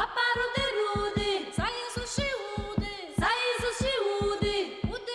Paparu de rude, să ieși și ude, să ieși și ude, ude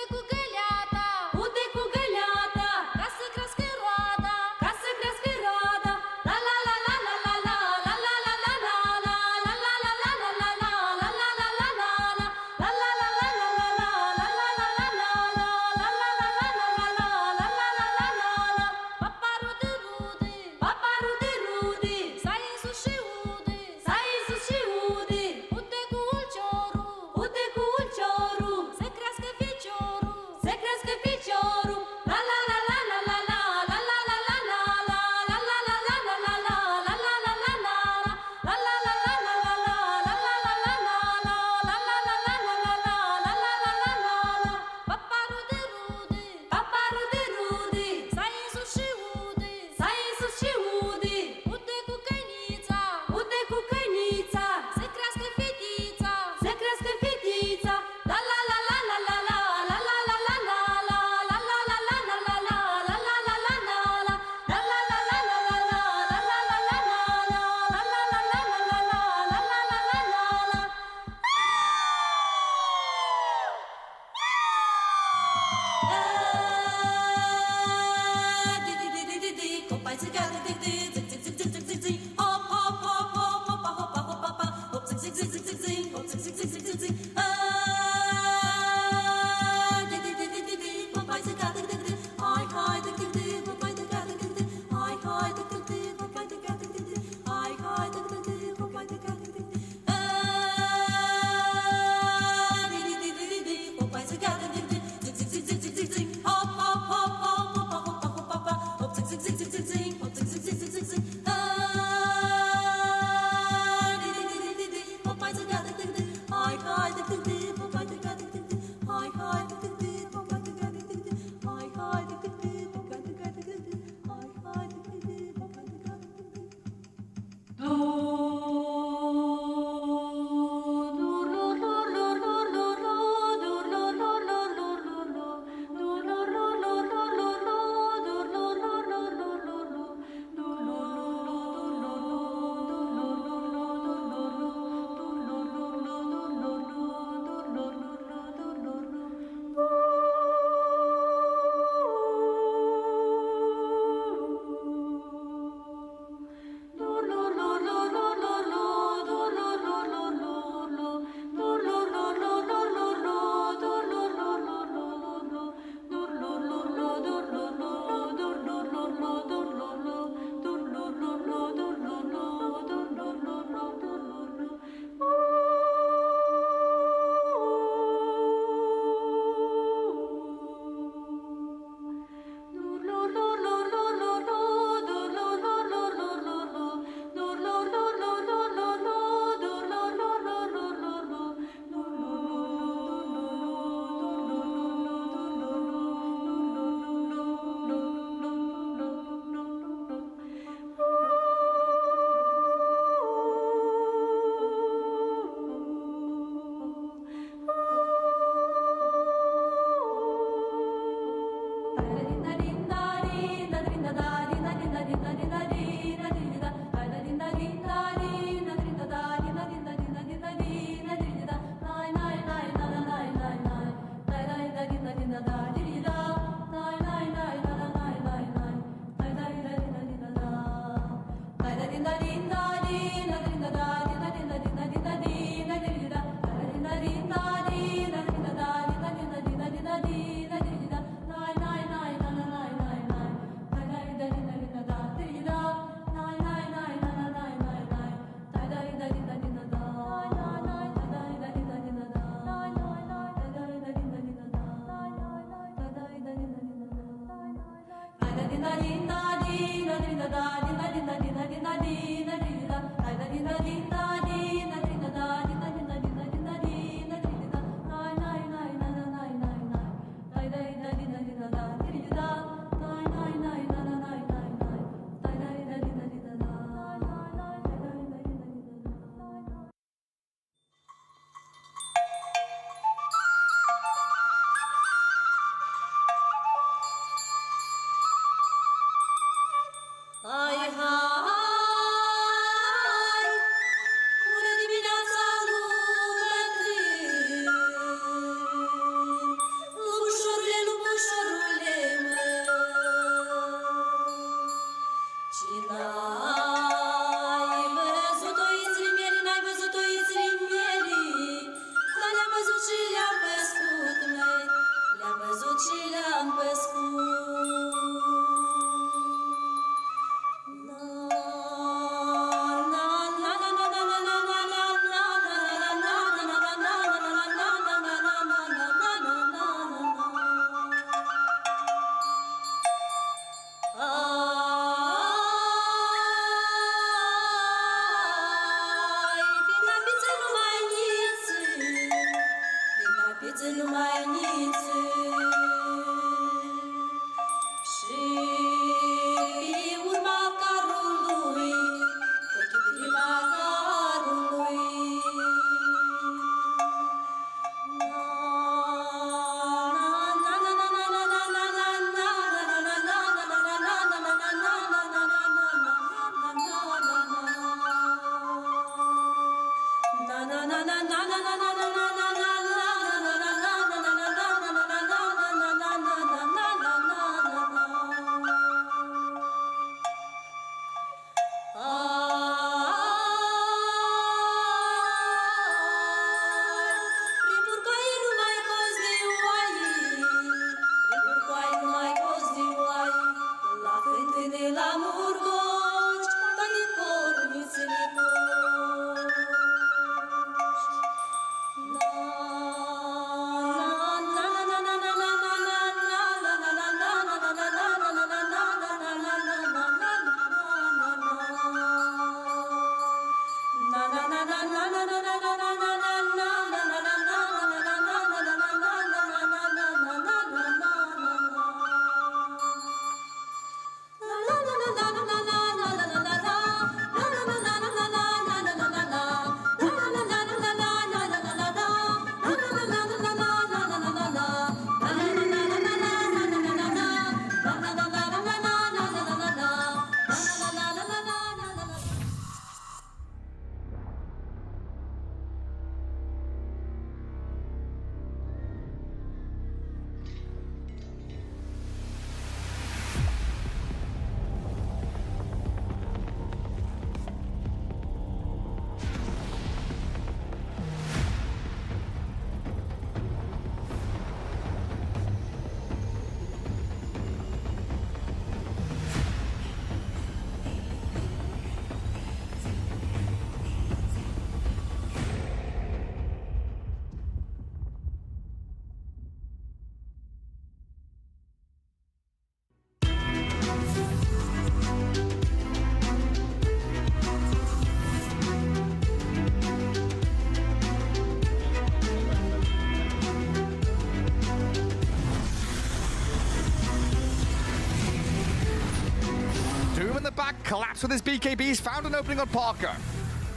back, collapsed with his BKBs, found an opening on Parker.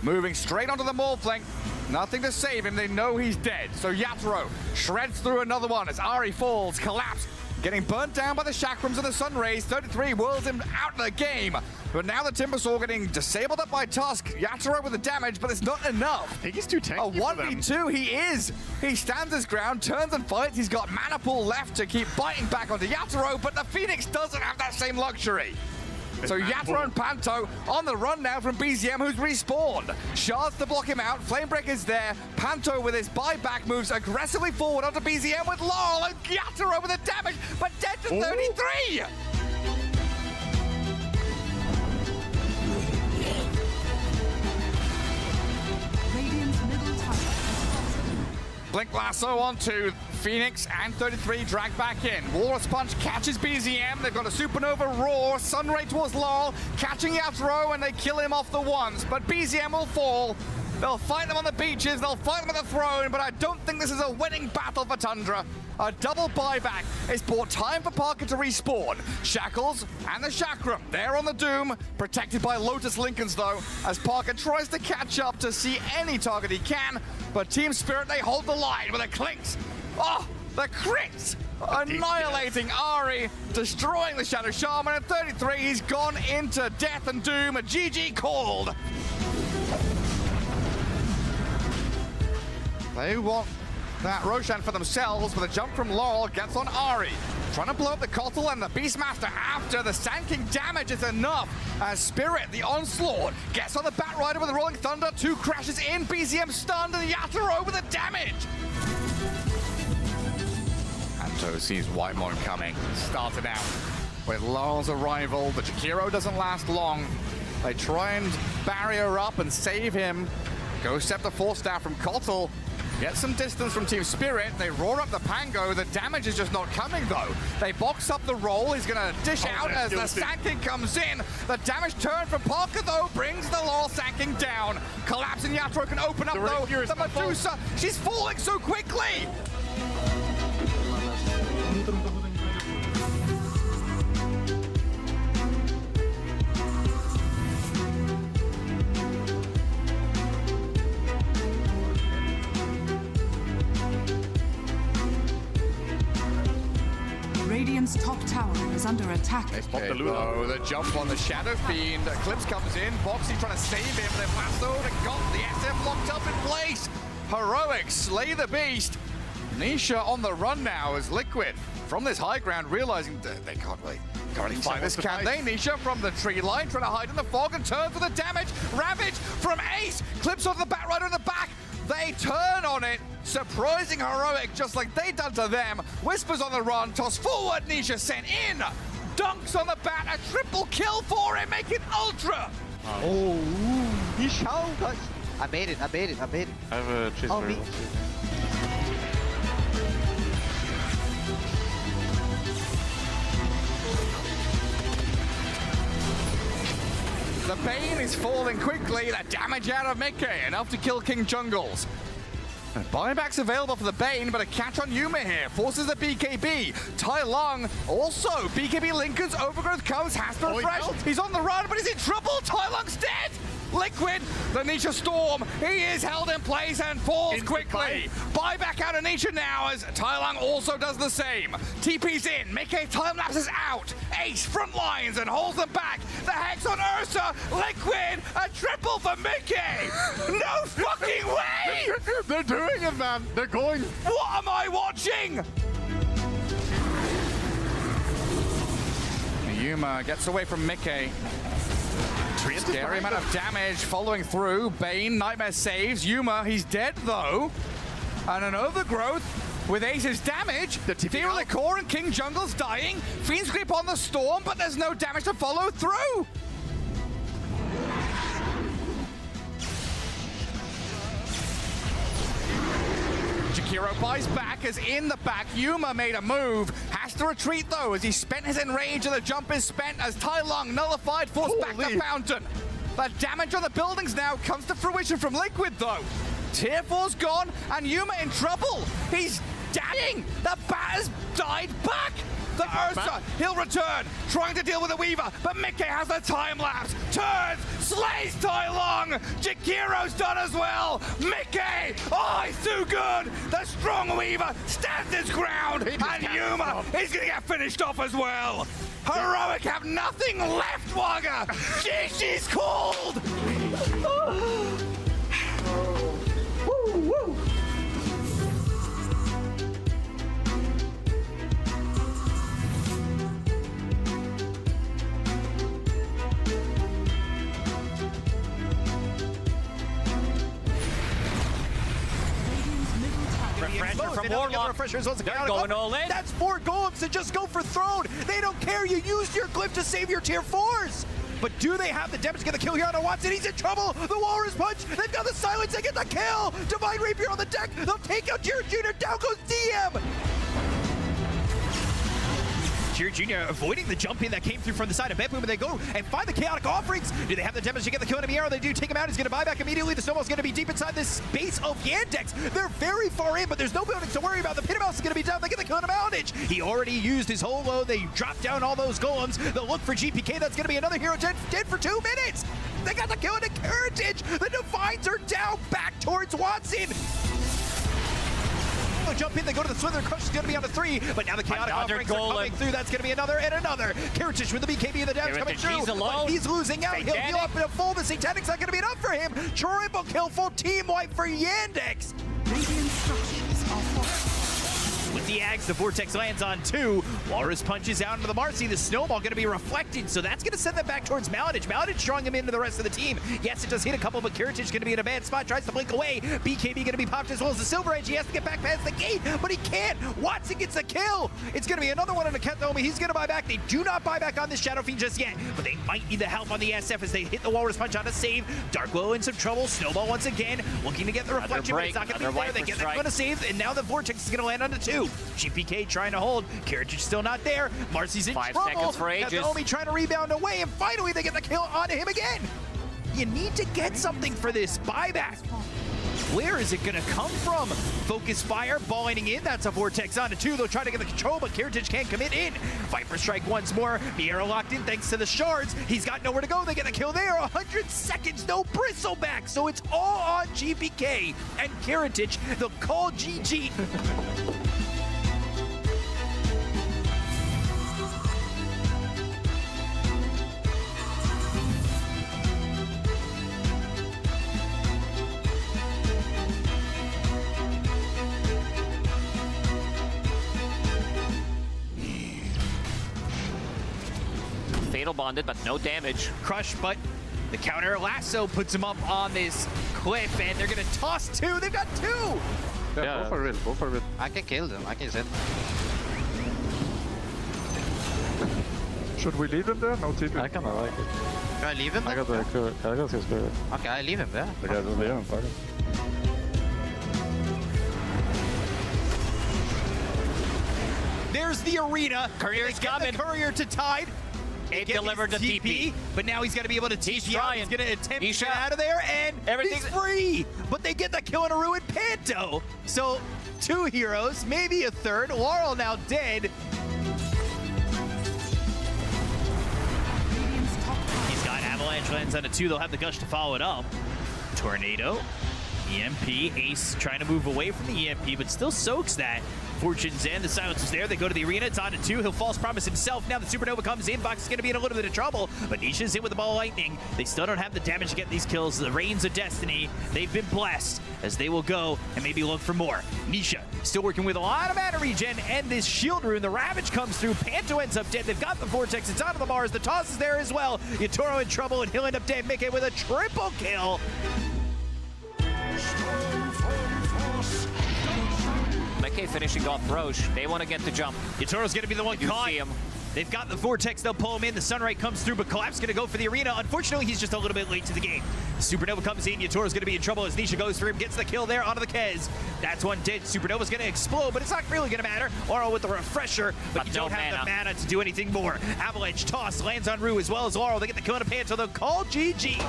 Moving straight onto the mall flank. Nothing to save him, they know he's dead. So Yatro shreds through another one as Ari falls, collapsed, getting burnt down by the chakrams and the sun rays. 33 whirls him out of the game. But now the Timbersaw getting disabled up by Tusk. Yatro with the damage, but it's not enough. I think he's too tanky. A 1v2, he is. He stands his ground, turns and fights. He's got mana pool left to keep biting back onto Yatro, but the Phoenix doesn't have that same luxury. So Yatro and Panto on the run now from BZM, who's respawned. Shards to block him out. Flamebreaker's there. Panto with his buyback moves aggressively forward onto BZM with Laurel, and Yatro with the damage, but dead to 33! Blink Lasso onto Phoenix and 33 dragged back in. Walrus Punch catches BZM. They've got a Supernova Roar. Sunray towards Laurel, catching Yatro, and they kill him off the ones. But BZM will fall. They'll fight them on the beaches, they'll fight them at the throne, but I don't think this is a winning battle for Tundra. A double buyback has bought time for Parker to respawn. Shackles and the Chakram, they're on the Doom, protected by Lotus Lincolns though, as Parker tries to catch up to see any target he can, but Team Spirit, they hold the line with the clinks. Oh, the crits! Annihilating Ari, destroying the Shadow Shaman. At 33, he's gone into death and doom, a GG called. They want that Roshan for themselves, but the jump from Laurel gets on Ari. Trying to blow up the Kotal and the Beastmaster after. The Sand King damage is enough as Spirit, the Onslaught, gets on the Batrider with the Rolling Thunder. 2 crashes in, BZM stunned, and Yatoro with the damage. Anto sees Whitemon coming. Started out with Laurel's arrival. The Jakiro doesn't last long. They try and barrier up and save him. Ghost Scepter Force Staff from Kotal. Get some distance from Team Spirit. They roar up the Pango. The damage is just not coming, though. They box up the roll. He's going to dish out as the Sand King comes in. The damage turn from Parker, though, brings the Laurel Sand King down. Collapsing Yatro can open up, though. The Medusa, she's falling so quickly. Radiant's top tower is under attack. The jump on the Shadow Fiend. Eclipse comes in. Boxy trying to save him. They've lassoed and got the SM locked up in place. Heroic slay the beast. Nisha on the run now as Liquid from this high ground, realizing that they can't really fight this, can they? Nisha from the tree line trying to hide in the fog and turn for the damage. Ravage from Ace. Clips onto the Batrider in the back. They turn on it, surprising Heroic just like they done to them. Whispers on the run, toss forward, Nisha sent in. Dunks on the bat, a triple kill for him, make it ultra. Oh, Nisha, guys. I made it. I have a chase barrel. The Bane is falling quickly. The damage out of Mickey, enough to kill King Jungles. Buybacks available for the Bane, but a catch on Yuma here. Forces the BKB. Tai Lung also. BKB Lincoln's Overgrowth comes. Has to refresh. He's on the run, but he's in trouble. Tai Lung's dead. Liquid, the Nisha Storm, he is held in place and falls quickly. Buyback out of Nisha now as Tai Lung also does the same. TP's in, Mickey time lapses out. Ace front lines and holds them back. The Hex on Ursa, Liquid, a triple for Mickey. No fucking way! They're doing it, man. They're going. What am I watching? Yuma gets away from Mickey. Scary amount of damage following through. Bane, Nightmare saves. Yuma, he's dead though. And an Overgrowth with Ace's damage. The Fearless Core and King Jungle's dying. Fiend's Grip on the Storm, but there's no damage to follow through. Jakiro buys back as in the back. Yuma made a move. Has to retreat though as he spent his enrage and the jump is spent as Tai Lung nullified, forced back the fountain. The damage on the buildings now comes to fruition from Liquid though. Tier 4's gone and Yuma in trouble. He's dying. The bat has died back. The Ursa, he'll return, trying to deal with the Weaver, but Mickey has the time lapse. Turns, slays Tai Lung. Jakiro's done as well. Mickey, oh, he's too good. The strong Weaver stands his ground, and Yuma is going to get finished off as well. Heroic have nothing left, Wagga. She's called. From Warlock, they're going all in. That's 4 golems to just go for throne. They don't care. You used your glyph to save your tier 4s. but do they have the damage to get the kill here on Watson? He's in trouble. The Walrus Punch. They've got the silence. They get the kill. Divine Rapier on the deck. They'll take out Jared Jr. Down goes DM. Jared Jr. avoiding the jump in that came through from the side of BetBoom, and they go and find the chaotic offerings. Do they have the damage to get the kill in the air? They do take him out. He's going to buy back immediately. The snowball's going to be deep inside this base of Yandex. They're very far in, but there's no buildings to worry about. The Pit Mouse is going to be down. They get the kill in Mountage. He already used his whole load. They drop down all those golems. They'll look for GPK. That's going to be another hero dead for 2 minutes. They got the kill into Heritage. The Divines are down back towards Watson. Jump in, they go to the Slither. Crush is going to be on the 3, but now the chaotic offerings are coming through. That's going to be another and another. Kiritic with the BKB and the damage coming through. He's alone. He's losing out. He'll heal up in a full. The Satanic's not going to be enough for him. Triple kill, full team wipe for Yandex. Radiant structures are fortified. With the Ags, the Vortex lands on 2. Walrus punches out into the Marcy. The Snowball going to be reflected, so that's going to send them back towards Maladich. Maladich drawing him into the rest of the team. Yes, it does hit a couple, but Kiritic is going to be in a bad spot. Tries to blink away. BKB going to be popped as well as the Silver Edge. He has to get back past the gate, but he can't. Watson gets the kill. It's going to be another one on the Kethomi. He's going to buy back. They do not buy back on this Shadow Fiend just yet, but they might need the help on the SF as they hit the Walrus punch on a save. Darkglow in some trouble. Snowball once again looking to get the reflection, but it's not going to be there. They get that going to save, and now the Vortex is going to land on the 2. GPK trying to hold. Kiritic still not there. Marcy's in 5 trouble. seconds for ages. Kethomi trying to rebound away, and finally they get the kill onto him again. You need to get something for this buyback. Where is it going to come from? Focus Fire, balling in. That's a Vortex onto 2. They'll try to get the control, but Kiritic can't commit in. Viper Strike once more. Miera locked in thanks to the shards. He's got nowhere to go. They get the kill there. 100 seconds, no bristleback. So it's all on GPK and Kiritic. They'll call GG. Fatal bonded, but no damage. Crush, but the counter lasso puts him up on this cliff, and they're going to toss 2. They've got 2. Yeah, go for it, go for it. I can kill them. I can send. Should we leave him there? No TP. I kind of like it. Can I leave him? I got the spirit. Okay, I leave him there. Okay, just leave him. Fuck it. There's the arena. Courier's They get coming. the courier to Tide. It Get delivered the his TP. But now he's going to be able to TP out. trying. He's going to attempt He's to get shot. out of there, and Everything's- he's free. But they get the kill on a ruined Panto. So 2 heroes, maybe a third. Laurel now dead. Radiant's top tower. He's got Avalanche lands on a 2. They'll have the gush to follow it up. Tornado. EMP. Ace trying to move away from the EMP, but still soaks that. Fortune's in. The silence is there. They go to the arena. It's on to 2. He'll false promise himself. Now the Supernova comes in. Vox is going to be in a little bit of trouble, but Nisha's in with the ball of lightning. They still don't have the damage to get these kills. The Reigns of Destiny. They've been blessed as they will go and maybe look for more. Nisha still working with a lot of mana regen and this shield rune. The Ravage comes through. Panto ends up dead. They've got the Vortex. It's onto the bars. The toss is there as well. Yatoro in trouble, and he'll end up dead. Mickey with a triple kill. McKay finishing off Roche. They want to get the jump. Yatoro's going to be the one You caught. see him. They've got the Vortex. They'll pull him in. The Sunlight comes through, but Collapse going to go for the arena. Unfortunately, he's just a little bit late to the game. Supernova comes in. Yatoro's going to be in trouble as Nisha goes for him. Gets the kill there onto the Kez. That's one dead. Supernova's going to explode, but it's not really going to matter. Laurel with the refresher, but you no don't have mana. the mana to do anything more. Avalanche toss lands on Rue as well as Laurel. They get the kill on a Panto. They'll call GG.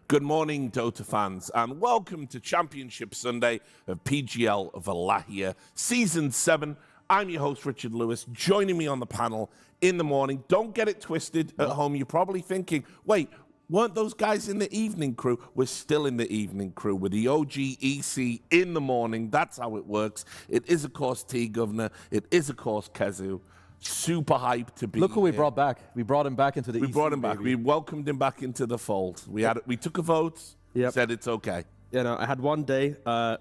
Good morning, Dota fans, and welcome to Championship Sunday of PGL Wallachia Season 7. I'm your host, Richard Lewis. Joining me on the panel in the morning. Don't get it twisted at home. You're probably thinking, wait, weren't those guys in the evening crew? We're still in the evening crew with the OGEC in the morning. That's how it works. It is, of course, T-Governor. It is, of course, Kezu. Super hyped to be Look who we here. brought back. We brought him back into the We EC, brought him back. baby. We welcomed him back into the fold. We took a vote. Yep. Said it's okay. You know, I had one day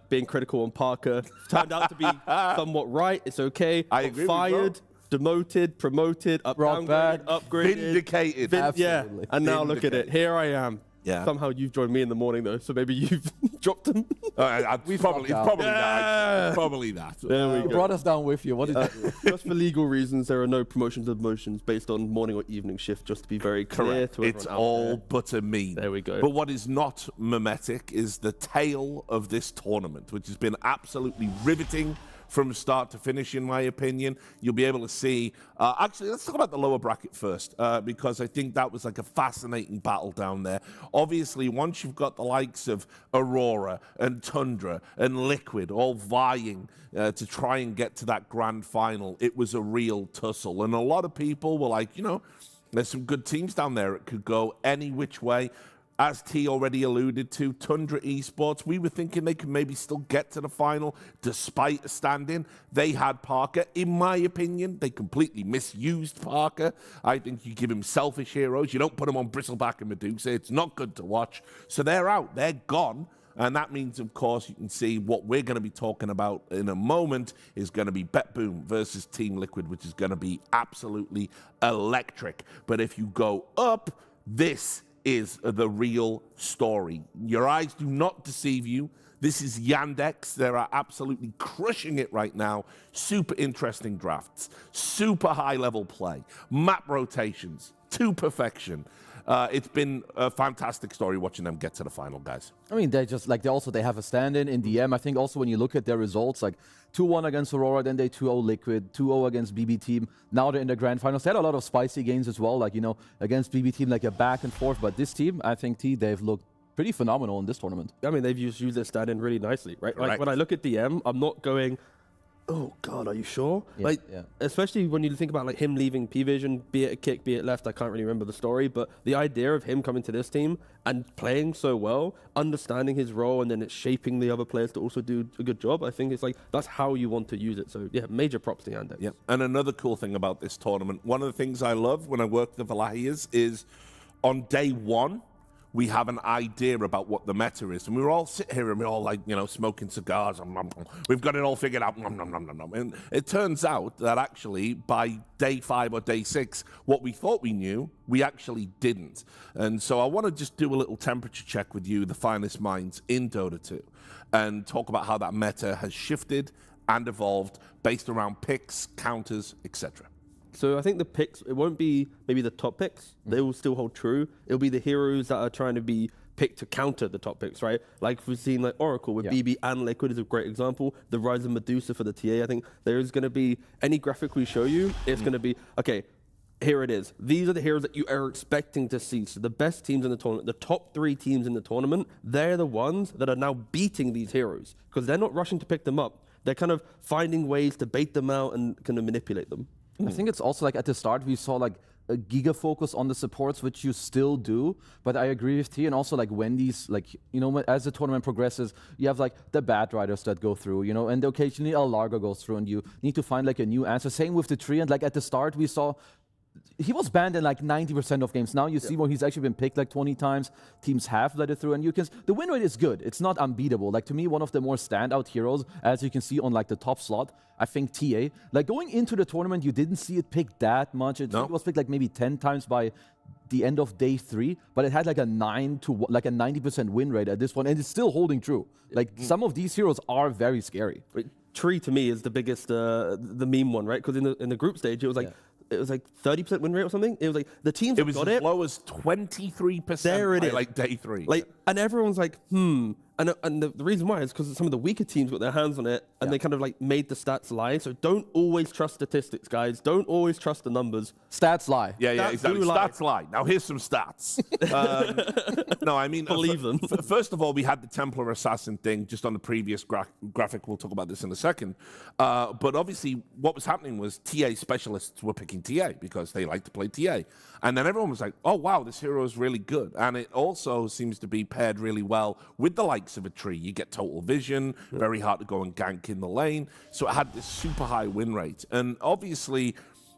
being critical on Parker. Turned out to be somewhat right. It's okay. I Got agree with fired, bro. demoted, promoted, Brought back. downgraded, upgraded. Vindicated. Yeah, Absolutely. and now look at it. Here I am, Yeah. Somehow you've joined me in the morning though, so maybe you've dropped them. It's probably that. It's probably that. There we You go. brought us down with you. What did you do? Just for legal reasons, there are no promotions of motions based on morning or evening shift, just to be very clear Correct. to It's everyone out all there. butter mean. There we go. But what is not mimetic is the tale of this tournament, which has been absolutely riveting from start to finish, in my opinion. You'll be able to see... actually, let's talk about the lower bracket first, because I think that was like a fascinating battle down there. Obviously, once you've got the likes of Aurora and Tundra and Liquid all vying to try and get to that grand final, it was a real tussle. And a lot of people were like, you know, there's some good teams down there. It could go any which way. As T already alluded to, Tundra Esports, we were thinking they could maybe still get to the final despite a stand-in. They had Parker. In my opinion, they completely misused Parker. I think you give him selfish heroes. You don't put him on Bristleback and Medusa. It's not good to watch. So they're out. They're gone. And that means, of course, you can see what we're going to be talking about in a moment is going to be BetBoom versus Team Liquid, which is going to be absolutely electric. But if you go up, this is the real story. Your eyes do not deceive you. This is Yandex. They are absolutely crushing it right now. Super interesting drafts, super high-level play, map rotations to perfection. It's been a fantastic story watching them get to the final, guys. I mean, they just like they have a stand-in in DM. I think also when you look at their results, like 2-1 against Aurora, then they 2-0 Liquid, 2-0 against BB Team. Now they're in the grand finals. They had a lot of spicy games as well, like, you know, against BB Team, like a back and forth. But this team, I think they've looked pretty phenomenal in this tournament. I mean, they've used their stand-in really nicely, right? Like Correct. when I look at DM, I'm not going, oh God, are you sure? Yeah, yeah. Especially when you think about like him leaving PVISION, be it a kick, be it left, I can't really remember the story, but the idea of him coming to this team and playing so well, understanding his role, and then it's shaping the other players to also do a good job, I think it's like, that's how you want to use it. So yeah, major props to Yandex. Yep. And another cool thing about this tournament, one of the things I love when I work the Wallachias is on day one, we have an idea about what the meta is. And we were all sitting here and we're all like, you know, smoking cigars. We've got it all figured out. And it turns out that actually by day 5 or day 6, what we thought we knew, we actually didn't. And so I want to just do a little temperature check with you, the finest minds in Dota 2, and talk about how that meta has shifted and evolved based around picks, counters, etc. So I think the picks, it won't be maybe the top picks. They will still hold true. It'll be the heroes that are trying to be picked to counter the top picks, right? Like we've seen like Oracle with BB and Liquid is a great example. The rise of Medusa for the TA. I think there is going to be, any graphic we show you, it's going to be, okay, here it is. These are the heroes that you are expecting to see. So the best teams in the tournament, the top 3 teams in the tournament, they're the ones that are now beating these heroes because they're not rushing to pick them up. They're kind of finding ways to bait them out and kind of manipulate them. I think it's also like at the start we saw like a giga focus on the supports, which you still do. But I agree with T, and also like Wendy's, like, you know, as the tournament progresses, you have like the bad riders that go through, you know, and occasionally El Largo goes through, and you need to find like a new answer. Same with the tree, and like at the start we saw he was banned in like 90% of games. Now you see where he's actually been picked like 20 times. Teams have let it through, and you can. The win rate is good. It's not unbeatable. Like to me, one of the more standout heroes, as you can see on like the top slot, I think TA. Like going into the tournament, you didn't see it picked that much. It was picked like maybe 10 times by the end of day 3, but it had like a 90% win rate at this point, and it's still holding true. Like some of these heroes are very scary. Tree to me is the biggest, the meme one, right? Because in the group stage, it was like. It was like 30% win rate or something. It was like the teams it was got as low as 23%. There it is. Like day 3. Like, and everyone's like, And the reason why is because some of the weaker teams got their hands on it, and they kind of like made the stats lie. So don't always trust statistics, guys. Don't always trust the numbers. Stats lie. Yeah, Stats exactly. Stats lie. Now here's some stats. No, I mean, believe them. First of all, we had the Templar Assassin thing just on the previous graphic. We'll talk about this in a second. But obviously, what was happening was TA specialists were picking TA because they like to play TA. And then everyone was like, oh, wow, this hero is really good. And it also seems to be paired really well with the likes of a tree. You get total vision, very hard to go and gank in the lane. So it had this super high win rate. And obviously,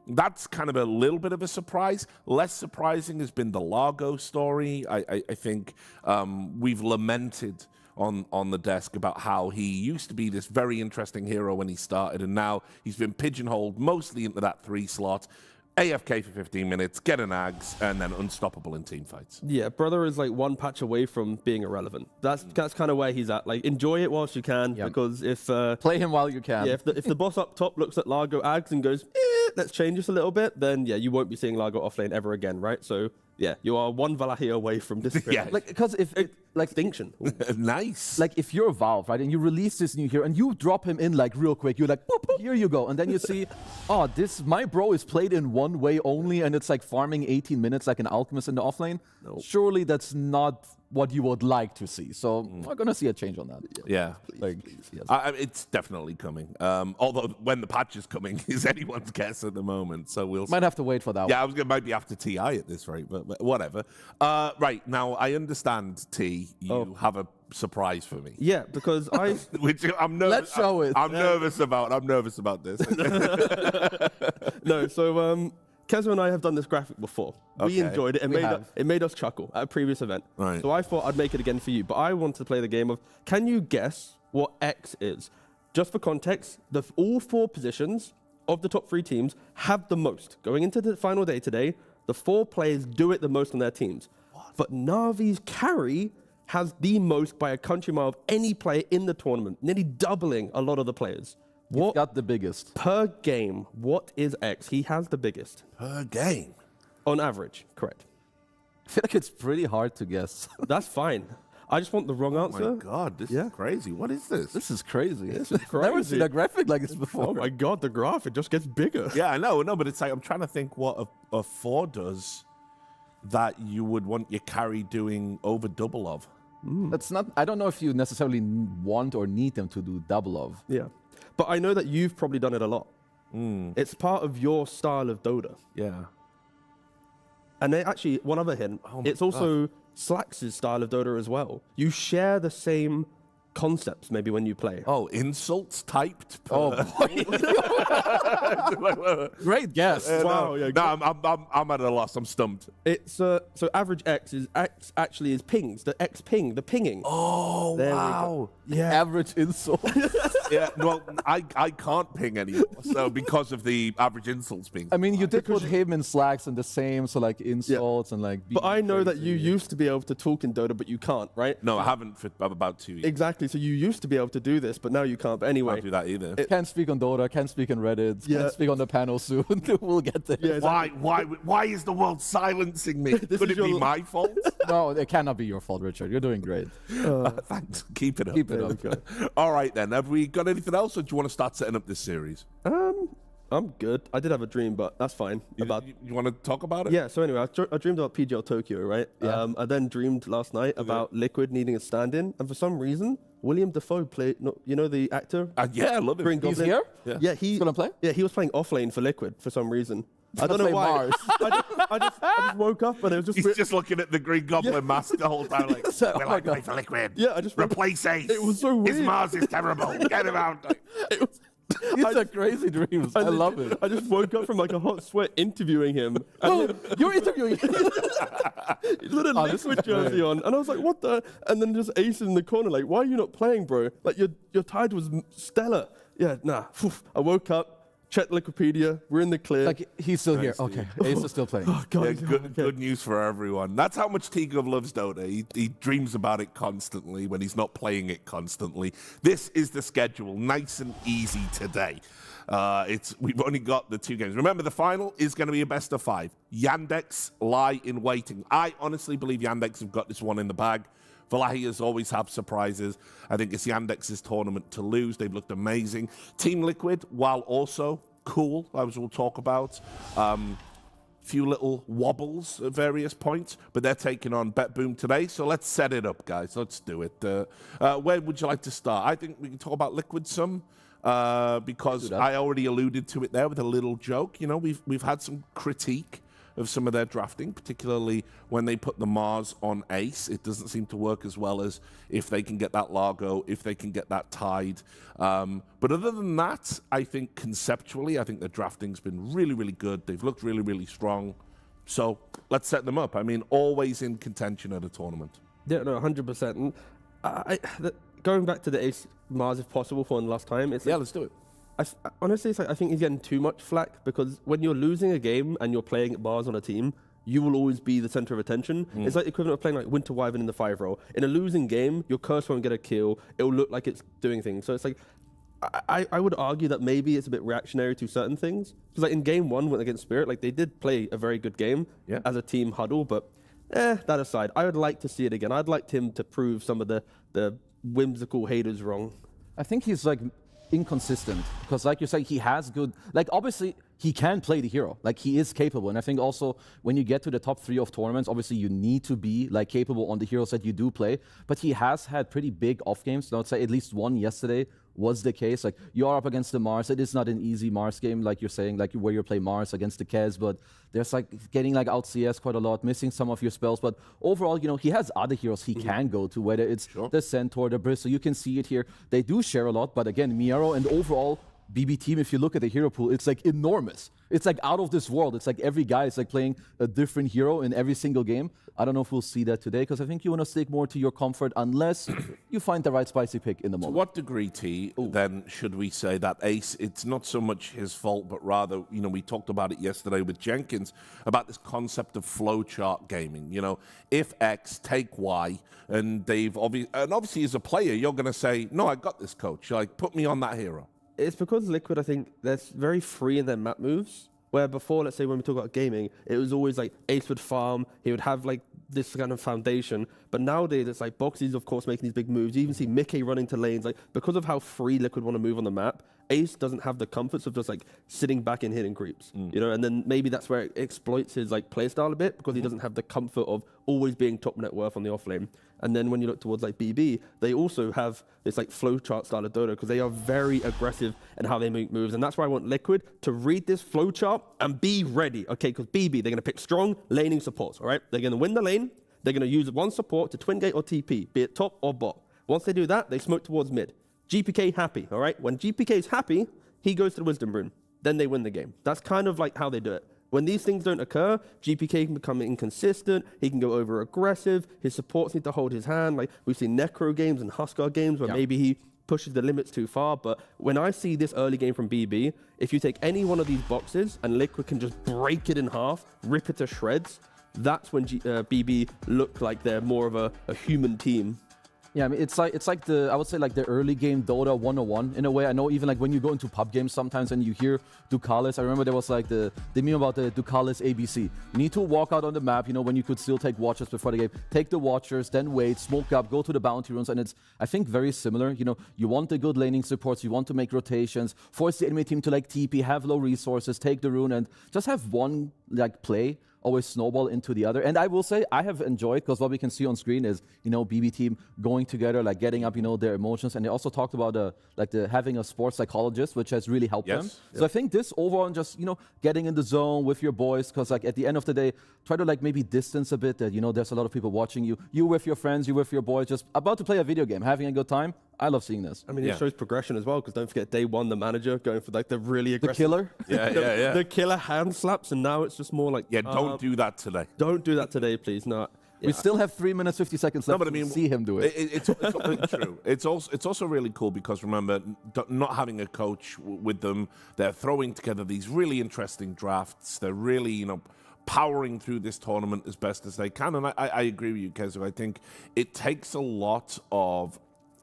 that's kind of a little bit of a surprise. Less surprising has been the Largo story. I think we've lamented on the desk about how he used to be this very interesting hero when he started, and now he's been pigeonholed mostly into that 3 slot. AFK for 15 minutes, get an Ags, and then unstoppable in team fights. Yeah, Brother is like one patch away from being irrelevant. That's kind of where he's at. Like, enjoy it whilst you can, because if Play him while you can. yeah, if the boss up top looks at Largo Ags and goes, let's change this a little bit, then yeah, you won't be seeing Largo offlane ever again, right? So yeah, you are one Wallachia away from disappearing. Yeah. Like, because if like Extinction. Nice. like if you're Valve, right, and you release this new hero and you drop him in like real quick, you're like, boop, boop, here you go, and then you see, oh, my bro is played in one way only, and it's like farming 18 minutes like an alchemist in the offlane. No. Surely that's not what you would like to see. So we're gonna see a change on that. Yeah. Like, yes. It's definitely coming. Although when the patch is coming is anyone's guess at the moment. So we'll Might have to wait for that. Yeah, I was gonna maybe after TI at this rate, but whatever. Right now, I understand T. You have a surprise for me. Yeah, because Which I'm nervous. Let's show it. I'm nervous about this. no, so Kezo and I have done this graphic before. We Okay. enjoyed it. It made us chuckle at a previous event. Right. So I thought I'd make it again for you. But I want to play the game of, can you guess what X is? Just for context, all 4 positions of the top 3 teams have the most. Going into the final day today, the 4 players do it the most on their teams. But Navi's carry has the most by a country mile of any player in the tournament, nearly doubling a lot of the players. What got the biggest? Per game, what is X? He has the biggest. Per game. On average, correct. I feel like it's pretty hard to guess. That's fine. I just want the wrong answer. Oh my God, this is crazy. What is this? This is crazy. This is Never crazy. seen a graphic like this before. Oh my God, the graph, it just gets bigger. Yeah, I know, but it's like I'm trying to think what a 4 does that you would want your carry doing over double of. That's not. I don't know if you necessarily want or need them to do double of. Yeah. But I know that you've probably done it a lot. It's part of your style of Dota. Yeah. And they actually, one other hint, it's also Slax's style of Dota as well. You share the same concepts maybe when you play. Oh, insults typed. Oh, great guess. Wow, yeah, No, I'm at a loss. I'm stumped. It's so average X actually is pings, the X ping, the pinging. Oh, There we wow. go. Yeah. Average insult. Yeah, well, I can't ping anymore, so because of the average insults being. I mean, you did put him and Slacks in the same, so like insults and like. But I know that you used to be able to talk in Dota, but you can't, right? No, I haven't for about 2 years. Exactly. So you used to be able to do this, but now you can't. But anyway, Can't do that either. Can't speak on Dota, can't speak on Reddit, Yeah. can't speak on the panel soon. We'll get there. Yeah, exactly. Why is the world silencing me? Could it be my fault? No, it cannot be your fault, Richard. You're doing great. Thanks. Keep it up. Keep it up. All right then. Have we got anything else, or do you want to start setting up this series? I'm good. I did have a dream, but that's fine. You want to talk about it? Yeah, so anyway, I dreamed about PGL Tokyo, right? Yeah. I then dreamed last night about Liquid needing a stand-in, and for some reason, William Dafoe played, you know the actor? Yeah, I love it. Green He's Goblin? here? Yeah, he's gonna play? Yeah, he was playing offlane for Liquid for some reason. I don't know play why. Mars. I just woke up and it was just... He's just looking at the Green Goblin mask the whole time, like, So- will oh my I play God. for Liquid? Yeah, I just... Replace Ace. It was so His weird. Mars is terrible. Get him out. It was... These are crazy dreams. I love it. I just woke up from like a hot sweat interviewing him. And You're interviewing. he had a Liquid jersey on, and I was like, "What the?" And then just Ace in the corner, like, "Why are you not playing, bro? Like your tide was stellar." Yeah, nah. Phew. I woke up, checked Wikipedia. We're in the clear. Like he's still here. Okay, Ace is still playing. oh god, Yeah, good news for everyone. That's how much T-Gov loves Dota. He dreams about it constantly when he's not playing it constantly. This is the schedule, nice and easy today. We've only got the 2 games. Remember, the final is going to be a best of 5. Yandex lie in waiting. I honestly believe Yandex have got this one in the bag. Wallachia's always have surprises. I think it's Yandex's tournament to lose. They've looked amazing. Team Liquid, while also cool, as we'll talk about, few little wobbles at various points, but they're taking on BetBoom today. So let's set it up, guys. Let's do it. Where would you like to start? I think we can talk about Liquid some. Because I already alluded to it there with a little joke. You know, we've had some critique of some of their drafting, particularly when they put the Mars on Ace. It doesn't seem to work as well as if they can get that Largo, if they can get that Tide. But other than that, I think conceptually, I think their drafting's been really, really good. They've looked really, really strong. So let's set them up. I mean, always in contention at a tournament. yeah, no, 100%. And going back to the Ace Mars, if possible, for one last time. Yeah, let's do it. Honestly, it's like, I think he's getting too much flack because when you're losing a game and you're playing bars on a team, you will always be the center of attention. It's like the equivalent of playing like Winter Wyvern in the 5 role. In a losing game, your curse won't get a kill. It'll look like it's doing things. So it's like, I would argue that maybe it's a bit reactionary to certain things. Because like in game 1 when against Spirit, like they did play a very good game as a team huddle, but that aside, I would like to see it again. I'd like him to prove some of the whimsical haters wrong. I think he's like inconsistent because like you say, he has good, like obviously he can play the hero, like he is capable. And I think also when you get to the top 3 of tournaments, obviously you need to be like capable on the heroes that you do play, but he has had pretty big off games. I would say at least one yesterday was the case. Like you are up against the MOUZ. It is not an easy MOUZ game, like you're saying, like where you play MOUZ against the Kez, but there's like getting like out CS quite a lot, missing some of your spells. But overall, you know, he has other heroes he can go to, whether it's the Centaur, the Bristle. You can see it here. They do share a lot, but again, Miero and overall BB team, if you look at the hero pool, it's like enormous. It's like out of this world. It's like every guy is like playing a different hero in every single game. I don't know if we'll see that today because I think you want to stick more to your comfort unless you find the right spicy pick in the moment. To what degree, T, then should we say that Ace, it's not so much his fault, but rather, you know, we talked about it yesterday with Jenkins about this concept of flowchart gaming. You know, if X, take Y, and they've obviously as a player, you're going to say, no, I got this, coach. Like, put me on that hero. It's because Liquid, I think, they're very free in their map moves. Where before, let's say when we talk about gaming, it was always like Ace would farm, he would have like this kind of foundation. But nowadays, it's like Boxy's, of course, making these big moves. You even see Mickey running to lanes. Like because of how free Liquid want to move on the map, Ace doesn't have the comforts of just like sitting back and hitting creeps. You know, and then maybe that's where it exploits his like playstyle a bit because he doesn't have the comfort of always being top net worth on the off lane. And then when you look towards like BB, they also have this like flowchart style of Dota because they are very aggressive in how they make moves. And that's why I want Liquid to read this flowchart and be ready. Okay, because BB, they're going to pick strong laning supports, all right? They're going to win the lane. They're going to use one support to twin gate or TP, be it top or bot. Once they do that, they smoke towards mid. GPK happy, all right? When GPK is happy, he goes to the Wisdom Rune. Then they win the game. That's kind of like how they do it. When these things don't occur, GPK can become inconsistent, he can go over aggressive, his supports need to hold his hand. Like we've seen Necro games and Huskar games where maybe he pushes the limits too far. But when I see this early game from BB, if you take any one of these boxes and Liquid can just break it in half, rip it to shreds, that's when BB look like they're more of a human team. Yeah, I mean, it's like the, I would say like the early game Dota 101 in a way. I know even like when you go into pub games sometimes and you hear Ducalis, I remember there was like the meme about the Ducalis ABC. You need to walk out on the map, you know, when you could still take watchers before the game. Take the watchers, then wait, smoke up, go to the bounty runes, and it's, I think, very similar. You know, you want the good laning supports, you want to make rotations, force the enemy team to like TP, have low resources, take the rune, and just have one like play always snowball into the other. And I will say I have enjoyed, because what we can see on screen is, you know, BB team going together, like getting up, you know, their emotions. And they also talked about having a sports psychologist, which has really helped them. So I think this overall, just, you know, getting in the zone with your boys, because like at the end of the day, try to like maybe distance a bit that, you know, there's a lot of people watching you. You with your friends, you with your boys, just about to play a video game, having a good time. I love seeing this. I mean, it shows progression as well, because don't forget, day one, the manager going for like the really aggressive... The killer? The killer hand slaps, and now it's just more like... Yeah, don't do that today. Don't do that today, please. No. Yeah. We still have 3 minutes, 50 seconds left. No, but I mean, see him do it. It's true. It's also really cool because, remember, not having a coach with them, they're throwing together these really interesting drafts. They're really, you know, powering through this tournament as best as they can. And I agree with you, Kezu. I think it takes a lot of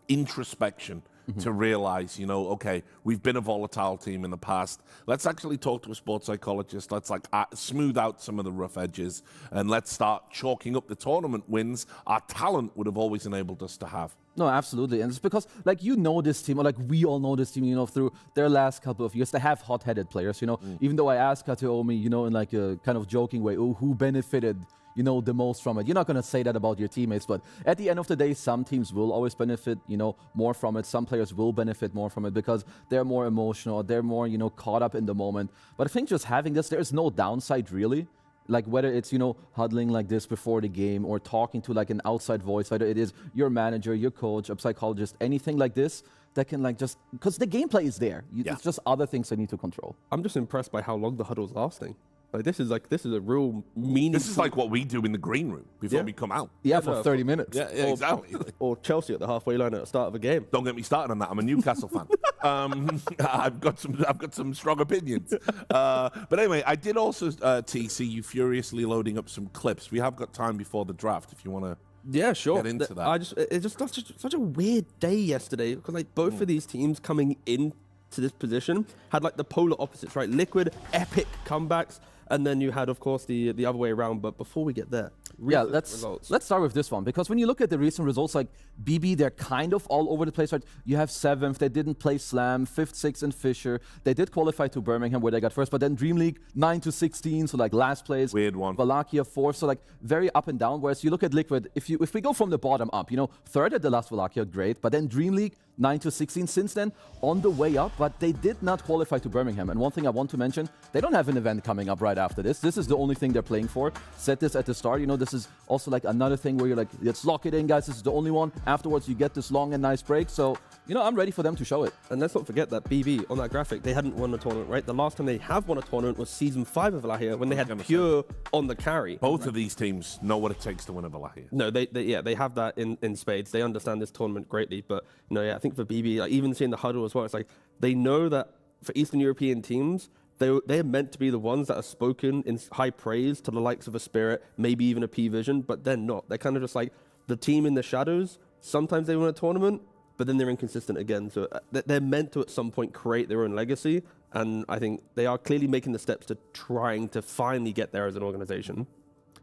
introspection to realize, you know, okay, we've been a volatile team in the past. Let's actually talk to a sports psychologist. Let's like smooth out some of the rough edges, and let's start chalking up the tournament wins our talent would have always enabled us to have. No, absolutely. And it's because, like, you know this team, or like we all know this team, you know, through their last couple of years. They have hot-headed players, you know. Even though I asked Kateomi, you know, in like a kind of joking way, oh, who benefited, you know, the most from it. You're not going to say that about your teammates, but at the end of the day, some teams will always benefit, you know, more from it. Some players will benefit more from it because they're more emotional, they're more, you know, caught up in the moment. But I think just having this, there's no downside really. Like whether it's, you know, huddling like this before the game or talking to like an outside voice, whether it is your manager, your coach, a psychologist, anything like this, that can like just, because the gameplay is there. It's just other things I need to control. I'm just impressed by how long the huddle's lasting. Like this is a real meaningful. This is like what we do in the green room before we come out. Yeah, for 30 minutes. Yeah, exactly. Or Chelsea at the halfway line at the start of a game. Don't get me started on that. I'm a Newcastle fan. I've got some strong opinions. But anyway, I did also see you furiously loading up some clips. We have got time before the draft if you want to. Yeah, sure. Get into that. It's just such a weird day yesterday because like both of these teams coming into this position had like the polar opposites, right? Liquid, epic comebacks. And then you had, of course, the other way around. But before we get there, let's start with this one. Because when you look at the recent results, like BB, they're kind of all over the place, right? You have 7th, they didn't play Slam, 5th, 6th, and Fisher. They did qualify to Birmingham where they got first, but then Dream League 9 to 16, so like last place. Weird one. Wallachia 4th, so like very up and down. Whereas you look at Liquid, if we go from the bottom up, 3rd at the last Wallachia, great, but then Dream League 9 to 16 since then, on the way up, but they did not qualify to Birmingham. And one thing I want to mention, they don't have an event coming up right after this. This is the only thing they're playing for. Said this at the start, this is also like another thing where you're like, let's lock it in, guys, this is the only one. Afterwards, you get this long and nice break. So, I'm ready for them to show it. And let's not forget that BB, on that graphic, they hadn't won a tournament, right? The last time they have won a tournament was Season 5 of Wallachia when they had Pure on the carry. Both of these teams know what it takes to win a Wallachia. No, they have that in spades. They understand this tournament greatly. But, I think for BB, like, even seeing the huddle as well, it's like they know that for Eastern European teams, they're meant to be the ones that are spoken in high praise to the likes of a Spirit, maybe even a PVISION, but they're not. They're kind of just like the team in the shadows. Sometimes they win a tournament, but then they're inconsistent again. So they're meant to at some point create their own legacy. And I think they are clearly making the steps to trying to finally get there as an organization.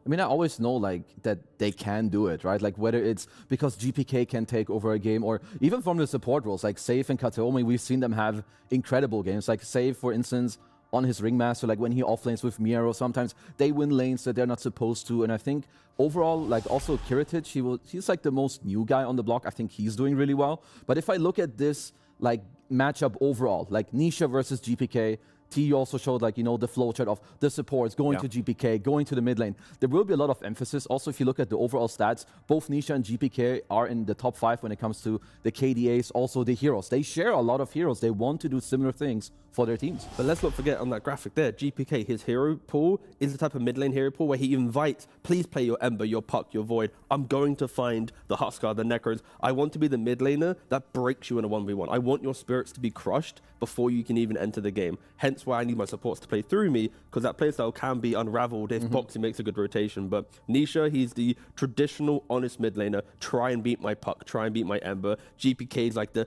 I mean, I always know that they can do it, right? Like whether it's because GPK can take over a game or even from the support roles, like Safe and Kataomi, we've seen them have incredible games. Like Safe, for instance, on his Ringmaster, like when he offlanes with Miero, sometimes they win lanes that they're not supposed to. And I think overall, like also Kiritic, he's like the most new guy on the block. I think he's doing really well. But if I look at this like matchup overall, like Nisha versus GPK, T also showed like, the flowchart of the supports going to GPK, going to the mid lane. There will be a lot of emphasis. Also, if you look at the overall stats, both Nisha and GPK are in the top 5 when it comes to the KDAs, also the heroes. They share a lot of heroes. They want to do similar things for their teams. But let's not forget on that graphic there, GPK, his hero pool is the type of mid lane hero pool where he invites, please play your Ember, your Puck, your Void. I'm going to find the Huskar, the Necros. I want to be the mid laner that breaks you in a 1v1. I want your spirits to be crushed before you can even enter the game. Hence why I need my supports to play through me, because that playstyle can be unraveled if Boxy makes a good rotation. But Nisha, he's the traditional, honest mid laner. Try and beat my Puck, try and beat my Ember. GPK's like the,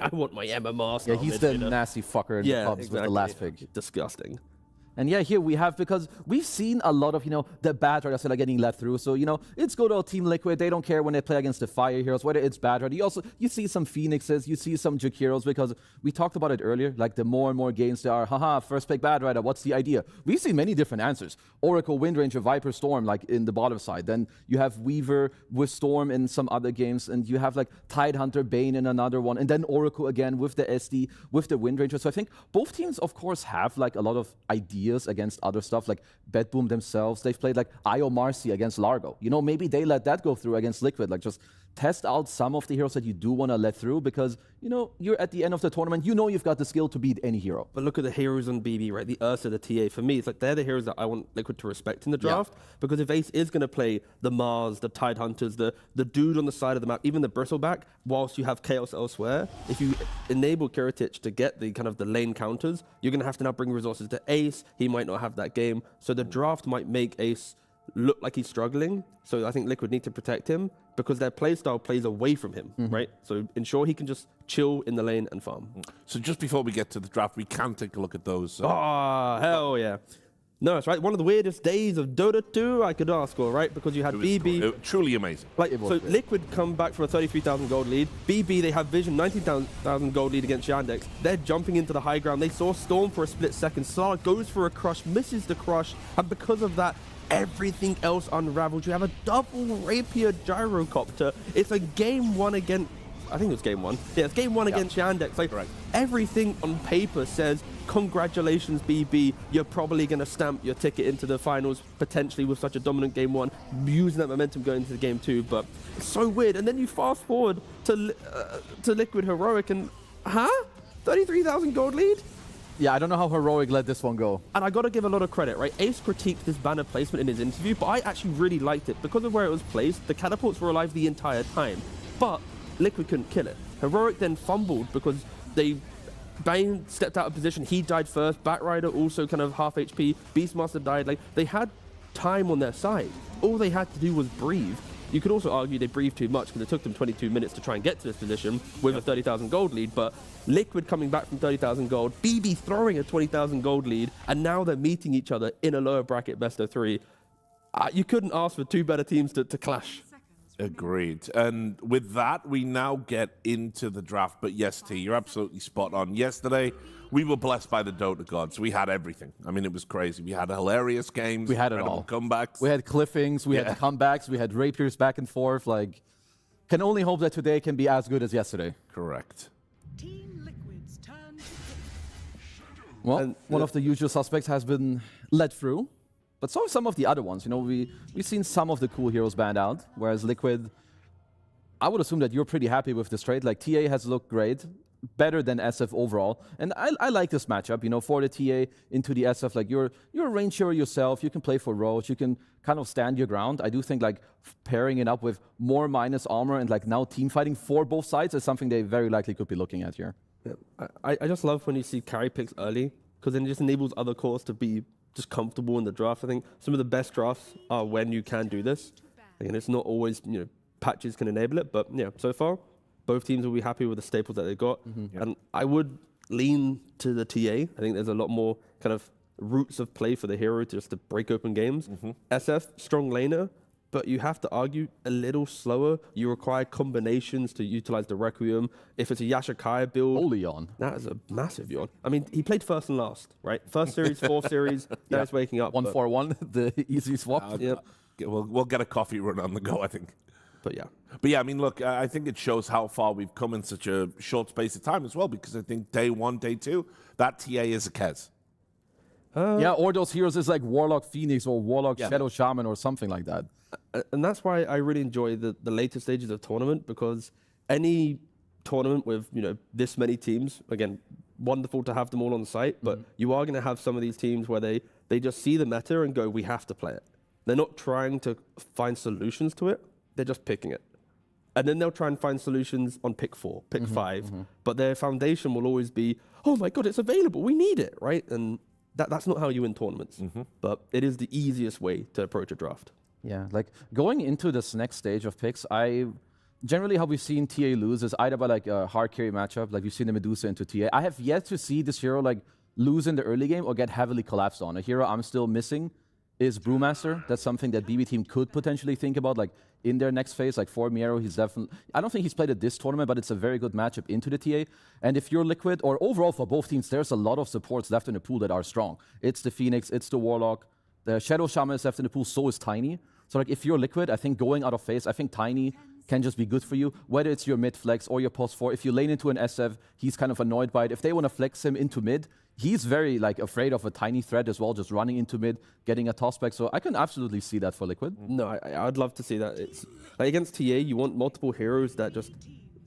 I want my Ember master. Yeah, he's the nasty fucker in the pubs with the last pick. Disgusting. And yeah, here we have, because we've seen a lot of, the bad riders that are getting let through. So, it's good old Team Liquid. They don't care when they play against the Fire Heroes, whether it's bad rider. You see some Phoenixes, you see some Juke Heroes, because we talked about it earlier, like the more and more games there are, haha, first pick bad rider, what's the idea? We've seen many different answers. Oracle, Windranger, Viper, Storm, like in the bottom side. Then you have Weaver with Storm in some other games, and you have like Tidehunter, Bane in another one, and then Oracle again with the SD, with the Windranger. So I think both teams, of course, have like a lot of ideas against other stuff, like BetBoom themselves. They've played like Io Marcy against Largo. Maybe they let that go through against Liquid, like just test out some of the heroes that you do want to let through, because, you're at the end of the tournament, you've got the skill to beat any hero. But look at the heroes on BB, right? The Ursa, the TA. For me, it's like they're the heroes that I want Liquid to respect in the draft, because if Ace is going to play the MOUZ, the Tidehunters, the dude on the side of the map, even the Bristleback, whilst you have Chaos elsewhere, if you enable Kiritic to get the kind of the lane counters, you're going to have to now bring resources to Ace. He might not have that game. So the draft might make Ace look like he's struggling. So I think Liquid need to protect him, because their playstyle plays away from him, right? So ensure he can just chill in the lane and farm. So just before we get to the draft, we can take a look at those. Oh, hell yeah. No, it's right. One of the weirdest days of Dota 2 I could ask for, right? Because you had BB. Truly amazing. Like, so Liquid come back from a 33,000 gold lead. BB, they have Vision, 19,000 gold lead against Yandex. They're jumping into the high ground. They saw Storm for a split second. Sar goes for a crush, misses the crush. And because of that, everything else unraveled. You have a double rapier gyrocopter. It's a game one against, I think it was game one. Yeah, it's game one against Yandex. Like, everything on paper says, congratulations, BB. You're probably going to stamp your ticket into the finals, potentially with such a dominant game one, using that momentum going into the game two. But it's so weird. And then you fast forward to Liquid Heroic and, 33,000 gold lead? Yeah, I don't know how Heroic let this one go. And I got to give a lot of credit, right? Ace critiqued this banner placement in his interview, but I actually really liked it. Because of where it was placed, the catapults were alive the entire time. But Liquid couldn't kill it. Heroic then fumbled because Bane stepped out of position. He died first. Batrider also kind of half HP. Beastmaster died. Like, they had time on their side. All they had to do was breathe. You could also argue they breathed too much because it took them 22 minutes to try and get to this position with a 30,000 gold lead. But Liquid coming back from 30,000 gold, BB throwing a 20,000 gold lead, and now they're meeting each other in a lower bracket best of 3. You couldn't ask for two better teams to clash. Agreed. And with that, we now get into the draft. But yes, T, you're absolutely spot on. Yesterday, we were blessed by the Dota gods. We had everything. I mean, it was crazy. We had hilarious games. We had it all. Comebacks. We had cliffings. We had comebacks. We had rapiers back and forth. Like, can only hope that today can be as good as yesterday. Correct. Team Liquid's turn to pick. Well, one of the usual suspects has been let through. But so have some of the other ones. You know, we've seen some of the cool heroes banned out, whereas Liquid, I would assume that you're pretty happy with this trade. Like, TA has looked great, better than SF overall. And I like this matchup, you know, for the TA into the SF. Like, you're a range hero yourself. You can play for Roche. You can kind of stand your ground. I do think, like, pairing it up with more minus armor and, like, now team fighting for both sides is something they very likely could be looking at here. Yeah, I just love when you see carry picks early, because then it just enables other cores to be just comfortable in the draft. I think some of the best drafts are when you can do this. And it's not always, you know, patches can enable it, but yeah, so far, both teams will be happy with the staples that they got. And I would lean to the TA. I think there's a lot more kind of routes of play for the hero to just to break open games. SF, strong laner, but you have to argue a little slower. You require combinations to utilize the Requiem. If it's a Yashakaya build, Holy yawn. that is a massive yawn. I mean, he played first and last, right? First series, fourth series, now he's waking up. 1-4-1, the easy swap. We'll get a coffee run on the go, I think. But yeah. But yeah, I mean, look, I think it shows how far we've come in such a short space of time as well, because I think day 1, day 2, that TA is a Kez. Yeah, or those heroes is like Warlock Phoenix or Warlock Shadow Shaman or something like that. And that's why I really enjoy the later stages of tournament, because any tournament with, you know, this many teams, again, wonderful to have them all on site, but you are going to have some of these teams where they just see the meta and go, we have to play it. They're not trying to find solutions to it, they're just picking it. And then they'll try and find solutions on pick 4, pick 5, but their foundation will always be, oh my God, it's available, we need it, right? And that's not how you win tournaments, but it is the easiest way to approach a draft. Yeah, like going into this next stage of picks, generally how we've seen TA lose is either by like a hard carry matchup, like we've seen the Medusa into TA. I have yet to see this hero like lose in the early game or get heavily collapsed on. A hero I'm still missing is Brewmaster. That's something that BB team could potentially think about, like in their next phase. Like for Miero, he's definitely, I don't think he's played at this tournament, but it's a very good matchup into the TA. And if you're Liquid, or overall for both teams, there's a lot of supports left in the pool that are strong. It's the Phoenix, it's the Warlock, the Shadow Shaman is left in the pool, so is Tiny. So like if you're Liquid, I think going out of phase, I think Tiny can just be good for you, whether it's your mid flex or your post 4. If you lane into an SF, he's kind of annoyed by it. If they want to flex him into mid, he's very like afraid of a Tiny threat as well, just running into mid, getting a toss back. So I can absolutely see that for Liquid. No, I'd love to see that. It's like against TA, you want multiple heroes that just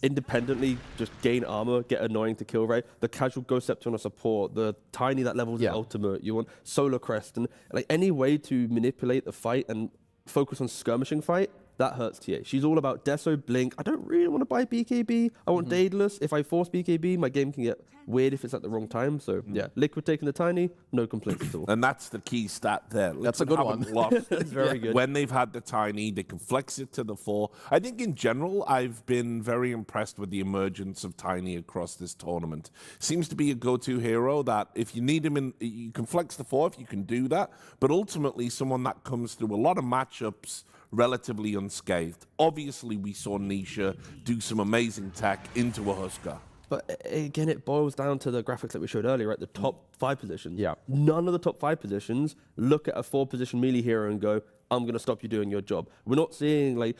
independently just gain armor, get annoying to kill, right? The casual Ghost Scepter on a support, the Tiny that levels the ultimate. You want Solar Crest, and like any way to manipulate the fight and focus on skirmishing fight, that hurts TA. She's all about Deso, Blink. I don't really want to buy BKB. I want Daedalus. If I force BKB, my game can get weird if it's at the wrong time. So yeah, Liquid taking the Tiny, no complaints at all. And that's the key stat there. That's a good one. It's very good. When they've had the Tiny, they can flex it to the 4. I think in general, I've been very impressed with the emergence of Tiny across this tournament. Seems to be a go-to hero that if you need him in, you can flex the 4 if you can do that. But ultimately, someone that comes through a lot of matchups relatively unscathed. Obviously, we saw Nisha do some amazing tech into a Huskar. But again, it boils down to the graphics that we showed earlier, right? The top 5 positions. Yeah. None of the top 5 positions look at a 4-position melee hero and go, I'm going to stop you doing your job. We're not seeing like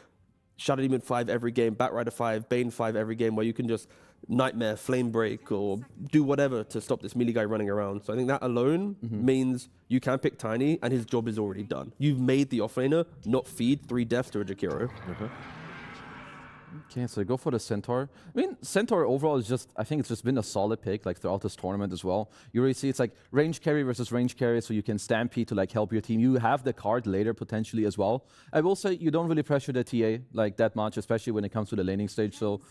Shadow Demon 5 every game, Batrider 5, Bane 5 every game, where you can just Nightmare, Flame Break, or do whatever to stop this melee guy running around. So I think that alone means you can pick Tiny, and his job is already done. You've made the offlaner not feed 3 deaths to a Jakiro. Okay, so go for the Centaur. I mean, Centaur overall is just, I think it's just been a solid pick like throughout this tournament as well. You really see it's like range carry versus range carry, so you can stampede to like help your team. You have the card later potentially as well. I will say you don't really pressure the TA like that much, especially when it comes to the laning stage. So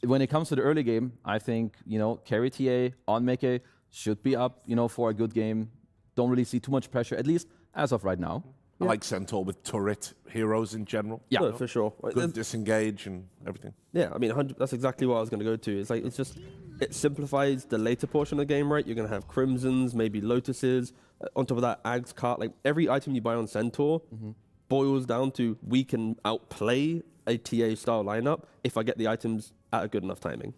when it comes to the early game, I think, you know, carry TA on Meke should be up, you know, for a good game. Don't really see too much pressure, at least as of right now. I like Centaur with turret heroes in general. Yeah, no, for sure. Good disengage and everything. Yeah, I mean, that's exactly what I was going to go to. It's like, it's just, it simplifies the later portion of the game, right? You're going to have Crimsons, maybe Lotuses. On top of that, Ag's cart. Like, every item you buy on Centaur boils down to, we can outplay a TA-style lineup if I get the items at a good enough timing.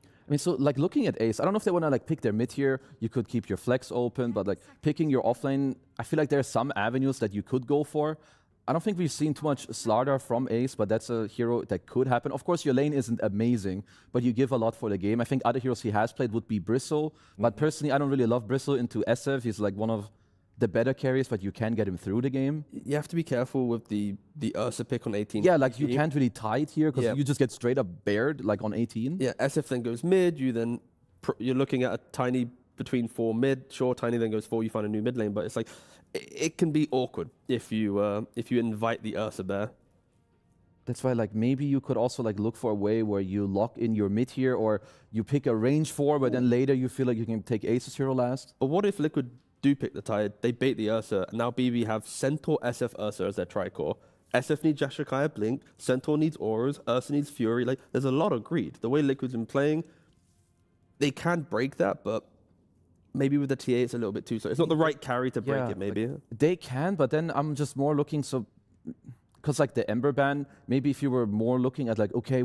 I mean, so like looking at Ace, I don't know if they want to like pick their mid here. You could keep your flex open, but like picking your offlane, I feel like there are some avenues that you could go for. I don't think we've seen too much Slardar from Ace, but that's a hero that could happen. Of course, your lane isn't amazing, but you give a lot for the game. I think other heroes he has played would be Bristle, but personally, I don't really love Bristle into SF. He's like one of the better carries, but you can get him through the game. You have to be careful with the Ursa pick on 18. Yeah, like you can't really tie it here because you just get straight up bared like on 18. Yeah, SF then goes mid. You're looking at a Tiny between 4 mid. Sure, Tiny then goes 4. You find a new mid lane, but it's like it can be awkward if you invite the Ursa bear. That's why, like, maybe you could also like look for a way where you lock in your mid here, or you pick a range 4, but then later you feel like you can take Ace's hero last. Or what if Liquid do pick the Tide, they bait the Ursa, and now BB have Centaur, SF, Ursa as their tricore. SF needs Jashakaya Blink, Centaur needs Auras, Ursa needs Fury. Like, there's a lot of greed. The way Liquid's been playing, they can break that, but maybe with the TA it's a little bit too slow. It's not the right carry to break it, maybe. Like, they can, but then I'm just more looking, so because like the Ember ban, maybe if you were more looking at like, okay,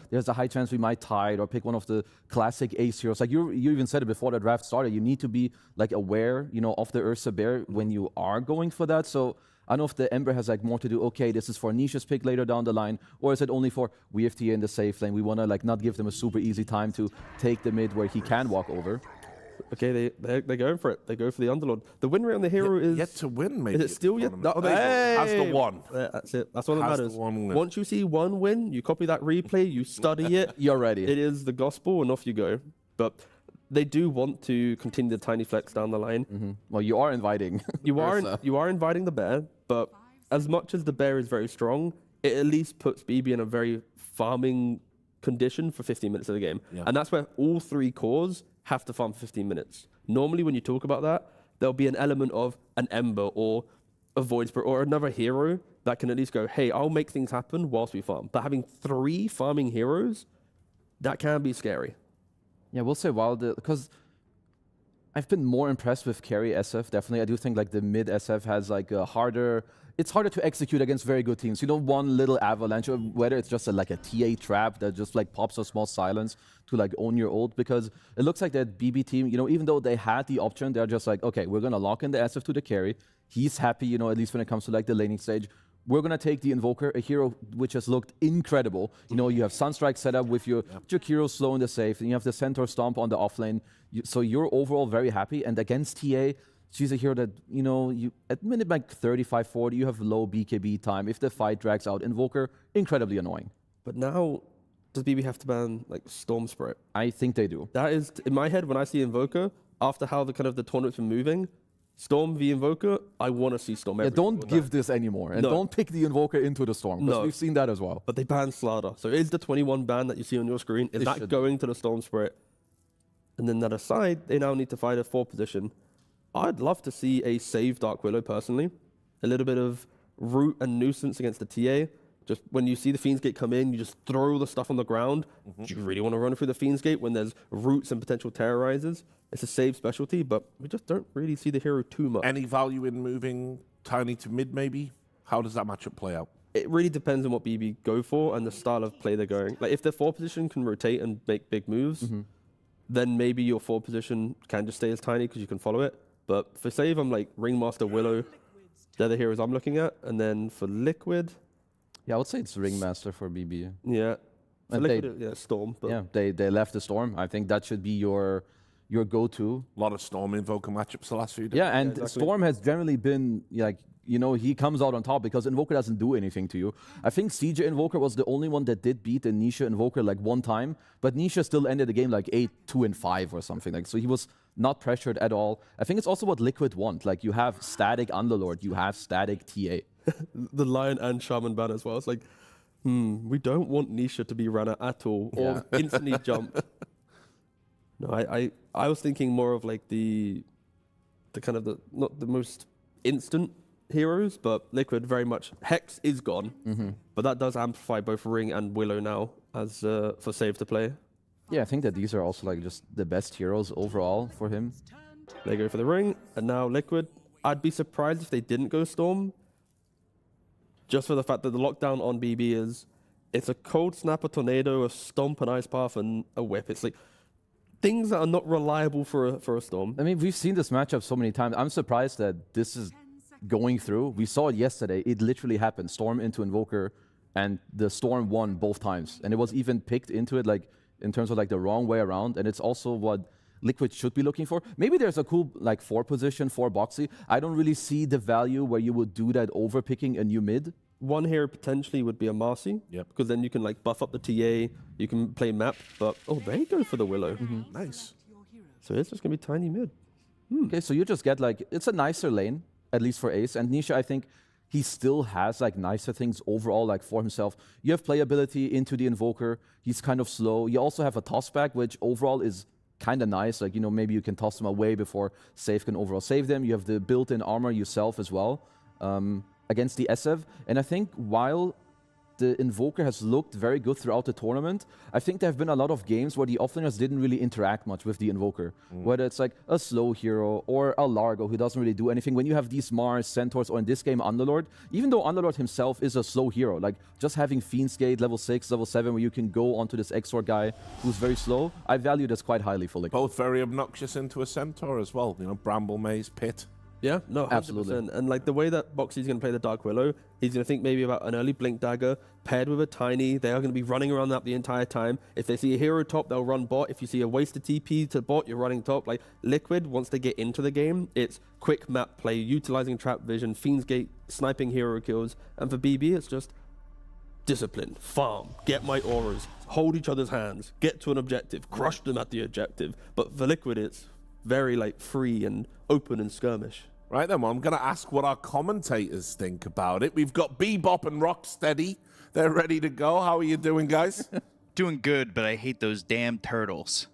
there's a high chance we might Tide or pick one of the classic Ace heroes. Like you even said it before the draft started, you need to be like aware, you know, of the Ursa Bear when you are going for that. So I don't know if the Ember has like more to do, okay, this is for Nisha's pick later down the line, or is it only for we have TA in the safe lane? We want to like not give them a super easy time to take the mid where he can walk over. Okay, they're going for it. They go for the Underlord. The win rate on the hero is yet to win. Maybe is it still yet? Oh, has the one. That's it. That's all that matters. Once you see one win, you copy that replay, you study it. You're ready. It is the gospel, and off you go. But they do want to continue the tiny flex down the line. Well, you are inviting. you are inviting the bear, but as much as the bear is very strong, it at least puts BB in a very farming condition for 15 minutes of the game, and that's where all 3 cores have to farm for 15 minutes. Normally, when you talk about that, there'll be an element of an Ember or a Void Spirit or another hero that can at least go, hey, I'll make things happen whilst we farm. But having 3 farming heroes, that can be scary. Yeah, we'll say because I've been more impressed with carry SF, definitely. I do think like the mid SF has like a it's harder to execute against very good teams. You know, one little avalanche, or whether it's just like a TA trap that just like pops a small silence to like own your ult, because it looks like that BB team, you know, even though they had the option, they're just like, okay, we're gonna lock in the SF to the carry. He's happy, you know, at least when it comes to like the laning stage. We're gonna take the Invoker, a hero which has looked incredible. You know, you have Sunstrike set up with your hero slow in the safe, and you have the Centaur Stomp on the offlane. So you're overall very happy, and against TA, she's a hero that, you know, you at minute like 35, 40, you have low BKB time. If the fight drags out, Invoker, incredibly annoying. But now, does BB have to ban like Storm Spirit? I think they do. That is, in my head, when I see Invoker, after how the tournament's been moving, Storm v Invoker, I want to see Storm every don't give this anymore, and don't pick the Invoker into the Storm, because we've seen that as well. But they banned Slardar. So is the 21 ban that you see on your screen, is that going to the Storm Spirit? And then that aside, they now need to fight a 4 position. I'd love to see a save Dark Willow, personally. A little bit of root and nuisance against the TA. Just when you see the Fiend's Gate come in, you just throw all the stuff on the ground. Do you really want to run through the Fiend's Gate when there's roots and potential terrorizers? It's a save specialty, but we just don't really see the hero too much. Any value in moving Tiny to mid, maybe? How does that matchup play out? It really depends on what BB go for and the style of play they're going. Like, if their 4 position can rotate and make big moves, then maybe your 4 position can just stay as Tiny because you can follow it. But for save, I'm like Ringmaster, Willow. They're the heroes I'm looking at. And then for Liquid... Yeah, I would say it's Ringmaster for BB. Yeah. For Liquid, Storm. But yeah, they left the Storm. I think that should be your go-to. A lot of Storm Invoker matchups the last few days. Yeah, and Storm has generally been like you know, he comes out on top because Invoker doesn't do anything to you. I think CJ Invoker was the only one that did beat the Nisha Invoker like one time, but Nisha still ended the game like 8-2-5 or something. Like, so he was not pressured at all. I think it's also what Liquid want. Like, you have static Underlord, you have static TA. The Lion and Shaman ban as well. It's like, we don't want Nisha to be runner at all or instantly jump. No, I was thinking more of like the kind of the not the most instant heroes, but Liquid very much. Hex is gone, but that does amplify both Ring and Willow now as for save to play. Yeah, I think that these are also like just the best heroes overall for him. They go for the Ring, and now Liquid. I'd be surprised if they didn't go Storm. Just for the fact that the lockdown on BB is, it's a Cold Snap, a Tornado, a Stomp, an Ice Path, and a Whip. It's like things that are not reliable for a Storm. I mean, we've seen this matchup so many times. I'm surprised that this is going through. We saw it yesterday. It literally happened. Storm into Invoker, and the Storm won both times. And it was even picked into it, like, in terms of like the wrong way around. And it's also what Liquid should be looking for. Maybe there's a cool like 4 position, 4 boxy. I don't really see the value where you would do that over picking a new mid. One hero potentially would be a Marcy, because then you can like buff up the TA, you can play map, but they go for the Willow. Nice. So it's just gonna be tiny mid. Okay, so you just get like, it's a nicer lane, at least for Ace. And Nisha, I think he still has like nicer things overall like for himself. You have playability into the Invoker. He's kind of slow. You also have a toss back, which overall is kind of nice. Like, you know, maybe you can toss them away before Save can overall save them. You have the built-in armor yourself as well against the SF. And I think while the Invoker has looked very good throughout the tournament, I think there have been a lot of games where the offlaners didn't really interact much with the Invoker. Whether it's like a slow hero or a Largo who doesn't really do anything. When you have these Mars, Centaurs, or in this game Underlord, even though Underlord himself is a slow hero, like just having Fiend's Gate level 6, level 7, where you can go onto this Exort guy who's very slow, I value this quite highly for Liquid. Both very obnoxious into a Centaur as well. You know, Bramble Maze, Pit. Yeah, no, 100%. Absolutely. And like the way that Boxy's going to play the Dark Willow, he's going to think maybe about an early Blink Dagger paired with a Tiny. They are going to be running around that the entire time. If they see a hero top, they'll run bot. If you see a wasted TP to bot, you're running top. Like Liquid, once they get into the game, it's quick map play, utilizing trap vision, Fiend's Gate, sniping hero kills. And for BB, it's just discipline, farm, get my auras, hold each other's hands, get to an objective, crush them at the objective. But for Liquid, it's very like free and open and skirmish. Right then, well, I'm going to ask what our commentators think about it. We've got Bebop and Rocksteady. They're ready to go. How are you doing, guys? Doing good, but I hate those damn turtles.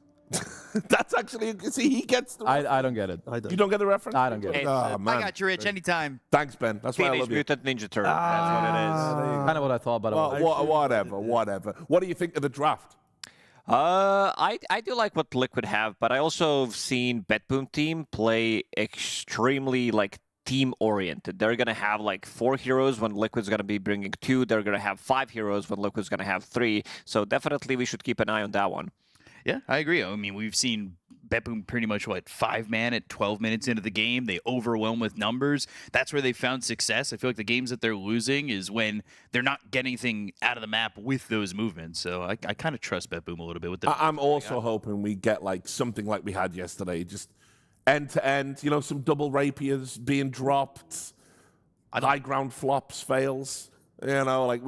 That's actually, see, he gets the I don't get it. You don't get the reference? I don't get it. Oh, man. I got you, Rich, anytime. Thanks, Ben. That's why I Teenage love you. Mutant Ninja Turtle. That's what it is. Kind of what I thought, but Whatever. What do you think of the draft? I do like what Liquid have, but I also have seen BetBoom team play extremely like team oriented. They're gonna have like 4 heroes when Liquid's gonna be bringing 2. They're gonna have 5 heroes when Liquid's gonna have 3. So definitely we should keep an eye on that one. Yeah, I agree. I mean, we've seen BetBoom pretty much, 5-man at 12 minutes into the game. They overwhelm with numbers. That's where they found success. I feel like the games that they're losing is when they're not getting anything out of the map with those movements. So I kind of trust BetBoom a little bit with that. I'm also hoping we get like something like we had yesterday, just end to end, you know, some double rapiers being dropped, high ground flops, fails. You know, like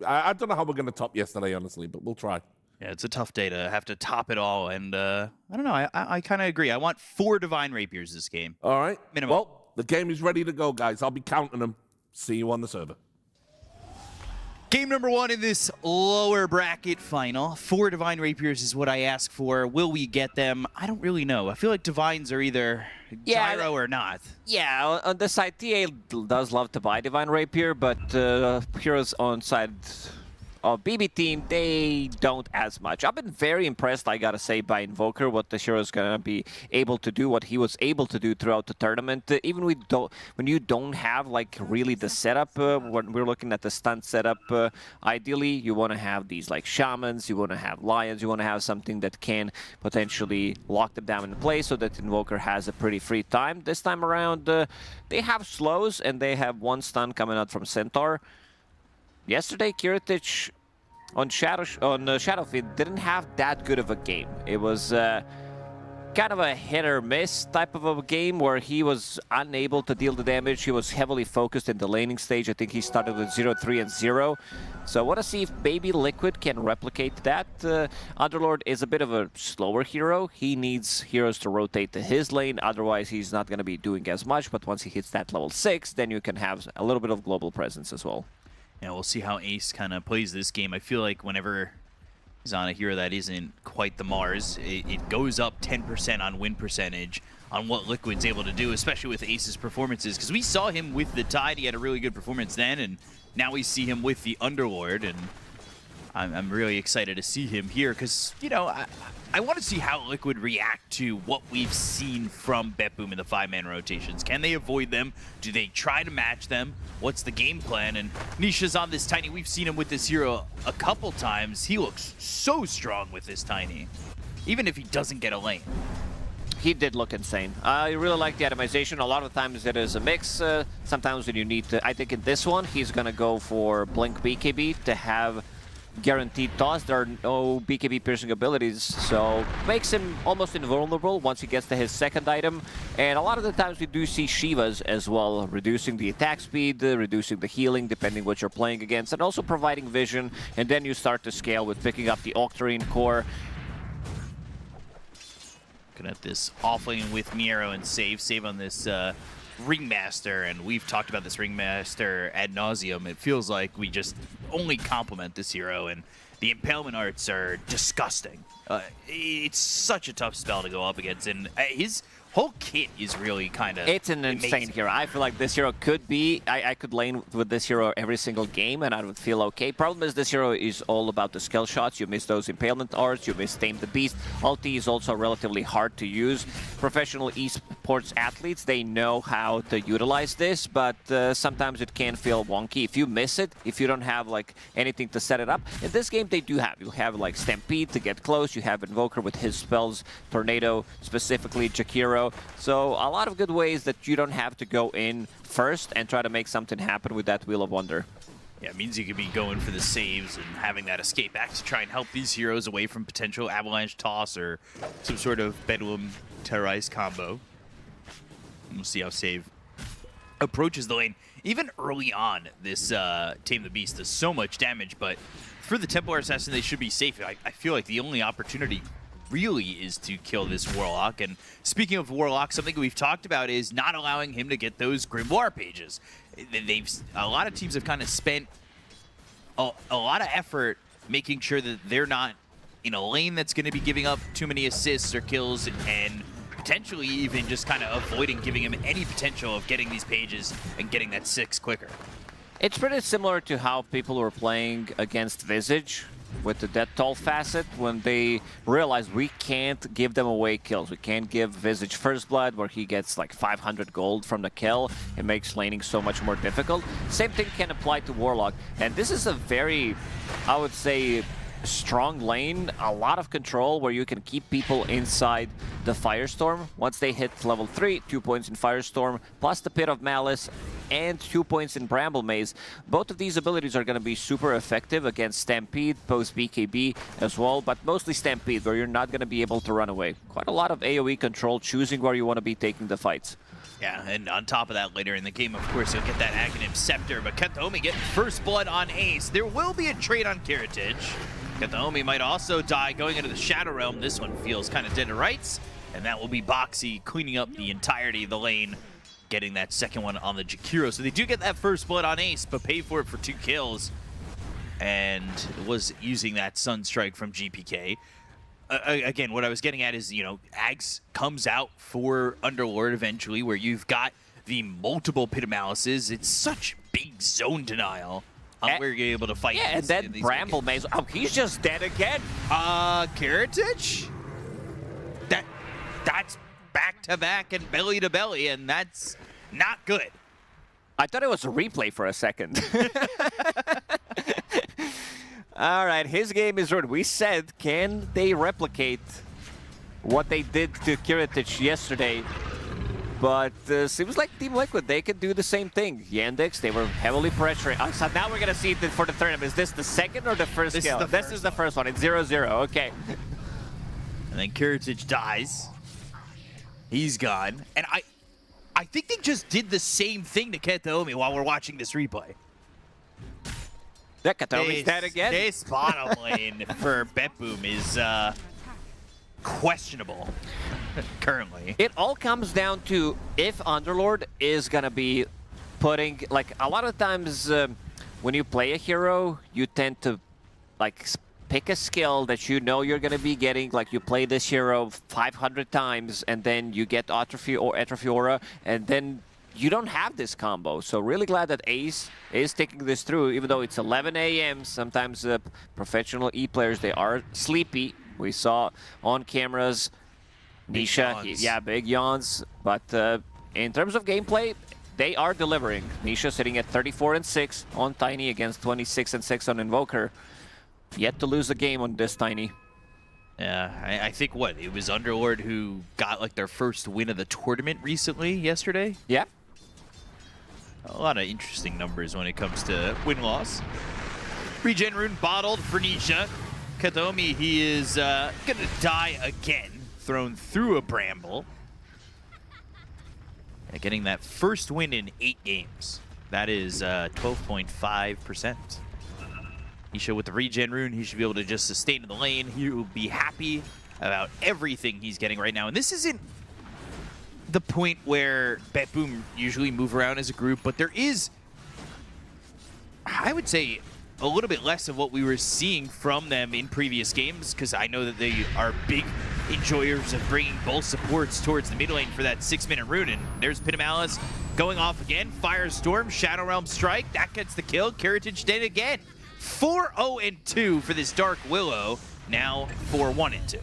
I don't know how we're going to top yesterday, honestly, but we'll try. Yeah, it's a tough day to have to top it all, and I don't know. I kind of agree. I want 4 Divine Rapiers this game. All right. Minimum. Well, the game is ready to go, guys. I'll be counting them. See you on the server. Game number 1 in this lower bracket final. 4 Divine Rapiers is what I ask for. Will we get them? I don't really know. I feel like Divines are either gyro or not. Yeah, on the side, TA does love to buy Divine Rapier, but heroes on side of BB team, they don't as much. I've been very impressed, I gotta say, by Invoker, what the hero is gonna be able to do, what he was able to do throughout the tournament. Even when you don't have like really the setup, when we're looking at the stunt setup, ideally you want to have these like shamans, you want to have lions, you want to have something that can potentially lock them down in place so that Invoker has a pretty free time. This time around, they have slows and they have 1 stun coming out from Centaur. Yesterday, Kiritich on Shadowfield didn't have that good of a game. It was kind of a hit or miss type of a game where he was unable to deal the damage. He was heavily focused in the laning stage. I think he started with 0-3 and 0. So I want to see if Baby Liquid can replicate that. Underlord is a bit of a slower hero. He needs heroes to rotate to his lane. Otherwise, he's not going to be doing as much. But once he hits that level 6, then you can have a little bit of global presence as well. Yeah, we'll see how Ace kind of plays this game. I feel like whenever he's on a hero that isn't quite the MOUZ, it goes up 10% on win percentage on what Liquid's able to do, especially with Ace's performances. Because we saw him with the Tide, he had a really good performance then, and now we see him with the Underlord, and I'm really excited to see him here because, you know, I want to see how Liquid react to what we've seen from BetBoom in the 5-man rotations. Can they avoid them? Do they try to match them? What's the game plan? And Nisha's on this Tiny. We've seen him with this hero a couple times. He looks so strong with this Tiny, even if he doesn't get a lane. He did look insane. I really like the atomization. A lot of times it is a mix. Sometimes when you need to, I think in this one, he's going to go for Blink BKB to have guaranteed toss. There are no BKB piercing abilities, so makes him almost invulnerable once he gets to his second item. And a lot of the times we do see Shivas as well, reducing the attack speed, reducing the healing, depending what you're playing against, and also providing vision. And then you start to scale with picking up the Octarine core. Looking at this offlane with Miero and Save on this Ringmaster, and we've talked about this Ringmaster ad nauseum. It feels like we just only compliment this hero, and the impalement arts are disgusting. It's such a tough spell to go up against, and his whole kit is really kind of It's an insane hero. I feel like this hero could be, I could lane with this hero every single game and I would feel okay. Problem is this hero is all about the skill shots. You miss those impalement arts, you miss Tame the Beast. Ulti is also relatively hard to use. Professional esports athletes, they know how to utilize this, but sometimes it can feel wonky. If you miss it, if you don't have like anything to set it up, in this game they do have. You have like Stampede to get close, you have Invoker with his spells, Tornado, specifically Jakiro. So a lot of good ways that you don't have to go in first and try to make something happen with that Wheel of Wonder. Yeah, it means you could be going for the saves and having that escape back to try and help these heroes away from potential Avalanche Toss or some sort of Bedlam Terrorize combo. We'll see how Save approaches the lane. Even early on, this Tame the Beast does so much damage, but for the Templar Assassin, they should be safe. I feel like the only opportunity really is to kill this Warlock. And speaking of Warlock, something we've talked about is not allowing him to get those Grimoire pages. A lot of teams have kind of spent a lot of effort making sure that they're not in a lane that's going to be giving up too many assists or kills, and potentially even just kind of avoiding giving him any potential of getting these pages and getting that 6 quicker. It's pretty similar to how people were playing against Visage with the Death Toll facet when they realized we can't give them away kills. We can't give Visage First Blood where he gets like 500 gold from the kill. It makes laning so much more difficult. Same thing can apply to Warlock. And this is a very, I would say, strong lane, a lot of control where you can keep people inside the Firestorm. Once they hit level 3, 2 points in Firestorm, plus the Pit of Malice, and 2 points in Bramble Maze. Both of these abilities are going to be super effective against Stampede, post BKB as well, but mostly Stampede, where you're not going to be able to run away. Quite a lot of AoE control, choosing where you want to be taking the fights. Yeah, and on top of that, later in the game, of course, you'll get that Aghanim Scepter, but Kataomi getting first blood on Ace. There will be a trade on Kiritich. Kataomi might also die going into the Shadow Realm. This one feels kind of dead to rights, and that will be Boxy cleaning up the entirety of the lane, getting that second one on the Jakiro. So they do get that first blood on Ace, but pay for it for 2 kills, and was using that Sunstrike from GPK. Again, what I was getting at is, you know, Ags comes out for Underlord eventually, where you've got the multiple Pit of Malices. It's such big zone denial on where you're able to fight. Yeah, and then Bramble Maze. Oh, he's just dead again. Kiritich? That's back-to-back and belly-to-belly, and that's not good. I thought it was a replay for a second. All right, his game is ruined. We said, can they replicate what they did to Kiritich yesterday? But seems like Team Liquid, they can do the same thing. Yandex, they were heavily pressuring. Oh, so now we're going to see it for the tournament. Is this the second or the first kill? This is the first one. It's 0-0. Okay. And then Kiritich dies. He's gone. And I think they just did the same thing to Kataomi while we're watching this replay. Yeah, Kataomi's dead again. This bottom lane for BetBoom is questionable currently. It all comes down to if Underlord is going to be putting, like, a lot of times when you play a hero, you tend to, like, pick a skill that you know you're going to be getting, like you play this hero 500 times and then you get Atrophy or Atrophy Aura, and then you don't have this combo. So really glad that Ace is taking this through, even though it's 11 a.m. Sometimes professional E-players, they are sleepy. We saw on cameras, Nisha, yeah, big yawns. But in terms of gameplay, they are delivering. Nisha sitting at 34-6 on Tiny against 26-6 on Invoker. Yet to lose a game on this Tiny. Yeah, I think it was Underlord who got like their first win of the tournament recently, yesterday? Yeah. A lot of interesting numbers when it comes to win-loss. Regen rune bottled for Nisha. Kataomi, he is gonna die again, thrown through a bramble. And getting that first win in 8 games. That is 12.5%. Nisha with the regen rune, he should be able to just sustain in the lane. He will be happy about everything he's getting right now. And this isn't the point where BetBoom usually move around as a group, but there is, I would say, a little bit less of what we were seeing from them in previous games, because I know that they are big enjoyers of bringing both supports towards the mid lane for that 6-minute rune. And there's Pinamalice going off again. Firestorm, Shadow Realm Strike, that gets the kill. Karatage dead again. 4-0-2 for this Dark Willow, now 4-1-2.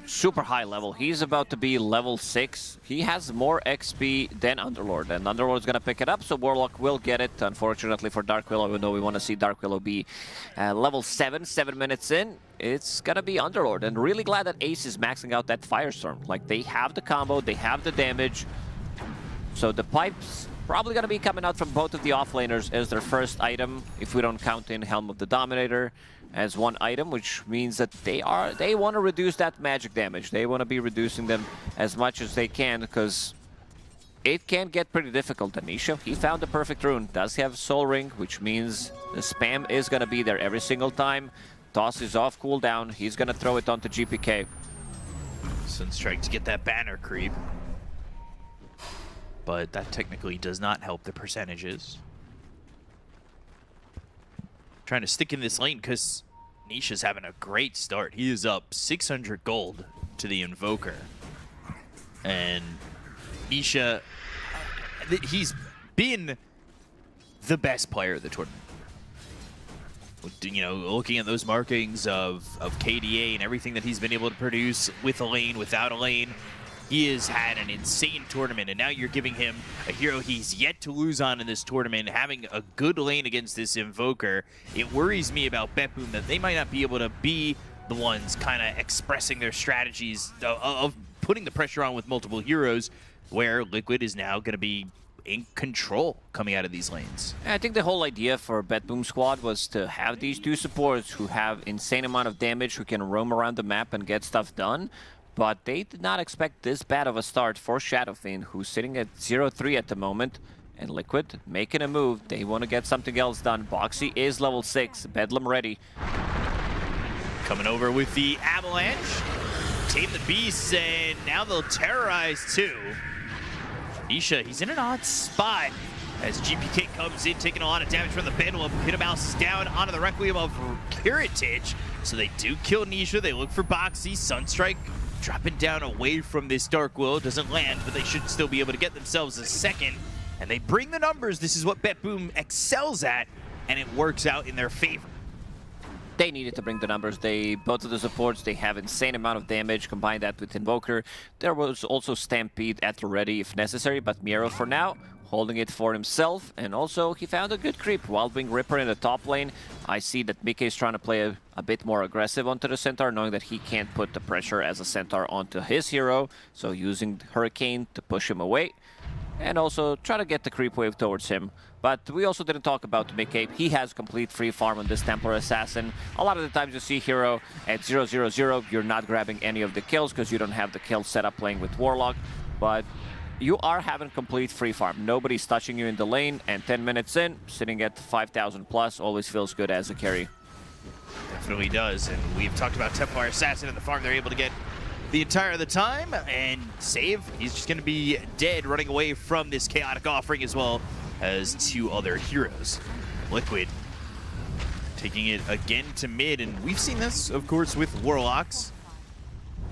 Super high level. He's about to be level 6. He has more XP than Underlord, and Underlord's gonna pick it up, so Warlock will get it, unfortunately for Dark Willow, even though we want to see Dark Willow be level 7 minutes in. It's gonna be Underlord, and really glad that Ace is maxing out that Firestorm. Like, they have the combo, they have the damage, so the pipes probably gonna be coming out from both of the offlaners as their first item, if we don't count in Helm of the Dominator as one item, which means that they want to reduce that magic damage. They want to be reducing them as much as they can, because it can get pretty difficult. Anisha, he found the perfect rune, does have Soul Ring, which means the spam is going to be there every single time. Toss is off cooldown, he's going to throw it onto GPK. Sunstrike to get that banner creep. But that technically does not help the percentages. Trying to stick in this lane because Nisha's having a great start. He is up 600 gold to the Invoker. And Nisha, he's been the best player of the tournament. You know, looking at those markings of KDA and everything that he's been able to produce with a lane, without a lane, he has had an insane tournament, and now you're giving him a hero he's yet to lose on in this tournament, having a good lane against this Invoker. It worries me about BetBoom that they might not be able to be the ones kind of expressing their strategies of putting the pressure on with multiple heroes, where Liquid is now going to be in control coming out of these lanes. I think the whole idea for BetBoom squad was to have these two supports who have insane amount of damage, who can roam around the map and get stuff done. But they did not expect this bad of a start for Shadowfiend, who's sitting at 0-3 at the moment. And Liquid making a move. They want to get something else done. Boxy is level 6. Bedlam ready. Coming over with the Avalanche. Tame the Beasts, and now they'll terrorize too. Nisha, he's in an odd spot as GPK comes in, taking a lot of damage from the Pendulum. Pinamalice is down onto the Requiem of Karatage. So they do kill Nisha. They look for Boxy. Sunstrike dropping down away from this Dark Willow. Doesn't land, but they should still be able to get themselves a second. And they bring the numbers. This is what BetBoom excels at, and it works out in their favor. They needed to bring the numbers. Both of the supports, they have insane amount of damage. Combine that with Invoker. There was also Stampede at the ready if necessary, but Miero for now holding it for himself, and also he found a good creep. Wild Wing Ripper in the top lane. I see that Mike is trying to play a bit more aggressive onto the Centaur, knowing that he can't put the pressure as a Centaur onto his hero, so using Hurricane to push him away. and also try to get the creep wave towards him. But we also didn't talk about Micape. He has complete free farm on this Templar Assassin. A lot of the times you see Hero at 0-0-0, you're not grabbing any of the kills because you don't have the kill setup playing with Warlock. But you are having complete free farm. Nobody's touching you in the lane, and 10 minutes in, sitting at 5,000 plus always feels good as a carry. Definitely does, and we've talked about Templar Assassin and the farm they're able to get the entire of the time, and save. He's just going to be dead, running away from this chaotic offering as well as 2 other heroes. Liquid taking it again to mid, and we've seen this, of course, with Warlocks.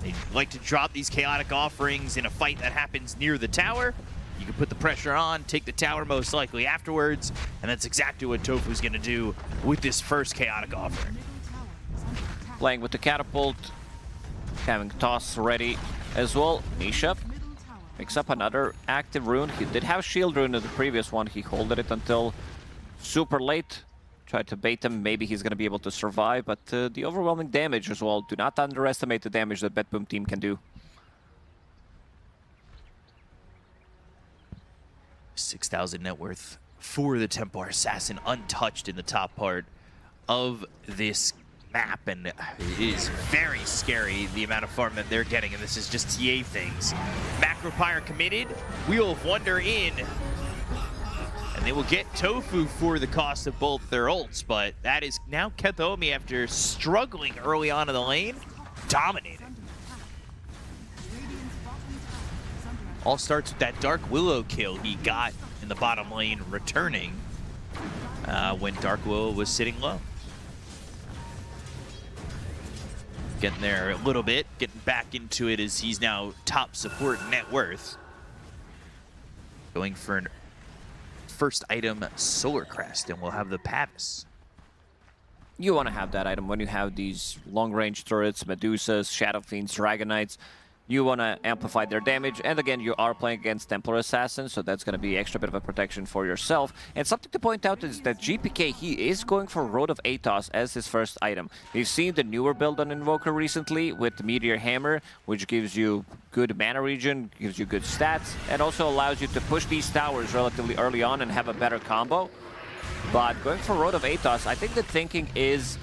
They like to drop these chaotic offerings in a fight that happens near the tower. You can put the pressure on, take the tower most likely afterwards, and that's exactly what Tofu's going to do with this first chaotic offering. Playing with the catapult, having toss ready as well. Nisha picks up another active rune. He did have shield rune in the previous one. He holded it until super late. Tried to bait him. Maybe he's going to be able to survive, but the overwhelming damage as well. Do not underestimate the damage that BetBoom team can do. 6,000 net worth for the Templar Assassin, untouched in the top part of this map, and it is very scary the amount of farm that they're getting, and this is just TA things. Macropyre committed, Wheel of Wonder in, and they will get Tofu for the cost of both their ults, but that is now Kethomi, after struggling early on in the lane, dominating. All starts with that Dark Willow kill he got in the bottom lane, returning when Dark Willow was sitting low. Getting there a little bit, getting back into it as he's now top support net worth. Going for an first item, Solar Crest, and we'll have the Pavis. You want to have that item when you have these long-range turrets, Medusas, Shadow Fiends, Dragon Knights. You want to amplify their damage, and again, you are playing against Templar Assassins, so that's going to be extra bit of a protection for yourself. And something to point out is that GPK, he is going for Road of Atos as his first item. We've seen the newer build on Invoker recently with the Meteor Hammer, which gives you good mana regen, gives you good stats, and also allows you to push these towers relatively early on and have a better combo. But going for Road of Atos, I think the thinking is,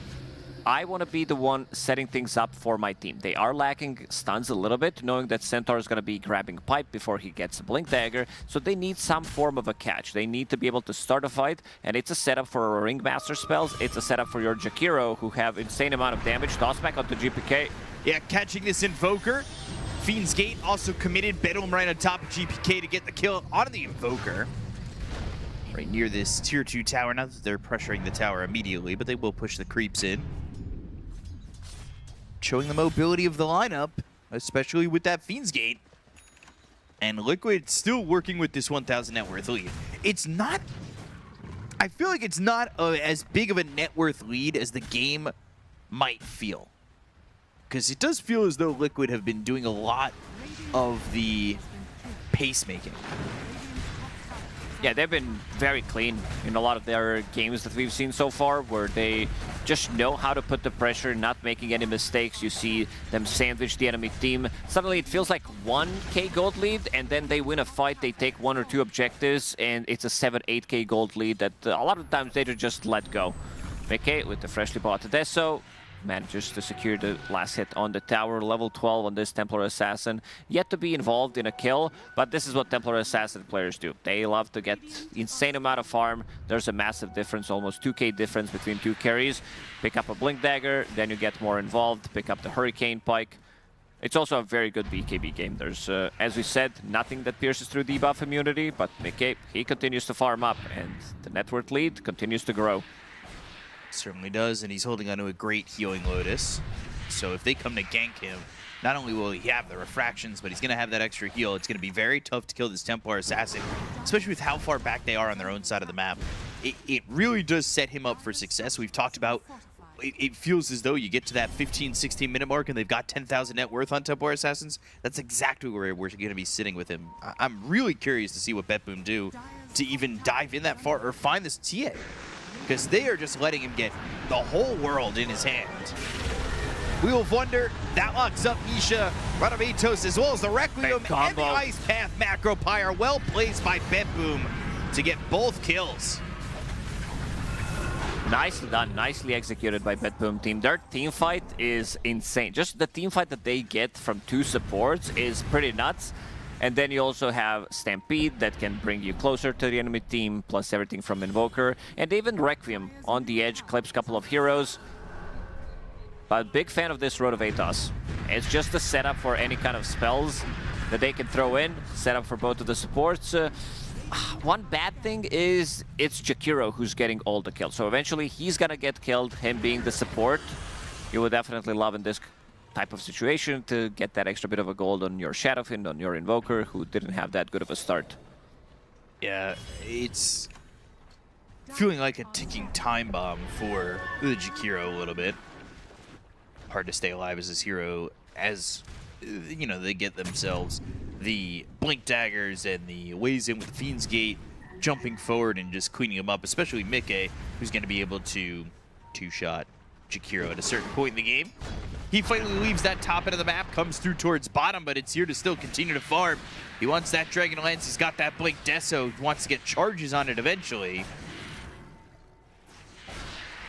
I want to be the one setting things up for my team. They are lacking stuns a little bit, knowing that Centaur is going to be grabbing Pipe before he gets a Blink Dagger, so they need some form of a catch. They need to be able to start a fight, and it's a setup for Ringmaster spells. It's a setup for your Jakiro, who have insane amount of damage. Toss back onto GPK. Yeah, catching this Invoker. Fiend's Gate also committed. BetBoom right on top of GPK to get the kill on the Invoker. Right near this tier 2 tower. Not that they're pressuring the tower immediately, but they will push the creeps in. Showing the mobility of the lineup, especially with that Fiend's Gate. And Liquid still working with this 1,000 net worth lead. It's not... I feel like it's not as big of a net worth lead as the game might feel. Because it does feel as though Liquid have been doing a lot of the pacemaking. Yeah, they've been very clean in a lot of their games that we've seen so far, where they just know how to put the pressure, not making any mistakes. You see them sandwich the enemy team. Suddenly it feels like 1k gold lead, and then they win a fight, they take 1 or 2 objectives, and it's a 7-8k gold lead that a lot of times they just let go. Okay, with the freshly bought Deso, manages to secure the last hit on the tower, level 12 on this Templar Assassin. Yet to be involved in a kill, but this is what Templar Assassin players do. They love to get insane amount of farm. There's a massive difference, almost 2k difference between 2 carries. Pick up a Blink Dagger, then you get more involved. Pick up the Hurricane Pike. It's also a very good BKB game. There's, as we said, nothing that pierces through debuff immunity, but Micape, he continues to farm up, and the net worth lead continues to grow. Certainly does, and he's holding onto a great healing Lotus. So if they come to gank him, not only will he have the refractions, but he's going to have that extra heal. It's going to be very tough to kill this Templar Assassin, especially with how far back they are on their own side of the map. It really does set him up for success. We've talked about, it feels as though you get to that 15-16 minute mark and they've got 10,000 net worth on Templar Assassins. That's exactly where we're going to be sitting with him. I'm really curious to see what BetBoom do to even dive in that far or find this TA. Because they are just letting him get the whole world in his hand. Wheel of Wonder, that locks up Nisha, Radavitos, as well as the Requiem and the Ice Path Macro Pyre. Well placed by BetBoom to get both kills. Nicely done, nicely executed by BetBoom team. Their team fight is insane. Just the team fight that they get from 2 supports is pretty nuts. And then you also have Stampede that can bring you closer to the enemy team, plus everything from Invoker. And even Requiem on the edge clips a couple of heroes. But big fan of this Road of Atos. It's just a setup for any kind of spells that they can throw in. Setup for both of the supports. One bad thing is it's Jakiro who's getting all the kills. So eventually he's gonna get killed, him being the support. You would definitely love in this type of situation to get that extra bit of a gold on your Shadowfiend, on your Invoker, who didn't have that good of a start. Yeah, it's feeling like a ticking time bomb for the Jakiro a little bit. Hard to stay alive as this hero as, you know, they get themselves the Blink Daggers and the ways in with the Fiend's Gate, jumping forward and just cleaning him up, especially Mickey, who's going to be able to two-shot Jakiro at a certain point in the game. He finally leaves that top end of the map, comes through towards bottom, but it's here to still continue to farm. He wants that Dragon Lance, he's got that Blink Deso, wants to get charges on it eventually.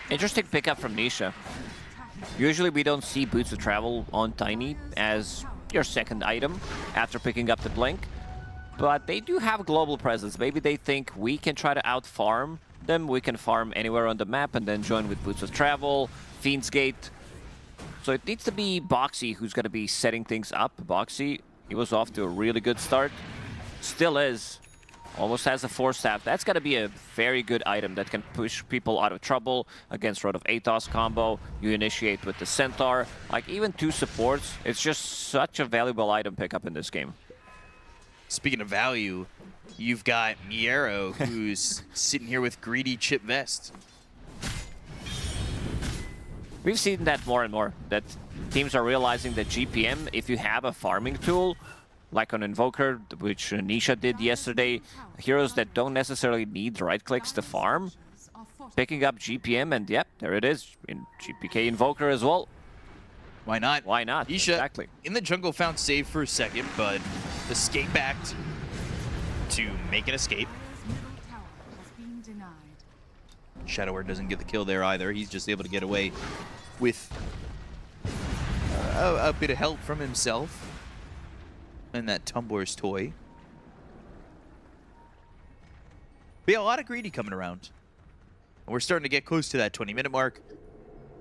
Interesting pickup from Nisha. Usually we don't see Boots of Travel on Tiny as your second item after picking up the Blink, but they do have global presence. Maybe they think we can try to out-farm them, we can farm anywhere on the map and then join with Boots of Travel, Fiend's Gate. So it needs to be Boxy who's going to be setting things up. Boxy, he was off to a really good start, still is. Almost has a 4-staff. That's going to be a very good item that can push people out of trouble against Road of Atos combo. You initiate with the Centaur. Like, even 2 supports, it's just such a valuable item pickup in this game. Speaking of value, you've got Miero, who's sitting here with Greedy Chip Vest. We've seen that more and more, that teams are realizing that GPM, if you have a farming tool, like on Invoker, which Nisha did yesterday, heroes that don't necessarily need right clicks to farm, picking up GPM, and yep, there it is, in GPK Invoker as well. Why not? Why not? Nisha, exactly. In the jungle, found save for a second, but escape backed to make an escape. Shadowware doesn't get the kill there either. He's just able to get away with a bit of help from himself and that Tumblr's toy. But yeah, a lot of Greedy coming around. And we're starting to get close to that 20-minute mark.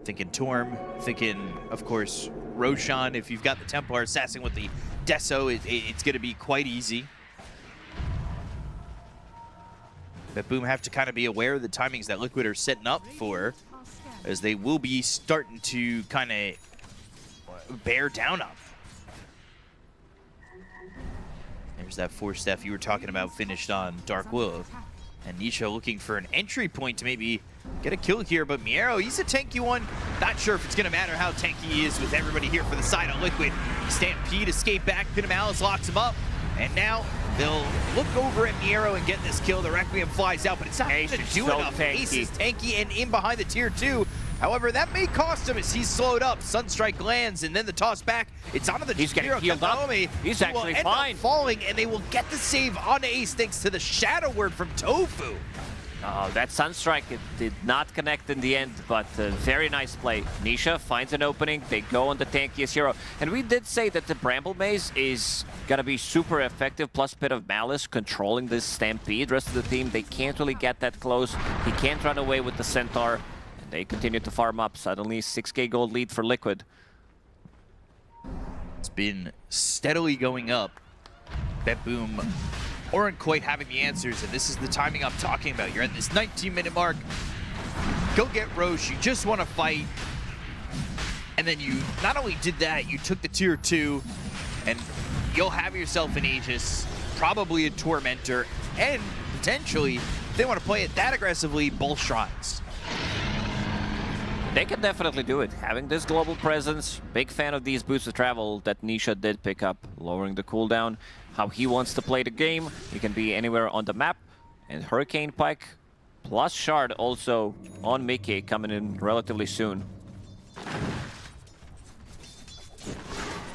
Thinking Torm, thinking, of course, Roshan. If you've got the Templar assassin with the Deso, it's going to be quite easy. BetBoom have to kind of be aware of the timings that Liquid are setting up for, as they will be starting to kind of bear down on. There's that 4-staff you were talking about finished on Dark Willow. And Nisha looking for an entry point to maybe get a kill here, but Miero, he's a tanky one. Not sure if it's going to matter how tanky he is with everybody here for the side of Liquid. Stampede, escape back, Pinamalice locks him up. And now they'll look over at Miero and get this kill. The Requiem flies out, but it's not going to do enough. Ace is tanky and in behind the tier 2. However, that may cost him as he's slowed up. Sunstrike lands, and then the toss back. It's onto the Jakiro. He's actually fine. Falling, and they will get the save on Ace thanks to the Shadow Word from Tofu. Oh, that Sunstrike, it did not connect in the end, but very nice play. Nisha finds an opening, they go on the tankiest hero. And we did say that the Bramble Maze is gonna be super effective, plus a bit of Malice controlling this Stampede. Rest of the team, they can't really get that close. He can't run away with the Centaur. And they continue to farm up. Suddenly, 6k gold lead for Liquid. It's been steadily going up. BetBoom aren't quite having the answers, and this is the timing I'm talking about. You're at this 19-minute mark. Go get Roche. You just want to fight. And then you not only did that, you took the tier 2, and you'll have yourself an Aegis, probably a Tormentor, and potentially, if they want to play it that aggressively, both Shrines. They can definitely do it. Having this global presence, big fan of these boots of travel that Nisha did pick up, lowering the cooldown. How he wants to play the game, he can be anywhere on the map. And Hurricane Pike plus Shard also on Mickey coming in relatively soon.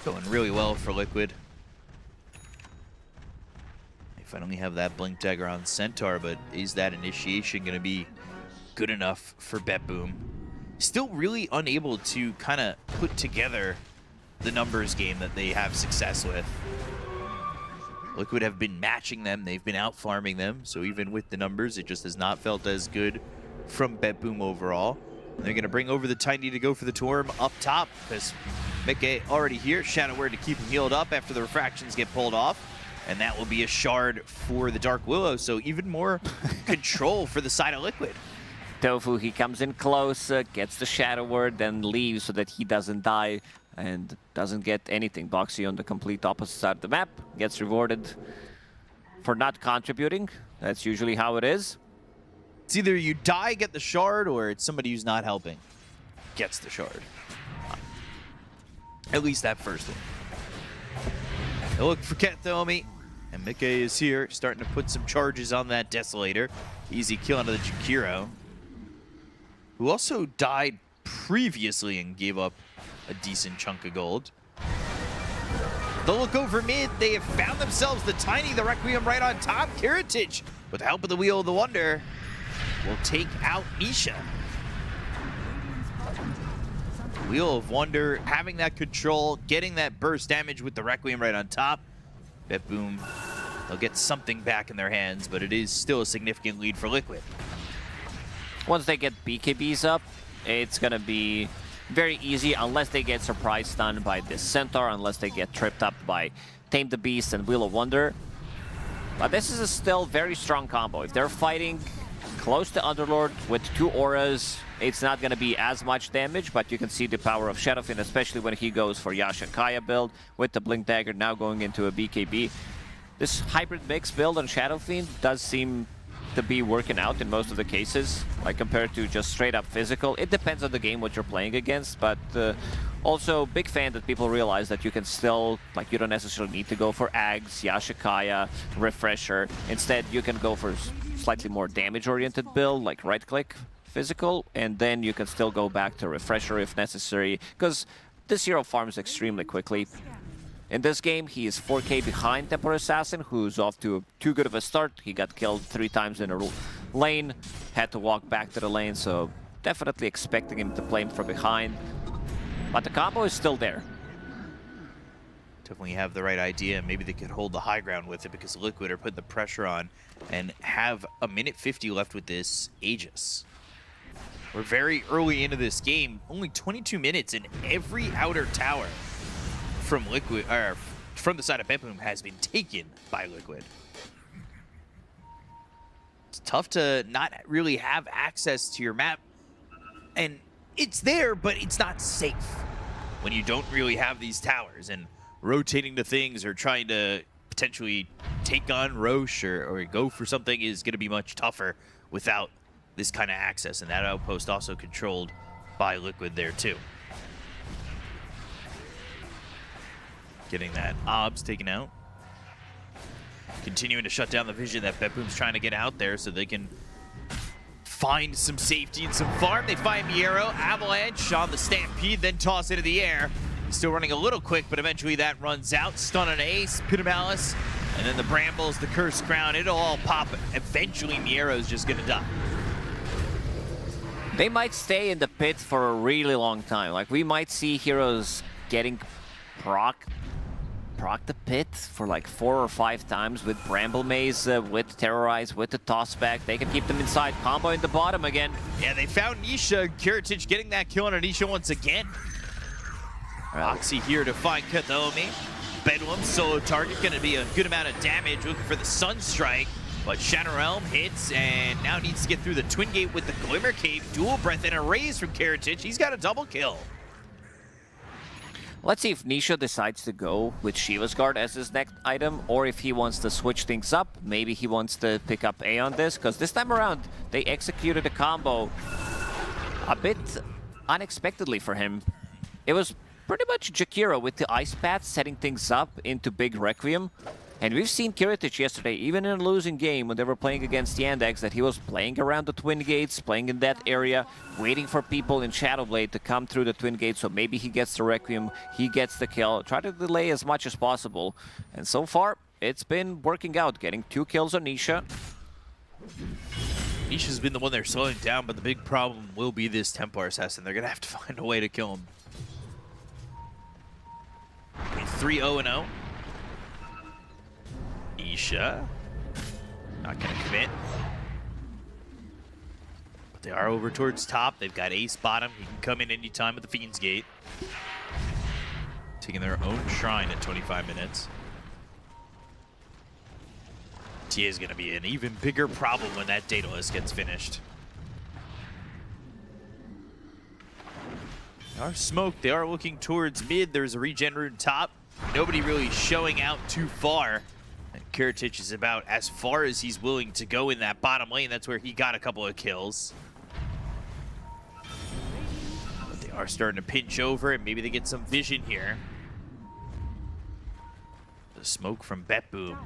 Going really well for Liquid. They finally have that Blink Dagger on Centaur, but is that initiation going to be good enough for BetBoom? Still really unable to kind of put together the numbers game that they have success with. Liquid have been matching them, they've been out farming them, so even with the numbers, it just has not felt as good from BetBoom overall. And they're going to bring over the Tiny to go for the Torm up top, because Mickey already here. Shadow Word to keep him healed up after the refractions get pulled off. And that will be a shard for the Dark Willow, so even more control for the side of Liquid. Tofu, he comes in close, gets the Shadow Word, then leaves so that he doesn't die and doesn't get anything. Boxy on the complete opposite side of the map gets rewarded for not contributing. That's usually how it is. It's either you die, get the shard, or it's somebody who's not helping gets the shard. At least that first one. They'll look for Kethomi, and Mickey is here, starting to put some charges on that Desolator. Easy kill onto the Jakiro, who also died previously and gave up a decent chunk of gold. They'll look over mid. They have found themselves the Tiny, the Requiem right on top. Kiritich, with the help of the Wheel of the Wonder, will take out Nisha. Wheel of Wonder, having that control, getting that burst damage with the Requiem right on top. BetBoom, they'll get something back in their hands, but it is still a significant lead for Liquid. Once they get BKBs up, it's going to be very easy, unless they get surprise stunned by this Centaur, unless they get tripped up by Tame the Beast and Wheel of Wonder. But this is a still very strong combo. If they're fighting close to Underlord with 2 auras, it's not going to be as much damage, but you can see the power of Shadowfiend, especially when he goes for Yasha Kaya build with the Blink Dagger now going into a BKB. This hybrid mix build on Shadowfiend does seem to be working out in most of the cases, like compared to just straight up physical. It depends on the game what you're playing against, but also big fan that people realize that you can still, like, you don't necessarily need to go for Ags, Yashikaya, Refresher. Instead, you can go for slightly more damage-oriented build, like right-click physical, and then you can still go back to Refresher if necessary, because this hero farms extremely quickly. In this game, he is 4k behind Temporary Assassin, who's off to too good of a start. He got killed 3 times in a lane, had to walk back to the lane, so definitely expecting him to play him from behind. But the combo is still there. Definitely have the right idea. Maybe they could hold the high ground with it, because Liquid are putting the pressure on and have a minute 50 left with this Aegis. We're very early into this game, only 22 minutes, and every outer tower from Liquid, or from the side of BetBoom, has been taken by Liquid. It's tough to not really have access to your map, and it's there, but it's not safe when you don't really have these towers, and rotating to things or trying to potentially take on Roche or go for something is going to be much tougher without this kind of access, and that outpost also controlled by Liquid there too. Getting that OBS taken out. Continuing to shut down the vision that BetBoom's trying to get out there so they can find some safety and some farm. They find Miero, Avalanche on the Stampede, then toss into the air. He's still running a little quick, but eventually that runs out. Stun on Ace, Pit of Malice, and then the Brambles, the Cursed Crown. It'll all pop. Eventually Miero's just gonna die. They might stay in the pit for a really long time. Like, we might see heroes getting proc the pit for like 4 or 5 times with Bramble Maze, with Terrorize, with the Tossback. They can keep them inside. Combo in the bottom again. Yeah, they found Nisha. Kiritich getting that kill on Nisha once again. Oxy here to find Kathomi. Bedlam solo target, gonna be a good amount of damage, looking for the Sunstrike. But Shadow Realm hits and now needs to get through the Twin Gate with the Glimmer Cape. Dual Breath and a raise from Kiritich. He's got a double kill. Let's see if Nisha decides to go with Shiva's Guard as his next item, or if he wants to switch things up. Maybe he wants to pick up A on this, because this time around, they executed a combo a bit unexpectedly for him. It was pretty much Jakiro with the Ice Path setting things up into Big Requiem. And we've seen Kiritich yesterday, even in a losing game when they were playing against Yandex, that he was playing around the Twin Gates, playing in that area, waiting for people in Shadowblade to come through the Twin Gates, so maybe he gets the Requiem, he gets the kill. Try to delay as much as possible. And so far, it's been working out, getting 2 kills on Nisha. Nisha's been the one they're slowing down, but the big problem will be this Templar Assassin. They're going to have to find a way to kill him. 3-0-0. Nisha not going to commit. But they are over towards top. They've got Ace bottom. He can come in anytime with the Fiend's Gate. Taking their own shrine at 25 minutes. TA is going to be an even bigger problem when that Daedalus gets finished. They are smoked. They are looking towards mid. There's a regen rune top. Nobody really showing out too far. And Kiritich is about as far as he's willing to go in that bottom lane. That's where he got a couple of kills. But they are starting to pinch over, and maybe they get some vision here. The smoke from BetBoom.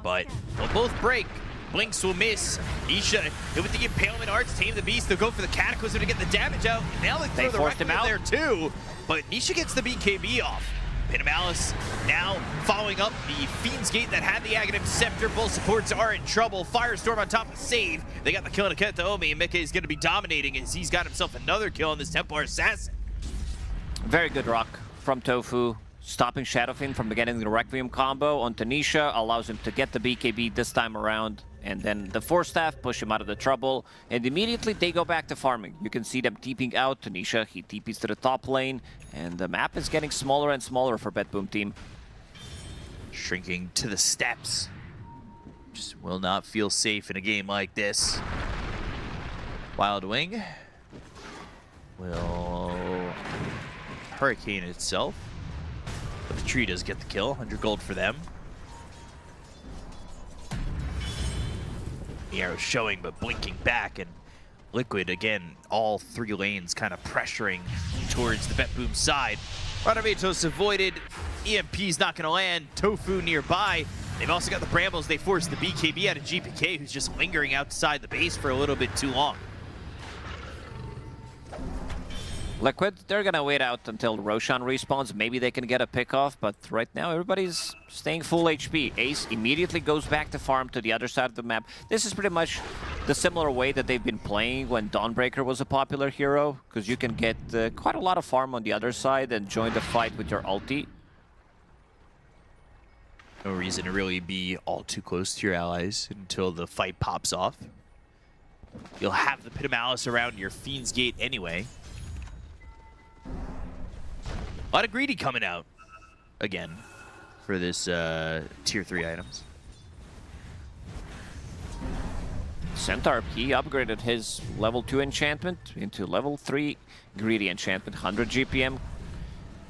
But they'll both break. Blinks will miss. Nisha, hit with the Impalement Arts, tame the beast. They'll go for the Cataclysm to get the damage out. And now they throw the Requiem there too. But Nisha gets the BKB off. Pinamalice now following up the Fiend's Gate that had the Aghanim Scepter. Both supports are in trouble. Firestorm on top of save. They got the kill on Aketa Omi, and Mike is going to be dominating as he's got himself another kill on this Templar Assassin. Very good rock from Tofu. Stopping Shadowfiend from getting the Requiem combo on Tanisha allows him to get the BKB this time around. And then the Force Staff push him out of the trouble. And immediately they go back to farming. You can see them TPing out. Tanisha, he TPs to the top lane. And the map is getting smaller and smaller for BetBoom team. Shrinking to the steps. Just will not feel safe in a game like this. Wild Wing will Hurricane itself. But the tree does get the kill. 100 gold for them. The arrow's showing, but blinking back, and Liquid, again, all 3 lanes kind of pressuring towards the BetBoom side. Radavitos avoided. EMP's not going to land. Tofu nearby. They've also got the Brambles. They force the BKB out of GPK, who's just lingering outside the base for a little bit too long. Liquid, they're gonna wait out until Roshan respawns. Maybe they can get a pick off, but right now everybody's staying full HP. Ace immediately goes back to farm to the other side of the map. This is pretty much the similar way that they've been playing when Dawnbreaker was a popular hero, because you can get quite a lot of farm on the other side and join the fight with your ulti. No reason to really be all too close to your allies until the fight pops off. You'll have the Pit of Malice around your Fiend's Gate anyway. A lot of greedy coming out again for this tier 3 items. Centaur, he upgraded his level 2 enchantment into level 3 greedy enchantment, 100 GPM.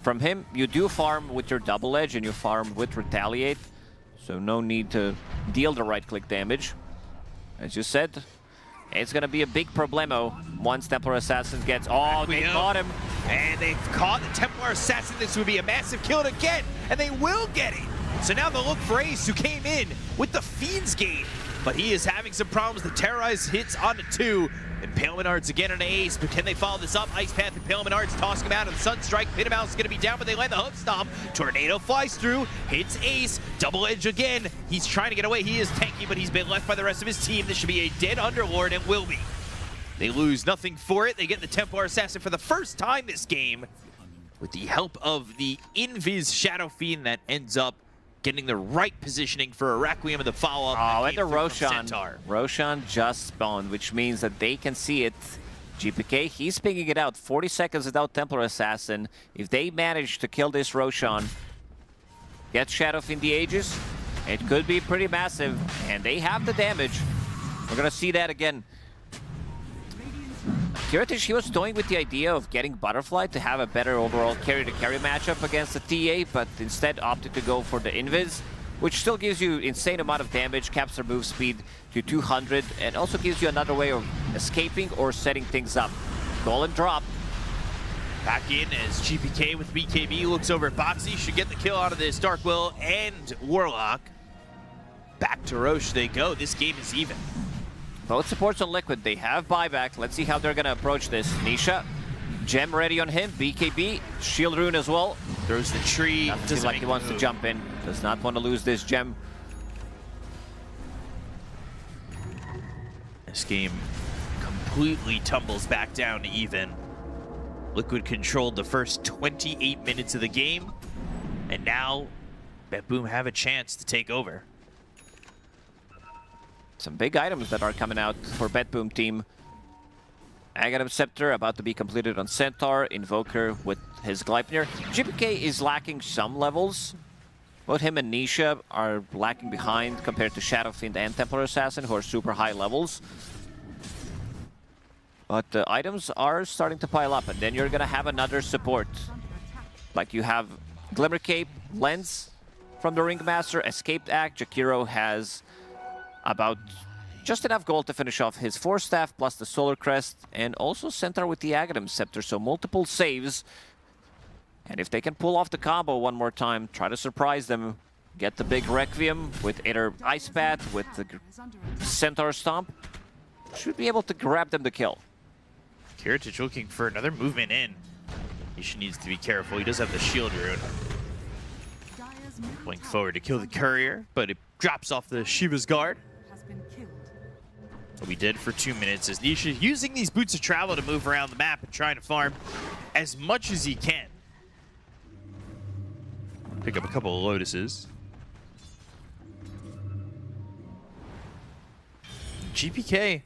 From him, you do farm with your double edge and you farm with retaliate, so no need to deal the right click damage. As you said, it's gonna be a big problemo once Templar Assassin gets... Oh, they caught him! And they've caught the Templar Assassin. This would be a massive kill to get, and they will get it. So now they'll look for Ace, who came in with the Fiend's Gate, but he is having some problems. The Terrorize hits onto 2. Impalement Arts again on Ace, but can they follow this up? Ice Path, Impalement Arts, tossing him out of the Sunstrike. Pitamouse is going to be down, but they land the Hook Stomp. Tornado flies through, hits Ace. Double Edge again. He's trying to get away. He is tanky, but he's been left by the rest of his team. This should be a dead Underlord, and will be. They lose nothing for it. They get the Templar Assassin for the first time this game with the help of the Invis Shadow Fiend that ends up getting the right positioning for a Requiem in the follow-up. Oh, and the Roshan. Roshan just spawned, which means that they can see it. GPK, he's picking it out. 40 seconds without Templar Assassin. If they manage to kill this Roshan, get Shadow in the Aegis, it could be pretty massive. And they have the damage. We're going to see that again. Kiritich, he was toying with the idea of getting Butterfly to have a better overall carry-to-carry matchup against the TA, but instead opted to go for the Invis, which still gives you insane amount of damage, caps their move speed to 200, and also gives you another way of escaping or setting things up. Golem drop. Back in as GPK with BKB looks over at Boxy, should get the kill out of this Dark Will and Warlock. back to Roche they go. This game is even. Both supports on Liquid, they have buyback. Let's see how they're gonna approach this. Nisha, gem ready on him. BKB, shield rune as well. Throws the tree. Doesn't seem like he wants to jump in. Does not want to lose this gem. This game completely tumbles back down to even. Liquid controlled the first 28 minutes of the game, and now BetBoom have a chance to take over. Some big items that are coming out for BetBoom team. Aghanim Scepter about to be completed on Centaur. Invoker with his Gleipnir. GPK is lacking some levels. Both him and Nisha are lacking behind compared to Shadow Fiend and Templar Assassin, who are super high levels. But the items are starting to pile up, and then you're gonna have another support. Like you have Glimmer Cape, Lens from the Ringmaster, Escaped Act. Jakiro has about just enough gold to finish off his Force Staff, plus the Solar Crest, and also Centaur with the Aghanim Scepter, so multiple saves. And if they can pull off the combo one more time, try to surprise them, get the big Requiem with either Ice Path, with the Centaur Stomp, should be able to grab them the kill. Kiritich looking for another movement in. He needs to be careful. He does have the shield rune. Going forward to kill the courier, but it drops off the Shiva's guard. What we did for 2 minutes is Nisha using these boots of travel to move around the map and trying to farm as much as he can. Pick up a couple of Lotuses. GPK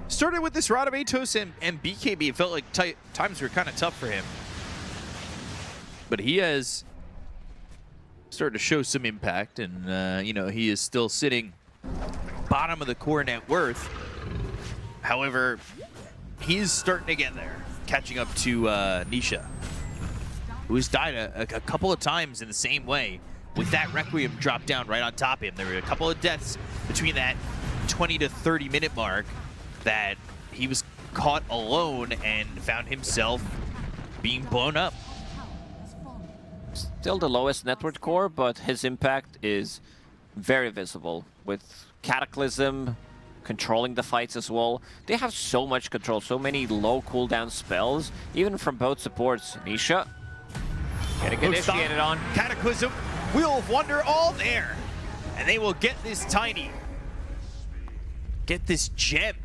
started with this Radametos and BKB. It felt like times were kind of tough for him. But he has started to show some impact, and you know, he is still sitting bottom of the core net worth. However, he's starting to get there, catching up to Nisha, who has died a couple of times in the same way with that Requiem drop down right on top of him. There were a couple of deaths between that 20 to 30 minute mark that he was caught alone and found himself being blown up. Still the lowest network core, but his impact is very visible with Cataclysm controlling the fights as well. They have so much control, so many low cooldown spells, even from both supports. Nisha getting initiated on. Cataclysm, Wheel of Wonder all there. And they will get this Tiny. Get this gem.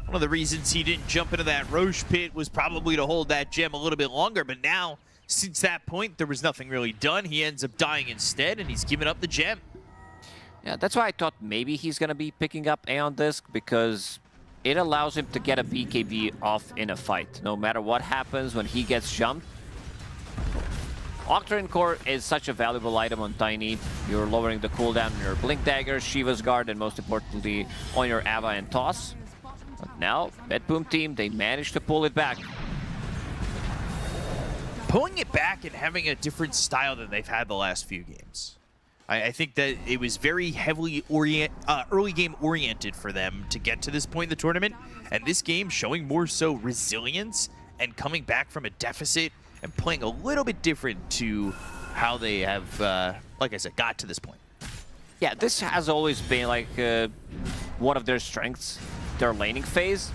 One of the reasons he didn't jump into that Roche pit was probably to hold that gem a little bit longer, but now, since that point, there was nothing really done. He ends up dying instead, and he's given up the gem. Yeah, that's why I thought maybe he's going to be picking up Aeon Disc, because it allows him to get a BKB off in a fight, no matter what happens when he gets jumped. Octarine Core is such a valuable item on Tiny. You're lowering the cooldown on your Blink Dagger, Shiva's Guard, and most importantly, on your Ava and Toss. But now, BetBoom team, they managed to pull it back. Pulling it back and having a different style than they've had the last few games. I think that it was very heavily early game oriented for them to get to this point in the tournament, and this game showing more so resilience and coming back from a deficit and playing a little bit different to how they have, like I said, got to this point. Yeah, this has always been like one of their strengths, their laning phase,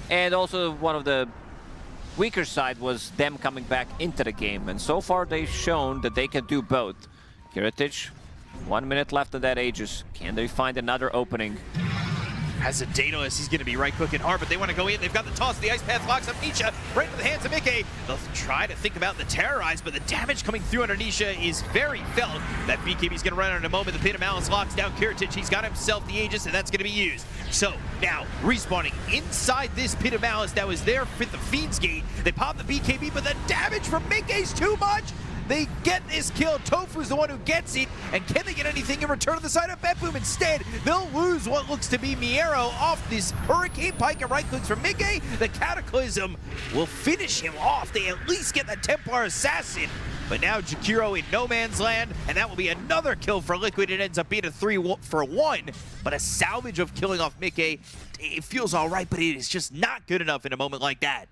and also one of the weaker side was them coming back into the game, and so far they've shown that they can do both. Kiritich, 1 minute left of that Aegis. Can they find another opening? Has a Daedalus, he's going to be right clicking hard, but they want to go in. They've got the toss, the Ice Path locks up Nisha, right into the hands of Mickey. They'll try to think about the Terrorize, but the damage coming through under Nisha is very felt. That BKB's going to run out in a moment. The Pit of Malice locks down Kiritich. He's got himself the Aegis, and that's going to be used. So now, respawning inside this Pit of Malice that was there with the Fiend's Gate. They pop the BKB, but the damage from Mickey's too much. They get this kill. Tofu's the one who gets it. And can they get anything in return on the side of BetBoom? Instead, they'll lose what looks to be Miero off this Hurricane Pike and right clicks from Mickey. The Cataclysm will finish him off. They at least get the Templar Assassin. But now Jakiro in no man's land, and that will be another kill for Liquid. It ends up being a 3-for-1, but a salvage of killing off Mickey. It feels all right, but it is just not good enough in a moment like that.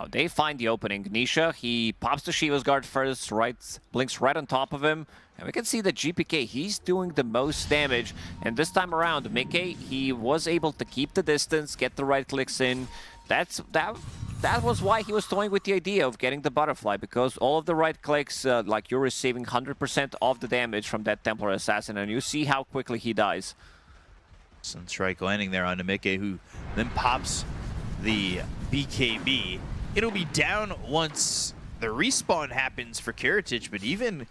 Oh, they find the opening. Nisha, he pops the Shiva's guard first, blinks right on top of him. And we can see that GPK, he's doing the most damage. And this time around, Mickey, he was able to keep the distance, get the right clicks in. That was why he was toying with the idea of getting the butterfly, because all of the right clicks, like you're receiving 100% of the damage from that Templar Assassin, and you see how quickly he dies. Sunstrike landing there on Mickey, who then pops the BKB. It'll be down once the respawn happens for Kiritich, but even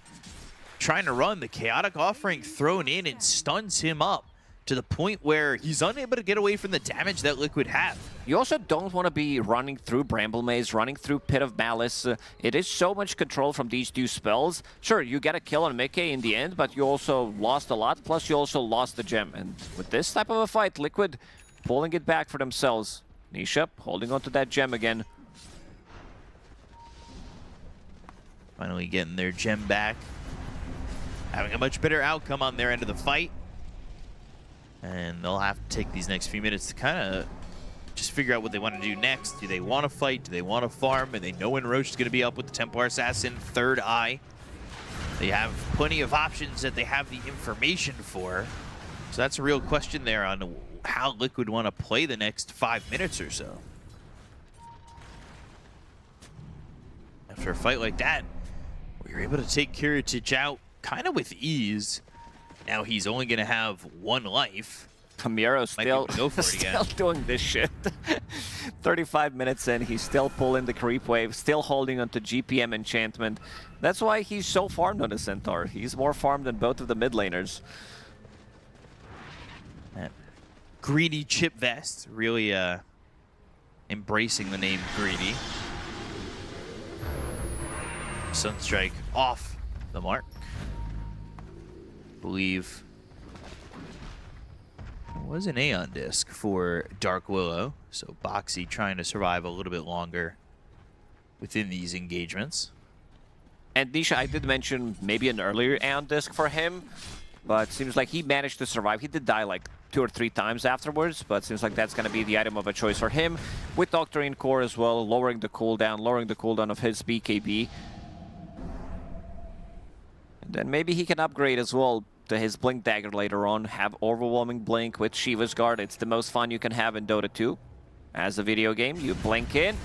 trying to run, the Chaotic Offering thrown in and stuns him up to the point where he's unable to get away from the damage that Liquid have. You also don't want to be running through Bramble Maze, running through Pit of Malice. It is so much control from these two spells. Sure, you get a kill on Mickey in the end, but you also lost a lot, plus you also lost the gem. And with this type of a fight, Liquid pulling it back for themselves. Nisha holding onto that gem again. Finally getting their gem back. Having a much better outcome on their end of the fight. And they'll have to take these next few minutes to kind of just figure out what they want to do next. Do they want to fight? Do they want to farm? And they know when Roche is going to be up with the Templar Assassin, third eye. They have plenty of options that they have the information for. So that's a real question there on how Liquid want to play the next 5 minutes or so. After a fight like that, we were able to take Kiritich out kind of with ease. Now he's only going to have 1 life. Camaro still doing this shit. 35 minutes in, he's still pulling the creep wave, still holding onto GPM enchantment. That's why he's so farmed on the Centaur. He's more farmed than both of the mid laners. That greedy chip vest, really embracing the name greedy. Sunstrike off the mark. Believe it was an Aeon disc for Dark Willow, so Boxy trying to survive a little bit longer within these engagements. And Nisha, I did mention maybe an earlier Aeon disc for him, but seems like he managed to survive. He did die like 2 or 3 times afterwards, but seems like that's going to be the item of a choice for him. With Doctrine Core as well, lowering the cooldown of his BKB. And then maybe he can upgrade as well to his Blink Dagger later on, have Overwhelming Blink with Shiva's Guard. It's the most fun you can have in Dota 2. As a video game, you blink in,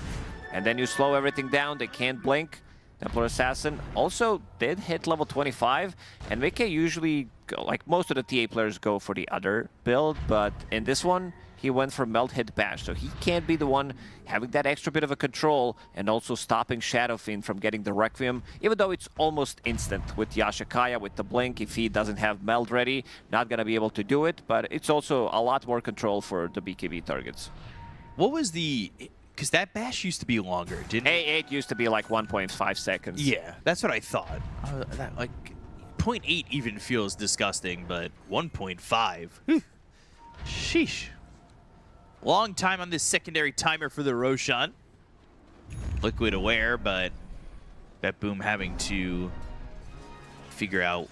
and then you slow everything down. They can't blink. Templar Assassin also did hit level 25, and Mickey usually, like most of the TA players, go for the other build, but in this one, he went for Melt Hit Bash, so he can't be the one having that extra bit of a control and also stopping Shadowfiend from getting the Requiem, even though it's almost instant with Yashikaya, with the Blink. If he doesn't have Meld ready, not going to be able to do it, but it's also a lot more control for the BKB targets. What was the... Because that bash used to be longer, didn't it? It used to be like 1.5 seconds. Yeah, that's what I thought. That, like, 0.8 even feels disgusting, but 1.5. Sheesh. Long time on this secondary timer for the Roshan. Liquid aware, but BetBoom having to figure out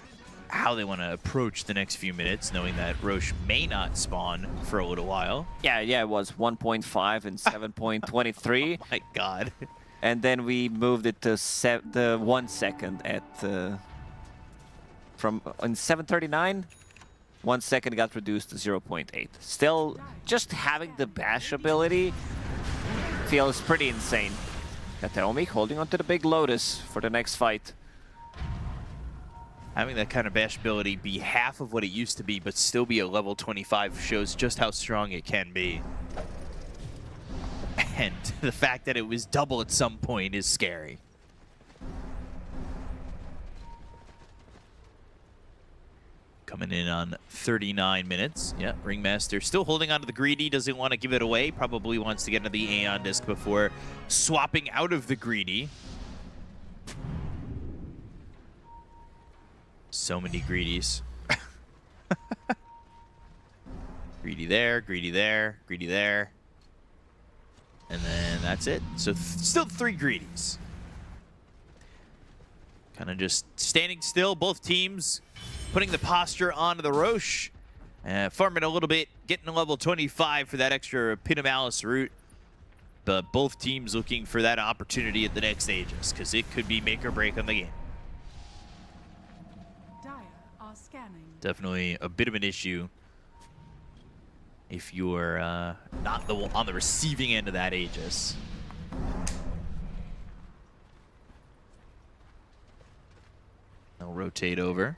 how they want to approach the next few minutes, knowing that Roche may not spawn for a little while. Yeah, it was 1.5 and 7.23. Oh my god. And then we moved it to the 1 second at from on 7:39. 1 second got reduced to 0.8. Still, just having the bash ability feels pretty insane. Kataomi holding onto the big Lotus for the next fight. Having that kind of bash ability be half of what it used to be, but still be a level 25 shows just how strong it can be. And the fact that it was double at some point is scary. Coming in on 39 minutes. Yeah, Ringmaster still holding on to the Greedy, doesn't want to give it away. Probably wants to get into the Aeon disc before swapping out of the Greedy. So many Greedies. Greedy there, Greedy there, Greedy there. And then that's it. So still 3 Greedies. Kind of just standing still, both teams putting the posture onto the Roche. Farming a little bit, getting to level 25 for that extra Pit of Malice route. but both teams looking for that opportunity at the next stages, because it could be make or break on the game. Dire are scanning. Definitely a bit of an issue if you're not on the receiving end of that Aegis. They'll rotate over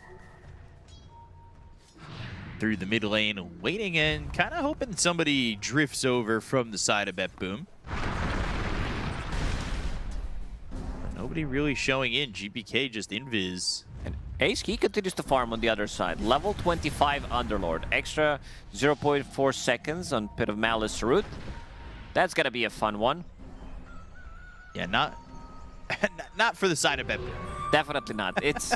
through the mid lane, waiting and kind of hoping somebody drifts over from the side of BetBoom. Nobody really showing in. GPK just invis. And Ace, he continues to farm on the other side. Level 25 Underlord. Extra 0.4 seconds on Pit of Malice route. That's going to be a fun one. Yeah, not for the side of BetBoom. Definitely not. It's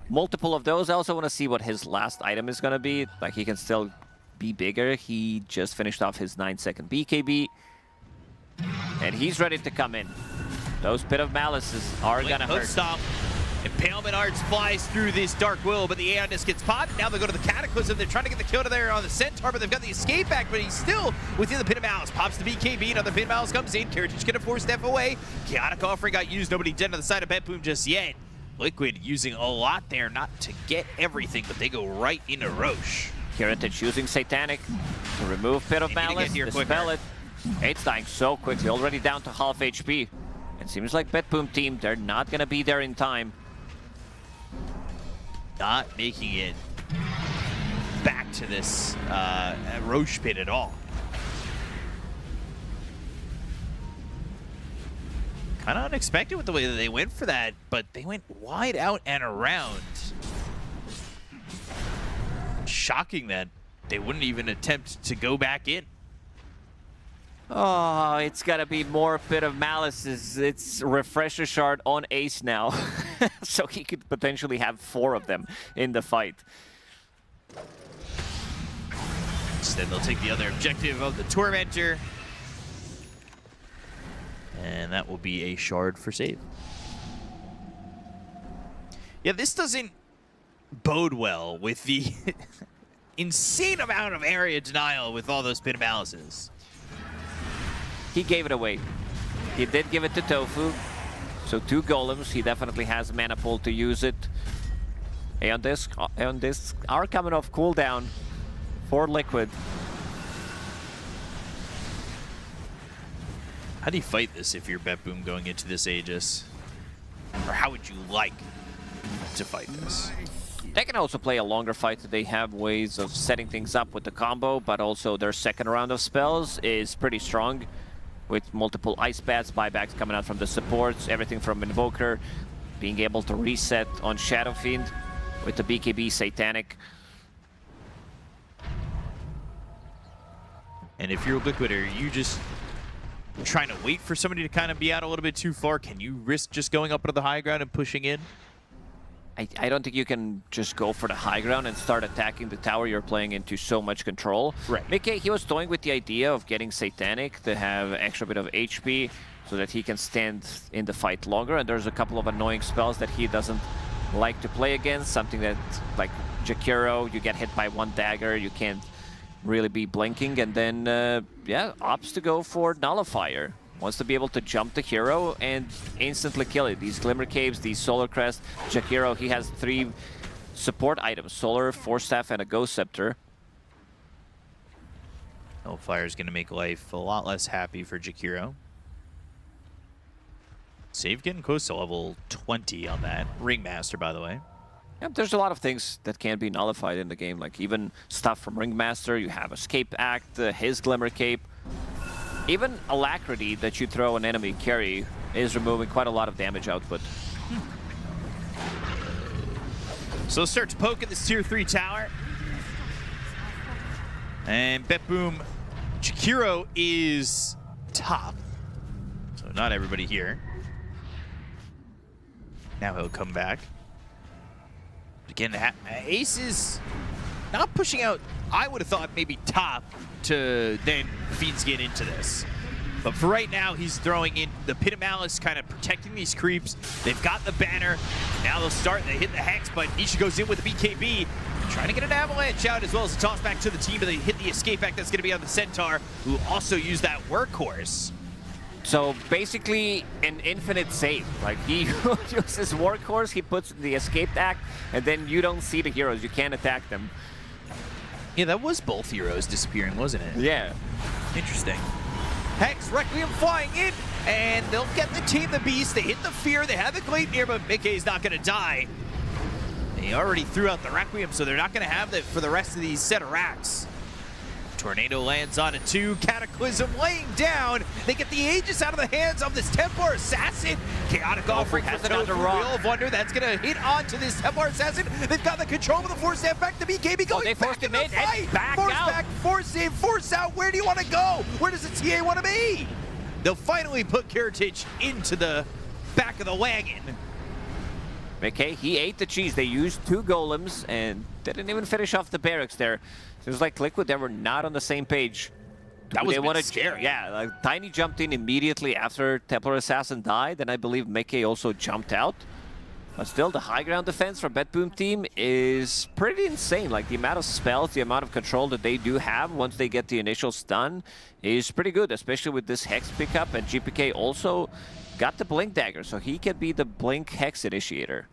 multiple of those. I also want to see what his last item is going to be. Like, he can still be bigger. He just finished off his 9-second BKB. And he's ready to come in. Those Pit of Malices are going to hurt. Stop. Impalement Arts flies through this Dark Will, but the Aeonist gets popped. Now they go to the Cataclysm. They're trying to get the kill to there on the Centaur, but they've got the escape back, but he's still within the Pit of Malice. Pops the BKB, another Pit of Malice comes in. Kiritich gonna force Steph away. Chaotic Offering got used. Nobody dead on the side of BetBoom just yet. Liquid using a lot there, not to get everything, but they go right into Roche. Kiritich using Satanic to remove Pit of Malice, dispel it. It's dying so quickly, already down to half HP. It seems like BetBoom team, they're not gonna be there in time. Not making it back to this Roche pit at all. Kind of unexpected with the way that they went for that, but they went wide out and around. Shocking that they wouldn't even attempt to go back in. Oh, it's gotta be more Pit of Malices. It's Refresher Shard on Ace now. So he could potentially have 4 of them in the fight. Instead, they'll take the other objective of the Tormentor. And that will be a shard for save. Yeah, this doesn't bode well with the insane amount of area denial with all those Pit of Malices. He gave it away. He did give it to Tofu. So 2 golems. He definitely has mana pool to use it. Aeon Discs are coming off cooldown for Liquid. How do you fight this if you're BetBoom going into this Aegis? Or how would you like to fight this? They can also play a longer fight. They have ways of setting things up with the combo, but also their second round of spells is pretty strong, with multiple ice bats, buybacks coming out from the supports, everything from Invoker, being able to reset on Shadow Fiend with the BKB Satanic. And if you're Liquid, are you just trying to wait for somebody to kind of be out a little bit too far? Can you risk just going up to the high ground and pushing in? I don't think you can just go for the high ground and start attacking the tower. You're playing into so much control. Right. Mickey, he was toying with the idea of getting Satanic to have extra bit of HP so that he can stand in the fight longer. And there's a couple of annoying spells that he doesn't like to play against. Something that, like Jakiro, you get hit by 1 dagger, you can't really be blinking. And then, yeah, opts to go for Nullifier. Wants to be able to jump the hero and instantly kill it. These Glimmer Caves, these Solar Crest. Jakiro, he has 3 support items. Solar, Force Staff, and a Ghost Scepter. Nullifier is going to make life a lot less happy for Jakiro. Save getting close to level 20 on that. Ringmaster, by the way. Yeah, there's a lot of things that can be nullified in the game, like even stuff from Ringmaster. You have Escape Act, his Glimmer Cape. Even Alacrity that you throw an enemy carry is removing quite a lot of damage output. So let's start to poke at this tier 3 tower. And BetBoom, Jakiro is top. So not everybody here. Now he'll come back. Again, Ace is not pushing out, I would have thought maybe top to then Fiends get into this. But for right now, he's throwing in the Pit of Malice, kind of protecting these creeps. They've got the banner. Now they'll start, they hit the Hex, but Nisha goes in with the BKB. Trying to get an avalanche out as well as a toss back to the team, but they hit the escape back that's going to be on the Centaur, who also used that workhorse. So basically an infinite save. Like he uses Workhorse, he puts the escape act, and then you don't see the heroes. You can't attack them. Yeah, that was both heroes disappearing, wasn't it? Yeah. Interesting. Hex, Requiem flying in, and they'll get the team the Beast. They hit the Fear, they have the Gleipnir, but Mickey's not going to die. They already threw out the Requiem, so they're not going to have that for the rest of these set of racks. Tornado lands on a 2, Cataclysm laying down. They get the Aegis out of the hands of this Templar Assassin. Chaotic offering has no Wheel of Wonder. That's going to hit onto this Templar Assassin. They've got the control with the force step back to BKB going they back forced in him the in fight. and back Force out. back, force in, force out. Where do you want to go? Where does the TA want to be? They'll finally put Kiritich into the back of the wagon. Okay, he ate the cheese. They used 2 golems and didn't even finish off the barracks there. It was like Liquid, they were not on the same page. That was wanted, scary. Yeah, like Tiny jumped in immediately after Templar Assassin died, and I believe Mickey also jumped out. But still, the high ground defense for BetBoom team is pretty insane. Like the amount of spells, the amount of control that they do have once they get the initial stun is pretty good, especially with this Hex pickup. And GPK also got the Blink Dagger, so he can be the Blink Hex initiator.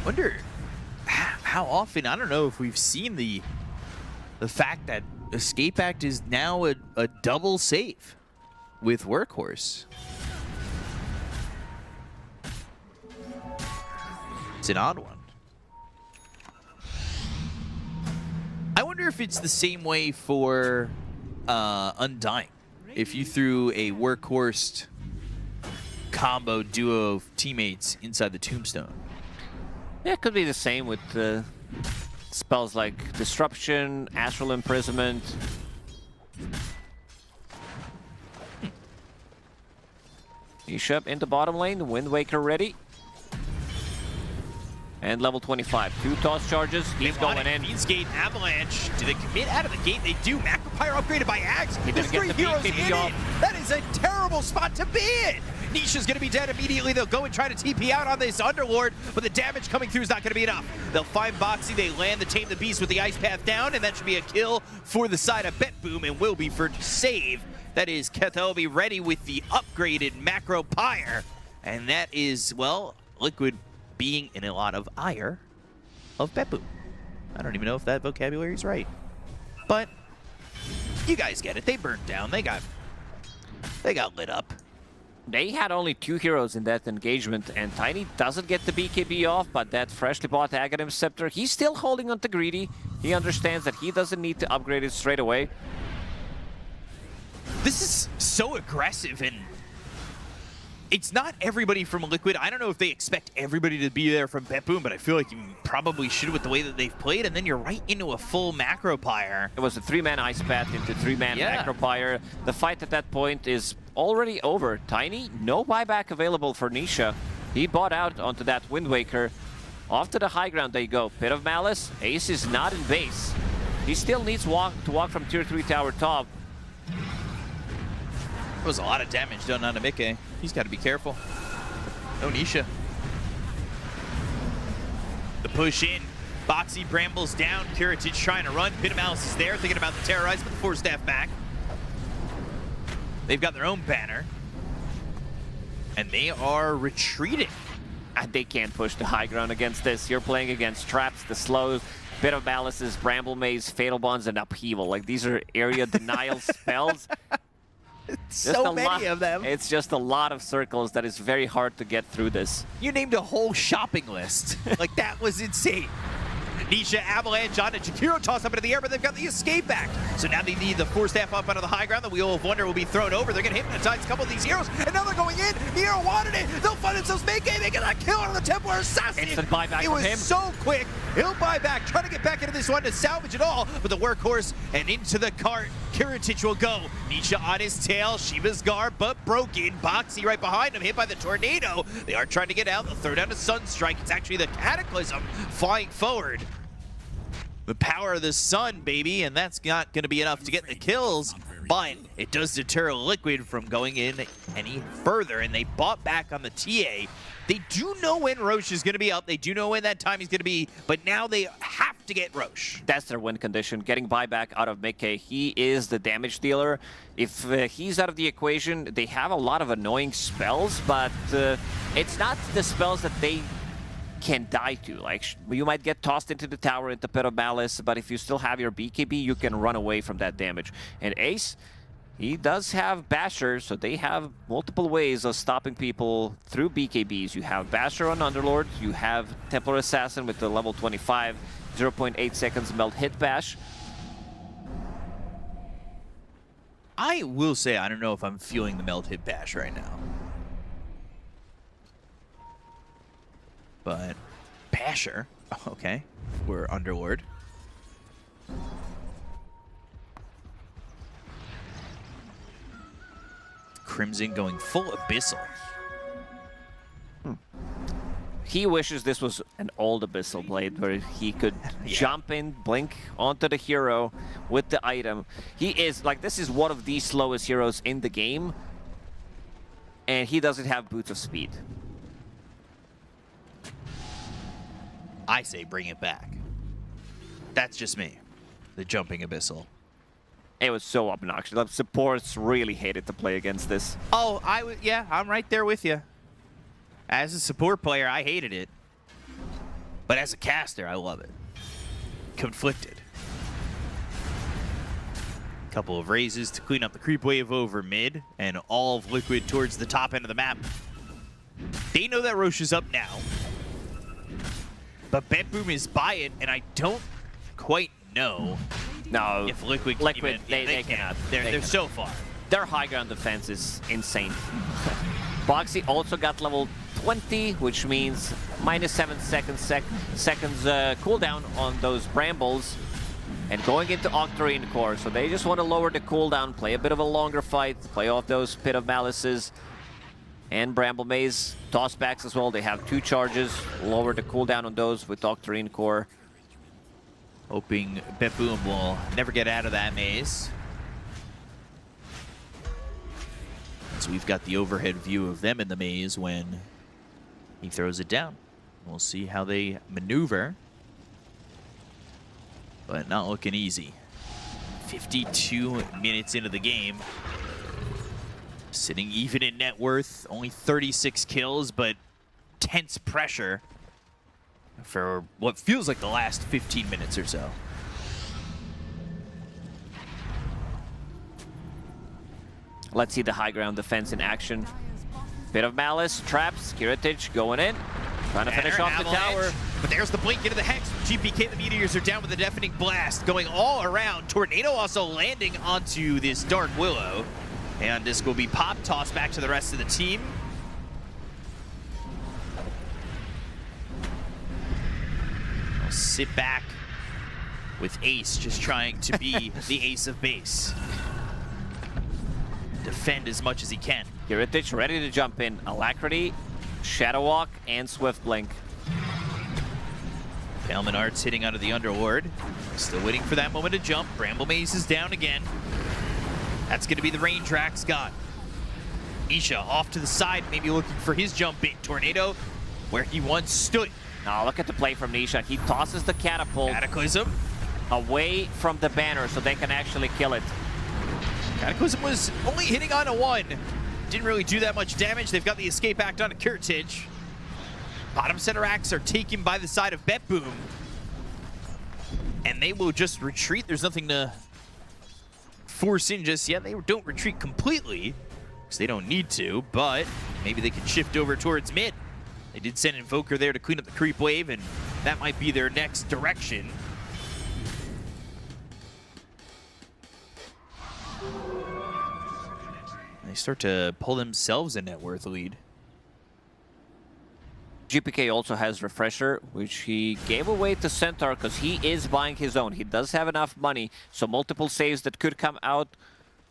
Wonder how often, I don't know if we've seen the fact that Escape Act is now a double save with Workhorse. It's an odd one. I wonder if it's the same way for Undying. If you threw a Workhorse combo duo of teammates inside the Tombstone. Yeah, it could be the same with spells like Disruption, Astral Imprisonment. Bishop in the bottom lane, Wind Waker ready. And level 25, 2 toss charges, he's going in. Fiend's Avalanche, do they commit out of the gate? They do. Macropyre upgraded by Axe. There's get 3 the heroes BKB in off. it. That is a terrible spot to be in. Nisha's going to be dead immediately. They'll go and try to TP out on this Underlord, but the damage coming through is not going to be enough. They'll find Boxy. They land the Tame the Beast with the Ice Path down, and that should be a kill for the side of BetBoom and will be for save. That is Kethobi ready with the upgraded Macropyre. And that is, well, Liquid being in a lot of ire of BetBoom. I don't even know if that vocabulary is right. But you guys get it. They burned down. They got lit up. They had only 2 heroes in that engagement, and Tiny doesn't get the BKB off, but that freshly bought Aghanim Scepter, he's still holding on to Greedy. He understands that he doesn't need to upgrade it straight away. This is so aggressive, and it's not everybody from Liquid. I don't know if they expect everybody to be there from BetBoom, but I feel like you probably should with the way that they've played, and then you're right into a full Macropyre. It was a 3-man Ice Path into 3-man Macropyre. The fight at that point is already over. Tiny, no buyback available for Nisha. He bought out onto that Wind Waker. Off to the high ground they go. Pit of Malice. Ace is not in base. He still needs to walk from tier 3 tower top. There was a lot of damage done on Mickey. He's got to be careful. No Nisha. The push in. Boxy brambles down. Kiritich trying to run. Pit of Malice is there, thinking about the Terrorize, but the Force Staff back. They've got their own banner. And they are retreating. And they can't push the high ground against this. You're playing against traps, the slows, Bit of Malices, Bramble Maze, Fatal Bonds, and Upheaval. Like, these are area denial spells. So many of them. It's just a lot of circles that is very hard to get through this. You named a whole shopping list. Like, that was insane. Nisha, Avalanche on it. Jakiro toss up into the air, but they've got the escape back. So now they need the Force Staff up out of the high ground. The Wheel of Wonder will be thrown over. They're going to hypnotize a couple of these heroes, and now they're going in. Nero wanted it. They'll find themselves making. They get a kill on the Templar Assassin. Instant buyback it from was him. so quick. He'll buy back, trying to get back into this one to salvage it all. But the Workhorse and into the cart. Kiritich will go. Nisha on his tail. Shiva's guard, but broken. Boxy right behind him, hit by the Tornado. They are trying to get out. They'll throw down a Sunstrike. It's actually the Cataclysm flying forward. The power of the sun, baby, and that's not going to be enough to get the kills, but it does deter Liquid from going in any further, and they bought back on the TA. They do know when Roche is going to be up. They do know when that time is going to be, but now they have to get Roche. That's their win condition. Getting buyback out of Mickey. He is the damage dealer. If he's out of the equation, they have a lot of annoying spells, but it's not the spells that they can die to. Like, you might get tossed into the tower, into Pit of Malice, but if you still have your BKB, you can run away from that damage. And Ace, he does have Basher, so they have multiple ways of stopping people through BKBs. You have Basher on Underlord, you have Templar Assassin with the level 25, 0.8 seconds melt hit bash. I will say, I don't know if I'm feeling the melt hit bash right now. But Basher, okay, we're Underlord. Crimson going full Abyssal. He wishes this was an old Abyssal Blade where he could jump in, blink onto the hero with the item. He is, like, this is one of the slowest heroes in the game, and he doesn't have Boots of Speed. I say bring it back. That's just me. The jumping Abyssal. It was so obnoxious. Like, supports really hated to play against this. Oh, yeah, I'm right there with you. As a support player, I hated it. But as a caster, I love it. Conflicted. Couple of raises to clean up the creep wave over mid, and all of Liquid towards the top end of the map. They know that Roche is up now. But BetBoom is by it, and I don't quite know if Liquid can even, they cannot. They're so far. Their high ground defense is insane. Boxy also got level 20, which means -7 seconds cooldown on those Brambles. And going into Octarine Core, so they just want to lower the cooldown, play a bit of a longer fight, play off those Pit of Malices. And Bramble Maze, tossbacks as well. They have 2 charges, lower the cooldown on those with Octarine Core. Hoping BetBoom will never get out of that maze. So we've got the overhead view of them in the maze when he throws it down. We'll see how they maneuver. But not looking easy. 52 minutes into the game. Sitting even in net worth, only 36 kills, but tense pressure for what feels like the last 15 minutes or so. Let's see the high ground defense in action. Bit of Malice, traps, Kiritich going in, trying to finish off the tower. But there's the blink into the Hex. GPK, the Meteors are down with a deafening blast, going all around. Tornado also landing onto this Dark Willow. And this will be pop, toss back to the rest of the team. I'll sit back with Ace, just trying to be the ace of base. Defend as much as he can. Kiritich ready to jump in. Alacrity, Shadow Walk, and Swift Blink. Palman Arts hitting onto the Underlord. Still waiting for that moment to jump. Bramble Maze is down again. That's going to be the rain track, Scott. Isha off to the side, maybe looking for his jump in. Tornado, where he once stood. Now look at the play from Nisha. He tosses the catapult Cataclysm away from the banner so they can actually kill it. Cataclysm was only hitting on a 1. Didn't really do that much damage. They've got the escape act onto Kiritich. Bottom center acts are taken by the side of BetBoom. And they will just retreat. There's nothing to force in just yet. They don't retreat completely because they don't need to, but maybe they can shift over towards mid. They did send Invoker there to clean up the creep wave, and that might be their next direction. They start to pull themselves a net worth lead. GPK also has Refresher, which he gave away to Centaur because he is buying his own. He does have enough money, so multiple saves that could come out.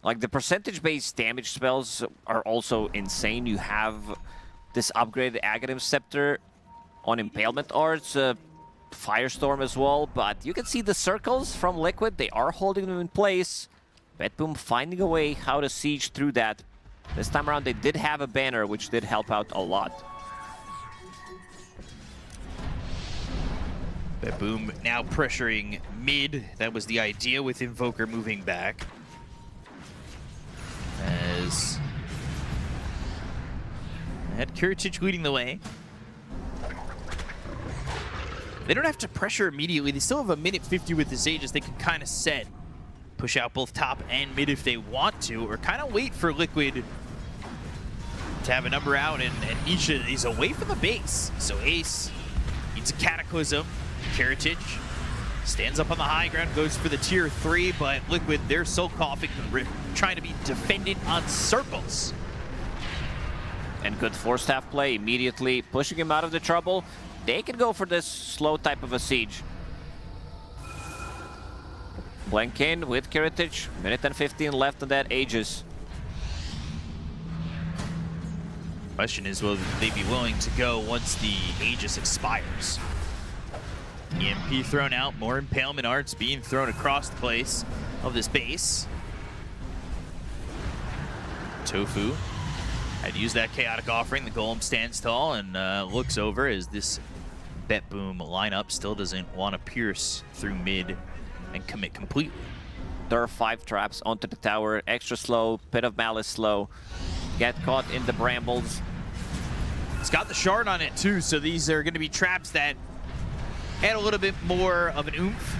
Like, the percentage-based damage spells are also insane. You have this upgraded Aghanim Scepter on Impalement Arts, Firestorm as well, but you can see the circles from Liquid. They are holding them in place. BetBoom finding a way how to siege through that. This time around, they did have a banner, which did help out a lot. BetBoom now pressuring mid. That was the idea with Invoker moving back. As had Kiritich leading the way. They don't have to pressure immediately. They still have a minute 50 with this Aegis. They can kind of set, push out both top and mid if they want to, or kind of wait for Liquid to have a number out, and Nisha is away from the base. So Ace needs a Cataclysm. Kiritich stands up on the high ground, goes for the tier 3, but Liquid, they're so coughing, trying to be defendant on circles. And good force staff play immediately, pushing him out of the trouble. They can go for this slow type of a siege. Blank in with Kiritich, minute and 15 left on that Aegis. Question is, will they be willing to go once the Aegis expires? EMP thrown out, more Impalement Arts being thrown across the place of this base. Tofu had used that Chaotic Offering. The Golem stands tall and looks over as this BetBoom lineup still doesn't want to pierce through mid and commit completely. There are 5 traps onto the tower, extra slow, Pit of Malice slow, get caught in the brambles. It's got the shard on it too, so these are going to be traps that add a little bit more of an oomph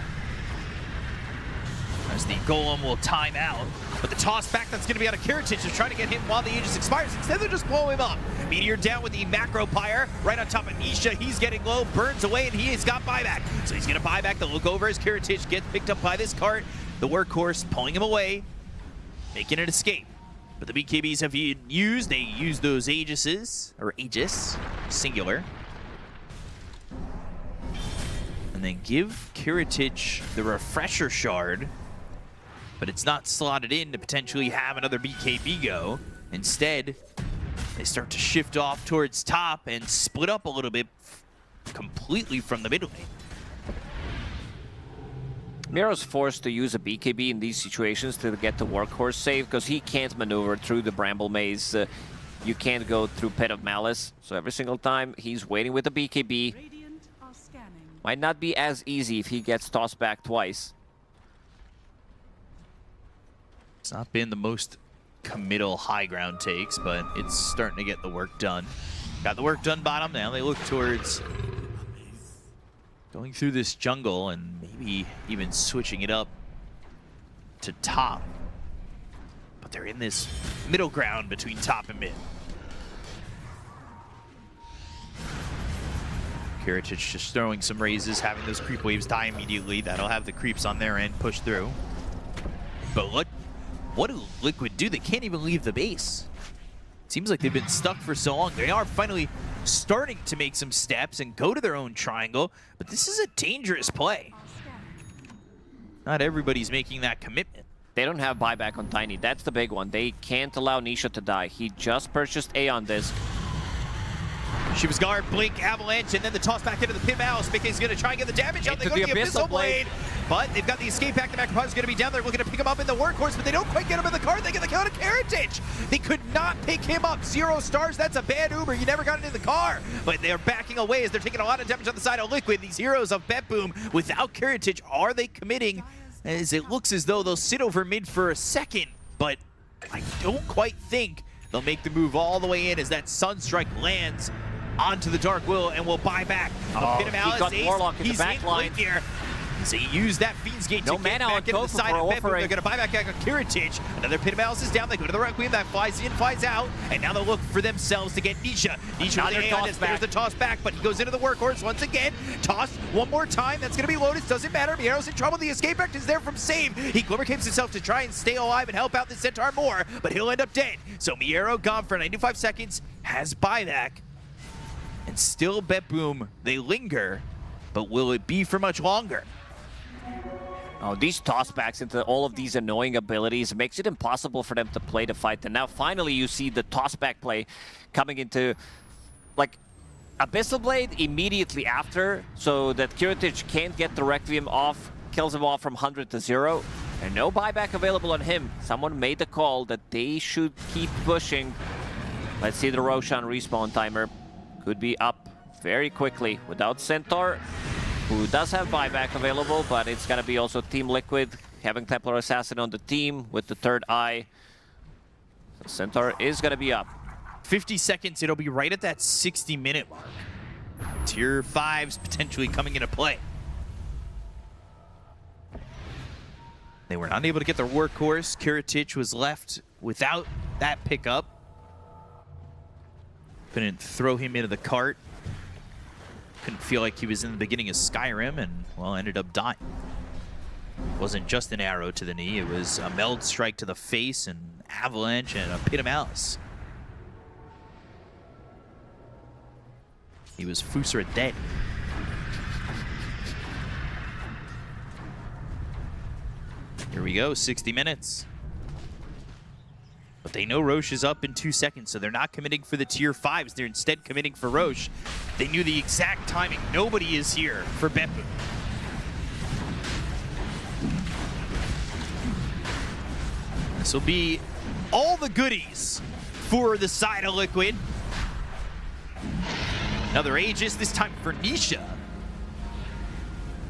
as the Golem will time out. But the toss back that's going to be out of Kiritich is trying to get him while the Aegis expires. Instead, they'll just blow him up. Meteor down with the Macro Pyre right on top of Nisha. He's getting low, burns away, and he has got buyback. So he's going to buy back. The look over as Kiritich gets picked up by this cart. The Workhorse pulling him away, making an escape. But the BKBs have used, they use those Aegises, or Aegis, singular. And then give Kiritich the Refresher Shard, but it's not slotted in to potentially have another BKB go. Instead, they start to shift off towards top and split up a little bit completely from the mid lane. Miro's forced to use a BKB in these situations to get the Workhorse save because he can't maneuver through the Bramble Maze. You can't go through Pit of Malice. So every single time he's waiting with the BKB. Radiant are scanning. Might not be as easy if he gets tossed back twice. It's not been the most committal high ground takes, but it's starting to get the work done. Got the work done bottom. Now they look towards going through this jungle and maybe even switching it up to top. But they're in this middle ground between top and mid. Kiritich just throwing some raises, having those creep waves die immediately. That'll have the creeps on their end push through. But look, what do Liquid do? They can't even leave the base. Seems like they've been stuck for so long. They are finally starting to make some steps and go to their own triangle, but this is a dangerous play. Not everybody's making that commitment. They don't have buyback on Tiny. That's the big one. They can't allow Nisha to die. He just purchased A on this. Shiva's Guard, Blink, Avalanche, and then the toss back into the pin mouse. Mickey's going to try and get the damage out. They go to the Abyssal Blade, but they've got the escape back. The Macropod's going to be down there looking to pick him up in the Workhorse, but they don't quite get him in the card. They get the count of Kiritich. They could not pick him up. 0 stars. That's a bad Uber. You never got into the car. But they're backing away as they're taking a lot of damage on the side of Liquid. These heroes of BetBoom without Kiritich, are they committing? As it looks as though they'll sit over mid for a second, but I don't quite think they'll make the move all the way in as that Sunstrike lands onto the Dark Will and will buy back. He got Warlock in the back line. Here. So he used that Fiend's Gate to get back into the side of BetBoom. They're going to buy back Kiritich. Another Pit of Malice is down. They go to the Requiem. That flies in, flies out. And now they'll look for themselves to get Nisha. Nisha with the toss back. There's the toss back, but he goes into the Workhorse once again. Toss one more time. That's going to be Lotus. Doesn't matter. Miero's in trouble. The escape act is there from Save. He Glimmer Capes himself to try and stay alive and help out the Centaur more, but he'll end up dead. So Miero gone for 95 seconds. Has buyback. And still BetBoom, they linger, but will it be for much longer? Oh, these tossbacks into all of these annoying abilities makes it impossible for them to play the fight. And now finally you see the tossback play coming into, like, Abyssal Blade immediately after, so that Kiritich can't get the Requiem off, kills him off from 100 to 0. And no buyback available on him. Someone made the call that they should keep pushing. Let's see the Roshan respawn timer. Could be up very quickly without Centaur. who does have buyback available, but it's gonna be also Team Liquid, having Templar Assassin on the team with the third eye. So Centaur is gonna be up. 50 seconds, it'll be right at that 60-minute mark. Tier 5s potentially coming into play. They were not able to get their workhorse. Kiritich was left without that pickup. Couldn't throw him into the cart. Couldn't feel like he was in the beginning of Skyrim and, well, ended up dying. It wasn't just an arrow to the knee, it was a meld strike to the face, and avalanche, and a pit of malice. He was Fusra dead. Here we go, 60 minutes. But they know Roche is up in 2 seconds, so they're not committing for the tier 5s. They're instead committing for Roche. They knew the exact timing. Nobody is here for BetBoom. This will be all the goodies for the side of Liquid. Another Aegis, this time for Nisha.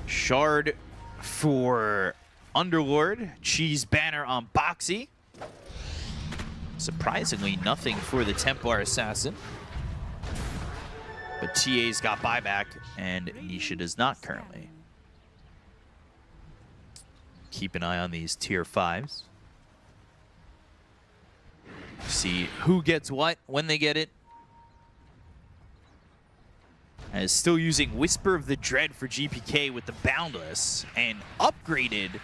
Shard for Underlord. Cheese banner on Boxy. Surprisingly, nothing for the Templar Assassin. But TA's got buyback, and Nisha does not currently. Keep an eye on these tier 5s. See who gets what, when they get it. And is still using Whisper of the Dread for GPK with the Boundless, and upgraded,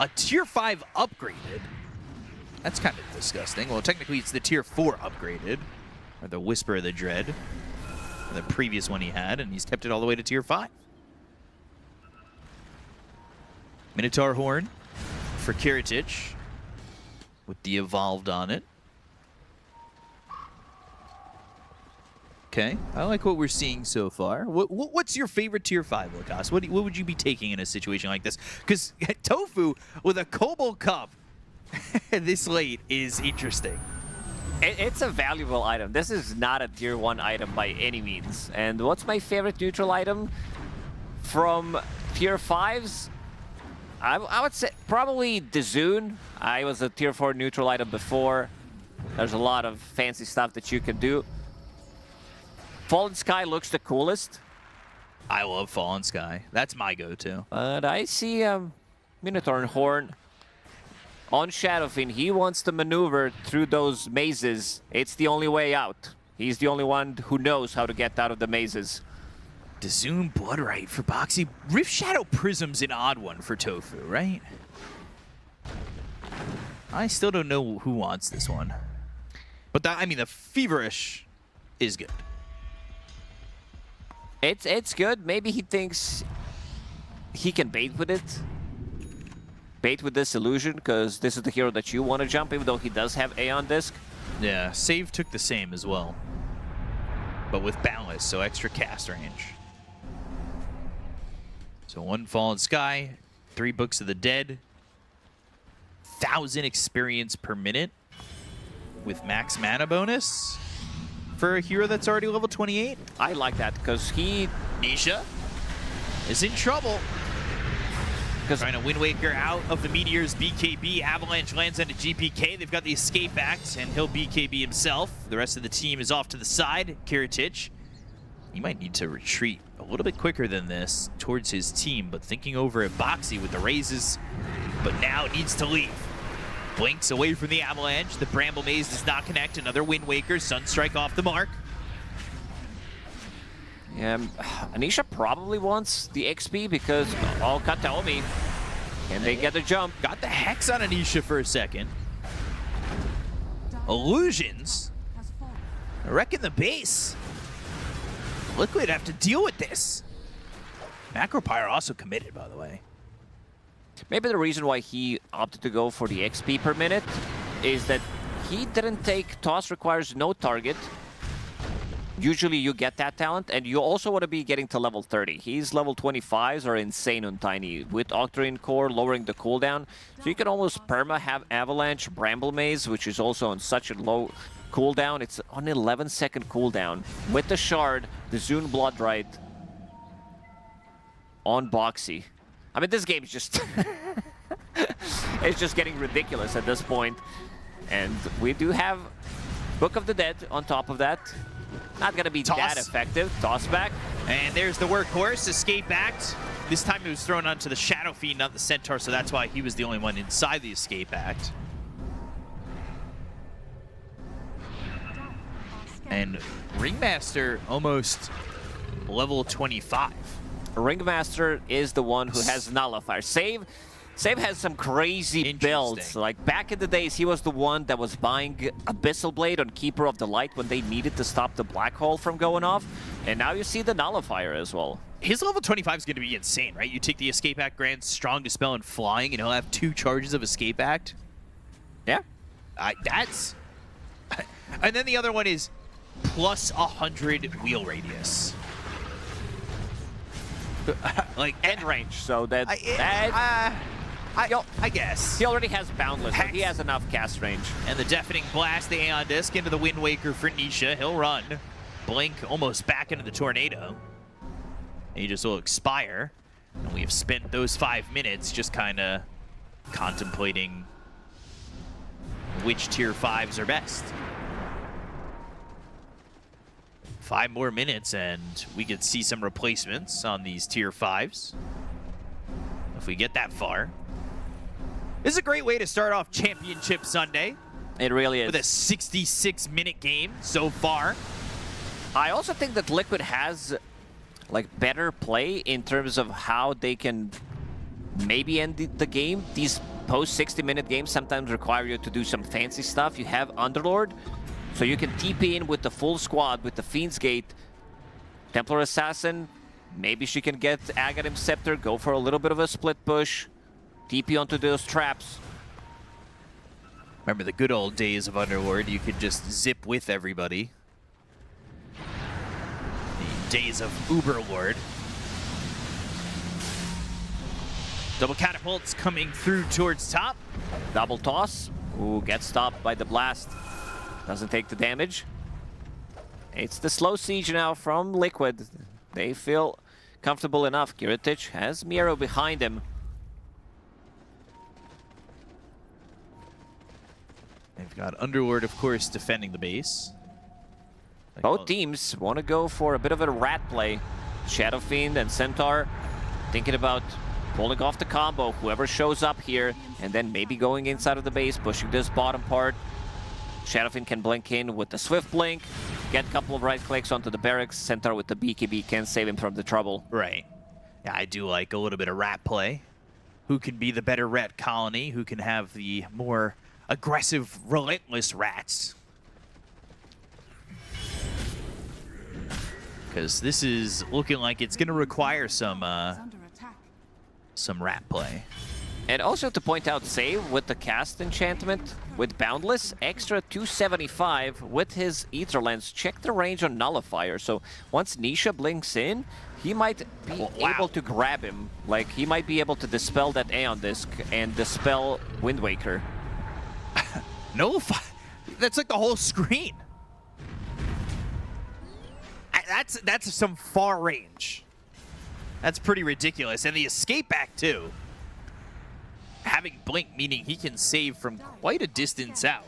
a tier 5 upgraded. That's kind of disgusting. Well, technically it's the tier 4 upgraded, or the Whisper of the Dread, the previous one he had, and he's kept it all the way to tier 5. Minotaur Horn for Kiritich with the Evolved on it. Okay, I like what we're seeing so far. What's your favorite tier 5, Lukas? What would you be taking in a situation like this? Because Tofu with a Cobalt Cup this late is interesting. It's a valuable item. This is not a tier 1 item by any means. And what's my favorite neutral item from tier 5s? I would say probably Dazun. I was a tier 4 neutral item before. There's a lot of fancy stuff that you can do. Fallen Sky looks the coolest. I love Fallen Sky. That's my go-to. But I see Minotaur Horn on Shadowfiend. He wants to maneuver through those mazes. It's the only way out. He's the only one who knows how to get out of the mazes. Dazun Bloodright for Boxy. Rift Shadow Prism's an odd one for Tofu, right? I still don't know who wants this one. But I mean, the Feverish is good. It's good. Maybe he thinks he can bait with it. Bait with this illusion, because this is the hero that you want to jump, even though he does have Aeon Disc. Yeah, Save took the same as well. But with Boundless, so extra cast range. So 1 Fallen Sky, 3 Books of the Dead, 1,000 experience per minute with max mana bonus for a hero that's already level 28. I like that, because Nisha is in trouble. Trying to Wind Waker out of the Meteor's BKB. Avalanche lands on a GPK. They've got the Escape Act, and he'll BKB himself. The rest of the team is off to the side. Kiritich, he might need to retreat a little bit quicker than this towards his team, but thinking over at Boxy with the raises, but now needs to leave. Blinks away from the Avalanche. The Bramble Maze does not connect. Another Wind Waker. Sunstrike off the mark. Yeah, Anisha probably wants the XP because Kataomi. Can they get the jump? Got the Hex on Anisha for a second. Illusions. Wrecking the base. Liquid have to deal with this. Macropyre also committed, by the way. Maybe the reason why he opted to go for the XP per minute is that he didn't take Toss requires no target. Usually you get that talent, and you also want to be getting to level 30. His level 25s are insane on Tiny, with Octarine Core lowering the cooldown. So you can almost perma have Avalanche, Bramble Maze, which is also on such a low cooldown. It's on 11-second cooldown. With the Shard, the Zune Bloodright. on Boxy. I mean, this game's just... it's just getting ridiculous at this point. And we do have Book of the Dead on top of that. Not going to be that effective. Toss back. And there's the workhorse, escape act. This time it was thrown onto the Shadow Fiend, not the Centaur, so that's why he was the only one inside the escape act. And Ringmaster almost level 25. Ringmaster is the one who has Nullifier. Save has some crazy builds. Like back in the days, he was the one that was buying Abyssal Blade on Keeper of the Light when they needed to stop the Black Hole from going off. And now you see the Nullifier as well. His level 25 is going to be insane, right? You take the Escape Act Grant, Strong Dispel, and Flying, and he'll have 2 charges of Escape Act. Yeah. That's... And then the other one is plus 100 wheel radius. Like end range, so that... I guess. He already has Boundless, but he has enough cast range. And the Deafening Blast, the Aeon Disc into the Wind Waker for Nisha. He'll run. Blink almost back into the Tornado. And he just will expire. And we have spent those 5 minutes just kind of contemplating which tier 5s are best. 5 more minutes and we could see some replacements on these tier 5s. If we get that far. This is a great way to start off Championship Sunday. It really is. With a 66-minute game so far. I also think that Liquid has like better play in terms of how they can maybe end the game. These post 60-minute games sometimes require you to do some fancy stuff. You have Underlord, so you can TP in with the full squad with the Fiend's Gate. Templar Assassin, maybe she can get Aghanim Scepter, go for a little bit of a split push, TP onto those traps. Remember the good old days of Underlord, you could just zip with everybody. The days of Uberlord. Double catapults coming through towards top. Double toss. Ooh, gets stopped by the blast. Doesn't take the damage. It's the slow siege now from Liquid. They feel comfortable enough. Kiritich has Miro behind him. They've got Underlord, of course, defending the base. Both teams want to go for a bit of a rat play. Shadow Fiend and Centaur thinking about pulling off the combo, whoever shows up here, and then maybe going inside of the base, pushing this bottom part. Shadow Fiend can blink in with the Swift Blink, get a couple of right clicks onto the barracks. Centaur with the BKB can save him from the trouble. Right. Yeah, I do like a little bit of rat play. Who can be the better rat colony? Who can have the more aggressive, relentless rats? Because this is looking like it's going to require some rat play. And also to point out, Save with the cast enchantment with Boundless, extra 275 with his Ether Lens. Check the range on Nullifier. So once Nisha blinks in, he might be able to grab him. Like, he might be able to dispel that Aeon Disc and dispel Wind Waker. Nullify? That's like the whole screen. That's some far range. That's pretty ridiculous. And the escape back too. Having Blink, meaning he can save from quite a distance out.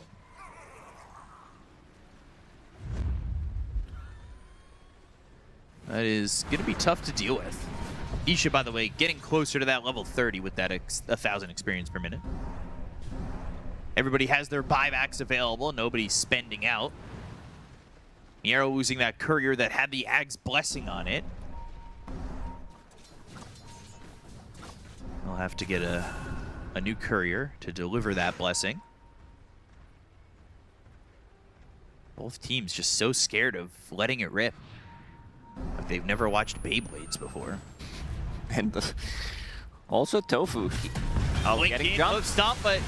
That is going to be tough to deal with. Isha, by the way, getting closer to that level 30 with that 1,000 experience per minute. Everybody has their buybacks available. Nobody's spending out. Miero losing that courier that had the Ag's Blessing on it. I'll have to get a new courier to deliver that blessing. Both teams just so scared of letting it rip. Like they've never watched Beyblades before. And also Tofu. Getting jumped. Stop, but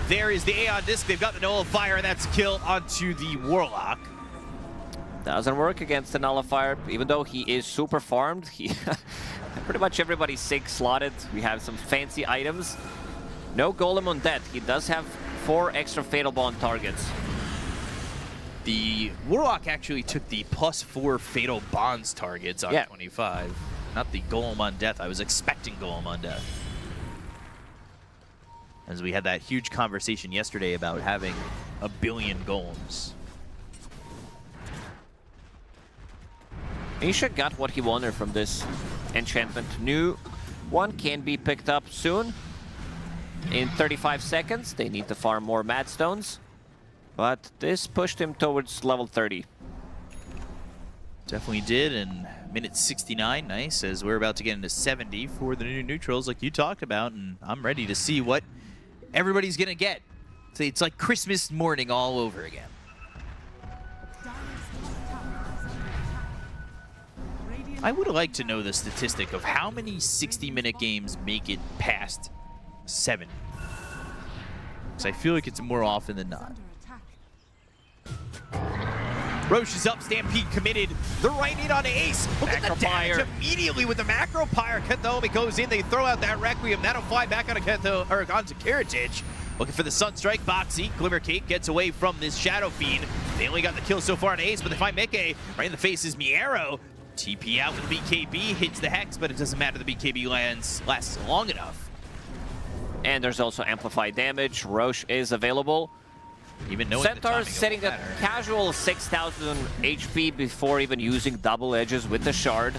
there is the Aeon Disc. They've got the Nullifier, and that's a kill onto the Warlock. Doesn't work against the Nullifier, even though he is super farmed. He pretty much everybody's 6 slotted. We have some fancy items. No Golem on death. He does have 4 extra Fatal Bond targets. The Warlock actually took the +4 Fatal Bonds targets on 25. Not the golem on death. I was expecting golem on death. As we had that huge conversation yesterday about having 1 billion golems. Misha got what he wanted from this enchantment. New one can be picked up soon. In 35 seconds, they need to farm more Madstones. But this pushed him towards level 30. Definitely did, and minute 69, nice, as we're about to get into 70 for the new neutrals like you talked about, and I'm ready to see what everybody's gonna get. So it's like Christmas morning all over again. I would like to know the statistic of how many 60-minute games make it past 70. Because I feel like it's more often than not. Roche is up, Stampede committed. They're right in on Ace. Look at the damage immediately with the Macro Pyre. Kethomi goes in, they throw out that Requiem. That'll fly back onto onto Kiritich. Looking for the Sunstrike. Boxy, Glimmer Cape gets away from this Shadow Fiend. They only got the kill so far on Ace, but they find Mickey. Right in the face is Miero. TP out with the BKB, hits the Hex, but it doesn't matter, the BKB lasts long enough. And there's also amplified damage. Roche is available. Even knowing Centaur's setting a casual 6,000 HP before even using double edges with the shard.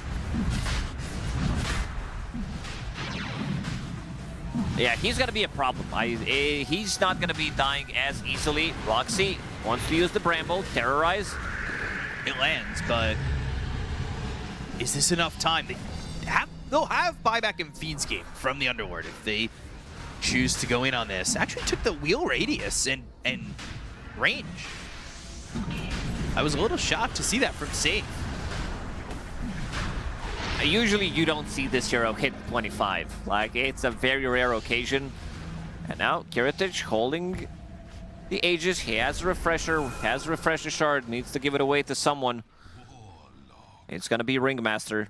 Yeah, he's gonna be a problem. He's not gonna be dying as easily. Roxy wants to use the Bramble, terrorize. It lands, but is this enough time? They'll have buyback in Fiendscape from the Underworld if they choose to go in on this. Actually took the wheel radius and range. I was a little shocked to see that from Safe. Usually you don't see this hero hit 25. Like, it's a very rare occasion. And now Kiritich holding the Aegis. He has a refresher, shard, needs to give it away to someone. It's gonna be Ringmaster.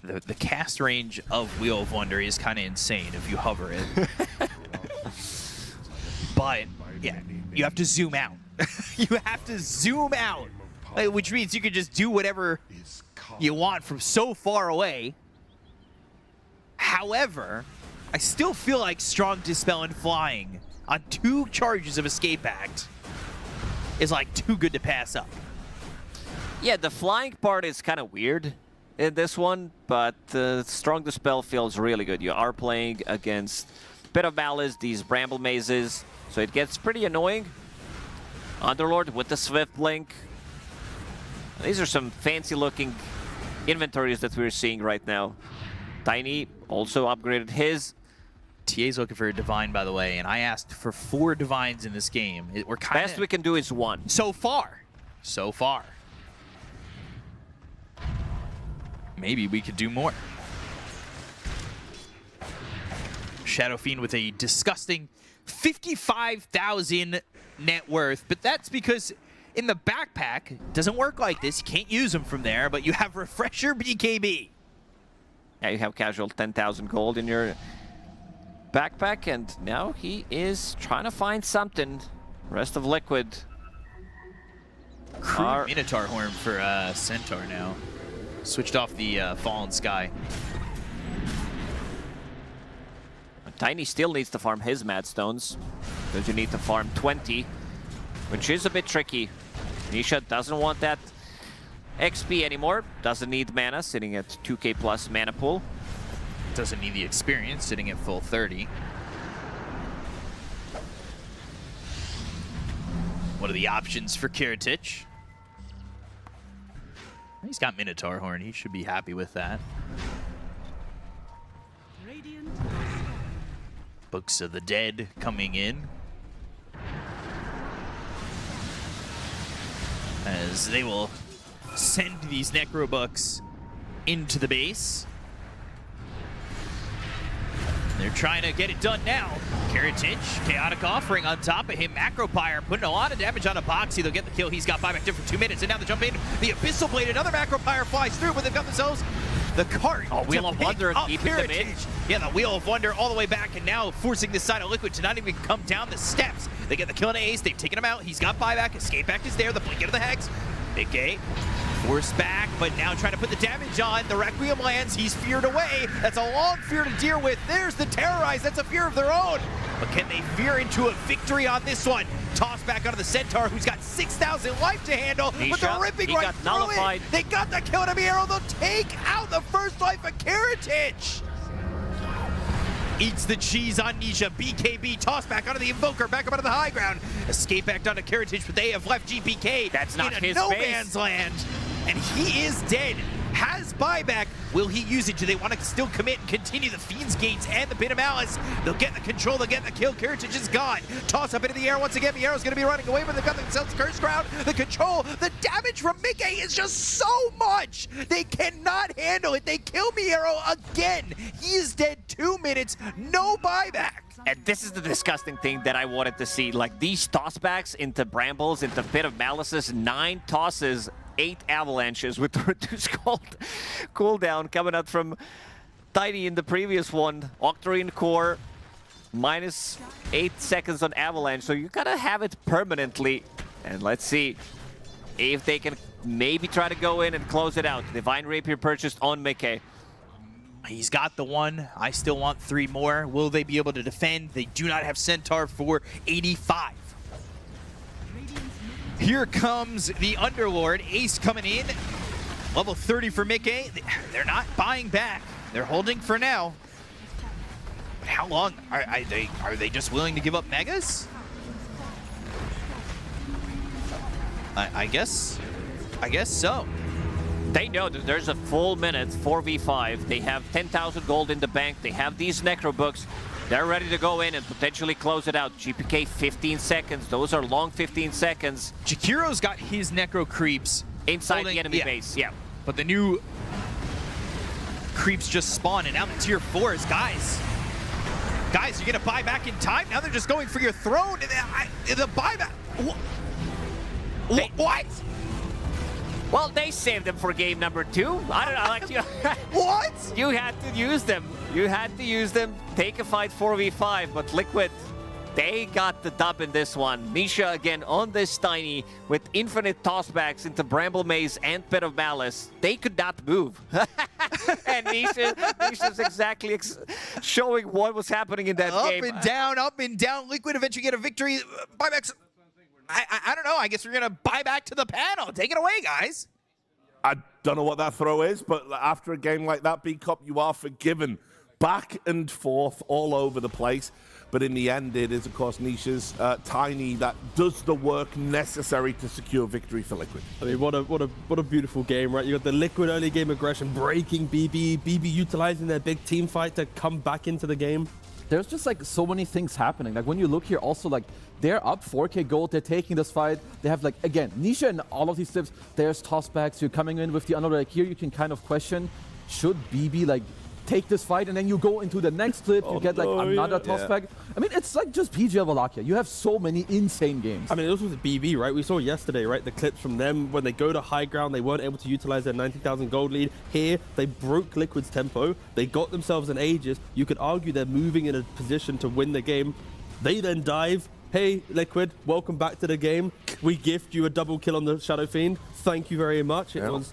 The cast range of Wheel of Wonder is kind of insane if you hover it. But, yeah, you have to zoom out. You have to zoom out. Which means you can just do whatever you want from so far away. However, I still feel like Strong Dispel and Flying on 2 charges of Escape Act is like too good to pass up. Yeah, the flying part is kind of weird in this one, but Strong Dispel feels really good. You are playing against Pit of Malice, these Bramble Mazes, so it gets pretty annoying. Underlord with the Swift Blink. These are some fancy-looking inventories that we're seeing right now. Tiny also upgraded his. TA's looking for a Divine, by the way, and I asked for 4 Divines in this game. We're kind of... Best we can do is 1. So far. So far. Maybe we could do more. Shadow Fiend with a disgusting 55,000 net worth, but that's because in the backpack, it doesn't work like this. You can't use them from there, but you have Refresher BKB. Yeah, you have casual 10,000 gold in your backpack, and now he is trying to find something. Rest of Liquid. Crude Minotaur Horn for Centaur now. Switched off the Fallen Sky. Tiny still needs to farm his Madstones, because you need to farm 20, which is a bit tricky. Nisha doesn't want that XP anymore, doesn't need mana, sitting at 2k plus mana pool. Doesn't need the experience, sitting at full 30. What are the options for Kiritich? He's got Minotaur Horn, he should be happy with that. Radiant. Books of the Dead coming in. As they will send these Necro Books into the base. They're trying to get it done now. Kiritich, Chaotic Offering on top of him. Macropyre putting a lot of damage on a Boxy. They'll get the kill. He's got buyback for 2 minutes, and now they jump in. The Abyssal Blade, another Macropyre flies through, but they've got themselves the cart. Oh, Wheel of Wonder keeping them in. Yeah, the Wheel of Wonder all the way back, and now forcing this side of Liquid to not even come down the steps. They get the kill on Ace. They've taken him out. He's got buyback. Escape back is there. The blink into the Hex. Big K Forced back, but now trying to put the damage on. The Requiem lands, he's feared away. That's a long fear to deal with. There's the Terrorize, that's a fear of their own. But can they fear into a victory on this one? Toss back onto the Centaur, who's got 6,000 life to handle, but they're ripping right through nullified. it. They got the kill to Miero. They'll take out the first life of Karatic. Eats the cheese on Nisha. BKB toss back onto the Invoker, back up onto the high ground. Escape back onto Karatic, but they have left GPK. That's not in his no base. man's land. And he is dead. Has buyback. Will he use it? Do they want to still commit and continue the Fiend's Gates and the Pit of Malice? They'll get the control, they'll get the kill. Karatic is gone. Toss up into the air once again. Miero's going to be running away, but they've got themselves Curse Ground. The control, the damage from Mickey is just so much. They cannot handle it. They kill Miero again. He is dead 2 minutes. No buyback. And this is the disgusting thing that I wanted to see. Like these tossbacks into Brambles, into Pit of Malices, 9 tosses, 8 avalanches with the reduced cooldown coming out from Tiny in the previous one. Octarine Core, minus 8 seconds on avalanche. So you gotta have it permanently. And let's see if they can maybe try to go in and close it out. Divine Rapier purchased on Mickey. He's got the one. I still want 3 more. Will they be able to defend? They do not have Centaur for 85. Here comes the Underlord. Ace coming in. Level 30 for Mickey. They're not buying back. They're holding for now. But how long? Are they just willing to give up Megas? I guess so. They know that there's a full minute, 4v5. They have 10,000 gold in the bank. They have these Necro books. They're ready to go in and potentially close it out. GPK 15 seconds. Those are long 15 seconds. Jakiro's got his Necro creeps inside the enemy base, yeah. But the new creeps just spawn, and now the tier 4s. Guys, you're gonna buy back in time? Now they're just going for your throne. The buyback. What? Well, they saved them for game number 2. I don't know, like you. What? You had to use them. You had to use them. Take a fight 4v5, but Liquid, they got the dub in this one. Nisha again on this Tiny with infinite tossbacks into Bramble Maze and Pit of Malice. They could not move. And Nisha's exactly showing what was happening in that game. Up and down. Liquid eventually get a victory. Buybacks. I don't know. I guess we're going to buy back to the panel. Take it away, guys. I don't know what that throw is, but after a game like that, B-Cop, you are forgiven. Back and forth all over the place. But in the end, it is, of course, Nisha's Tiny that does the work necessary to secure victory for Liquid. I mean, what a beautiful game, right? You got the Liquid early game aggression breaking BB utilizing their big team fight to come back into the game. There's just like so many things happening. Like when you look here also, like they're up 4k gold, they're taking this fight. They have like, again, Nisha and all of these clips, there's tossbacks, you're coming in with the Underlord. Like here you can kind of question, should BB like take this fight, and then you go into the next clip, you get like another tossback. Yeah. I mean, it's like just PGL Wallachia. You have so many insane games. I mean, this was BB, right? We saw yesterday, right? The clips from them when they go to high ground, they weren't able to utilize their 90,000 gold lead. Here, they broke Liquid's tempo. They got themselves an Aegis. You could argue they're moving in a position to win the game. They then dive. Hey, Liquid, welcome back to the game. We gift you a double kill on the Shadow Fiend. Thank you very much. It was.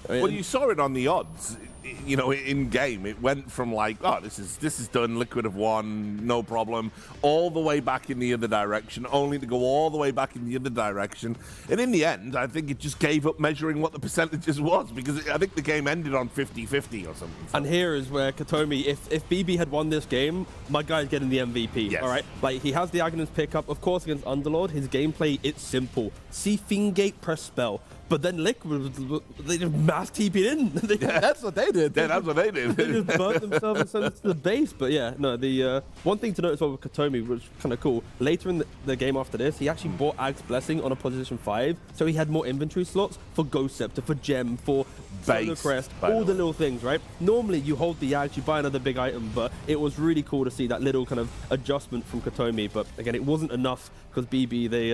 I mean, well, you saw it on the odds. You know, in game, it went from like, oh, this is done, Liquid have won, no problem, all the way back in the other direction, only to go all the way back in the other direction. And in the end, I think it just gave up measuring what the percentages was, because I think the game ended on 50-50 or something. And here is where Katomi, if BB had won this game, my guy's getting the MVP. Yes. All right, like he has the Aghanim pickup, of course, against Underlord. His gameplay, it's simple: see Fiend Gate, press spell. But then Liquid, they just mass TP'd in. That's what they did. Yeah, that's what they did. They just burnt themselves and sent it to the base. But yeah, no, the one thing to note as well with Katomi, which was kind of cool, later in the game after this, he actually bought Ag's Blessing on a position 5, so he had more inventory slots for Ghost Scepter, for Gem, for Solar Crest, all the little things, right? Normally you hold the Ags, you buy another big item, but it was really cool to see that little kind of adjustment from Katomi. But again, it wasn't enough because BB, they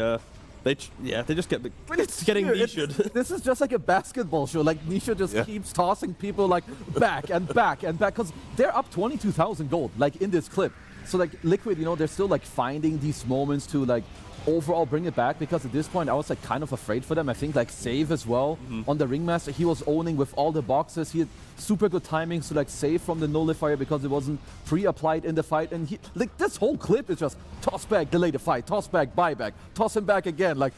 just get getting Nisha. This is just like a basketball show. Like Nisha just keeps tossing people like back and back and back because they're up 22,000 gold like in this clip. So like Liquid, you know, they're still like finding these moments to like overall bring it back, because at this point I was like kind of afraid for them. I think like save as well on the Ringmaster. He was owning with all the boxes. He had super good timings to like save from the nullifier because it wasn't pre-applied in the fight. And he, like, this whole clip is just toss back, delay the fight, toss back, buy back, toss him back again. Like,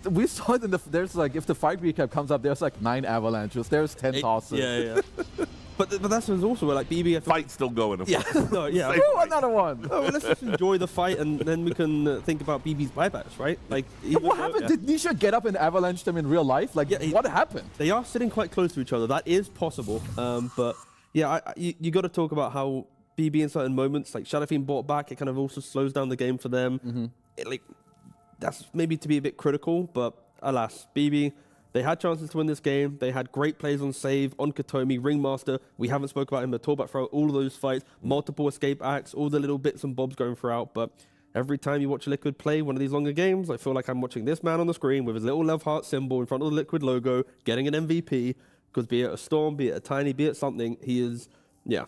we saw it in the, there's like, if the fight recap comes up, there's like 9 avalanches, there's 10 tosses. Yeah. But that's also where like BB... Fight's still going. Yeah, no, yeah. Ooh, another one. Oh, well, let's just enjoy the fight, and then we can think about BB's buybacks, right? Like, What happened? Did Nisha get up and avalanche them in real life? Like, what happened? They are sitting quite close to each other. That is possible. But yeah, you got to talk about how BB in certain moments, like Shadow Fiend bought back, it kind of also slows down the game for them. That's maybe to be a bit critical, but alas, BB, they had chances to win this game. They had great plays on save, on Katomi, Ringmaster. We haven't spoke about him at all, but throughout all of those fights, multiple escape acts, all the little bits and bobs going throughout. But every time you watch Liquid play one of these longer games, I feel like I'm watching this man on the screen with his little love heart symbol in front of the Liquid logo, getting an MVP, because be it a Storm, be it a Tiny, be it something, he is... Yeah,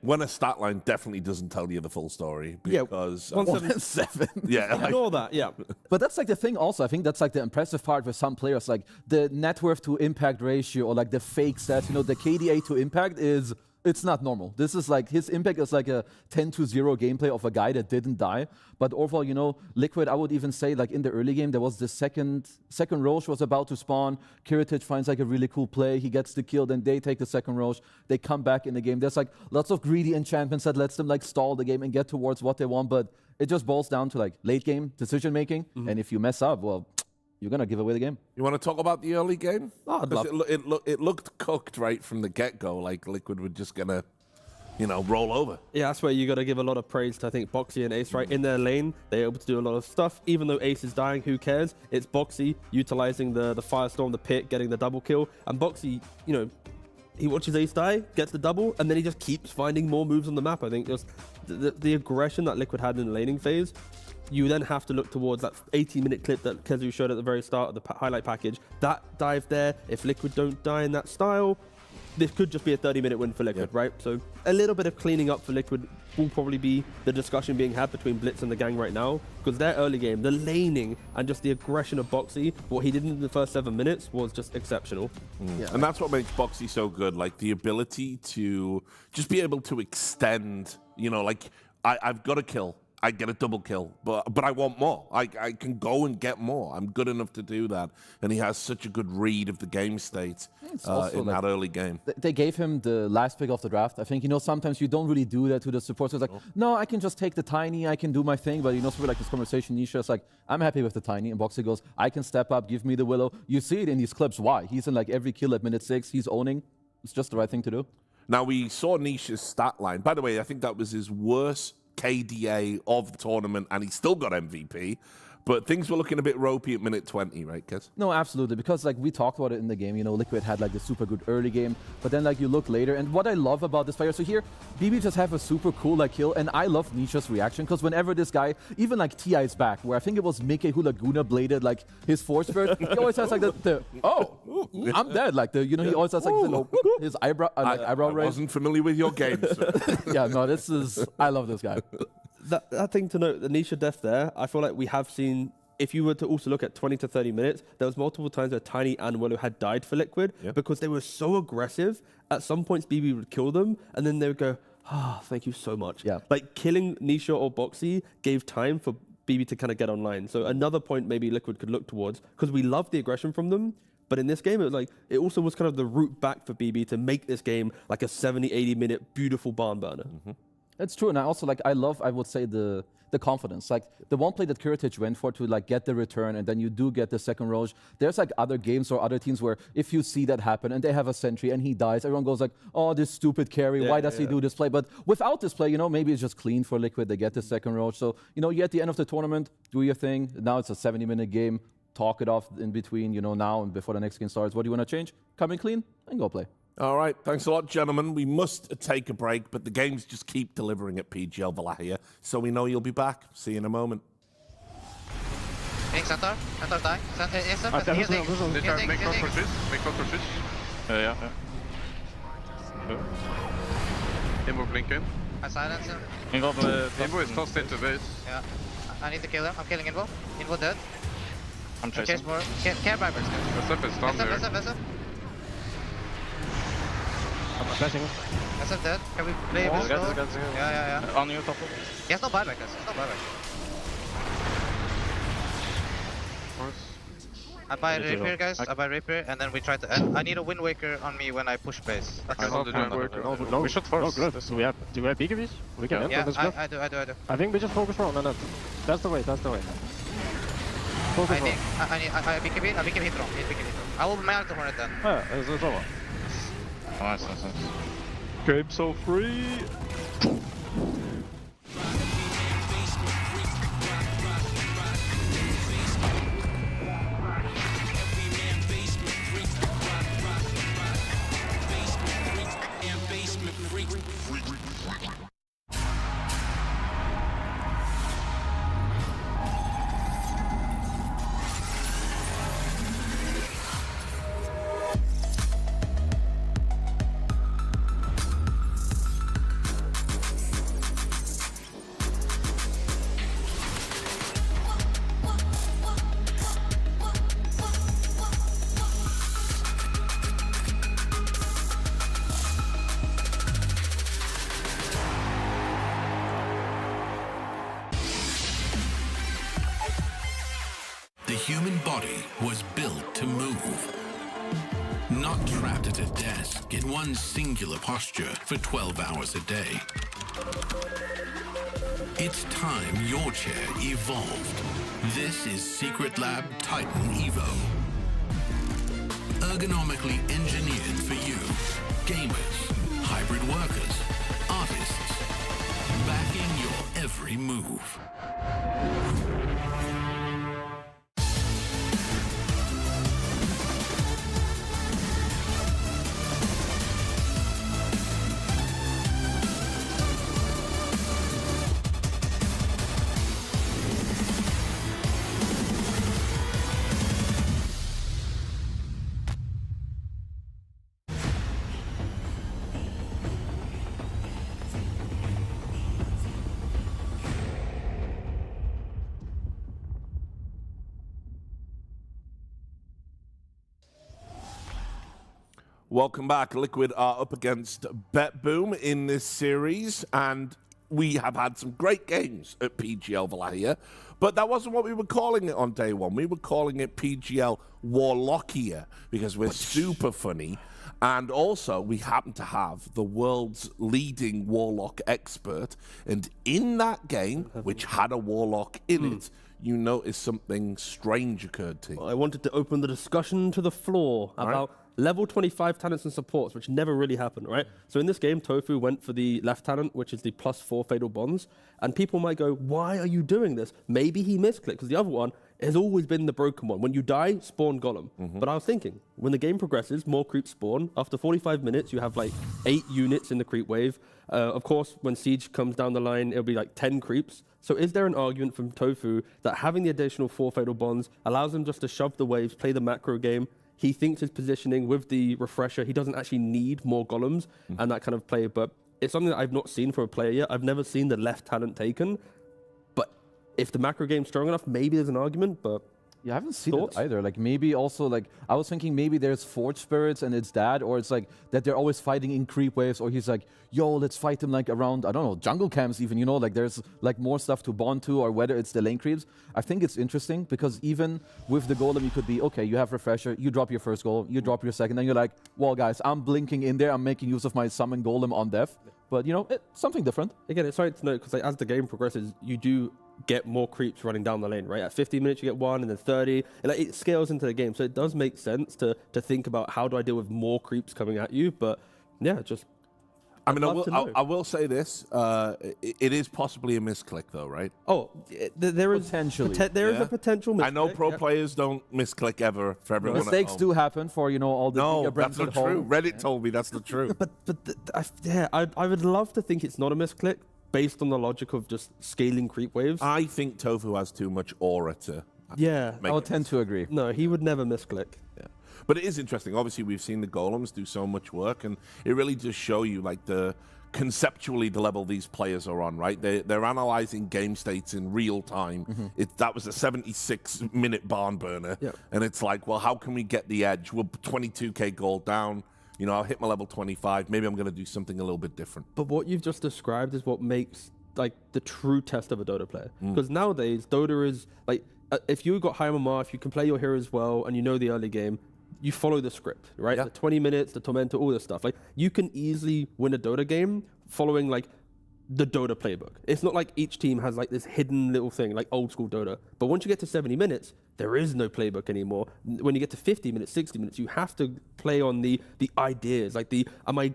when a stat line definitely doesn't tell you the full story, because 177. Ignore that. Yeah, but that's like the thing. Also, I think that's like the impressive part with some players, like the net worth to impact ratio, or like the fake stats. You know, the KDA to impact is. It's not normal. This is like, his impact is like a 10-0 gameplay of a guy that didn't die. But overall, you know, Liquid, I would even say, like in the early game, there was the second Roche was about to spawn. Kiritich finds like a really cool play. He gets the kill, then they take the second Roche. They come back in the game. There's like lots of greedy enchantments that lets them like stall the game and get towards what they want. But it just boils down to like late game decision making. And if you mess up, well, you're going to give away the game. You want to talk about the early game? Oh, I'd love it looked cooked right from the get-go, like Liquid were just going to, you know, roll over. Yeah, that's where you got to give a lot of praise to, I think, Boxy and Ace, right? In their lane, they're able to do a lot of stuff. Even though Ace is dying, who cares? It's Boxy utilizing the Firestorm, the pit, getting the double kill. And Boxy, you know, he watches Ace die, gets the double, and then he just keeps finding more moves on the map. I think just the aggression that Liquid had in the laning phase, you then have to look towards that 18-minute clip that Kezu showed at the very start of the highlight package. That dive there, if Liquid don't die in that style, this could just be a 30-minute win for Liquid, right? So a little bit of cleaning up for Liquid will probably be the discussion being had between Blitz and the gang right now, because their early game, the laning and just the aggression of Boxy, what he did in the first 7 minutes was just exceptional. And that's what makes Boxy so good, like the ability to just be able to extend, you know, like I've got a kill. I get a double kill, but I want more. I can go and get more. I'm good enough to do that. And he has such a good read of the game state in that early game. They gave him the last pick of the draft. I think, you know, sometimes you don't really do that to the supports. It's like, no, I can just take the Tiny, I can do my thing. But, you know, sort of like this conversation, Nisha's like, I'm happy with the Tiny. And Boxy goes, I can step up, give me the Willow. You see it in these clips. Why? He's in like every kill at minute 6. He's owning. It's just the right thing to do. Now, we saw Nisha's stat line. By the way, I think that was his worst KDA of the tournament, and he still got MVP. But things were looking a bit ropey at minute 20, right, Kez? No, absolutely, because like we talked about it in the game, you know, Liquid had like the super good early game, but then like you look later, and what I love about this player, so here, BB just have a super cool like kill, and I love Nisha's reaction, because whenever this guy, even like TI's back, where I think it was Mickey who Laguna bladed like his force spirit, he always has like I'm dead, like the, you know, he always has like his eyebrow eyebrow raise. I wasn't familiar with your game, sir. Yeah, no, this is, I love this guy. That thing to note, the Nisha death there, I feel like we have seen, if you were to also look at 20 to 30 minutes, there was multiple times where Tiny and Willow had died for Liquid because they were so aggressive. At some points, BB would kill them, and then they would go, thank you so much. Yeah. Like, killing Nisha or Boxy gave time for BB to kind of get online. So another point maybe Liquid could look towards, because we love the aggression from them, but in this game, it was like, it also was kind of the route back for BB to make this game like a 70, 80-minute beautiful barn burner. It's true, and I also like, I would say the confidence. Like the one play that Kiritich went for to like get the return, and then you do get the second Roche. There's like other games or other teams where if you see that happen and they have a sentry and he dies, everyone goes like, oh, this stupid carry, why does he do this play? But without this play, you know, maybe it's just clean for Liquid. They get the second Roche. So, you know, you're at the end of the tournament, do your thing. Now it's a 70-minute game. Talk it off in between, you know, now and before the next game starts. What do you want to change? Come in clean and go play. All right, thanks a lot, gentlemen. We must take a break, but the games just keep delivering at PGL Wallachia, so we know you'll be back. See you in a moment. Center die. Make one for fish. Yeah. Imbo blink in. I silence him. Imbo is tossed into base. Yeah. I need to kill him. I'm killing Invo. Invo dead. I'm Chase chasing. more. Care vipers. SF is down there. SF. I'm flashing. SF dead. Can we play a bit slow? Yeah. On you, top. He has no buyback, guys. He has no buyback. I buy Rapier, guys. I buy Rapier, and then we try to end. I need a Wind Waker on me when I push base. I hold the Wind Waker. No, We should force. No, good. Do we have PKVs? We can end Yeah, on this bluff. I do. I think we just focus for on and that's the way. Focus I BKB throw. I will mount the Hornet then. Yeah, it's over. Nice. Game so free. The human body was built to move, not trapped at a desk in one singular posture for 12 hours a day. It's time your chair evolved. This is Secret Lab Titan Evo. Ergonomically engineered for you, gamers, hybrid workers, artists, backing your every move. Welcome back. Liquid are up against BetBoom in this series, and we have had some great games at PGL Wallachia, but that wasn't what we were calling it on day one. We were calling it PGL Wallachia because we're super funny, and also we happen to have the world's leading Warlock expert, and in that game, which had a Warlock in it, you noticed something strange occurred to you. I wanted to open the discussion to the floor about level 25 talents and supports, which never really happened, right? So in this game, Tofu went for the left talent, which is the +4 fatal bonds. And people might go, why are you doing this? Maybe he misclicked, because the other one has always been the broken one. When you die, spawn Golem. But I was thinking, when the game progresses, more creeps spawn. After 45 minutes, you have like 8 units in the creep wave. Of course, when Siege comes down the line, it'll be like 10 creeps. So is there an argument from Tofu that having the additional 4 fatal bonds allows him just to shove the waves, play the macro game? He thinks his positioning with the refresher, he doesn't actually need more golems and that kind of play. But it's something that I've not seen from a player yet. I've never seen the left talent taken. But if the macro game's strong enough, maybe there's an argument. But yeah, I haven't seen it either. Like maybe also like I was thinking maybe there's Forge Spirits and it's that, or it's like that they're always fighting in creep waves, or he's like, yo, let's fight them like around, I don't know, jungle camps even, you know, like there's like more stuff to bond to, or whether it's the lane creeps. I think it's interesting because even with the golem, you could be, okay, you have refresher, you drop your first golem, you drop your second, then you're like, well guys, I'm blinking in there, I'm making use of my summon golem on death. But you know, it's something different. Again, it's sorry to note, because like, as the game progresses, you do get more creeps running down the lane, right? At 15 minutes, you get 1, and then 30. And, like, it scales into the game. So it does make sense to think about how do I deal with more creeps coming at you. But, yeah, just... I mean, I will say this. It is possibly a misclick, though, right? Oh, there is potentially. There is a potential misclick. I know pro players don't misclick ever for everyone. Mistakes do happen for, you know, all the No, brands that's at not true. home. Reddit told me that's not true. I would love to think it's not a misclick based on the logic of just scaling creep waves. I think Tofu has too much aura to. Yeah, I would tend to agree. No, he would never misclick. Yeah. But it is interesting. Obviously, we've seen the golems do so much work, and it really does show you like the conceptually the level these players are on, right? They're analyzing game states in real time. That was a 76-minute barn burner. And it's like, well, how can we get the edge? We're 22k gold down. You know, I'll hit my level 25. Maybe I'm going to do something a little bit different. But what you've just described is what makes like the true test of a Dota player. Because nowadays, Dota is like, if you got high MMR, if you can play your heroes well and you know the early game, you follow the script, right? The 20 minutes, the Tormentor, all this stuff. Like, you can easily win a Dota game following like the Dota playbook. It's not like each team has like this hidden little thing, like old school Dota. But once you get to 70 minutes, there is no playbook anymore. When you get to 50 minutes, 60 minutes, you have to play on the ideas. Like am I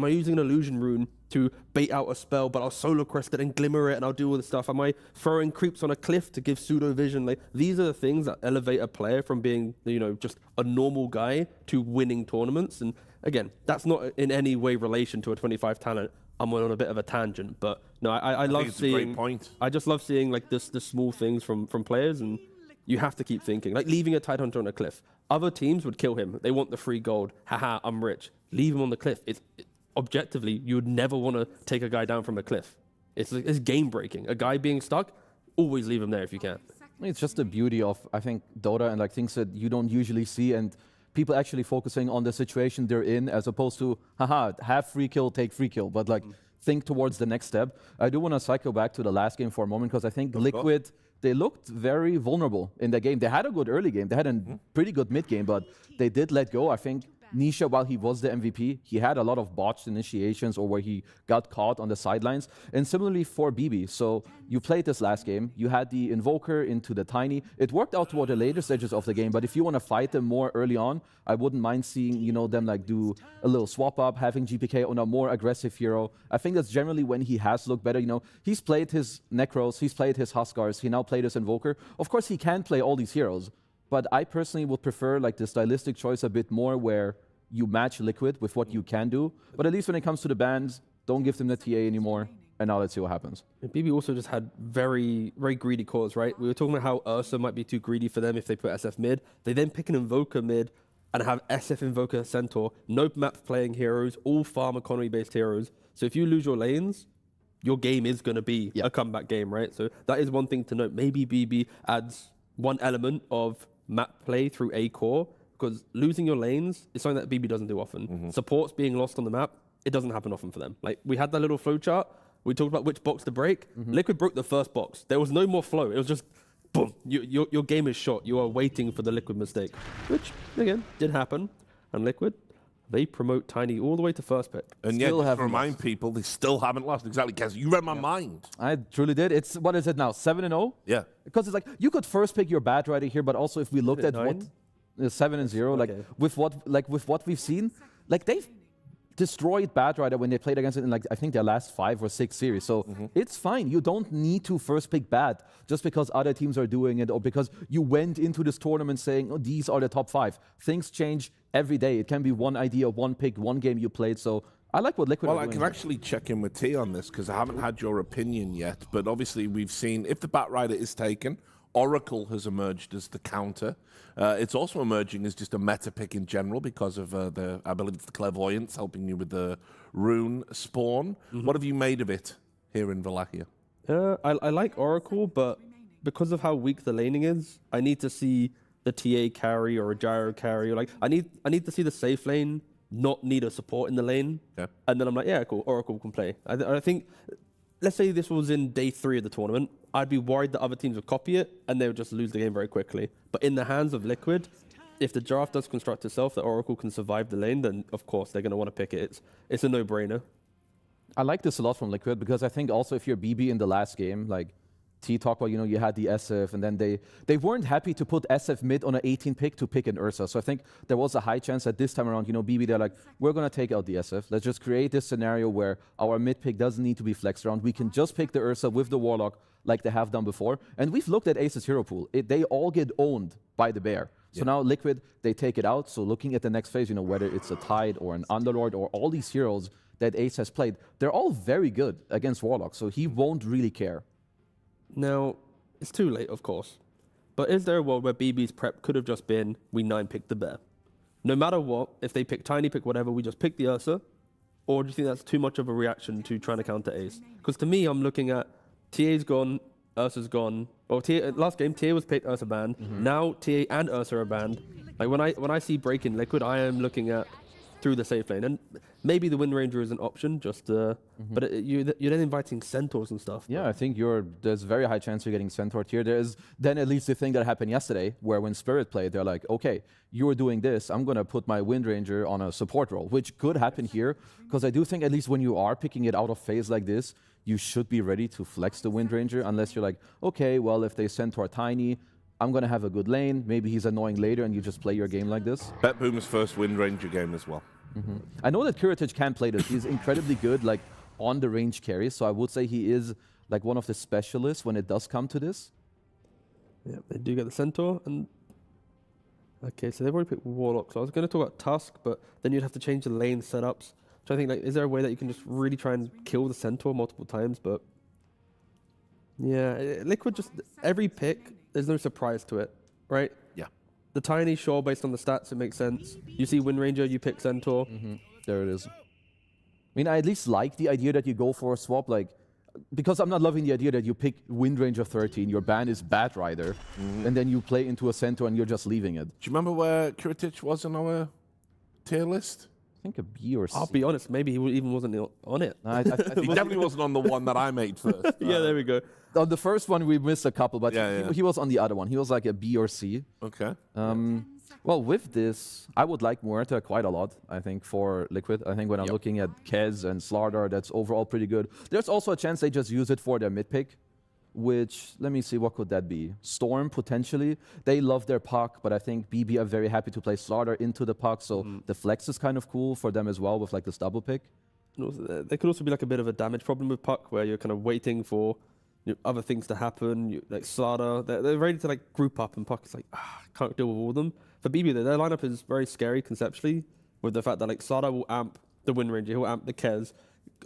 using an illusion rune to bait out a spell, but I'll solo crest it and glimmer it and I'll do all this stuff? Am I throwing creeps on a cliff to give pseudo vision? Like, these are the things that elevate a player from being, you know, just a normal guy to winning tournaments. And again, that's not in any way relation to a 25 talent. I'm on a bit of a tangent, but no, I love seeing. A great point. I just love seeing like the small things from players, and you have to keep thinking. Like leaving a Tidehunter on a cliff. Other teams would kill him. They want the free gold. Haha, I'm rich. Leave him on the cliff. Objectively, you would never want to take a guy down from a cliff. It's game breaking. A guy being stuck, always leave him there if you can. It's just the beauty of, I think, Dota and like things that you don't usually see, and people actually focusing on the situation they're in as opposed to, haha, have free kill, take free kill, but like think towards the next step. I do want to cycle back to the last game for a moment because I think Liquid, they looked very vulnerable in the game. They had a good early game. They had a pretty good mid game, but they did let go. I think Nisha, while he was the MVP, he had a lot of botched initiations or where he got caught on the sidelines. And similarly for BB. So you played this last game. You had the Invoker into the Tiny. It worked out toward the later stages of the game, but if you want to fight them more early on, I wouldn't mind seeing, you know, them like do a little swap up, having GPK on a more aggressive hero. I think that's generally when he has looked better. You know, he's played his Necros, he's played his Huskars, he now played his Invoker. Of course, he can play all these heroes, but I personally would prefer like the stylistic choice a bit more where you match Liquid with what you can do. But at least when it comes to the bans, don't give them the TA anymore. And now let's see what happens. And BB also just had very, very greedy cores, right? We were talking about how Ursa might be too greedy for them if they put SF mid. They then pick an Invoker mid and have SF Invoker Centaur, no map playing heroes, all farm economy-based heroes. So if you lose your lanes, your game is going to be a comeback game, right? So that is one thing to note. Maybe BB adds one element of map play through A core, because losing your lanes is something that BB doesn't do often. Supports being lost on the map, it doesn't happen often for them. Like, we had that little flow chart. We talked about which box to break. Liquid broke the first box. There was no more flow. It was just, boom, your game is shot. You are waiting for the Liquid mistake, which, again, did happen. And Liquid, they promote Tiny all the way to first pick. And yet, to remind people, they still haven't lost. Exactly, Kaz. You read my mind. I truly did. It's, what is it now, 7-0? Yeah. Because it's like, you could first pick your bad rider here, but also if we looked at what... 7-0, like with what we've seen, like they've destroyed Bad Rider when they played against it in like I think their last 5 or 6 series. So it's fine. You don't need to first pick Bad just because other teams are doing it or because you went into this tournament saying, oh, these are the top 5. Things change every day. It can be one idea, one pick, one game you played. So I like what Liquid are doing. Well, I can actually check in with T on this because I haven't had your opinion yet. But obviously we've seen if the Bat Rider is taken, Oracle has emerged as the counter. It's also emerging as just a meta pick in general because of I believe it's the Clairvoyance helping you with the rune spawn. What have you made of it here in Wallachia? I like Oracle, but because of how weak the laning is, I need to see the TA carry or a gyro carry. Or like I need to see the safe lane not need a support in the lane. And then I'm like, yeah, cool, Oracle can play. I think, let's say this was in day 3 of the tournament, I'd be worried that other teams would copy it and they would just lose the game very quickly. But in the hands of Liquid, if the draft does construct itself that Oracle can survive the lane, then of course they're going to want to pick it. It's a no-brainer. I like this a lot from Liquid because I think also if you're BB in the last game, like T talked about, you know, you had the SF and then they weren't happy to put SF mid on an 18 pick to pick an Ursa. So I think there was a high chance that this time around, you know, BB, they're like, we're going to take out the SF. Let's just create this scenario where our mid pick doesn't need to be flexed around. We can just pick the Ursa with the Warlock like they have done before. And we've looked at Ace's hero pool. They all get owned by the Bear. So now Liquid, they take it out. So looking at the next phase, you know, whether it's a Tide or an Underlord or all these heroes that Ace has played, they're all very good against Warlock. So he won't really care. Now, it's too late, of course. But is there a world where BB's prep could have just been, we 9-pick the Bear? No matter what, if they pick Tiny, pick whatever, we just pick the Ursa? Or do you think that's too much of a reaction to trying to counter Ace? Because to me, I'm looking at TA's gone, Ursa's gone. Well, last game, TA was picked, Ursa banned. Now TA and Ursa are banned. Like when I see break in Liquid, I am looking at through the safe lane. And maybe the Wind Ranger is an option, just but you're then inviting Centaurs and stuff. Yeah, I think there's very high chance you're getting Centaur here. There's then at least the thing that happened yesterday, where when Spirit played, they're like, okay, you're doing this, I'm gonna put my Wind Ranger on a support role, which could happen here, because I do think at least when you are picking it out of phase like this, you should be ready to flex the Wind Ranger, unless you're like, okay, well, if they Centaur Tiny, I'm gonna have a good lane, maybe he's annoying later, and you just play your game like this. BetBoom's first Wind Ranger game as well. I know that Kiritich can play this. He's incredibly good, like on the range carry. So I would say he is like one of the specialists when it does come to this. Yeah, they do get the Centaur. And okay, so they've already picked Warlock. So I was going to talk about Tusk, but then you'd have to change the lane setups. So I think, like, is there a way that you can just really try and kill the Centaur multiple times? But yeah, Liquid just every pick, there's no surprise to it, right? Yeah. The Tiny, sure, based on the stats, it makes sense. You see Wind Ranger, you pick Centaur. There it is. I mean, I at least like the idea that you go for a swap, like, because I'm not loving the idea that you pick Wind Ranger 13, your ban is Bat Rider, and then you play into a Centaur and you're just leaving it. Do you remember where Kiritich was on our tier list? I think a B or C. I'll be honest, maybe he even wasn't on it. I think He definitely wasn't on the one that I made first. Yeah, there we go. on the first one we missed a couple, but Yeah, he was on the other one. He was like a B or C. Okay. Well, with this, I would like Muerta quite a lot, I think, for Liquid. I think when I'm looking at Kez and Slardar, that's overall pretty good. There's also a chance they just use it for their mid pick, which, let me see, what could that be? Storm, potentially. They love their puck, but I think BB are very happy to play Slardar into the puck, so the flex is kind of cool for them as well with like this double pick. There could also be like a bit of a damage problem with puck, where you're kind of waiting for other things to happen. Like Slardar, they're ready to like group up, and puck is like, can't deal with all of them. For BB, their lineup is very scary conceptually, with the fact that like Slardar will amp the Wind Ranger, he'll amp the Kez.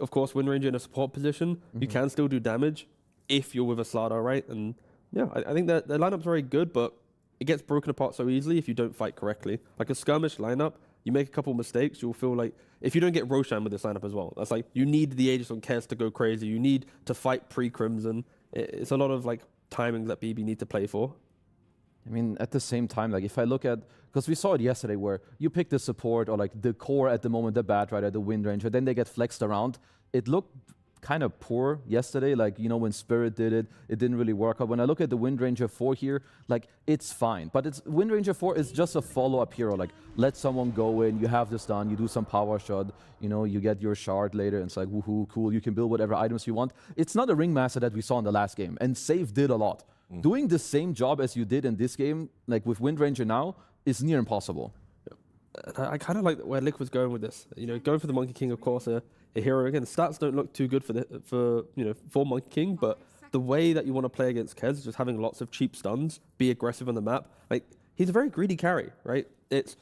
Of course, Wind Ranger in a support position, you can still do damage if you're with a Slardar, right? And yeah, I think that their lineup's very good, but it gets broken apart so easily if you don't fight correctly. Like a skirmish lineup, you make a couple mistakes, you'll feel like, if you don't get Roshan with this lineup as well, that's like, you need the Aegis on Kez to go crazy, you need to fight pre-Crimson. It's a lot of like timing that BB need to play for. I mean, at the same time, like if I look at, because we saw it yesterday where you pick the support or like the core at the moment, the Bat Rider, the Wind Ranger, then they get flexed around. It looked kind of poor yesterday, like, you know, when Spirit did it, it didn't really work out. When I look at the Wind Ranger 4 here, like, it's fine. But it's Wind Ranger 4 is just a follow-up hero. Like, let someone go in, you have this done, you do some power shot, you know, you get your shard later, and it's like, woohoo, cool, you can build whatever items you want. It's not a Ringmaster that we saw in the last game, and Save did a lot. Doing the same job as you did in this game, like with Wind Ranger now, is near impossible. I kind of like where Liquid's going with this. You know, going for the Monkey King, of course, a hero. Again, the stats don't look too good for Monkey King, but the way that you want to play against Kez is just having lots of cheap stuns, be aggressive on the map. Like, he's a very greedy carry, right? It's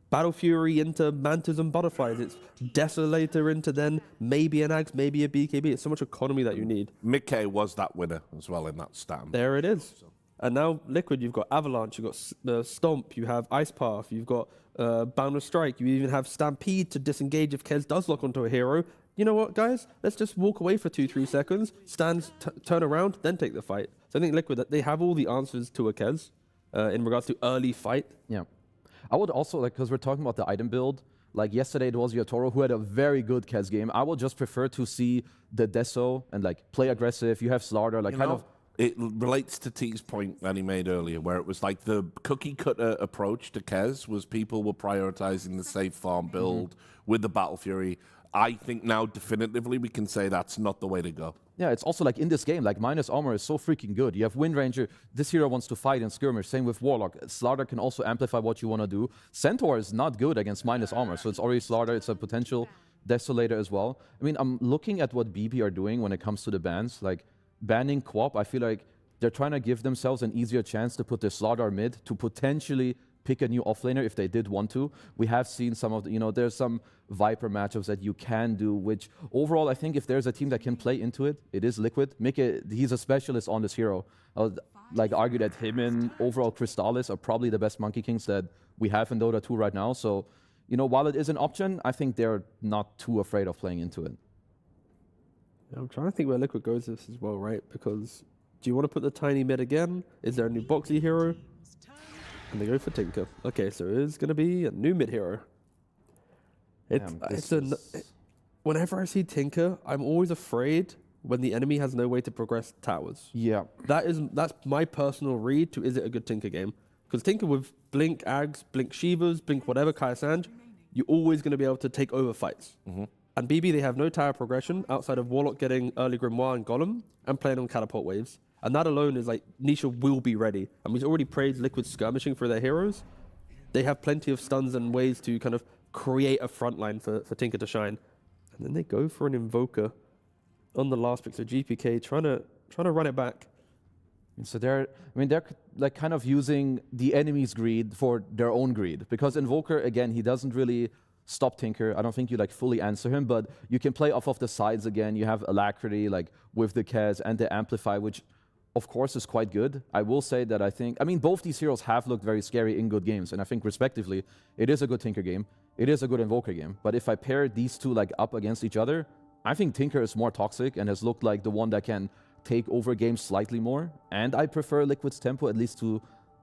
Battle Fury into Mantas and Butterflies. It's Desolator into then maybe an Axe, maybe a BKB. It's so much economy that you need. Mickey was that winner as well in that stand. There it is. And now Liquid, you've got Avalanche, you've got Stomp, you have Ice Path, you've got Boundless Strike, you even have Stampede to disengage if Kez does lock onto a hero. You know what, guys? Let's just walk away for 2-3 seconds, stand, turn around, then take the fight. So I think Liquid, they have all the answers to a Kez in regards to early fight. Yeah. I would also, like, because we're talking about the item build, like yesterday it was Yotoro who had a very good Kez game. I would just prefer to see the Deso and like play aggressive. You have Slardar, like It relates to T's point that he made earlier, where it was like the cookie cutter approach to Kez was people were prioritizing the safe farm build with the Battle Fury. I think now definitively we can say that's not the way to go. Yeah, it's also like in this game, like minus armor is so freaking good. You have Wind Ranger, this hero wants to fight in skirmish, same with Warlock. Slardar can also amplify what you want to do. Centaur is not good against minus armor, so it's already Slardar, it's a potential Desolator as well. I mean, I'm looking at what BB are doing when it comes to the bans, like banning Quap, I feel like they're trying to give themselves an easier chance to put the Slardar mid to potentially pick a new offlaner if they did want to. We have seen some of the, you know, there's some Viper matchups that you can do, which overall I think if there's a team that can play into it, it is Liquid. He's a specialist on this hero. I would like argue that him and overall Crystallis are probably the best Monkey Kings that we have in Dota 2 right now. So you know, while it is an option, I think they're not too afraid of playing into it. I'm trying to think where Liquid goes this as well, right? Because do you want to put the tiny mid again? Is there a new boxy hero? And they go for Tinker. Okay, so it is going to be a new mid hero. Whenever I see Tinker, I'm always afraid when the enemy has no way to progress towers. Yeah. That's my personal read to is it a good Tinker game? Because Tinker with Blink Ags, Blink Shivas, Blink whatever, Kai'Sanj, you're always going to be able to take over fights. And BB, they have no tower progression outside of Warlock getting early Grimoire and Golem and playing on catapult waves. And that alone is like, Nisha will be ready. And we've already praised Liquid skirmishing for their heroes. They have plenty of stuns and ways to kind of create a frontline for Tinker to shine. And then they go for an Invoker on the last pick. So GPK trying to run it back. And so they're like kind of using the enemy's greed for their own greed. Because Invoker, again, he doesn't really stop Tinker. I don't think you like fully answer him, but you can play off of the sides again. You have Alacrity like with the Kez and the Amplify, which of course is quite good. I will say that I mean, both these heroes have looked very scary in good games, and I think respectively, it is a good Tinker game. It is a good Invoker game. But if I pair these two like up against each other, I think Tinker is more toxic and has looked like the one that can take over games slightly more. And I prefer Liquid's tempo, at least to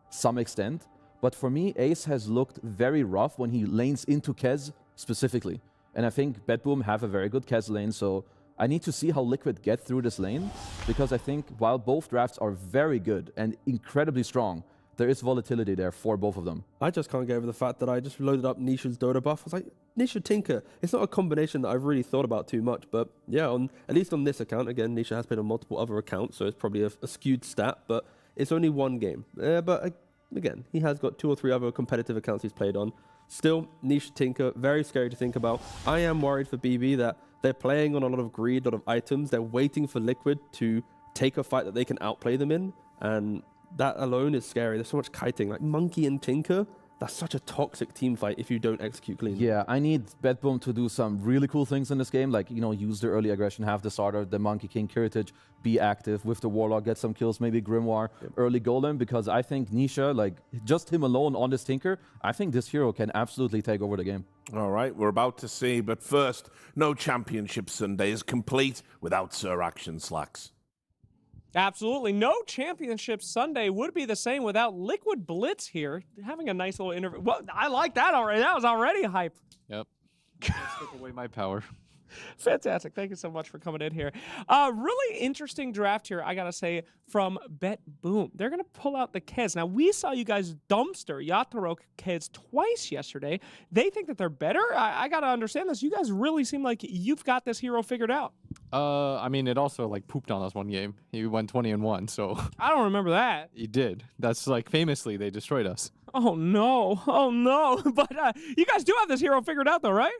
some extent. But for me, Ace has looked very rough when he lanes into Kez specifically. And I think BetBoom have a very good Kez lane, so I need to see how Liquid get through this lane, because I think while both drafts are very good and incredibly strong, there is volatility there for both of them. I just can't get over the fact that I just loaded up Nisha's Dota buff. I was like, Nisha Tinker. It's not a combination that I've really thought about too much, but yeah, at least on this account, again, Nisha has been on multiple other accounts, so it's probably a skewed stat, but it's only one game. But again, he has got 2 or 3 other competitive accounts he's played on. Still, Nisha Tinker, very scary to think about. I am worried for BB that they're playing on a lot of greed, a lot of items. They're waiting for Liquid to take a fight that they can outplay them in, and that alone is scary. There's so much kiting. Like Monkey and Tinker, that's such a toxic team fight if you don't execute clean. Yeah, I need BetBoom to do some really cool things in this game, like, you know, use the early aggression, have the starter, the Monkey King Heritage, be active with the Warlock, get some kills, maybe Grimoire, early Golem, because I think Nisha, like, just him alone on this Tinker, I think this hero can absolutely take over the game. All right, we're about to see, but first, no Championship Sunday is complete without Sir Action Slacks. Absolutely. No Championship Sunday would be the same without Liquid Blitz here. Having a nice little interview. Well, I like that already. That was already hype. Yep. Took away my power. Fantastic. Thank you so much for coming in here. Really interesting draft here, I got to say, from BetBoom. They're going to pull out the Kez. Now, we saw you guys dumpster Yatoro Kez twice yesterday. They think that they're better. I got to understand this. You guys really seem like you've got this hero figured out. I mean, it also, like, pooped on us one game. He went 20-1, so... I don't remember that. He did. That's, like, famously, they destroyed us. Oh, no. Oh, no. But you guys do have this hero figured out, though, right?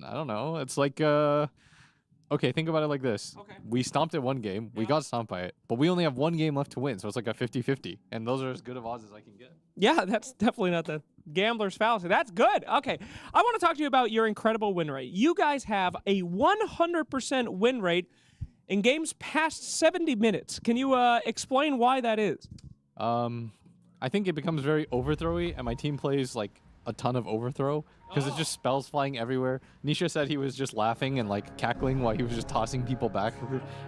I don't know. It's like, okay, think about it like this. Okay. We stomped it one game. We got stomped by it. But we only have one game left to win, so it's like a 50-50. And those are as good of odds as I can get. Yeah, that's definitely not the gambler's fallacy. That's good. Okay, I want to talk to you about your incredible win rate. You guys have a 100% win rate in games past 70 minutes. Can you explain why that is? I think it becomes very overthrowy, and my team plays, like, a ton of overthrow because it's just spells flying everywhere. Nisha said he was just laughing and like cackling while he was just tossing people back.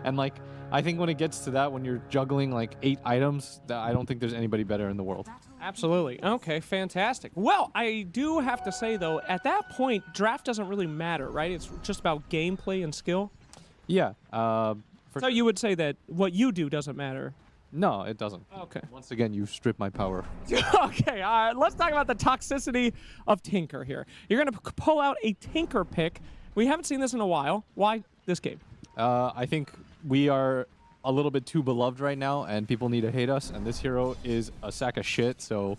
And like, I think when it gets to that, when you're juggling like 8 items, I don't think there's anybody better in the world. Absolutely. Okay, fantastic. Well, I do have to say though, at that point, draft doesn't really matter, right? It's just about gameplay and skill. Yeah. So you would say that what you do doesn't matter. No, it doesn't. Okay. Once again, you strip my power. Okay, let's talk about the toxicity of Tinker here. You're going to pull out a Tinker pick. We haven't seen this in a while. Why this game? I think we are a little bit too beloved right now, and people need to hate us, and this hero is a sack of shit, so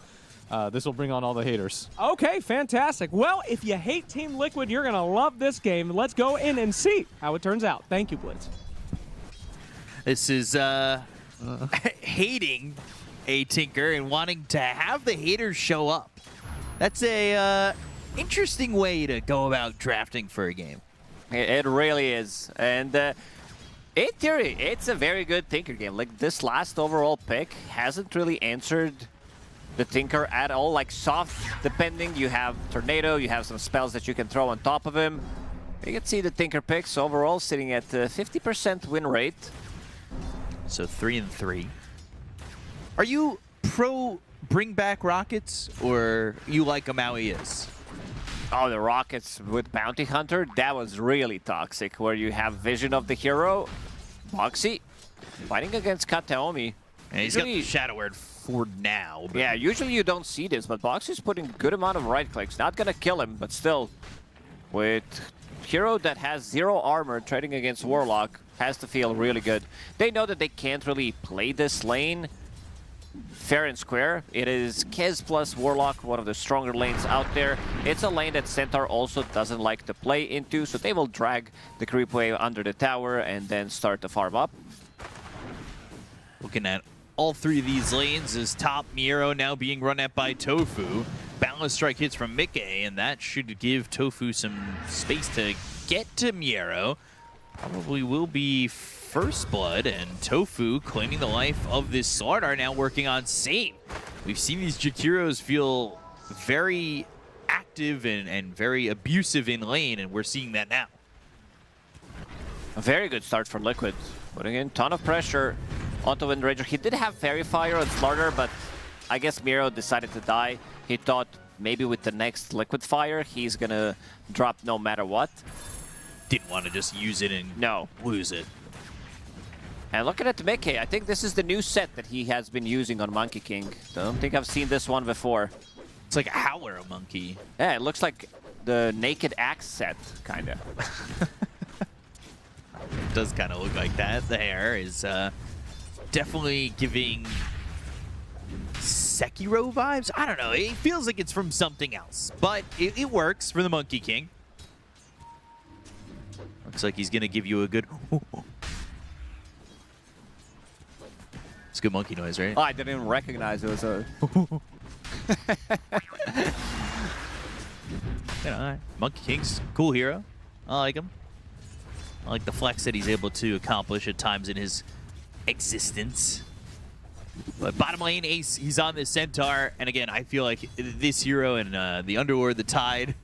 this will bring on all the haters. Okay, fantastic. Well, if you hate Team Liquid, you're going to love this game. Let's go in and see how it turns out. Thank you, Blitz. This is... hating a Tinker and wanting to have the haters show up. That's a interesting way to go about drafting for a game. It really is. And in theory, it's a very good Tinker game. Like this last overall pick hasn't really answered the Tinker at all, like soft depending. You have Tornado, you have some spells that you can throw on top of him. You can see the Tinker picks overall sitting at 50% win rate. So 3-3. Are you pro bring back rockets, or you like a MOUZ is? Oh, the rockets with Bounty Hunter, that was really toxic, where you have vision of the hero. Boxy fighting against Kataomi. And he's got the Shadow Word for now. But yeah, usually you don't see this, but Boxy's putting good amount of right clicks. Not gonna kill him, but still, with hero that has 0 armor trading against Warlock, has to feel really good. They know that they can't really play this lane fair and square. It is Kez plus Warlock, one of the stronger lanes out there. It's a lane that Centaur also doesn't like to play into, so they will drag the creep wave under the tower and then start to farm up. Looking at all 3 of these lanes is top Miero now being run at by Tofu. Balance strike hits from Mickey, and that should give Tofu some space to get to Miero. Probably will be first blood, and Tofu claiming the life of this Slardar, now working on save. We've seen these Jakiros feel very active and very abusive in lane, and we're seeing that now. A very good start for Liquid, putting in a ton of pressure onto Wind Ranger. He did have Fairy Fire on Slardar, but I guess Miro decided to die. He thought maybe with the next Liquid Fire, he's gonna drop no matter what. Didn't want to just use it and lose it. And looking at Mickey, I think this is the new set that he has been using on Monkey King. Don't think I've seen this one before. It's like a Howler of Monkey. Yeah, it looks like the Naked Axe set, kind of. It does kind of look like that. The hair is definitely giving Sekiro vibes. I don't know. It feels like it's from something else, but it works for the Monkey King. Looks like he's going to give you a good... It's good monkey noise, right? Oh, I didn't even recognize it was a... Monkey King's cool hero. I like him. I like the flex that he's able to accomplish at times in his existence. But bottom lane, Ace, he's on this Centaur. And again, I feel like this hero and the Underlord, the Tide,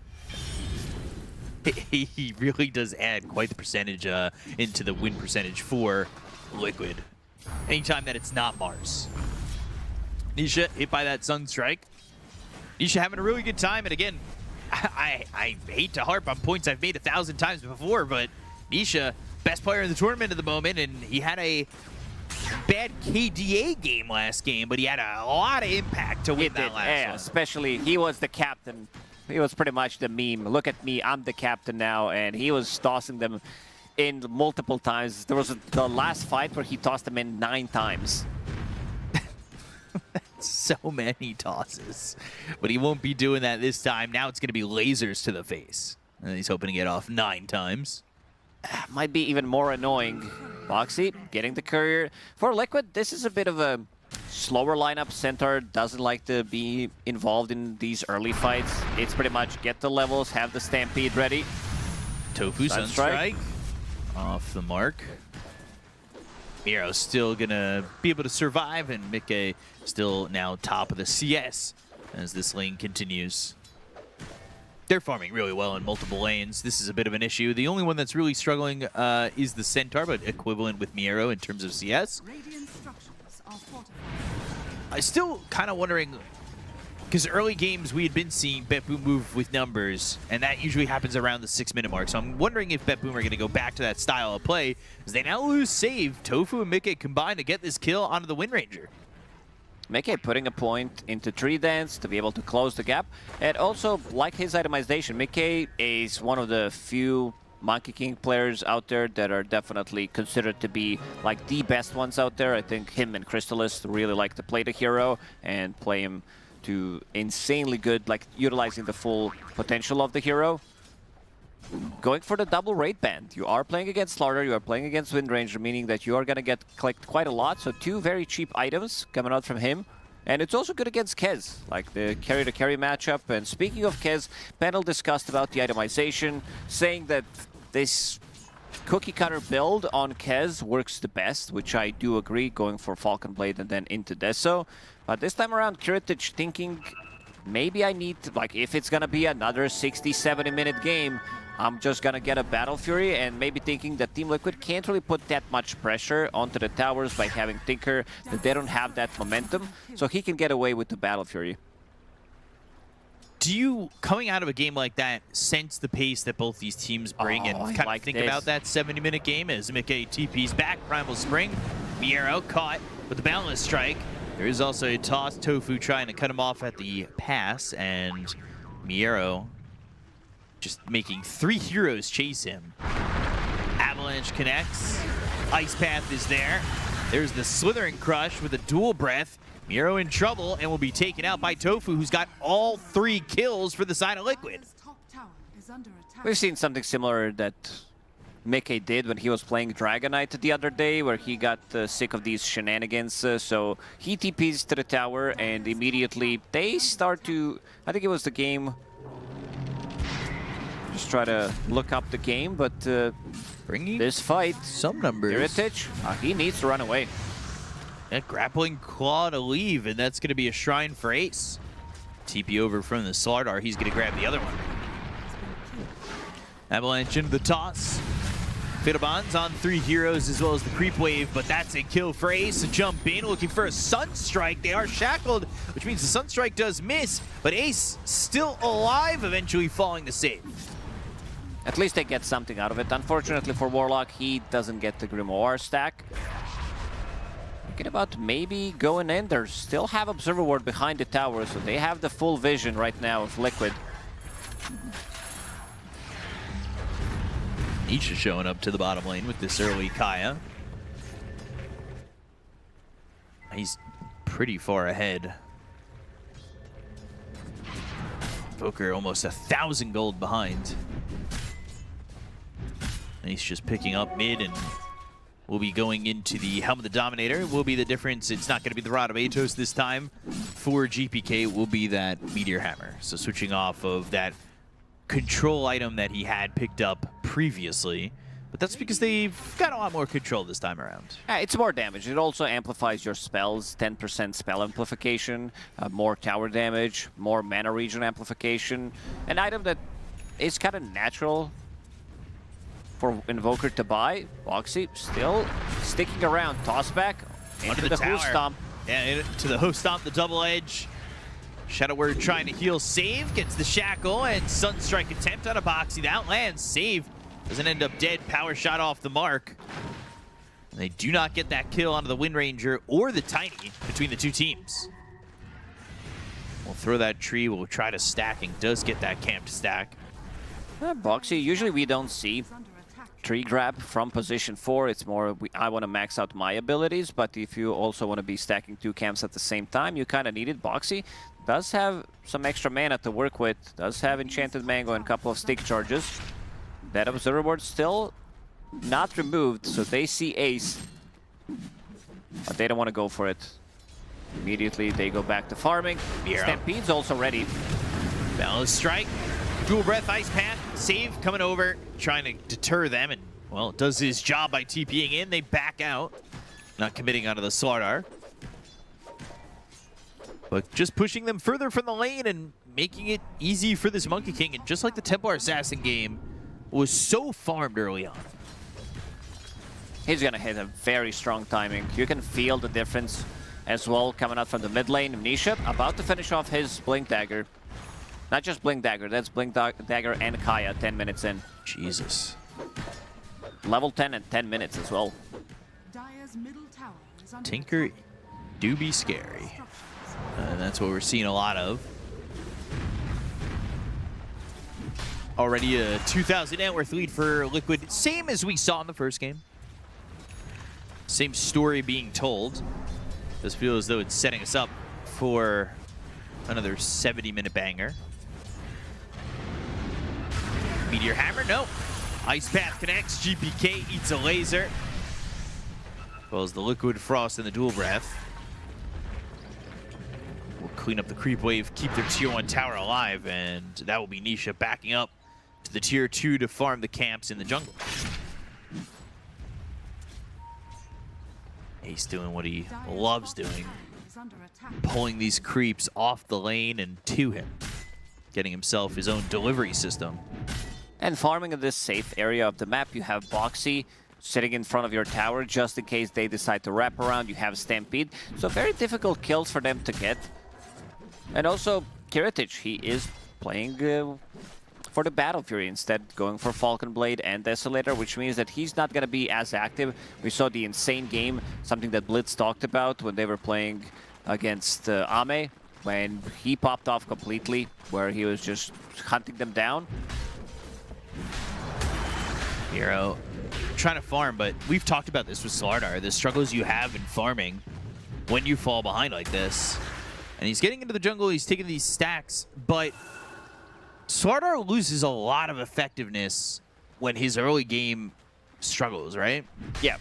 he really does add quite the percentage into the win percentage for Liquid. Anytime that it's not Mars. Nisha hit by that Sunstrike. Nisha having a really good time. And again, I hate to harp on points I've made 1,000 times before, but Nisha, best player in the tournament at the moment, and he had a bad KDA game last game, but he had a lot of impact to win that last one. Especially, he was the captain. He was pretty much the meme. Look at me, I'm the captain now, and he was tossing them in multiple times. There was the last fight where he tossed them in 9 times. So many tosses. But he won't be doing that this time. Now it's going to be lasers to the face. And he's hoping to get off 9 times. Might be even more annoying. Boxy getting the courier. For Liquid, this is a bit of a slower lineup. Centaur doesn't like to be involved in these early fights. It's pretty much get the levels, have the Stampede ready. Tofu Sunstrike off the mark. Miro's still gonna be able to survive, and Mickey still now top of the CS as this lane continues. They're farming really well in multiple lanes. This is a bit of an issue. The only one that's really struggling is the Centaur, but equivalent with Miero in terms of CS. I'm still kind of wondering, because early games we had been seeing BetBoom move with numbers, and that usually happens around the 6-minute mark. So I'm wondering if BetBoom are going to go back to that style of play, as they now lose save. Tofu and Mickey combine to get this kill onto the Wind Ranger. Mickey putting a point into Tree Dance to be able to close the gap. And also, like his itemization, Mickey is one of the few Monkey King players out there that are definitely considered to be like the best ones out there. I think him and Crystallis really like to play the hero and play him to insanely good, like utilizing the full potential of the hero. Going for the double raid band. You are playing against Slardar, you are playing against Wind Ranger, meaning that you are going to get clicked quite a lot. So 2 very cheap items coming out from him. And it's also good against Kez, like the carry-to-carry matchup. And speaking of Kez, panel discussed about the itemization, saying that this cookie cutter build on Kez works the best, which I do agree, going for Falcon Blade and then into Deso. But this time around, Kiritich thinking maybe I need to, like, if it's gonna be another 60-70 minute game, I'm just gonna get a Battle Fury, and maybe thinking that Team Liquid can't really put that much pressure onto the towers by having Tinker, that they don't have that momentum, so he can get away with the Battle Fury. Do you, coming out of a game like that, sense the pace that both these teams bring and kind of think about that 70-minute game as Mickey TP's back, Primal Spring, Miero caught with the Boundless Strike. There is also a toss, Tofu trying to cut him off at the pass, and Miero just making 3 heroes chase him. Avalanche connects, Ice Path is there. There's the Slithering Crush with a dual breath. Miero in trouble and will be taken out by Tofu, who's got all 3 kills for the side of Liquid. We've seen something similar that Mickey did when he was playing Dragon Knight the other day, where he got sick of these shenanigans. So he TPs to the tower, and immediately they start to, I think it was the game, just try to look up the game, but bringing this fight, some numbers. Kiritich, he needs to run away. And grappling claw to leave, and that's going to be a shrine for Ace. TP over from the Slardar, he's going to grab the other one. Avalanche into the toss. Fiddlebon's on 3 heroes as well as the creep wave, but that's a kill for Ace. A jump in, looking for a Sunstrike. They are shackled, which means the Sunstrike does miss, but Ace still alive, eventually falling to save. At least they get something out of it. Unfortunately for Warlock, he doesn't get the Grimoire stack. Thinking about maybe going in. They still have Observer Ward behind the tower, so they have the full vision right now of Liquid. Nisha showing up to the bottom lane with this early Kaya. He's pretty far ahead. Poker almost 1,000 gold behind. And he's just picking up mid, and we'll be going into the Helm of the Dominator. Will be the difference. It's not going to be the Rod of Atos this time. For GPK, will be that Meteor Hammer. So switching off of that control item that he had picked up previously. But that's because they've got a lot more control this time around. It's more damage. It also amplifies your spells, 10% spell amplification, more tower damage, more mana region amplification. An item that is kind of natural for Invoker to buy. Boxy still sticking around. Toss back into the Hoof Stomp. Yeah, to the Hoof Stomp, the double edge. Shadow Word trying to heal, save, gets the shackle, and Sunstrike attempt on a Boxy. That lands, save. Doesn't end up dead, power shot off the mark. And they do not get that kill onto the Wind Ranger or the Tiny between the two teams. We'll throw that tree, we'll try to stack, and does get that camp to stack. Boxy, usually we don't see tree grab from position 4. It's more, I want to max out my abilities, but if you also want to be stacking 2 camps at the same time, you kind of need it. Boxy does have some extra mana to work with, does have Enchanted Mango and a couple of stick charges. That Observer Ward still not removed, so they see Ace, but they don't want to go for it. Immediately they go back to farming. Stampede's also ready. Balance strike, dual breath, ice path, save coming over, trying to deter them, and well, does his job by TPing in. They back out, not committing onto the Slardar, but just pushing them further from the lane and making it easy for this Monkey King. And just like the Templar Assassin game was so farmed early on. He's gonna hit a very strong timing. You can feel the difference as well coming out from the mid lane. Nisha about to finish off his Blink Dagger. Not just Blink Dagger, that's Blink Dagger and Kaya 10 minutes in. Jesus. Level 10 and 10 minutes as well. Tinker do be scary. And that's what we're seeing a lot of. Already a 2,000 net worth lead for Liquid. Same as we saw in the first game. Same story being told. Does feel as though it's setting us up for another 70-minute banger. Meteor Hammer, no. Ice Path connects, GPK eats a laser. As well as the Liquid Frost and the Dual Breath. We'll clean up the creep wave, keep their tier 1 tower alive, and that will be Nisha backing up to the tier 2 to farm the camps in the jungle. He's doing what he loves doing, pulling these creeps off the lane and to him, getting himself his own delivery system. And farming in this safe area of the map, you have Boxy sitting in front of your tower just in case they decide to wrap around. You have Stampede, so very difficult kills for them to get. And also Kiritich, he is playing for the Battle Fury instead, going for Falcon Blade and Desolator, which means that he's not going to be as active. We saw the insane game, something that Blitz talked about when they were playing against Ame, when he popped off completely, where he was just hunting them down. Hero trying to farm, but we've talked about this with Slardar, the struggles you have in farming when you fall behind like this. And he's getting into the jungle, he's taking these stacks, but Slardar loses a lot of effectiveness when his early game struggles, right? Yeah.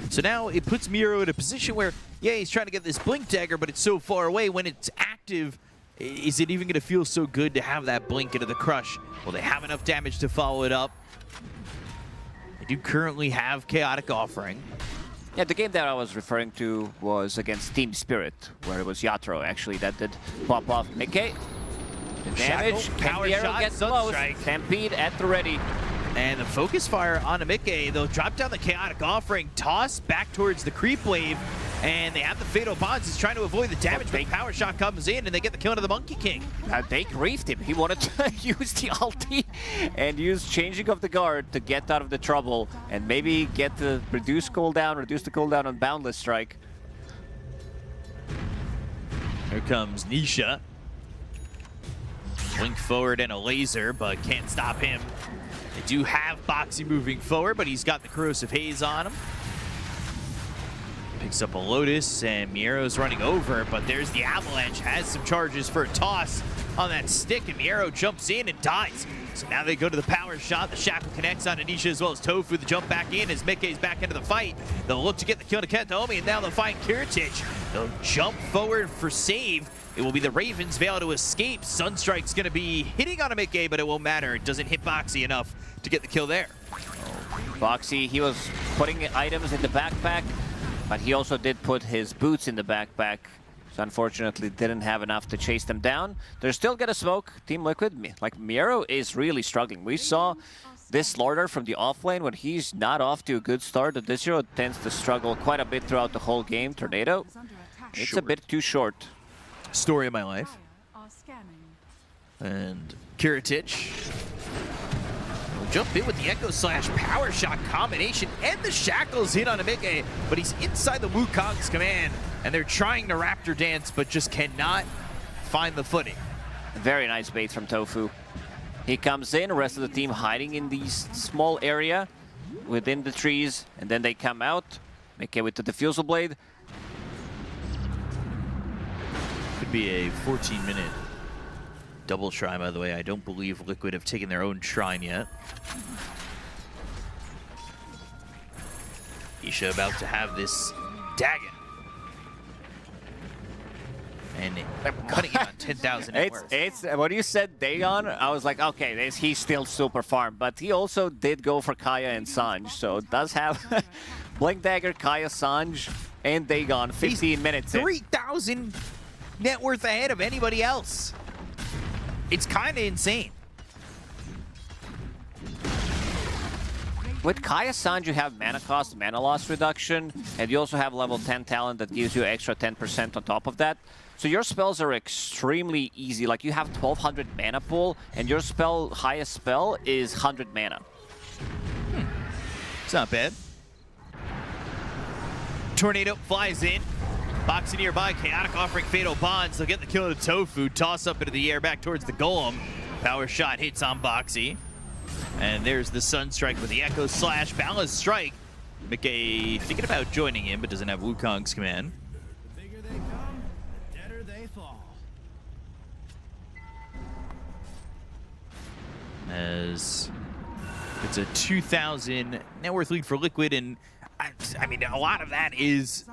So now it puts Miro in a position where, yeah, he's trying to get this Blink Dagger, but it's so far away. When it's active, is it even going to feel so good to have that blink into the crush? Will they have enough damage to follow it up? They do currently have Chaotic Offering. Yeah, the game that I was referring to was against Team Spirit, where it was Yatro actually that did pop off Mickey. The damage, power shot, gets close. Sunstrike. Stampede at the ready. And the focus fire on Mickey. They'll drop down the Chaotic Offering, toss back towards the creep wave, and they have the Fatal Bonds. He's trying to avoid the damage, but power shot comes in, and they get the kill into the Monkey King. They griefed him. He wanted to use the ulti and use changing of the guard to get out of the trouble and maybe get the reduce the cooldown on Boundless Strike. Here comes Nisha. Blink forward and a laser, but can't stop him. They do have Boxy moving forward, but he's got the Corrosive Haze on him. Picks up a Lotus, and Miero's running over, but there's the Avalanche. Has some charges for a toss on that stick, and Miero jumps in and dies. So now they go to the power shot. The Shackle connects on Anisha as well as Tofu. The jump back in as Mickey's back into the fight. They'll look to get the kill to Kentomi, and now they'll find Kiritich. They'll jump forward for save. It will be the Ravens' Veil to escape. Sunstrike's going to be hitting on a Mickey, but it won't matter. It doesn't hit Boxy enough to get the kill there. Boxy, he was putting items in the backpack, but he also did put his boots in the backpack. So unfortunately didn't have enough to chase them down. They're still gonna smoke Team Liquid. Like, Miero is really struggling. We saw this Slardar from the offlane when he's not off to a good start. The Dishiro tends to struggle quite a bit throughout the whole game. Tornado, it's a bit too short. Story of my life. And Kiritich will jump in with the Echo Slash power shot combination, and the Shackles hit on a Mickey, but he's inside the Wukong's command, and they're trying to Raptor dance, but just cannot find the footing. Very nice bait from Tofu. He comes in, the rest of the team hiding in this small area within the trees, and then they come out. Mickey with the Diffusal Blade. Could be a 14-minute double shrine, by the way. I don't believe Liquid have taken their own shrine yet. Isha about to have this Dagon. And they're cutting it on 10,000 net worth. It's when you said Dagon, I was like, okay, he's still super farm. But he also did go for Kaya and Sanj, so it does have Blink Dagger, Kaya, Sanj, and Dagon 15 minutes in. 3,000 net worth ahead of anybody else. It's kind of insane. With Kaya Sanj, you have mana cost, mana loss reduction, and you also have level 10 talent that gives you extra 10% on top of that. So your spells are extremely easy. Like, you have 1200 mana pool, and your highest spell is 100 mana. It's not bad. Tornado flies in. Boxy nearby, Chaotic offering Fatal Bonds. They'll get the kill to Tofu. Toss up into the air back towards the Golem. Power shot hits on Boxy. And there's the Sunstrike with the Echo Slash. Balanced Strike. Mickey thinking about joining in, but doesn't have Wukong's command. The bigger they come, the deader they fall. As it's a 2,000 net worth lead for Liquid, and I mean, a lot of that is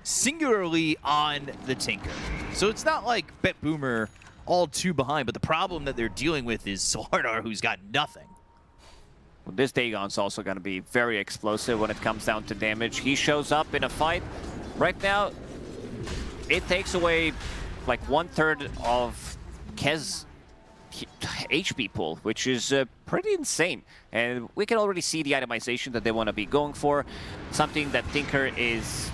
singularly on the Tinker. So it's not like BetBoom are all too behind, but the problem that they're dealing with is Slardar, who's got nothing. Well, this Dagon's also going to be very explosive when it comes down to damage. He shows up in a fight. Right now, it takes away like 1/3 of Kez HP pool, which is pretty insane. And we can already see the itemization that they want to be going for. Something that Tinker is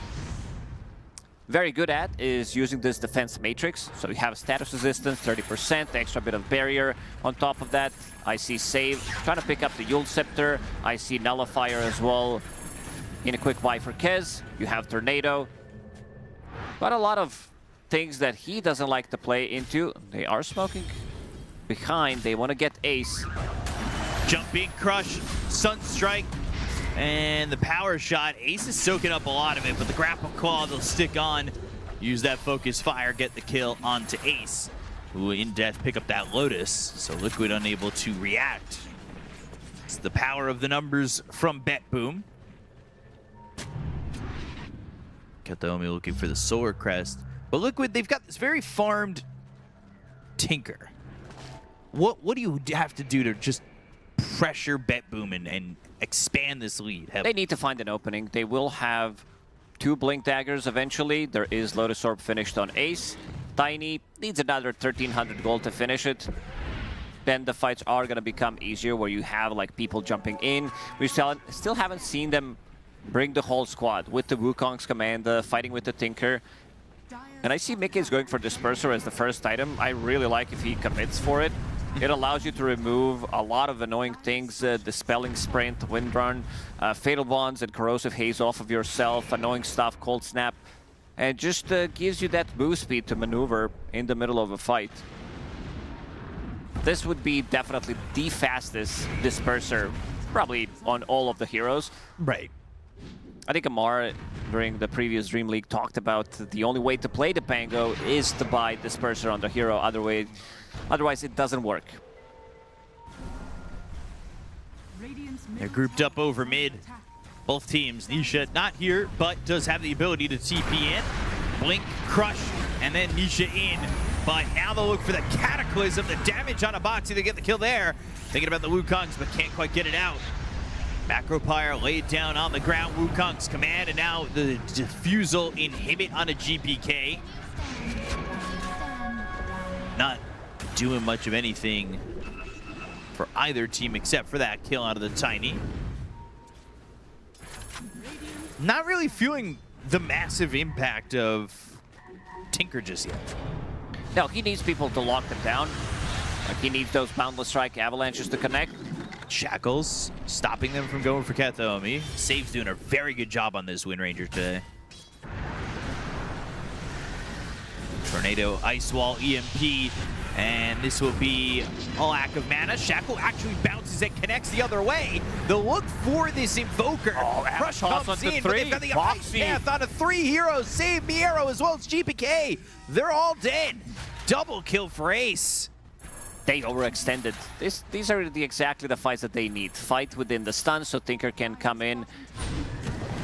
very good at is using this defense matrix. So you have status resistance, 30%, extra bit of barrier. On top of that, I see Save trying to pick up the Yule Scepter. I see Nullifier as well in a quick buy for Kez. You have Tornado. But a lot of things that he doesn't like to play into. They are smoking behind. They want to get Ace. Jumping Crush, Sunstrike, and the power shot. Ace is soaking up a lot of it, but the grapple claw, they'll stick on. Use that focus fire, get the kill onto Ace, who in death pick up that Lotus, so Liquid unable to react. It's the power of the numbers from BetBoom. Kataomi looking for the Solar Crest, but Liquid, they've got this very farmed Tinker. What do you have to do to just pressure BetBoom and expand this lead heavily? They need to find an opening. They will have 2 Blink Daggers eventually. There is Lotus Orb finished on Ace. Tiny needs another 1,300 gold to finish it. Then the fights are going to become easier where you have like people jumping in. We still haven't seen them bring the whole squad with the Wukong's command, fighting with the Tinker. And I see Mickey is going for Disperser as the first item. I really like if he commits for it. It allows you to remove a lot of annoying things, Dispelling Sprint, Wind Run, Fatal Bonds and Corrosive Haze off of yourself, annoying stuff, Cold Snap, and just gives you that move speed to maneuver in the middle of a fight. This would be definitely the fastest Disperser, probably on all of the heroes. Right. I think Amar, during the previous Dream League, talked about the only way to play the Pango is to buy Disperser on the hero, otherwise it doesn't work. They're grouped up over mid. Both teams. Nisha not here, but does have the ability to TP in. Blink, Crush, and then Nisha in. But now they'll look for the Cataclysm, the damage on Abaxi to get the kill there. Thinking about the Wukongs, but can't quite get it out. Macropyre laid down on the ground, Wukong's command, and now the Diffusal inhibit on a GPK. Not doing much of anything for either team except for that kill out of the Tiny. Not really feeling the massive impact of Tinker just yet. No, he needs people to lock them down. Like he needs those Boundless Strike avalanches to connect. Shackles stopping them from going for Kataomi. Save's doing a very good job on this Wind Ranger today. Tornado, Ice Wall, EMP, and this will be a lack of mana. Shackle actually bounces and connects the other way. They'll look for this Invoker. Crush comes in, but they've got the Ice Path on 3 heroes. Save, Miero, as well as GPK. They're all dead. Double kill for Ace. They overextended. These are exactly the fights that they need. Fight within the stun so Tinker can come in,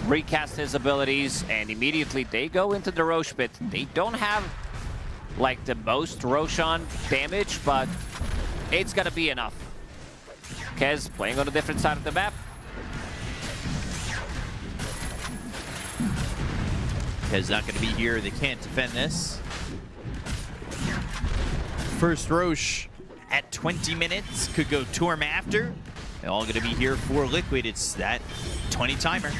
recast his abilities, and immediately they go into the Roche pit. They don't have like the most Roshan damage, but it's gonna be enough. Kez playing on a different side of the map. Kez not gonna be here. They can't defend this. First Roche at 20 minutes, could go Torm after. They're all gonna be here for Liquid. It's that 20 timer.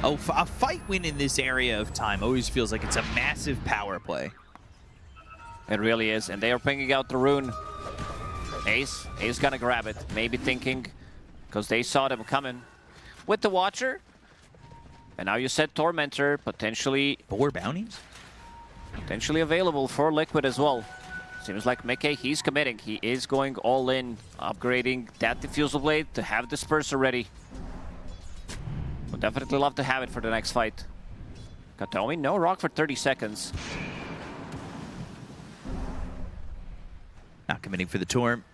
Oh, a fight win in this area of time always feels like it's a massive power play. It really is, and they are bringing out the rune. Ace gonna grab it, maybe thinking, because they saw them coming. With the Watcher, and now you said Tormentor, potentially 4 bounties? Potentially available for Liquid as well. Seems like Mickey, he's committing. He is going all in, upgrading that Diffusal Blade to have Disperser ready. Would definitely love to have it for the next fight. Kataomi, no rock for 30 seconds. Not committing for the Torm.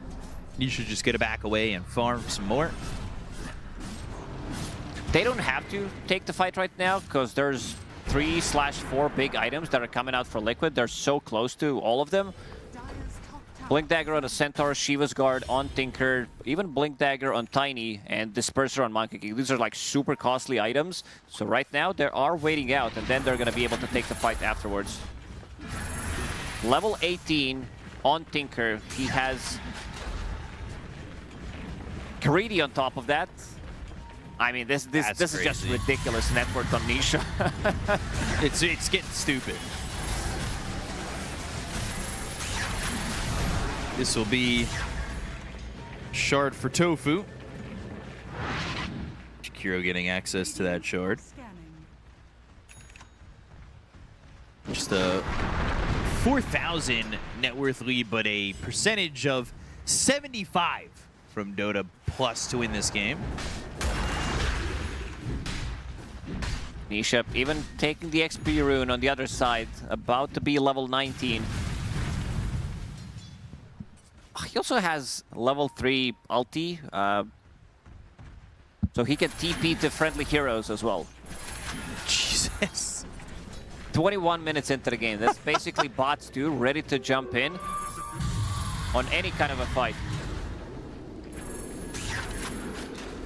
You should just get a back away and farm some more. They don't have to take the fight right now because there's 3/4 big items that are coming out for Liquid. They're so close to all of them. Blink Dagger on a Centaur, Shiva's Guard on Tinker, even Blink Dagger on Tiny, and Disperser on Monkey King. These are like super costly items. So right now they are waiting out, and then they're going to be able to take the fight afterwards. Level 18 on Tinker. He has Greedy on top of that. I mean, this is just ridiculous network on Nisha. It's getting stupid. This will be shard for Tofu. Shakiro getting access to that shard. Just a 4,000 net worth lead, but a percentage of 75 from Dota plus to win this game. Nisha even taking the XP rune on the other side, about to be level 19. He also has level 3 ulti, so he can TP to friendly heroes as well. Jesus. 21 minutes into the game. That's basically bots too, ready to jump in on any kind of a fight.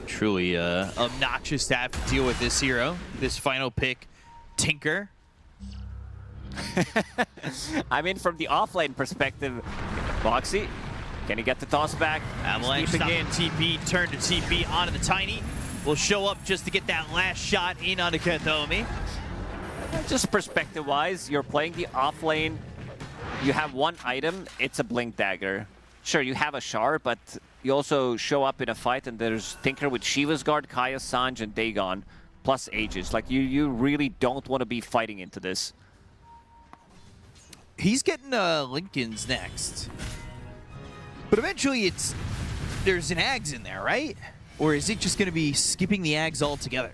Truly obnoxious to have to deal with this hero. This final pick, Tinker. I mean, from the offlane perspective, Boxy, can he get the toss back? Avalanche stop TP, turn to TP onto the Tiny. Will show up just to get that last shot in onto Katomi. Just perspective-wise, you're playing the offlane. You have one item, it's a Blink Dagger. Sure, you have a Shard, but you also show up in a fight and there's Tinker with Shiva's Guard, Kaya, Sanj, and Dagon, plus Aegis. Like, you really don't want to be fighting into this. He's getting Lincoln's next. But eventually there's an Ags in there, right? Or is it just going to be skipping the Ags altogether?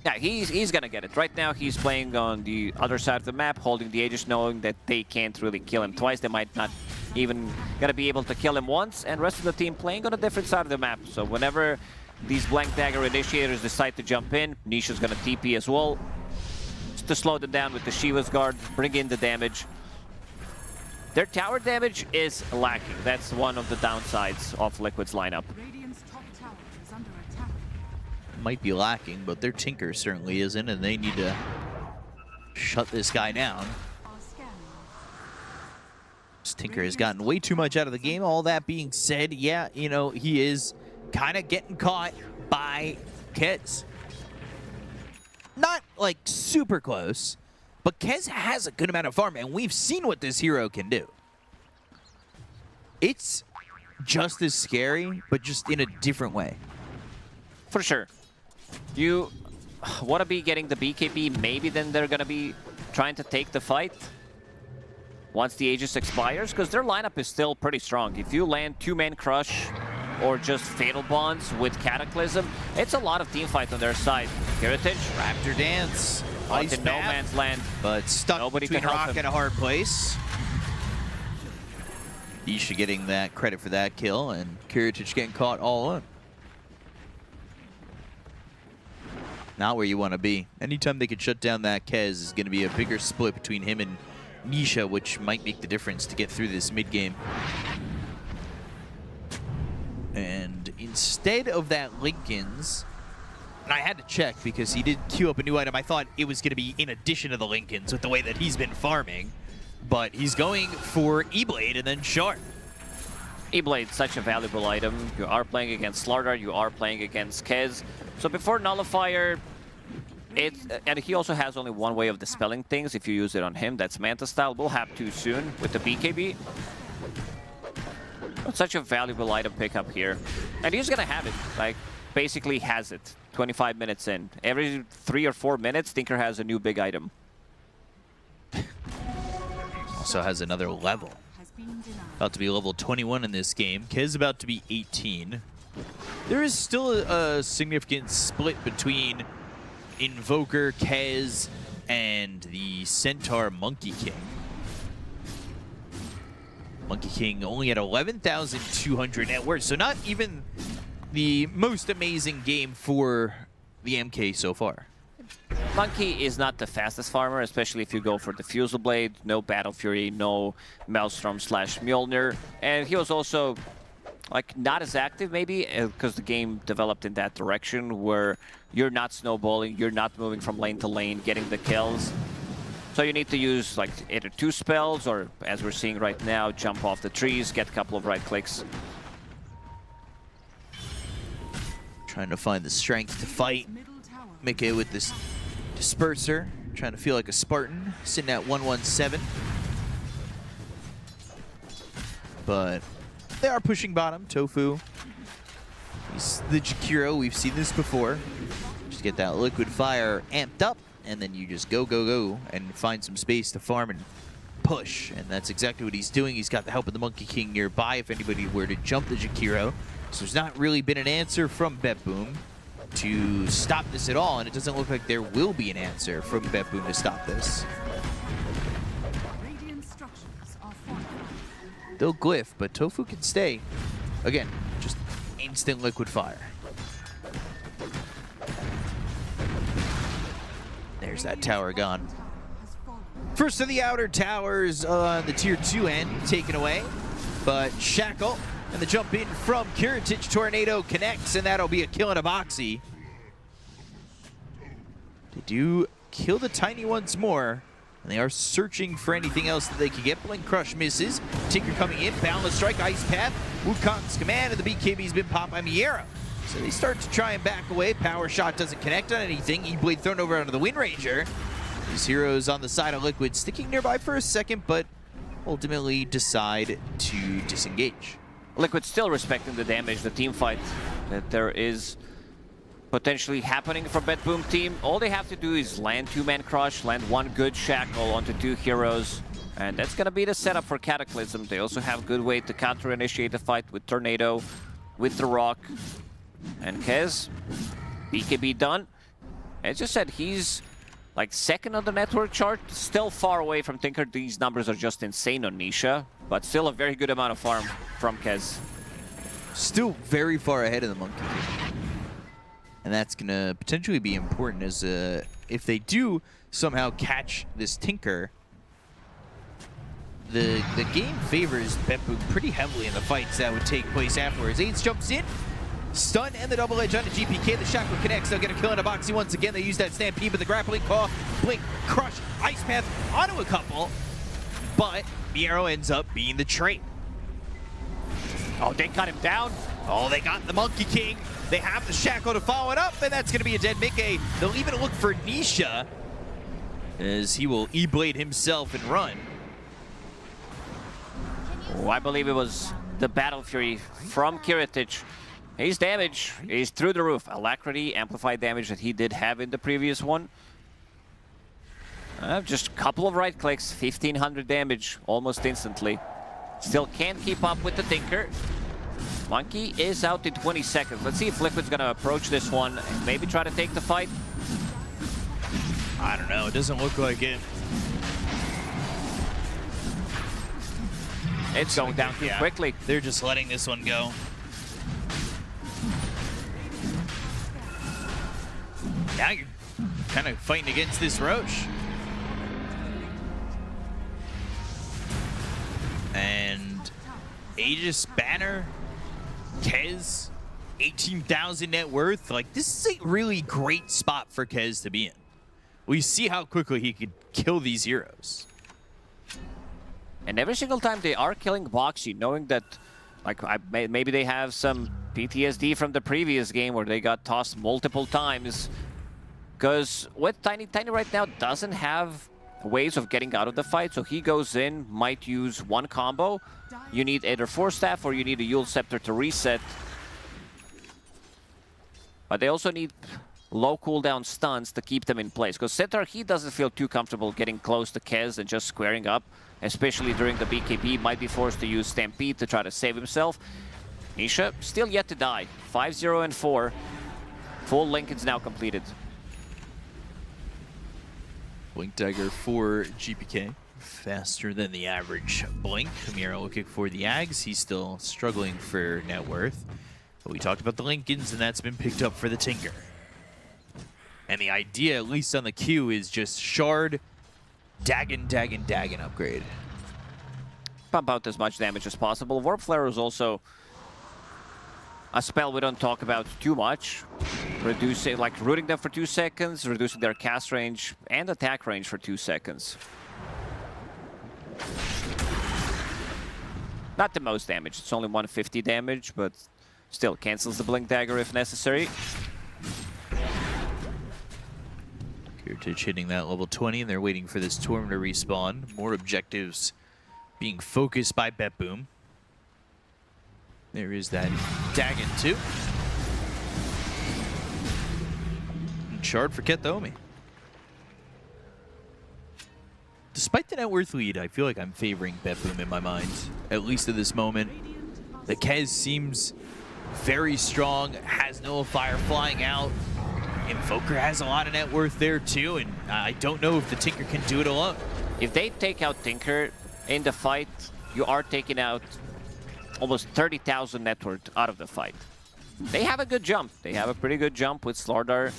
Yeah, he's going to get it. Right now, he's playing on the other side of the map, holding the Aegis, knowing that they can't really kill him twice. They might not even gonna be able to kill him once, and rest of the team playing on a different side of the map. So whenever these Blank Dagger initiators decide to jump in, Nisha's gonna TP as well, just to slow them down with the Shiva's Guard, bring in the damage. Their tower damage is lacking. That's one of the downsides of Liquid's lineup. Radiant's top tower is under attack. Might be lacking, but their Tinker certainly isn't, and they need to shut this guy down. This Tinker has gotten way too much out of the game. All that being said, yeah, you know, he is kind of getting caught by Kez. Not, like, super close, but Kez has a good amount of farm, and we've seen what this hero can do. It's just as scary, but just in a different way. For sure. You want to be getting the BKB, maybe then they're going to be trying to take the fight once the Aegis expires, because their lineup is still pretty strong. If you land 2-man Crush or just Fatal Bonds with Cataclysm, it's a lot of team fight on their side. Heritage. Raptor Dance. Out in no man's land. But stuck Nobody between can help rock him. and a hard place. Isha getting that credit for that kill, and Heritage getting caught all in. Not where you want to be. Anytime they could shut down that Kez is going to be a bigger split between him and Nisha, which might make the difference to get through this mid game. And instead of that Lincoln's, and I had to check because he did queue up a new item. I thought it was going to be in addition to the Lincoln's with the way that he's been farming, but he's going for E-Blade and then Shard. E-Blade, such a valuable item. You are playing against Slardar, you are playing against Kez. So before Nullifier, and he also has only one way of dispelling things if you use it on him. That's Manta style. We'll have to soon with the BKB. But such a valuable item pickup here. And he's gonna have it. Like, basically has it. 25 minutes in. Every 3 or 4 minutes, Tinker has a new big item. Also has another level. About to be level 21 in this game. Kez about to be 18. There is still a significant split between Invoker, Kez, and the Centaur Monkey King. Monkey King only at 11,200 net worth, so not even the most amazing game for the MK so far. Monkey is not the fastest farmer, especially if you go for the Fusel Blade, no Battle Fury, no Maelstrom / Mjolnir. And he was also like not as active maybe because the game developed in that direction where you're not snowballing, you're not moving from lane to lane, getting the kills. So you need to use like either 2 spells or, as we're seeing right now, jump off the trees, get a couple of right clicks. Trying to find the strength to fight. Mika with this disperser, trying to feel like a Spartan, sitting at 117. But they are pushing bottom. Tofu. He's the Jakiro. We've seen this before. Just get that liquid fire amped up, and then you just go, go, go, and find some space to farm and push. And that's exactly what he's doing. He's got the help of the Monkey King nearby if anybody were to jump the Jakiro. So there's not really been an answer from BetBoom to stop this at all, and it doesn't look like there will be an answer from BetBoom to stop this. They'll glyph, but Tofu can stay. Again, just instant liquid fire. There's that tower gone. First of the outer towers on the tier 2 end taken away, but Shackle and the jump in from Kiritich Tornado connects, and that'll be a kill and a boxy. They do kill the tiny once more, and they are searching for anything else that they can get. Blink Crush misses. Tinker coming in, Boundless Strike, Ice Path, Wukong's command, and the BKB's been popped by Miero. So they start to try and back away. Power Shot doesn't connect on anything. E-Blade thrown over onto the Wind Ranger. These heroes on the side of Liquid sticking nearby for a second, but ultimately decide to disengage. Liquid still respecting the damage, the team fight that there is potentially happening for BetBoom team. All they have to do is land 2-man crush, land 1 good shackle onto 2 heroes, and that's gonna be the setup for Cataclysm. They also have good way to counter-initiate the fight with Tornado, with the Rock, and Kez. BKB done. As I said, he's like 2nd on the network chart, still far away from Tinker. These numbers are just insane on Nisha, but still a very good amount of farm from Kez. Still very far ahead of the Monkey. And that's going to potentially be important as if they do somehow catch this Tinker, the game favors BetBoom pretty heavily in the fights that would take place afterwards. AIDS jumps in, stun, and the double edge onto GPK. The Shackle connects. They'll get a kill in a boxy once again. They use that Stampede, but the grappling claw, Blink, Crush, Ice Path onto a couple. But Miero ends up being the trade. Oh, they cut him down. Oh, they got the Monkey King. They have the Shackle to follow it up, and that's going to be a dead Mickey. They'll even look for Nisha as he will E-Blade himself and run. Oh, I believe it was the Battle Fury from Kiritich. His damage is through the roof. Alacrity, amplified damage that he did have in the previous one. Just a couple of right clicks, 1500 damage almost instantly. Still can't keep up with the Tinker. Monkey is out in 20 seconds. Let's see if Liquid's gonna approach this one and maybe try to take the fight. I don't know, it doesn't look like it. It's going down too quickly. They're just letting this one go. Now you're kind of fighting against this Roche. And Aegis, Banner, Kez, 18,000 net worth. Like, this is a really great spot for Kez to be in. We see how quickly he could kill these heroes. And every single time they are killing Boxy, knowing that, like, maybe they have some PTSD from the previous game where they got tossed multiple times. Because what Tiny right now doesn't have ways of getting out of the fight, so he goes in, might use 1 combo. You need either Force Staff or you need a Yule Scepter to reset. But they also need low cooldown stuns to keep them in place. Because Setar, he doesn't feel too comfortable getting close to Kez and just squaring up, especially during the BKB. Might be forced to use Stampede to try to save himself. Nisha still yet to die. 5-0 and 4. Full link is now completed. Blink Dagger for GPK. Faster than the average Blink. Miero looking for the Ags. He's still struggling for net worth. But we talked about the Lincolns, and that's been picked up for the Tinker. And the idea, at least on the queue, is just Shard, Dagon upgrade. Pump out as much damage as possible. Warp Flare is also a spell we don't talk about too much. Reducing, like rooting them for 2 seconds, reducing their cast range and attack range for 2 seconds. Not the most damage, it's only 150 damage, but still cancels the Blink Dagger if necessary. Kiritich hitting that level 20, and they're waiting for this Torm to respawn. More objectives being focused by BetBoom. There is that Dagon too. And Shard for Ketomi. Despite the net worth lead, I feel like I'm favoring BetBoom in my mind, at least at this moment. The Kez seems very strong, has Nullifier flying out. Invoker has a lot of net worth there too, and I don't know if the Tinker can do it alone. If they take out Tinker in the fight, you are taking out almost 30,000 net worth out of the fight. They have a good jump. They have a pretty good jump with Slardar.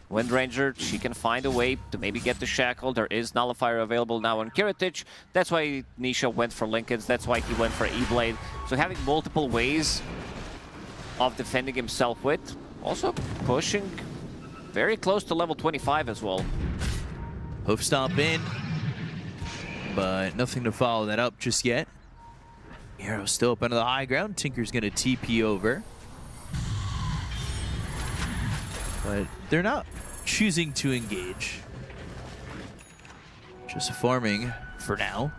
Windranger, she can find a way to maybe get the Shackle. There is Nullifier available now on Kiritich. That's why Nisha went for Linken's. That's why he went for E-Blade. So having multiple ways of defending himself with, also pushing very close to level 25 as well. Hoof stomp in, but nothing to follow that up just yet. Arrow's still up under the high ground. Tinker's gonna TP over. But they're not choosing to engage. Just farming for now.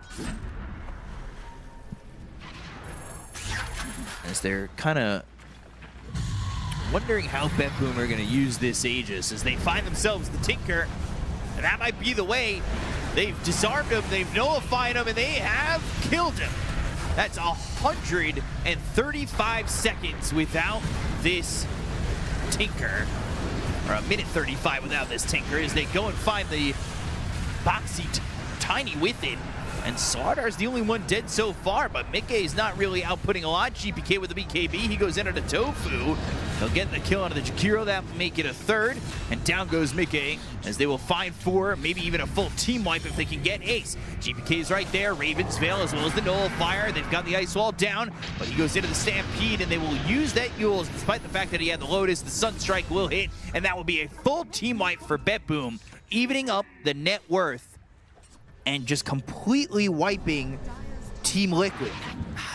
As they're kind of wondering how BetBoom are gonna use this Aegis as they find themselves the Tinker. And that might be the way. They've disarmed him, they've nullified him, and they have killed him. That's 135 seconds without this Tinker. Or a minute 35 without this Tinker as they go and find the Boxy Tiny with it. And Sardar's the only one dead so far, but Mickey is not really outputting a lot. GPK with the BKB, he goes into the Tofu. They'll get the kill onto the Jakiro, that will make it a third. And down goes Mickey as they will find 4, maybe even a full team wipe if they can get Ace. GPK is right there, Raven's Veil as well as the Nullifier. They've got the Ice Wall down, but he goes into the Stampede and they will use that Eul's despite the fact that he had the Lotus. The Sunstrike will hit, and that will be a full team wipe for BetBoom, evening up the net worth and just completely wiping Team Liquid.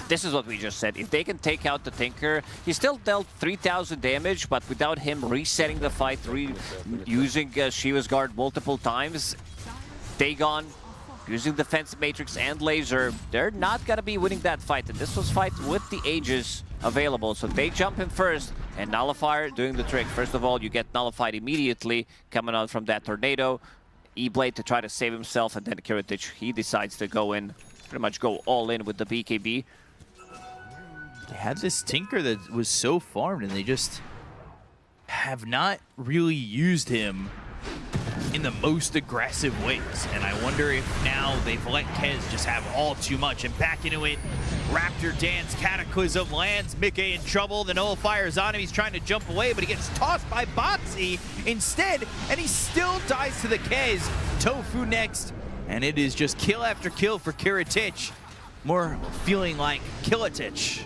This is what we just said. If they can take out the Tinker, he still dealt 3,000 damage, but without him resetting the fight, using Shiva's Guard multiple times, Dagon using Defensive Matrix and Laser, they're not gonna be winning that fight. And this was fight with the Aegis available. So they jump in first, and Nullifier doing the trick. First of all, you get nullified immediately coming out from that tornado. E-Blade to try to save himself, and then Kiritich, he decides to go in, pretty much go all in with the BKB. They had this Tinker that was so farmed, and they just have not really used him in the most aggressive ways. And I wonder if now they've let Kez just have all too much, and back into it. Raptor Dance, Cataclysm lands, Mickey in trouble, the Nullifier's on him, he's trying to jump away, but he gets tossed by Botsy instead, and he still dies to the Kez. Tofu next, and it is just kill after kill for Kiritich. More feeling like Kilitich.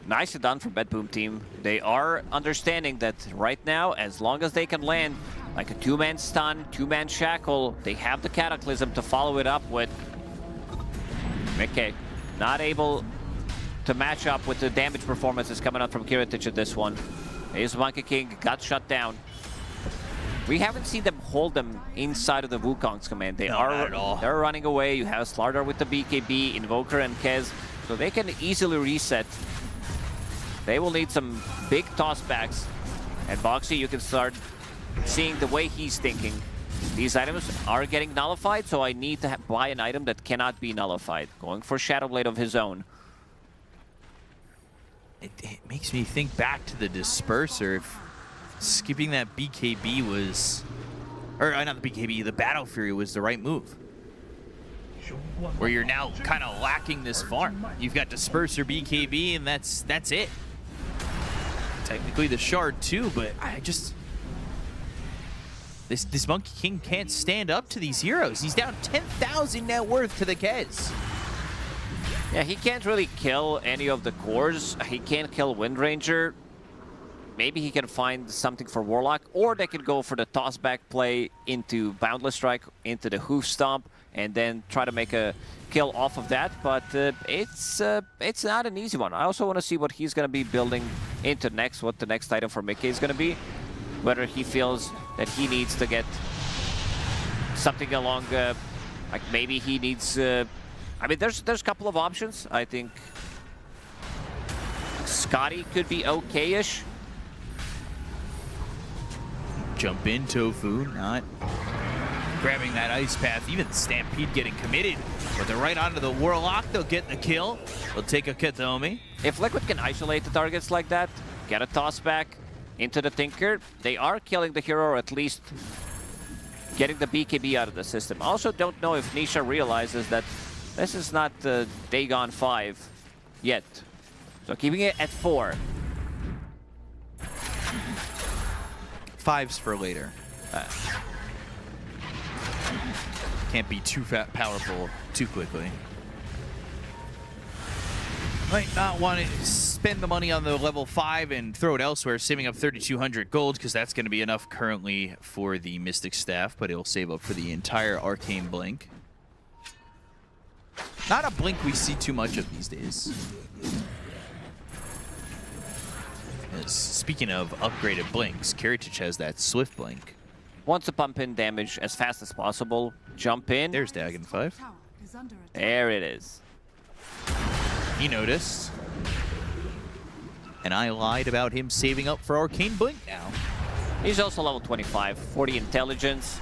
Nicely done for BetBoom team. They are understanding that right now, as long as they can land like a 2-man stun, 2-man shackle, they have the Cataclysm to follow it up with. Mickey not able to match up with the damage performances coming out from Kiritich at this one. His Monkey King got shut down. We haven't seen them hold them inside of the Wukong's command. They're running away. You have Slardar with the BKB, Invoker and Kez, so they can easily reset. They will need some big tossbacks, and Boxy, you can start seeing the way he's thinking. These items are getting nullified, so I need to buy an item that cannot be nullified. Going for Shadow Blade of his own. It makes me think back to the Disperser. If skipping that BKB was, or not the BKB, the Battle Fury was the right move. Where you're now kind of lacking this farm. You've got Disperser, BKB, and that's it. Technically the Shard too, but This Monkey King can't stand up to these heroes. He's down 10,000 net worth to the Kez. Yeah, he can't really kill any of the cores. He can't kill Wind Ranger. Maybe he can find something for Warlock, or they could go for the tossback play into Boundless Strike, into the Hoof Stomp, and then try to make a kill off of that. But it's not an easy one. I also want to see what he's going to be building into next, what the next item for Mickey is going to be. Whether he feels that he needs to get something along, like maybe he needs... I mean, there's a couple of options. I think Scotty could be okay-ish. Jump in, Tofu, not grabbing that ice path. Even Stampede getting committed. But they're right onto the Warlock. They'll get the kill. They'll take a Katomi. If Liquid can isolate the targets like that, get a toss back into the Tinker, they are killing the hero, or at least getting the BKB out of the system. I also don't know if Nisha realizes that this is not Dagon 5 yet. So keeping it at 4. 5's for later. Can't be too powerful too quickly. Might not want to spend the money on the level 5 and throw it elsewhere, saving up 3,200 gold, because that's going to be enough currently for the Mystic Staff, but it'll save up for the entire Arcane Blink. Not a blink we see too much of these days. Speaking of upgraded blinks, Kiritich has that Swift Blink. Wants to pump in damage as fast as possible. Jump in. There's Dagon 5. There it is. He noticed. And I lied about him saving up for Arcane Blink now. He's also level 25, 40 intelligence.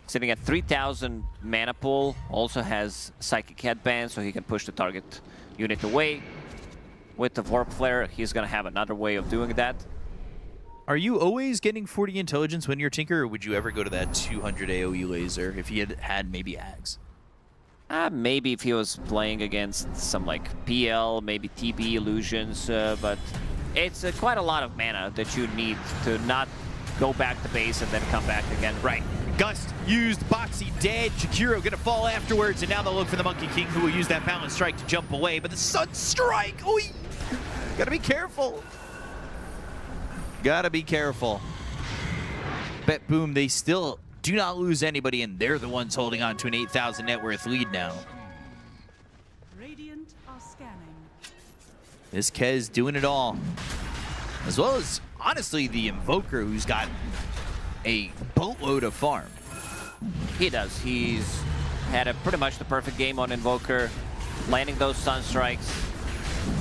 Sitting at 3,000 mana pool. Also has Psychic Headband, so he can push the target unit away. With the Warp Flare, he's going to have another way of doing that. Are you always getting 40 intelligence when you're Tinker, or would you ever go to that 200 AoE laser if he had maybe Ags? Maybe if he was playing against some like PL, maybe TB illusions, but it's quite a lot of mana that you need to not go back to base and then come back again. Right. Gust used, Boxy dead, Jakiro gonna fall afterwards, and now they'll look for the Monkey King, who will use that Balance Strike to jump away, but the Sun Strike, oh, gotta be careful. Gotta be careful. BetBoom, they still do not lose anybody, and they're the ones holding on to an 8,000 net worth lead now. Radiant are scanning. This Kez doing it all. As well as, honestly, the Invoker, who's got a boatload of farm. He does. He's had a pretty much the perfect game on Invoker, landing those Sun Strikes,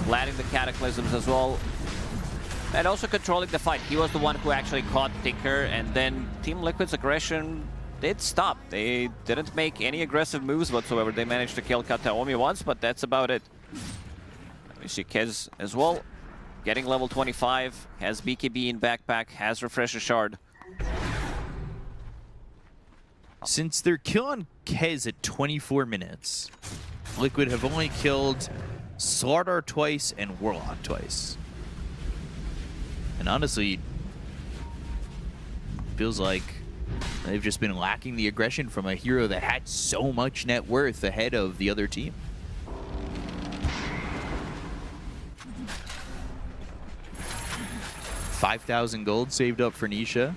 landing the Cataclysms as well, and also controlling the fight. He was the one who actually caught Tinker, and then Team Liquid's aggression did stop. They didn't make any aggressive moves whatsoever. They managed to kill Kataomi once, but that's about it. We see Kez as well, getting level 25, has BKB in backpack, has Refresher Shard. Since their kill on Kez at 24 minutes, Liquid have only killed Slardar twice and Warlock twice. And honestly, feels like they've just been lacking the aggression from a hero that had so much net worth ahead of the other team. $5,000 gold saved up for Nisha.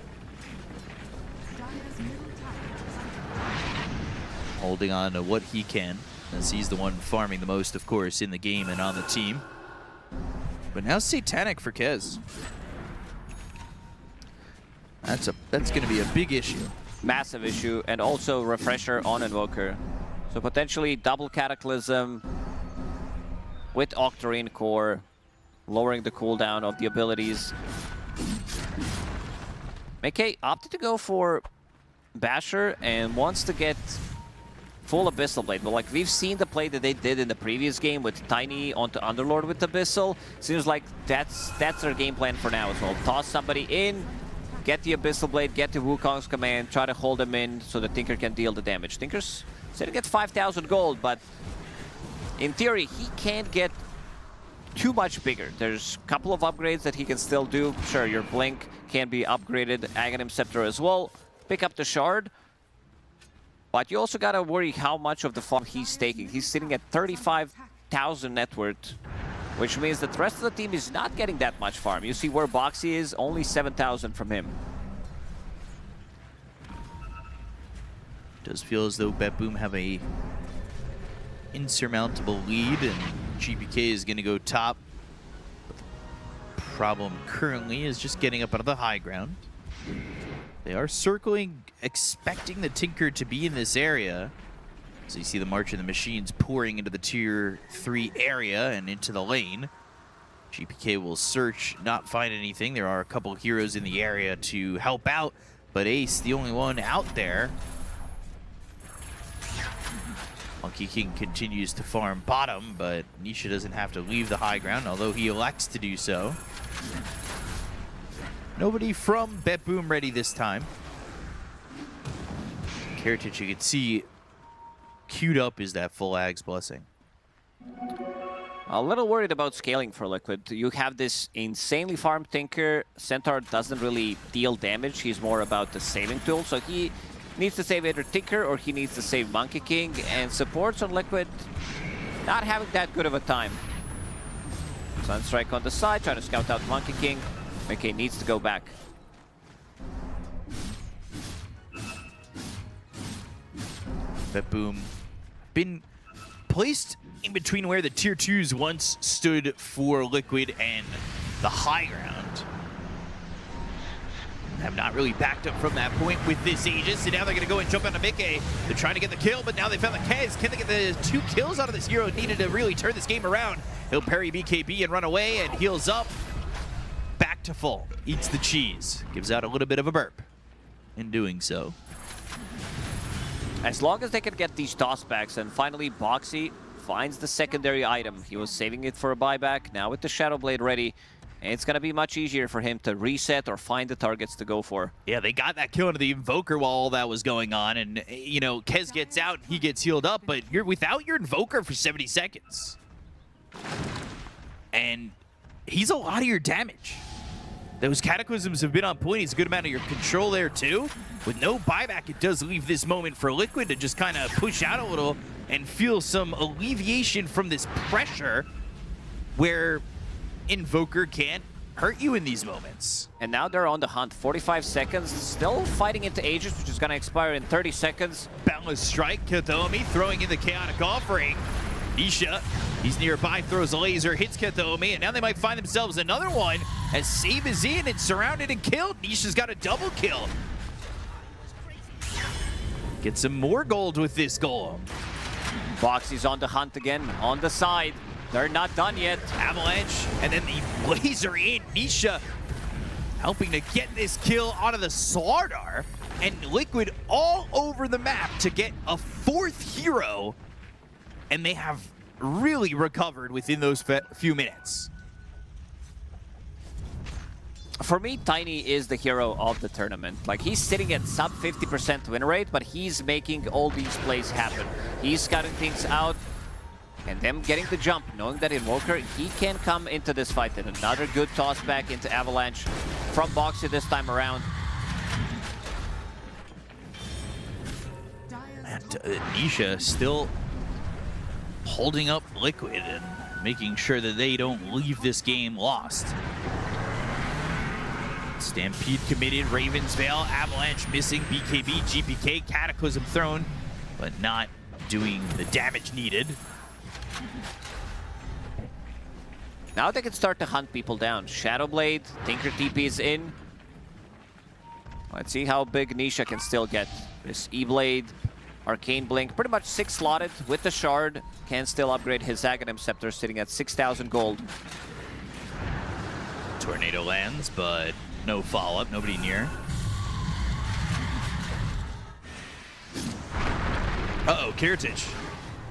Holding on to what he can, as he's the one farming the most, of course, in the game and on the team. But now Satanic for Kez. That's going to be a big issue. Massive issue, and also Refresher on Invoker. So potentially double Cataclysm with Octarine Core, lowering the cooldown of the abilities. McKay opted to go for Basher and wants to get full Abyssal Blade, but like we've seen the play that they did in the previous game with Tiny onto Underlord with Abyssal. Seems like that's their game plan for now as well. Toss somebody in, get the Abyssal Blade, get the Wukong's command, try to hold him in so the Tinker can deal the damage. Tinker's sitting at 5,000 gold, but in theory he can't get too much bigger. There's a couple of upgrades that he can still do. Sure, your Blink can be upgraded, Aghanim Scepter as well. Pick up the Shard. But you also gotta worry how much of the farm he's taking. He's sitting at 35,000 net worth, which means that the rest of the team is not getting that much farm. You see where Boxy is, only 7,000 from him. Does feel as though BetBoom have a insurmountable lead, and GPK is going to go top. The problem currently is just getting up out of the high ground. They are circling, expecting the Tinker to be in this area. So you see the March of the Machines pouring into the Tier 3 area and into the lane. GPK will search, not find anything. There are a couple of heroes in the area to help out, but Ace, the only one out there. Monkey King continues to farm bottom, but Nisha doesn't have to leave the high ground, although he elects to do so. Nobody from BetBoom ready this time. Heritage, you can see queued up is that full Ag's Blessing. A little worried about scaling for Liquid. You have this insanely farmed Tinker. Centaur doesn't really deal damage. He's more about the saving tool, so he needs to save either Tinker or he needs to save Monkey King, and supports on Liquid not having that good of a time. Sunstrike on the side, trying to scout out Monkey King. McKay needs to go back. BetBoom been placed in between where the Tier 2s once stood for Liquid and the high ground. Have not really backed up from that point with this Aegis, and now they're going to go and jump onto Mickey. They're trying to get the kill, but now they found the Kez. Can they get the 2 kills out of this hero needed to really turn this game around? He'll parry BKB and run away and heals up. Back to full. Eats the cheese. Gives out a little bit of a burp in doing so. As long as they can get these tossbacks, and finally Boxy finds the secondary item. He was saving it for a buyback. Now with the Shadow Blade ready, it's going to be much easier for him to reset or find the targets to go for. Yeah, they got that kill into the Invoker while all that was going on, and, you know, Kez gets out, he gets healed up, but you're without your Invoker for 70 seconds. And he's a lot of your damage. Those Cataclysms have been on point. He's a good amount of your control there, too. With no buyback, it does leave this moment for Liquid to just kind of push out a little and feel some alleviation from this pressure where Invoker can't hurt you in these moments. And now they're on the hunt. 45 seconds, still fighting into Aegis, which is going to expire in 30 seconds. Boundless Strike, Katomi throwing in the Chaotic Offering. Nisha, he's nearby, throws a laser, hits Katomi, and now they might find themselves another one as Save is in and surrounded and killed. Nisha's got a double kill. Get some more gold with this goal. Boxy's on the hunt again, on the side. They're not done yet. Avalanche, and then the laser in. Nisha helping to get this kill onto the Slardar, and Liquid all over the map to get a 4th hero, and they have really recovered within those few minutes. For me, Tiny is the hero of the tournament. Like, he's sitting at sub 50% win rate, but he's making all these plays happen. He's scouting things out, and them getting the jump, knowing that Invoker, he can come into this fight. And another good toss back into Avalanche from Boxy this time around. And Nisha still holding up Liquid and making sure that they don't leave this game lost. Stampede committed, Raven's Veil, Avalanche missing, BKB, GPK, Cataclysm thrown, but not doing the damage needed. Now they can start to hunt people down. Shadowblade, Tinker TP is in. Let's see how big Nisha can still get. This E-Blade, Arcane Blink, pretty much 6 slotted with the Shard. Can still upgrade his Aghanim Scepter, sitting at 6,000 gold. Tornado lands, but no follow-up, nobody near. Uh-oh, Kiritich.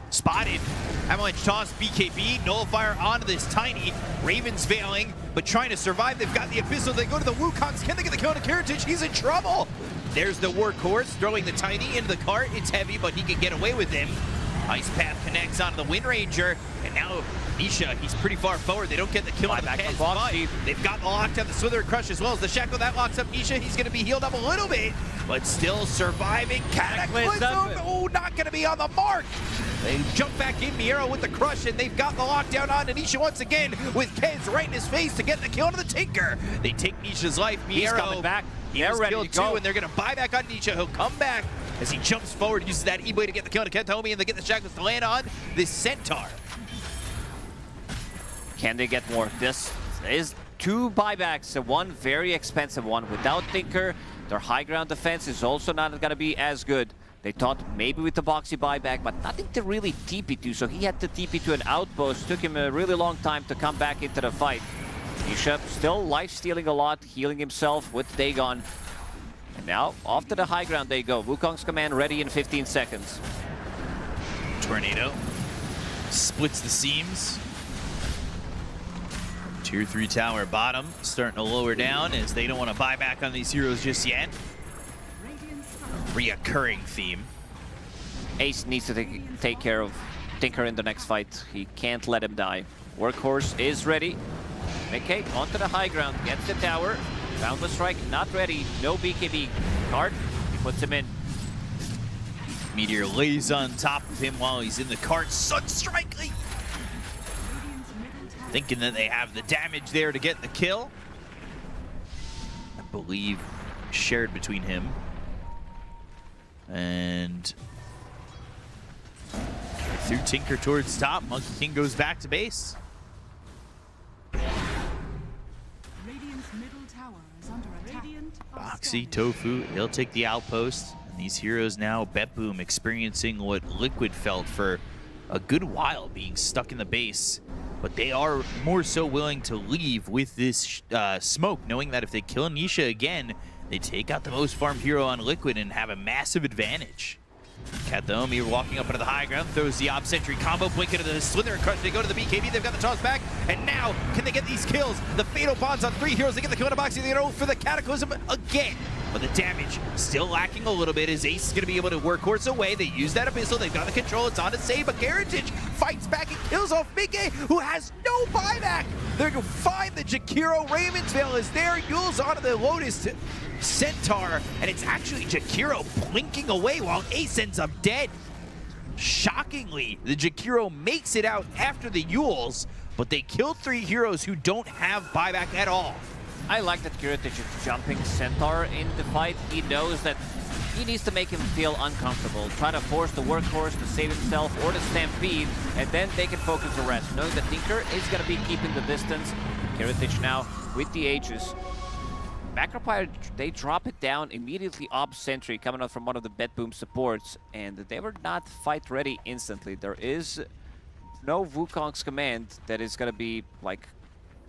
Spotted. Avalanche toss, BKB, Nullifier onto this Tiny. Ravens veiling, but trying to survive. They've got the Abyssal. They go to the Wukongs. Can they get the kill on Kiritich? He's in trouble. There's the Workhorse throwing the Tiny into the cart. It's heavy, but he can get away with him. Ice Path connects onto the Wind Ranger, and now Nisha, he's pretty far forward. They don't get the kill on the Kez, but they've got the lockdown, the Slither Crush as well as the Shackle. That locks up Nisha. He's going to be healed up a little bit, but still surviving. Cataclysm, oh, not going to be on the mark. They jump back in, Miero with the Crush, and they've got the lockdown on Nisha once again with Kez right in his face to get the kill on the Tinker. They take Nisha's life. He's coming back. They're ready to go, and they're going to buy back on Nisha. He'll come back as he jumps forward, uses that E-Blade to get the kill on Kentomi, and they get the Shackles to land on this Centaur. Can they get more? This is 2 buybacks, one very expensive one. Without Tinker, their high ground defense is also not going to be as good. They thought maybe with the Boxy buyback, but nothing to really TP to, so he had to TP to an outpost. Took him a really long time to come back into the fight. Nisha still life-stealing a lot, healing himself with Dagon. And now, off to the high ground they go. Wukong's command ready in 15 seconds. Tornado splits the seams. Tier 3 tower bottom starting to lower down as they don't want to buy back on these heroes just yet. Reoccurring theme. Ace needs to take care of Tinker in the next fight. He can't let him die. Workhorse is ready. McKay onto the high ground, gets the tower. Boundless Strike not ready. No BKB card. He puts him in. Meteor lays on top of him while he's in the cart. Sunstrike! Thinking that they have the damage there to get the kill. I believe shared between him and through Tinker towards top. Monkey King goes back to base. Boxy, Tofu, he'll take the outpost. And these heroes now, BetBoom, experiencing what Liquid felt for a good while, being stuck in the base. But they are more so willing to leave with this smoke, knowing that if they kill Nisha again, they take out the most farmed hero on Liquid and have a massive advantage. Kataomi walking up into the high ground, throws the Ob Sentry combo, blink into the Slither Crush. They go to the BKB, they've got the toss back, and now can they get these kills? The Fatal Bonds on 3 heroes, they get the kill on Boxy, they go for the Cataclysm again. But the damage still lacking a little bit as Ace is going to be able to Workhorse away. They use that Abyssal, they've got the control, it's on to save, but Heritage fights back and kills off Mike, who has no buyback. They're going to find the Jakiro. Ravensvale is there, Yule's onto the Lotus Centaur, and it's actually Jakiro blinking away while Ace ends up dead. Shockingly, the Jakiro makes it out after the Yules, but they killed 3 heroes who don't have buyback at all. I like that Heritage is jumping Centaur in the fight. He knows that he needs to make him feel uncomfortable. Try to force the Workhorse to save himself or the Stampede, and then they can focus the rest. Knowing that Tinker is going to be keeping the distance. Heritage now with the Aegis. Macropire, they drop it down immediately. Ob Sentry coming out from one of the BetBoom supports, and they were not fight ready instantly. There is no Wukong's command that is going to be like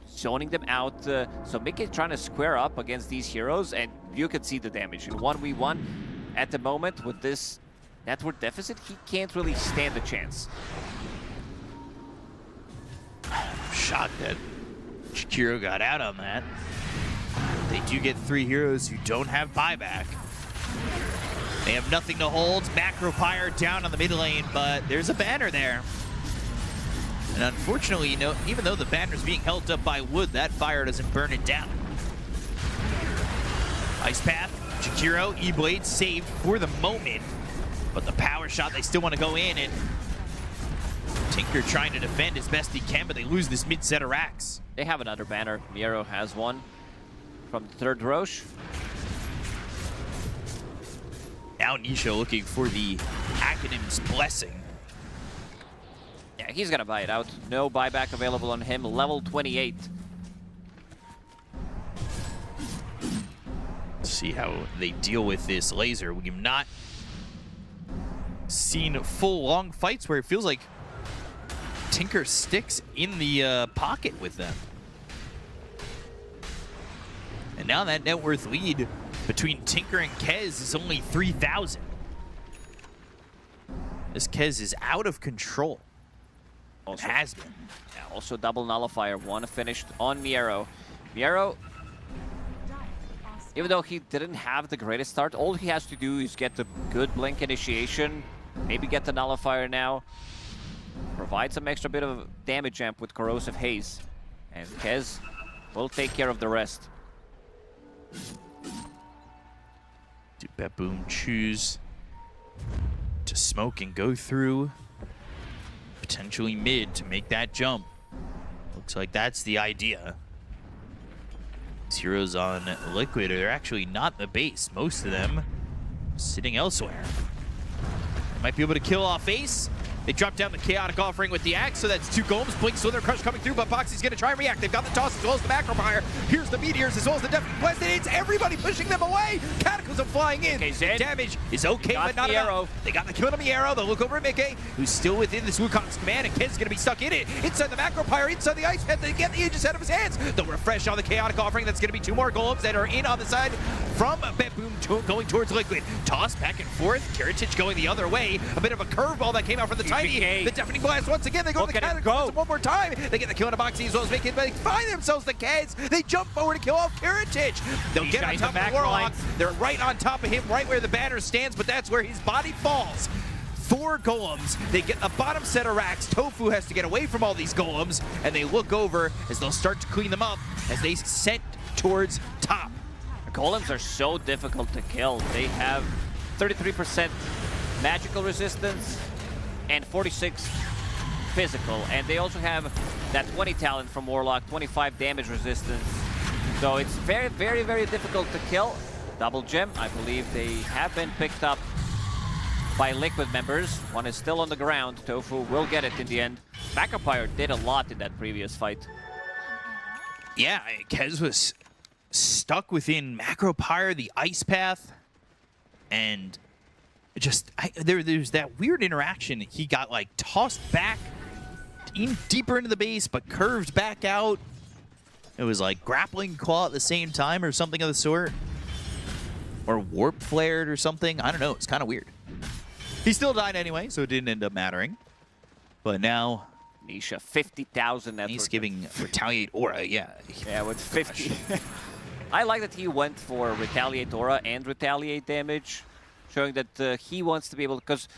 zoning them out. So Mickey trying to square up against these heroes, and you can see the damage. In 1v1 at the moment with this network deficit, he can't really stand a chance. Shocked that Jakiro got out on that. They do get 3 heroes who don't have buyback. They have nothing to hold. Macropire down on the mid lane, but there's a banner there. And unfortunately, you know, even though the banner is being held up by wood, that fire doesn't burn it down. Ice Path, Jakiro, E-Blade saved for the moment, but the power shot, they still want to go in, and Tinker trying to defend as best he can, but they lose this mid set of racks. They have another banner. Miero has one from the 3rd Roche. Now Nisha looking for the Academ's Blessing. Yeah, he's gonna buy it out. No buyback available on him. Level 28. Let's see how they deal with this laser. We've not seen full long fights where it feels like Tinker sticks in the pocket with them. And now that net worth lead between Tinker and Kez is only 3,000. This Kez is out of control. Also, has been. Yeah, also double nullifier. One finished on Miero. Miero, even though he didn't have the greatest start, all he has to do is get the good blink initiation, Maybe get the Nullifier now. Provide some extra bit of damage amp with Corrosive Haze. And Kez will take care of the rest. Do BetBoom choose to smoke and go through potentially mid to make that jump? Looks like that's the idea. These heroes on Liquid are actually not in the base. Most of them sitting elsewhere. They might be able to kill off Ace. They drop down the Chaotic Offering with the Axe, so that's 2 golems. Blink Slither Crush coming through, but Boxy's going to try and react. They've got the Toss as well as the Macro Fire. Here's the Meteors as well as the Deafening Blast. It's everybody pushing them away. Cataclysm flying in. Okay, Zed. Damage is okay, but not enough. Arrow. They got the kill on the arrow. They'll look over at Mickey, who's still within this Wukong's command, and Kid's going to be stuck in it. Inside the Macro Fire, inside the Ice Pet, they get the Aegis out of his hands. The refresh on the Chaotic Offering. That's going to be 2 more golems that are in on the side from BetBoom going towards Liquid. Toss back and forth. Kiritich going the other way. A bit of a curveball that came out from the Tiny. The Deafening Blast once again. They go to the Cataclysm one more time. They get the kill on Boxy as well as Mickey, but they find themselves the Keds. They jump forward to kill off Kiritich. They'll get on top of the Warlock. They're right on top of him, right where the banner stands, but that's where his body falls. 4 golems. They get a bottom set of racks. Tofu has to get away from all these golems, and they look over as they'll start to clean them up as they set towards top. The golems are so difficult to kill. They have 33% magical resistance and 46 physical, and they also have that 20 talent from Warlock, 25 damage resistance. So it's very, very, very difficult to kill. Double gem, I believe they have been picked up by Liquid members. One is still on the ground. Tofu will get it in the end. Macropyre did a lot in that previous fight. Yeah, Kez was stuck within Macropyre, the Ice Path, and just there's that weird interaction. He got like tossed back in deeper into the base, but curved back out. It was like grappling claw at the same time or something of the sort. Or warp flared or something. I don't know. It's kind of weird. He still died anyway, so it didn't end up mattering. But now Nisha, 50,000 net. He's giving Retaliate Aura, yeah. Yeah, with 50. I like that he went for Retaliate Aura and Retaliate damage, showing that he wants to be able to, because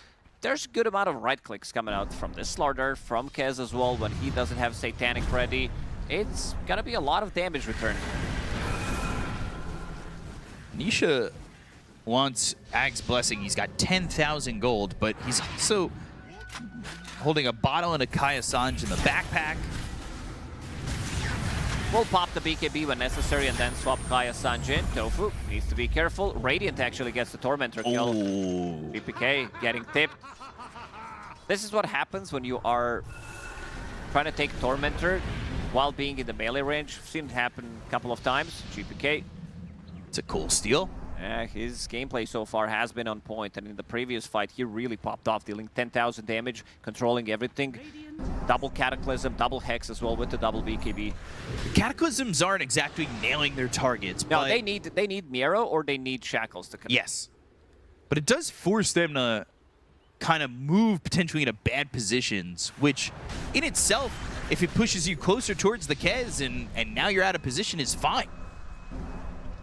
there's a good amount of right clicks coming out from this Slardar, from Kez as well, when he doesn't have Satanic ready. It's gonna be a lot of damage return. Nisha wants Ag's Blessing. He's got 10,000 gold, but he's also holding a bottle and a Kaya Sanj in the backpack. We'll pop the BKB when necessary and then swap Kaya Sanj in. Tofu needs to be careful. Radiant actually gets the Tormentor kill. BPK getting tipped. This is what happens when you are trying to take Tormentor while being in the melee range. I've seen it happen a couple of times. GPK. It's a cool steal. Yeah, his gameplay so far has been on point, and in the previous fight, he really popped off, dealing 10,000 damage, controlling everything. Double Cataclysm, double Hex as well with the double BKB. Cataclysms aren't exactly nailing their targets. No, but they need Miro or they need Shackles to connect. Yes. But it does force them to kind of move potentially into bad positions, which in itself, if it pushes you closer towards the Kez and now you're out of position, is fine.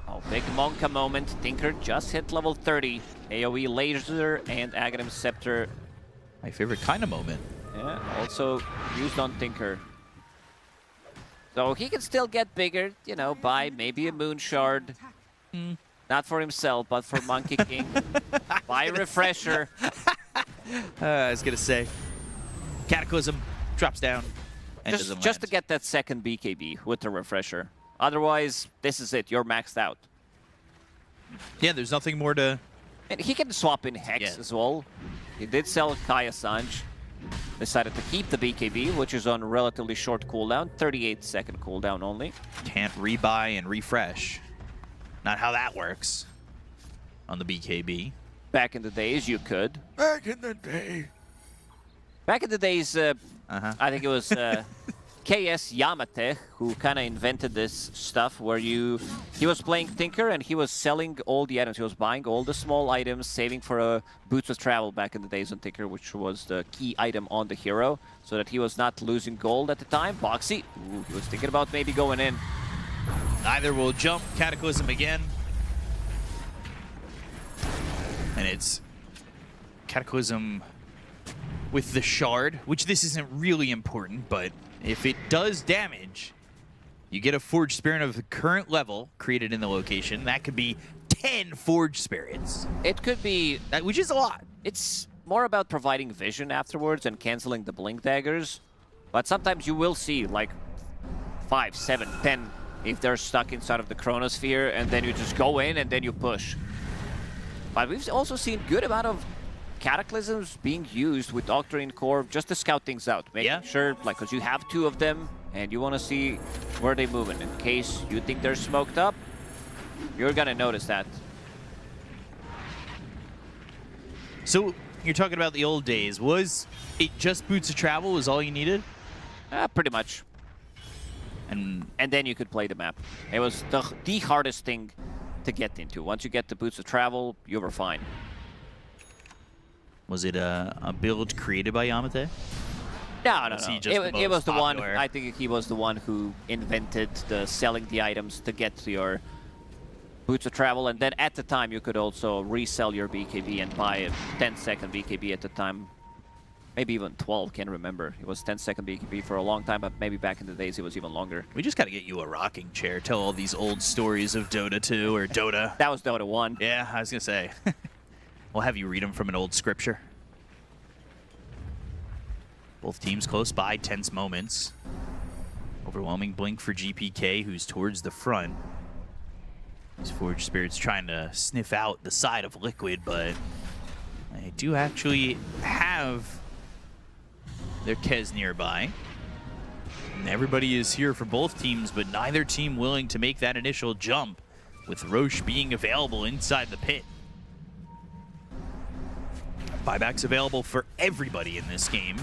Oh, big Monka moment. Tinker just hit level 30. AoE Laser and Aghanim Scepter. My favorite kind of moment. Yeah, also used on Tinker. So he can still get bigger, you know, by maybe a Moon Shard. Not for himself, but for Monkey King. By Refresher. I was going to say, Cataclysm drops down. And Just to get that second BKB with the Refresher. Otherwise, this is it. You're maxed out. Yeah, there's nothing more to... And he can swap in Hex as well. He did sell Kaya Sanj. Decided to keep the BKB, which is on relatively short cooldown. 38-second cooldown only. Can't rebuy and refresh. Not how that works on the BKB. Back in the days, you could. Back in the day. Back in the days, I think it was KS Yamate who kind of invented this stuff where he was playing Tinker and he was selling all the items. He was buying all the small items, saving for Boots of Travel back in the days on Tinker, which was the key item on the hero, so that he was not losing gold at the time. Boxy, he was thinking about maybe going in. Either will jump Cataclysm again. And it's Cataclysm with the shard, which this isn't really important, but if it does damage, you get a Forged Spirit of the current level created in the location. That could be 10 Forged Spirits. It could be... which is a lot. It's more about providing vision afterwards and canceling the blink daggers. But sometimes you will see like 5, 7, 10 if they're stuck inside of the chronosphere, and then you just go in and then you push. But we've also seen good amount of Cataclysms being used with Octarine Core just to scout things out. Making sure, like, because you have 2 of them and you want to see where they're moving. In case you think they're smoked up, you're going to notice that. So you're talking about the old days. Was it just Boots of Travel was all you needed? Pretty much. And then you could play the map. It was the hardest thing to get into. Once you get the Boots of Travel, you were fine. Was it a build created by Yamate? No. It was the one. popular? I think he was the one who invented the selling the items to get to your Boots of Travel, and then at the time you could also resell your BKB and buy a 10-second BKB at the time. Maybe even 12, can't remember. It was 10-second BKB for a long time, but maybe back in the days it was even longer. We just got to get you a rocking chair. Tell all these old stories of Dota 2 or Dota. That was Dota 1. Yeah, I was going to say. We'll have you read them from an old scripture. Both teams close by, tense moments. Overwhelming blink for GPK, who's towards the front. These Forged Spirits trying to sniff out the side of Liquid, but they do actually have their Kez nearby. And everybody is here for both teams, but neither team willing to make that initial jump, with Roche being available inside the pit. Buybacks available for everybody in this game.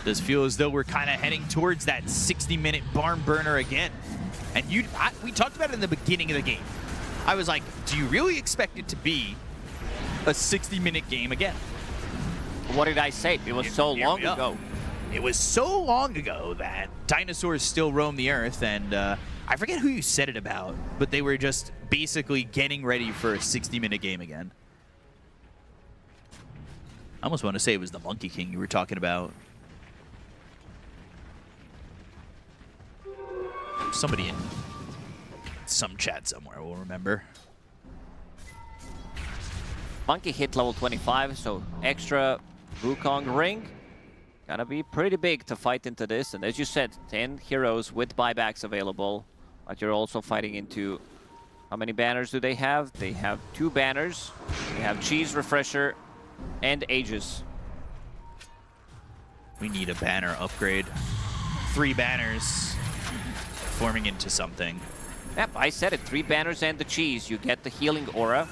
Does feel as though we're kind of heading towards that 60-minute barn burner again. And we talked about it in the beginning of the game. I was like, do you really expect it to be a 60-minute game again? What did I say? It was so long ago. It was so long ago that dinosaurs still roam the earth, and I forget who you said it about, but they were just basically getting ready for a 60-minute game again. I almost want to say it was the Monkey King you were talking about. Somebody in some chat somewhere will remember. Monkey hit level 25, so extra Wukong ring. Gotta be pretty big to fight into this. And as you said, 10 heroes with buybacks available. But you're also fighting into... How many banners do they have? They have 2 banners. They have Cheese, Refresher, and Aegis. We need a banner upgrade. 3 banners forming into something. Yep, I said it. 3 banners and the Cheese. You get the healing aura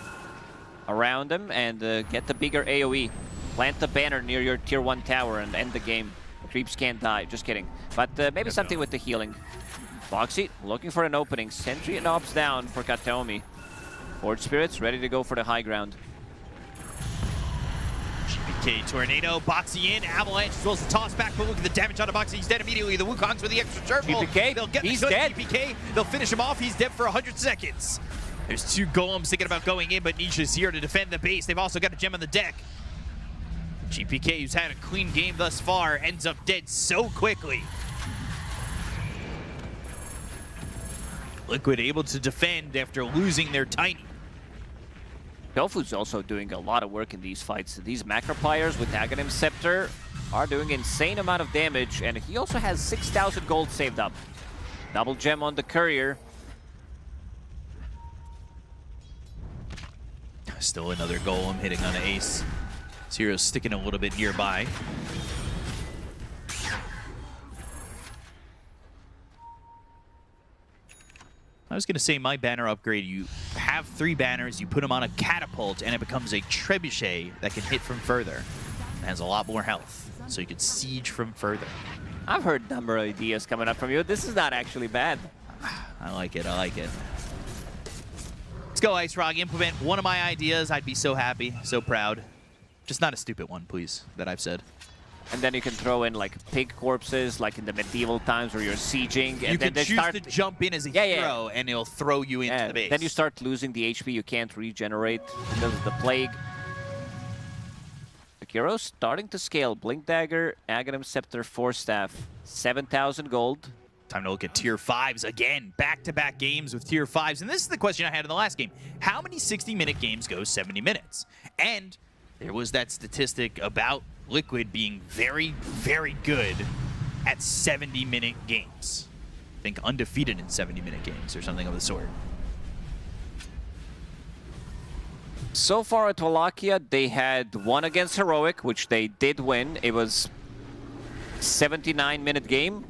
around them and get the bigger AoE. Plant the banner near your tier 1 tower and end the game. Creeps can't die. Just kidding. But maybe something with the healing. Boxy looking for an opening. Sentry and Ops down for Kataomi. Forged Spirits ready to go for the high ground. GPK Tornado, Boxy in, Avalanche as well as the toss back, but look at the damage on the Boxy. He's dead immediately. The Wukongs with the extra turtle. GPK, They'll get he's the dead. GPK, they'll finish him off. He's dead for 100 seconds. There's 2 golems thinking about going in, but Nisha's here to defend the base. They've also got a gem on the deck. GPK, who's had a clean game thus far, ends up dead so quickly. Liquid able to defend after losing their Tiny. Tofu's also doing a lot of work in these fights. These Macropliers with Aghanim Scepter are doing insane amount of damage, and he also has 6,000 gold saved up. Double gem on the Courier. Still another golem hitting on the ace. Zero's sticking a little bit nearby. I was going to say my banner upgrade, you have 3 banners, you put them on a catapult, and it becomes a trebuchet that can hit from further. It has a lot more health, so you can siege from further. I've heard a number of ideas coming up from you. This is not actually bad. I like it, I like it. Let's go, Ice Rock. Implement one of my ideas. I'd be so happy, so proud. Just not a stupid one, please, that I've said. And then you can throw in like pig corpses, like in the medieval times where you're sieging. You and then can choose to jump in as a hero, and it'll throw you into the base. Then you start losing the HP you can't regenerate because of the plague. Jakiro starting to scale. Blink Dagger, Aghanim Scepter, Force Staff, 7,000 gold. Time to look at tier 5s again. Back-to-back games with tier 5s. And this is the question I had in the last game. How many 60-minute games go 70 minutes? And there was that statistic about Liquid being very, very good at 70-minute games. I think undefeated in 70-minute games or something of the sort. So far at Wallachia, they had one against Heroic, which they did win. It was 79-minute game.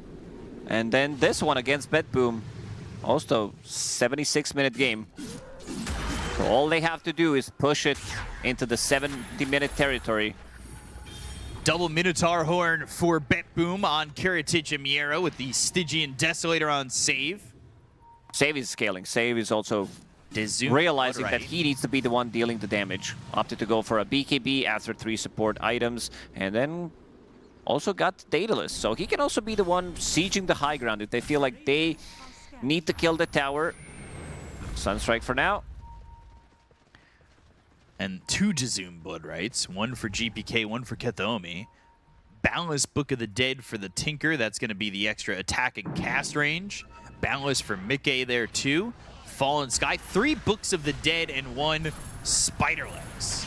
And then this one against BetBoom, also 76-minute game. So all they have to do is push it into the 70-minute territory. Double Minotaur Horn for BetBoom on Kiritich and Miero with the Stygian Desolator on save. Save is scaling. Save is also realizing that he needs to be the one dealing the damage. Opted to go for a BKB after 3 support items, and then also got Daedalus. So he can also be the one sieging the high ground if they feel like they need to kill the tower. Sunstrike for now. And 2 Jazoom Blood Rights, 1 for GPK, 1 for Kethomi. Boundless Book of the Dead for the Tinker, that's going to be the extra attack and cast range. Boundless for Mickey there too. Fallen Sky, 3 Books of the Dead and 1 Spider Legs.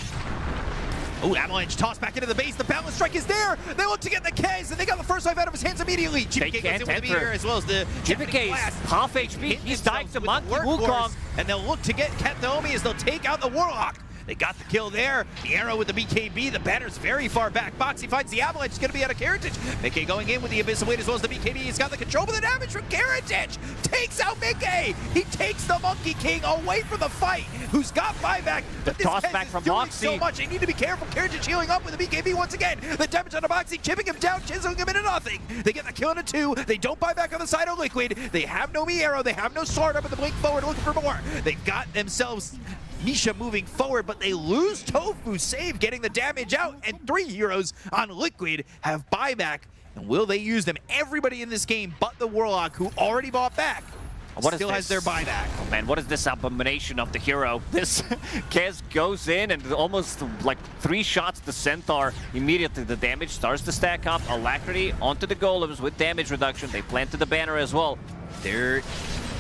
Oh, Avalanche tossed back into the base. The Boundless Strike is there. They look to get the Kez, and they got the first life out of his hands immediately. GPK goes in with the meteor as well as the GPK is half HP. He's dying to Monkey Wukong. And they'll look to get Kethomi as they'll take out the Warlock. They got the kill there. The arrow with the BKB. The banner's very far back. Boxy finds the Avalanche. It's going to be out of Kiritich. Mickey going in with the Abyssal Blade as well as the BKB. He's got the control, but the damage from Kiritich takes out Mickey. He takes the Monkey King away from the fight. Who's got buyback? But this Kez is doing so much. They need to be careful. Kiritich healing up with the BKB once again. The damage on the Boxy, chipping him down, chiseling him into nothing. They get the kill into 2. They don't buy back on the side of Liquid. They have no Miero. They have no sword up at the blink forward looking for more. They've got themselves Misha moving forward, but they lose Tofu save, getting the damage out, and 3 heroes on Liquid have buyback. And will they use them? Everybody in this game but the Warlock, who already bought back, still has their buyback. Oh man, what is this abomination of the hero? This Kez goes in and almost like 3 shots the Centaur. Immediately the damage starts to stack up. Alacrity onto the golems with damage reduction. They planted the banner as well. There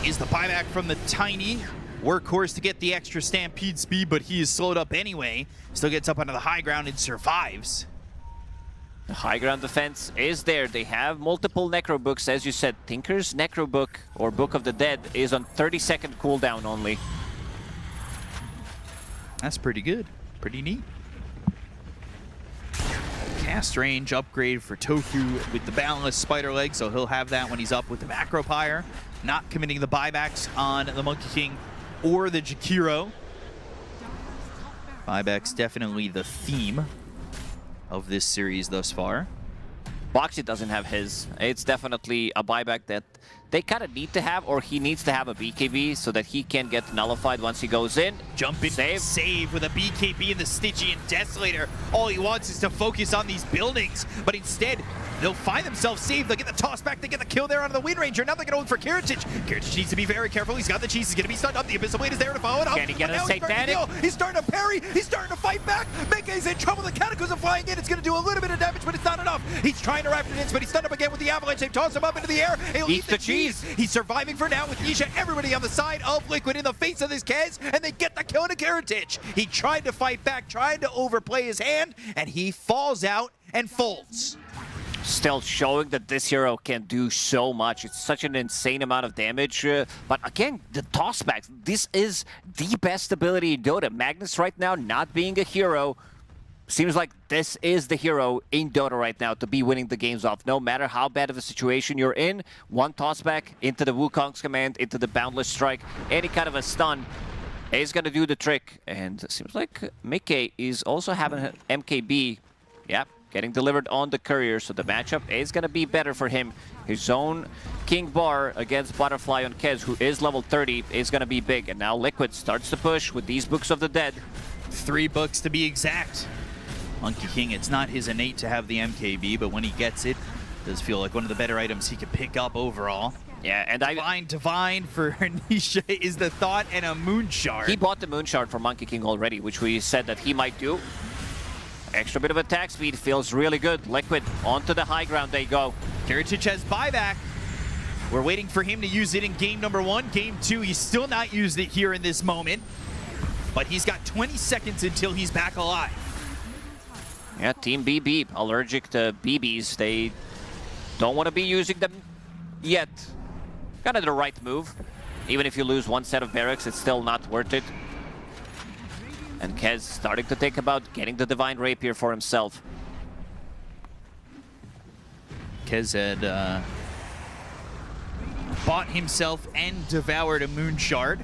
is the buyback from the Tiny. Workhorse to get the extra stampede speed, but he is slowed up anyway. Still gets up onto the high ground and survives. The high ground defense is there. They have multiple Necro Books. As you said, Tinker's Necro Book, or Book of the Dead, is on 30-second cooldown only. That's pretty good. Pretty neat. Cast range upgrade for Tofu with the Boundless Spider Leg, so he'll have that when he's up with the Macro Pyre. Not committing the buybacks on the Monkey King or the Jakiro. Buybacks definitely the theme of this series thus far. Boxy doesn't have his. It's definitely a buyback that they kind of need to have, or he needs to have a BKB so that he can get nullified once he goes in. Jump in, save with a BKB and the Stygian Desolator. All he wants is to focus on these buildings, but instead, they'll find themselves saved. They'll get the toss back. They get the kill there onto the Wind Ranger. Now they're going to look for Kiritich. Kiritich needs to be very careful. He's got the cheese. He's going to be stunned up. The Abyssal Blade is there to follow it up. Can he get a Satanic? He's starting to parry. He's starting to fight back. Mickey's in trouble. The Cataclysm flying in. It's going to do a little bit of damage, but it's not enough. He's trying to wrap it in, but he's stunned up again with the Avalanche. They've tossed him up into the air. He'll eat the cheese. He's surviving for now with Nisha. Everybody on the side of Liquid in the face of this Kez, and they get the kill into Kiritich. He tried to fight back, tried to overplay his hand, and he falls out and folds. Still showing that this hero can do so much. It's such an insane amount of damage. But again, the tossbacks. This is the best ability in Dota. Magnus right now not being a hero. Seems like this is the hero in Dota right now to be winning the games off. No matter how bad of a situation you're in, one tossback into the Wukong's command, into the Boundless Strike, any kind of a stun is going to do the trick. And it seems like Mickey is also having an MKB. Yep. Getting delivered on the courier, so the matchup is going to be better for him. His own King Bar against Butterfly on Kez, who is level 30, is going to be big. And now Liquid starts to push with these Books of the Dead. 3 books to be exact. Monkey King, it's not his innate to have the MKB, but when he gets it, it does feel like one of the better items he could pick up overall. Yeah, and Divine for Nisha is the thought, and a Moon Shard. He bought the Moon Shard for Monkey King already, which we said that he might do. Extra bit of attack speed feels really good. Liquid onto the high ground they go. Kiritich has buyback. We're waiting for him to use it in game number 1. Game 2, he's still not used it here in this moment. But he's got 20 seconds until he's back alive. Yeah, Team BB allergic to BBs. They don't want to be using them yet. Kind of the right move. Even if you lose one set of barracks, it's still not worth it. And Kez starting to think about getting the Divine Rapier for himself. Kez had bought himself and devoured a Moon Shard.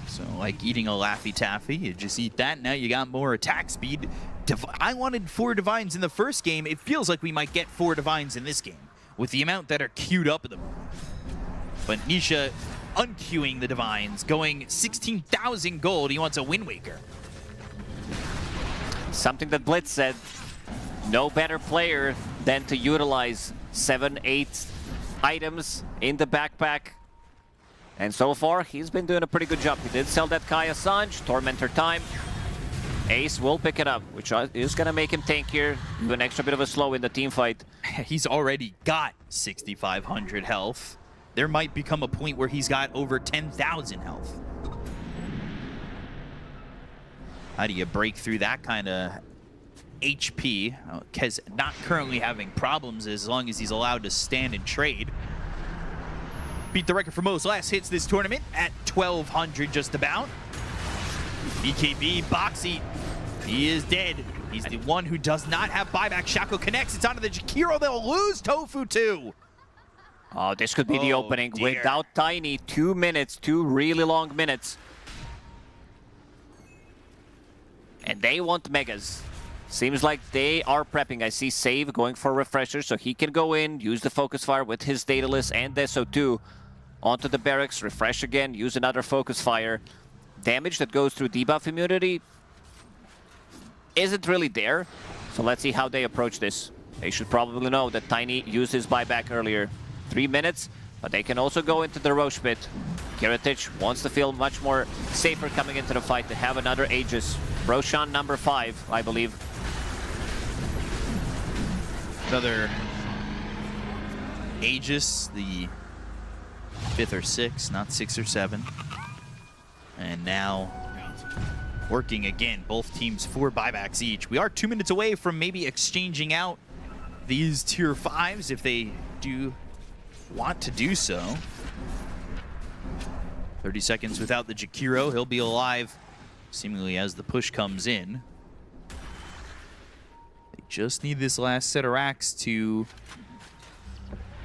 So like eating a Laffy Taffy, you just eat that, now you got more attack speed. I wanted 4 Divines in the first game. It feels like we might get 4 Divines in this game with the amount that are queued up at the moment. But Nisha unqueuing the Divines, going 16,000 gold. He wants a Wind Waker. Something that Blitz said, no better player than to utilize 7-8 items in the backpack. And so far, he's been doing a pretty good job. He did sell that Kaya Sanj, Tormentor time. Ace will pick it up, which is going to make him tankier, do an extra bit of a slow in the team fight. He's already got 6,500 health. There might become a point where he's got over 10,000 health. How do you break through that kind of HP? Kez not currently having problems as long as he's allowed to stand and trade. Beat the record for most last hits this tournament at 1,200 just about. BKB, Boxy, he is dead. He's the one who does not have buyback. Shaco connects, it's onto the Jakiro, they'll lose Tofu too. Oh, this could be the opening. Dear. Without Tiny, 2 minutes, 2 really long minutes. And they want Megas. Seems like they are prepping. I see Save going for a refresher, so he can go in, use the Focus Fire with his Daedalus and the SO2 onto the barracks, refresh again, use another Focus Fire. Damage that goes through debuff immunity isn't really there, so let's see how they approach this. They should probably know that Tiny used his buyback earlier. 3 minutes, but they can also go into the Roche pit. Kiritich wants to feel much more safer coming into the fight to have another Aegis. Roshan number 5, I believe. Another Aegis, the 5th or 6th, not 6 or 7. And now working again, both teams 4 buybacks each. We are 2 minutes away from maybe exchanging out these tier 5s if they do want to do so. 30 seconds without the Jakiro. He'll be alive seemingly as the push comes in. They just need this last set of racks to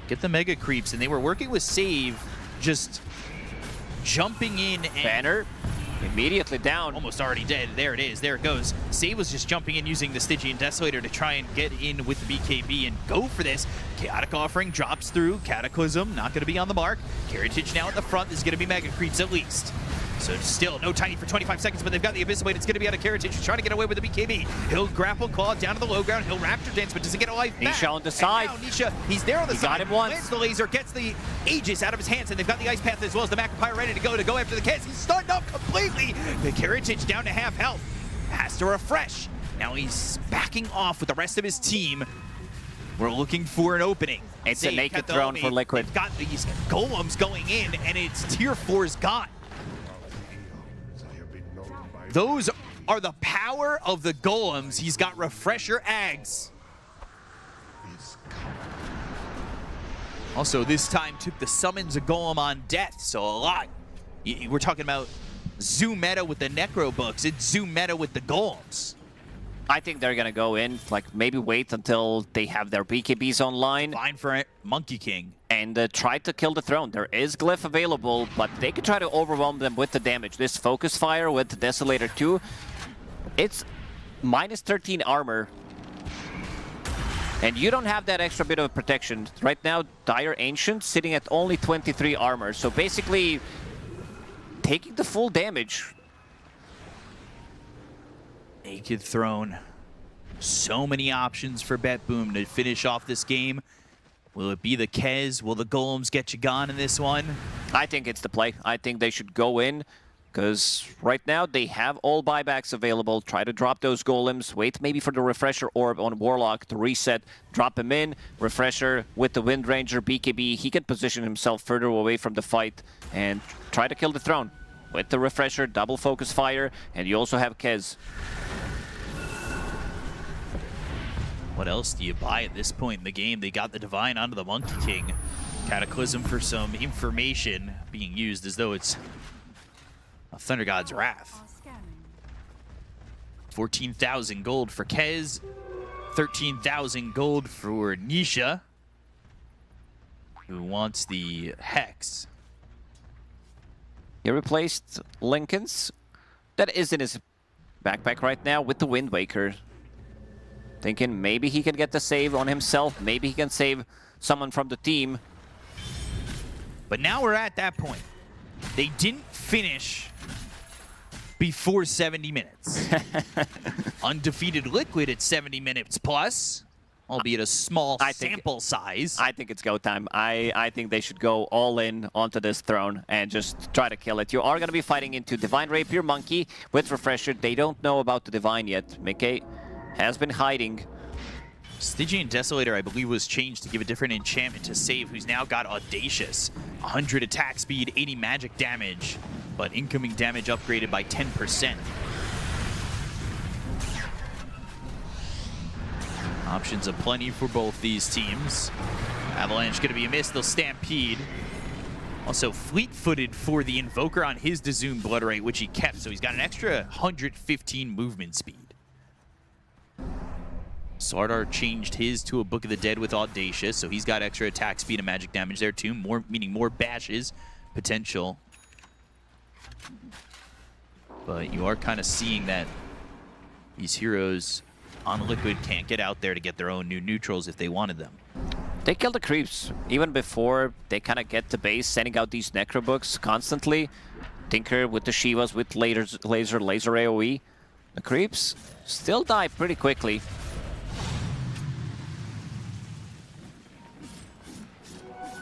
get the mega creeps, and they were working with Save, just jumping in and Banner immediately down. Almost already dead. There it is. There it goes. Save was just jumping in using the Stygian Desolator to try and get in with the BKB and go for this. Chaotic Offering drops through. Cataclysm not going to be on the mark. Kiritich now at the front. This is going to be Mega Creeps at least. So still no Tiny for 25 seconds, but they've got the Abyss Blade. It's going to be out of Kiritich. He's trying to get away with the BKB. He'll grapple claw down to the low ground. He'll Raptor Dance, but does he get a life back? Nisha on the side. And now Nisha, he's there on the side. Got him once. Lands the laser, gets the Aegis out of his hands, and they've got the Ice Path as well as the Macropyre ready to go after the Kez. He's stunned up completely. The Kiritich down to half health. Has to refresh. Now he's backing off with the rest of his team. We're looking for an opening. It's a naked throne for Liquid. They've got these golems going in, and it's tier 4's gone. Those are the power of the golems. He's got refresher Ags. Also, this time took the summons a golem on death, so a lot. We're talking about Zoom meta with the Necro books. It's Zoom meta with the golems. I think they're gonna go in, like maybe wait until they have their BKBs online. Fine for Monkey King. And try to kill the throne. There is Glyph available, but they could try to overwhelm them with the damage. This Focus Fire with the Desolator 2, it's minus 13 armor. And you don't have that extra bit of protection. Right now, Dire Ancient sitting at only 23 armor. So basically, taking the full damage. Naked Throne. So many options for BetBoom to finish off this game. Will it be the Kez? Will the golems get you gone in this one? I think it's the play. I think they should go in, Because right now they have all buybacks available. Try to drop those golems. Wait maybe for the refresher orb on Warlock to reset. Drop him in. Refresher with the Wind Ranger, BKB. He can position himself further away from the fight and try to kill the throne. With the refresher, double focus fire, and you also have Kez. What else do you buy at this point in the game? They got the Divine onto the Monkey King. Cataclysm for some information being used as though it's a Thunder God's Wrath. 14,000 gold for Kez. 13,000 gold for Nisha, who wants the Hex. He replaced Lincoln's. That is in his backpack right now with the Wind Waker. Thinking maybe he can get the save on himself. Maybe he can save someone from the team. But now we're at that point. They didn't finish before 70 minutes. Undefeated Liquid at 70 minutes plus, albeit a small sample size. I think it's go time. I think they should go all in onto this throne and just try to kill it. You are going to be fighting into Divine Rapier Monkey with Refresher. They don't know about the Divine yet. Mickey has been hiding. Stygian Desolator, I believe, was changed to give a different enchantment to save, who's now got Audacious. 100 attack speed, 80 magic damage, but incoming damage upgraded by 10%. Options aplenty for both these teams. Avalanche going to be a miss. They'll Stampede. Also fleet-footed for the Invoker on his Dazoon Blood Rate, which he kept, so he's got an extra 115 movement speed. Sardar changed his to a Book of the Dead with Audacious, so he's got extra attack speed and magic damage there too, meaning more bashes potential. But you are kind of seeing that these heroes on Liquid can't get out there to get their own new neutrals if they wanted them. They kill the creeps even before they kind of get to base, sending out these Necro Books constantly. Tinker with the Shivas with laser AoE. The creeps still die pretty quickly.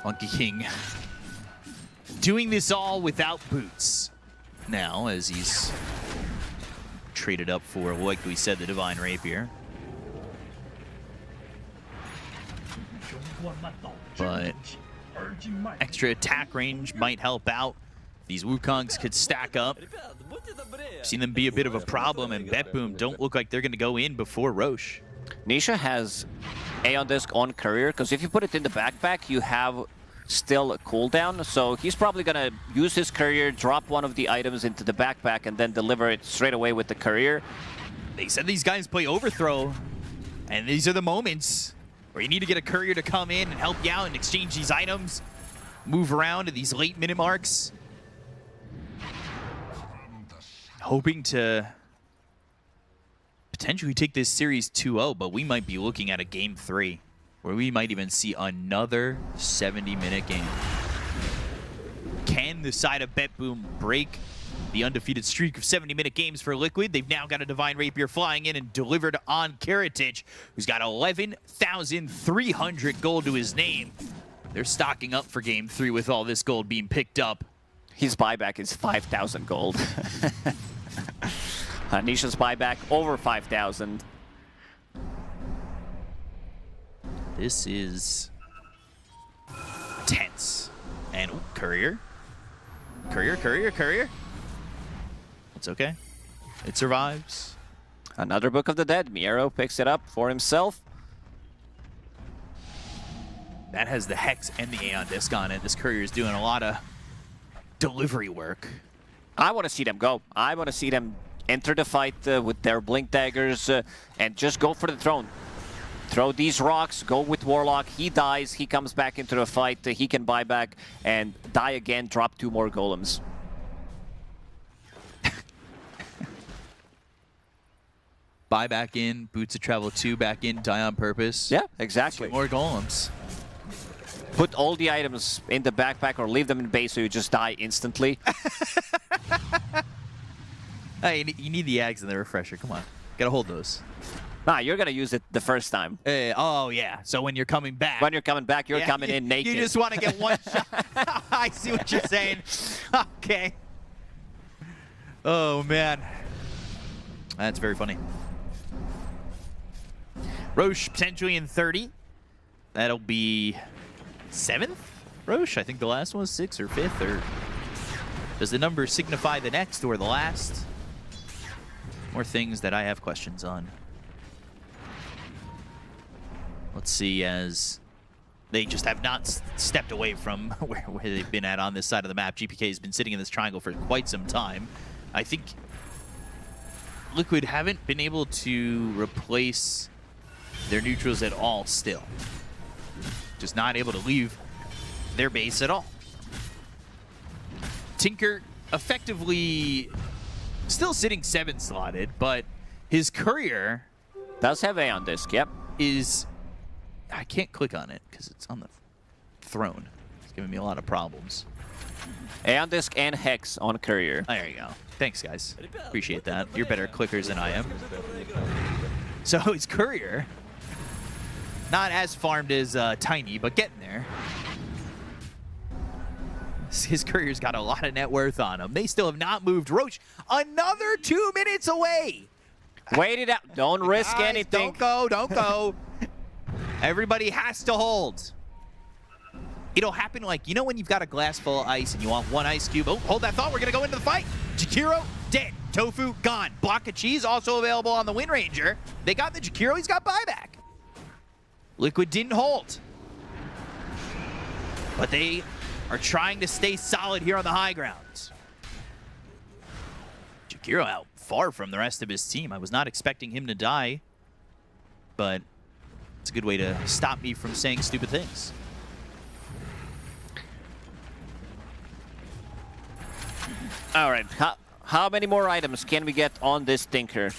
Monkey King doing this all without boots now, as he's traded up for, like we said, the Divine Rapier. But extra attack range might help out. These Wukongs could stack up. Seen them be a bit of a problem, and BetBoom don't look like they're going to go in before Roche. Nisha has Aeon Disc on Courier, because if you put it in the backpack, you have still a cooldown. So he's probably going to use his Courier, drop one of the items into the backpack, and then deliver it straight away with the Courier. They said these guys play Overthrow, and these are the moments where you need to get a Courier to come in and help you out and exchange these items, move around at these late minute marks. Hoping to potentially take this series 2-0, but we might be looking at a game 3 where we might even see another 70-minute game. Can the side of BetBoom break the undefeated streak of 70-minute games for Liquid? They've now got a Divine Rapier flying in and delivered on Karatic, who's got 11,300 gold to his name. They're stocking up for game 3 with all this gold being picked up. His buyback is 5,000 gold. Nisha's buyback over 5,000. This is tense. And ooh, Courier. Courier. It's okay. It survives. Another Book of the Dead. Miero picks it up for himself. That has the Hex and the Aeon Disc on it. This Courier is doing a lot of delivery work. I want to see them go. I want to see them enter the fight with their Blink Daggers and just go for the throne. Throw these rocks, go with Warlock. He dies, he comes back into the fight. He can buy back and die again, drop 2 more golems. Buy back in, Boots of Travel 2 back in, die on purpose. Yeah, exactly. 2 more golems. Put all the items in the backpack or leave them in base so you just die instantly. Hey, you need the Ags and the Refresher. Come on. Gotta hold those. Nah, you're gonna use it the first time. Oh, yeah. So when you're coming back. When you're coming back, you're coming in naked. You just want to get one shot. I see what you're saying. Okay. Oh, man. That's very funny. Roche potentially in 30. That'll be 7th? Roche? I think the last one was 6th or 5th. Or does the number signify the next or the last? More things that I have questions on. Let's see, as they just have not stepped away from where they've been at on this side of the map. GPK has been sitting in this triangle for quite some time. I think Liquid haven't been able to replace their neutrals at all still. Just not able to leave their base at all. Tinker effectively still sitting 7 slotted, but his courier does have A on disc, yep. Is, I can't click on it because it's on the throne. It's giving me a lot of problems. A on disc and Hex on courier. There you go. Thanks, guys. Appreciate that. You're better clickers than I am. So his courier, not as farmed as Tiny, but getting there. His courier's got a lot of net worth on him. They still have not moved. Roche, another 2 minutes away. Wait it out. Don't risk anything. Don't go. Don't go. Everybody has to hold. It'll happen like, you know when you've got a glass full of ice and you want one ice cube? Oh, hold that thought. We're going to go into the fight. Jakiro, dead. Tofu, gone. Block of cheese, also available on the Wind Ranger. They got the Jakiro. He's got buyback. Liquid didn't hold. But they are trying to stay solid here on the high ground. Jakiro out far from the rest of his team. I was not expecting him to die. But it's a good way to stop me from saying stupid things. All right, how many more items can we get on this Tinker?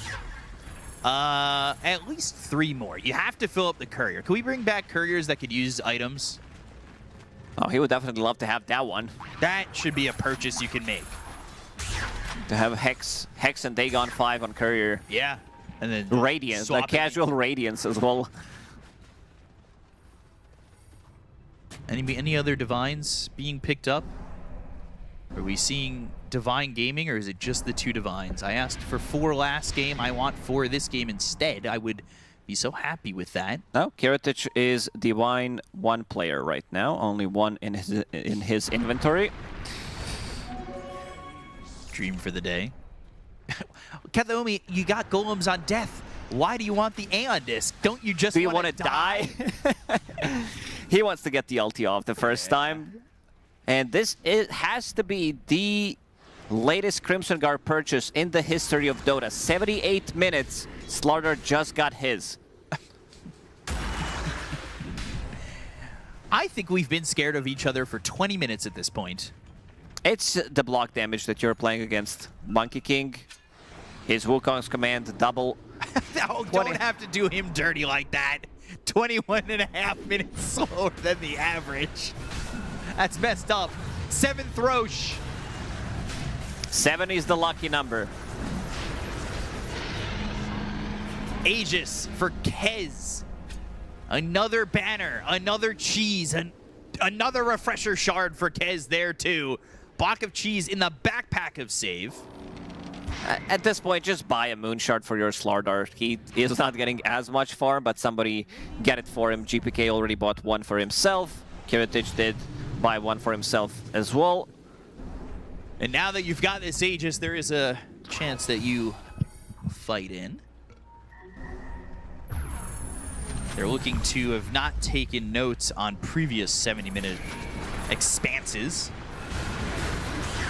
At least 3 more. You have to fill up the courier. Can we bring back couriers that could use items? Oh, he would definitely love to have that one. That should be a purchase you can make. To have Hex and Dagon 5 on courier. Yeah. And then Radiance, like casual Radiance as well. Any other Divines being picked up? Are we seeing Divine Gaming, or is it just the 2 Divines? I asked for 4 last game. I want 4 this game instead. I would be so happy with that. No, Kiritich is Divine 1 player right now. Only 1 in his inventory. Dream for the day. Kathaomi, you got golems on death. Why do you want the Aeon disc? Don't you just want to die? He wants to get the ulti off the first time. And this has to be the latest Crimson Guard purchase in the history of Dota. 78 minutes, Slaughter just got his. I think we've been scared of each other for 20 minutes at this point. It's the block damage that you're playing against. Monkey King, his Wukong's command, double. No, don't have to do him dirty like that. 21.5 minutes slower than the average. That's messed up. 7th Roche. 7 is the lucky number. Aegis for Kez. Another banner, another cheese, and another refresher shard for Kez there too. Block of cheese in the backpack of save. At this point, just buy a Moon Shard for your Slardar. He is not getting as much farm, but somebody get it for him. GPK already bought 1 for himself. Kiritich did buy 1 for himself as well. And now that you've got this Aegis, there is a chance that you fight in. They're looking to have not taken notes on previous 70-minute expanses.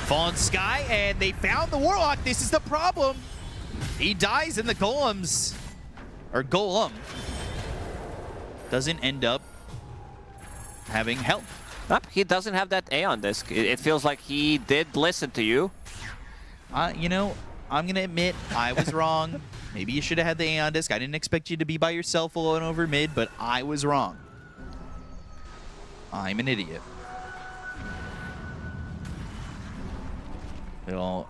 Fallen Sky, and they found the Warlock. This is the problem. He dies and the Golems, or Golem, doesn't end up having help. Nope, he doesn't have that Aeon disc. It feels like he did listen to you. You know, I'm going to admit I was wrong. Maybe you should have had the Aeon disc. I didn't expect you to be by yourself alone over mid, but I was wrong. I'm an idiot. It'll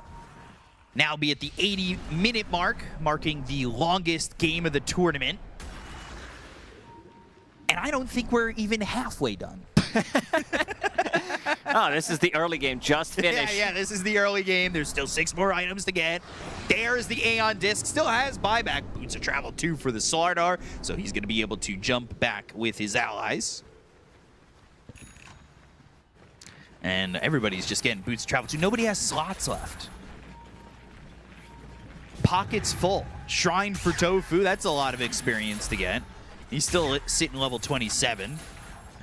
now be at the 80-minute mark, marking the longest game of the tournament. And I don't think we're even halfway done. Oh, this is the early game, just finished. Yeah, this is the early game. There's still 6 more items to get. There's the Aeon Disc. Still has buyback. Boots of Travel 2 for the Slardar, so he's going to be able to jump back with his allies. And everybody's just getting Boots of Travel 2. Nobody has slots left. Pockets full. Shrine for Tofu. That's a lot of experience to get. He's still sitting level 27.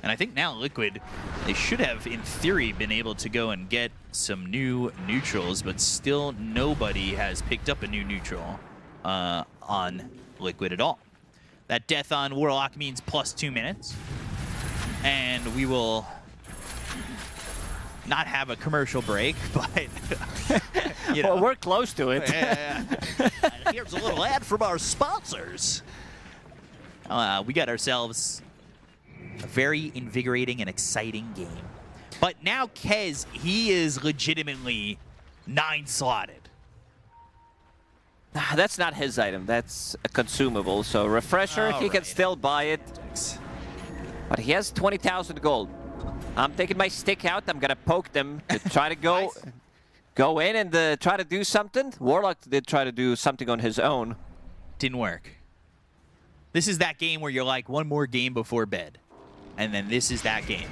And I think now Liquid, they should have, in theory, been able to go and get some new neutrals, but still nobody has picked up a new neutral on Liquid at all. That death on Warlock means plus 2 minutes. And we will not have a commercial break, but you know. Well, we're close to it. Yeah. Here's a little ad from our sponsors. We got ourselves a very invigorating and exciting game. But now Kez, he is legitimately 9-slotted. That's not his item. That's a consumable. So refresher, he can still buy it. But he has 20,000 gold. I'm taking my stick out. I'm gonna poke them to try to go in and try to do something. Warlock did try to do something on his own. Didn't work. This is that game where you're like, one more game before bed. And then this is that game.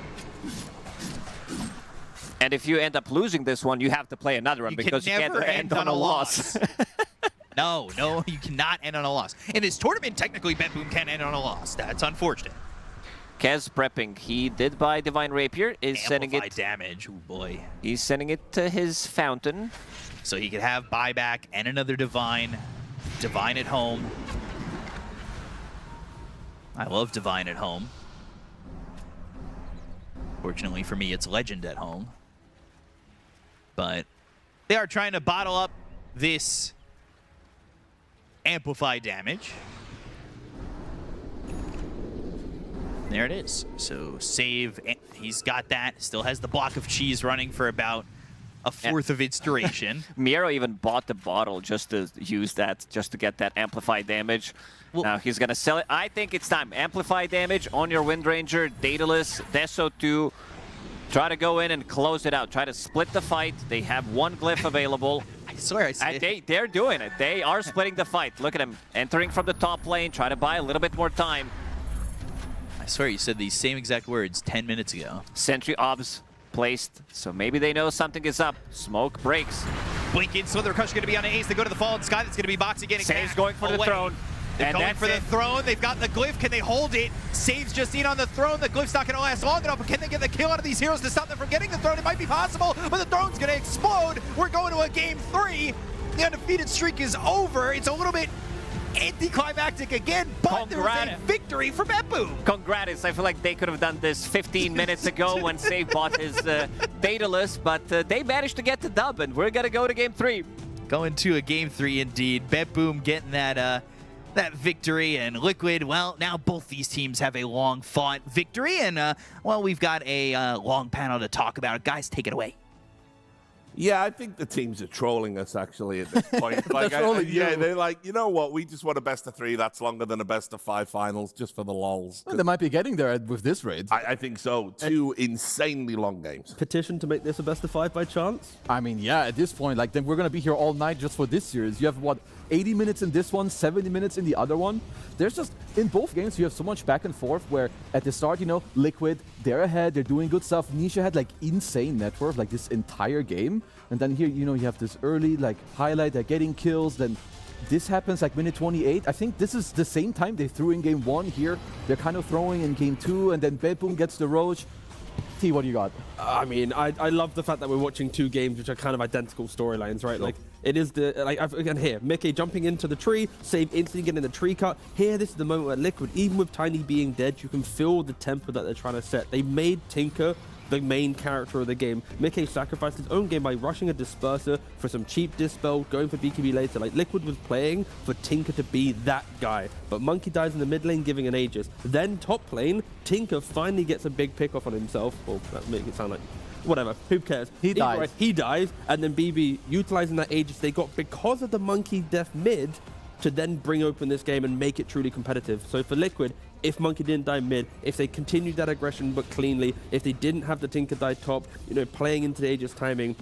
And if you end up losing this one, you have to play another one because you can't end on a loss. No, you cannot end on a loss. In this tournament, technically, BetBoom can end on a loss. That's unfortunate. Kez prepping. He did buy Divine Rapier. Is sending it damage. Oh boy. He's sending it to his fountain. So he could have buyback and another Divine. Divine at home. I love Divine at home. Fortunately for me, it's Legend at home. But they are trying to bottle up this amplified damage. There it is. So save, he's got that. Still has the block of cheese running for about a fourth of its duration. Miero even bought the bottle just to use that, just to get that amplified damage. Well, now he's gonna sell it. I think it's time. Amplify damage on your Wind Ranger, Daedalus, Deso 2. Try to go in and close it out. Try to split the fight. They have one glyph available. I swear I see they're doing it. They are splitting the fight. Look at him entering from the top lane. Try to buy a little bit more time. I swear you said these same exact words 10 minutes ago. Sentry obs placed, so maybe they know something is up. Smoke breaks. Blink in, Slither Crush going to be on an ace. They go to the Fallen Sky. That's going to be Boxy getting Save's going for the throne. They're going for the throne. They've got the glyph. Can they hold it? Saves just in on the throne. The glyph's not going to last long enough. But can they get the kill out of these heroes to stop them from getting the throne? It might be possible, but the throne's going to explode. We're going to a game 3. The undefeated streak is over. It's a little bit anticlimactic again, but there was a victory for BetBoom. Congrats. I feel like they could have done this 15 minutes ago when Save bought his Daedalus, but they managed to get the dub, and we're going to go to game 3. Going to a game 3 indeed. BetBoom getting that victory, and Liquid, well, now both these teams have a long-fought victory, and, well, we've got a long panel to talk about. Guys, take it away. Yeah, I think the teams are trolling us, actually, at this point. Like, they're like, you know what? We just want a best-of-3. That's longer than a best-of-5 finals, just for the lols. Well, they might be getting there with this raid. I think so. 2 insanely long games. Petition to make this a best-of-5 by chance? I mean, yeah, at this point, like, then we're going to be here all night just for this series. You have, what, 80 minutes in this one, 70 minutes in the other one. There's just, in both games, you have so much back and forth where at the start, you know, Liquid, they're ahead, they're doing good stuff. Nisha had, like, insane net worth, like, this entire game. And then here, you know, you have this early, like, highlight, they're getting kills. Then this happens, like, minute 28. I think this is the same time they threw in game 1 here. They're kind of throwing in game 2, and then BetBoom gets the Roach. T, what do you got? I mean, I love the fact that we're watching 2 games which are kind of identical storylines, right? Like, it is the, like, again here, Mickey jumping into the tree, Save instantly getting the tree cut. Here, this is the moment where Liquid, even with Tiny being dead, you can feel the tempo that they're trying to set. They made Tinker the main character of the game. Mickey sacrificed his own game by rushing a disperser for some cheap dispel, going for BKB later. Like, Liquid was playing for Tinker to be that guy. But Monkey dies in the mid lane, giving an Aegis. Then top lane, Tinker finally gets a big pick off on himself. Well, that makes it sound like whatever, who cares? He dies. Right, he dies, and then BB utilizing that Aegis they got because of the Monkey death mid. to then bring open this game and make it truly competitive. So for Liquid, if Monkey didn't die mid, if they continued that aggression but cleanly, if they didn't have the Tinker die top, you know, playing into the Aegis timing,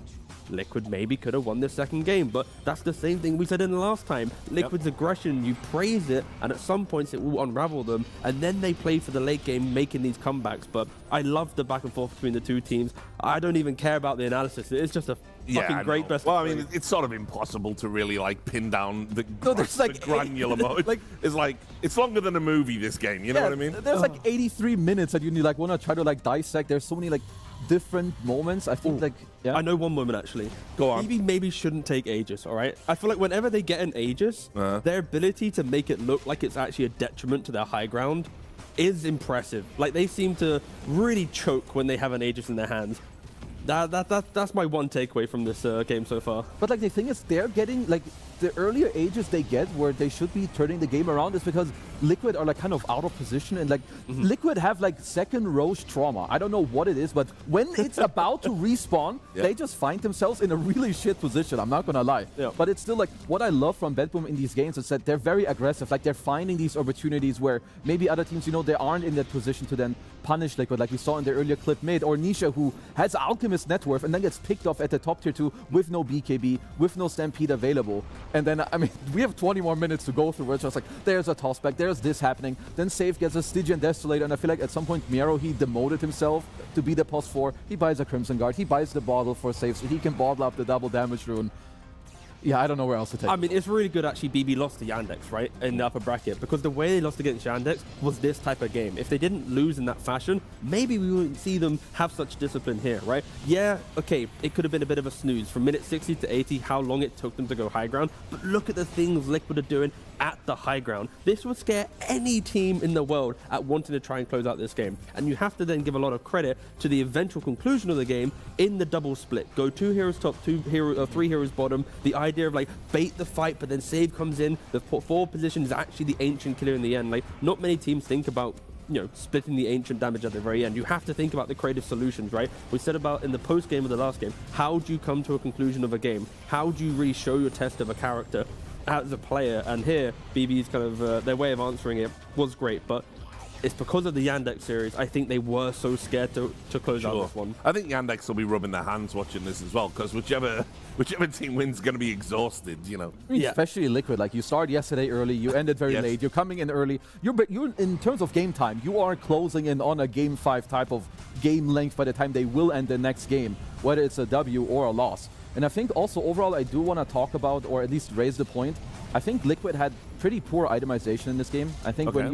Liquid maybe could have won this second game, but that's the same thing we said in the last time. Liquid's aggression, you praise it, and at some points it will unravel them, and then they play for the late game, making these comebacks. But I love the back and forth between the two teams. I don't even care about the analysis. It's just a fucking great best. Well, I mean, it's sort of impossible to really like pin down the, there's the like granular mode. It's like it's longer than a movie. This game, you know what I mean? There's like 83 minutes that you like want to try to like dissect. There's so many like different moments. I think like I know one moment actually. Go on. Maybe shouldn't take Aegis, all right? I feel like whenever they get an Aegis, their ability to make it look like it's actually a detriment to their high ground is impressive. Like they seem to really choke when they have an Aegis in their hands. That's my one takeaway from this game so far. But like the thing is, they're getting like the earlier Aegis they get where they should be turning the game around is because Liquid are like kind of out of position, and like Liquid have like second Roche trauma. I don't know what it is, but when it's about to respawn, they just find themselves in a really shit position. I'm not gonna lie. But it's still like what I love from BetBoom in these games is that they're very aggressive. Like they're finding these opportunities where maybe other teams, you know, they aren't in that position to then punish Liquid, like we saw in the earlier clip mid, or Nisha, who has Alchemist net worth and then gets picked off at the top tier 2 with no BKB, with no Stampede available. And then, I mean, we have 20 more minutes to go through where it's just like, there's a tossback, there's this happening. Then Save gets a Stygian Desolator, and I feel like at some point Miero, he demoted himself to be the post 4. He buys a Crimson Guard, he buys the bottle for Save so he can bottle up the double damage rune. Yeah, I don't know where else to take I mean, it's really good actually BB lost to Yandex, right, in the upper bracket, because the way they lost against Yandex was this type of game. If they didn't lose in that fashion, maybe we wouldn't see them have such discipline here, right? Yeah, okay, it could have been a bit of a snooze from minute 60 to 80, how long it took them to go high ground, but look at the things Liquid are doing at the high ground. This would scare any team in the world at wanting to try and close out this game. And you have to then give a lot of credit to the eventual conclusion of the game in the double split. Go 2 heroes top, 3 heroes bottom. The idea of like bait the fight, but then Save comes in. The forward position is actually the Ancient killer in the end. Like, not many teams think about, you know, splitting the Ancient damage at the very end. You have to think about the creative solutions, right? We said about in the post game of the last game, how do you come to a conclusion of a game? How do you really show your test of a character as a player? And here, BB's kind of their way of answering it was great, but it's because of the Yandex series. I think they were so scared to close out this one. I think Yandex will be rubbing their hands watching this as well, because whichever team wins is going to be exhausted, you know. Yeah. Especially Liquid, like you started yesterday early, you ended very late, you're coming in early. You're in terms of game time, you are closing in on a game 5 type of game length by the time they will end the next game, whether it's a W or a loss. And I think also overall I do want to talk about, or at least raise the point, I think Liquid had pretty poor itemization in this game. I think when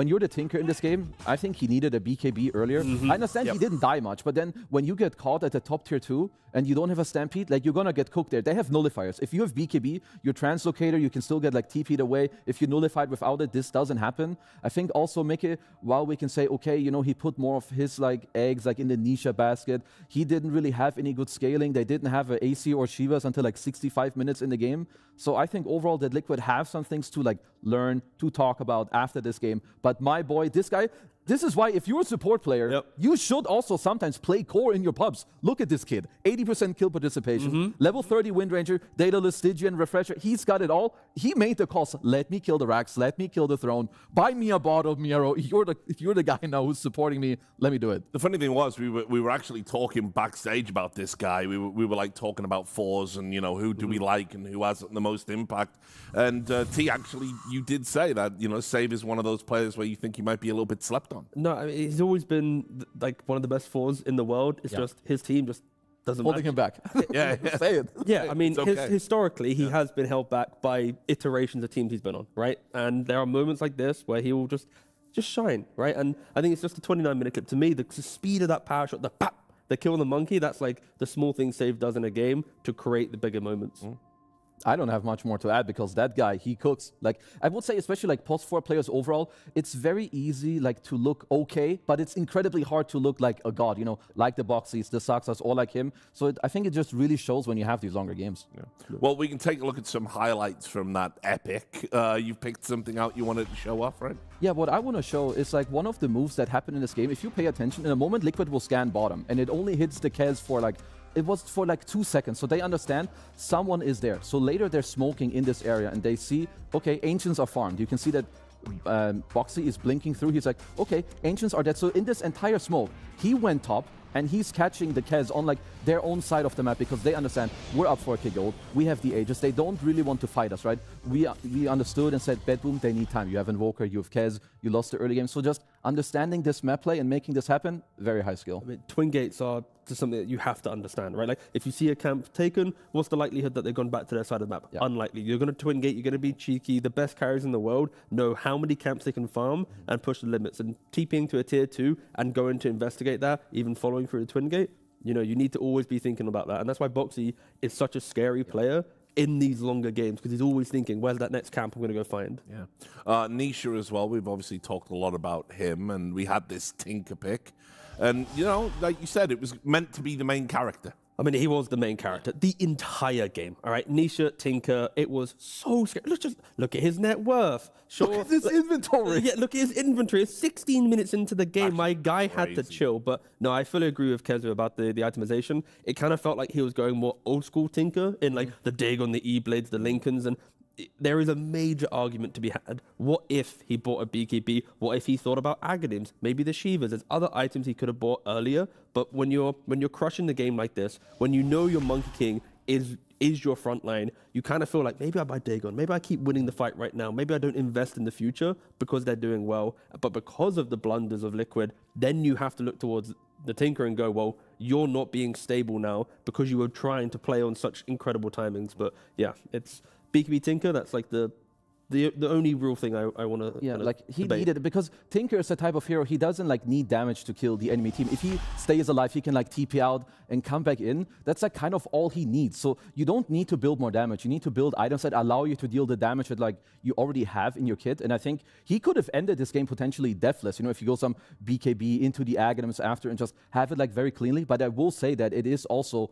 you're the Tinker in this game, I think he needed a BKB earlier. I understand he didn't die much, but then when you get caught at the top tier 2 and you don't have a Stampede, like you're gonna get cooked there. They have nullifiers. If you have BKB, your Translocator, you can still get like TP'd away. If you nullified without it, this doesn't happen. I think also Mickey, while we can say, okay, you know, he put more of his like eggs like in the Nisha basket, he didn't really have any good scaling. They didn't have an AC or Shivas until like 65 minutes in the game. So I think overall that Liquid have some things to like learn, to talk about after this game. But my boy, this guy, this is why if you're a support player, you should also sometimes play core in your pubs. Look at this kid, 80% kill participation, level 30 Wind Ranger, Daedalus, Stygian, Refresher, he's got it all. He made the calls, let me kill the Rax, let me kill the Throne, buy me a bottle of Miero, if you're the guy now who's supporting me, let me do it. The funny thing was, we were actually talking backstage about this guy. We were like talking about fours and, you know, who do we like and who has the most impact. And T, actually, you did say that, you know, Save is one of those players where you think he might be a little bit slept on. No, I mean, he's always been like one of the best fours in the world. It's just his team just doesn't holding him back. Say it. Yeah, I mean, historically, he has been held back by iterations of teams he's been on, right? And there are moments like this where he will just shine, right? And I think it's just a 29-minute clip. To me, the speed of that power shot, the pop, the kill on the monkey, that's like the small thing Save does in a game to create the bigger moments. I don't have much more to add because that guy, he cooks. Like, I would say, especially like post 4 players overall, it's very easy like to look okay, but it's incredibly hard to look like a god, you know, like the Boxies, the Saxas, or like him. So I think it just really shows when you have these longer games. Well, we can take a look at some highlights from that epic. You've picked something out you wanted to show off, right? Yeah, what I want to show is like one of the moves that happen in this game. If you pay attention, in a moment Liquid will scan bottom, and it only hits the Kez for like it was for like 2 seconds. So they understand someone is there. So later they're smoking in this area and they see, okay, Ancients are farmed. You can see that Boxy is blinking through. He's like, okay, Ancients are dead. So in this entire smoke, he went top and he's catching the Kez on like their own side of the map because they understand we're up for a kick gold. We have the Aegis. They don't really want to fight us, right? We understood and said, BetBoom, they need time. You have Invoker, you have Kez, you lost the early game. So just understanding this map play and making this happen, very high skill. I mean, twin gates are just something that you have to understand, right? Like, if you see a camp taken, what's the likelihood that they've gone back to their side of the map? Yeah. Unlikely. You're going to twin gate, you're going to be cheeky. The best carriers in the world know how many camps they can farm and push the limits. And TPing to a tier 2 and going to investigate that, even following through the twin gate, you know, you need to always be thinking about that. And that's why Boxy is such a scary player in these longer games, because he's always thinking, where's that next camp I'm going to go find? Yeah. Nisha as well, we've obviously talked a lot about him, and we had this Tinker pick. And, you know, like you said, it was meant to be the main character. I mean, he was the main character the entire game, all right? Nisha, Tinker, it was so scary. Look at his net worth. Sure. Look at his inventory. Yeah, look at his inventory. It's 16 minutes into the game. My guy had to chill. But no, I fully agree with Kezu about the itemization. It kind of felt like he was going more old school Tinker in like the dig on the E-Blades, the Lincolns, and there is a major argument to be had. What if he bought a BKB? What if he thought about Aghanim's? Maybe the Shivas. There's other items he could have bought earlier. But when you're crushing the game like this, when you know your Monkey King is your front line, you kind of feel like, maybe I buy Dagon. Maybe I keep winning the fight right now. Maybe I don't invest in the future because they're doing well. But because of the blunders of Liquid, then you have to look towards the Tinker and go, well, you're not being stable now because you were trying to play on such incredible timings. But yeah, it's BKB Tinker, that's like the only real thing I want to like he debate. needed, because Tinker is the type of hero, he doesn't like need damage to kill the enemy team. If he stays alive, he can like TP out and come back in. That's like kind of all he needs. So you don't need to build more damage. You need to build items that allow you to deal the damage that like you already have in your kit. And I think he could have ended this game potentially deathless. You know, if you go some BKB into the Aghanims after and just have it like very cleanly. But I will say that it is also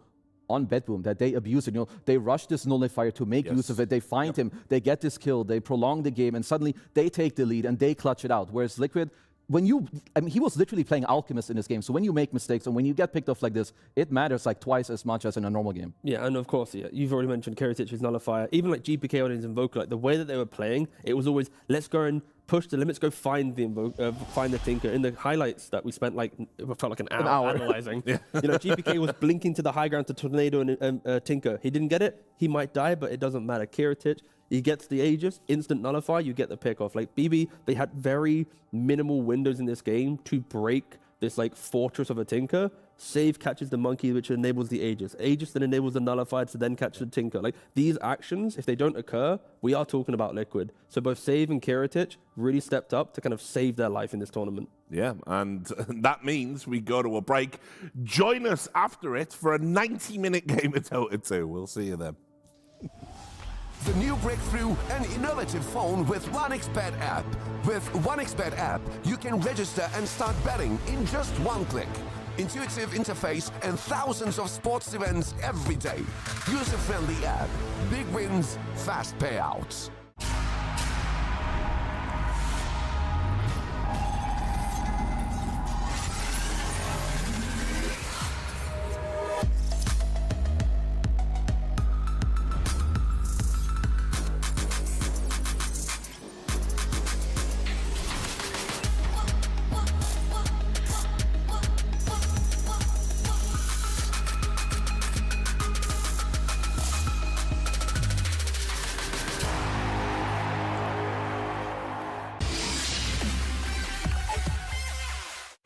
on BetBoom that they abuse it. You know, they rush this nullifier to make use of it. They find him, they get this kill, they prolong the game, and suddenly they take the lead and they clutch it out. Whereas Liquid, he was literally playing Alchemist in this game. So when you make mistakes and when you get picked off like this, it matters like twice as much as in a normal game. Yeah, and of course, you've already mentioned Keritich's nullifier. Even like GPK on his Invoker, like the way that they were playing, it was always, let's go and push the limits, go find the Tinker. In the highlights that we spent like, it felt like an hour analyzing. You know, GPK was blinking to the high ground to Tornado and Tinker. He didn't get it. He might die, but it doesn't matter. Keritich, he gets the Aegis, instant nullify, you get the pick off. Like BB, they had very minimal windows in this game to break this like fortress of a Tinker. Save catches the Monkey, which enables the Aegis. Aegis then enables the nullifier to then catch the Tinker. Like these actions, if they don't occur, we are talking about Liquid. So both Save and Keritich really stepped up to kind of save their life in this tournament. Yeah, and that means we go to a break. Join us after it for a 90-minute game of Dota 2. We'll see you then. The new breakthrough and innovative phone with 1xBet app. With 1xBet app, you can register and start betting in just one click. Intuitive interface and thousands of sports events every day. User-friendly app. Big wins, fast payouts.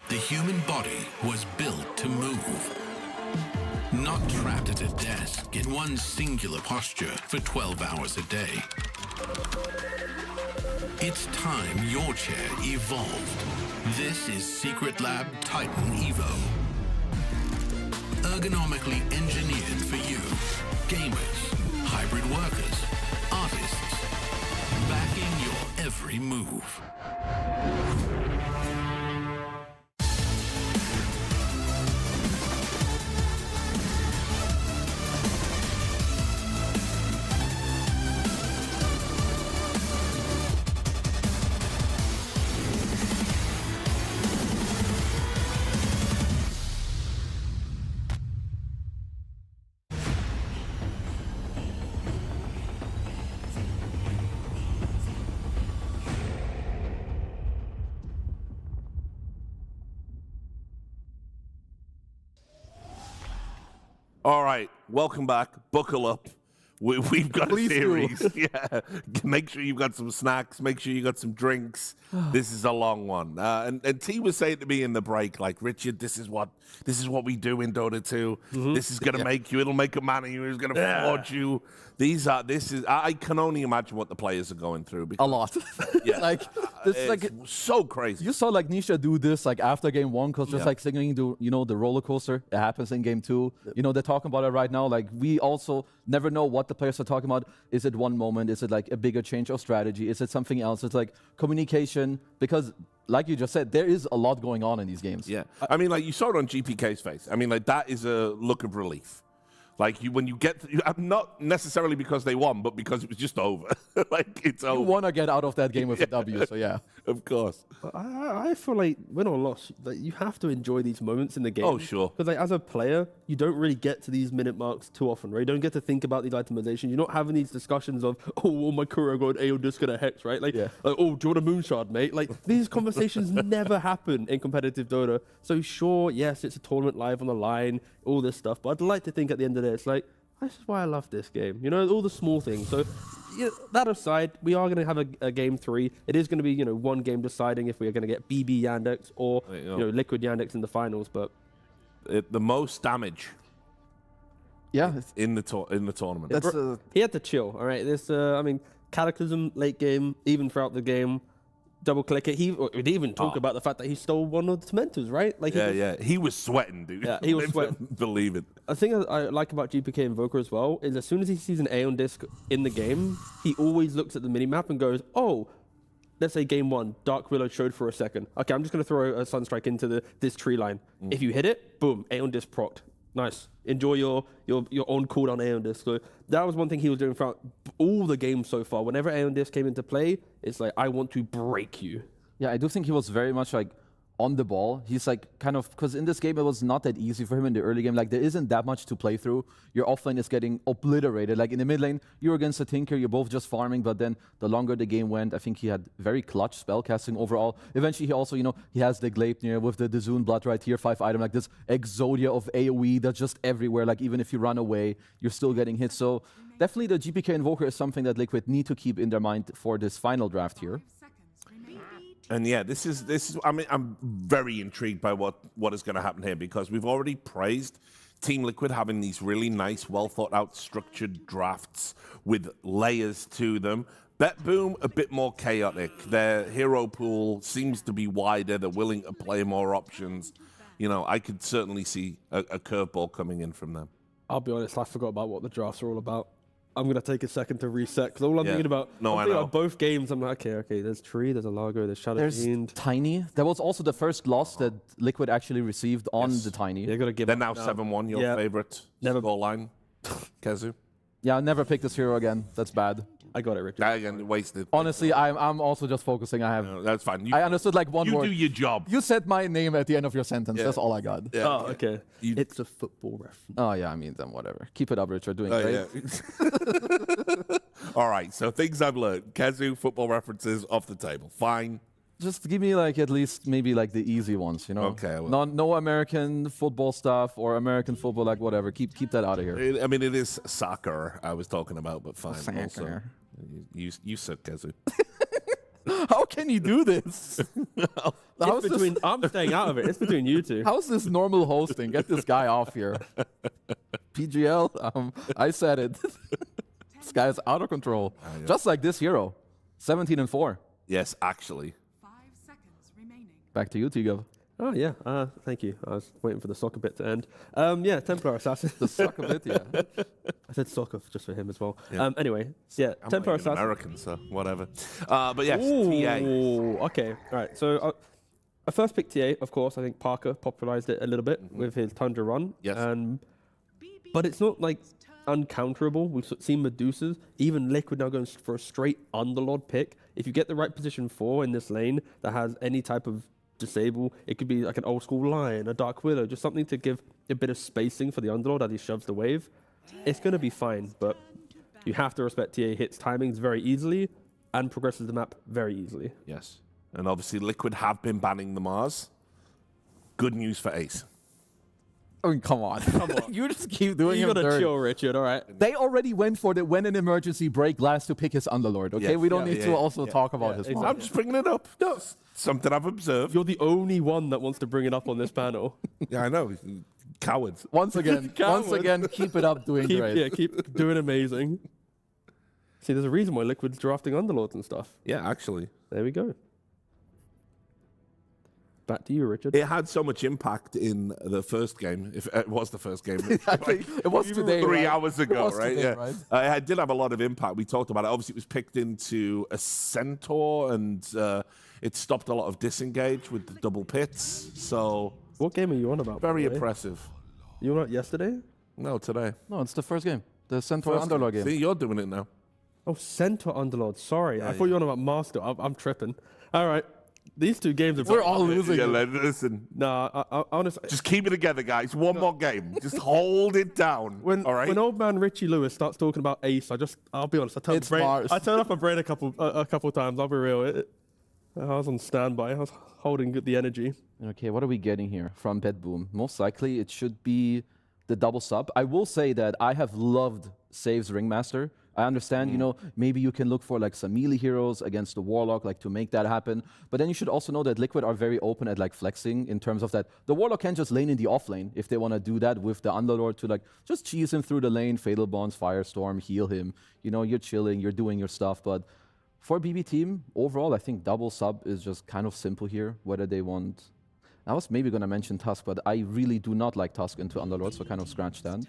The human body was built to move. Not trapped at a desk in one singular posture for 12 hours a day. It's time your chair evolved. This is Secret Lab Titan Evo. Ergonomically engineered for you. Gamers, hybrid workers, artists. Backing your every move. All right, welcome back. Buckle up. We've got a series. Yeah, make sure you've got some snacks. Make sure you got some drinks. This is a long one. And T was saying to me in the break, like, Richard, this is what we do in Dota 2. This is gonna make you. It'll make a man of you. It's gonna forge you. I can only imagine what the players are going through. A lot. Yeah, like this is like so crazy. You saw like Nisha do this like after game 1, because just like signaling to the roller coaster. It happens in game 2. You know, they're talking about it right now. Like we also never know what the players are talking about. Is it one moment? Is it like a bigger change of strategy? Is it something else? It's like communication, because like you just said, there is a lot going on in these games. Yeah, I mean, like you saw it on GPK's face. I mean, like that is a look of relief. Like when you get, not necessarily because they won, but because it was just over. Like it's over. You want to get out of that game with a W, so yeah. Of course. I feel like win or loss, like you have to enjoy these moments in the game. Oh, sure. Because like as a player, you don't really get to these minute marks too often, right? You don't get to think about these itemizations. You're not having these discussions of, oh, well, my career got an AO disc and a hex, right? Like, oh, do you want a moonshard, mate? Like these conversations never happen in competitive Dota. So sure, yes, it's a tournament live on the line, all this stuff. But I'd like to think at the end of the day, it's like, this is why I love this game. You know, all the small things. So that aside, we are going to have a game 3. It is going to be, one game deciding if we are going to get BB Yandex or, Liquid Yandex in the finals. But the most damage. Yeah, in the tournament. That's he had to chill. All right, this Cataclysm late game, even throughout the game. Double click it. He would even talk about the fact that he stole one of the Tormentors, right? Like he was sweating, dude. Yeah, he was sweating. Believe it. A thing I like about GPK Invoker as well is as soon as he sees an Aeon disc in the game, he always looks at the minimap and goes, oh, let's say game 1, Dark Willow showed for a second. Okay, I'm just going to throw a Sunstrike into this tree line. If you hit it, boom, Aeon disc procced. Nice. Enjoy your own cooldown Aeon disc. So that was one thing he was doing throughout all the games so far. Whenever Aeon disc came into play, it's like, I want to break you. Yeah, I do think he was very much like on the ball. He's like kind of, because in this game it was not that easy for him in the early game. Like there isn't that much to play through. Your offlane is getting obliterated. Like in the mid lane, you're against a Tinker, you're both just farming, but then the longer the game went, I think he had very clutch spellcasting overall. Eventually he also, he has the Gleipnir with the Dazun Blood right here, 5 item, like this Exodia of AoE that's just everywhere. Like even if you run away, you're still getting hit. So definitely the GPK Invoker is something that Liquid need to keep in their mind for this final draft here. And yeah, this is. I mean, I'm very intrigued by what is going to happen here, because we've already praised Team Liquid having these really nice, well thought out, structured drafts with layers to them. BetBoom a bit more chaotic. Their hero pool seems to be wider. They're willing to play more options. I could certainly see a curveball coming in from them. I'll be honest, I forgot about what the drafts are all about. I'm going to take a second to reset, because all I'm thinking about, about both games, I'm like, okay, there's Tree, there's Alago, there's Shadow Fiend. Tiny. That was also the first loss that Liquid actually received on the Tiny. They're going to give They're now 7-1, your favorite score line, Kezu. Yeah, I'll never pick this hero again. That's bad. I got it, Richard. Again, wasted. Honestly, I'm also just focusing. No, that's fine. I understood like one word. You do your job. You said my name at the end of your sentence. Yeah. That's all I got. Yeah. Oh, okay. It's a football reference. Oh, yeah, I mean, then whatever. Keep it up, Richard. Doing great. Yeah. All right, so things I've learned. Kezu, football references off the table. Fine. Just give me like at least maybe like the easy ones, Okay. Well. No American football stuff or American football, like whatever. Keep that out of here. I mean, it is soccer I was talking about, but fine. Soccer. Also, you said Kezu. How can you do this? I'm staying out of it. It's between you two. How's this normal hosting? Get this guy off here. PGL, I said it. This guy is out of control. Yeah. Just like this hero. 17-4. Yes, actually. 5 seconds remaining. Back to you, Tigo. Oh, yeah. Thank you. I was waiting for the soccer bit to end. Yeah, Templar Assassin. The soccer bit, yeah. I said soccer just for him as well. Yeah. Anyway, yeah, I'm Templar not even Assassin. American, so whatever. But yes, Ooh, okay. All right. So I first picked TA, of course. I think Parker popularized it a little bit with his Tundra run. Yes. But it's not like uncounterable. We've seen Medusas. Even Liquid now going for a straight Underlord pick. If you get the right position 4 in this lane that has any type of disable, it could be like an old school Lion, a Dark Willow, just something to give a bit of spacing for the Underlord as he shoves the wave. It's going to be fine, but you have to respect TA hits timings very easily and progresses the map very easily. Yes. And obviously Liquid have been banning the MOUZ. Good news for Ace. I mean, come on. You just keep doing You him gotta dirty. chill, Richard, all right? They already went for the when an emergency break last to pick his Underlord, okay? Yes, we don't yeah, need yeah, to yeah, also yeah, talk about yeah, his exactly. mom. I'm just bringing it up. No, something I've observed. You're the only one that wants to bring it up on this panel. Yeah, I know. Cowards. Once again, keep it up doing great. Yeah, keep doing amazing. See, there's a reason why Liquid's drafting Underlords and stuff. Yeah, actually. There we go. Back to you, Richard. It had so much impact in the first game. If it was the first game, I think it was today, 3 right? hours It ago, was right? today, Yeah, right? it did have a lot of impact. We talked about it. Obviously, it was picked into a centaur, and it stopped a lot of disengage with the double pits. So, what game are you on about? Very by the way? impressive. You were not yesterday? No, today. No, it's the first game. The Centaur First Underlord game. See, you're doing it now. Oh, Centaur Underlord. Sorry, I thought you were on about Master. I'm tripping. All right. These two games are... We're all losing. Yeah, listen. Nah, I honestly... Just keep it together, guys. One more game. Just hold it down. All right? When old man Richie Lewis starts talking about Ace, I'll be honest, I turned off my brain a couple times. I'll be real. I was on standby. I was holding the energy. Okay, what are we getting here from BetBoom? Most likely it should be the double sub. I will say that I have loved Save's Ringmaster. I understand, you know, maybe you can look for like some melee heroes against the Warlock, like to make that happen. But then you should also know that Liquid are very open at like flexing in terms of that. The Warlock can just lane in the off lane if they want to do that with the Underlord to like just cheese him through the lane, Fatal Bonds, Firestorm, heal him. You know, you're chilling, you're doing your stuff. But for BB team, overall, I think double sub is just kind of simple here, whether they want... I was maybe going to mention Tusk, but I really do not like Tusk into Underlord, so kind of scratch that.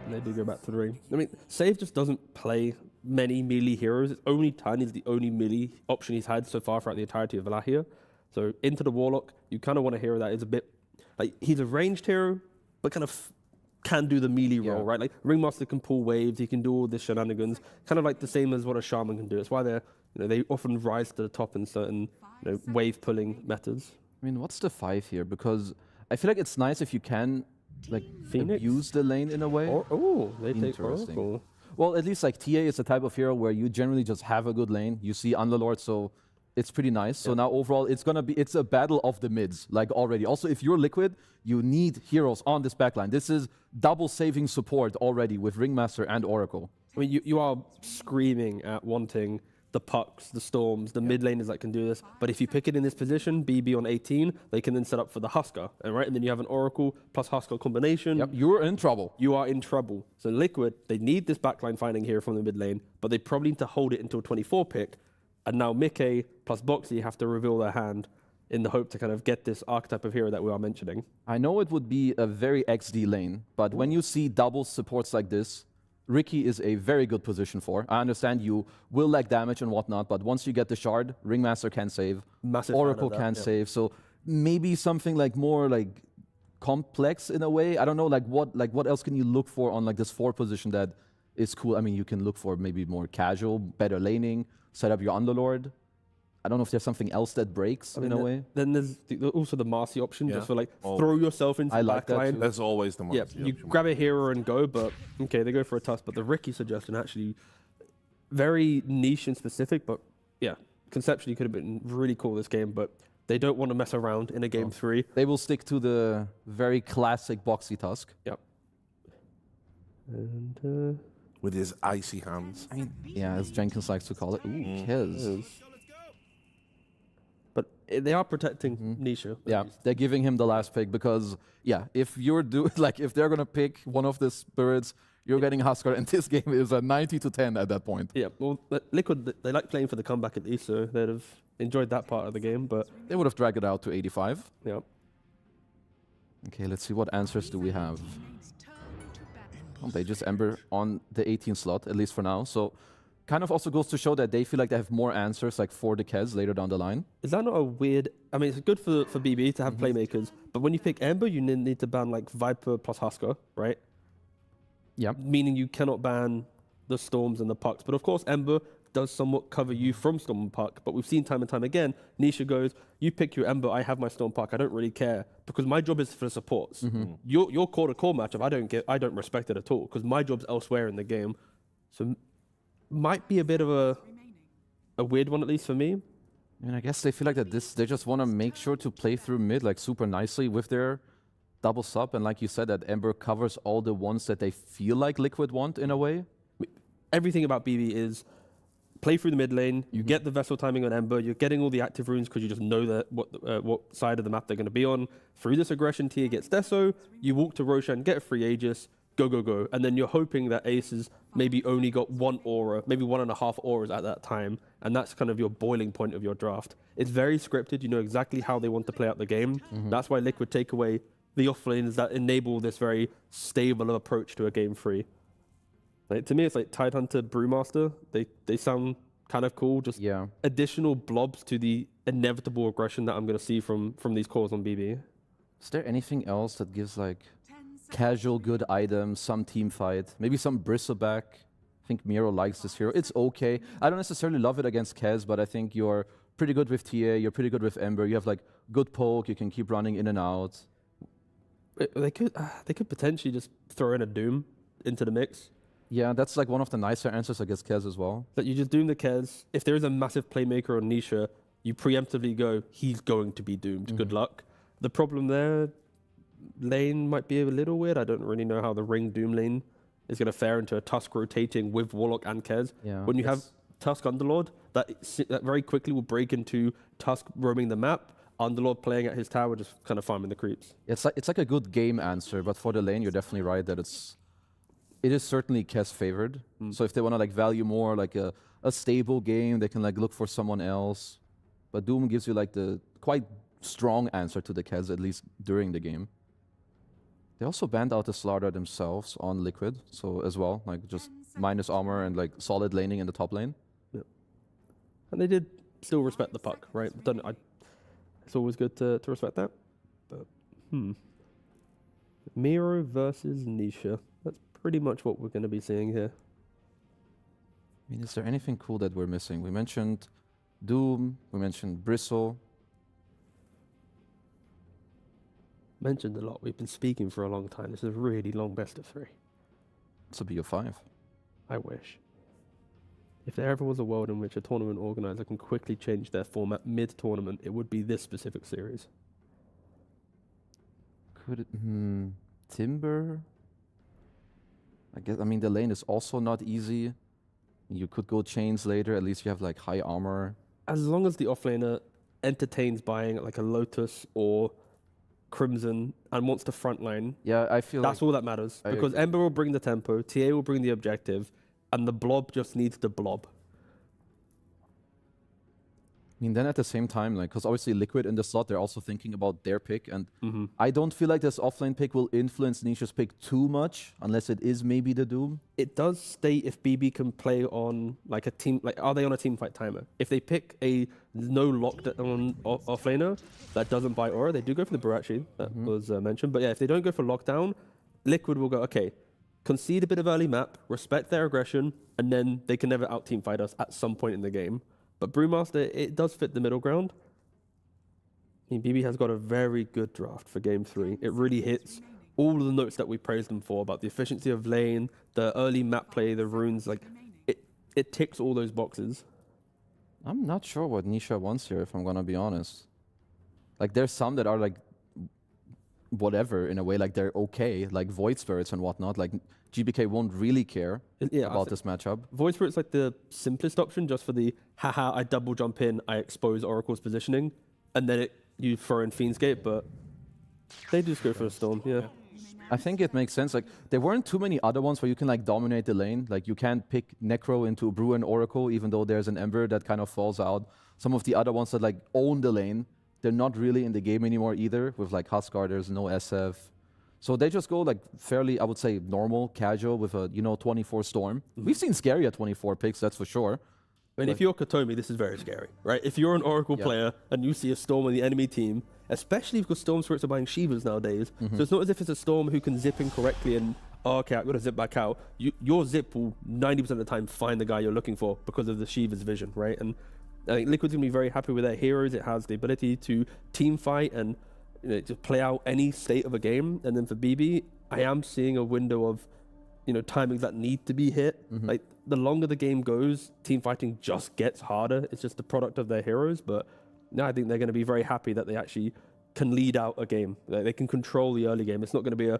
Maybe go back to the ring. I mean, Save just doesn't play many melee heroes. It's only Tan is the only melee option he's had so far throughout the entirety of Wallachia. So into the Warlock, you kind of want a hero that is a bit... Like, he's a ranged hero, but kind of can do the melee role, right? Like, Ringmaster can pull waves, he can do all the shenanigans, kind of like the same as what a Shaman can do. It's why they often rise to the top in certain wave-pulling methods. I mean, what's the 5 here? Because I feel like it's nice if you can like abuse the lane in a way. Oh, they take Oracle. Well, at least like TA is the type of hero where you generally just have a good lane. You see Underlord, so it's pretty nice. So now overall, it's a battle of the mids, like already. Also, if you're Liquid, you need heroes on this backline. This is double saving support already with Ringmaster and Oracle. I mean, you are screaming at wanting the Pucks, the Storms, the mid laners that can do this. But if you pick it in this position, BB on 18, they can then set up for the Husker. And then you have an Oracle plus Husker combination. Yep, you're in trouble. You are in trouble. So Liquid, they need this backline finding here from the mid lane, but they probably need to hold it until 24 pick. And now Mickey plus Boxy have to reveal their hand in the hope to kind of get this archetype of hero that we are mentioning. I know it would be a very XD lane, but when you see double supports like this, Ricky is a very good position for. I understand you will lack damage and whatnot, but once you get the shard, Ringmaster can save, Oracle can save. So maybe something like more like complex in a way. I don't know, like what else can you look for on like this 4 position that is cool? I mean, you can look for maybe more casual, better laning, set up your Underlord. I don't know if there's something else that breaks in a way. Then there's also the Marcy option, just for like throw yourself into the backline. There's always the Marcy option. You grab a hero and go, but okay, they go for a Tusk. But the Ricky suggestion actually very niche and specific, but yeah, conceptually could have been really cool this game, but they don't want to mess around in a game 3. They will stick to the very classic Boxy Tusk. Yep. And with his icy hands. I mean, yeah, as Jenkins likes to call it. Ooh, Kiz. But they are protecting Nisha. Yeah, they're giving him the last pick because, yeah, if you're if they're gonna pick one of the spirits, you're getting Husker, and this game is a 90-10 at that point. Yeah, well, Liquid, they like playing for the comeback at least, so they'd have enjoyed that part of the game, but... They would have dragged it out to 85. Yeah. Okay, let's see what answers do we have. Oh, they just Ember on the 18 slot, at least for now, so... Kind of also goes to show that they feel like they have more answers like for the Kez later down the line. Is that not a weird... I mean, it's good for BB to have playmakers, but when you pick Ember, you need to ban like Viper plus Husker, right? Yeah. Meaning you cannot ban the Storms and the Pucks. But of course, Ember does somewhat cover you from Storm and Puck, but we've seen time and time again, Nisha goes, you pick your Ember, I have my Storm Puck, I don't really care, because my job is for supports. Your core-to-core matchup, I don't respect it at all, because my job's elsewhere in the game. So... might be a bit of a weird one, at least for me. I mean, I guess they feel like that they just want to make sure to play through mid like super nicely with their double sub, and like you said, that Ember covers all the ones that they feel like Liquid want in a way. Everything about BB is play through the mid lane, you get the vessel timing on Ember, you're getting all the active runes because you just know that what side of the map they're going to be on. Through this aggression, Tia gets Deso, you walk to Roshan, get a free Aegis, go, go, go. And then you're hoping that Aces maybe only got 1 aura, maybe 1.5 auras at that time, and that's kind of your boiling point of your draft. It's very scripted, you know exactly how they want to play out the game. That's why Liquid take away the offlanes that enable this very stable approach to a game 3. Like, to me, it's like Tidehunter, Brewmaster. They sound kind of cool. Just additional blobs to the inevitable aggression that I'm going to see from these cores on BB. Is there anything else that gives like casual good items, some team fight, maybe some Bristleback? I think Miro likes this hero. It's okay. I don't necessarily love it against Kez, but I think you're pretty good with TA. You're pretty good with Ember. You have like good poke. You can keep running in and out. They could potentially just throw in a Doom into the mix. Yeah, that's like one of the nicer answers against Kez as well. That you just Doom the Kez. If there is a massive playmaker on Nisha, you preemptively go, he's going to be doomed. Good luck. The problem there, lane might be a little weird. I don't really know how the Ring Doom lane is going to fare into a Tusk rotating with Warlock and Kez. Yeah, when you have Tusk Underlord, that very quickly will break into Tusk roaming the map, Underlord playing at his tower, just kind of farming the creeps. It's like a good game answer, but for the lane, you're definitely right that it is certainly Kez favored. So if they want to like value more like a stable game, they can like look for someone else. But Doom gives you like the quite strong answer to the Kez, at least during the game. They also banned out the Slardar themselves on Liquid, so as well, like just minus armor and like solid laning in the top lane. Yeah. And they did still respect the puck, right? It's always good to respect that. But Miro versus Nisha. That's pretty much what we're going to be seeing here. I mean, is there anything cool that we're missing? We mentioned Doom, we mentioned Bristle. Mentioned a lot. We've been speaking for a long time. This is a really long best of 3. It's a BO5. I wish. If there ever was a world in which a tournament organizer can quickly change their format mid-tournament, it would be this specific series. Could it... Timber? I mean, the lane is also not easy. You could go chains later. At least you have like high armor. As long as the offlaner entertains buying like a Lotus or Crimson and wants to frontline, I feel that's all that matters. Because Ember will bring the tempo, TA will bring the objective, and the blob just needs to blob. I mean, then at the same time, like, because obviously Liquid in the slot, they're also thinking about their pick, and I don't feel like this offlane pick will influence Nisha's pick too much, unless it is maybe the Doom. It does state if BB can play on like a team, like are they on a team fight timer? If they pick a no lockdown offlaner that doesn't buy aura, they do go for the Barachi, that was mentioned. But yeah, if they don't go for lockdown, Liquid will go, okay, concede a bit of early map, respect their aggression, and then they can never out team fight us at some point in the game. But Brewmaster, it does fit the middle ground. I mean, BB has got a very good draft for Game 3. It really hits all of the notes that we praised them for about the efficiency of lane, the early map play, the runes. Like, it ticks all those boxes. I'm not sure what Nisha wants here, if I'm going to be honest. Like, there's some that are, like, whatever, in a way. Like, they're okay, like Void Spirits and whatnot. Like, GBK won't really care about this matchup. Void Spirit's like the simplest option, just for the, haha, I double jump in, I expose Oracle's positioning, and then you throw in Fiend's Gate, but they just go for a Storm, I think it makes sense. Like, there weren't too many other ones where you can like dominate the lane. Like, you can't pick Necro into Brew and Oracle, even though there's an Ember that kind of falls out. Some of the other ones that like own the lane, they're not really in the game anymore either. With like Huskar, there's no SF. So they just go like fairly, I would say, normal, casual with a 24 Storm. We've seen scary at 24 picks, that's for sure. I mean, if you're Kotomi, this is very scary, right? If you're an Oracle player and you see a Storm on the enemy team, especially because Storm Spirits are buying Shivas nowadays, so it's not as if it's a Storm who can zip in correctly and, oh, okay, I've got to zip back out. Your zip will 90% of the time find the guy you're looking for because of the Shiva's vision, right? And I think Liquid's going to be very happy with their heroes. It has the ability to team fight and just play out any state of a game. And then for BB, I am seeing a window of timings that need to be hit. Like, the longer the game goes, team fighting just gets harder. It's just the product of their heroes. But now I think they're going to be very happy that they actually can lead out a game. Like, they can control the early game. It's not going to be a...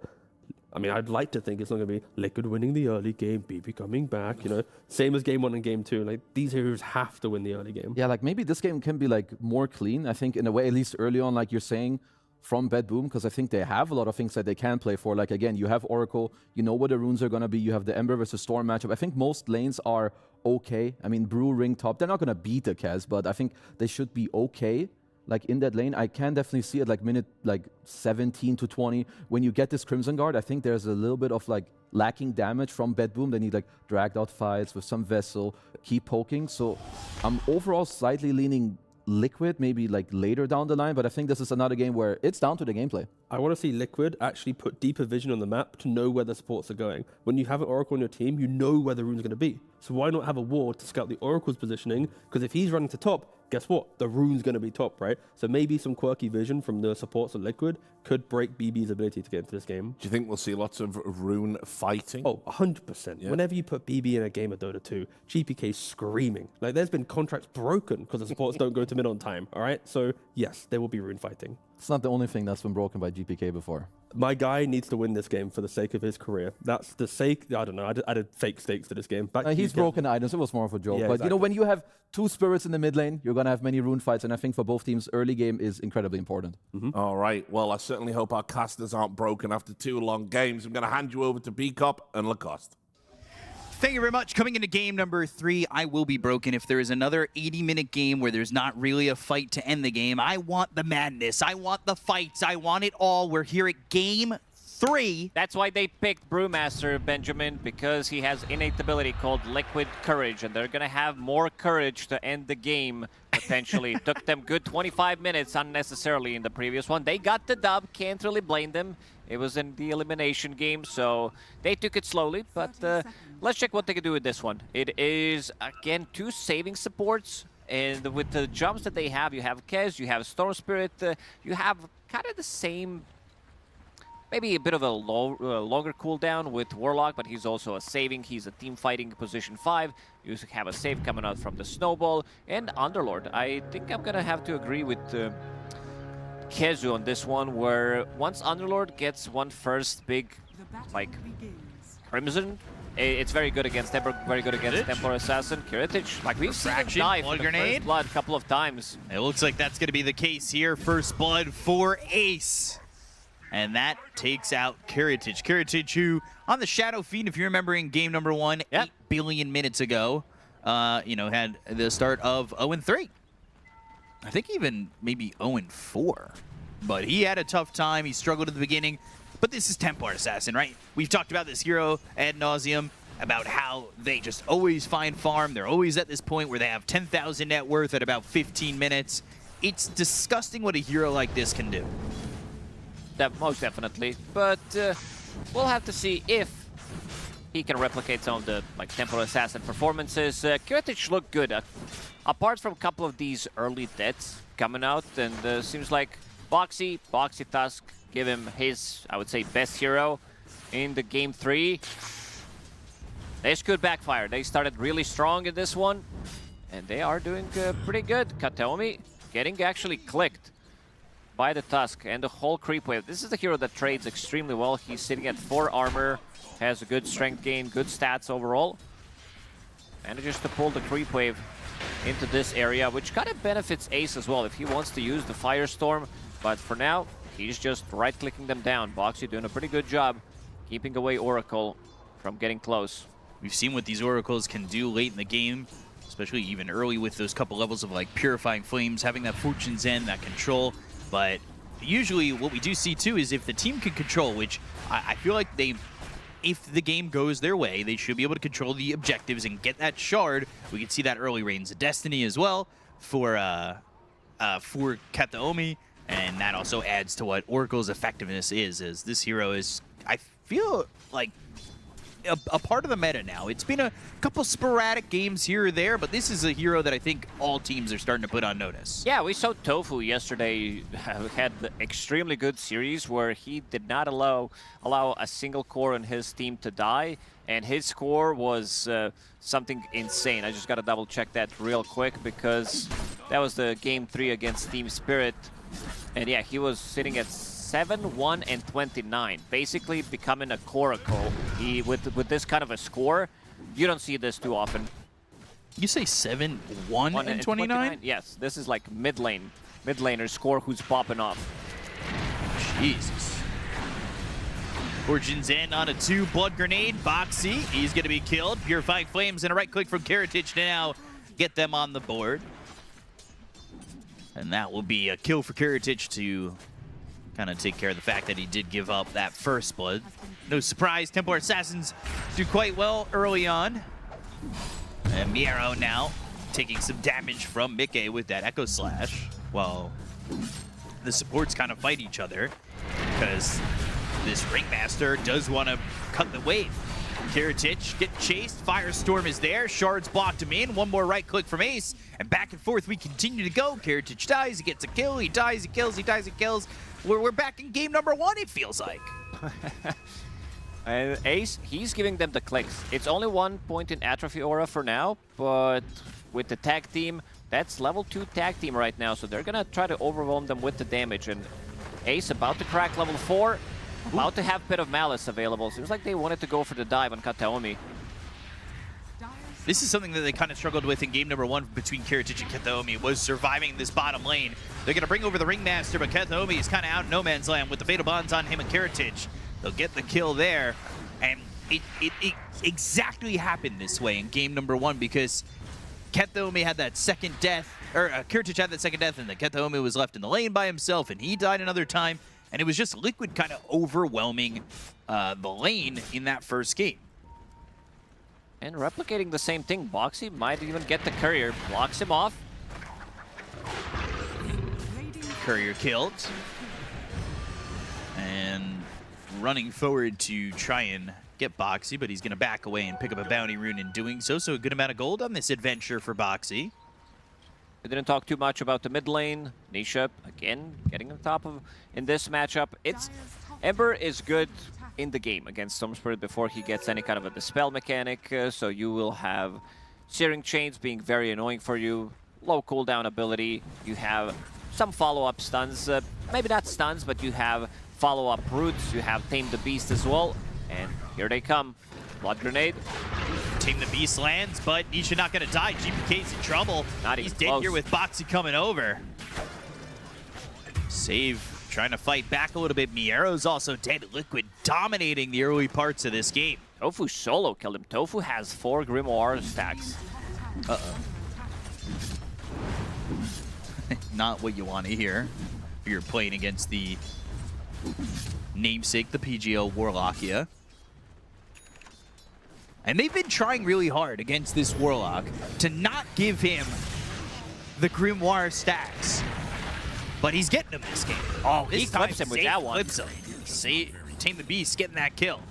I mean, I'd like to think it's not going to be Liquid winning the early game, BB coming back, you know. Same as game 1 and game 2. Like, these heroes have to win the early game. Yeah, like maybe this game can be like more clean, I think, in a way, at least early on, like you're saying, from BetBoom, because I think they have a lot of things that they can play for. Like, again, you have Oracle, you know what the runes are going to be, you have the Ember versus Storm matchup. I think most lanes are okay. I mean, Brew, Ring, Top, they're not going to beat the Kaz, but I think they should be okay. Like, in that lane, I can definitely see it, like, minute, like, 17 to 20. When you get this Crimson Guard, I think there's a little bit of, like, lacking damage from BetBoom. They need, like, dragged-out fights with some Vessel, keep poking. So I'm overall slightly leaning Liquid, maybe, like, later down the line, but I think this is another game where it's down to the gameplay. I want to see Liquid actually put deeper vision on the map to know where the supports are going. When you have an Oracle on your team, you know where the rune's going to be. So why not have a ward to scout the Oracle's positioning? Because if he's running to top, guess what? The rune's going to be top, right? So maybe some quirky vision from the supports of Liquid could break BB's ability to get into this game. Do you think we'll see lots of rune fighting? Oh, 100%. Yeah. Whenever you put BB in a game of Dota 2, GPK's screaming. Like, there's been contracts broken because the supports don't go to mid on time, all right? So, yes, there will be rune fighting. It's not the only thing that's been broken by GPK before. My guy needs to win this game for the sake of his career. That's the sake. I don't know. I added fake stakes to this game. He's broken items. It was more of a joke. Yeah, but exactly. you know, when you have two spirits in the mid lane, you're gonna have many rune fights, and I think for both teams, early game is incredibly important. All right. Well, I certainly hope our casters aren't broken after 2 long games. I'm going to hand you over to B-Cop and Lacoste. Thank you very much. Coming into game number 3, I will be broken if there is another 80-minute game where there's not really a fight to end the game. I want the madness. I want the fights. I want it all. We're here at game 3. That's why they picked Brewmaster, Benjamin, because he has innate ability called Liquid Courage, and they're going to have more courage to end the game, potentially. It took them good 25 minutes unnecessarily in the previous one. They got the dub. Can't really blame them. It was in the elimination game, so they took it slowly, but let's check what they can do with this one. It is, again, 2 saving supports, and with the jumps that they have, you have Kez, you have Storm Spirit, you have kind of the same, maybe a bit of a longer cooldown with Warlock, but he's also a saving. He's a team fighting position 5. You have a save coming out from the Snowball, and Underlord. I think I'm going to have to agree with Kezu on this one, where once Underlord gets one first big, like, Crimson, it's very good against Temper, very good against Temper Assassin. Kiritich, like, we've seen him die for the first blood a couple of times. It looks like that's going to be the case here. First blood for Ace. And that takes out Kiritich. Kiritich, who, on the Shadow Fiend, if you remember in game number 1, 8 billion minutes ago, you know, had the start of 0-3. I think even maybe 0-4. But he had a tough time. He struggled at the beginning. But this is Templar Assassin, right? We've talked about this hero ad nauseum, about how they just always find farm. They're always at this point where they have 10,000 net worth at about 15 minutes. It's disgusting what a hero like this can do. Most definitely. But we'll have to see if he can replicate some of the, like, Temple Assassin performances. Kiritich looked good. Apart from a couple of these early deaths coming out, and seems like Boxy Tusk give him his, I would say, best hero in the game 3. This could backfire. They started really strong in this one, and they are doing pretty good. Kataomi getting actually clicked by the Tusk and the whole creep wave. This is the hero that trades extremely well. He's sitting at 4 armor, has a good strength gain, good stats overall. Manages to pull the creep wave into this area, which kind of benefits Ace as well if he wants to use the Firestorm. But for now, he's just right-clicking them down. Boxy doing a pretty good job keeping away Oracle from getting close. We've seen what these Oracles can do late in the game, especially even early with those couple levels of, like, Purifying Flames, having that Fortune's End, that control. But usually what we do see, too, is if the team can control, which I feel like if the game goes their way, they should be able to control the objectives and get that shard. We can see that early Reigns of Destiny as well for Kataomi, and that also adds to what Oracle's effectiveness is, as this hero is, I feel like, a part of the meta now. It's been a couple sporadic games here or there, but this is a hero that I think all teams are starting to put on notice. Yeah, we saw Tofu yesterday had the extremely good series where he did not allow a single core in his team to die, and his score was something insane. I just got to double check that real quick because that was the game 3 against Team Spirit. And yeah, he was sitting at 7, 1, and 29, basically becoming a Coracle. With this kind of a score, you don't see this too often. You say 7, 1, and 29? Yes, this is like mid laner score who's popping off. Jesus. Origins in on a 2 blood grenade. Boxy, he's going to be killed. Purifying Flames and a right click from Karatic to now get them on the board. And that will be a kill for Karatic to kind of take care of the fact that he did give up that first blood. No surprise, Templar Assassins do quite well early on. And Miero now taking some damage from Mickey with that Echo Slash, while the supports kind of fight each other, because this Ringmaster does want to cut the wave. Karatic get chased, Firestorm is there, Shards blocked him in, one more right click from Ace, and back and forth we continue to go. Karatic dies, he gets a kill, he dies, he kills, he dies, he kills. We're back in game number 1, it feels like. And Ace, he's giving them the clicks. It's only 1 point in Atrophy Aura for now, but with the tag team, that's level 2 tag team right now, so they're gonna try to overwhelm them with the damage. And Ace about to crack level 4, about to have Pit of Malice available. Seems like they wanted to go for the dive on Kataomi. This is something that they kind of struggled with in game number 1 between Karatic and Kataomi, was surviving this bottom lane. They're going to bring over the Ringmaster, but Kataomi is kind of out in no man's land with the Fatal Bonds on him and Karatic. They'll get the kill there, and it exactly happened this way in game number 1, because Kataomi had that second death, or Karatic had that second death, and then Kataomi was left in the lane by himself, and he died another time, and it was just Liquid kind of overwhelming the lane in that first game. And replicating the same thing, Boxy might even get the Courier, blocks him off. Courier killed. And running forward to try and get Boxy, but he's going to back away and pick up a bounty rune in doing so. So a good amount of gold on this adventure for Boxy. We didn't talk too much about the mid lane. Nisha, again, getting on top of in this matchup. Ember is good in the game against Storm Spirit before he gets any kind of a dispel mechanic, so you will have Searing Chains being very annoying for you. Low cooldown ability. You have some follow-up stuns. Maybe not stuns, but you have follow-up roots. You have Tame the Beast as well. And here they come. Blood Grenade. Tame the Beast lands, but Nisha not going to die. GPK's in trouble. He's dead close. here with Boxy coming over. Save trying to fight back a little bit. Miero's also dead. Liquid dominating the early parts of this game. Tofu solo killed him. Tofu has 4 Grimoire stacks. Uh-oh. Not what you want to hear if you're playing against the namesake, the PGL Wallachia. And they've been trying really hard against this Warlock to not give him the Grimoire stacks. But he's getting him this game. Oh, he clips him with that one. Clips him. See, Tame the Beast getting that kill.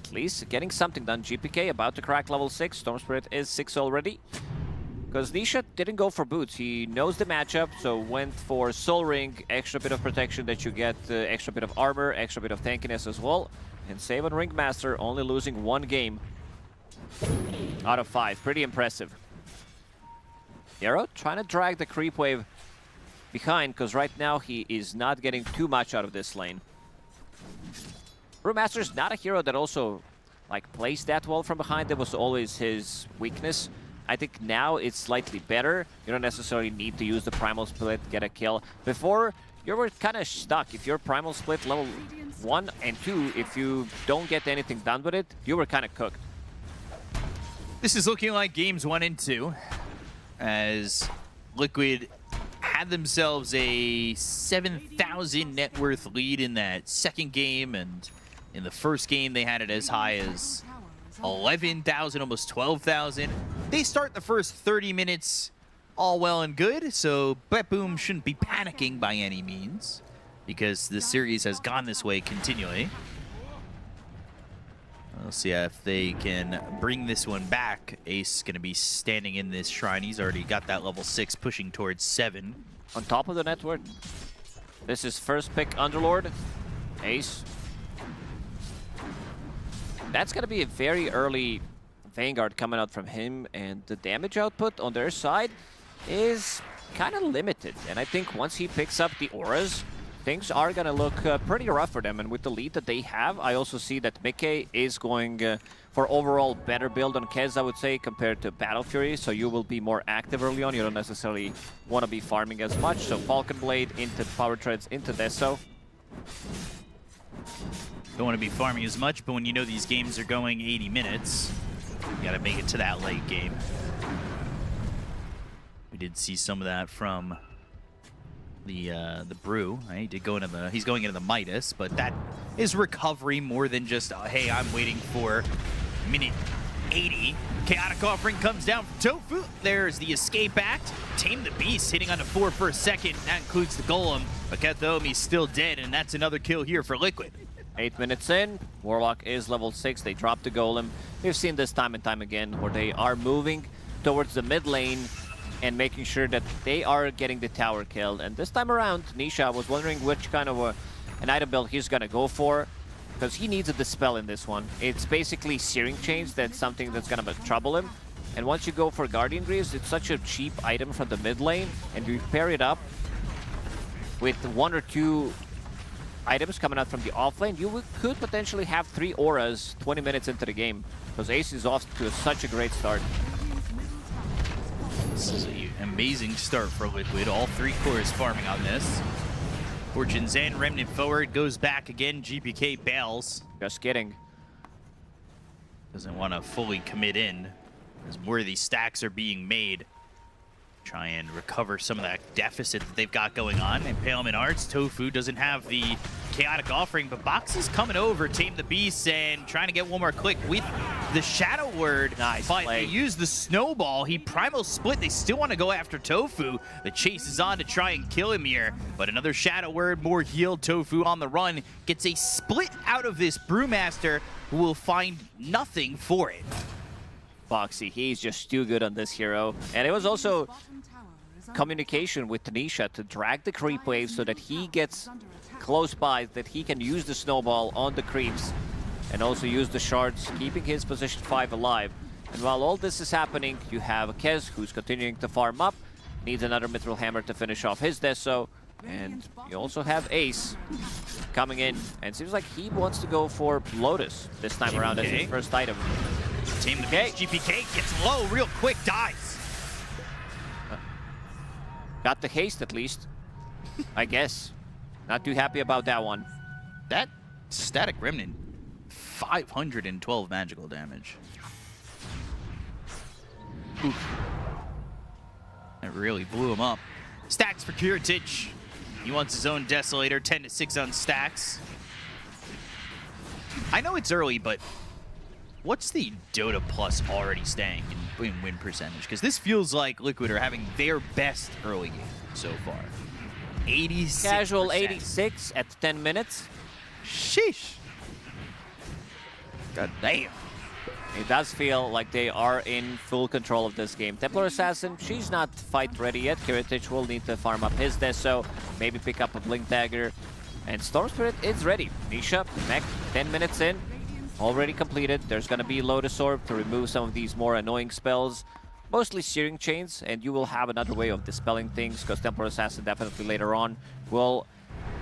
At least getting something done. GPK about to crack level 6. Storm Spirit is 6 already. Because Nisha didn't go for boots. He knows the matchup, so went for Soul Ring, extra bit of protection that you get, extra bit of armor, extra bit of tankiness as well. And save on Ringmaster, only losing 1 game out of 5. Pretty impressive. Yarrow trying to drag the creep wave behind, because right now he is not getting too much out of this lane. Brewmaster is not a hero that also plays that well from behind. That was always his weakness. I think now it's slightly better. You don't necessarily need to use the Primal Split, get a kill. Before, you were kind of stuck. If you're Primal Split level 1 and 2, if you don't get anything done with it, you were kind of cooked. This is looking like games 1 and 2, as Liquid had themselves a 7,000 net worth lead in that second game, and in the first game they had it as high as 11,000, almost 12,000. They start the first 30 minutes all well and good, so BetBoom shouldn't be panicking by any means, because the series has gone this way continually. We'll see if they can bring this one back. Ace going to be standing in this shrine. He's already got that level 6, pushing towards 7. On top of the network. This is first pick Underlord. Ace. That's going to be a very early Vanguard coming out from him, and the damage output on their side is kind of limited. And I think once he picks up the auras, things are going to look pretty rough for them. And with the lead that they have, I also see that Mickey is going for overall better build on Kez, I would say, compared to Battle Fury. So you will be more active early on. You don't necessarily want to be farming as much. So Falcon Blade into Power Treads into Deso. Don't want to be farming as much, but when you know these games are going 80 minutes, you got to make it to that late game. We did see some of that from the Brew. Right? He did go into the, he's going into the Midas, but that is recovery more than just, hey, I'm waiting for minute 80. Chaotic Offering comes down from Tofu. There's the Escape Act. Tame the Beast hitting onto 4 for a second. That includes the Golem, but Kethomi's still dead, and that's another kill here for Liquid. 8 minutes in, Warlock is level 6. They dropped the Golem. We've seen this time and time again where they are moving towards the mid lane and making sure that they are getting the tower killed. And this time around, Nisha was wondering which kind of an item build he's going to go for, because he needs a Dispel in this one. It's basically Searing Chains. That's something that's going to trouble him. And once you go for Guardian Greaves, it's such a cheap item from the mid lane, and you pair it up with 1 or 2 items coming out from the off lane, you could potentially have 3 auras 20 minutes into the game, because Ace is off to such a great start. This is an amazing start for Liquid. All 3 cores farming on this. Fortune's End, Remnant forward, goes back again. GPK bails. Just kidding. Doesn't want to fully commit in, as more of these stacks are being made. Try and recover some of that deficit that they've got going on. Impalement Arts, Tofu doesn't have the Chaotic Offering, but Box is coming over, Tame the Beast, and trying to get one more click with the Shadow Word. Nice but play. they use the Snowball. He Primal Split. They still want to go after Tofu. The chase is on to try and kill him here, but another Shadow Word, more healed. Tofu on the run, gets a split out of this Brewmaster, who will find nothing for it. Boxy, he's just too good on this hero. And it was also communication with Tanisha to drag the creep wave so that he gets close by, that he can use the snowball on the creeps and also use the shards, keeping his position 5 alive. And while all this is happening, you have Kez, who's continuing to farm up, needs another Mithril Hammer to finish off his Deso. And you also have Ace coming in, and seems like he wants to go for Lotus this time around as his first item. Tame the Beast, GPK gets low real quick, dies. Got the haste at least, I guess. Not too happy about that one. That Static Remnant, 512 magical damage. Oof. That really blew him up. Stacks for Kiritich. He wants his own Desolator, 10-6 on stacks. I know it's early, but what's the Dota Plus already staying in win percentage? Because this feels like Liquid are having their best early game so far. 86%. Casual 86 at 10 minutes. Sheesh. God damn. It does feel like they are in full control of this game. Templar Assassin, she's not fight ready yet. Kiritich will need to farm up his Deso, maybe pick up a Blink Dagger. And Storm Spirit is ready. Nisha, mech, 10 minutes in. Already completed. There's going to be Lotus Orb to remove some of these more annoying spells. Mostly Searing Chains, and you will have another way of dispelling things, because Templar Assassin definitely later on will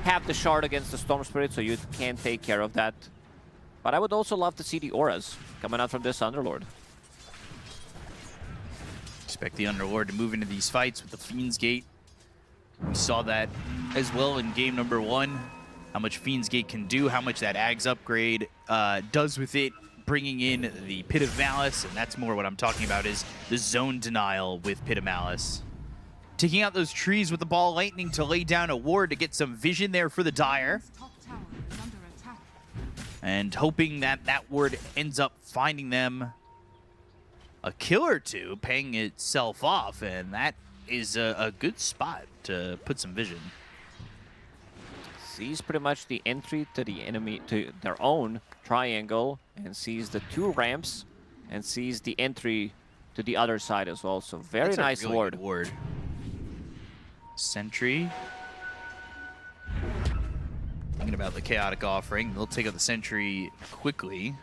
have the shard against the Storm Spirit, so you can take care of that. But I would also love to see the auras coming out from this Underlord. Expect the Underlord to move into these fights with the Fiend's Gate. We saw that as well in game number 1. How much Fiend's Gate can do, how much that Ags upgrade does with it, bringing in the Pit of Malice, and that's more what I'm talking about is the zone denial with Pit of Malice. Taking out those trees with the Ball Lightning to lay down a ward to get some vision there for the Dire. And hoping that that ward ends up finding them a kill or two, paying itself off, and that is a good spot to put some vision. Sees pretty much the entry to the enemy, to their own triangle, and sees the 2 ramps, and sees the entry to the other side as well. So very That's nice a really ward. good ward. Sentry. Thinking about the Chaotic Offering. They'll take out the Sentry quickly.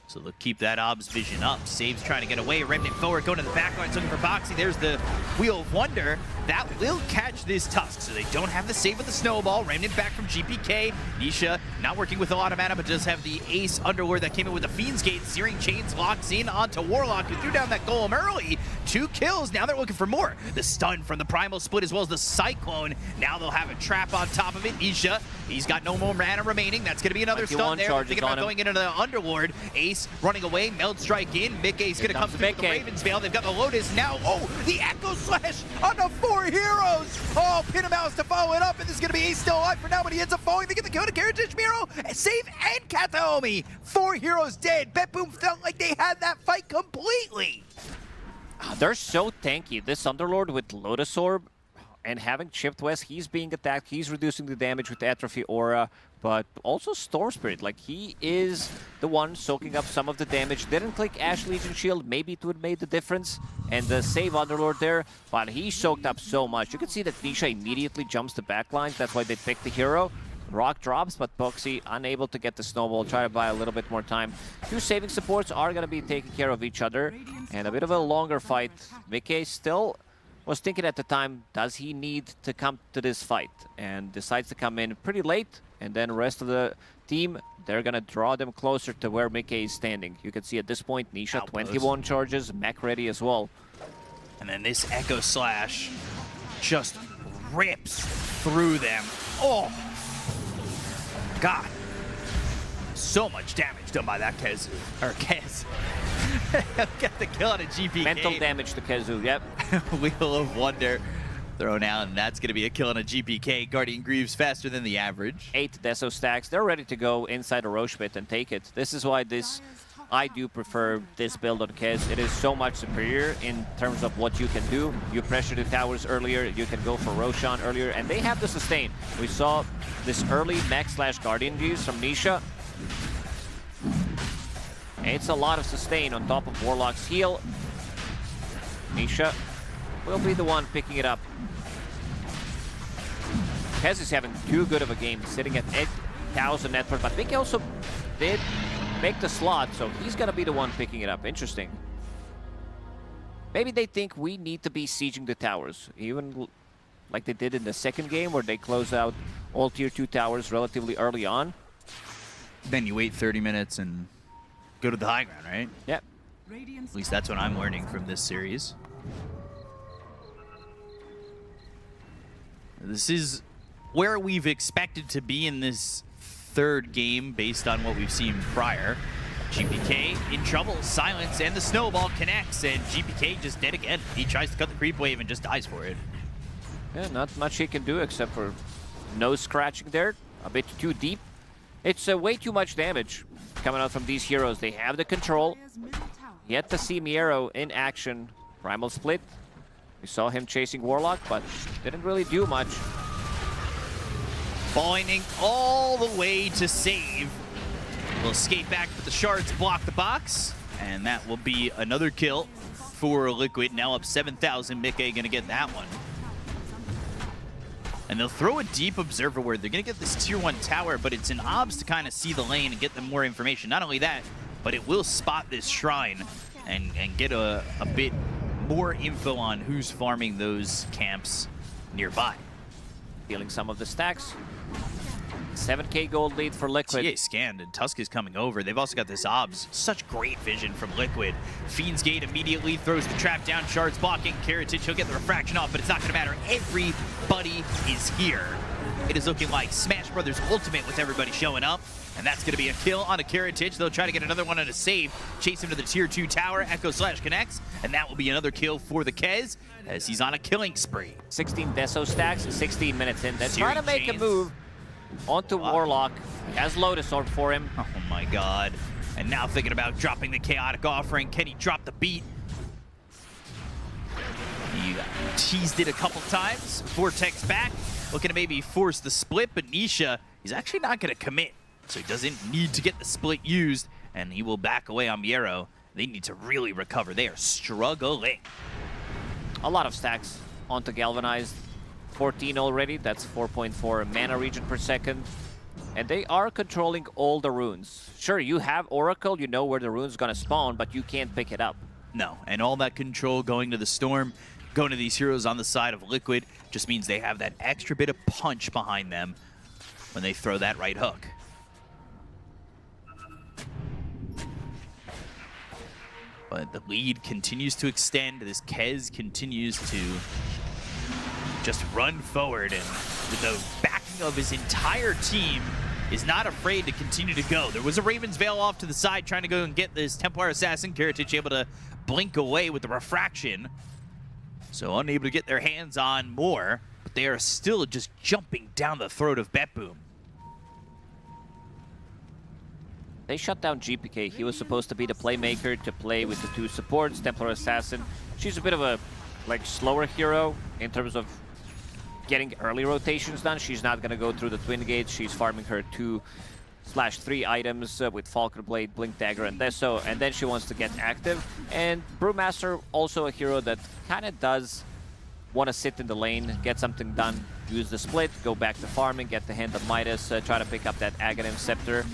So they'll keep that Ob's vision up. Saves trying to get away. Remnant forward, going to the back lines, looking for Boxy. There's the Wheel of Wonder. That will catch this Tusk, so they don't have the save with the Snowball. Remnant back from GPK. Nisha not working with a lot of mana, but does have the Ace Underlord that came in with the Fiend's Gate. Searing Chains locks in onto Warlock, who threw down that Golem early. 2 kills. Now they're looking for more. The stun from the Primal Split as well as the Cyclone. Now they'll have a trap on top of it. Nisha, he's got no more mana remaining. That's going to be another stun there. Thinking about going into the Underlord. Ace running away. Meld Strike in. Mickey's going to come through with the Raven's Veil. They've got the Lotus now. Oh, the Echo Slash on the 4 heroes. Oh, pin him out to follow it up. And this is going to be Ace still alive for now, but he ends up falling. They get the kill to Heritage Miro. Save and Kataomi. 4 heroes dead. BetBoom felt like they had that fight completely. They're so tanky. This Underlord with Lotus Orb and having Chipped West, he's being attacked. He's reducing the damage with Atrophy Aura, but also Storm Spirit. Like, he is the one soaking up some of the damage. Didn't click Ash Legion Shield. Maybe it would have made the difference. And the save Underlord there, but he soaked up so much. You can see that Nisha immediately jumps the backlines. That's why they picked the hero. Rock drops, but Boxy unable to get the Snowball. Try to buy a little bit more time. 2 saving supports are going to be taking care of each other. And a bit of a longer fight. Vici still was thinking at the time, does he need to come to this fight? And decides to come in pretty late. And then the rest of the team, they're going to draw them closer to where Vici is standing. You can see at this point, Nisha, 21 charges, mech ready as well. And then this Echo Slash just rips through them. Oh! God, so much damage done by that Kez. Get the kill on a GPK. Mental damage to Kezu, yep. Wheel of Wonder thrown out, and that's going to be a kill on a GPK. Guardian Greaves faster than the average. 8 Deso stacks. They're ready to go inside a Roche pit and take it. This is why I do prefer this build on Kez. It is so much superior in terms of what you can do. You pressure the towers earlier, you can go for Roshan earlier, and they have the sustain. We saw this early mech/Guardian Greaves from Nisha. It's a lot of sustain on top of Warlock's heal. Nisha will be the one picking it up. Kez is having too good of a game, sitting at 8,000 net worth, but Vici also did make the slot, so he's gonna be the one picking it up. Interesting. Maybe they think we need to be sieging the towers, even like they did in the second game where they close out all tier 2 towers relatively early on. Then you wait 30 minutes and go to the high ground, right? Yep. At least that's what I'm learning from this series. This is where we've expected to be in this third game based on what we've seen prior. GPK in trouble, silence, and the Snowball connects, and GPK just dead again. He tries to cut the creep wave and just dies for it. Yeah, not much he can do except for nose scratching there. A bit too deep. It's way too much damage coming out from these heroes. They have the control. Yet to see Miero in action. Primal Split. We saw him chasing Warlock, but didn't really do much. Falling all the way to save. Will skate back, but the shards block the box, and that will be another kill for Liquid. Now up 7,000. Mickey gonna get that one. And they'll throw a deep observer ward. They're gonna get this tier 1 tower, but it's an obs to kind of see the lane and get them more information. Not only that, but it will spot this shrine and get a bit more info on who's farming those camps nearby. Stealing some of the stacks. 7k gold lead for Liquid. TA scanned, and Tusk is coming over. They've also got this obs. Such great vision from Liquid. Fiend's Gate immediately throws the trap down. Shards blocking. Karatic, he'll get the refraction off, but it's not going to matter. Everybody is here. It is looking like Smash Brothers Ultimate with everybody showing up. And that's going to be a kill on a Karatic. They'll try to get another one on a save. Chase him to the tier 2 tower. Echo Slash connects. And that will be another kill for the Kez as he's on a killing spree. 16 Deso stacks, 16 minutes in. They're trying to make a move onto Warlock. He has Lotus Orb for him. Oh my god. And now thinking about dropping the Chaotic Offering. Can he drop the beat? He teased it a couple times. Vortex back. Looking to maybe force the split, but Nisha is actually not going to commit. So he doesn't need to get the split used, and he will back away on Miero. They need to really recover. They are struggling. A lot of stacks onto Galvanized. 14 already. That's 4.4 mana regen per second. and they are controlling all the runes. Sure, you have Oracle, you know where the rune's gonna spawn, but you can't pick it up. No, and all that control going to the Storm, going to these heroes on the side of Liquid, just means they have that extra bit of punch behind them when they throw that right hook. But the lead continues to extend. This Kez continues to just run forward, and with the backing of his entire team, is not afraid to continue to go. There was a Raven's Veil off to the side trying to go and get this Templar Assassin. Kiritich able to blink away with the refraction. So unable to get their hands on more, but they are still just jumping down the throat of BetBoom. They shut down GPK. He was supposed to be the playmaker to play with the two supports, Templar Assassin. She's a bit of a slower hero in terms of getting early rotations done. She's not going to go through the Twin Gates. She's farming her 2/3 items with Falcon Blade, Blink Dagger, and Deso, and then she wants to get active. And Brewmaster, also a hero that kind of does want to sit in the lane, get something done, use the split, go back to farming, get the hand of Midas, try to pick up that Aghanim Scepter.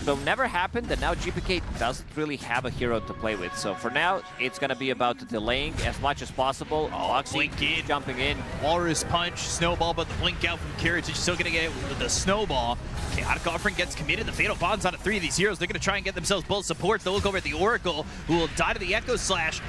So never happened, and now GPK doesn't really have a hero to play with. So for now, it's going to be about delaying as much as possible. Blink in. Jumping in. Walrus Punch, Snowball, but the blink out from Kiritich still going to get it with the Snowball. Chaotic Offering gets committed. The Fatal Bond's on 3 of these heroes. They're going to try and get themselves both supports. They'll look over at the Oracle, who will die to the Echo Slash.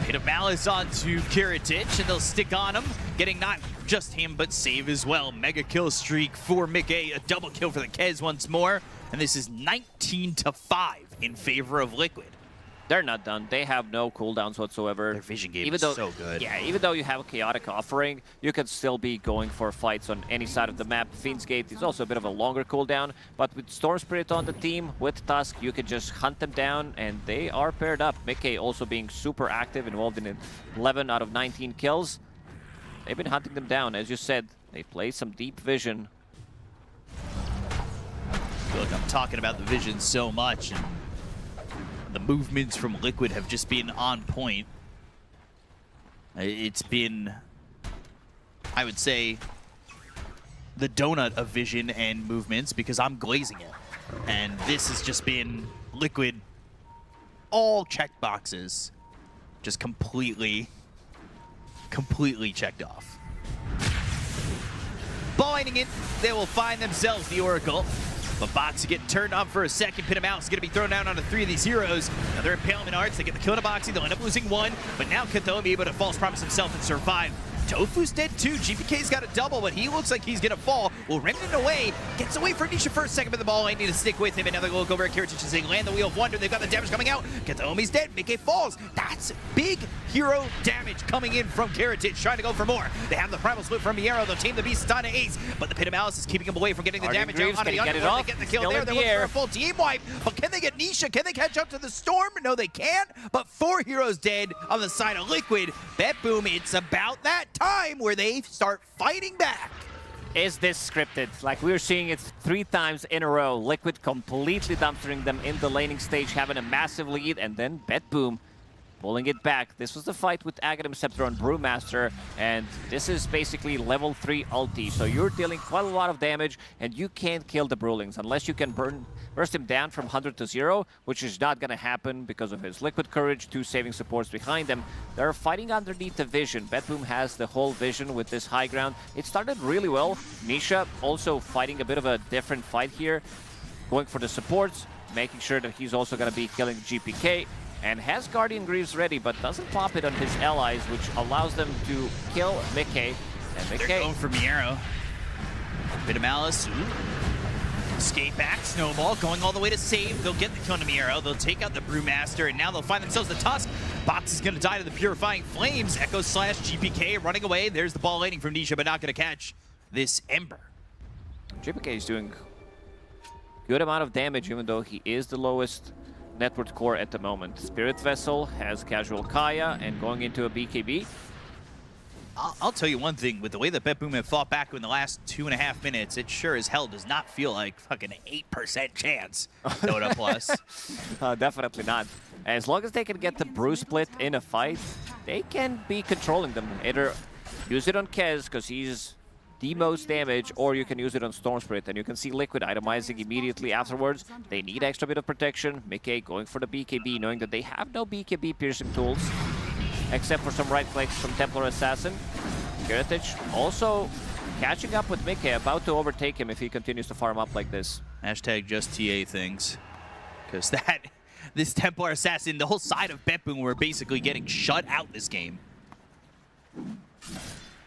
Pit of Malice onto Kiritich, and they'll stick on him, getting not just him, but save as well. Mega kill streak for Mickey, a double kill for the Kez once more. And this is 19-5 in favor of Liquid. They're not done. They have no cooldowns whatsoever. Their vision game is so good. Yeah, even though you have a Chaotic Offering, you can still be going for fights on any side of the map. Fiend's Gate is also a bit of a longer cooldown, but with Storm Spirit on the team, with Tusk, you can just hunt them down, and they are paired up. Mickey also being super active, involved in 11 out of 19 kills. They've been hunting them down. As you said, they play some deep vision. Look, I'm talking about the vision so much, and the movements from Liquid have just been on point. It's been, I would say, the donut of vision and movements, because I'm glazing it. And this has just been Liquid, all checked boxes, just completely checked off. Binding it, they will find themselves the Oracle. But Boxy getting turned on for a second. Pin him out. Is going to be thrown down onto 3 of these heroes. Another Impalement Arts. They get the kill to Boxy. They'll end up losing 1. But now Kathomi able to false promise himself and survive. Tofu's dead too. GPK's got a double, but he looks like he's going to fall. Will Remnant away. Gets away for Nisha for a second, but the ball ain't need to stick with him. Another look over at Kiritich as they land the Wheel of Wonder. They've got the damage coming out. Kathomi's dead. Mickey falls. That's big hero damage coming in from Kiritich, trying to go for more. They have the Primal Split from Miero. They'll tame the Beast on Ace, but the Pit of Malice is keeping him away from getting the damage out onto the Underworld. They get the kill there. They're looking for a full team wipe, but can they get Nisha? Can they catch up to the Storm? No, they can't, but 4 heroes dead on the side of Liquid. BetBoom, it's about that time where they start fighting back. Is this scripted? Like, we're seeing it 3 times in a row. Liquid completely dumpstering them in the laning stage, having a massive lead, and then BetBoom pulling it back. This was the fight with Aghanim Scepter on Brewmaster, and this is basically level 3 ulti. So you're dealing quite a lot of damage, and you can't kill the Brewlings unless you can burst him down from 100 to 0, which is not going to happen because of his Liquid Courage, 2 saving supports behind them. They're fighting underneath the vision. BetBoom has the whole vision with this high ground. It started really well. Nisha also fighting a bit of a different fight here, going for the supports, making sure that he's also going to be killing GPK. And has Guardian Greaves ready, but doesn't pop it on his allies, which allows them to kill Mickey. And Mickey... They're going for Miero. Bit of Malice. Ooh. Escape back. Snowball going all the way to save. They'll get the kill to Miero. They'll take out the Brewmaster, and now they'll find themselves the Tusk. Box is going to die to the Purifying Flames. Echo Slash GPK running away. There's the ball landing from Nisha, but not going to catch this Ember. GPK is doing good amount of damage, even though he is the lowest network core at the moment. Spirit Vessel has casual Kaya and going into a BKB. I'll tell you one thing, with the way that BetBoom have fought back in the last 2.5 minutes, it sure as hell does not feel like fucking 8% chance Dota Plus. Definitely not. As long as they can get the Brew Split in a fight, they can be controlling them. Either use it on Kez, because he's the most damage, or you can use it on Storm Spirit. And you can see Liquid itemizing immediately afterwards. They need extra bit of protection. Mickey going for the BKB, knowing that they have no BKB piercing tools, except for some right clicks from Templar Assassin. Heritage also catching up with Mickey, about to overtake him if he continues to farm up like this. Hashtag just TA things. Because this Templar Assassin, the whole side of BetBoom were basically getting shut out this game.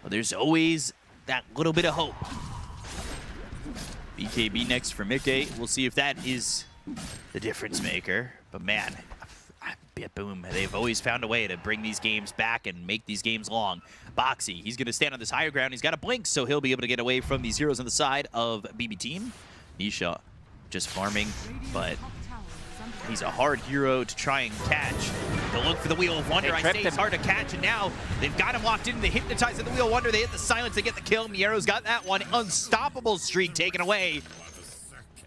But there's always that little bit of hope. BKB next for Mickey. We'll see if that is the difference maker. But man, BetBoom, they've always found a way to bring these games back and make these games long. Boxy, he's going to stand on this higher ground. He's got a blink, so he'll be able to get away from these heroes on the side of BB Team. Nisha just farming, but he's a hard hero to try and catch. They'll look for the Wheel of Wonder. I say it's hard to catch, and now they've got him locked in. They hypnotize the Wheel of Wonder. They hit the silence. They get the kill. Miero's got that one. Unstoppable streak taken away.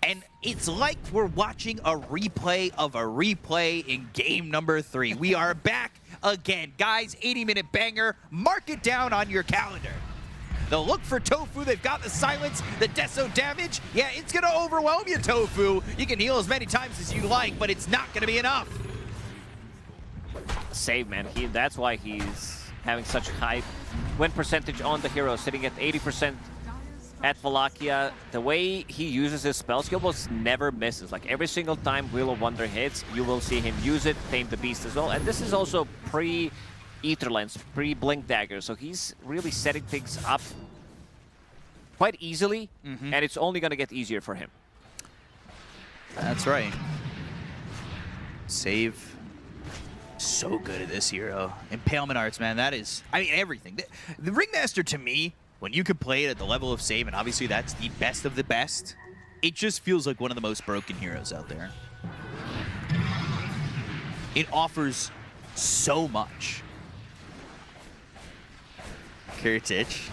And it's like we're watching a replay of a replay in game number 3. We are back again. Guys, 80-minute banger. Mark it down on your calendar. They'll look for Tofu. They've got the silence, the Deso damage. Yeah, it's going to overwhelm you, Tofu. You can heal as many times as you like, but it's not going to be enough. Save, man. That's why he's having such high win percentage on the hero, sitting at 80% at Wallachia. The way he uses his spells, he almost never misses. Like every single time Wheel of Wonder hits, you will see him use it, tame the beast as well. And this is also pre-Ether Lens, pre-Blink Dagger. So he's really setting things up quite easily, and it's only going to get easier for him. That's right. Save. So good at this hero. Impalement Arts, man, that is, I mean, everything. The Ringmaster, to me, when you can play it at the level of Save, and obviously that's the best of the best, it just feels like one of the most broken heroes out there. It offers so much. Kiritich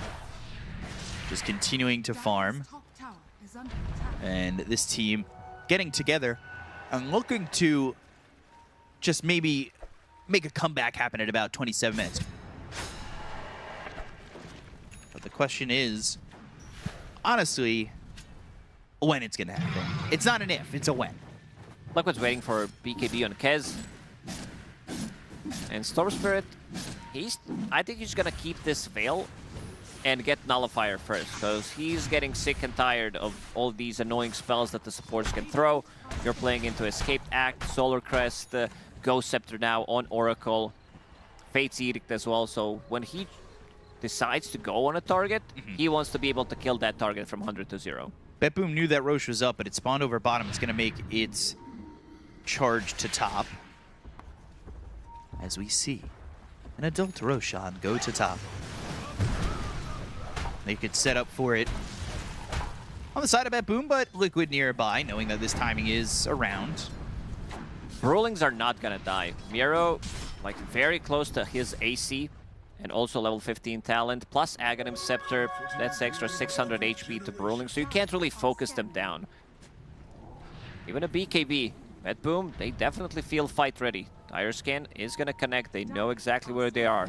just continuing to farm. And this team getting together and looking to just maybe make a comeback happen at about 27 minutes. But the question is, honestly, when it's going to happen. It's not an if, it's a when. Liquid's waiting for BKB on Kez. And Storm Spirit, I think he's going to keep this Veil and get Nullifier first, because he's getting sick and tired of all these annoying spells that the supports can throw. You're playing into Escaped Act, Solar Crest, Ghost Scepter now on Oracle, Fate's Edict as well. So when he decides to go on a target, he wants to be able to kill that target from 100 to 0. BetBoom knew that Roche was up, but it spawned over bottom. It's going to make its charge to top. As we see an adult Roshan go to top. They could set up for it on the side of BetBoom, but Liquid nearby, knowing that this timing is around. Brewlings are not gonna die. Miro, like, very close to his AC, and also level 15 talent, plus Aghanim Scepter. That's extra 600 HP to Brewling, so you can't really focus them down. Even a BKB, BetBoom, they definitely feel fight ready. Dire Scan is gonna connect, they know exactly where they are.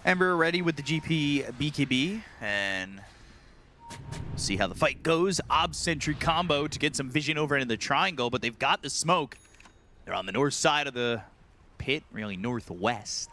Ember ready with the GP BKB, and see how the fight goes. Ob Sentry combo to get some vision over into the triangle, but they've got the smoke. They're on the north side of the pit, really northwest.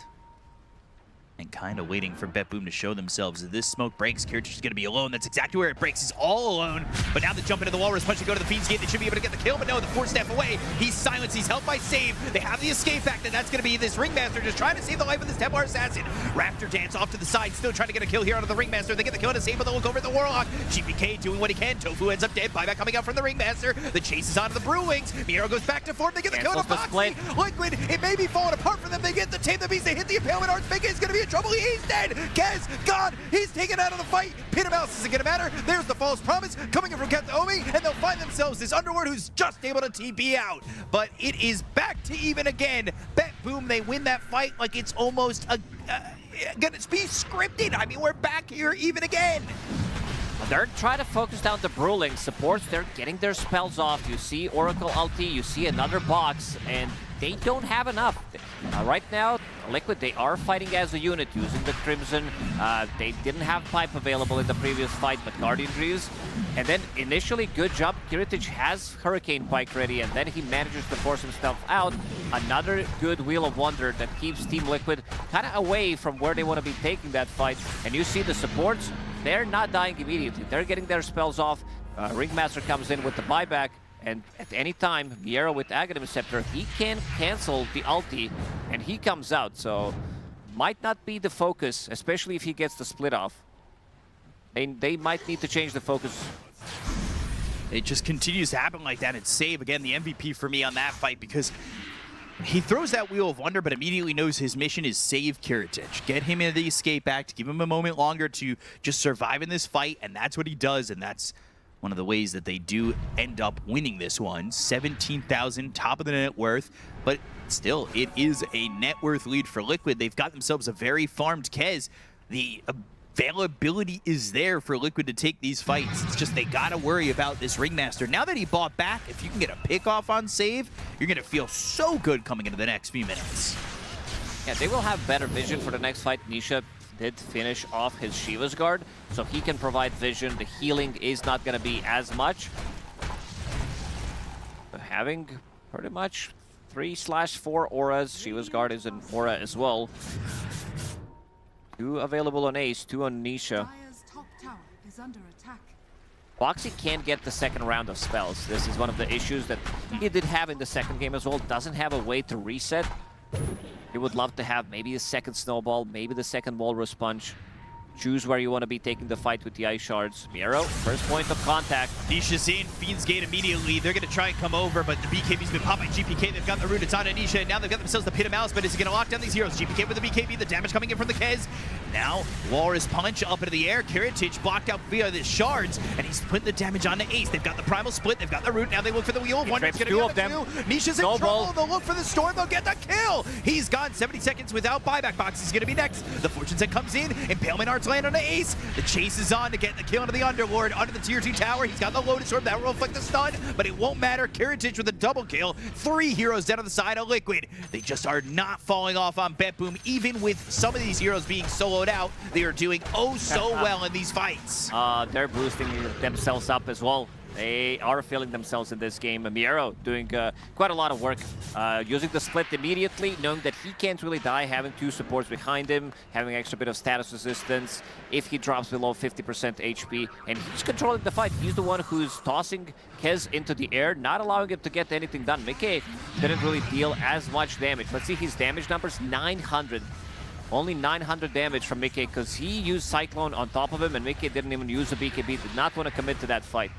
And kind of waiting for BetBoom to show themselves. If this smoke breaks, Kiritich is going to be alone. That's exactly where it breaks. He's all alone. But now the jump into the Walrus Punch to go to the Fiend's Gate. They should be able to get the kill, but no, the 4-step away. He's silenced. He's held by Save. They have the escape act, and that's going to be this Ringmaster just trying to save the life of this Templar Assassin. Raptor Dance off to the side, still trying to get a kill here out of the Ringmaster. They get the kill to Save, but they'll look over at the Warlock. GPK doing what he can. Tofu ends up dead. Buyback coming out from the Ringmaster. The chase is onto the Brewlings. Miro goes back to form. They get the kill to Boxy. Liquid, it may be falling apart for them. They get the Tame the Beast. They hit the Impalement Arts. Big is going to be in trouble. He's dead. Kez, gone. He's taken out of the fight. Pit of Mouse isn't going to matter. There's the false promise coming in from Kataomi, and they'll find themselves this Underworld who's just able to TP out. But it is back to even again. BetBoom, they win that fight like it's almost gonna be scripted. I mean, we're back here even again. They're trying to focus down the Brewling supports. They're getting their spells off. You see Oracle ulti, you see another box, and they don't have enough. Right now, Liquid, they are fighting as a unit using the Crimson. They didn't have Pipe available in the previous fight, but Guardian Greaves. And then initially, good job. Kiritich has Hurricane Pike ready, and then he manages to force himself out. Another good Wheel of Wonder that keeps Team Liquid kind of away from where they want to be taking that fight. And you see the supports, they're not dying immediately. They're getting their spells off. Ringmaster comes in with the buyback. And at any time, Miero with Aghanim Scepter, he can cancel the ulti, and he comes out. So, might not be the focus, especially if he gets the split off. They might need to change the focus. It just continues to happen like that. And Save, again, the MVP for me on that fight, because he throws that Wheel of Wonder, but immediately knows his mission is save Kiritich. Get him into the escape act, give him a moment longer to just survive in this fight, and that's what he does, and that's one of the ways that they do end up winning this one. 17,000, top of the net worth, but still, it is a net worth lead for Liquid. They've got themselves a very farmed Kez. The availability is there for Liquid to take these fights. It's just they gotta worry about this Ringmaster. Now that he bought back, if you can get a pick off on Save, you're gonna feel so good coming into the next few minutes. Yeah, they will have better vision for the next fight. Nisha did finish off his Shiva's Guard, so he can provide vision. The healing is not going to be as much. But having pretty much 3/4 auras. Shiva's Guard is an aura as well. 2 available on Ace, 2 on Nisha. Dire's top tower is under attack. Boxy can't get the second round of spells. This is one of the issues that he did have in the second game as well. Doesn't have a way to reset. He would love to have maybe a second Snowball, maybe the second Walrus Punch. Choose where you want to be taking the fight with the Ice Shards. Miero, first point of contact. Nisha's in, Fiend's Gate immediately. They're going to try and come over, but the BKB's been popped by GPK. They've got the root, it's on Nisha, and now they've got themselves the Pit of Malice, but is he going to lock down these heroes? GPK with the BKB, the damage coming in from the Kez. Now, Walrus Punch up into the air. Kiritich blocked out via the Shards, and he's putting the damage on the Ace. They've got the Primal Split, they've got the root, now they look for the Wheel of Wonder. It's going to be on the 2. Nisha's in trouble, they'll look for the Storm, they'll get the kill! He's gone 70 seconds without buyback box. He's going to be next. The Fortune Set comes in, Impalement Arts land on the Ace. The chase is on to get the kill into the Underlord, under the tier 2 tower. He's got the Lotus Orb, that will reflect the stun, but it won't matter. Kiritich with a double kill. 3 heroes down on the side of Liquid. They just are not falling off on BetBoom, even with some of these heroes being soloed out. They are doing oh so well in these fights. They're boosting themselves up as well. They are feeling themselves in this game. Miero doing quite a lot of work, using the split immediately, knowing that he can't really die, having 2 supports behind him, having extra bit of status resistance if he drops below 50% HP, and he's controlling the fight. He's the one who's tossing Kez into the air, not allowing him to get anything done. Mickey didn't really deal as much damage. Let's see his damage numbers, 900. Only 900 damage from Mickey because he used Cyclone on top of him, and Mickey didn't even use the BKB, did not want to commit to that fight.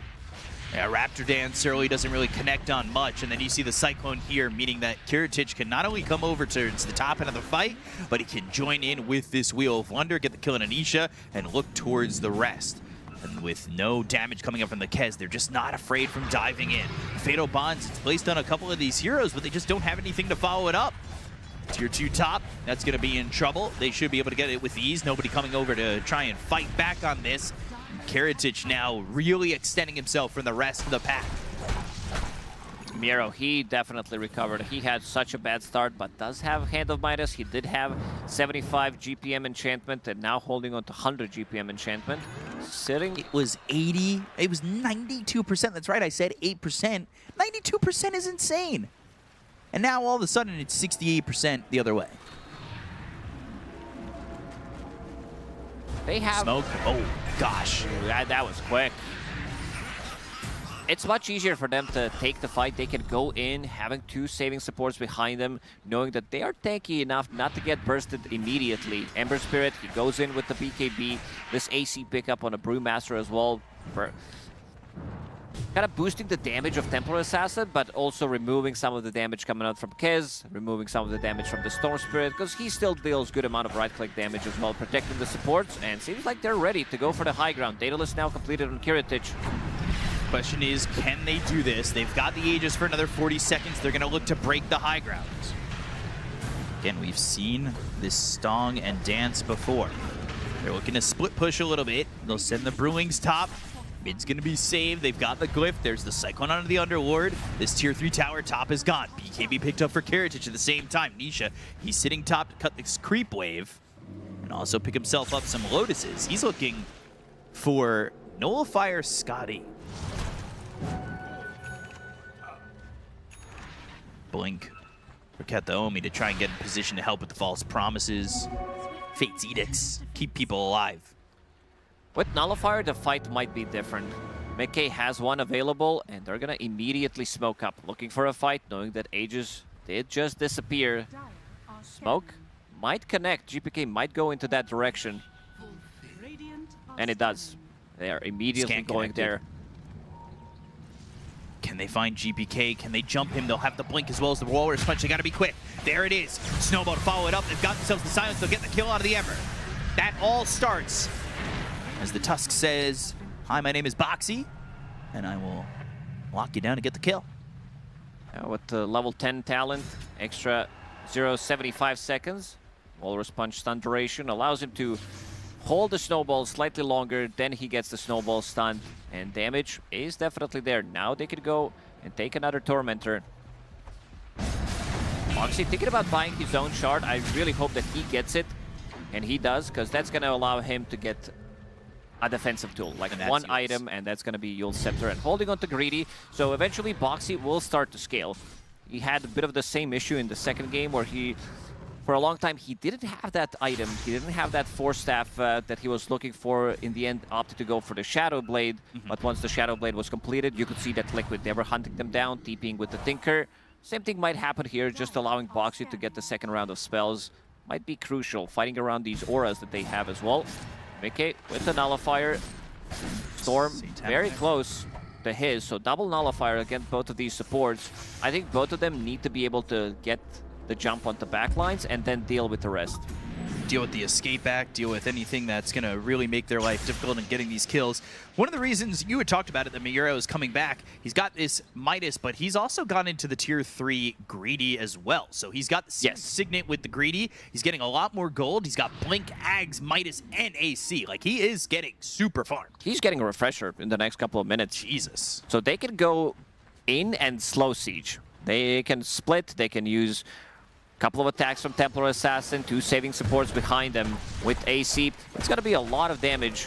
Yeah, Raptor Dance early doesn't really connect on much, and then you see the Cyclone here, meaning that Kiritich can not only come over to the top end of the fight, but he can join in with this Wheel of Wonder, get the kill on Anisha, and look towards the rest. And with no damage coming up from the Kez, they're just not afraid from diving in. Fatal Bonds, it's placed on a couple of these heroes, but they just don't have anything to follow it up. Tier 2 top, that's going to be in trouble. They should be able to get it with ease. Nobody coming over to try and fight back on this. Kiritich now really extending himself from the rest of the pack. Miero, he definitely recovered. He had such a bad start, but does have Hand of Midas. He did have 75 GPM enchantment and now holding on to 100 GPM enchantment. Sitting. It was 80, it was 92%. That's right, I said 8%. 92% is insane. And now all of a sudden it's 68% the other way. They have smoke. Oh gosh, that was quick. It's much easier for them to take the fight. They can go in having 2 saving supports behind them, knowing that they are tanky enough not to get bursted immediately. Ember Spirit, he goes in with the BKB. This AC pickup on a Brewmaster as well, for kind of boosting the damage of Templar Assassin, but also removing some of the damage coming out from Kez, removing some of the damage from the Storm Spirit, because he still deals good amount of right-click damage as well, protecting the supports, and seems like they're ready to go for the high ground. Daedalus now completed on Kiritich. Question is, can they do this? They've got the Aegis for another 40 seconds. They're going to look to break the high ground. Again, we've seen this Stong and Dance before. They're looking to split push a little bit. They'll send the Brewlings top. Mid's gonna be saved. They've got the glyph. There's the Cyclone onto the Underlord. This tier 3 tower top is gone. BKB picked up for Karatic at the same time. Nisha, he's sitting top to cut this creep wave and also pick himself up some Lotuses. He's looking for Nullifier Scotty. Blink for Kataomi to try and get in position to help with the false promises. Fate's edicts. Keep people alive. With Nullifier, the fight might be different. Mickey has one available, and they're gonna immediately smoke up, looking for a fight, knowing that Aegis did just disappear. Smoke might connect. GPK might go into that direction. And it does. They are immediately going there. Can they find GPK? Can they jump him? They'll have the blink as well as the Walrus Punch. They gotta be quick. There it is. Snowball to follow it up. They've got themselves the silence. They'll get the kill out of the Ember. That all starts as the Tusk says, "Hi, my name is Boxy, and I will lock you down to get the kill." With the level 10 talent, extra 0.75 seconds. Walrus Punch stun duration allows him to hold the snowball slightly longer, then he gets the snowball stunned, and damage is definitely there. Now they could go and take another Tormentor. Boxy thinking about buying his own shard. I really hope that he gets it, and he does, because that's going to allow him to get a defensive tool, like one item, and that's going to be Yule's Scepter and holding on to Greedy. So eventually Boxy will start to scale. He had a bit of the same issue in the second game where for a long time, he didn't have that item. He didn't have that Force Staff that he was looking for. In the end, opted to go for the Shadow Blade. But once the Shadow Blade was completed, you could see that Liquid, they were hunting them down, TPing with the Tinker. Same thing might happen here, just allowing Boxy to get the second round of spells might be crucial, fighting around these auras that they have as well. Mickey with the Nullifier. Storm very close to his, so double Nullifier against both of these supports. I think both of them need to be able to get the jump onto backlines and then deal with the rest. Deal with the escape act, deal with anything that's going to really make their life difficult in getting these kills. One of the reasons you had talked about it, that Miura is coming back, he's got this Midas, but he's also gone into the tier 3 Greedy as well. So he's got the Signet with the Greedy. He's getting a lot more gold. He's got Blink, Ags, Midas, and AC. Like, he is getting super farmed. He's getting a refresher in the next couple of minutes. Jesus. So they can go in and slow siege. They can split, they can use couple of attacks from Templar Assassin, 2 saving supports behind them with AC. It's going to be a lot of damage.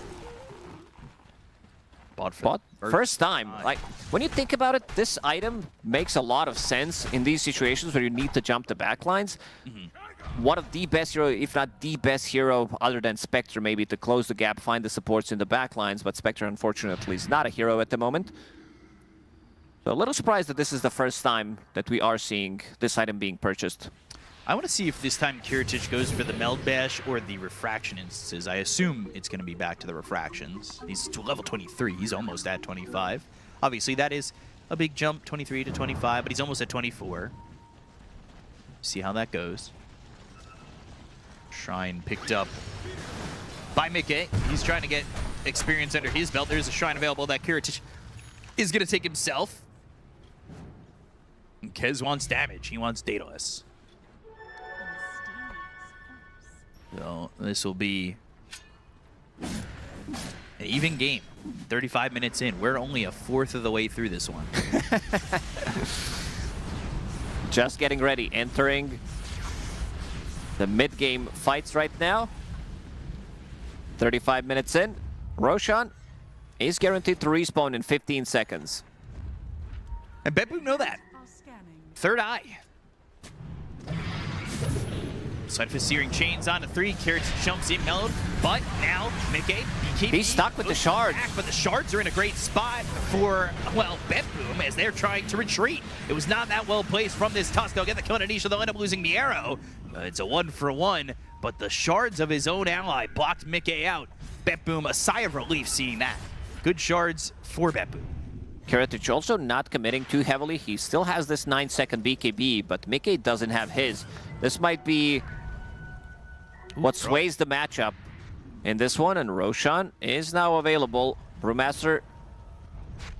But first time. Like, when you think about it, this item makes a lot of sense in these situations where you need to jump the backlines. One of the best hero, if not the best hero, other than Spectre, maybe to close the gap, find the supports in the backlines, but Spectre, unfortunately, is not a hero at the moment. So a little surprised that this is the first time that we are seeing this item being purchased. I want to see if this time Kiritich goes for the Meld Bash or the Refraction instances. I assume it's going to be back to the Refractions. He's to level 23. He's almost at 25. Obviously, that is a big jump, 23 to 25, but he's almost at 24. See how that goes. Shrine picked up by Mickey. He's trying to get experience under his belt. There's a Shrine available that Kiritich is going to take himself. And Kez wants damage. He wants Daedalus. So this will be an even game. 35 minutes in. We're only a fourth of the way through this one. Just getting ready. Entering the mid-game fights right now. 35 minutes in. Roshan is guaranteed to respawn in 15 seconds. And BetBoom know that. Third eye. Side for Searing Chains on to 3. Carrots jumps in Mellowed, but now Mickey, BKB. He's stuck with the shards. But the shards are in a great spot for, well, BetBoom as they're trying to retreat. It was not that well placed from this Tusk. They'll get the kill on Anisha. They'll end up losing the arrow. It's a 1-for-1, but the shards of his own ally blocked Mickey out. BetBoom, a sigh of relief seeing that. Good shards for BetBoom. Kiritich also not committing too heavily. He still has this 9-second BKB, but Mickey doesn't have his. This might be what sways the matchup in this one, and Roshan is now available. Brewmaster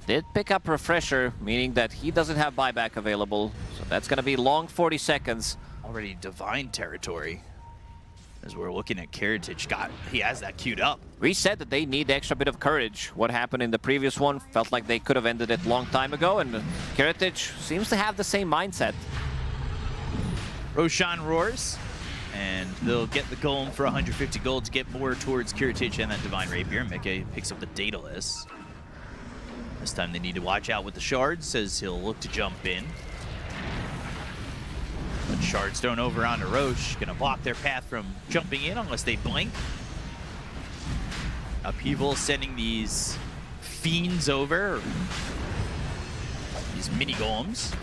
did pick up Refresher, meaning that he doesn't have buyback available, so that's going to be long 40 seconds. Already Divine territory. As we're looking at Kiritich, he has that queued up. We said that they need extra bit of courage. What happened in the previous one felt like they could have ended it a long time ago, and Kiritich seems to have the same mindset. Roshan roars, and they'll get the golem for 150 gold to get more towards Kiritich and that Divine Rapier. Mickey picks up the Daedalus. This time they need to watch out with the shards, as he'll look to jump in. But shards thrown over onto Roche, gonna block their path from jumping in unless they blink. Upheaval sending these fiends over, these mini golems.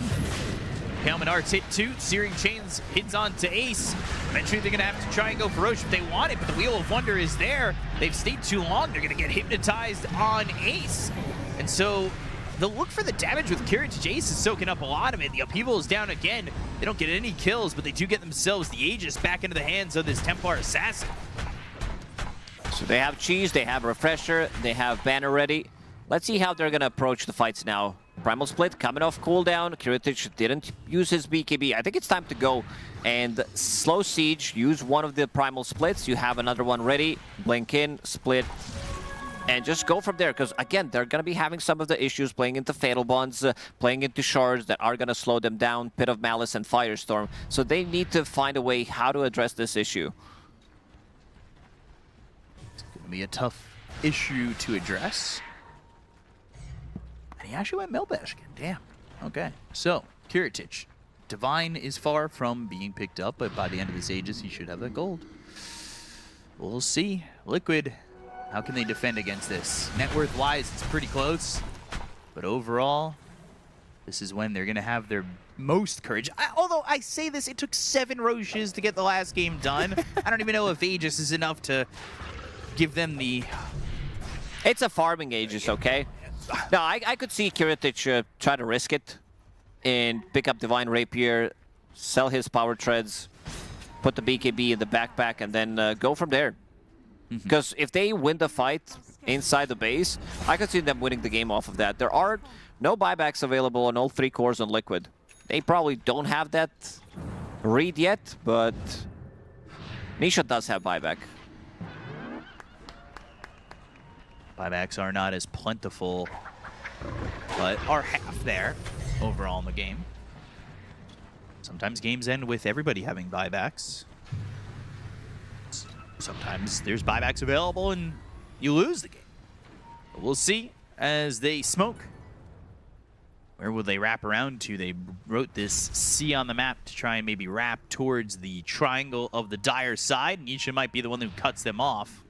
Helmet Arts hit 2, Searing Chains hits on to Ace. Eventually they're gonna have to try and go for Roche if they want it, but the Wheel of Wonder is there. They've stayed too long, they're gonna get hypnotized on Ace. And so they'll look for the damage with Kiritich. Ace is soaking up a lot of it. The Upheaval is down again. They don't get any kills, but they do get themselves the Aegis back into the hands of this Templar Assassin. So they have Cheese, they have Refresher, they have Banner ready. Let's see how they're gonna approach the fights now. Primal Split coming off cooldown. Kiritich didn't use his BKB. I think it's time to go and slow siege. Use one of the Primal Splits. You have another one ready. Blink in, split, and just go from there, because again, they're going to be having some of the issues playing into Fatal Bonds, playing into shards that are going to slow them down, Pit of Malice and Firestorm. So they need to find a way how to address this issue. It's going to be a tough issue to address. And he actually went Melbash again. Damn. Okay. So, Kiritich. Divine is far from being picked up, but by the end of this Aegis, he should have that gold. We'll see. Liquid. How can they defend against this? Net worth-wise, it's pretty close. But overall, this is when they're going to have their most courage. Although I say this, it took 7 Roches to get the last game done. I don't even know if Aegis is enough to give them the... It's a farming Aegis, okay? No, I could see Kiritich try to risk it and pick up Divine Rapier, sell his Power Treads, put the BKB in the backpack, and then go from there. Because if they win the fight inside the base, I could see them winning the game off of that. There are no buybacks available on all 3 cores on Liquid. They probably don't have that read yet, but Nisha does have buyback. Buybacks are not as plentiful, but are half there overall in the game. Sometimes games end with everybody having buybacks. Sometimes there's buybacks available and you lose the game. But we'll see as they smoke. Where will they wrap around to? They wrote this C on the map to try and maybe wrap towards the triangle of the Dire side. Nisha might be the one who cuts them off.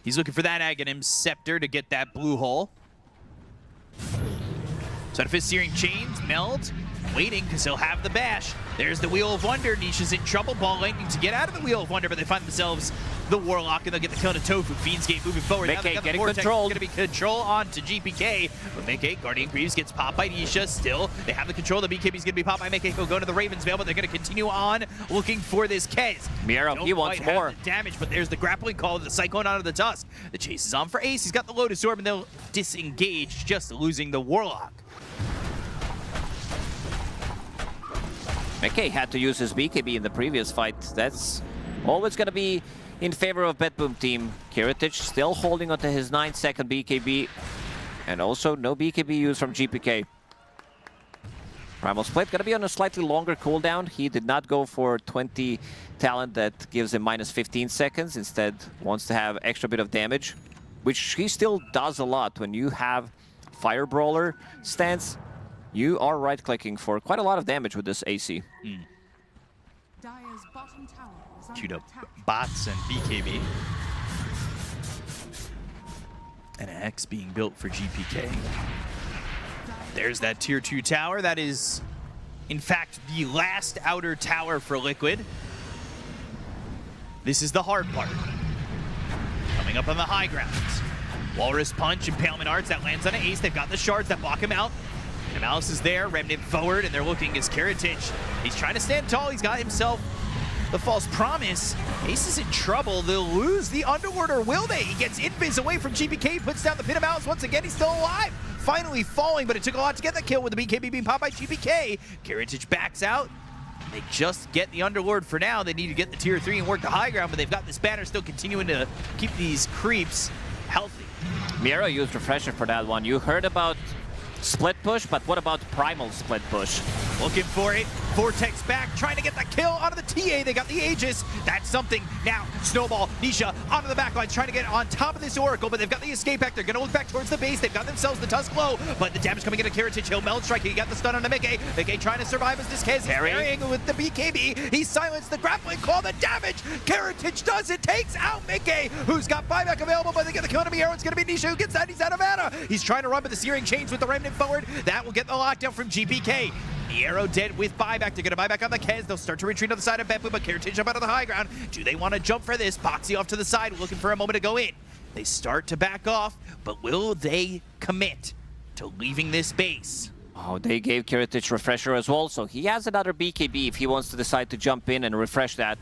He's looking for that Aghanim Scepter to get that blue hole. Sunfist Searing Chains, Meld, waiting because he'll have the bash. There's the Wheel of Wonder. Nisha's in trouble. Ball lightning to get out of the Wheel of Wonder, but they find themselves the Warlock, and they'll get the kill to Tofu. Fiendscape moving forward. Mickey getting controlled. Going to be control on to GPK. But Mickey, Guardian Greaves gets popped by Nisha. Still, they have the control. The BKB's going to be popped by Mickey. He'll go to the Raven's Veil, but they're going to continue on looking for this Kez. Miro, he wants more. The damage, but there's the grappling call of the Cyclone out of the Tusk. The chase is on for Ace. He's got the Lotus Orb, and they'll disengage, just losing the Warlock. Mickey had to use his BKB in the previous fight. That's always going to be in favor of BetBoom team. Kiritich still holding onto his 9-second BKB. And also no BKB used from GPK. Primal Split going to be on a slightly longer cooldown. He did not go for 20 talent that gives him minus 15 seconds. Instead wants to have extra bit of damage, which he still does a lot. When you have Fire Brawler stance, you are right-clicking for quite a lot of damage with this AC. Dire's bottom tower is under Queued up attack. bots and BKB. And an X being built for GPK. There's that tier 2 tower. That is, in fact, the last outer tower for Liquid. This is the hard part. Coming up on the high grounds. Walrus Punch, Impalement Arts, that lands on an Ace. They've got the shards that block him out. And Malice is there, Remnant forward, and they're looking as Kiritich. He's trying to stand tall. He's got himself the False Promise. Ace is in trouble. They'll lose the Underworld, or will they? He gets Invis away from GPK, puts down the Pit of Malice once again. He's still alive. Finally falling, but it took a lot to get that kill with the BKB being popped by GPK. Kiritich backs out. They just get the Underlord for now. They need to get the tier 3 and work the high ground, but they've got this banner still continuing to keep these creeps healthy. Miro used Refresher for that one. You heard about split push, but what about primal split push? Looking for it. Vortex back, trying to get the kill out of the TA. They got the Aegis. That's something. Now, Snowball, Nisha onto the back lines, trying to get on top of this Oracle, but they've got the escape back. They're going to look back towards the base. They've got themselves the Tusk low, but the damage coming into Karatage. He'll Melon Strike. He got the stun on the Mickey. Mickey trying to survive as this Kez is carrying with the BKB. He silenced the grappling claw. The damage Karatage does it. Takes out Mickey, who's got buyback available, but they get the kill on Miero. It's going to be Nisha who gets that. He's out of mana. He's trying to run, but the Searing Chains with the Remnant forward. That will get the lockdown from GPK. Miero dead with buyback. They're going to buy back on the Kez. They'll start to retreat on the side of BetBoom, but Karatage up out of the high ground. Do they want to jump for this? Boxy off to the side, looking for a moment to go in. They start to back off, but will they commit to leaving this base? Oh, they gave Karatage Refresher as well, so he has another BKB if he wants to decide to jump in and refresh that.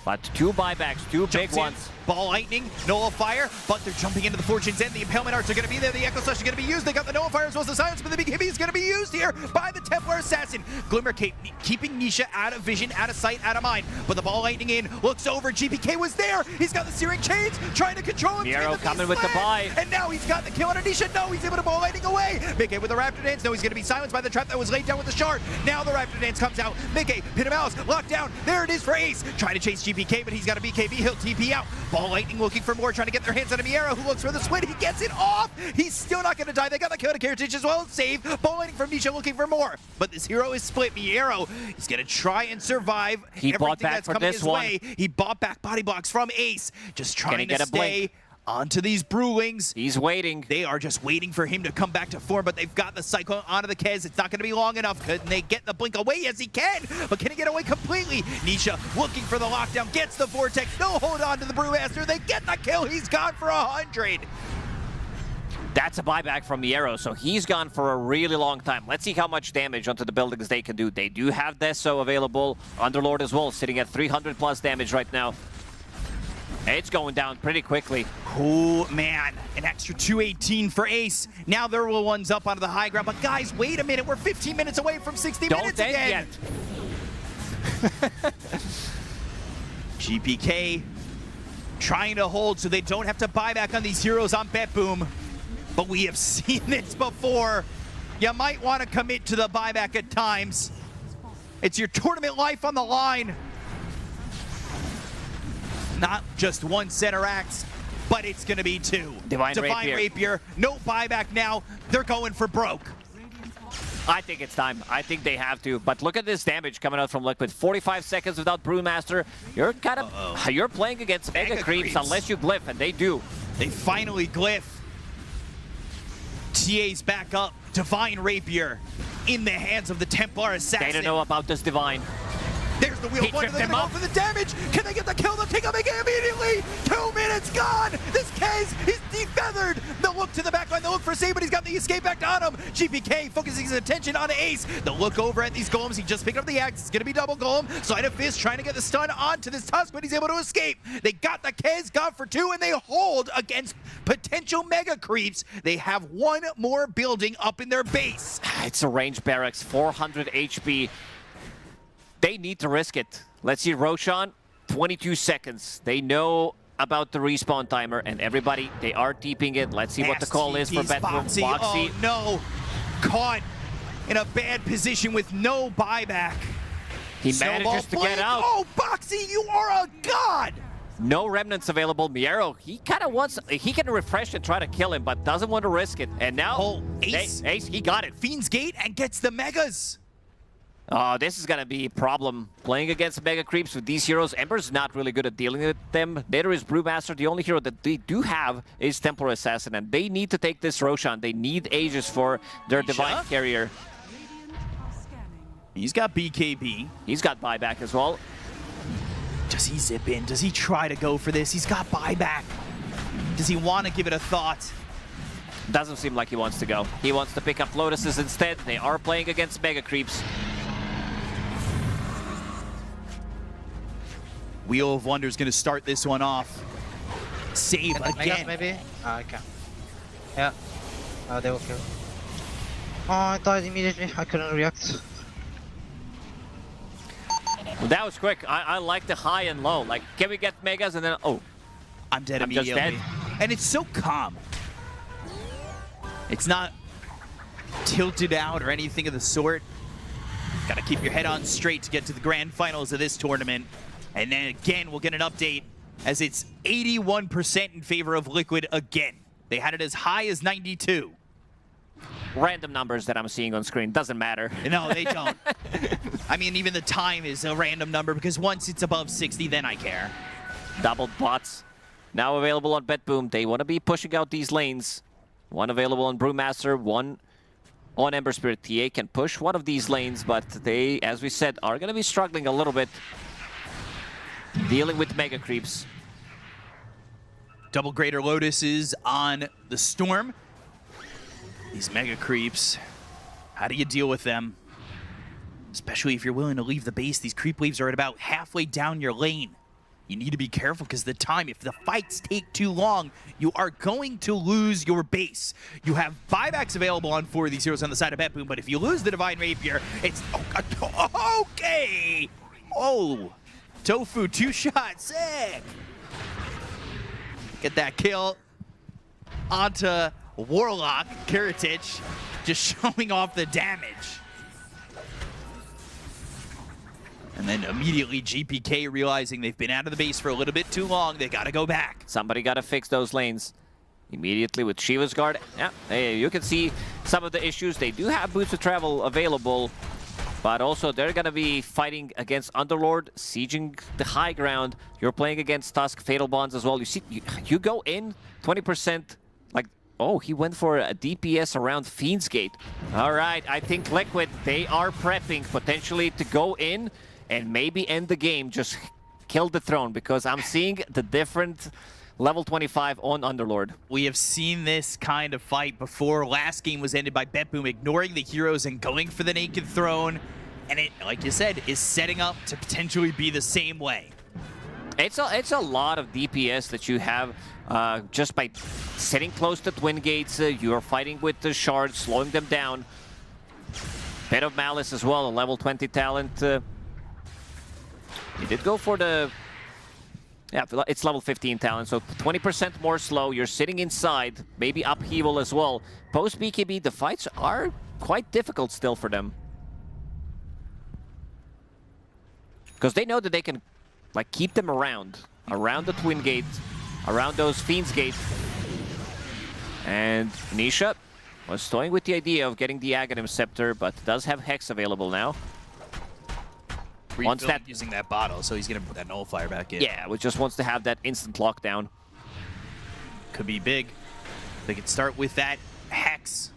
But 2 buybacks, 2 big ones. Ball Lightning, Nullifier, but they're jumping into the Fortune's End. The Impalement Arts are going to be there. The Echo Slash is going to be used. They got the Nullifier as well as the Silence, but the BKB is going to be used here by the Templar Assassin. Glimmer Cape keeping Nisha out of vision, out of sight, out of mind. But the Ball Lightning in, looks over. GPK was there. He's got the Searing Chains, trying to control him. Miro coming with the buy. And now he's got the kill on Nisha. No, he's able to Ball Lightning away. Mickey with the Raptor Dance. No, he's going to be silenced by the trap that was laid down with the Shard. Now the Raptor Dance comes out. Mickey, pin him out, locked down. There it is for Ace. Trying to chase GPK, but he's got a BKB. He'll TP out. Ball Lightning looking for more, trying to get their hands on Miero, who looks for the split. He gets it off. He's still not going to die. They got the kill to Karatage as well. Save. Ball Lightning from Nisha looking for more. But this hero is split. Miero, he's going to try and survive. He bought back for this one. He bought back body blocks from Ace. Just trying to stay onto these Brewlings. He's waiting. They are just waiting for him to come back to form, but they've got the Cyclone onto the Kez. It's not going to be long enough. Can they get the blink away? Yes, he can, but can he get away completely? Nisha looking for the lockdown, gets the Vortex. No hold on to the Brewmaster. They get the kill. He's gone for 100. That's a buyback from Miero, so he's gone for a really long time. Let's see how much damage onto the buildings they can do. They do have Deso available. Underlord as well, sitting at 300 plus damage right now. It's going down pretty quickly. Oh, man. An extra 218 for Ace. Now they're the ones up onto the high ground. But guys, wait a minute. We're 15 minutes away from 60 minutes again. GPK trying to hold so they don't have to buy back on these heroes on BetBoom. But we have seen this before. You might want to commit to the buyback at times. It's your tournament life on the line. Not just one center axe, but it's going to be 2. Divine Rapier. No buyback now. They're going for broke. I think it's time. I think they have to. But look at this damage coming out from Liquid. 45 seconds without Brewmaster. You're kind of you're playing against Mega Creeps unless you glyph, and they do. They finally glyph. TA's back up. Divine Rapier in the hands of the Templar Assassin. They don't know about this Divine. There's the wheel of wonder. They're going to go for the damage. Can they get the kill? They'll take him again immediately. 2 minutes gone. This case is defeathered. They'll look to the back line. They'll look for save, but he's got the escape back on him. GPK focusing his attention on Ace. They'll look over at these golems. He just picked up the axe. It's going to be double golem. Sleight of Fist trying to get the stun onto this Tusk, but he's able to escape. They got the Kez, got for 2, and they hold against potential mega creeps. They have one more building up in their base. It's a range barracks, 400 HP. They need to risk it. Let's see Roshan, 22 seconds. They know about the respawn timer, and everybody, they are deeping it. Let's see what the call is for BetBoom. Boxy. Oh no, caught in a bad position with no buyback. He manages to get out. Oh, Boxy, you are a god! No remnants available. Miero, he kind of wants, he can refresh and try to kill him, but doesn't want to risk it. And now, Ace, he got it. Fiend's Gate and gets the megas. Oh, this is going to be a problem. Playing against Mega Creeps with these heroes, Ember's not really good at dealing with them. Neither is Brewmaster. The only hero that they do have is Templar Assassin, and they need to take this Roshan. They need Aegis for their Divine Carrier. He's got BKB. He's got buyback as well. Does he zip in? Does he try to go for this? He's got buyback. Does he want to give it a thought? Doesn't seem like he wants to go. He wants to pick up Lotuses instead. They are playing against Mega Creeps. Wheel of Wonder is going to start this one off. Save again. Maybe? Okay. Yeah. They will kill. Oh, I died immediately. I couldn't react. Well, that was quick. I like the high and low. Like, can we get megas and then, oh. I'm dead I'm just immediately. dead. And it's so calm. It's not tilted out or anything of the sort. Gotta keep your head on straight to get to the grand finals of this tournament. And then again, we'll get an update as it's 81% in favor of Liquid again. They had it as high as 92. Random numbers that I'm seeing on screen. Doesn't matter. No, they don't. I mean, even the time is a random number because once it's above 60, then I care. Double bots. Now available on BetBoom. They want to be pushing out these lanes. One available on Brewmaster, one on Ember Spirit. TA can push one of these lanes, but they, as we said, are going to be struggling a little bit. Dealing with mega creeps. Double Greater Lotus is on the Storm. These mega creeps, how do you deal with them? Especially if you're willing to leave the base. These creep waves are at about halfway down your lane. You need to be careful because the time, if the fights take too long, you are going to lose your base. You have buybacks available on 4 of these heroes on the side of BetBoom, but if you lose the Divine Rapier, it's okay. Oh, Tofu, 2 shots, sick. Get that kill onto Warlock. Kiritich just showing off the damage. And then immediately GPK realizing they've been out of the base for a little bit too long. They got to go back. Somebody got to fix those lanes. Immediately with Shiva's guard. Yeah, hey, you can see some of the issues. They do have boots of travel available, but also they're going to be fighting against Underlord, sieging the high ground. You're playing against Tusk, Fatal Bonds as well. You see, you go in 20%. Like, oh, he went for a DPS around Fiend's Gate. All right, I think Liquid, they are prepping potentially to go in and maybe end the game, just kill the throne, because I'm seeing the different level 25 on Underlord. We have seen this kind of fight before. Last game was ended by BetBoom ignoring the heroes and going for the Naked Throne. And it, like you said, is setting up to potentially be the same way. It's a lot of DPS that you have just by sitting close to Twin Gates. You are fighting with the shards, slowing them down. Bit of Malice as well, a level 20 talent. He did go for the... Yeah, it's level 15 talent, so 20% more slow. You're sitting inside, maybe upheaval as well. Post BKB, the fights are quite difficult still for them. Because they know that they can like keep them around the Twin Gate, around those Fiend's Gate. And Nisha was toying with the idea of getting the Aghanim Scepter, but does have Hex available now. Once that using that bottle, so he's gonna put that nullifier back in. Yeah, which just wants to have that instant lockdown. Could be big. They could start with that Hex.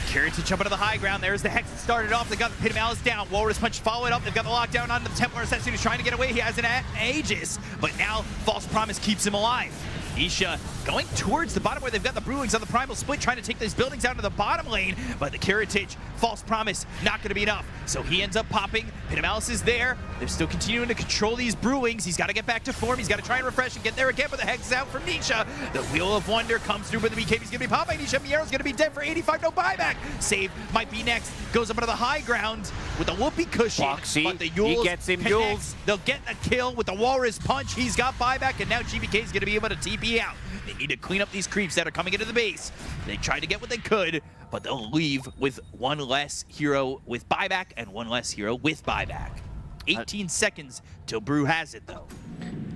Kiritich up into the high ground. There's the Hex that started off. They got the Pit of Malice down. Walrus Punch follow it up. They've got the lockdown on the Templar Assassin who's trying to get away. He has an Aegis, but now False Promise keeps him alive. Isha going towards the bottom where they've got the Brewings on the Primal Split, trying to take these buildings out to the bottom lane, but the Kiritich, False Promise, not going to be enough. So he ends up popping. Pit of Malice is there. They're still continuing to control these Brewings. He's got to get back to form. He's got to try and refresh and get there again, but the Hex is out from Nisha. The Wheel of Wonder comes through, but the BKB's going to be popped by Nisha. Miero's going to be dead for 85, no buyback. Save might be next. Goes up into the high ground with a whoopee cushion, but the Yules he gets him connects. Yules. They'll get the kill with the Walrus Punch. He's got buyback, and now GBK is going to be able to TP out. They need to clean up these creeps that are coming into the base. They tried to get what they could, but they'll leave with one less hero with buyback and one less hero with buyback. 18 seconds till Brew has it, though.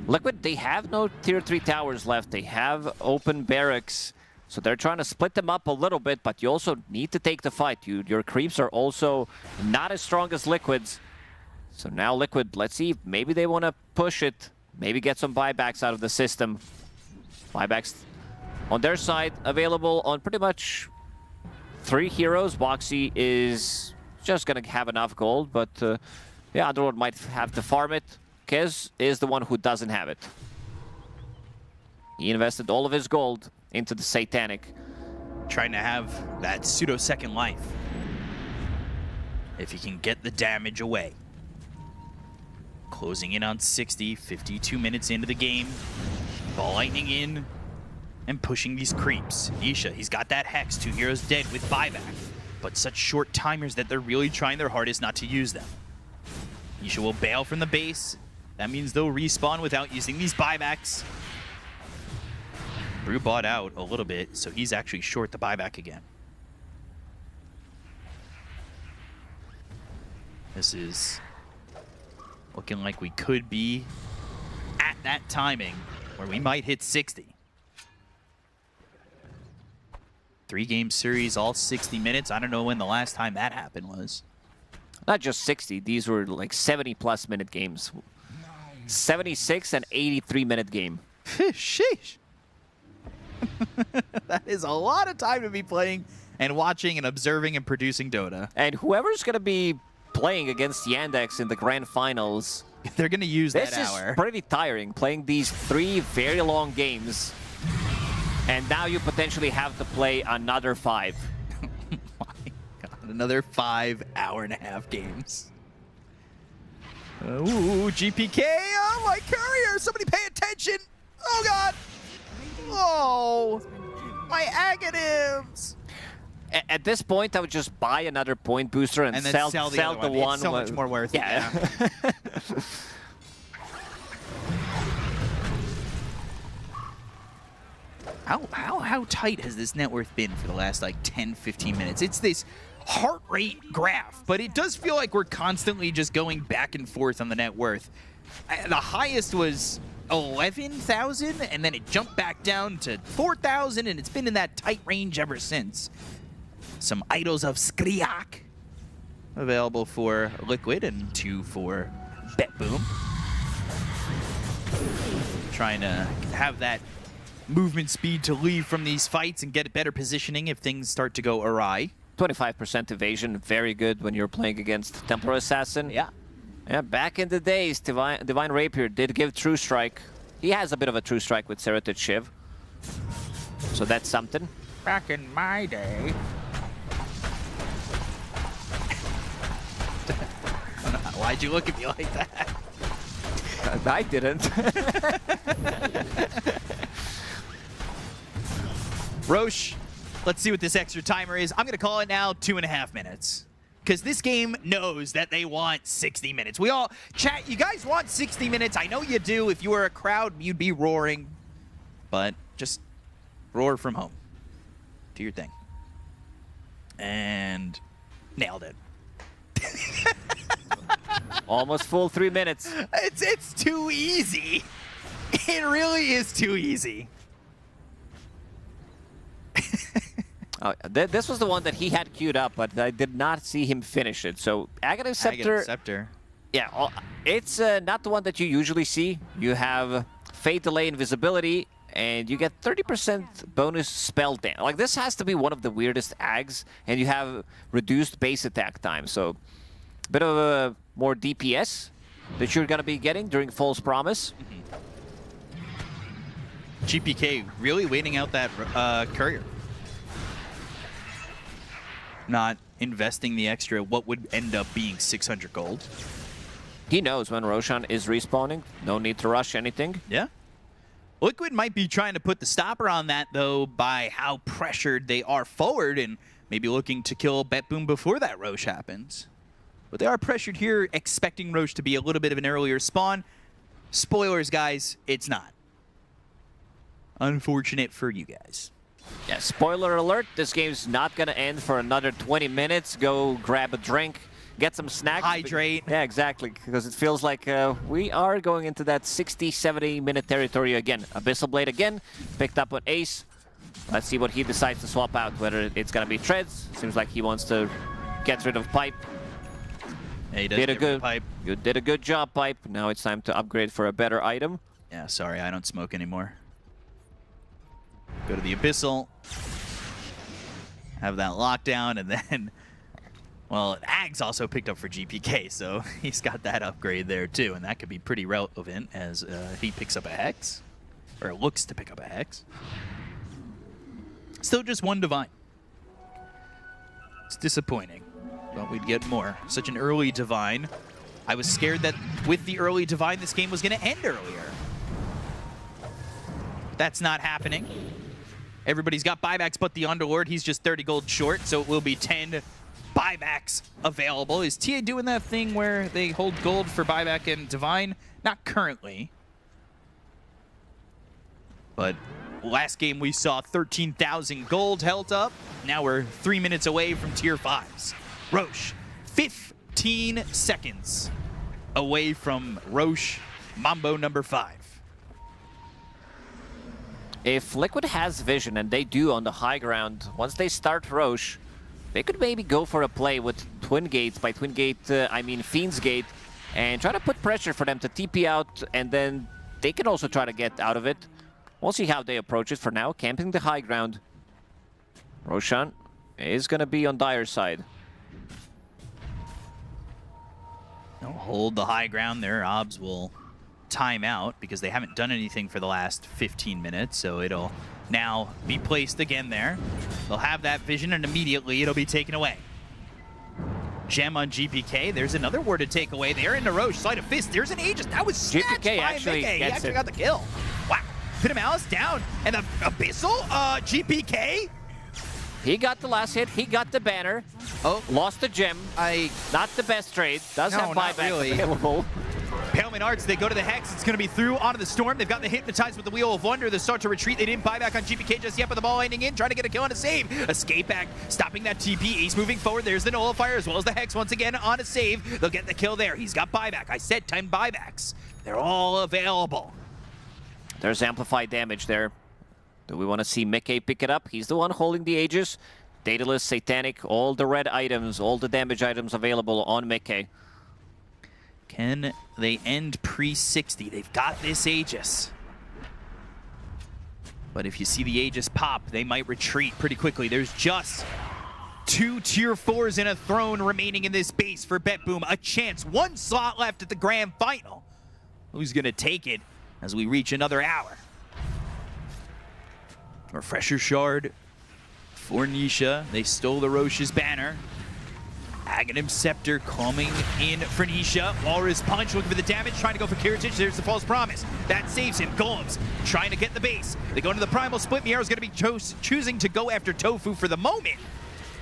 Liquid, they have no tier 3 towers left. They have open barracks, so they're trying to split them up a little bit, but you also need to take the fight. Your creeps are also not as strong as Liquid's. So now Liquid, let's see, maybe they want to push it, maybe get some buybacks out of the system. Buybacks on their side available on pretty much 3 heroes. Boxy is just going to have enough gold, but yeah, Underlord might have to farm it. Kez is the one who doesn't have it. He invested all of his gold into the Satanic. Trying to have that pseudo second life. If he can get the damage away. Closing in on 60, 52 minutes into the game. Ball lightning in and pushing these creeps. Nisha, he's got that Hex, 2 heroes dead with buyback. but such short timers that they're really trying their hardest not to use them. Nisha will bail from the base. That means they'll respawn without using these buybacks. Brew bought out a little bit, so he's actually short the buyback again. This is looking like we could be at that timing where we might hit 60. 3-game series, all 60 minutes. I don't know when the last time that happened was. Not just 60, these were like 70+ minute games. 76 and 83-minute game. Sheesh. That is a lot of time to be playing and watching and observing and producing Dota. And whoever's going to be playing against Yandex in the grand finals, they're going to use that hour. This is pretty tiring, playing these 3 very long games. And now you potentially have to play another 5. My God, another 5 hour-and-a-half games. Ooh, GPK! Oh, my courier! Somebody pay attention! Oh, God! Oh! My Aghanims! At this point, I would just buy another point booster and then sell the the one. It's so much more worth it. Yeah. How tight has this net worth been for the last like 10, 15 minutes? It's this heart rate graph, but it does feel like we're constantly just going back and forth on the net worth. The highest was 11,000, and then it jumped back down to 4,000, and it's been in that tight range ever since. Some Idols of Skriak available for Liquid and 2 for BetBoom. Trying to have that movement speed to leave from these fights and get better positioning if things start to go awry. 25% evasion, very good when you're playing against Templar Assassin. Yeah. Yeah, back in the days, Divine Rapier did give True Strike. He has a bit of a True Strike with Serrated Shiv. So that's something. Back in my day. Why'd you look at me like that? I didn't. Roche, let's see what this extra timer is. I'm going to call it now 2.5 minutes. Because this game knows that they want 60 minutes. We all, chat, you guys want 60 minutes. I know you do. If you were a crowd, you'd be roaring. But just roar from home. Do your thing. And nailed it. Almost full 3 minutes. It's too easy. It really is too easy. Oh, this was the one that he had queued up, but I did not see him finish it. So Aghanim Scepter. Yeah, it's not the one that you usually see. You have Fate Delay Invisibility, and you get 30% bonus spell damage. Like, this has to be one of the weirdest Ags, and you have reduced base attack time. So a bit of a more DPS that you're going to be getting during False Promise. GPK really waiting out that courier. Not investing the extra, what would end up being 600 gold. He knows when Roshan is respawning. No need to rush anything. Yeah. Liquid might be trying to put the stopper on that, though, by how pressured they are forward and maybe looking to kill BetBoom before that Roche happens. But they are pressured here, expecting Roche to be a little bit of an earlier spawn. Spoilers, guys, it's not. Unfortunate for you guys. Yeah, spoiler alert, this game's not going to end for another 20 minutes. Go grab a drink, get some snacks. Hydrate. Yeah, exactly, because it feels like we are going into that 60, 70-minute territory again. Abyssal Blade again, picked up on Ace. Let's see what he decides to swap out, whether it's going to be Treads. Seems like he wants to get rid of Pipe. Yeah, he does get rid of Pipe. You did a good job, Pipe. Now it's time to upgrade for a better item. Yeah, sorry, I don't smoke anymore. Go to the Abyssal. Have that lockdown, and then, well, Ags also picked up for GPK, so he's got that upgrade there too, and that could be pretty relevant as he picks up a Hex, or looks to pick up a Hex. Still just one Divine. It's disappointing. Thought we'd get more. Such an early Divine. I was scared that with the early Divine, this game was going to end earlier. That's not happening. Everybody's got buybacks but the Underlord. He's just 30 gold short, so it will be 10 buybacks available. Is TA doing that thing where they hold gold for buyback and Divine? Not currently. But last game we saw 13,000 gold held up. Now we're 3 minutes away from tier 5s. Roche, 15 seconds away from Roche, Mambo number 5. If Liquid has vision, and they do on the high ground, once they start Roche, they could maybe go for a play with Twin Gates. By Twin Gate, I mean Fiend's Gate, and try to put pressure for them to TP out, and then they can also try to get out of it. We'll see how they approach it. For now, camping the high ground. Roshan is going to be on Dire's side. They'll hold the high ground there. Obs will time out because they haven't done anything for the last 15 minutes, so it'll now be placed again there. They'll have that vision, and immediately it'll be taken away. Gem on GPK. There's another word to take away. They're into Roche. Sleight of Fist. There's an Aegis. That was snatched GPK by actually Mickey. He gets actually it. got the kill. Wow. Put him Alice down. And the Abyssal, GPK. He got the last hit. He got the banner. Oh. Lost the gem. Not the best trade. Does No, have not buyback really. available. Paleman Arts, they go to the Hex. It's going to be through onto the Storm. They've got the Hypnotize with the Wheel of Wonder. They start to retreat. They didn't buy back on GPK just yet, but the ball landing in, trying to get a kill and a save. Escape back, stopping that TP. Ace moving forward. There's the Nullifier as well as the Hex once again on a save. They'll get the kill there. He's got buyback. I said 10 buybacks. They're all available. There's amplified damage there. Do we want to see Mickey pick it up? He's the one holding the Aegis. Daedalus, Satanic, all the red items, all the damage items available on Mickey. Can they end pre-60? They've got this Aegis. But if you see the Aegis pop, they might retreat pretty quickly. There's just 2 tier 4s and a throne remaining in this base for BetBoom. A chance, 1 slot left at the grand final. Who's gonna take it as we reach another hour? Refresher Shard for Nisha. They stole the Roche's banner. Aghanim Scepter coming in for Nisha. Walrus Punch looking for the damage, trying to go for Kiritich. There's the False Promise. That saves him. Golems trying to get the base. They go into the Primal Split. Miero's going to be choosing to go after Tofu for the moment.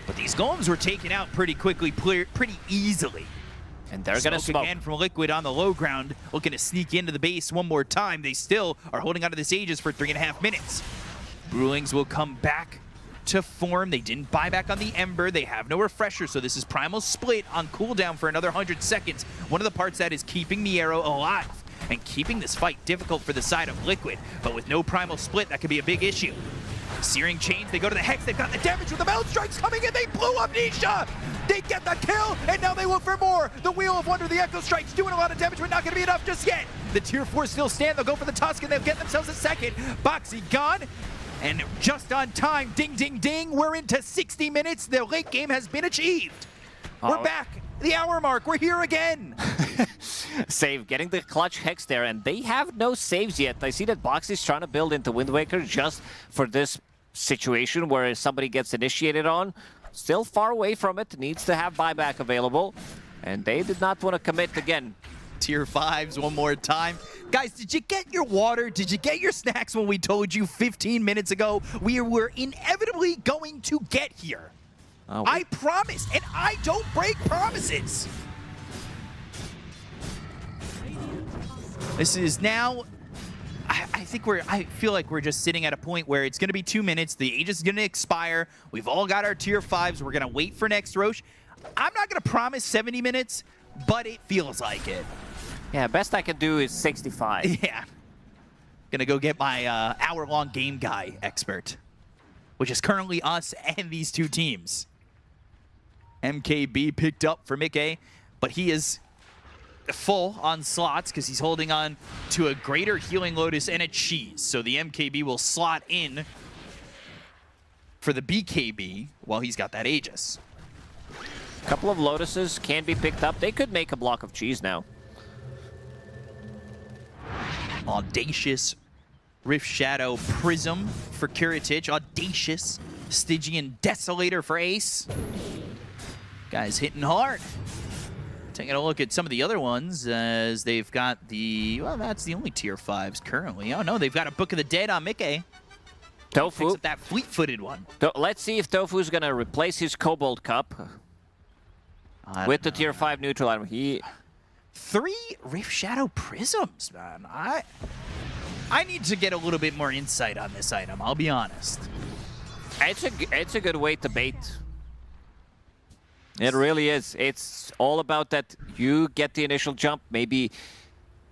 But these Golems were taken out pretty quickly, pretty easily. And they're going to smoke again from Liquid on the low ground, looking to sneak into the base one more time. They still are holding onto this Aegis for 3.5 minutes. Brewlings will come back to form. They didn't buy back on the Ember. They have no refresher, so this is Primal Split on cooldown for another 100 seconds. One of the parts that is keeping Miero alive and keeping this fight difficult for the side of Liquid. But with no Primal Split, that could be a big issue. Searing Chains, they go to the Hex. They've got the damage with the Meld Strikes coming in. They blew up Nisha. They get the kill, and now they look for more. The Wheel of Wonder, the Echo Strikes, doing a lot of damage, but not going to be enough just yet. The tier 4 still stand. They'll go for the Tusk, and they'll get themselves a second. Boxy gone. And just on time, ding, ding, ding, we're into 60 minutes. The late game has been achieved. We're back. The hour mark. We're here again. Save, getting the clutch Hex there, and they have no saves yet. I see that Boxy's trying to build into Wind Waker just for this situation where somebody gets initiated on. Still far away from it. Needs to have buyback available. And they did not want to commit again. Tier 5s one more time. Guys, did you get your water? Did you get your snacks when we told you 15 minutes ago we were inevitably going to get here? I promised, and I don't break promises. This is now, I feel like we're just sitting at a point where it's going to be 2 minutes. The Aegis is going to expire. We've all got our tier 5s. We're going to wait for next Roche. I'm not going to promise 70 minutes, but it feels like it. Yeah, best I can do is 65. Yeah. Gonna go get my hour-long game guy expert, which is currently us and these 2 teams. MKB picked up for Mickey, but he is full on slots because he's holding on to a Greater Healing Lotus and a Cheese. So the MKB will slot in for the BKB while he's got that Aegis. A couple of Lotuses can be picked up. They could make a block of cheese now. Audacious Rift Shadow Prism for Kiritich. Audacious Stygian Desolator for Ace. Guys hitting hard. Taking a look at some of the other ones as they've got the, well, that's the only tier 5s currently. Oh no, they've got a Book of the Dead on Mickey. Tofu. Picks up that fleet-footed one. Let's see if Tofu's gonna replace his Cobalt Cup with the tier 5 neutral item. 3 Rift Shadow Prisms, man. I need to get a little bit more insight on this item, I'll be honest. It's a good way to bait. It really is. It's all about that you get the initial jump, maybe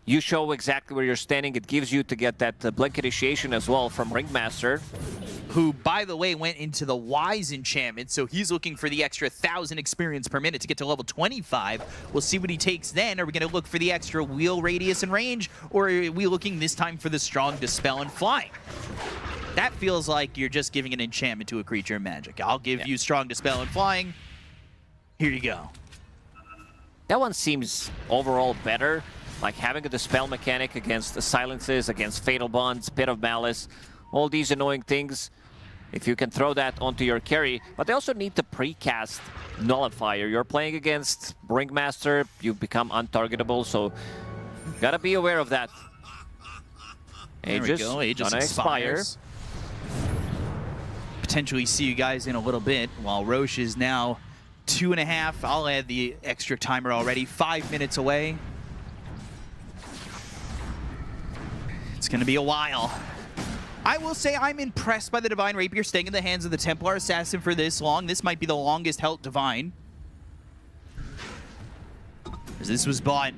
you show exactly where you're standing. It gives you to get that blink initiation as well from Ringmaster. Who, by the way, went into the Wise enchantment, so he's looking for the extra 1,000 experience per minute to get to level 25. We'll see what he takes then. Are we going to look for the extra wheel radius and range, or are we looking this time for the strong Dispel and Flying? That feels like you're just giving an enchantment to a creature in Magic. I'll give you strong Dispel and Flying. Here you go. That one seems overall better. Like having a Dispel mechanic against the Silences, against Fatal Bonds, Pit of Malice, all these annoying things. If you can throw that onto your carry, but they also need to precast Nullifier. You're playing against Ringmaster, you become untargetable, so gotta be aware of that. Aegis, there we go. Aegis gonna expire. Potentially see you guys in a little bit, while Roche is now 2.5. I'll add the extra timer already. 5 minutes away. It's gonna be a while. I will say I'm impressed by the Divine Rapier staying in the hands of the Templar Assassin for this long. This might be the longest held Divine. As this was bought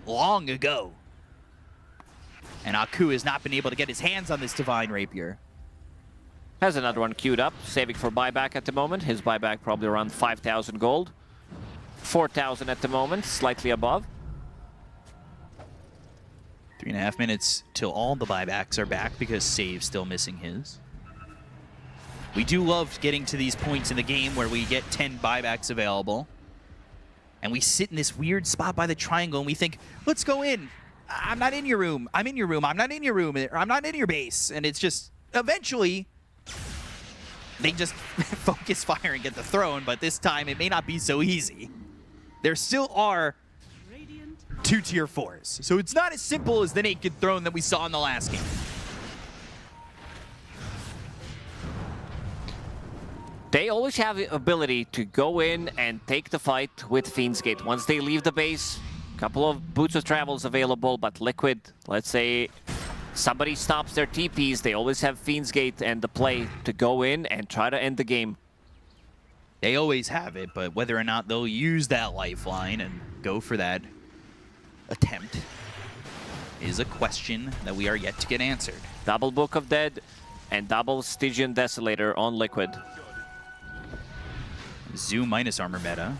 long ago. And Aku has not been able to get his hands on this Divine Rapier. Has another one queued up, saving for buyback at the moment. His buyback probably around 5,000 gold. 4,000 at the moment, slightly above. 3.5 minutes till all the buybacks are back because Save's still missing his. We do love getting to these points in the game where we get 10 buybacks available. And we sit in this weird spot by the triangle and we think, let's go in. I'm not in your room. I'm in your room. I'm not in your room. Or I'm not in your base. And it's just, eventually, they just focus fire and get the throne. But this time, it may not be so easy. There still are 2 tier 4s. So it's not as simple as the Naked Throne that we saw in the last game. They always have the ability to go in and take the fight with Fiend's Gate. Once they leave the base, a couple of Boots of Travels available, but Liquid, let's say somebody stops their TPs, they always have Fiend's Gate and the play to go in and try to end the game. They always have it, but whether or not they'll use that lifeline and go for that attempt is a question that we are yet to get answered. Double Book of Dead and double Stygian Desolator on Liquid. Zoo minus armor meta.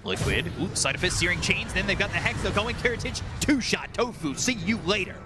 Liquid. Ooh, Side of Fist, Searing Chains. Then they've got the Hex. They're going Heritage. 2-shot. Tofu. See you later.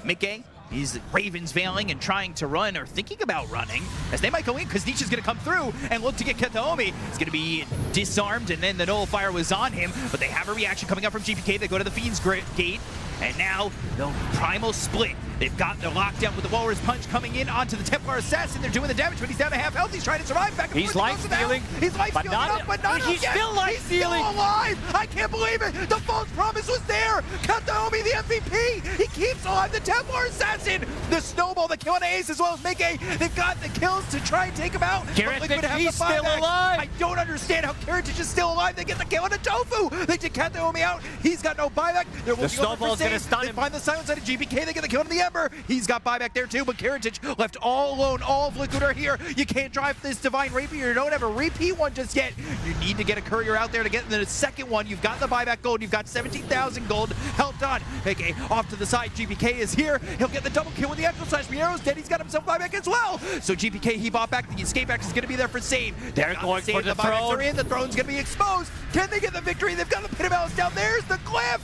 Mickey. He's Ravens veiling and trying to run or thinking about running as they might go in because Nisha's going to come through and look to get Kataomi. He's going to be disarmed and then the Nullifier was on him, but they have a reaction coming up from GPK. They go to the Fiend's Gate and now the Primal Split. They've got the lockdown with the Walrus Punch coming in onto the Templar Assassin. They're doing the damage, but he's down to half health. He's trying to survive back and He's life-stealing. He's life-stealing but not He's still life-stealing. He's still alive. I can't believe it. The false promise was there. Kataomi, the MVP. He keeps alive the Templar Assassin. The snowball, the kill on Ace as well as Mickey. They've got the kills to try and take him out. He's still alive. I don't understand how Karatage is still alive. They get the kill on the Tofu. They take Kataomi out. He's got no buyback. The snowball's going to stun him. They find the silence out of GPK. They get the kill on the Ember. He's got buyback there too, but Karatage left all alone. All of Liquid are here. You can't drive this Divine Rapier. You don't have a repeat one just yet. You need to get a courier out there to get the second one. You've got the buyback gold. You've got 17,000 gold. Helped on. Okay, off to the side. GPK is here. He'll get the double kill with the Astral Slash. Miero's dead. He's got himself buyback as well. So GPK, he bought back. The escape act is going to be there for Save. They're going for the throne. Are in. The throne's going to be exposed. Can they get the victory? They've got the Pit of Malice down. There's the Glyph.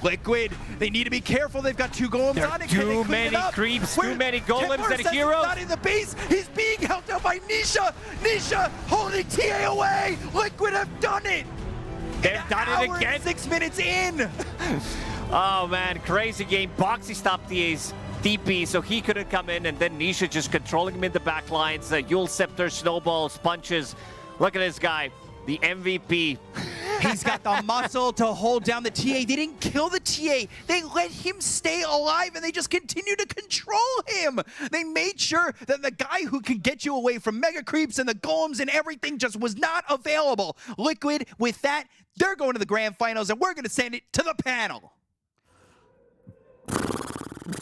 Liquid, they need to be careful. They've got 2 golems on it. Too many creeps, too many golems and heroes. Not in the base. He's being held out by Nisha. Nisha holding TA away. Liquid have done it. They've done it again. 6 minutes in. Oh man, crazy game. Boxy stopped TA's DP, so he couldn't come in, and then Nisha just controlling him in the back lines. Yule Scepter, snowballs, punches. Look at this guy, the MVP. He's got the muscle to hold down the TA. They didn't kill the TA. They let him stay alive, and they just continue to control him. They made sure that the guy who could get you away from mega creeps and the golems and everything just was not available. Liquid, with that, they're going to the grand finals, and we're going to send it to the panel.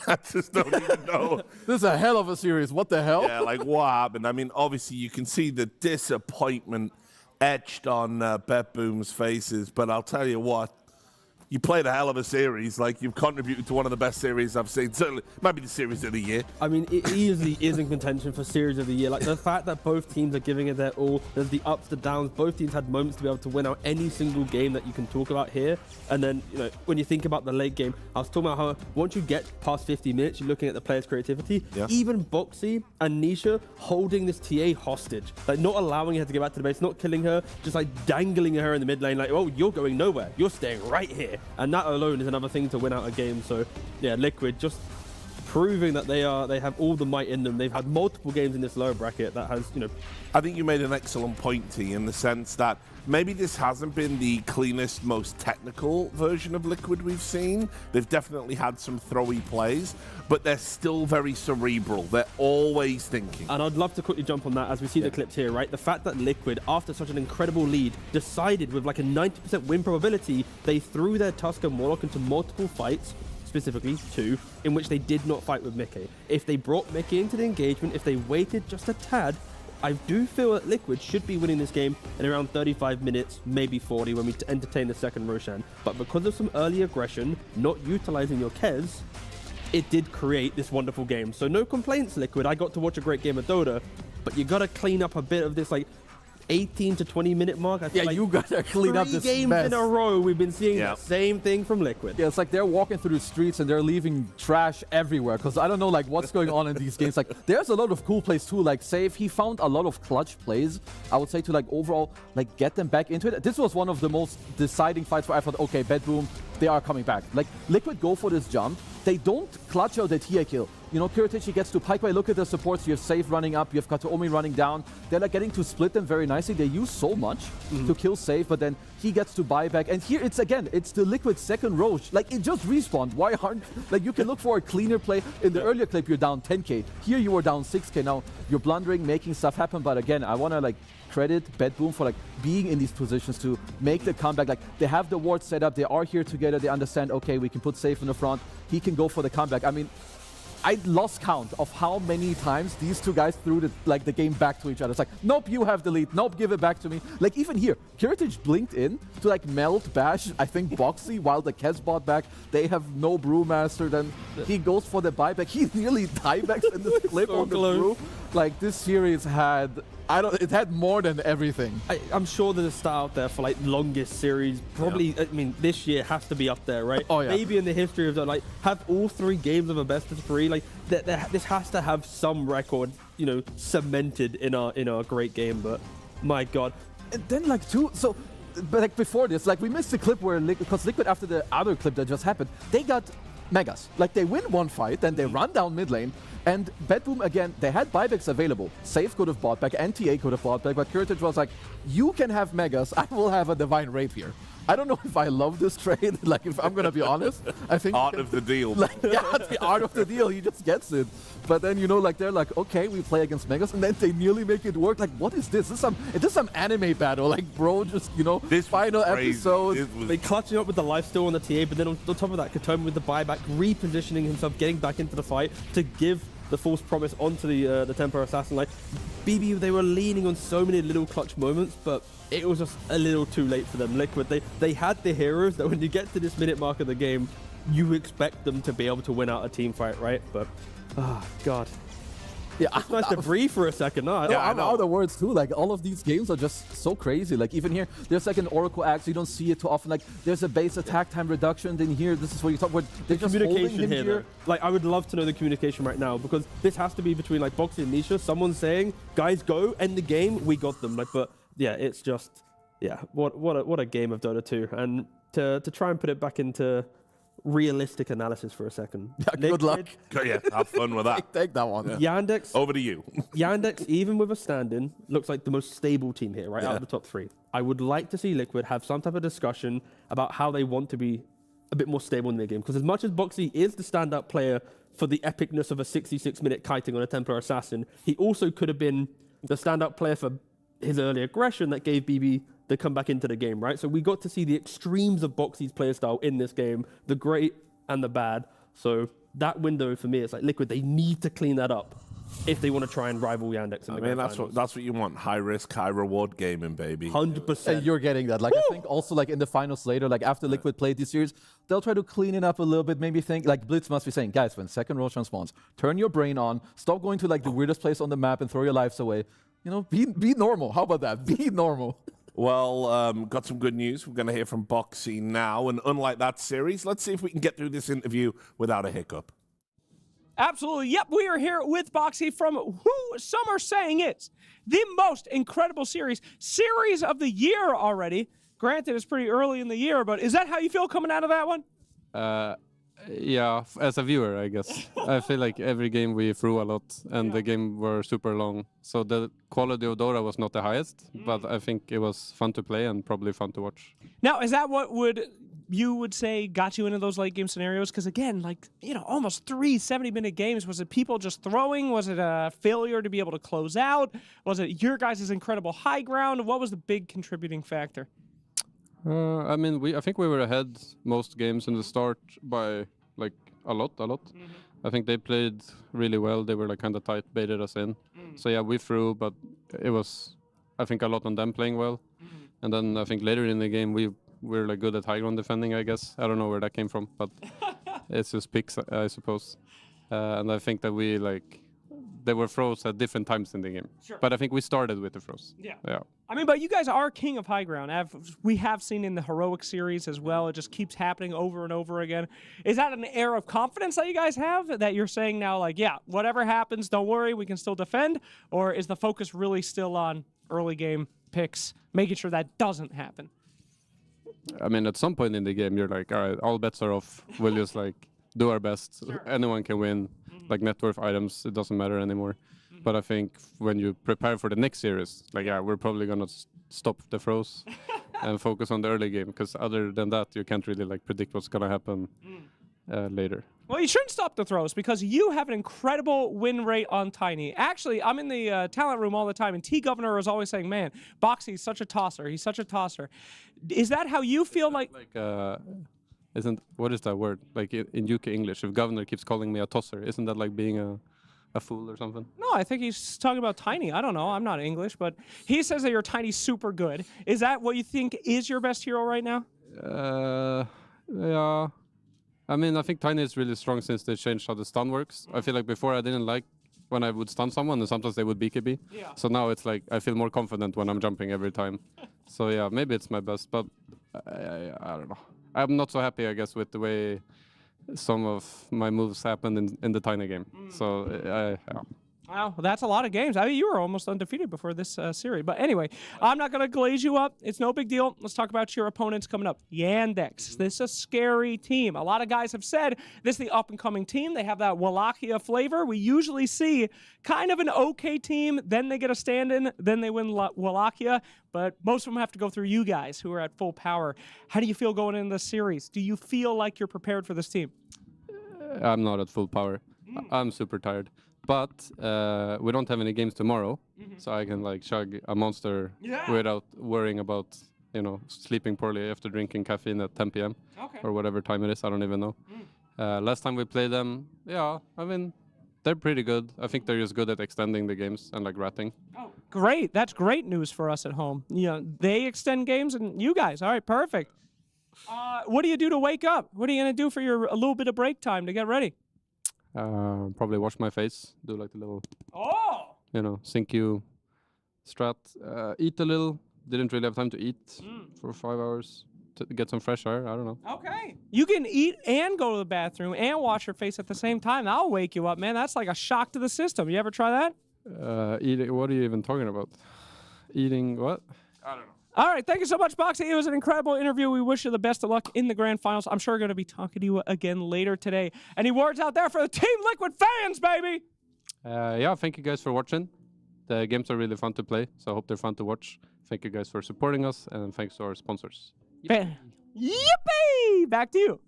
I just don't even know. This is a hell of a series. What the hell? Yeah, like what happened? I mean, obviously you can see the disappointment etched on BetBoom's faces, but I'll tell you what, you played a hell of a series. Like, you've contributed to one of the best series I've seen. Certainly, might be the series of the year. I mean, it easily is in contention for series of the year. Like, the fact that both teams are giving it their all, there's the ups, the downs. Both teams had moments to be able to win out any single game that you can talk about here. And then, you know, when you think about the late game, I was talking about how once you get past 50 minutes, you're looking at the players' creativity. Yeah. Even Boxy and Nisha holding this TA hostage, like not allowing her to get back to the base, not killing her, just like dangling her in the mid lane, like, oh, you're going nowhere. You're staying right here. And that alone is another thing to win out a game. So yeah, Liquid just proving that they have all the might in them. They've had multiple games in this lower bracket that has, you know. I think you made an excellent point, T, in the sense that maybe this hasn't been the cleanest, most technical version of Liquid we've seen. They've definitely had some throwy plays, but they're still very cerebral. They're always thinking. And I'd love to quickly jump on that as we see the clips here, right? The fact that Liquid, after such an incredible lead, decided with like a 90% win probability, they threw their Tusk and Warlock into multiple fights, specifically 2, in which they did not fight with Mickey. If they brought Mickey into the engagement, if they waited just a tad, I do feel that Liquid should be winning this game in around 35 minutes, maybe 40, when we entertain the second Roshan. But because of some early aggression, not utilizing your Kez, it did create this wonderful game. So no complaints, Liquid. I got to watch a great game of Dota, but you got to clean up a bit of this, like, 18 to 20 minute mark. I feel like you gotta clean up this 3 games mess. in a row, we've been seeing the same thing from Liquid. Yeah, it's like they're walking through the streets and they're leaving trash everywhere. Because I don't know, like, what's going on in these games. Like, there's a lot of cool plays too. Like, say if he found a lot of clutch plays, I would say to, like, overall, like, get them back into it. This was one of the most deciding fights where I thought, okay, BetBoom, they are coming back. Like, Liquid go for this jump. They don't clutch out the TA kill. You know, Kiritichi gets to Pikeway. Look at the supports. You have Safe running up. You have Kataomi running down. They're like getting to split them very nicely. They use so much to kill Safe, but then he gets to buy back. And here it's again, it's the Liquid second Roche. Like, it just respawned. Why aren't, like, you can look for a cleaner play. In the earlier clip, you're down 10k. Here you were down 6k. Now you're blundering, making stuff happen. But again, I want to, like, credit BetBoom for, like, being in these positions to make the comeback. Like, they have the ward set up. They are here together. They understand, okay, we can put Safe in the front. He can go for the comeback. I mean, I lost count of how many times these two guys threw the game back to each other. It's like, nope, you have the lead. Nope, give it back to me. Like, even here, Kiritich blinked in to, like, melt bash, I think, Boxy, while the Kez bought back. They have no Brewmaster. Then he goes for the buyback. He nearly tiebacks in this clip on the Brew. Like, this series had... it had more than everything. I'm sure there's a stat out there for, like, longest series. Probably, I mean, this year has to be up there, right? Oh, yeah. Maybe in the history of the, like, have all 3 games of a best of 3. Like, this has to have some record, you know, cemented in our great game. But my God. And then, like, but, like, before this, like, we missed the clip where because Liquid, after the other clip that just happened, they got Megas. Like, they win one fight, then they run down mid lane. And BetBoom, again, they had buybacks available. Safe could have bought back, and TA could have bought back, but Kiritich was like, you can have Megas, I will have a Divine Rapier. I don't know if I love this trade, like, if I'm gonna be honest. I think art of the deal. Like, yeah, the art of the deal, he just gets it. But then, you know, like, they're like, okay, we play against Megas, and then they nearly make it work. Like, what is this? Is this some anime battle? Like, bro, just, you know, this final episode. They clutching up with the lifesteal on the TA, but then on top of that, Katomi with the buyback, repositioning himself, getting back into the fight to give the false promise onto the Tempo Assassin. Like, BB, they were leaning on so many little clutch moments, but it was just a little too late for them. Liquid, they had the heroes that when you get to this minute mark of the game, you expect them to be able to win out a team fight, right? But, oh, God. Yeah, it's nice to breathe for a second. No, I'm out of words too. Like, all of these games are just so crazy. Like, even here, there's like an Oracle axe. You don't see it too often. Like, there's a base attack time reduction. Then here, this is what you talk about. They're just holding him here. Like, I would love to know the communication right now, because this has to be between, like, Boxy and Nisha. Someone saying, guys, go, end the game. We got them. Like, but yeah, it's just, yeah, what a game of Dota 2. And to try and put it back into realistic analysis for a second. Yeah, good luck. Yeah, have fun with that. Take that one. Yeah. Yandex. Over to you. Yandex, even with a stand-in, looks like the most stable team here, right? Out of the top 3. I would like to see Liquid have some type of discussion about how they want to be a bit more stable in their game. Because as much as Boxy is the standout player for the epicness of a 66-minute kiting on a Templar Assassin, he also could have been the standout player for his early aggression that gave BB the comeback into the game, right? So we got to see the extremes of Boxy's playstyle in this game, the great and the bad. So that window for me, it's like Liquid, they need to clean that up if they want to try and rival Yandex. I mean, that's what you want. High risk, high reward gaming, baby. 100%. And you're getting that. Like, I think also, like, in the finals later, like, after Liquid played this series, they'll try to clean it up a little bit, maybe think, like, Blitz must be saying, guys, when second Roshan spawns, turn your brain on, stop going to, like, the weirdest place on the map and throw your lives away. You know, be normal. How about that? Be normal. Well, got some good news. We're going to hear from Boxy now. And unlike that series, let's see if we can get through this interview without a hiccup. Absolutely. Yep, we are here with Boxy from who some are saying it's the most incredible series of the year already. Granted, it's pretty early in the year, but is that how you feel coming out of that one? Yeah, as a viewer, I guess. I feel like every game we threw a lot, and the game were super long. So the quality of Dota was not the highest, but I think it was fun to play and probably fun to watch. Now, is that what you would say got you into those late game scenarios? Because again, like, you know, almost 3 70-minute games. Was it people just throwing? Was it a failure to be able to close out? Was it your guys' incredible high ground? What was the big contributing factor? I mean, I think we were ahead most games in the start by like a lot. I think they played really well. They were like kind of tight, baited us in. So yeah, we threw, but it was, I think, a lot on them playing well. And then I think later in the game we were like good at high ground defending, I guess. I don't know where that came from, but it's just picks, I suppose. And I think that we like, there were throws at different times in the game. Sure. But I think we started with the throws. Yeah. I mean, but you guys are king of high ground. We have seen in the Heroic series as well. It just keeps happening over and over again. Is that an air of confidence that you guys have, that you're saying now, like, yeah, whatever happens, don't worry, we can still defend? Or is the focus really still on early game picks, making sure that doesn't happen? I mean, at some point in the game, you're like, all right, all bets are off. We'll just like do our best. Sure. Anyone can win. Like net worth items, it doesn't matter anymore. But I think when you prepare for the next series, like, yeah, we're probably going to stop the throws and focus on the early game. Because other than that, you can't really like predict what's going to happen later. Well, you shouldn't stop the throws because you have an incredible win rate on Tiny. Actually, I'm in the talent room all the time, and T-Governor is always saying, man, Boxy's such a tosser. He's such a tosser. Is that how you feel like... what is that word? Like in UK English, if Governor keeps calling me a tosser, isn't that like being a fool or something? No, I think he's talking about Tiny. I don't know. I'm not English, but he says that your Tiny's super good. Is that what you think is your best hero right now? Yeah. I mean, I think Tiny is really strong since they changed how the stun works. I feel like before I didn't like when I would stun someone and sometimes they would BKB. Yeah. So now it's like I feel more confident when I'm jumping every time. So yeah, maybe it's my best, but I don't know. I'm not so happy, I guess, with the way some of my moves happened in the Tiny game. So, yeah. Wow, that's a lot of games. I mean, you were almost undefeated before this series. But anyway, I'm not going to glaze you up. It's no big deal. Let's talk about your opponents coming up. Yandex. This is a scary team. A lot of guys have said this is the up-and-coming team. They have that Wallachia flavor. We usually see kind of an okay team, then they get a stand-in, then they win Wallachia. But most of them have to go through you guys who are at full power. How do you feel going into this series? Do you feel like you're prepared for this team? I'm not at full power. I'm super tired. But we don't have any games tomorrow, so I can like chug a monster without worrying about, you know, sleeping poorly after drinking caffeine at 10 p.m. or whatever time it is. I don't even know. Last time we played them, yeah, I mean, they're pretty good. I think they're just good at extending the games and like ratting. Oh, great. That's great news for us at home. You know, they extend games and you guys. All right, perfect. What do you do to wake up? What are you going to do for your a little bit of break time to get ready? Probably wash my face, do like a little, you know, sync you strat, eat a little. Didn't really have time to eat for 5 hours to get some fresh air. I don't know. Okay. You can eat and go to the bathroom and wash your face at the same time. That'll wake you up, man. That's like a shock to the system. You ever try that? Eating, what are you even talking about? Eating what? I don't know. All right, thank you so much, Boxy. It was an incredible interview. We wish you the best of luck in the grand finals. I'm sure we're going to be talking to you again later today. Any words out there for the Team Liquid fans, baby? Yeah, thank you guys for watching. The games are really fun to play, so I hope they're fun to watch. Thank you guys for supporting us, and thanks to our sponsors. Yippee! Back to you.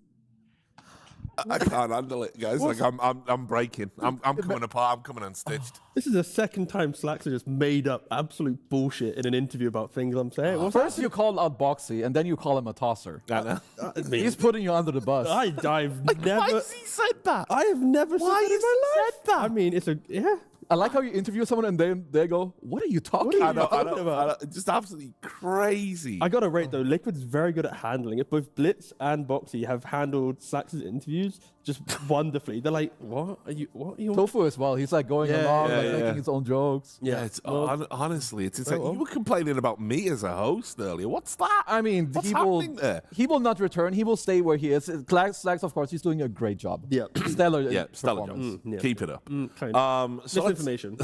I can't handle it, guys. Like I'm breaking. I'm coming apart. I'm coming unstitched. This is the second time Slaxer just made up absolute bullshit in an interview about things I'm saying. First you call out Boxy, and then you call him a tosser. I know. He's putting you under the bus. I've never. Why has he said that? I have never Why said that in my has he life. said that? I mean, it's a I like how you interview someone and then they go, "What are you talking about?" I know. Just absolutely crazy. I gotta rate though, Liquid's very good at handling it. Both Blitz and Boxy have handled Slax's interviews just wonderfully. They're like, "What are you? Tofu as well. He's like going along, making his own jokes. Yeah, it's honestly, it's like you were complaining about me as a host earlier. What's that? I mean, What's happening there? He will not return. He will stay where he is. Slax, of course, he's doing a great job. Yeah, stellar. Yeah, stellar job. Yeah. Keep it up. Kind of. So Misinformation.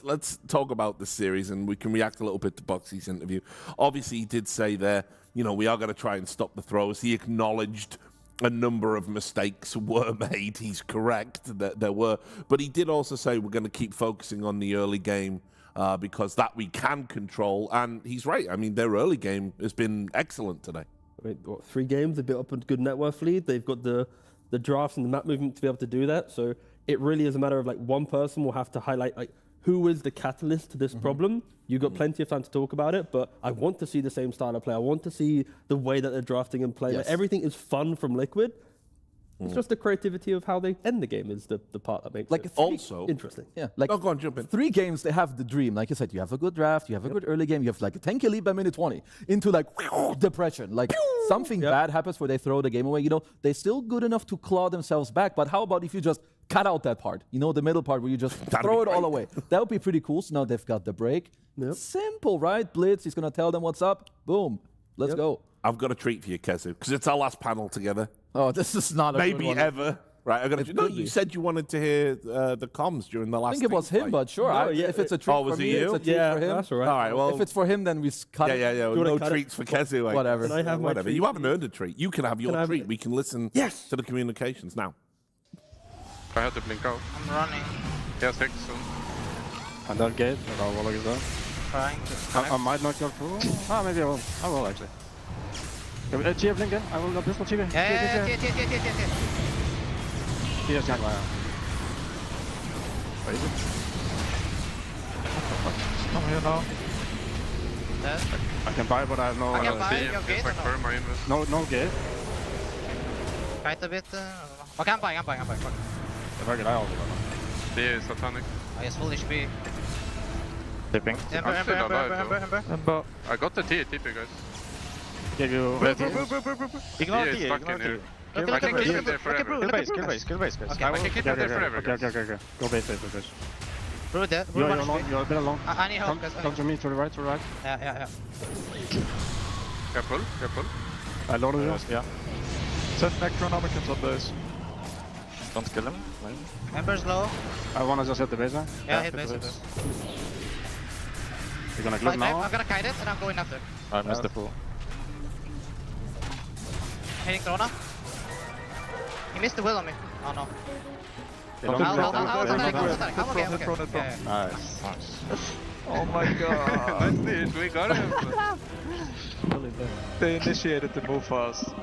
let's talk about the series, and we can react a little bit to Boxy's interview. Obviously, he did say there, we are going to try and stop the throws. He acknowledged a number of mistakes were made. He's correct that there were, but he did also say we're going to keep focusing on the early game because that we can control. And he's right. I mean, their early game has been excellent today. I mean, 3 games? They built up a good net worth lead. They've got the drafts and the map movement to be able to do that. So it really is a matter of like one person will have to highlight like who is the catalyst to this problem. You've got plenty of time to talk about it, but I want to see the same style of play. I want to see the way that they're drafting and playing. Yes. Like, everything is fun from Liquid. It's just the creativity of how they end the game is the part that makes it also interesting. Yeah, like go on, jump in. 3 games, they have the dream. Like you said, you have a good draft, you have a good early game, you have like a 10 kill lead by minute 20 into like depression. Like something bad happens where they throw the game away. They're still good enough to claw themselves back. But how about if you just cut out that part? The middle part where you just throw it all away. That would be pretty cool. So now they've got the break. Yep. Simple, right? Blitz, he's gonna tell them what's up. Boom, let's go. I've got a treat for you, Kezu, because it's our last panel together. Oh, this is not a maybe good one. ever. Right, you said you wanted to hear the comms during the last. I think it was him, but sure. If it's a treat for me, it's a treat for him. That's all right. All right, well, if it's for him, then we cut it. Yeah. No treats for Kezu. Like, whatever. Can I have my treat? You haven't earned a treat. You can have your treat. We can listen to the communications now. I had to blink out. I'm running. Yeah, 6 soon. And that gate, that our Wallachia is there. Trying to I might not go through. Maybe I will. I will actually. Chia blink in. I will go pistol Chia. Yeah. Chia's behind wire. Where is it? I'm here now. I can buy, but I have no. I can buy. See, You have it's gate like or no? firm invest. No gate. Kite a bit. Okay, I'm buying. Fuck. If I get out. B is satanic. I guess full HP. Tipping. Ember. I got the T, TP guys. Give you. Ignore T, stuck in here. I can keep it there forever. Kill base. Okay, I can keep it there forever. Okay. Go base. Brew dead. You're a bit along. I need help, guys. Come to me, to the right. Yeah. Careful. I loaded you. Yeah. Set Necronomicons on this. Don't kill him. Ember's low. I wanna just hit the base now. Yeah, hit base. You're gonna clip now? I'm gonna kite it and I'm going after. I missed the pool. Hitting Corona. He missed the will on me. Oh no. I'm okay. Yeah. Nice. Oh my god. Nice dish, we got him. They initiated the move fast.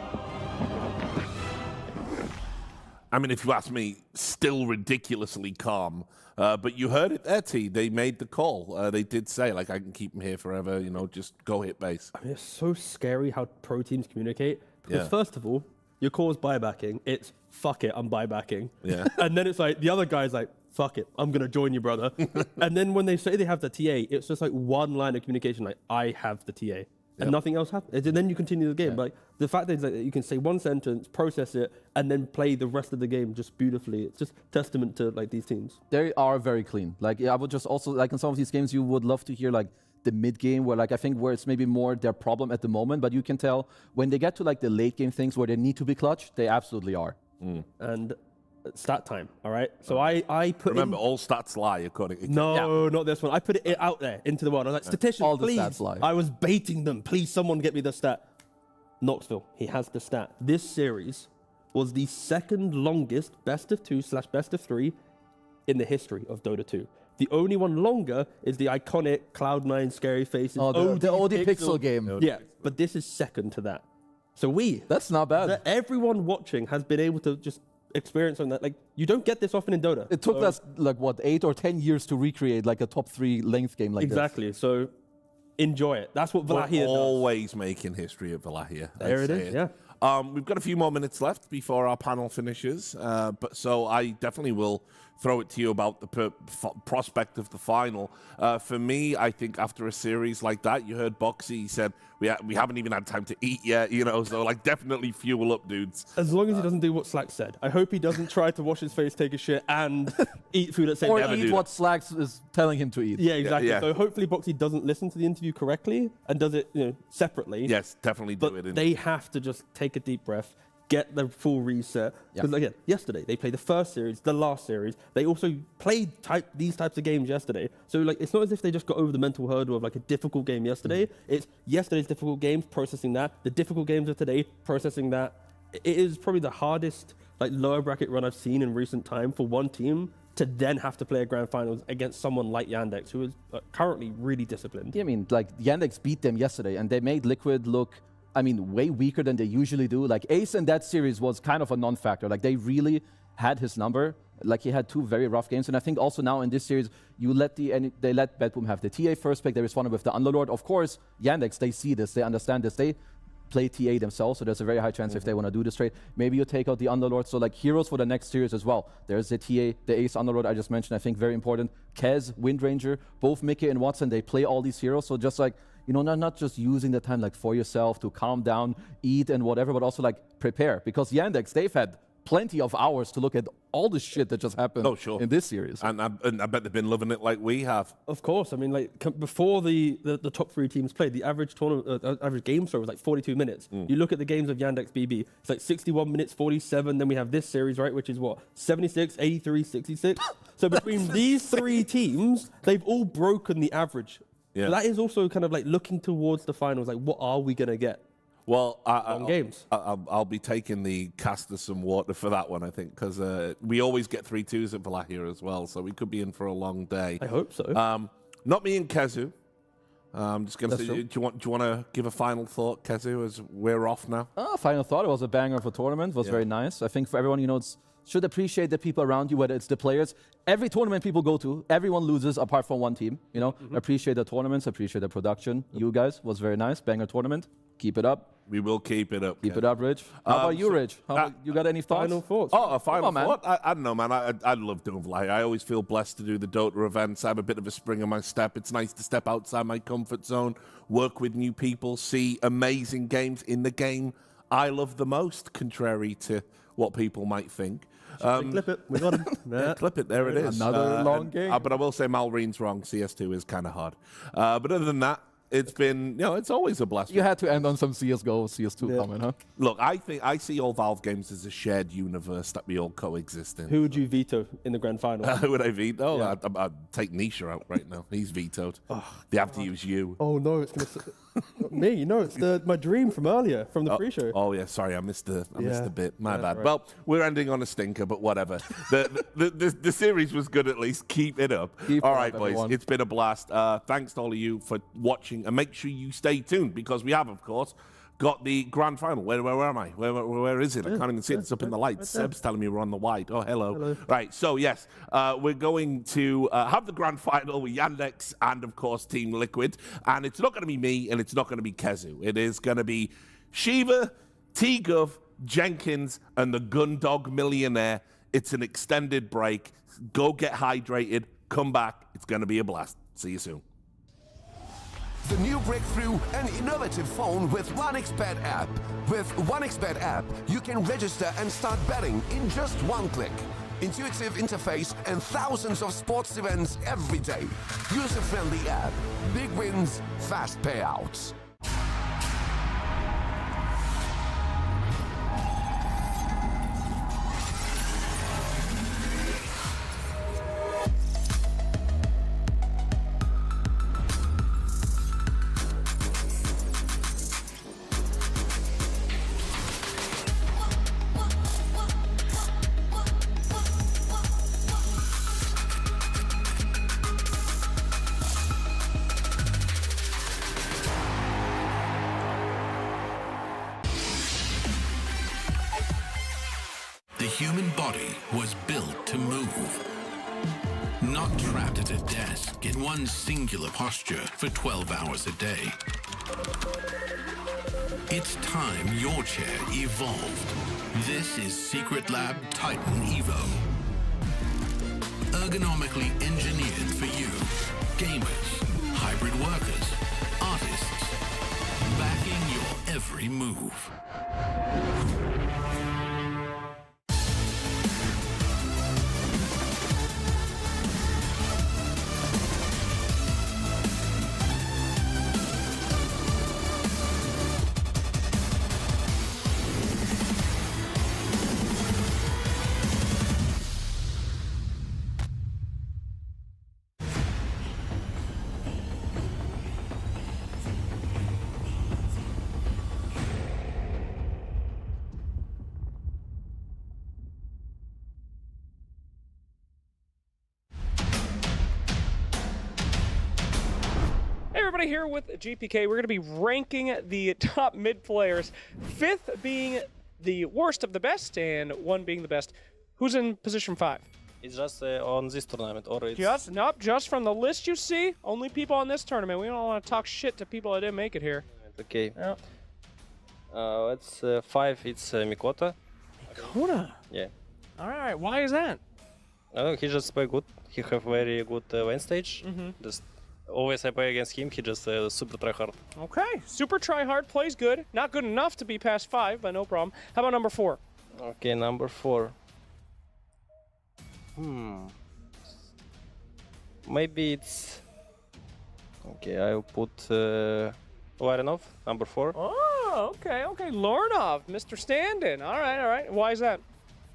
I mean, if you ask me, still ridiculously calm. But you heard it there, T. They made the call. They did say, like, I can keep him here forever, just go hit base. I mean, it's so scary how pro teams communicate. Because first of all, your call is buybacking. It's, fuck it, I'm buybacking. Yeah. And then it's like, the other guy's like, fuck it, I'm going to join you, brother. And then when they say they have the TA, it's just like one line of communication, like, I have the TA. And nothing else happens. And then you continue the game. Like, the fact is that you can say one sentence, process it, and then play the rest of the game just beautifully. It's just testament to, like, these teams. They are very clean. Like, I would just also, like, in some of these games, you would love to hear, like, the mid game where, like, I think where it's maybe more their problem at the moment, but you can tell when they get to, like, the late game things where they need to be clutch, they absolutely are. And stat time, all right? So I put Remember, all stats lie, according to... No, not this one. I put it out there into the world. I was like, statisticians, All the please. stats lie. I was baiting them. Please, someone get me the stat. Knoxville, he has the stat. This series was the second longest best of 2/best of 3 in the history of Dota 2. The only one longer is the iconic Cloud9 Scary Faces. Oh, the OD Pixel game. Yeah, but this is second to that. So that's not bad. Everyone watching has been able to just experience on that. Like, you don't get this often in Dota. It took us, like, what, 8 or 10 years to recreate, like, a top 3 length game like exactly. So enjoy it. That's what Wallachia does. Always making history at Wallachia. There it is, yeah. We've got a few more minutes left before our panel finishes, but so I definitely will throw it to you about the prospect of the final. For me, I think after a series like that, you heard Boxy, he said, we haven't even had time to eat yet, you know, so like definitely fuel up, dudes. As long as he doesn't do what Slack said. I hope he doesn't try to wash his face, take a shit, and eat food at the same time. Or eat what Slack is telling him to eat. Yeah, exactly. Yeah. So hopefully Boxy doesn't listen to the interview correctly and does it, separately. Yes, definitely do but it. They have to just take a deep breath, get the full reset. Because again, yesterday they played the first series, the last series. They also played these types of games yesterday. So like, it's not as if they just got over the mental hurdle of like a difficult game yesterday. It's yesterday's difficult games, processing that. The difficult games of today, processing that. It is probably the hardest like lower bracket run I've seen in recent time for one team to then have to play a grand finals against someone like Yandex, who is currently really disciplined. Yeah, I mean, like Yandex beat them yesterday, and they made Liquid look, I mean, way weaker than they usually do. Like Ace in that series was kind of a non-factor. Like they really had his number. Like he had 2 very rough games, and I think also now in this series, they let BetBoom have the TA first pick. They responded with the Underlord. Of course, Yandex, they see this, they understand this. They play TA themselves, so there's a very high chance if they want to do this trade, maybe you take out the Underlord. So like heroes for the next series as well. There's the TA, the Ace Underlord I just mentioned, I think very important. Kez, Windranger, both Mickey and Watson, they play all these heroes. So just like, not just using the time like for yourself to calm down, eat and whatever, but also like prepare. Because Yandex, they've had plenty of hours to look at all the shit that just happened in this series. And I bet they've been loving it like we have. Of course. I mean, like before the top 3 teams played, the average average game score was like 42 minutes. You look at the games of Yandex BB, it's like 61 minutes, 47. Then we have this series, right, which is what, 76, 83, 66. So between these 3 teams, they've all broken the average. Yeah. So that is also kind of like looking towards the finals. Like, what are we gonna get? Well, games. I'll be taking the cast of some water for that one, I think, because we always get 3-2s at Wallachia as well, so we could be in for a long day. I hope so. Not me and Kezu. I'm just going to say, do you want to give a final thought, Kezu, as we're off now? Final thought. It was a banger of a tournament. It was very nice. I think for everyone, should appreciate the people around you, whether it's the players. Every tournament people go to, everyone loses apart from one team. Appreciate the tournaments, appreciate the production. You guys was very nice. Banger tournament. Keep it up. We will keep it up. Keep it up, Rich. How about you, Rich? You got any thoughts? Final thoughts? Oh, a final thought? I don't know, man. I love doing Wallachia. I always feel blessed to do the Dota events. I have a bit of a spring in my step. It's nice to step outside my comfort zone, work with new people, see amazing games in the game I love the most, contrary to what people might think. Clip it. We got him. Yeah, clip it. There it is. Another long game. But I will say Malreen's wrong. CS2 is kind of hard. But other than that, it's been, it's always a blast. You had to end on some CSGO, CS2 comment, huh? Look, I see all Valve games as a shared universe that we all coexist in. Who would you veto in the grand final? Who would I veto? Yeah. I'd take Nisha out right now. He's vetoed. They have to use you. Oh no, it's gonna me. No, it's my dream from earlier, from the pre-show. Oh yeah, sorry, I missed the bit. My bad. Right. Well, we're ending on a stinker, but whatever. the series was good at least. Keep it up. All right, boys. Everyone. It's been a blast. Thanks to all of you for watching, and make sure you stay tuned because we have, of course, got the grand final. Where am I? Where is it? I can't even see it. It's up in the lights. Seb's telling me we're on the wide. Oh, hello. Right, so yes, we're going to have the grand final with Yandex and, of course, Team Liquid. And it's not going to be me and it's not going to be Kezu. It is going to be Shiva, T-Gov, Jenkins, and the Gundog Millionaire. It's an extended break. Go get hydrated. Come back. It's going to be a blast. See you soon. The new breakthrough, an innovative phone with 1xBet app. With 1xBet app, you can register and start betting in just one click. Intuitive interface and thousands of sports events every day. User-friendly app. Big wins, fast payouts. human body was built to move. Not trapped at a desk in one singular posture for 12 hours a day. It's time your chair evolved. This is Secret Lab Titan Evo. Ergonomically engineered for you, gamers, hybrid workers, artists, backing your every move. Everybody here with GPK, we're going to be ranking the top mid players, 5th being the worst of the best and 1 being the best. Who's in position 5? It's just on this tournament, or it's... Just from the list you see, only people on this tournament. We don't want to talk shit to people that didn't make it here. Okay. Yeah. It's 5, it's Mikota. Mikota? Yeah. Alright, why is that? He just play good. He have very good lane stage. Just always I play against him, he just super try hard. Okay, super try hard, plays good. Not good enough to be past 5, but no problem. How about number 4? Okay, number 4. Maybe it's... Okay, I'll put Larinov, number 4. Oh, okay. Lornov, Mr. Stand-in. All right. Why is that?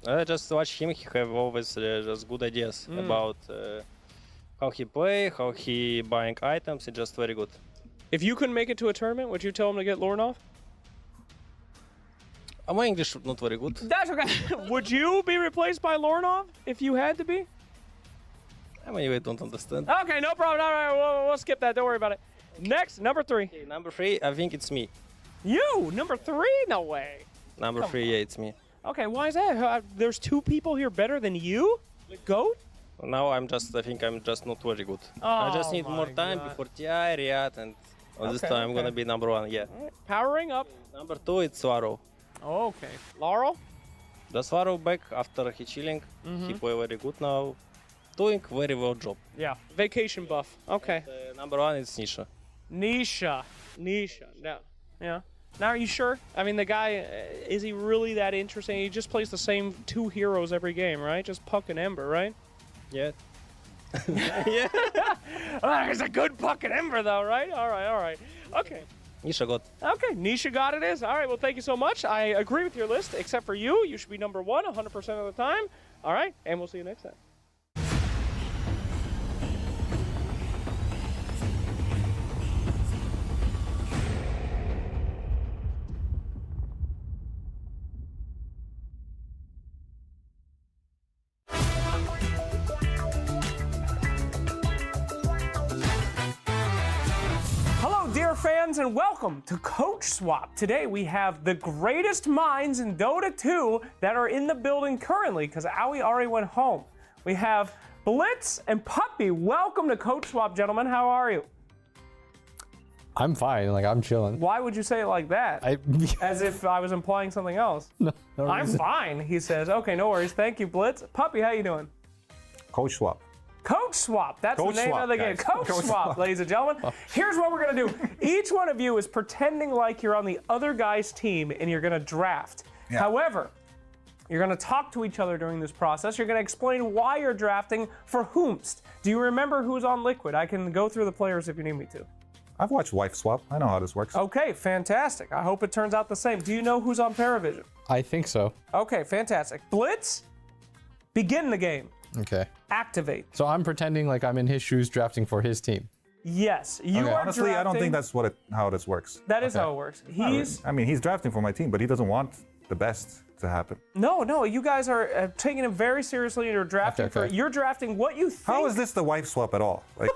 I just watch him, he have always just good ideas about how he play, how he buying items, it's just very good. If you couldn't make it to a tournament, would you tell him to get Lornov? My English not very good. That's okay. Would you be replaced by Lornov if you had to be? I mean, I don't understand. Okay, no problem. All right, we'll skip that. Don't worry about it. Next, number 3. Okay, number 3, I think it's me. You? Number 3? No way. Number 3, yeah, it's me. Okay, why is that? There's 2 people here better than you? The GOAT? Now I think I'm just not very good. I just need more time before TI, Riyadh, and this time I'm gonna be number 1, yeah. Right. Powering up. Number 2, it's Swaro. Okay. Laurel? The Swaro back after he chilling. He play very good now. Doing very well job. Yeah. Vacation buff. Okay. And, number 1 is Nisha. Nisha. No. Yeah. Now, are you sure? I mean, the guy, is he really that interesting? He just plays the same 2 heroes every game, right? Just Puck and Ember, right? Yeah. Yeah. He's a good Puck and Ember, though, right? All right. Okay. Nisha got. Okay, Nisha got it is. All right, well, thank you so much. I agree with your list, except for you. You should be number 1 100% of the time. All right, and we'll see you next time. Fans, and welcome to Coach Swap. Today we have the greatest minds in Dota 2 that are in the building currently because Aoi already went home. We have Blitz and Puppy. Welcome to Coach Swap, gentlemen. How are you? I'm fine. Like, I'm chilling. Why would you say it like that? As if I was implying something else. No I'm reason. fine, he says. Okay, no worries. Thank you, Blitz. Puppy, how you doing? Coach Swap. Coach Swap, that's Coach the name Swap, of the game. guys. Coach Coach Swap, Swap. ladies and gentlemen. Here's what we're gonna do. Each one of you is pretending like you're on the other guy's team and you're gonna draft. Yeah. However, you're gonna talk to each other during this process. You're gonna explain why you're drafting for whomst. Do you remember who's on Liquid? I can go through the players if you need me to. I've watched Wife Swap. I know how this works. Okay, fantastic. I hope it turns out the same. Do you know who's on Paravision? I think so. Okay, fantastic. Blitz, begin the game. Okay. Activate. So I'm pretending like I'm in his shoes drafting for his team. Yes, you are Honestly, I don't drafting- think that's how this works. That is how it works. He's he's drafting for my team, but he doesn't want the best to happen. No, you guys are taking it very seriously and you're drafting Okay. you're drafting what you think. How is this the Wife Swap at all? Like,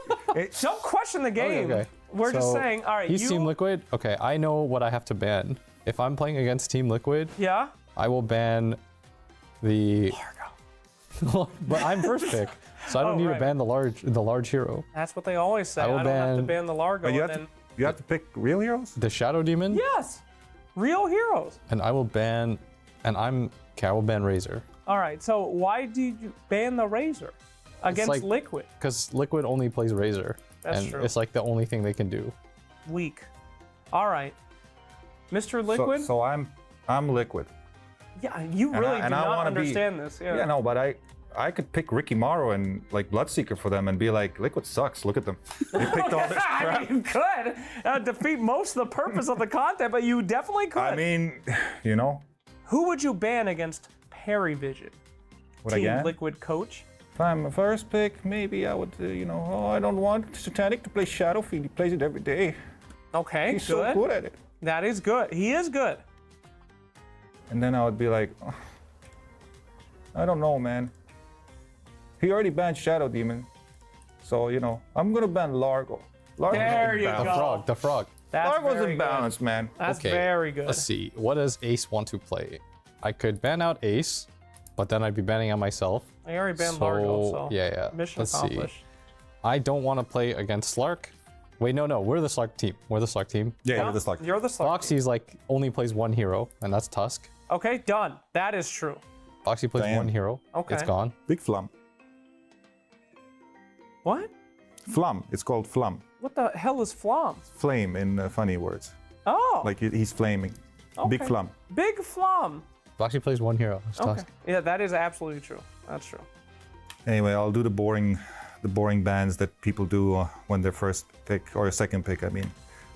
Don't question the game. Okay. We're just So, saying, all right, He's you Team Liquid? Okay, I know what I have to ban. If I'm playing against Team Liquid, Yeah? I will ban the. But I'm first pick, so I don't need right. to ban the large hero. That's what they always say. I I, will don't have to ban- ban the Largo. But you and have, then... you have to pick real heroes? The Shadow Demon. Yes, real heroes. And I will ban, and I will ban Razor. All right, so why did you ban the Razor against like- Liquid? Because Liquid only plays Razor. That's and true. it's like the only thing they can do. Weak. All right, Mr. Liquid. So I'm Liquid. Yeah, you And really I- do and I not wanna be- understand this. Yeah. Yeah, no, but I could pick Ricky Morrow and like Bloodseeker for them and be like, Liquid sucks. Look at them. They picked all this I crap. mean, you could defeat most of the purpose of the content, but you definitely could. I mean, you know, Who would you ban against PVISION? Would I Team ban? Liquid coach. if I'm a first pick, maybe I would, you know, oh, I don't want Satanic to play Shadowfield. He plays it every day. Okay, He's good. so good at it. That is good. He is good. And then I would be like, oh, I don't know, man. He already banned Shadow Demon. So, you know, I'm going to ban Largo. Largo's There you imbalanced. go. The frog. That's Largo's very imbalanced, man. That's Okay, very good. Let's see. What does Ace want to play? I could ban out Ace, but then I'd be banning out myself. I already banned Largo, so yeah. mission Let's accomplished. see. I don't want to play against Slark. Wait, no. We're the Slark team. We're the Slark team. Yeah, you're the Slark. You're the Slark. Foxy's like only plays one hero, and that's Tusk. Okay, done. That is true. Foxy plays Damn. one hero. Okay. It's gone. Big Flum. What? Flum. It's called Flum. What the hell is Flom? Flame in funny words. Oh. Like he's flaming. Big Okay. Flum. Big Flom. Foxy plays one hero. It's Okay. Tusk. Yeah, that is absolutely true. That's true. Anyway, I'll do the boring bans that people do when they're first pick or second pick. I mean,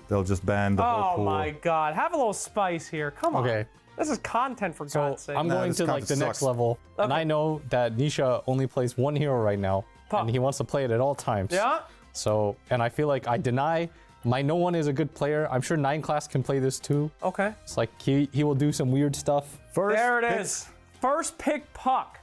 they'll just ban the whole Oh pool. my God! Have a little spice here. Come on. Okay. This is content for So God's sake. I'm going this to like content the next sucks. level, and I know that Nisha only plays one hero right now, and he wants to play it at all times. Yeah. So, and I feel like I deny my no one is a good player. I'm sure 9 class can play this too. Okay. It's like he will do some weird stuff. First There it pick. is. First pick Puck.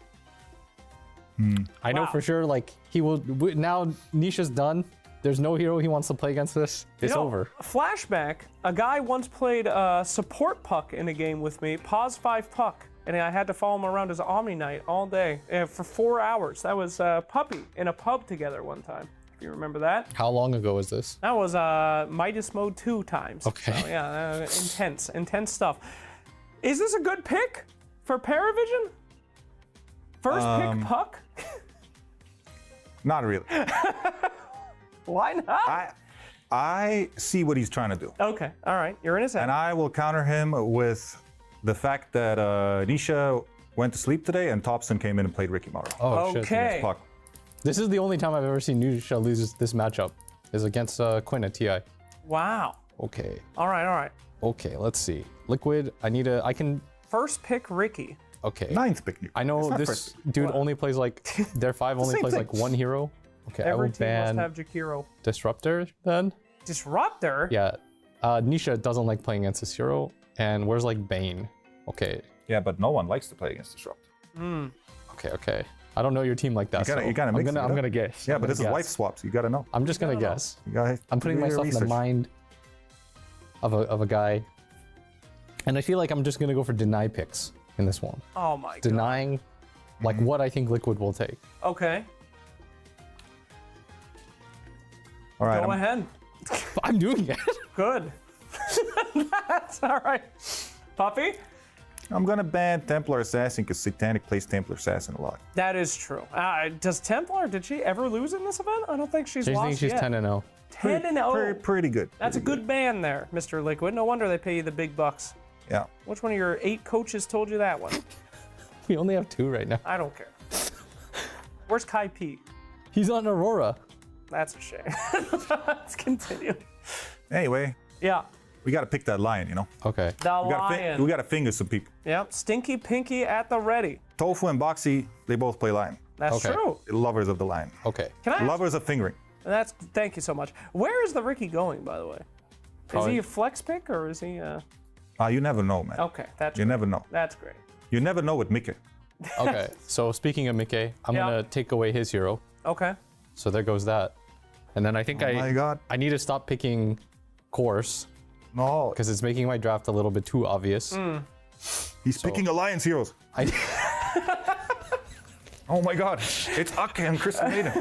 I know Wow. for sure. Like he will now. Nisha's done. There's no hero he wants to play against this. It's You know, over. Flashback. A guy once played support Puck in a game with me. Pause 5 Puck. And I had to follow him around as Omni Knight all day for 4 hours. That was Puppy in a pub together one time. If you remember that. How long ago was this? That was Midas Mode 2 times. Okay. So, yeah, intense stuff. Is this a good pick for PVISION? First pick Puck? Not really. Why not? I see what he's trying to do. Okay, all right, you're in his head. And I will counter him with the fact that Nisha went to sleep today and Thompson came in and played Ricky Morrow. Oh shit. Okay. Puck. This is the only time I've ever seen Nisha lose this matchup. Is against Quinn at TI. Wow. Okay. All right. Okay. Let's see. Liquid. I can. First pick Ricky. Okay. 9th pick. I know It's not this first. dude only plays like their 5 only Same plays thing. like one hero. Okay, I Every will team must ban have Jakiro. Disruptor then. Disruptor? Yeah. Nisha doesn't like playing against this hero. And where's like Bane? Okay. Yeah, but no one likes to play against Disrupt. Okay. I don't know your team like that. You gotta mix it I'm up. gonna guess. Yeah, I'm but gonna this is guess. wife swaps. You gotta know. I'm just gonna guess. You gotta I'm putting do your myself in the research. mind of a guy. And I feel like I'm just gonna go for deny picks in this one. Oh my God. Denying like what I think Liquid will take. Okay, All right. go ahead. I'm doing it. Good. That's all right. Puppy? I'm gonna ban Templar Assassin because Satanic plays Templar Assassin a lot. That is true. Does Templar, did she ever lose in this event? I don't think she's I lost think she's yet. 10-0. 10-0. Pretty good. That's a good band there, Mr. Liquid. No wonder they pay you the big bucks. Yeah. Which one of your 8 coaches told you that one? We only have 2 right now. I don't care. Where's Kai P? He's on Aurora. That's a shame. Let's continue. Anyway, Yeah. we gotta pick that lion, you know? Okay. The We Lion. gotta finger some people. Yep. Stinky Pinky at the ready. Tofu and Boxy, they both play lion. That's Okay. true. Lovers of the lion. Okay. Can I ask- Lovers of fingering. Thank you so much. Where is the Ricky going, by the way? Is Probably- he a flex pick or is he You never know, man. Okay, that's You great. never know. That's great. You never know with Mickey. Okay. So speaking of Mickey, I'm Yeah. gonna take away his hero. Okay. So there goes that. And then I think Oh my God. I need to stop picking course No. because it's making my draft a little bit too obvious. Mm. He's picking Alliance heroes. Oh my God, it's Ake and Crystal Maiden.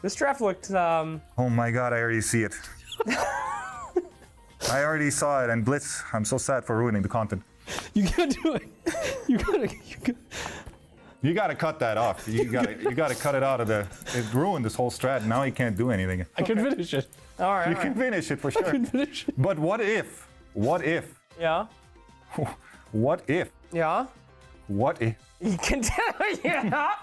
This draft looked. Oh my God, I already see it. I already saw it, and Blitz, I'm so sad for ruining the content. You can't do it. You gotta cut that off. You gotta cut it out of the. It ruined this whole strat. Now you can't do anything. I can finish it. All right. You can finish it for sure. I can finish it. But what if? What if? Yeah. What if? Yeah. What if? You can tell. Yeah.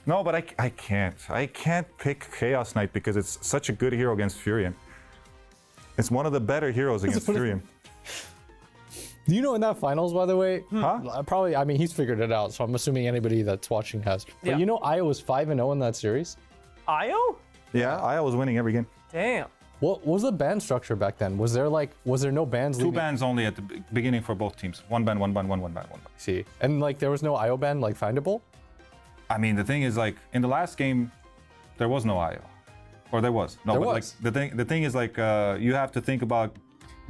No, but I can't. I can't pick Chaos Knight because it's such a good hero against Furion. It's one of the better heroes against Furion. Do you know in that finals, by the way? Huh? Probably, I mean, he's figured it out, so I'm assuming anybody that's watching has. But Yeah. you know Io was 5-0 in that series? Io? Yeah, I was winning every game. Damn. What was the ban structure back then? Was there no bans? Two bans only at the beginning for both teams. One ban, one ban, one ban, one ban. See, and like there was no IO ban like findable? I mean, the thing is, like, in the last game, there was no IO. Or there was. No, There but was. like the thing is, like, you have to think about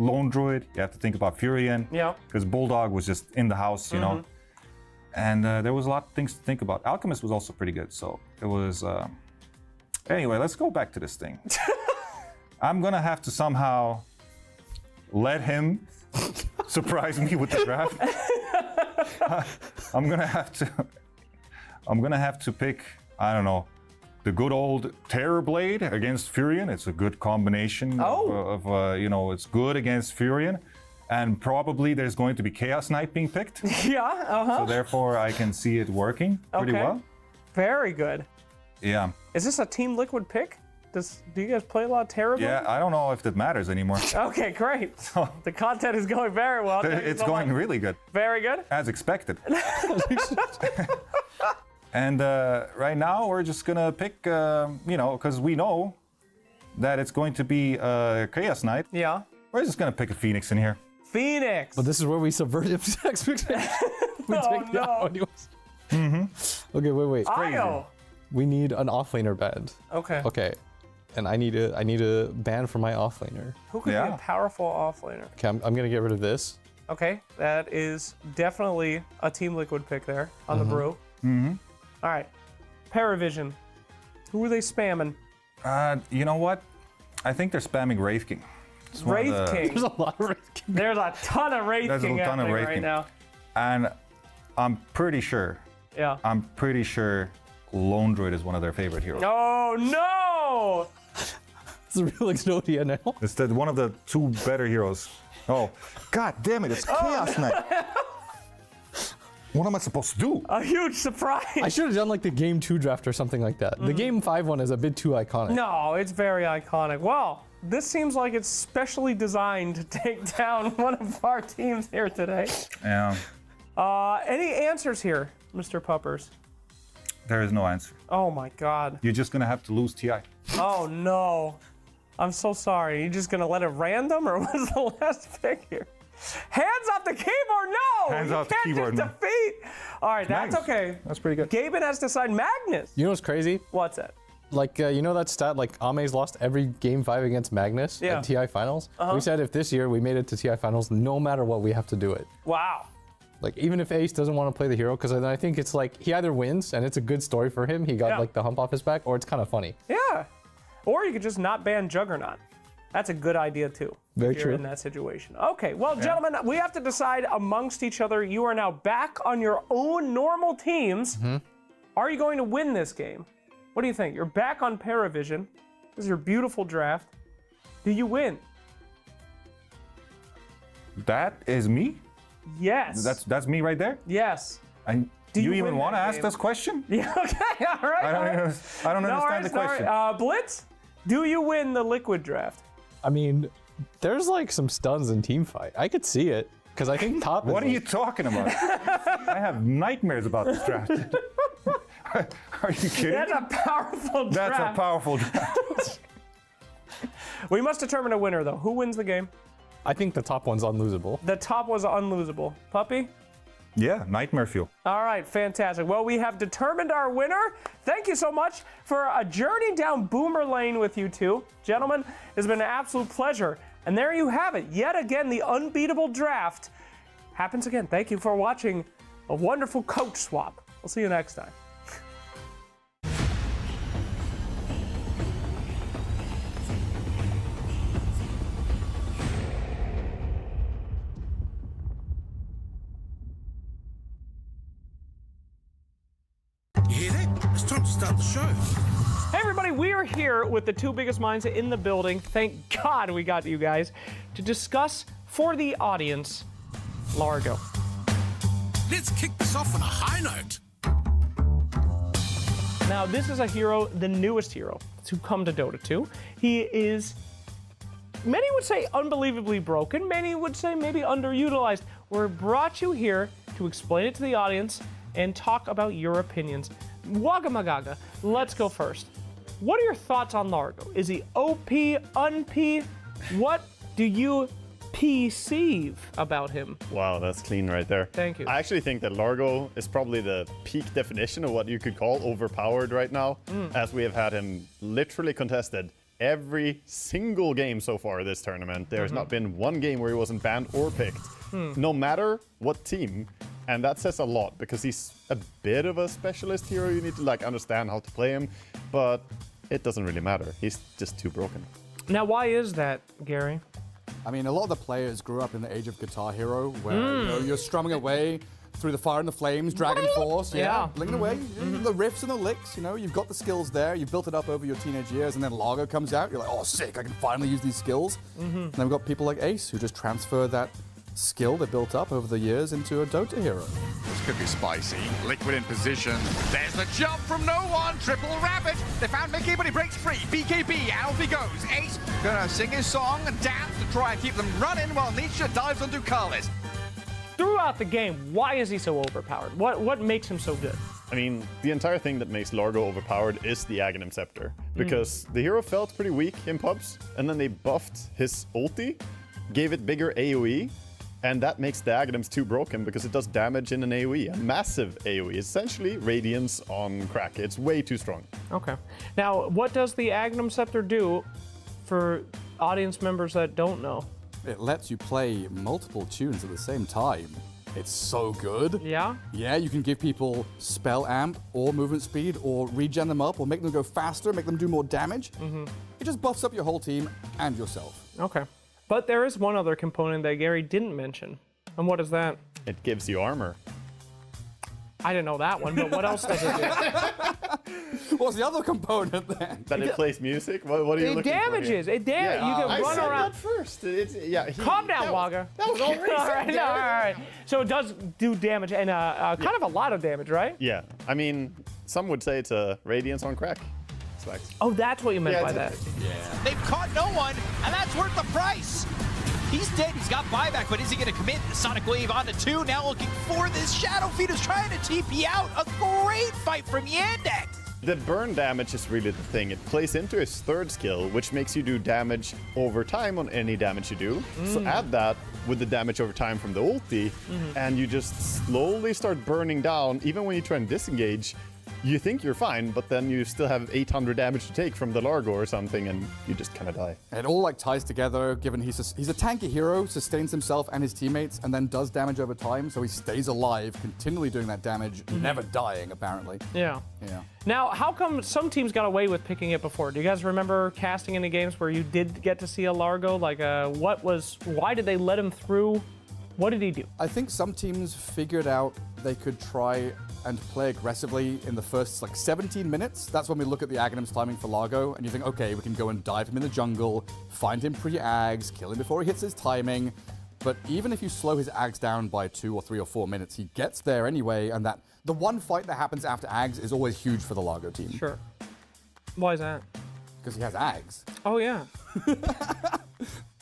Lone Druid, you have to think about Furion. Yeah. Because Bulldog was just in the house, you know. And there was a lot of things to think about. Alchemist was also pretty good, so it was... Anyway, let's go back to this thing. I'm gonna have to somehow let him surprise me with the draft. I'm gonna have to pick, I don't know, the good old Terror Blade against Furion. It's a good combination of you know, it's good against Furion. And probably there's going to be Chaos Knight being picked. Yeah, So therefore I can see it working pretty well. Very good. Yeah. Is this a Team Liquid pick? Do you guys play a lot of Terror? Yeah, I don't know if that matters anymore. Okay, great. The content is going very well. Thank you It's so going much. really good. Very good. As expected. And right now we're just gonna pick, you know, because we know that it's going to be Chaos Knight. Yeah. We're just gonna pick a Phoenix in here. Phoenix. But this is where we subvert expectations. We take that out anyways. Okay, wait. Io. We need an offlaner band. Okay. Okay. And I need a band for my offlaner. Who could be a powerful offlaner? Okay, I'm gonna get rid of this. Okay, that is definitely a Team Liquid pick there on the brew. All right, ParaVision. Who are they spamming? You know what? I think they're spamming Wraith King. It's one of Wraith the- King. There's a lot of Wraith King. There's a ton of Wraith There's a King ton of happening Wraith right King. now. And I'm pretty sure Lone Druid is one of their favorite heroes. Oh no! It's a real Exodia now. It's one of the two better heroes. Oh, god damn it, it's Chaos Knight. What am I supposed to do? A huge surprise. I should have done like the game 2 draft or something like that. The game 5 one is a bit too iconic. No, it's very iconic. Well, this seems like it's specially designed to take down one of our teams here today. Yeah. Any answers here, Mr. Puppers? There is no answer. Oh my god. You're just gonna have to lose TI. Oh no. I'm so sorry. You just gonna let it random, or what's the last pick here? Hands off the keyboard, no! Hands you off the can't keyboard, just man. defeat. All right, that's Magnus. okay. That's pretty good. Gaben has to sign Magnus. You know what's crazy? What's that? Like, you know that stat, like, Ame's lost every game 5 against Magnus Yeah. at TI Finals? We said if this year we made it to TI Finals, no matter what, we have to do it. Wow. Like, even if Ace doesn't want to play the hero, because I think it's like, he either wins, and it's a good story for him, he got, like, the hump off his back, or it's kind of funny. Yeah. Or you could just not ban Juggernaut. That's a good idea too. Very if you're true. in that situation. Okay, well, gentlemen, we have to decide amongst each other. You are now back on your own normal teams. Are you going to win this game? What do you think? You're back on ParaVision. This is your beautiful draft. Do you win? That is me? Yes. That's me right there? Yes. And Do you you even win want to that ask game? this question? Yeah, okay, all right. I don't No understand worries, the no question. worries. Blitz, do you win the Liquid draft? I mean, there's, like, some stuns in team fight. I could see it, because I think top is, What are like, you talking about? I have nightmares about this draft. Are you kidding? That's a powerful draft. That's a powerful draft. We must determine a winner, though. Who wins the game? I think the top one's unlosable. The top was unlosable. Puppy? Yeah, Nightmare Fuel. All right, fantastic. Well, we have determined our winner. Thank you so much for a journey down Boomer Lane with you two. Gentlemen, it's been an absolute pleasure. And there you have it. Yet again, the unbeatable draft happens again. Thank you for watching a wonderful coach swap. We'll see you next time. You hear that? It's time to start the show. Hey everybody, we are here with the two biggest minds in the building. Thank God we got you guys to discuss for the audience Largo. Let's kick this off on a high note. Now, this is a hero, the newest hero to come to Dota 2. He is, many would say unbelievably broken, many would say maybe underutilized. We brought you here to explain it to the audience and talk about your opinions. Wagamagaga, let's go first. What are your thoughts on Largo? Is he OP, un-P? What do you perceive about him? Wow, that's clean right there. Thank you. I actually think that Largo is probably the peak definition of what you could call overpowered right now, as we have had him literally contested every single game so far this tournament. There's not been one game where he wasn't banned or picked, no matter what team. And that says a lot because he's a bit of a specialist hero. You need to like understand how to play him, but it doesn't really matter. He's just too broken. Now, why is that, Gary? I mean, a lot of the players grew up in the age of Guitar Hero, where you know, you're strumming away through the fire and the flames, Dragon Force, blinging away. The riffs and the licks, you know, you've got the skills there, you've built it up over your teenage years, and then Largo comes out, you're like, oh, sick, I can finally use these skills. And then we've got people like Ace, who just transfer that skill they built up over the years into a Dota hero. This could be spicy. Liquid in position. There's the jump from no one. Triple rabbit. They found Mickey, but he breaks free. BKB, out he goes. Ace gonna sing his song and dance to try and keep them running while Nietzsche dives onto Carlis. Throughout the game, why is he so overpowered? What makes him so good? I mean, the entire thing that makes Largo overpowered is the Aghanim Scepter, because the hero felt pretty weak in pubs, and then they buffed his ulti, gave it bigger AoE, and that makes the Aghanims too broken because it does damage in an AoE, a massive AoE, essentially Radiance on crack. It's way too strong. Okay. Now, what does the Aghanim Scepter do for audience members that don't know? It lets you play multiple tunes at the same time. It's so good. Yeah? Yeah, you can give people spell amp or movement speed or regen them up or make them go faster, make them do more damage. It just buffs up your whole team and yourself. Okay. But there is one other component that Gary didn't mention. And what is that? It gives you armor. I didn't know that one, but what else does it do? What's the other component then? That it plays music? What are you looking for? It damages. You can run around. That first. Calm down, Wagga. That was all right. All right. So it does do damage, and kind of a lot of damage, right? Yeah. I mean, some would say it's a Radiance on crack. Oh, that's what you meant by that. They've caught no one, and that's worth the price. He's dead, he's got buyback, but is he going to commit? The Sonic Wave on the 2, now looking for this. Shadow Feet is trying to TP out. A great fight from Yandex. The burn damage is really the thing. It plays into his third skill, which makes you do damage over time on any damage you do. So add that with the damage over time from the ulti, and you just slowly start burning down. Even when you try and disengage, you think you're fine, but then you still have 800 damage to take from the Largo or something, and you just kind of die. It all like ties together, given he's a tanky hero, sustains himself and his teammates, and then does damage over time, so he stays alive, continually doing that damage, never dying, apparently. Yeah. Yeah. Now, how come some teams got away with picking it before? Do you guys remember casting any games where you did get to see a Largo? Like, why did they let him through? What did he do? I think some teams figured out they could try and play aggressively in the first like 17 minutes. That's when we look at the Aghanim's timing for Largo, and you think, okay, we can go and dive him in the jungle, find him pre-Ags, kill him before he hits his timing. But even if you slow his Ags down by 2 or 3 or 4 minutes, he gets there anyway, and that the one fight that happens after Ags is always huge for the Largo team. Sure. Why is that? Because he has Ags. Oh, yeah.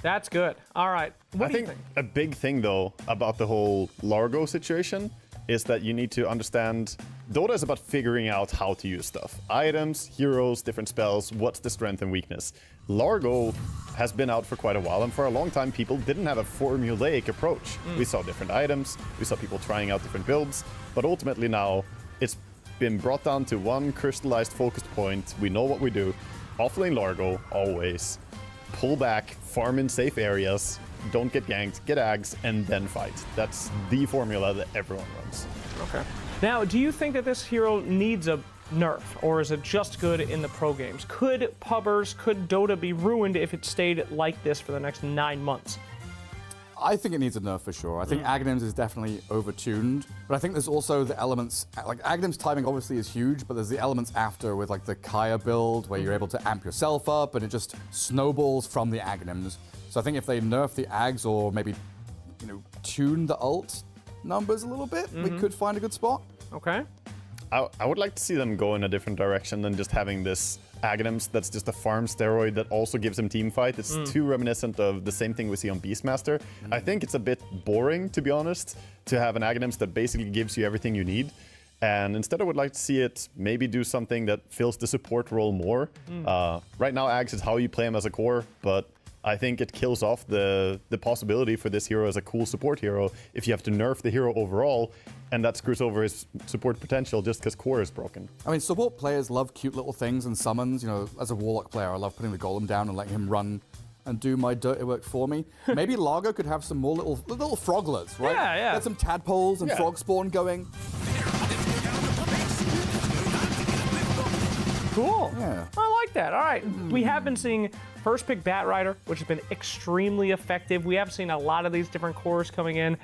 That's good. All right. What do you think? A big thing, though, about the whole Largo situation is that you need to understand Dota is about figuring out how to use stuff. Items, heroes, different spells, what's the strength and weakness. Largo has been out for quite a while, and for a long time people didn't have a formulaic approach. We saw different items, we saw people trying out different builds, but ultimately now it's been brought down to one crystallized focused point. We know what we do. Offlane Largo, always. Pull back, farm in safe areas, don't get ganked, get Ags, and then fight. That's the formula that everyone runs. Okay. Now, do you think that this hero needs a nerf, or is it just good in the pro games? Could pubbers, could Dota be ruined if it stayed like this for the next 9 months? I think it needs a nerf for sure. I think Aghanims is definitely overtuned, but I think there's also the elements, like Aghanim's timing obviously is huge, but there's the elements after with like the Kaya build where you're able to amp yourself up and it just snowballs from the Aghanims. So I think if they nerf the Ags or maybe, you know, tune the ult numbers a little bit, we could find a good spot. Okay. I would like to see them go in a different direction than just having this Aghanims that's just a farm steroid that also gives him team fight. It's too reminiscent of the same thing we see on Beastmaster. I think it's a bit boring, to be honest, to have an Aghanims that basically gives you everything you need. And instead I would like to see it maybe do something that fills the support role more. Right now Ags is how you play him as a core, but I think it kills off the possibility for this hero as a cool support hero if you have to nerf the hero overall, and that screws over his support potential just because core is broken. I mean, support players love cute little things and summons. You know, as a Warlock player, I love putting the Golem down and letting him run and do my dirty work for me. Maybe Largo could have some more little froglets, right? Yeah, yeah. Get some tadpoles and frog spawn going. Cool. Yeah. I like that. All right. We have been seeing first pick Bat Rider, which has been extremely effective. We have seen a lot of these different cores coming in.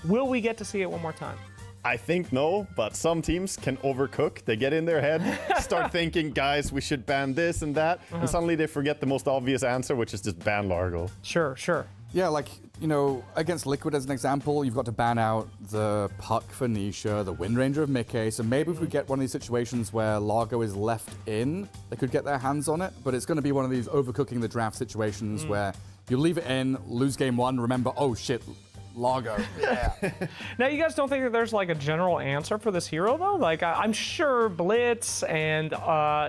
Will we get to see it one more time? I think no, but some teams can overcook. They get in their head, start thinking, guys, we should ban this and that, and suddenly they forget the most obvious answer, which is just ban Largo. Sure. Yeah, like, you know, against Liquid as an example, you've got to ban out the Puck for Nisha, the Windranger of Mickey, so maybe if we get one of these situations where Largo is left in, they could get their hands on it, but it's going to be one of these overcooking the draft situations where you leave it in, lose game one, remember, oh shit, Largo. Yeah. Now, you guys don't think that there's like a general answer for this hero, though? Like, I'm sure Blitz and,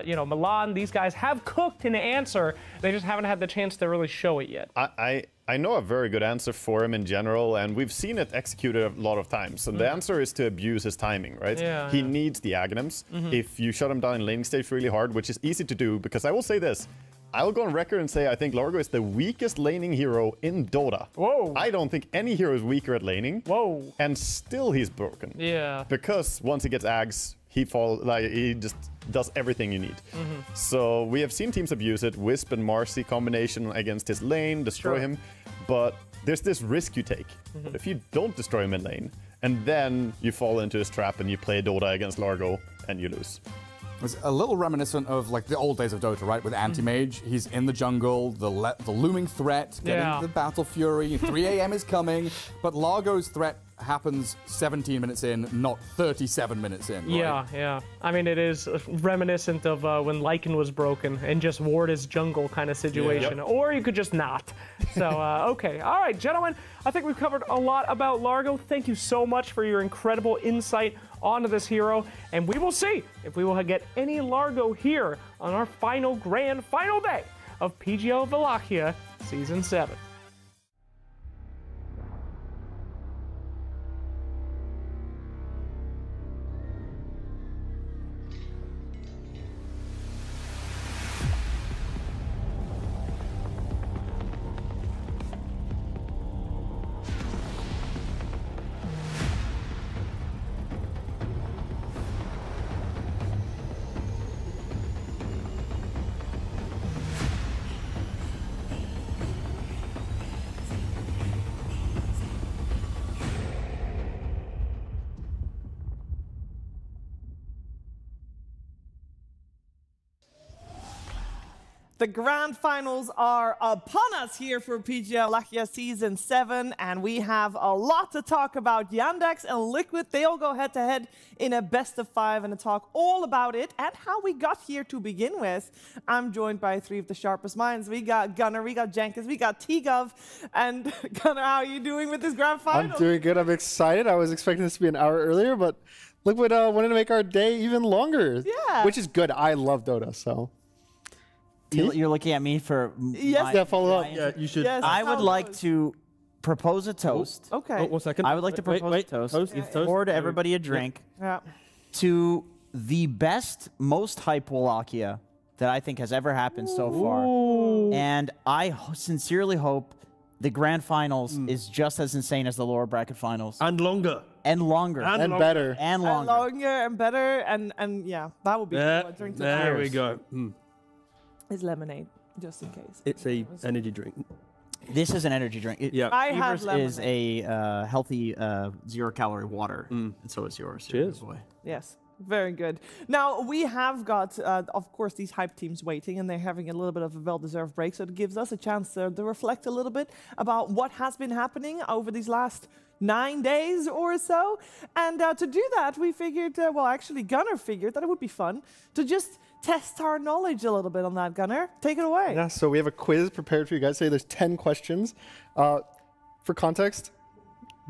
you know, Milan, these guys have cooked an answer. They just haven't had the chance to really show it yet. I know a very good answer for him in general, and we've seen it executed a lot of times. And the answer is to abuse his timing, right? Yeah, he needs the Aghanims. If you shut him down in laning stage really hard, which is easy to do, because I will say this, I will go on record and say I think Largo is the weakest laning hero in Dota. Whoa. I don't think any hero is weaker at laning. Whoa. And still he's broken. Yeah. Because once he gets Ags, he just does everything you need. So we have seen teams abuse it, Wisp and Marcy combination against his lane, destroy him. But there's this risk you take. What if you don't destroy him in lane? And then you fall into his trap and you play Dota against Largo and you lose. It's a little reminiscent of like the old days of Dota, right? With Anti-Mage, he's in the jungle, the looming threat, getting the Battle Fury, 3 a.m. is coming, but Largo's threat happens 17 minutes in, not 37 minutes in. Right? Yeah. I mean, it is reminiscent of when Lycan was broken and just ward his jungle kind of situation. Or you could just not. So, okay. All right, gentlemen, I think we've covered a lot about Largo. Thank you so much for your incredible insight onto this hero. And we will see if we will get any Largo here on our final day of PGL Wallachia Season 7. The grand finals are upon us here for PGL Wallachia Season 7, and we have a lot to talk about. Yandex and Liquid, they all go head-to-head in a best-of-5 and talk all about it and how we got here to begin with. I'm joined by three of the sharpest minds. We got Gunnar, we got Jenkins, we got T-Gov. And Gunnar, how are you doing with this grand final? I'm doing good. I'm excited. I was expecting this to be an hour earlier, but Liquid wanted to make our day even longer. Yeah. Which is good. I love Dota, so... You're looking at me for follow up. Yeah, you should. Yes, I would like to propose a toast. Okay. Oh, 1 second. I would like to propose a toast. Pour to everybody a drink. Yeah. To the best, most hype Wallachia that I think has ever happened so far. And I sincerely hope the grand finals is just as insane as the lower bracket finals. And longer. And longer. And better. And longer. And longer and better, and yeah, that would be cool. A drink to There we cheers. go. It's lemonade, just in case. It's a energy drink. This is an energy drink. Yeah. I have Fever's is a healthy 0-calorie water, and so is yours. Cheers. Boy. Yes, very good. Now, we have got, of course, these hype teams waiting, and they're having a little bit of a well-deserved break, so it gives us a chance to reflect a little bit about what has been happening over these last 9 days or so. And to do that, we figured, well, actually, Gunnar figured that it would be fun to just test our knowledge a little bit on that. Gunnar, take it away. Yeah, so we have a quiz prepared for you guys today. There's 10 questions. For context,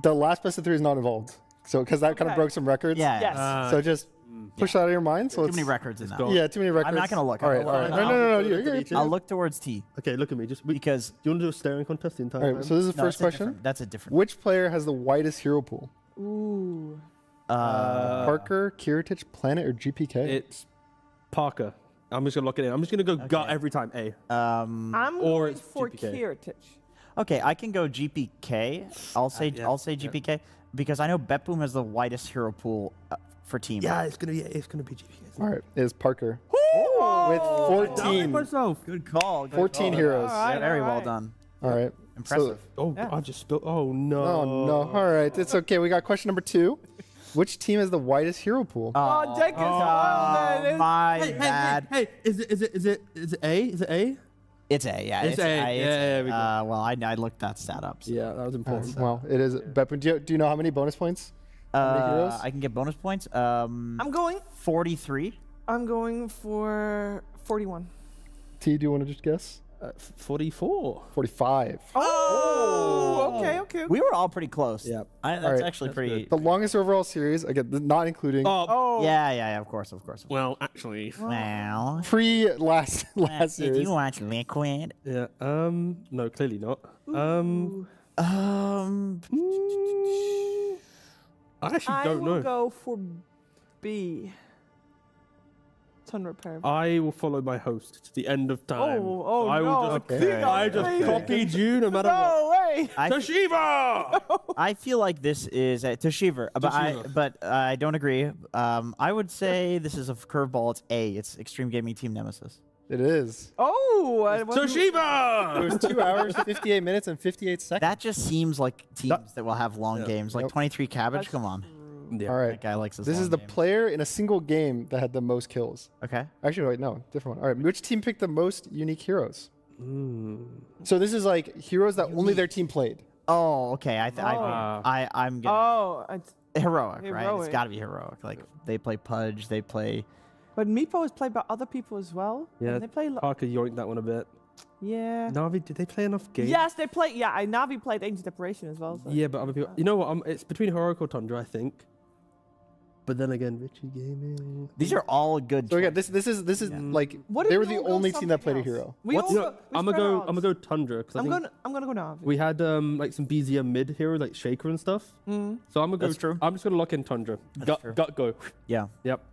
the last best of 3 is not involved. So, because that kind of broke some records. Yeah. Yes. So just push that out of your mind. So Too many records in that. Yeah, too many records. I'm not going to look. All right, all right. No, you're I'll look towards T. Okay, look at me. Just because do you want to do a staring contest the entire All time? right, so this is the first question. That's a different. Which player has the widest hero pool? Ooh. Parker, Kiritich, Planet, or GPK? It's Parker. I'm just gonna lock it in. I'm just gonna go gut every time. A. I'm or going it's for GPK. Kiritich. Okay, I can go GPK. I'll say GPK because I know BetBoom has the widest hero pool for team. Yeah, it's gonna be GPK. All right, it's Parker. With I doubted 14. myself. Good call. 14 heroes. Yeah, very well done. All right. Impressive. Oh, I just spilled. Oh no. Oh no. All right, it's okay. We got question number 2. Which team has the widest hero pool? Oh, Deck is my bad. Hey, is it A? Is it A? It's A, yeah. It's A. Yeah, we go. Well, I looked that stat up. So. Yeah, that was important. Well, it is. Beppo, do you know how many bonus points? How many heroes? I can get bonus points. I'm going 43. I'm going for 41. T, do you want to just guess? 44. 45. Oh, okay. We were all pretty close. Yeah. That's All right. actually pretty. The longest overall series, again, not including Yeah, of course. Well, actually. Well. pre-last Did series. you watch Liquid? Yeah. No, clearly not. I actually don't will know. go for B. Tundra Pair. I will follow my host to the end of time. Oh, I will no. just, Okay. I just copied you no matter what. No way. Toshiba! I feel like this is a Toshiba, but I don't agree. I would say this is a curveball. It's A. It's Xtreme Gaming Team Nemesis. It is. Oh, Toshiba! It was 2 hours, 58 minutes, and 58 seconds. That just seems like teams that will have long games, like 23 Cabbage. Come on. All right. That guy likes his This long is the games. player in a single game that had the most kills. Okay. Actually, wait, no, different one. All right, which team picked the most unique heroes? So this is like heroes that only their team played. Oh, okay. I'm gonna it's heroic, right? It's heroic. got to be heroic. Like they play Pudge, they play. But Meepo is played by other people as well. Yeah, And they play. Parker yoinked that one a bit. Yeah. Navi, did they play enough games? Yes, they play. Yeah, Navi played Ancient Separation as well. So. Yeah, but other people. You know what? It's between Heroic or Tundra, I think. But then again, Vici Gaming. These are all good. So again, this is like What if they were we the all go only team that played a something hero. else? We all go- we I'm spread our gonna go Tundra because I'm gonna go Navi. We had like some BZM mid heroes like Shaker and stuff. Mm. So I'm gonna go. That's true. I'm just gonna lock in Tundra. Gut go. Yeah. Yep.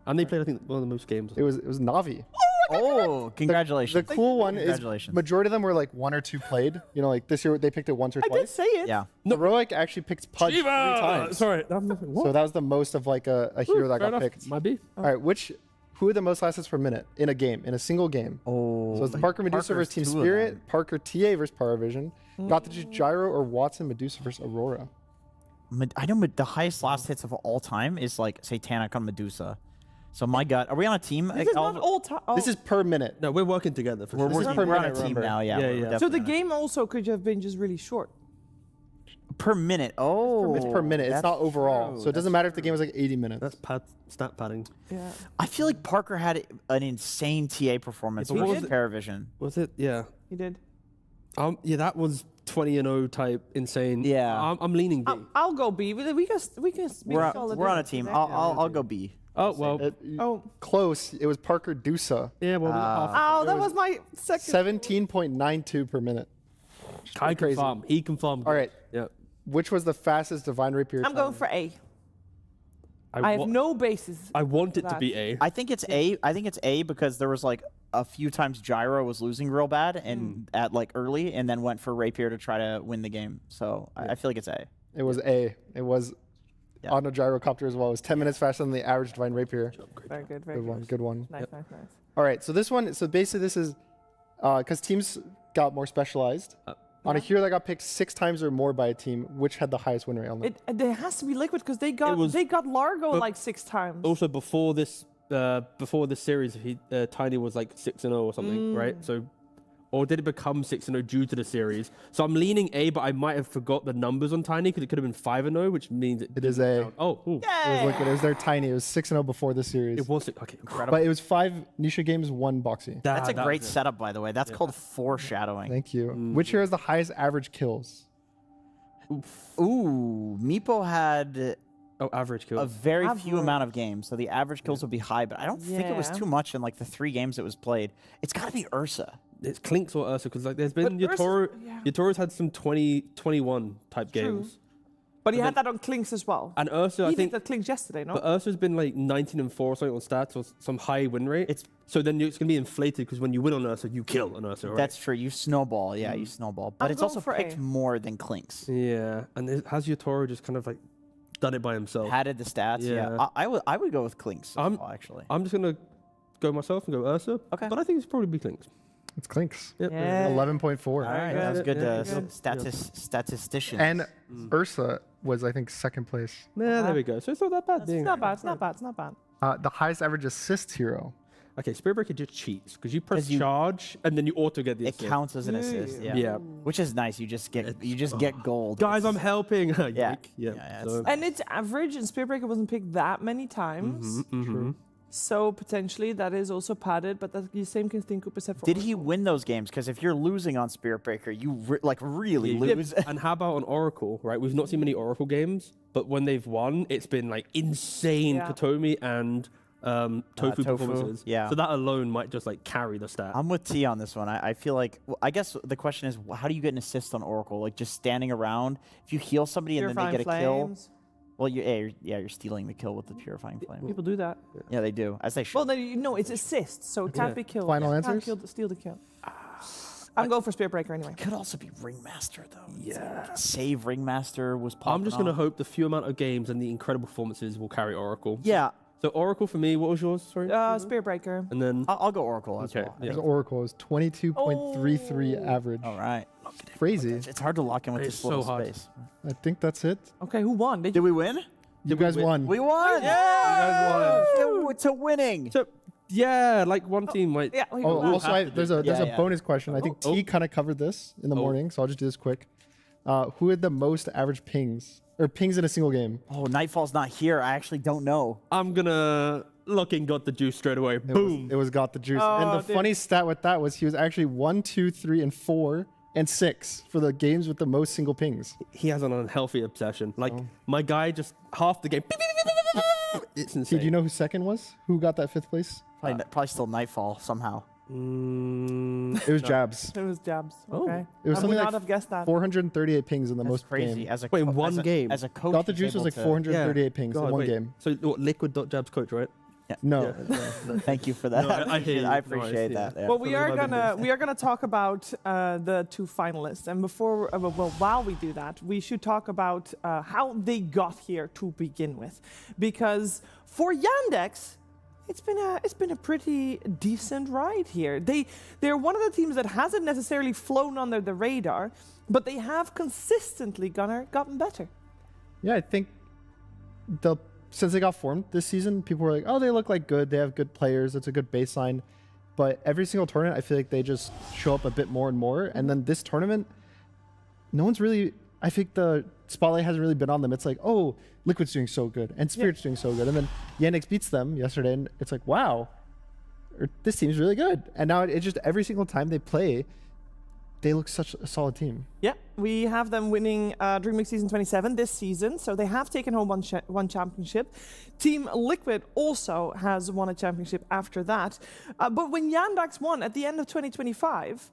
And they played I think one of the most games. It was Navi. Oh, congratulations! The cool one is Congratulations. majority of them were like 1 or 2 played. You know, like this year they picked it once or I twice. did say it. Yeah. Heroic actually picked Pudge 3 Shiva! times. Sorry. So that was the most of like a hero that fair got enough. picked. Might be. All right, who are the most last hits per minute in a game, in a single game? Oh. So it's Parker Medusa versus Team Spirit, Parker TA versus Power Vision, Natus Gyro or Watson Medusa versus Aurora. I know the highest last hits of all time is like Satanic on Medusa. So my gut, are we on a team? This is not all time. This is per minute. No, we're working together. For We're sure. working. per We're on a minute, team remember. now. Yeah. Yeah, we're yeah. definitely So the on a- game also could have been just really short. per minute. Oh, It's per minute. It's that's not overall. true. So it doesn't matter if the game was like 80 minutes. That's stat padding. Yeah. I feel like Parker had an insane TA performance Yeah, but what with was it? Paravision. Was it? Yeah. He did. Yeah, that was 20-0 type insane. Yeah. I'm leaning B. I'll go B. We can be We're solid. on a team. I'll go B. Oh well. Close. It was Parker Dusa. Yeah, well, Oh, that was my second. 17.92 per minute. I confirm. He confirmed. All right. Yeah. Which was the fastest Divine Rapier? I'm going for A. I have no basis. I want it for to that. be A. I think it's A. I think it's A because there was like a few times Gyro was losing real bad and at like early, and then went for Rapier to try to win the game. So I feel like it's A. It was A. It was on a gyrocopter as well. It was 10 minutes faster than the average Divine Rapier. Very good, very Good one, good one. Nice, nice, nice. All right, so this one, so basically this is, because teams got more specialized. On a hero that got picked 6 times or more by a team, which had the highest win rate on them? It has to be Liquid because they got Largo like 6 times. Also, before this series, Tiny was like 6-0 or something, right? So, or did it become 6-0 due to the series? So I'm leaning A, but I might have forgot the numbers on Tiny because it could have been 5-0, which means it is A. Oh, It was Liquid. It was their Tiny. It was 6-0 before the series. It was okay, incredible. But it was 5 Nisha games, 1 Boxy. That's a great setup, by the way. That's called foreshadowing. Thank you. Which hero has the highest average kills? Ooh, Meepo had average kills. a very few amount of games, so the average kills would be high, but I don't think it was Yeah. too much in like the 3 games it was played. It's got to be Ursa. It's Clinks or Ursa because like there's been Yatoro's had some 20-21 type games. But he had that on Klinks as well. And Ursa, I he think did that Klinks yesterday, no? But Ursa's been like 19-4 or something on stats or some high win rate. So then it's gonna be inflated because when you win on Ursa, you kill on Ursa, right? That's true. You snowball, yeah, you snowball. But I'm it's going also for picked A. more than Clinks. Yeah, and has Yatoro just kind of like done it by himself? Padded the stats, yeah. I would go with Clinks as well, actually. I'm just gonna go myself and go Ursa. Okay. But I think it's probably be Clinks. It's Clinks. Yep. Yeah. 11.4. All right, that was good. Yeah. Statistician. And Ursa was, I think, 2nd place. Yeah, there we go. So it's not that bad. It's not bad, it's not bad, it's not bad. The highest average assist hero. Okay, Spirit Breaker just cheats because you press charge and then you auto get the It assist. counts as an assist, yeah. Which is nice. You just get gold. Guys, I'm helping. Yeah. Yeah. And it's average, and Spear Breaker wasn't picked that many times. True. So potentially that is also padded, but that's the same thing Cooper said for Did he win those games? Because if you're losing on Spirit Breaker, you really lose. And how about on Oracle, right? We've not seen many Oracle games, but when they've won, it's been like insane Kotomi and Tofu performances. Yeah. So that alone might just like carry the stat. I'm with T on this one. I feel like, I guess the question is, how do you get an assist on Oracle? Like just standing around? If you heal somebody and then they get a kill. Well, you're stealing the kill with the Purifying Flame. People do that. Yeah, they do. As they should. Well, no, it's assist, so it can't be killed. Final Can't answers? steal the kill. I'm going for Spirit Breaker anyway. Could also be Ringmaster, though. Yeah. Save Ringmaster was popping I'm just going to off. hope the few amount of games and the incredible performances will carry Oracle. Yeah. So Oracle for me, what was yours? Sorry. Spirit Breaker. And then I'll go Oracle as well. His Oracle is 22.33 average. All right. Crazy. It's hard to lock in with It's this little so hard. space. I think that's it. Okay, who won? Did we win? You guys won. We won! Yeah! You guys won! To winning. So, yeah, like one team might. Yeah. Also, there's a bonus question. I think Oh. T kind of covered this in the morning, so I'll just do this quick. Who had the most average pings? Or pings in a single game? Oh, Nightfall's not here. I actually don't know. I'm going to lock in Got the Juice straight away. Boom. It was Got the Juice. Oh, and the dude. funny stat with that was he was actually 1, 2, 3, and 4, and 6 for the games with the most single pings. He has an unhealthy obsession. Like, my guy just half the game. It's T, insane. do you know who second was? Who got that 5th place? Probably still Nightfall somehow. It was Jabs. It was Jabs. Okay. It was I something would like not have guessed that. 438 pings in the most Crazy. game. As a Wait, co- one as a- game? As a coach, Got the he's Juice was able like to- 438 pings in God, one wait. game. So what, Liquid Dot Jab's coach, right? No. Thank you for that. No, I hear you. I No, appreciate yeah. that. Yeah. Well, we are gonna talk about the 2 finalists, and before, while we do that, we should talk about how they got here to begin with, because for Yandex, it's been a pretty decent ride here. They're one of the teams that hasn't necessarily flown under the radar, but they have consistently gotten better. Yeah, I think since they got formed this season, people were like, oh, they look like good. They have good players. It's a good baseline. But every single tournament, I feel like they just show up a bit more and more. And then this tournament, no one's really, I think the spotlight hasn't really been on them. It's like, oh, Liquid's doing so good and Spirit's doing so good. And then Yandex beats them yesterday and it's like, wow, this team's really good. And now it's just every single time they play, they look such a solid team. Yeah, we have them winning Dream League Season 27 this season, so they have taken home one championship. Team Liquid also has won a championship after that. But when Yandex won at the end of 2025,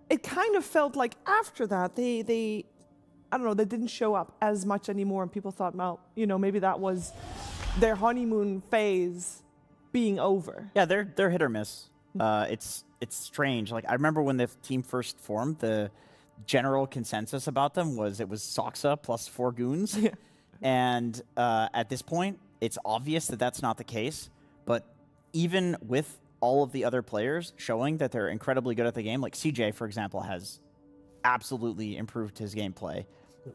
it kind of felt like after that, they I don't know, they didn't show up as much anymore, and people thought, well, maybe that was their honeymoon phase being over. Yeah, they're hit or miss. It's strange. Like I remember when the team first formed, the general consensus about them was it was Soxa plus 4 goons, and at this point, it's obvious that that's not the case. But even with all of the other players showing that they're incredibly good at the game, like CJ, for example, has absolutely improved his gameplay.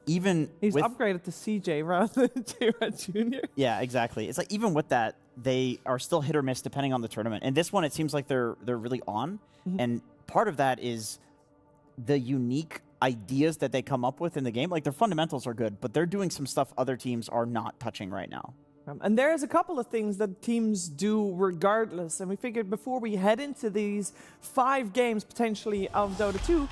Even he's upgraded to CJ rather than J-Red Jr. Yeah, exactly. It's like even with that, they are still hit or miss depending on the tournament. And this one, it seems like they're really on. And part of that is the unique ideas that they come up with in the game. Like their fundamentals are good, but they're doing some stuff other teams are not touching right now. And there's a couple of things that teams do regardless. And we figured before we head into these 5 games potentially of Dota 2,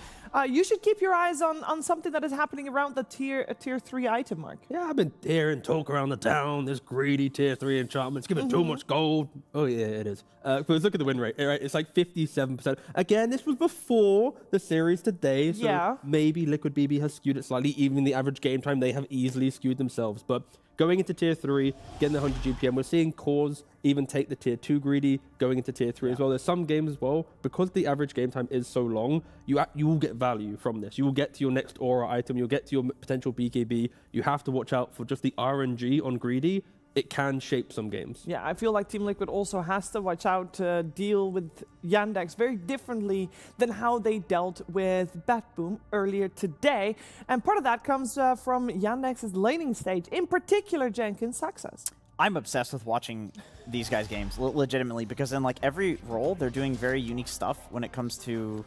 you should keep your eyes on something that is happening around the tier 3 item mark. Yeah, I've been hearing talk around the town. There's greedy tier 3 enchantments giving too much gold. Oh yeah, it is. But look at the win rate. Right? It's like 57%. Again, this was before the series today, so maybe Liquid BB has skewed it slightly. Even the average game time, they have easily skewed themselves. But going into tier 3, getting the 100 GPM, we're seeing cores even take the tier 2 greedy going into tier 3 as well. There's some games as well, because the average game time is so long, you will get value from this. You will get to your next Aura item, you'll get to your potential BKB. You have to watch out for just the RNG on greedy. It can shape some games. Yeah, I feel like Team Liquid also has to watch out to deal with Yandex very differently than how they dealt with BetBoom earlier today. And part of that comes from Yandex's laning stage, in particular Jenkins success. I'm obsessed with watching these guys' games, legitimately, because in like every role, they're doing very unique stuff when it comes to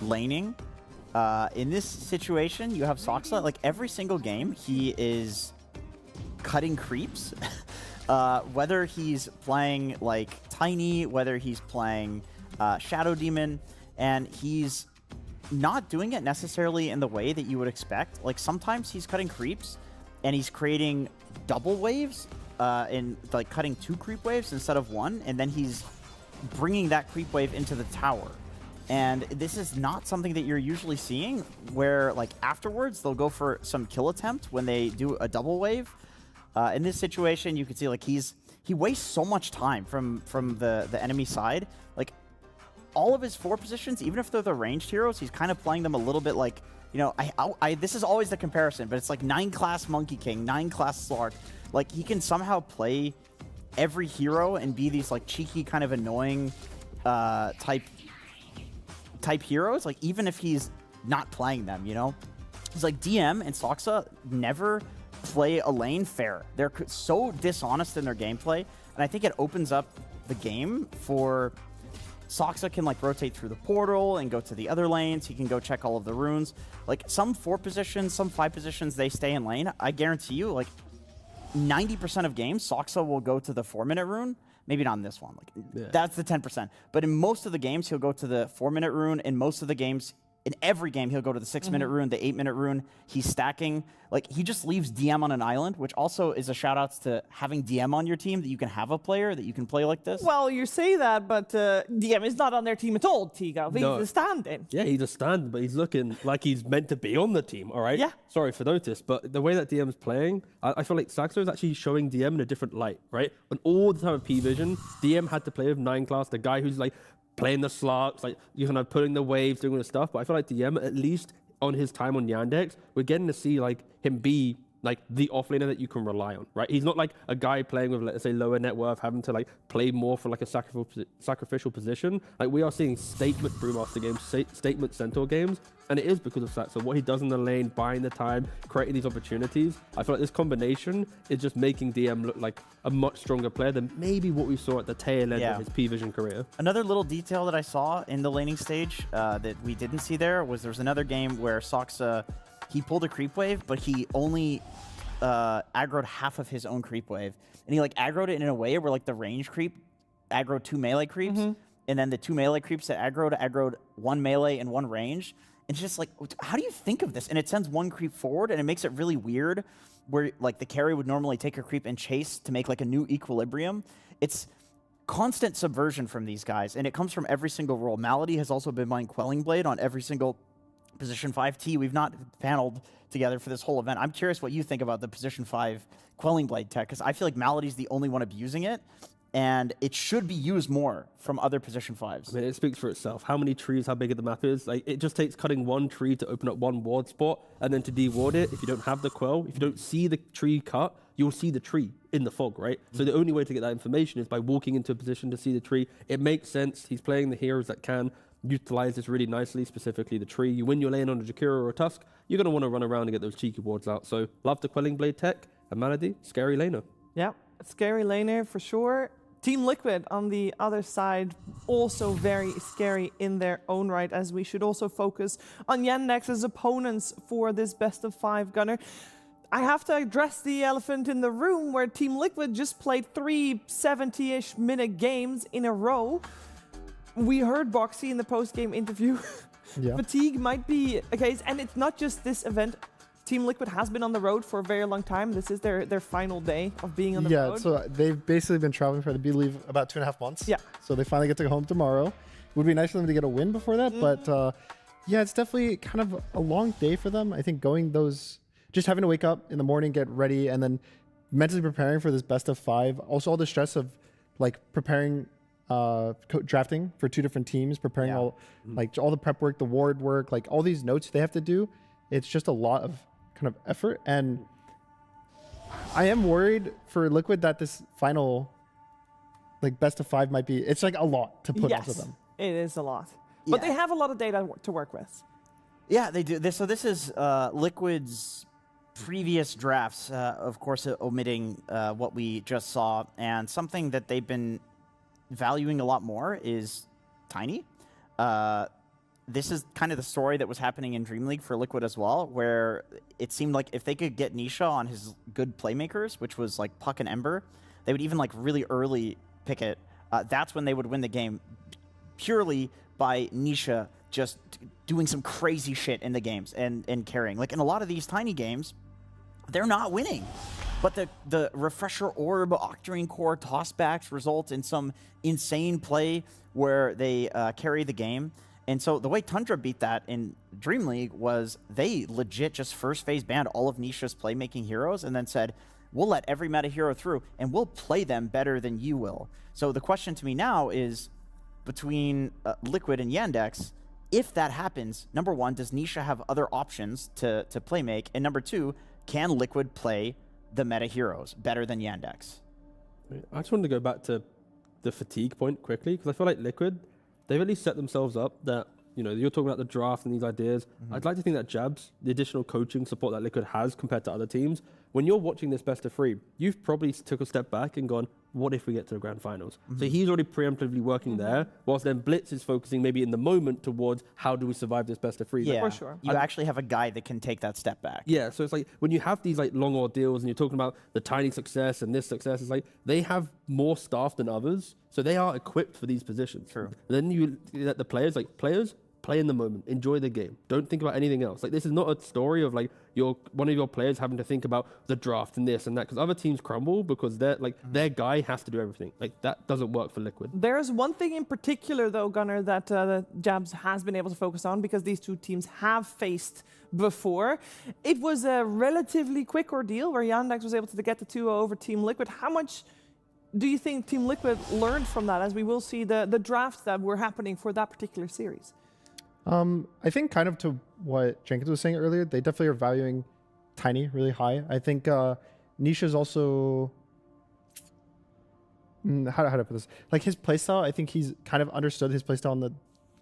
laning. In this situation, you have Soxa, like every single game, he is cutting creeps. Whether he's playing like Tiny, whether he's playing Shadow Demon, and he's not doing it necessarily in the way that you would expect. Like sometimes he's cutting creeps and he's creating double waves in like cutting 2 creep waves instead of 1, and then he's bringing that creep wave into the tower. And this is not something that you're usually seeing, where like afterwards they'll go for some kill attempt when they do a double wave. In this situation, you can see like he wastes so much time from the enemy side. Like all of his 4 positions, even if they're the ranged heroes, he's kind of playing them a little bit like, you know, this is always the comparison, but it's like 9 class Monkey King, 9 class Slark. Like he can somehow play every hero and be these like cheeky kind of annoying type heroes, like even if he's not playing them, you know? It's like DM and Soxa never play a lane fair. They're so dishonest in their gameplay, and I think it opens up the game for Soxa can like rotate through the portal and go to the other lanes. He can go check all of the runes. Like some 4 positions, some 5 positions, they stay in lane. I guarantee you, like 90% of games, Soxa will go to the 4-minute rune. Maybe not in this one. Like that's the 10%. But in most of the games, he'll go to the 4-minute rune. In most of the games, in every game, he'll go to the 6-minute rune, the 8-minute rune. He's stacking. Like, he just leaves DM on an island, which also is a shout-out to having DM on your team, that you can have a player that you can play like this. Well, you say that, but DM is not on their team at all, Tiga. He's a stand-in. Yeah, he's a stand, but he's looking like he's meant to be on the team, all right? Yeah. Sorry for notice, but the way that DM's playing, I feel like Saxo is actually showing DM in a different light, right? When all the time of PVISION, DM had to play with 9 class, the guy who's like playing the Slarks, like you're kind of putting the waves, doing all this stuff. But I feel like DM, at least on his time on Yandex, we're getting to see like him be like the offlaner that you can rely on, right? He's not like a guy playing with, let's say, lower net worth, having to like play more for like a sacrificial position. Like we are seeing statement Brewmaster games, statement Centaur games, and it is because of Saxo. What he does in the lane, buying the time, creating these opportunities. I feel like this combination is just making DM look like a much stronger player than maybe what we saw at the tail end of his PVISION career. Another little detail that I saw in the laning stage that we didn't see there was another game where Soxa, he pulled a creep wave, but he only aggroed half of his own creep wave. And he like aggroed it in a way where like the range creep aggroed 2 melee creeps, and then the 2 melee creeps that aggroed 1 melee and 1 range. It's just like, how do you think of this? And it sends 1 creep forward, and it makes it really weird where like the carry would normally take a creep and chase to make like a new equilibrium. It's constant subversion from these guys, and it comes from every single role. Malady has also been buying Quelling Blade on every single position 5T. We've not paneled together for this whole event. I'm curious what you think about the position 5 Quelling Blade tech, because I feel like Malady's the only one abusing it. and it should be used more from other position 5s. I mean, it speaks for itself. How many trees, how big the map is. Like, it just takes cutting one tree to open up one ward spot, and then to deward it, if you don't have the quell, if you don't see the tree cut, you'll see the tree in the fog, right? So the only way to get that information is by walking into a position to see the tree. It makes sense. He's playing the heroes that can utilize this really nicely, specifically the tree. You win your lane on a Jakiro or a Tusk, you're going to want to run around and get those cheeky wards out. So love the Quelling Blade tech, and Malady, scary laner. Yeah, scary laner for sure. Team Liquid on the other side, also very scary in their own right, as we should also focus on Yandex's opponents for this best of 5 gunner. I have to address the elephant in the room where Team Liquid just played 3 70-ish minute games in a row. We heard Boxy in the post-game interview. Yeah. Fatigue might be a case, and it's not just this event. Team Liquid has been on the road for a very long time. This is their final day of being on the road. Yeah, so they've basically been traveling for, I believe, about 2.5 months. Yeah. So they finally get to go home tomorrow. It would be nice for them to get a win before that, but yeah, it's definitely kind of a long day for them. I think just having to wake up in the morning, get ready, and then mentally preparing for this best of 5. Also, all the stress of like preparing, drafting for 2 different teams, preparing all the prep work, the ward work, like all these notes they have to do. It's just a lot of kind of effort, and I am worried for Liquid that this final like best of 5 might be, it's like a lot to put onto them. It is a lot. But they have a lot of data to work with. Yeah, they do. So this is Liquid's previous drafts, of course, omitting what we just saw, and something that they've been valuing a lot more is Tiny. This is kind of the story that was happening in Dream League for Liquid as well, where it seemed like if they could get Nisha on his good playmakers, which was like Puck and Ember, they would even like really early pick it. That's when they would win the game purely by Nisha just doing some crazy shit in the games and carrying. Like in a lot of these Tiny games, they're not winning. But the Refresher Orb, Octarine Core tossbacks result in some insane play where they carry the game. And so the way Tundra beat that in Dream League was they legit just first phase banned all of Nisha's playmaking heroes and then said, we'll let every meta hero through and we'll play them better than you will. So the question to me now is, between Liquid and Yandex, if that happens, number 1, does Nisha have other options to play make? And number 2, can Liquid play the meta heroes better than Yandex? I just wanted to go back to the fatigue point quickly, because I feel like Liquid, they've at least set themselves up that, you know, you're talking about the draft and these ideas. I'd like to think that Jabs, the additional coaching support that Liquid has compared to other teams, when you're watching this best of 3, you've probably took a step back and gone, what if we get to the grand finals? So he's already preemptively working there, whilst then Blitz is focusing maybe in the moment towards how do we survive this best of 3. Yeah, for sure. You actually have a guy that can take that step back. Yeah, so it's like when you have these like long ordeals and you're talking about the Tiny success and this success, it's like they have more staff than others, so they are equipped for these positions. True. Then you let the players, play in the moment, enjoy the game. Don't think about anything else. Like, this is not a story of like one of your players having to think about the draft and this and that, because other teams crumble because they're like their guy has to do everything. Like, that doesn't work for Liquid. There's one thing in particular, though, Gunnar, that Jabs has been able to focus on, because these two teams have faced before. It was a relatively quick ordeal where Yandex was able to get the 2-0 over Team Liquid. How much do you think Team Liquid learned from that, as we will see the drafts that were happening for that particular series? I think kind of to what Jenkins was saying earlier, they definitely are valuing Tiny really high. I think Nisha's also, how do I put this? Like, his playstyle, I think he's kind of understood his playstyle in the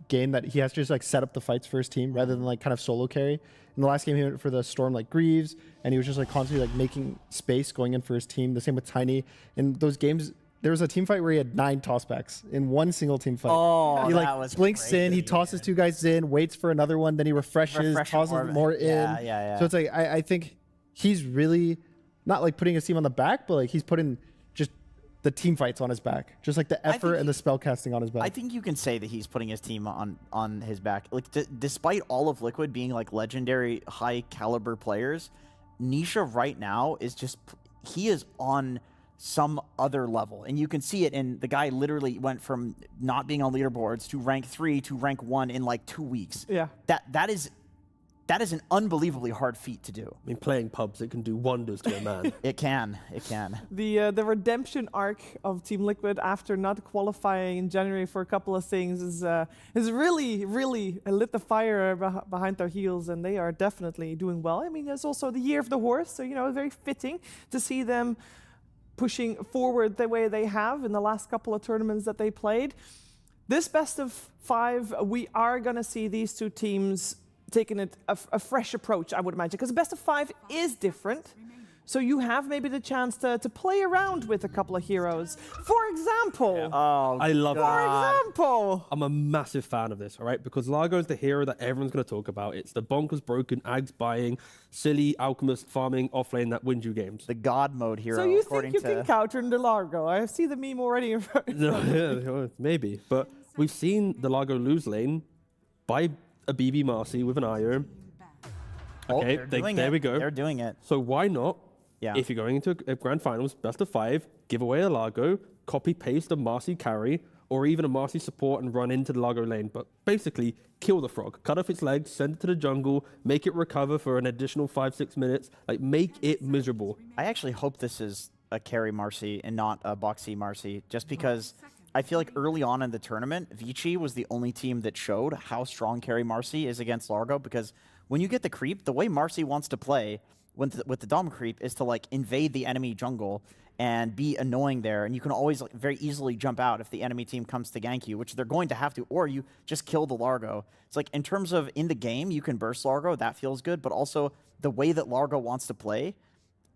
game, that he has to just like set up the fights for his team rather than like kind of solo carry. In the last game, he went for the Storm like Greaves, and he was just like constantly like making space going in for his team. The same with Tiny. In those games, there was a team fight where he had 9 tossbacks in one single team fight. Oh, he like that was blinks crazy, in, he tosses 2 guys in, waits for another one, then he refreshes, tosses more in. Yeah. So it's like, I think he's really not like putting his team on the back, but like he's putting just the team fights on his back, just like the effort and the spell casting on his back. I think you can say that he's putting his team on his back. Like, despite all of Liquid being like legendary high caliber players, Nisha right now is just, he is on some other level, and you can see it in the guy literally went from not being on leaderboards to rank 3 to rank 1 in like 2 weeks. Yeah, that is That is an unbelievably hard feat to do. I mean, playing pubs, it can do wonders to a man. It can. The redemption arc of Team Liquid after not qualifying in January for a couple of things is really lit the fire behind their heels, and they are definitely doing well. I mean, it's also the year of the horse, so very fitting to see them pushing forward the way they have in the last couple of tournaments that they played. This best of 5, we are gonna see these two teams taking a fresh approach, I would imagine, because the best of 5 is different. So you have maybe the chance to play around with a couple of heroes. For example, I love that. For example, I'm a massive fan of this, all right? Because Largo is the hero that everyone's going to talk about. It's the bonkers, broken, Ags buying, silly Alchemist farming offlane that wins you games. The God mode hero. So you think you can counter the Largo? I see the meme already in front of No, maybe. But we've seen the Largo lose lane by a BB Marcy with an IO. Okay, there we go. They're doing it. So why not? Yeah. If you're going into a grand finals, best of 5, give away a Largo, copy paste a Marcy carry, or even a Marcy support and run into the Largo lane. But basically, kill the frog, cut off its legs, send it to the jungle, make it recover for an additional 5-6 minutes. Like, make it miserable. I actually hope this is a carry Marcy and not a boxy Marcy, just because I feel like early on in the tournament, Vici was the only team that showed how strong carry Marcy is against Largo, because when you get the creep, the way Marcy wants to play with the Dom creep is to like invade the enemy jungle and be annoying there, and you can always like, very easily jump out if the enemy team comes to gank you, which they're going to have to, or you just kill the Largo. It's like in terms of in the game, you can burst Largo, that feels good, but also the way that Largo wants to play,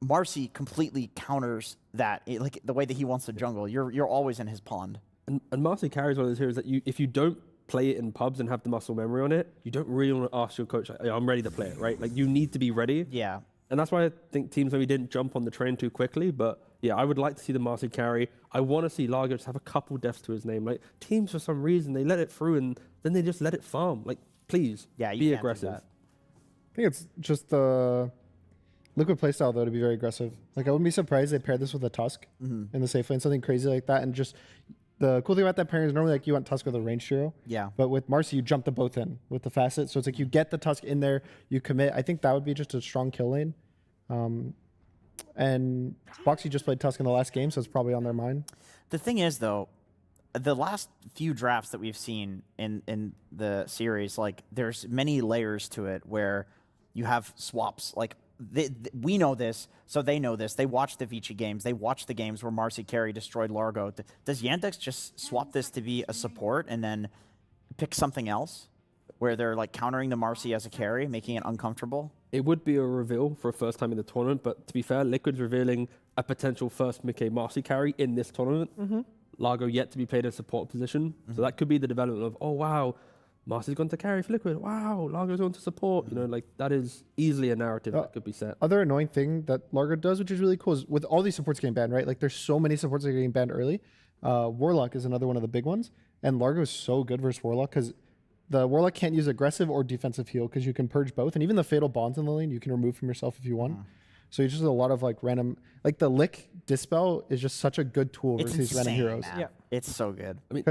Marcy completely counters that, like the way that he wants to jungle. You're always in his pond. And Marcy carries one of those heroes that if you don't play it in pubs and have the muscle memory on it, you don't really want to ask your coach, like, yeah, I'm ready to play it, right? Like, you need to be ready. Yeah. And that's why I think teams maybe didn't jump on the train too quickly. But yeah, I would like to see the Marcy carry. I want to see Largo just have a couple deaths to his name. Like, teams, for some reason, they let it through and then they just let it farm. Like, please, be aggressive. I think it's just the Liquid playstyle, though, to be very aggressive. Like, I wouldn't be surprised they paired this with a Tusk in the safe lane, something crazy like that. And just the cool thing about that pairing is normally like you want Tusk with a ranged hero. Yeah. But with Marcy, you jump them both in with the facet. So it's like you get the Tusk in there, you commit. I think that would be just a strong kill lane. And Boxy just played Tusk in the last game, so it's probably on their mind. The thing is, though, the last few drafts that we've seen in the series, like there's many layers to it where you have swaps. Like we know this, so they know this. They watch the Vici games. They watch the games where Marcy carry destroyed Largo. Does Yandex just swap this to be a support and then pick something else where they're like countering the Marcy as a carry, making it uncomfortable? It would be a reveal for a first time in the tournament, but to be fair, Liquid's revealing a potential first Mickey Marcy carry in this tournament. Largo yet to be played in a support position. So that could be the development of, oh wow, Marcy's gone to carry for Liquid. Wow, Largo's gone to support. You know, like that is easily a narrative that could be set. Other annoying thing that Largo does, which is really cool, is with all these supports getting banned, right? Like there's so many supports that are getting banned early. Warlock is another one of the big ones. And Largo is so good versus Warlock because the Warlock can't use aggressive or defensive heal because you can purge both. And even the Fatal Bonds in the lane, you can remove from yourself if you want. So it's just a lot of like random, like the Lick Dispel is just such a good tool versus these random heroes. Man. Yeah, it's so good. I mean,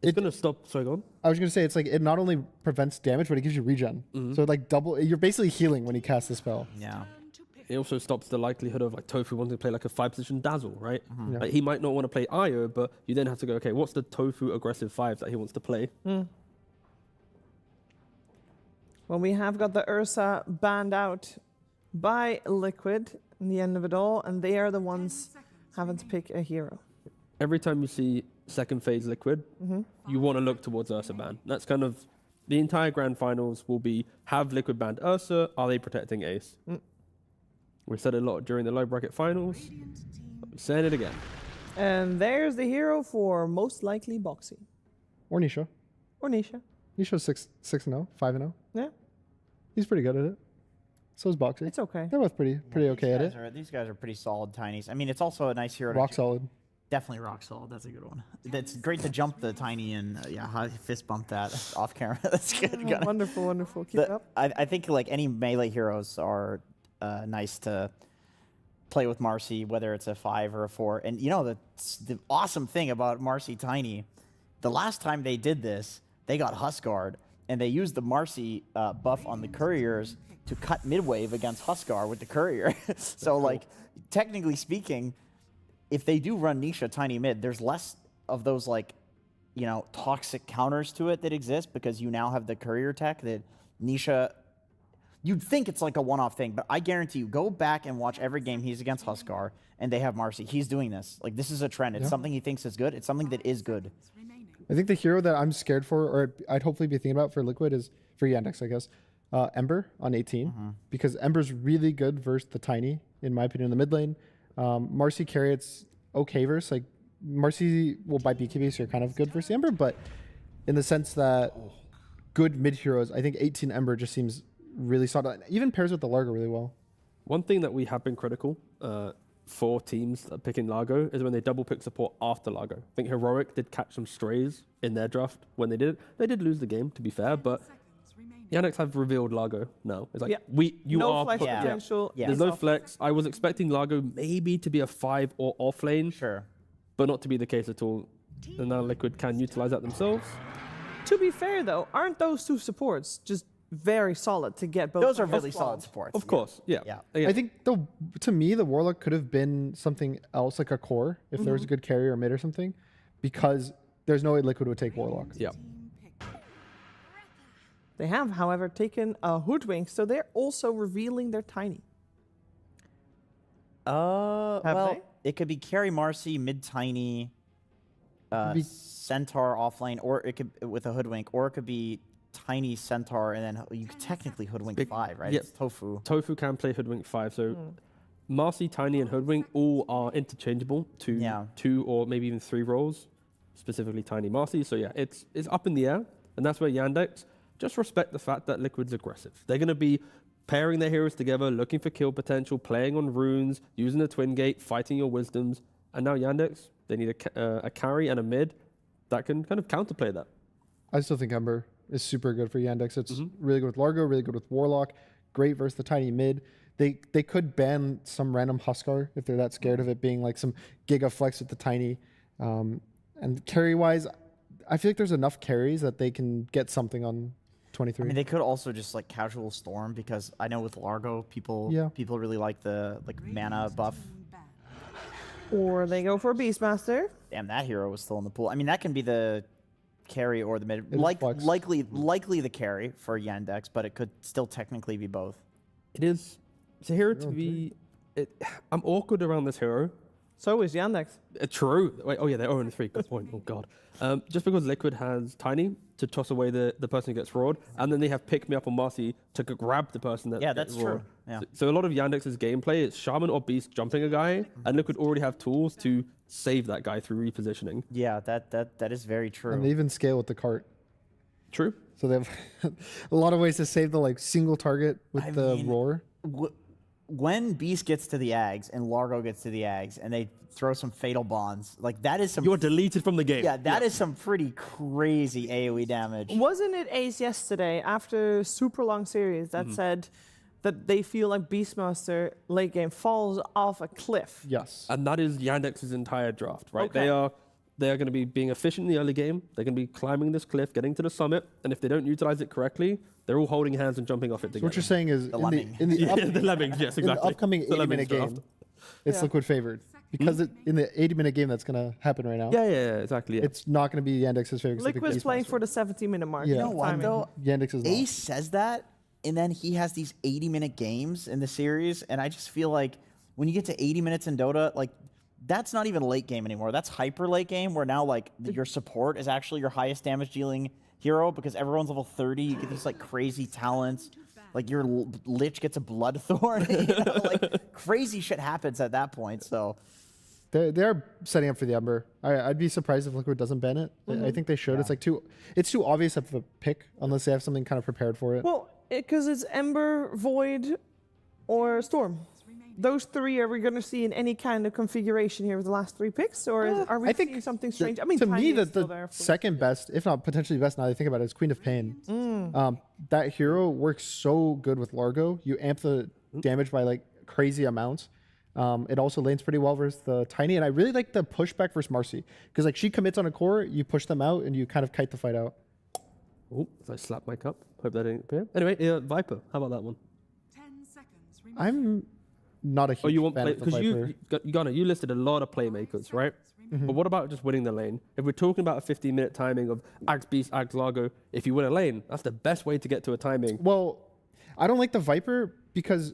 it's going to stop. Sorry, go on. I was going to say, it's like it not only prevents damage, but it gives you regen. So like double, you're basically healing when you cast the spell. Yeah. It also stops the likelihood of like Tofu wanting to play like a 5-position Dazzle, right? Yeah. Like, he might not want to play Io, but you then have to go, okay, what's the Tofu aggressive 5 that he wants to play? Well, we have got the Ursa banned out by Liquid in the end of it all, and they are the ones having to pick a hero. Every time you see second phase Liquid, you want to look towards Ursa ban. That's kind of the entire grand finals will be, have Liquid banned Ursa? Are they protecting Ace? We said a lot during the low bracket finals. I'll be saying it again. And there's the hero for most likely Boxy. Or Nisha. Or Nisha. Nisha's 6-0, 5-0. Yeah. He's pretty good at it. So is Boxy. It's okay. They're both pretty okay at it. These guys are pretty solid Tinies. I mean, it's also a nice hero. Rock solid. Definitely rock solid. That's a good one. It's great to jump the Tiny and fist bump that off camera. That's good. Oh, wonderful, wonderful. Keep it up. I think like any melee heroes are nice to play with Marcy, whether it's a 5 or a 4. And you know the awesome thing about Marcy Tiny, the last time they did this, they got Huskard, and they used the Marcy buff on the couriers to cut mid-wave against Huskar with the courier. So, like, technically speaking, if they do run Nisha tiny mid, there's less of those, like, you know, toxic counters to it that exist because you now have the courier tech that Nisha... You'd think it's like a one-off thing, but I guarantee you, go back and watch every game he's against Huskar, and they have Marcy. He's doing this. Like, this is a trend. It's something he thinks is good. It's something that is good. I think the hero that I'm scared for, or I'd hopefully be thinking about for Liquid, is for Yandex, I guess. Ember on 18, because Ember's really good versus the Tiny, in my opinion, in the mid lane. Marcy carry, it's okay versus, like, Marcy will buy BKB, so you're kind of good versus Ember, but in the sense that good mid heroes, I think 18 Ember just seems really solid. Even pairs with the Largo really well. One thing that we have been critical for teams that are picking Largo is when they double pick support after Largo. I think Heroic did catch some strays in their draft when they did it. They did lose the game, to be fair, but Yandex have revealed Largo now. It's like, no flex potential. There's no flex. I was expecting Largo maybe to be a 5 or off lane. Sure. But not to be the case at all. And now Liquid can utilize that themselves. To be fair, though, aren't those two supports just very solid to get both? Those are really solid supports. Of course, yeah. I think, to me, the Warlock could have been something else, like a core, if there was a good carry or mid or something, because there's no way Liquid would take Warlock. Yeah. They have, however, taken a Hoodwink, so they're also revealing their Tiny. Well, it could be carry Marcy, mid Tiny, Centaur offlane, or it could with a Hoodwink, or it could be Tiny Centaur, and then you could technically Hoodwink 5, right? Yeah. It's Tofu. Tofu can play Hoodwink 5, so Marcy, Tiny, and Hoodwink all are interchangeable to 2 or maybe even 3 roles, specifically Tiny Marcy. So yeah, it's up in the air, and that's where Yandex just respect the fact that Liquid's aggressive. They're going to be pairing their heroes together, looking for kill potential, playing on runes, using the Twin Gate, fighting your wisdoms, and now Yandex, they need a carry and a mid that can kind of counterplay that. I still think Ember is super good for Yandex. It's really good with Largo, really good with Warlock, great versus the Tiny mid. They could ban some random Huskar if they're that scared of it being like some Giga Flex with the Tiny. And carry-wise, I feel like there's enough carries that they can get something on 23. I mean, they could also just like casual Storm, because I know with Largo, people really like the mana buff. Or they go for Beastmaster. Damn, that hero was still in the pool. I mean, that can be the carry or the mid. Likely the carry for Yandex, but it could still technically be both. It's a hero to be... I'm awkward around this hero. So is Yandex. True. Wait, oh yeah, they're 0-3. Good point. Oh god. Just because Liquid has Tiny to toss away the person who gets roared, and then they have Pick Me Up on Marcy to grab the person that that's roared. true. Yeah. So a lot of Yandex's gameplay is Shaman or Beast jumping a guy, and Liquid already have tools to save that guy through repositioning. Yeah, that is very true. And they even scale with the cart. True. So they have a lot of ways to save the single target with the roar. When Beast gets to the Ags and Largo gets to the Ags and they throw some fatal bonds, like that is some... You're deleted from the game. Yeah, that is some pretty crazy AoE damage. Wasn't it Ace yesterday after super long series that said that they feel like Beastmaster late game falls off a cliff? Yes. And that is Yandex's entire draft, right? Okay. They are going to be being efficient in the early game. They're going to be climbing this cliff, getting to the summit, and if they don't utilize it correctly, they're all holding hands and jumping off it together. So what you're saying is the lemming. The lemmings, yes, exactly. In the upcoming 80-minute game, it's Liquid favored. Because in the 80-minute game that's going to happen right now. Yeah, exactly. Yeah. It's not going to be Yandex's favorite. Liquid's playing for the 70-minute mark. Yeah. You know what, though? Yandex is Ace says that, and then he has these 80-minute games in the series, and I just feel like when you get to 80 minutes in Dota, like, that's not even late game anymore. That's hyper late game, where now, like, your support is actually your highest damage dealing hero because everyone's level 30. You get these, like, crazy talents. Like, your Lich gets a Bloodthorn. You know? Like, crazy shit happens at that point, so... They're setting up for the Ember. I'd be surprised if Liquid doesn't ban it. I think they should. Yeah. It's too obvious of a pick unless they have something kind of prepared for it. Well, because it's Ember, Void, or Storm. Those three, are we going to see in any kind of configuration here with the last 3 picks, or are we seeing something strange? I mean, to me, the the second best, if not potentially best, now that I think about it, is Queen of Pain. That hero works so good with Largo. You amp the damage by crazy amounts. It also lanes pretty well versus the Tiny, and I really like the pushback versus Marcy because she commits on a core, you push them out, and you kind of kite the fight out. Oh, I slapped my cup. Hope that didn't appear. Anyway, Viper, how about that one? I'm not a huge fan of the Viper. You listed a lot of playmakers, right? But what about just winning the lane? If we're talking about a 15-minute timing of Axe Beast, Axe Largo, if you win a lane, that's the best way to get to a timing. Well, I don't like the Viper because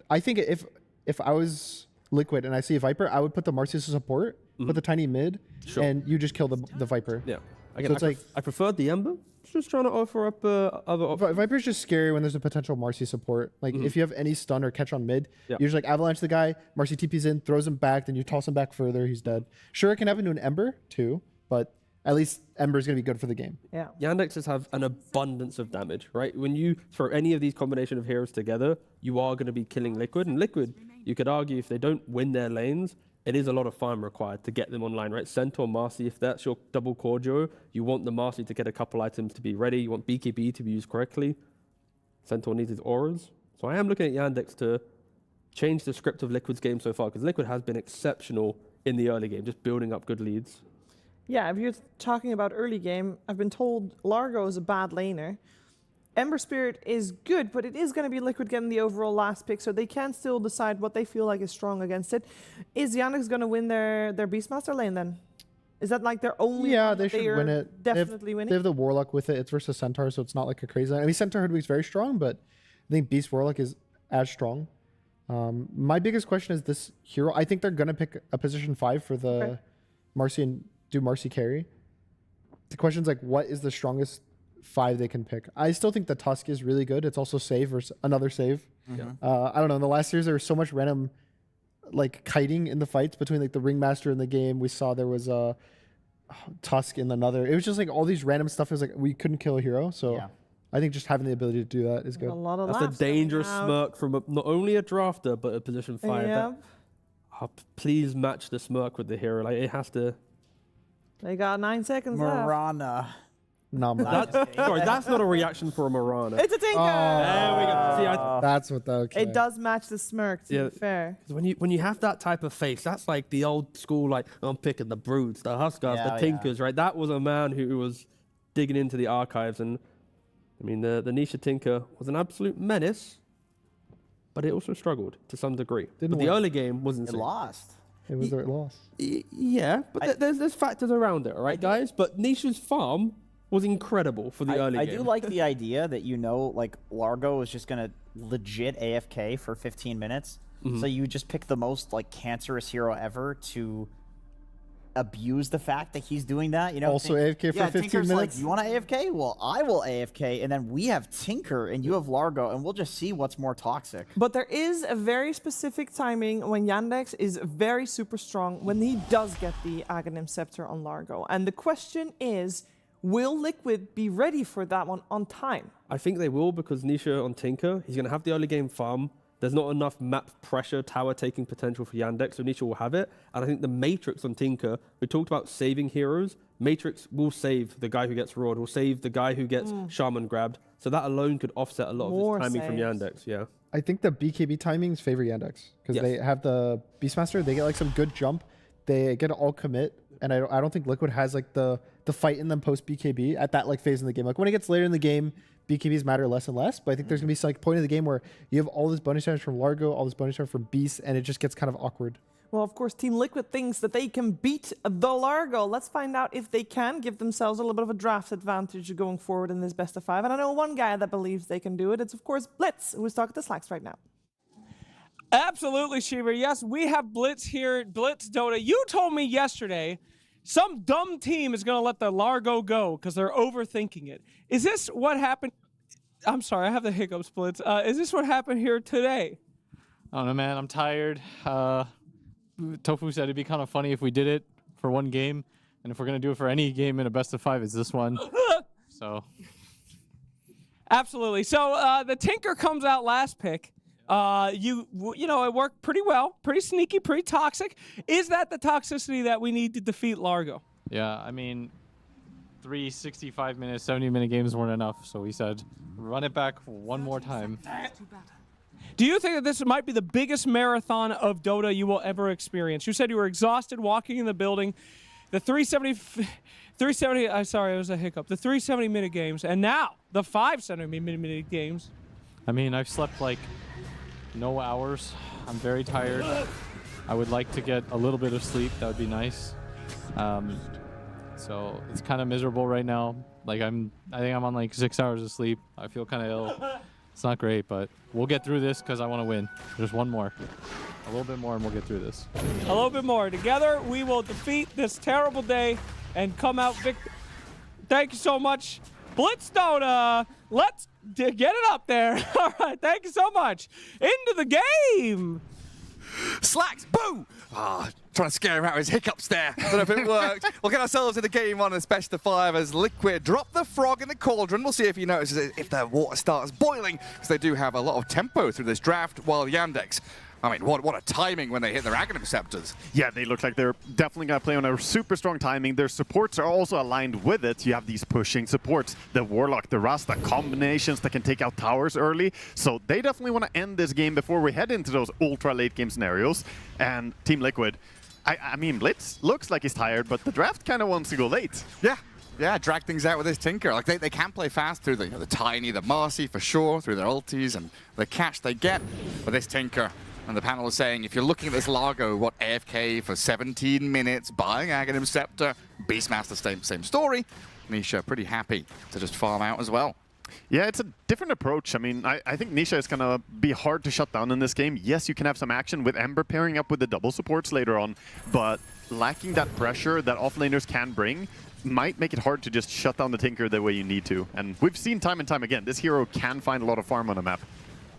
I think if I was Liquid and I see a Viper, I would put the Marcy as a support, put the tiny mid, and you just kill the Viper. Yeah. Again, so I preferred the Ember. Just trying to offer up other options. Viper's just scary when there's a potential Marcy support. Like, if you have any stun or catch on mid, you just like avalanche the guy, Marcy TP's in, throws him back, then you toss him back further, he's dead. Sure, it can happen to an Ember too, but at least Ember's going to be good for the game. Yeah. Yandexes have an abundance of damage, right? When you throw any of these combination of heroes together, you are going to be killing Liquid. And Liquid, you could argue if they don't win their lanes, it is a lot of farm required to get them online, right? Centaur, Marcy, if that's your double core duo, you want the Marcy to get a couple items to be ready. You want BKB to be used correctly. Centaur needs his auras. So I am looking at Yandex to change the script of Liquid's game so far, because Liquid has been exceptional in the early game, just building up good leads. Yeah, if you're talking about early game, I've been told Largo is a bad laner. Ember Spirit is good, but it is going to be Liquid getting the overall last pick, so they can still decide what they feel like is strong against it. Is Yandex going to win their Beastmaster lane then? Is that like their only? Yeah, they should win it. Definitely winning. They have the Warlock with it. It's versus Centaur, so it's not like a crazy. I mean, Centaur Hoodwig's very strong, but I think Beast Warlock is as strong. My biggest question is this hero. I think they're going to pick a position 5 for the Marcy and do Marcy carry. The question is like, what is the strongest 5 they can pick? I still think the Tusk is really good. It's also save versus another save. I don't know. In the last years, there was so much random like kiting in the fights between like the Ringmaster in the game. We saw there was a Tusk in another. It was just like all these random stuff. It was like we couldn't kill a hero. So I think just having the ability to do that is good. A lot of That's a dangerous smirk from not only a drafter but a position 5. Yeah. Please match the smirk with the hero. Like it has to. They got 9 seconds Mirana. No, sorry, that's not a reaction for a Mirana. It's a Tinker! There we go. See, that's what the. It does match the smirk, to be fair. When you have that type of face, that's like the old school, like, I'm picking the Broods, the Huskars, the Tinkers, right? That was a man who was digging into the archives. And, I mean, the Nisha Tinker was an absolute menace, but it also struggled to some degree. But the early game was insane. It lost. It was their loss. Yeah, but there's factors around it, all right, guys? But Nisha's farm was incredible for the early game. I do like the idea that, like, Largo is just going to legit AFK for 15 minutes. So you just pick the most, like, cancerous hero ever to abuse the fact that he's doing that. You know, also AFK for 15 Tinker's minutes. Like, you want to AFK? Well, I will AFK, and then we have Tinker, and you have Largo, and we'll just see what's more toxic. But there is a very specific timing when Yandex is very super strong, when he does get the Aghanim Scepter on Largo. And the question is, will Liquid be ready for that one on time? I think they will, because Nisha on Tinker, he's going to have the early game farm. There's not enough map pressure, tower taking potential for Yandex, so Nisha will have it. And I think the Matrix on Tinker, we talked about saving heroes. Matrix will save the guy who gets roared, will save the guy who gets Shaman grabbed. So that alone could offset a lot of his timing from Yandex, yeah. I think the BKB timings favor Yandex, because they have the Beastmaster, they get like some good jump, they get all commit, and I don't think Liquid has like the fight in them post BKB at that like phase in the game. Like when it gets later in the game, BKBs matter less and less, but I think there's going to be like point in the game where you have all this bonus damage from Largo, all this bonus damage from Beast, and it just gets kind of awkward. Well, of course, Team Liquid thinks that they can beat the Largo. Let's find out if they can give themselves a little bit of a draft advantage going forward in this best of 5. And I know one guy that believes they can do it. It's, of course, Blitz, who is talking to Slacks right now. Absolutely, Shiver. Yes, we have Blitz here. Blitz Dota. You told me yesterday some dumb team is going to let the Largo go because they're overthinking it. Is this what happened? I'm sorry, I have the hiccups, Blitz. Is this what happened here today? I don't know, man. I'm tired. Tofu said it'd be kind of funny if we did it for one game. And if we're going to do it for any game in a best of 5, it's this one. So. Absolutely. So the Tinker comes out last pick. You know, it worked pretty well. Pretty sneaky, pretty toxic. Is that the toxicity that we need to defeat Largo? Yeah, I mean, 3 65-minute, 70-minute games weren't enough. So we said, run it back one more time. Do you think that this might be the biggest marathon of Dota you will ever experience? You said you were exhausted walking in the building. the 370, sorry, it was a hiccup. The 370-minute games, and now the 570-minute games. I mean, I've slept like no hours. I'm very tired. I would like to get a little bit of sleep. That would be nice. So it's kind of miserable right now. Like I think I'm on like 6 hours of sleep. I feel kind of ill. It's not great, but we'll get through this because I want to win. There's one more. A little bit more and we'll get through this. A little bit more. Together, we will defeat this terrible day and come out victor. Thank you so much. Blitzstone, let's get it up there. All right, thank you so much. Into the game. Slacks, boo! Trying to scare him out of his hiccups there. Don't know if it worked. We'll get ourselves in the game on this best of 5 as Liquid drop the frog in the cauldron. We'll see if he notices it if the water starts boiling, because they do have a lot of tempo through this draft, while Yandex, I mean, what a timing when they hit their Aghanim Scepters. Yeah, they look like they're definitely going to play on a super strong timing. Their supports are also aligned with it. You have these pushing supports, the Warlock, the Rasta combinations that can take out towers early. So they definitely want to end this game before we head into those ultra late game scenarios. And Team Liquid, I mean, Blitz looks like he's tired, but the draft kind of wants to go late. Yeah, drag things out with this Tinker. Like they can play fast through the Tiny, the Marcy for sure, through their ultis and the cash they get. But this Tinker, and the panel is saying, if you're looking at this Largo, what, AFK for 17 minutes, buying Aghanim Scepter, Beastmaster, same story. Nisha pretty happy to just farm out as well. Yeah, it's a different approach. I mean, I think Nisha is going to be hard to shut down in this game. Yes, you can have some action with Ember pairing up with the double supports later on, but lacking that pressure that offlaners can bring might make it hard to just shut down the Tinker the way you need to. And we've seen time and time again, this hero can find a lot of farm on the map.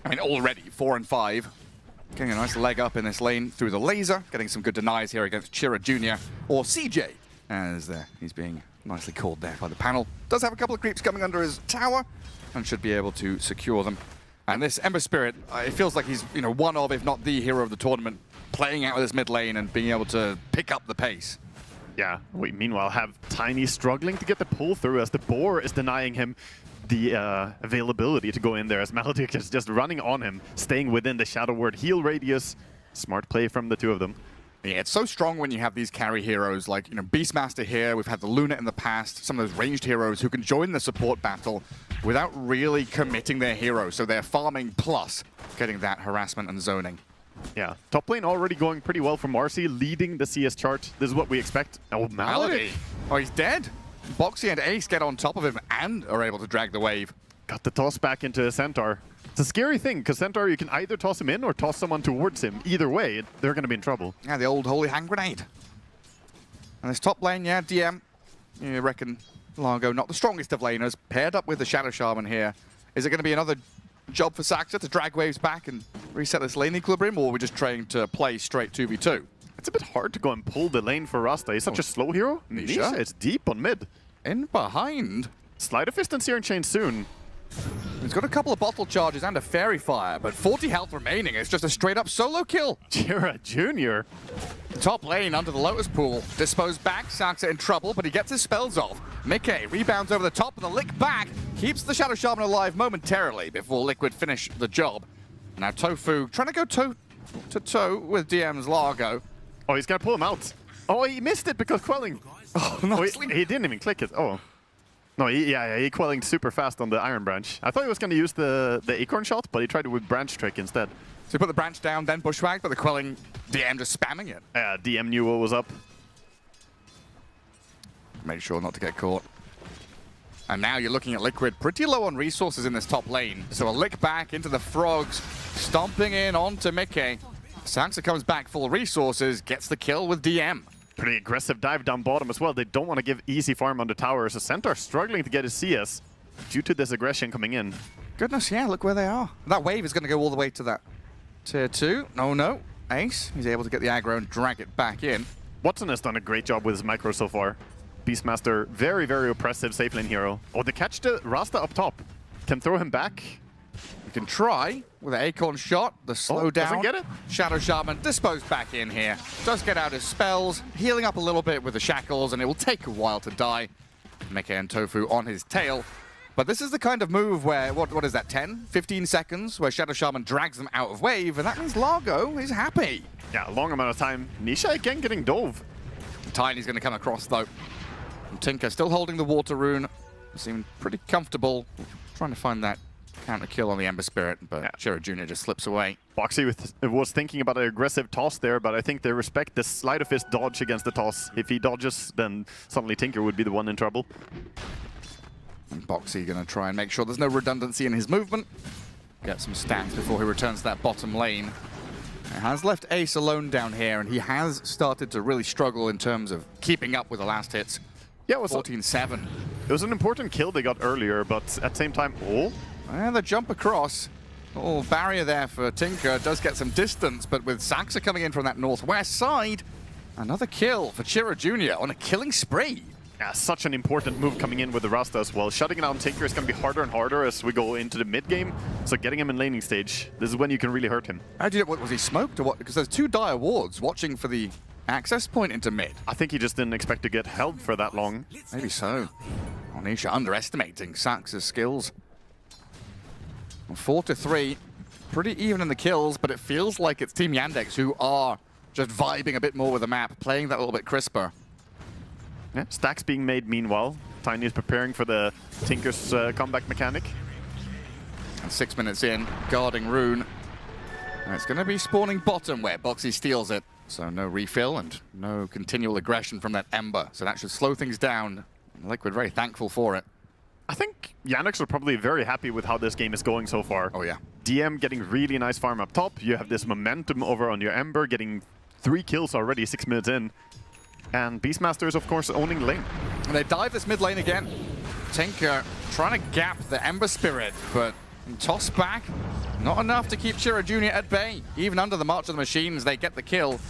I mean, already 4 and 5. Getting a nice leg up in this lane through the laser, getting some good denies here against Chira Jr. or CJ, as he's being nicely called there by the panel. Does have a couple of creeps coming under his tower and should be able to secure them. And this Ember Spirit, it feels like he's one of, if not the hero of the tournament, playing out with this mid lane and being able to pick up the pace. Yeah, we meanwhile have Tiny struggling to get the pull through as the Boar is denying him the availability to go in there, as Maledict is just running on him, staying within the Shadow Word heal radius. Smart play from the two of them. Yeah, it's so strong when you have these carry heroes like Beastmaster here. We've had the Luna in the past, some of those ranged heroes who can join the support battle without really committing their hero. So they're farming plus getting that harassment and zoning. Yeah, top lane already going pretty well for Marcy, leading the CS chart. This is what we expect. Oh, Maledict. Oh, he's dead. Boxy and Ace get on top of him and are able to drag the wave. Got the toss back into Centaur. It's a scary thing, because Centaur, you can either toss him in or toss someone towards him. Either way, they're going to be in trouble. Yeah, the old holy hand grenade. And this top lane, yeah, DM. You reckon Largo, not the strongest of laners, paired up with the Shadow Shaman here. Is it going to be another job for Saxa to drag waves back and reset this lane equilibrium, or are we just trying to play straight 2v2? It's a bit hard to go and pull the lane for Rasta. He's such a slow hero. Nisha, it's deep on mid. In behind. Sleight of Fist and Searing Chain soon. He's got a couple of bottle charges and a Fairy Fire, but 40 health remaining. It's just a straight-up solo kill. Chira Jr. Top lane under the Lotus Pool. Disposed back, Saxa in trouble, but he gets his spells off. Mickey rebounds over the top, and the lick back keeps the Shadow Shaman alive momentarily before Liquid finish the job. Now Tofu trying to go toe-to-toe with DM's Largo. Oh, he's going to pull him out. Oh, he missed it because Quelling. Oh, he didn't even click it. Oh. No, he Quelling super fast on the Iron Branch. I thought he was going to use the Acorn Shot, but he tried it with Branch Trick instead. So he put the Branch down, then Bushwhack, but the Quelling DM just spamming it. Yeah, DM knew what was up. Make sure not to get caught. And now you're looking at Liquid pretty low on resources in this top lane. So a lick back into the Frogs, stomping in onto Mickey. Saxa comes back full resources, gets the kill with DM. Pretty aggressive dive down bottom as well. They don't want to give easy farm on the tower. So Centaur struggling to get his CS due to this aggression coming in. Goodness, yeah, look where they are. That wave is going to go all the way to that tier 2. No. Ace, he's able to get the aggro and drag it back in. Watson has done a great job with his micro so far. Beastmaster, very, very oppressive safe lane hero. Oh, the catch to Rasta up top. Can throw him back. You can try with an Acorn Shot, the slow down. Doesn't get it. Shadow Shaman disposed back in here. Does get out his spells, healing up a little bit with the shackles, and it will take a while to die. Mickey and Tofu on his tail. But this is the kind of move where, what is that, 10, 15 seconds, where Shadow Shaman drags them out of wave, and that means Largo is happy. Yeah, a long amount of time. Nisha again getting dove. Tiny's going to come across, though. And Tinker still holding the water rune. Seemed pretty comfortable. Trying to find that counter kill on the Ember Spirit, but Chira Jr. just slips away. Boxy was thinking about an aggressive toss there, but I think they respect the sleight of fist dodge against the toss. If he dodges, then suddenly Tinker would be the one in trouble. And Boxy going to try and make sure there's no redundancy in his movement. Get some stacks before he returns to that bottom lane. He has left Ace alone down here, and he has started to really struggle in terms of keeping up with the last hits. Yeah, it was 14-7. It was an important kill they got earlier, but at the same time, And the jump across. Oh, barrier there for Tinker. Does get some distance, but with Saxa coming in from that northwest side, another kill for Chira Jr. on a killing spree. Yeah, such an important move coming in with the Rasta as well. Shutting down Tinker is going to be harder and harder as we go into the mid game. So getting him in laning stage, this is when you can really hurt him. What was he smoked or what? Because there's two dire wards watching for the access point into mid. I think he just didn't expect to get held for that long. Maybe so. Nisha underestimating Saxa's skills. 4-3, pretty even in the kills, but it feels like it's Team Yandex who are just vibing a bit more with the map, playing that a little bit crisper. Yeah, stacks being made meanwhile. Tiny is preparing for the Tinker's comeback mechanic. And 6 minutes in, guarding Rune. And it's going to be spawning bottom where Boxy steals it. So no refill and no continual aggression from that Ember. So that should slow things down. Liquid very thankful for it. I think Yandex are probably very happy with how this game is going so far. Oh yeah. DM getting really nice farm up top. You have this momentum over on your Ember, getting 3 kills already 6 minutes in. And Beastmaster is of course owning lane. And they dive this mid lane again. Tinker trying to gap the Ember Spirit, but toss back. Not enough to keep Chira Jr. at bay. Even under the March of the Machines, they get the kill.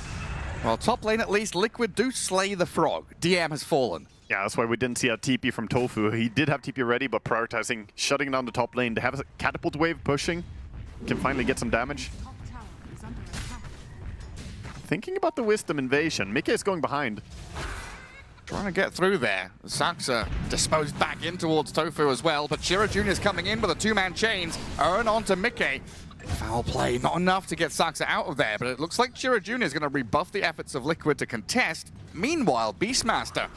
Well, top lane at least, Liquid do slay the Frog. DM has fallen. Yeah, that's why we didn't see a TP from Tofu. He did have TP ready, but prioritizing shutting down the top lane. They have a catapult wave pushing. Can finally get some damage. Thinking about the Wisdom invasion. Mickey is going behind. Trying to get through there. Saxa disposed back in towards Tofu as well, but Chira Jr. is coming in with a 2-man chains. Earn onto Mickey. Foul play, not enough to get Saxa out of there, but it looks like Chira Jr. is going to rebuff the efforts of Liquid to contest. Meanwhile, Beastmaster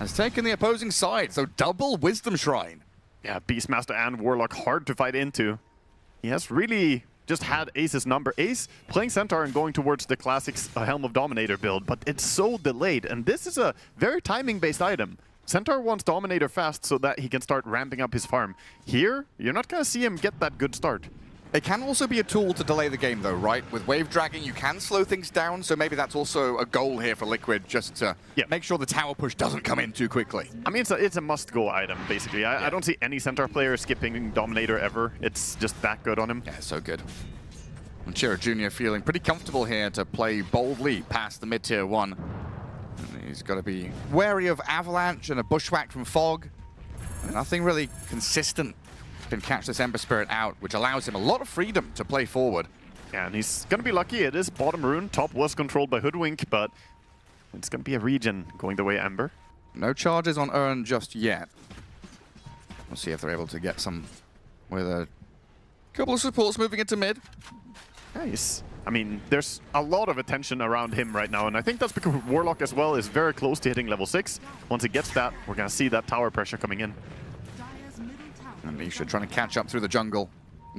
has taken the opposing side, so double Wisdom Shrine. Yeah, Beastmaster and Warlock hard to fight into. He has really just had Ace's number. Ace playing Centaur and going towards the classic Helm of Dominator build, but it's so delayed, and this is a very timing-based item. Centaur wants Dominator fast so that he can start ramping up his farm. Here, you're not going to see him get that good start. It can also be a tool to delay the game, though, right? With wave dragging, you can slow things down, so maybe that's also a goal here for Liquid, just to make sure the tower push doesn't come in too quickly. I mean, it's a must-go item, basically. I don't see any Centaur player skipping Dominator ever. It's just that good on him. Yeah, so good. And Chira Jr. feeling pretty comfortable here to play boldly past the mid-tier 1. And he's got to be wary of Avalanche and a Bushwhack from Fog. Nothing really consistent can catch this Ember Spirit out, which allows him a lot of freedom to play forward. Yeah, and he's going to be lucky. It is bottom rune. Top was controlled by Hoodwink, but it's going to be a regen going the way Ember. No charges on Earn just yet. We'll see if they're able to get some with a couple of supports moving into mid. Nice. I mean, there's a lot of attention around him right now, and I think that's because Warlock as well is very close to hitting level 6. Once he gets that, we're going to see that tower pressure coming in. And Nisha trying to catch up through the jungle.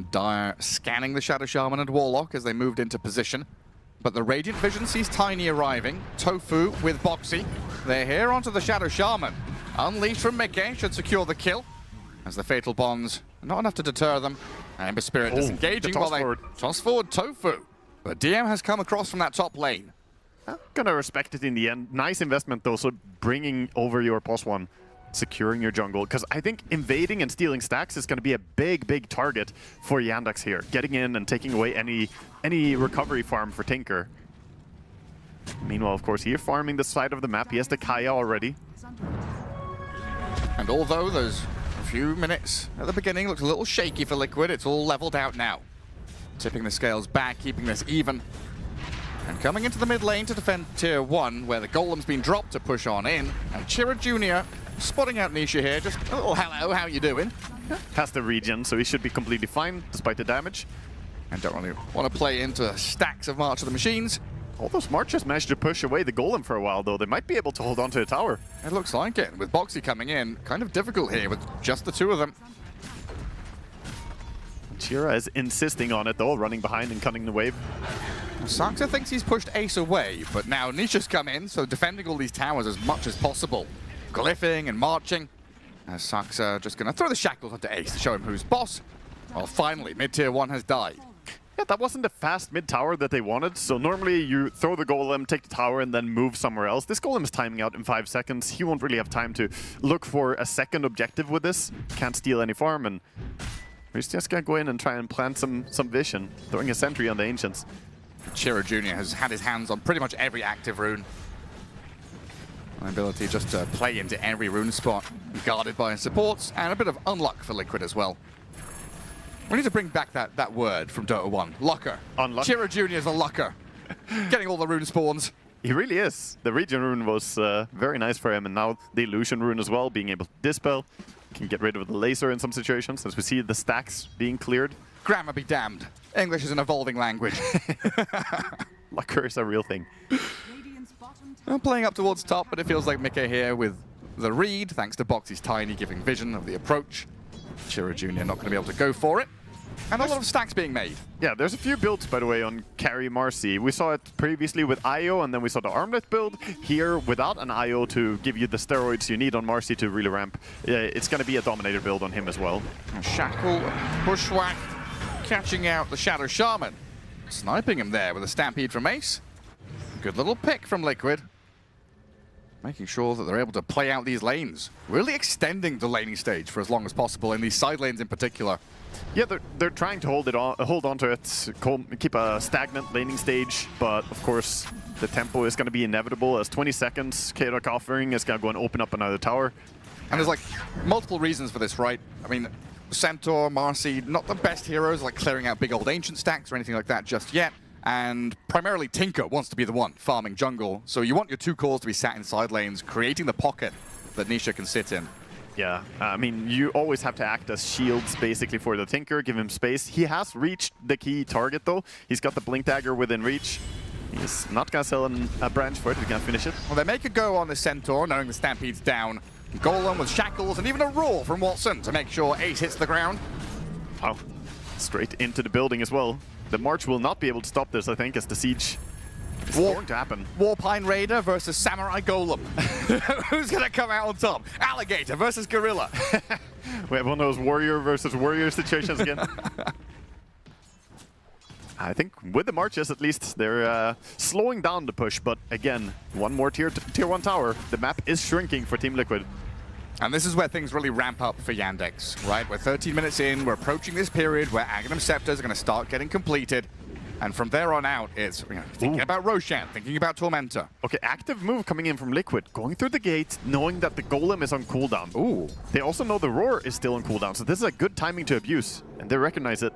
Dire scanning the Shadow Shaman and Warlock as they moved into position. But the Radiant Vision sees Tiny arriving. Tofu with Boxy. They're here onto the Shadow Shaman. Unleashed from Mickey should secure the kill. As the Fatal Bonds, not enough to deter them. Ember Spirit disengaging while they toss forward Tofu. But DM has come across from that top lane. I'm gonna respect it in the end. Nice investment though, so bringing over your +1. Securing your jungle, because I think invading and stealing stacks is going to be a big target for Yandex here. Getting in and taking away any recovery farm for Tinker. Meanwhile, of course, here farming the side of the map. He has the Kaya already. And although those few minutes at the beginning looked a little shaky for Liquid, it's all leveled out now. Tipping the scales back, keeping this even. And coming into the mid lane to defend tier 1, where the Golem's been dropped to push on in. And Chira Jr. spotting out Nisha here, just a little hello, how you doing? Has the regen, so he should be completely fine, despite the damage. And don't really want to play into stacks of March of the Machines. All those marchers managed to push away the golem for a while, though. They might be able to hold on to the tower. It looks like it. With Boxy coming in, kind of difficult here with just the two of them. Chira is insisting on it, though, running behind and cutting the wave. Saxa thinks he's pushed Ace away, but now Nisha's come in, so defending all these towers as much as possible. Glyphing and marching. As Saxa just going to throw the shackles onto Ace to show him who's boss. Well, finally, mid-tier 1 has died. Yeah, that wasn't the fast mid-tower that they wanted. So normally you throw the golem, take the tower, and then move somewhere else. This golem is timing out in 5 seconds. He won't really have time to look for a second objective with this. Can't steal any farm, and he's just going to go in and try and plant some vision, throwing a sentry on the Ancients. Chira Jr. has had his hands on pretty much every active rune. An ability just to play into every rune spot, guarded by his supports, and a bit of unluck for Liquid as well. We need to bring back that word from Dota 1. Lucker. Unluck. Chira Jr. is a lucker. Getting all the rune spawns. He really is. The Regen rune was very nice for him, and now the Illusion rune as well, being able to dispel. Can get rid of the laser in some situations, as we see the stacks being cleared. Grammar be damned. English is an evolving language. Lucker is a real thing. I'm playing up towards top, but it feels like Mickey here with the read, thanks to Boxy's Tiny giving vision of the approach. Chira Jr. not going to be able to go for it. And a lot of stacks being made. Yeah, there's a few builds, by the way, on carry Marcy. We saw it previously with IO, and then we saw the armlet build. Here, without an IO to give you the steroids you need on Marcy to really ramp, it's going to be a Dominator build on him as well. Shackle, Bushwhack, catching out the Shadow Shaman. Sniping him there with a Stampede from Ace. Good little pick from Liquid. Making sure that they're able to play out these lanes. Really extending the laning stage for as long as possible, in these side lanes in particular. Yeah, they're trying to hold on to it, keep a stagnant laning stage, but of course the tempo is going to be inevitable as 20 seconds, K-Rock offering is going to go and open up another tower. And there's like multiple reasons for this, right? I mean, Centaur, Marcy, not the best heroes like clearing out big old ancient stacks or anything like that just yet. And primarily Tinker wants to be the one farming jungle. So you want your two cores to be sat in side lanes, creating the pocket that Nisha can sit in. Yeah, I mean, you always have to act as shields, basically, for the Tinker, give him space. He has reached the key target, though. He's got the Blink Dagger within reach. He's not going to sell a branch for it. He's going to finish it. Well, they make a go on the Centaur, knowing the Stampede's down. Golem with shackles, and even a roar from Watson to make sure Ace hits the ground. Wow. Straight into the building as well. The March will not be able to stop this, I think, as the siege is going to happen. Warpine Raider versus Samurai Golem. Who's going to come out on top? Alligator versus Gorilla. We have one of those warrior versus warrior situations again. I think with the Marches, at least, they're slowing down the push. But again, one more tier 1 tower. The map is shrinking for Team Liquid. And this is where things really ramp up for Yandex, right? We're 13 minutes in, we're approaching this period where Aghanim Scepters are going to start getting completed. And from there on out, it's thinking about Roshan, thinking about Tormentor. Okay, active move coming in from Liquid, going through the gate, knowing that the Golem is on cooldown. Ooh. They also know the Roar is still on cooldown, so this is a good timing to abuse, and they recognize it.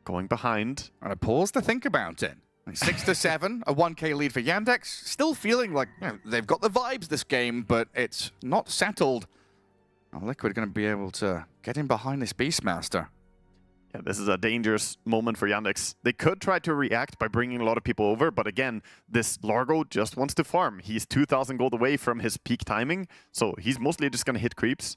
Going behind. And a pause to think about it. 6-7, a 1k lead for Yandex. Still feeling like they've got the vibes this game, but it's not settled. Liquid going to be able to get in behind this Beastmaster. Yeah, this is a dangerous moment for Yandex. They could try to react by bringing a lot of people over, but again, this Largo just wants to farm. He's 2,000 gold away from his peak timing, so he's mostly just going to hit creeps.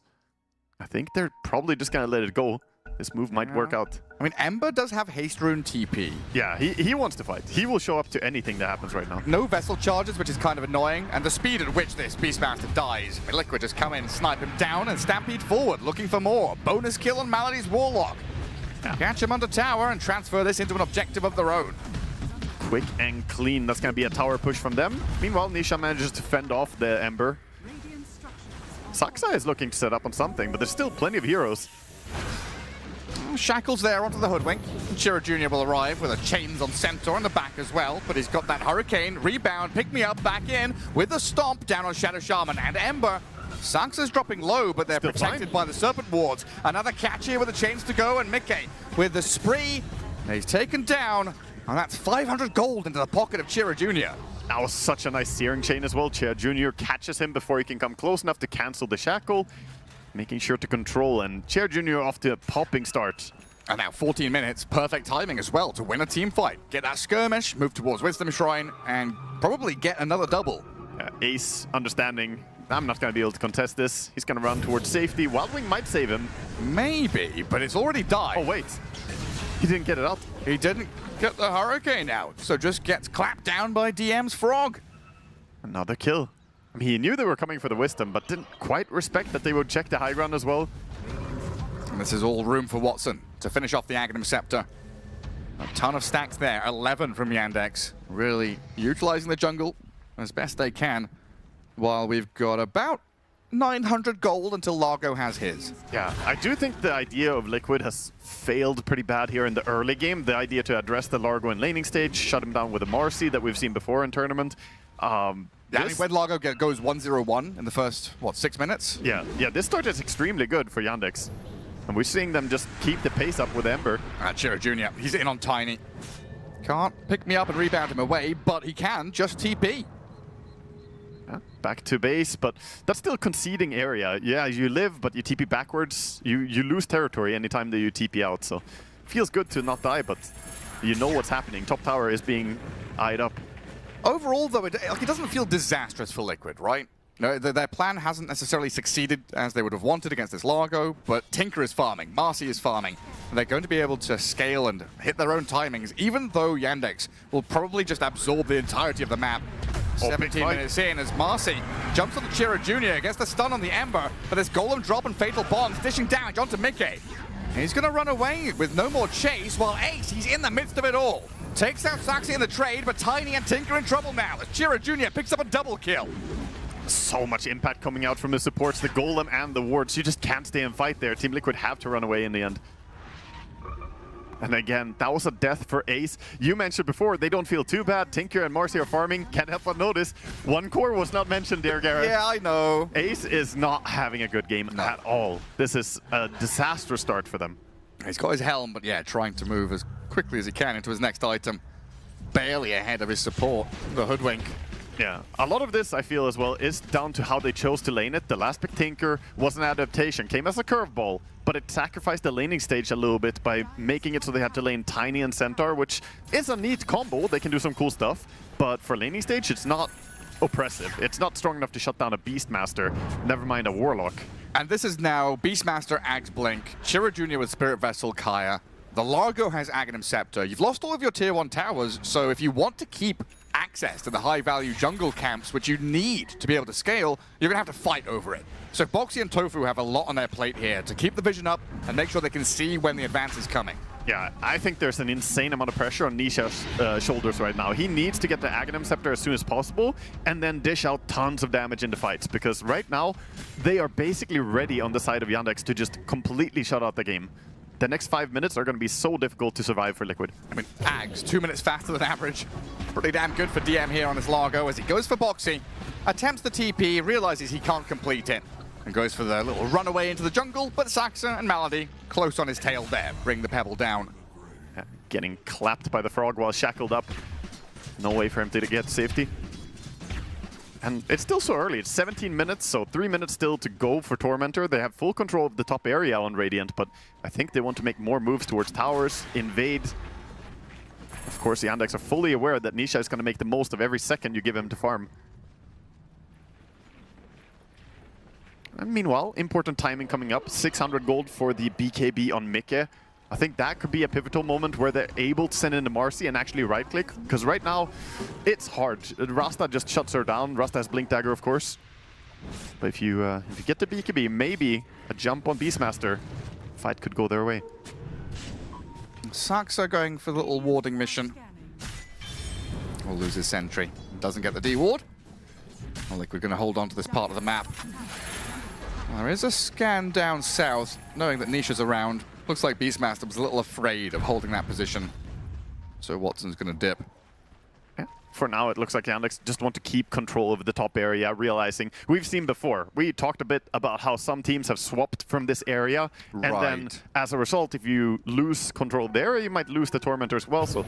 I think they're probably just going to let it go. This move might work out. I mean, Ember does have Haste Rune TP. Yeah, he wants to fight. He will show up to anything that happens right now. No vessel charges, which is kind of annoying, and the speed at which this Beastmaster dies. Liquid just come in, snipe him down, and Stampede forward, looking for more. Bonus kill on Malady's Warlock. Yeah. Catch him under tower and transfer this into an objective of their own. Quick and clean. That's going to be a tower push from them. Meanwhile, Nisha manages to fend off the Ember. Saxa is looking to set up on something, but there's still plenty of heroes. Shackles there onto the Hoodwink. Chira Jr. will arrive with a chains on Centaur in the back as well, but he's got that Hurricane, rebound, pick me up, back in with the stomp down on Shadow Shaman and Ember. Saxa's dropping low, but they're still protected by the Serpent Wards. Another catch here with the chains to go, and Mickey with the spree. He's taken down, and that's 500 gold into the pocket of Chira Jr. That was such a nice Searing Chain as well. Chira Jr. catches him before he can come close enough to cancel the shackle, making sure to control, and Chira Jr. off to a popping start. And now 14 minutes, perfect timing as well to win a team fight. Get that skirmish, move towards Wisdom Shrine, and probably get another double. Ace understanding, I'm not going to be able to contest this. He's going to run towards safety. Wildwing might save him. Maybe, but it's already died. Oh, wait. He didn't get it out. He didn't get the Hurricane out, so just gets clapped down by DM's Frog. Another kill. I mean, he knew they were coming for the Wisdom, but didn't quite respect that they would check the high ground as well. And this is all room for Watson to finish off the Aghanim Scepter. A ton of stacks there, 11 from Yandex. Really utilizing the jungle as best they can, while we've got about 900 gold until Largo has his. Yeah, I do think the idea of Liquid has failed pretty bad here in the early game. The idea to address the Largo in laning stage, shut him down with a Marcy that we've seen before in tournament. Yeah, I mean, when Largo goes 1-0-1 in the first, what, 6 minutes? Yeah, this start is extremely good for Yandex. And we're seeing them just keep the pace up with Ember. Chiro Jr., he's in on Tiny. Can't pick me up and rebound him away, but he can just TP. Yeah, back to base, but that's still conceding area. Yeah, you live, but you TP backwards. You lose territory anytime that you TP out, so feels good to not die, but you know what's happening. Top tower is being eyed up. Overall, though, it doesn't feel disastrous for Liquid, right? No, their plan hasn't necessarily succeeded as they would have wanted against this Largo, but Tinker is farming, Marcy is farming, and they're going to be able to scale and hit their own timings, even though Yandex will probably just absorb the entirety of the map. 17 minutes in as Marcy jumps on the Chiro Jr., gets the stun on the Ember, but this Golem drop and Fatal Bonds dishing damage onto Mickey. He's going to run away with no more chase, while Ace, he's in the midst of it all. Takes out Saxy in the trade, but Tiny and Tinker in trouble now as Chiro Jr. picks up a double kill. So much impact coming out from the supports, the Golem and the wards. You just can't stay and fight there. Team Liquid have to run away in the end. And again, that was a death for Ace. You mentioned before, they don't feel too bad. Tinker and Marcy are farming. Can't help but notice, one core was not mentioned there, Garrett. Yeah, I know. Ace is not having a good game at all. This is a disastrous start for them. He's got his helm, but yeah, trying to move as quickly as he can into his next item. Barely ahead of his support, the Hoodwink. Yeah, a lot of this, I feel as well, is down to how they chose to lane it. The last pick Tinker was an adaptation, came as a curveball, but it sacrificed the laning stage a little bit by making it so they had to lane Tiny and Centaur, which is a neat combo. They can do some cool stuff, but for laning stage, it's not oppressive. It's not strong enough to shut down a Beastmaster, never mind a Warlock. And this is now Beastmaster, Axe Blink, Chiro Jr. with Spirit Vessel, Kaya. The Largo has Aghanim Scepter. You've lost all of your tier 1 towers, so if you want to keep access to the high-value jungle camps, which you need to be able to scale, you're going to have to fight over it. So Boxy and Tofu have a lot on their plate here to keep the vision up and make sure they can see when the advance is coming. Yeah, I think there's an insane amount of pressure on Nisha's shoulders right now. He needs to get the Aghanim Scepter as soon as possible and then dish out tons of damage in the fights, because right now they are basically ready on the side of Yandex to just completely shut out the game. The next 5 minutes are going to be so difficult to survive for Liquid. I mean, Ags, 2 minutes faster than average. Pretty damn good for DM here on his Largo as he goes for Boxy, attempts the TP, realizes he can't complete it, and goes for the little runaway into the jungle, but Saxa and Malady close on his tail there, bring the Pebble down. Getting clapped by the Frog while shackled up. No way for him to get safety. And it's still so early, it's 17 minutes, so 3 minutes still to go for Tormentor. They have full control of the top area on Radiant, but I think they want to make more moves towards towers, invade. Of course, the Yandex are fully aware that Nisha is going to make the most of every second you give him to farm. And meanwhile, important timing coming up, 600 gold for the BKB on Mikke. I think that could be a pivotal moment where they're able to send in the Marcy and actually right-click, because right now, it's hard. Rasta just shuts her down. Rasta has Blink Dagger, of course. But if you get the BKB, maybe a jump on Beastmaster, fight could go their way. Saxa going for the little warding mission. Will lose his sentry. Doesn't get the D-ward. I think we're going to hold on to this part of the map. There is a scan down south, knowing that Nisha's around. Looks like Beastmaster was a little afraid of holding that position. So Watson's going to dip. Yeah. For now, it looks like Yandex just want to keep control of the top area, realizing we've seen before. We talked a bit about how some teams have swapped from this area. And then, as a result, if you lose control of the area, you might lose the Tormentor as well. So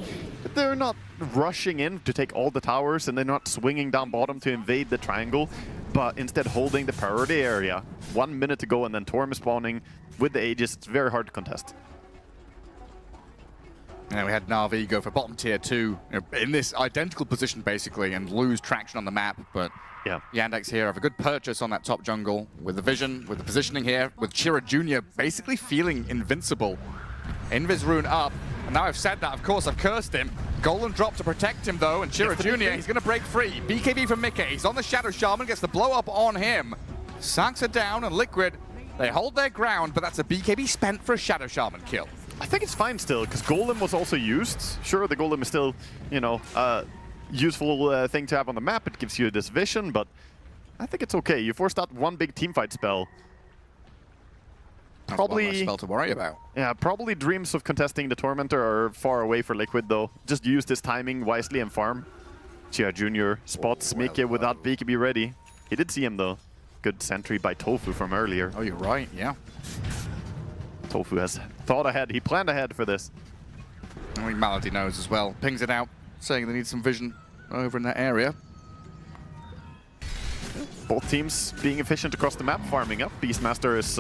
they're not rushing in to take all the towers, and they're not swinging down bottom to invade the triangle, but instead holding the priority area. 1 minute to go, and then Torm is spawning. With the Aegis, it's very hard to contest. And then we had Na'Vi go for bottom tier 2 in this identical position, basically, and lose traction on the map. But Yandex here have a good purchase on that top jungle with the vision, with the positioning here, with Chira Jr. basically feeling invincible. Invis rune up. And now I've said that, of course, I've cursed him. Golden drop to protect him, though, and Chira Jr., he's going to break free. BKB from Mickey. He's on the Shadow Shaman, gets the blow up on him. Sax are down, and Liquid, they hold their ground, but that's a BKB spent for a Shadow Shaman kill. I think it's fine still, because Golem was also used. Sure, the Golem is still, you know, useful thing to have on the map. It gives you this vision, but I think it's okay. You forced out one big teamfight spell. Probably one less spell to worry about. Yeah, probably dreams of contesting the Tormentor are far away for Liquid, though. Just use this timing wisely and farm. Chia Jr. spots Mickey without BKB ready. He did see him, though. Good sentry by Tofu from earlier. Oh, you're right, yeah. Tofu has thought ahead. He planned ahead for this. I think Malady knows as well. Pings it out, saying they need some vision over in that area. Both teams being efficient across the map, farming up. Beastmaster is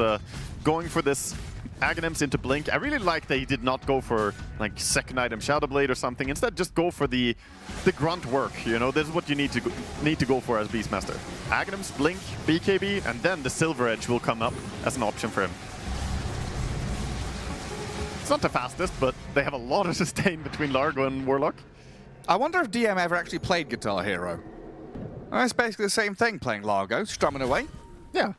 going for this Aghanims into Blink. I really like that he did not go for like second item Shadow Blade or something. Instead, just go for the grunt work. You know, this is what you need to go for as Beastmaster. Aghanims, Blink, BKB, and then the Silver Edge will come up as an option for him. It's not the fastest, but they have a lot of sustain between Largo and Warlock. I wonder if DM ever actually played Guitar Hero. Well, it's basically the same thing, playing Largo, strumming away. Yeah.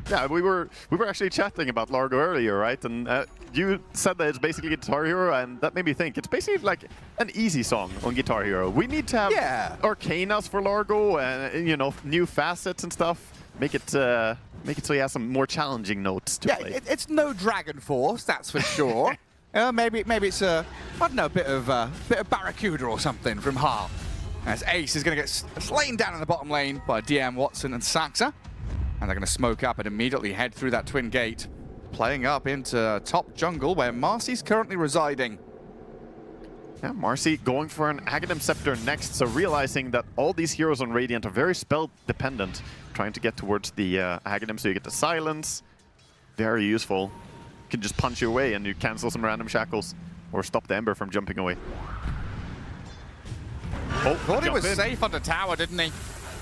Yeah, we were actually chatting about Largo earlier, right? And you said that it's basically Guitar Hero, and that made me think it's basically like an easy song on Guitar Hero. We need to have Arcanas for Largo, and you know, new facets and stuff. Make it so he has some more challenging notes to play. It's no Dragon Force, that's for sure. Maybe it's a, I don't know, a bit of Barracuda or something from Har. As Ace is going to get slain down in the bottom lane by DM, Watson, and Saxa. And they're going to smoke up and immediately head through that twin gate, playing up into top jungle where Marcy's currently residing. Yeah, Marcy going for an Aghanim Scepter next, so realizing that all these heroes on Radiant are very spell dependent, trying to get towards the Aghanim so you get the silence. Very useful. You can just punch your way and you cancel some random shackles or stop the Ember from jumping away. Oh, thought he was safe under tower, didn't he?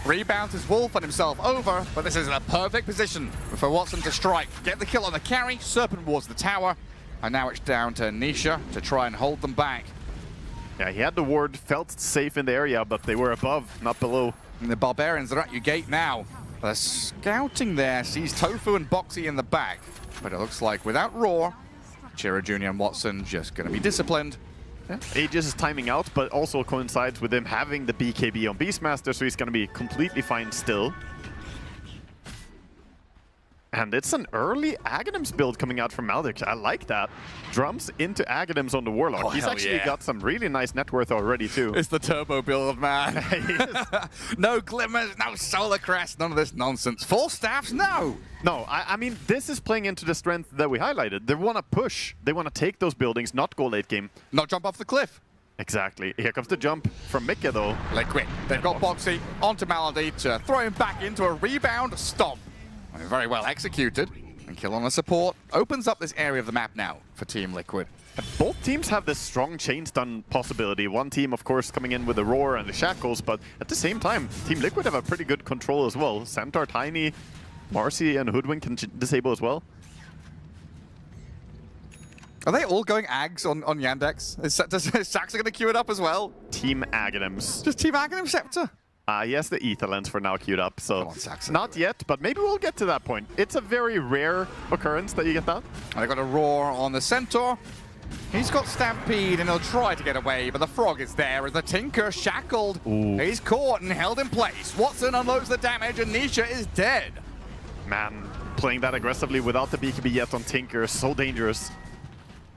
Rebounds his wolf and himself over, but this is in a perfect position for Watson to strike. Get the kill on the carry, Serpent wards the tower, and now it's down to Nisha to try and hold them back. Yeah, he had the ward, felt safe in the area, but they were above, not below. And the Barbarians are at your gate now. The scouting there sees Tofu and Boxy in the back, but it looks like without Roar, Chira Jr. and Watson just going to be disciplined. Yeah. Aegis is timing out, but also coincides with him having the BKB on Beastmaster, so he's going to be completely fine still. And it's an early Aghanims build coming out from Maldek. I like that. Drums into Aghanims on the Warlock. Oh, he's actually got some really nice net worth already, too. It's the turbo build, man. No glimmers, no solar crest, none of this nonsense. Full staffs, no. No, I mean, this is playing into the strength that we highlighted. They want to push. They want to take those buildings, not go late game. Not jump off the cliff. Exactly. Here comes the jump from Mika, though. Liquid. They've got Boxy onto Malady to throw him back into a rebound stomp. Very well executed. And kill on the support opens up this area of the map now for Team Liquid. And both teams have this strong chain stun possibility. One team, of course, coming in with the Roar and the Shackles, but at the same time, Team Liquid have a pretty good control as well. Centaur, Tiny, Marcy, and Hoodwink can disable as well. Are they all going Ags on Yandex? Is Saxa going to queue it up as well? Team Aghanims. Just Team Aghanim Scepter? Yes, the Ether Lens for now queued up, so not yet, but maybe we'll get to that point. It's a very rare occurrence that you get that. They got a Roar on the Centaur. He's got Stampede and he'll try to get away, but the Frog is there as the Tinker shackled. Ooh. He's caught and held in place. Watson unloads the damage and Nisha is dead. Man, playing that aggressively without the BKB yet on Tinker is so dangerous.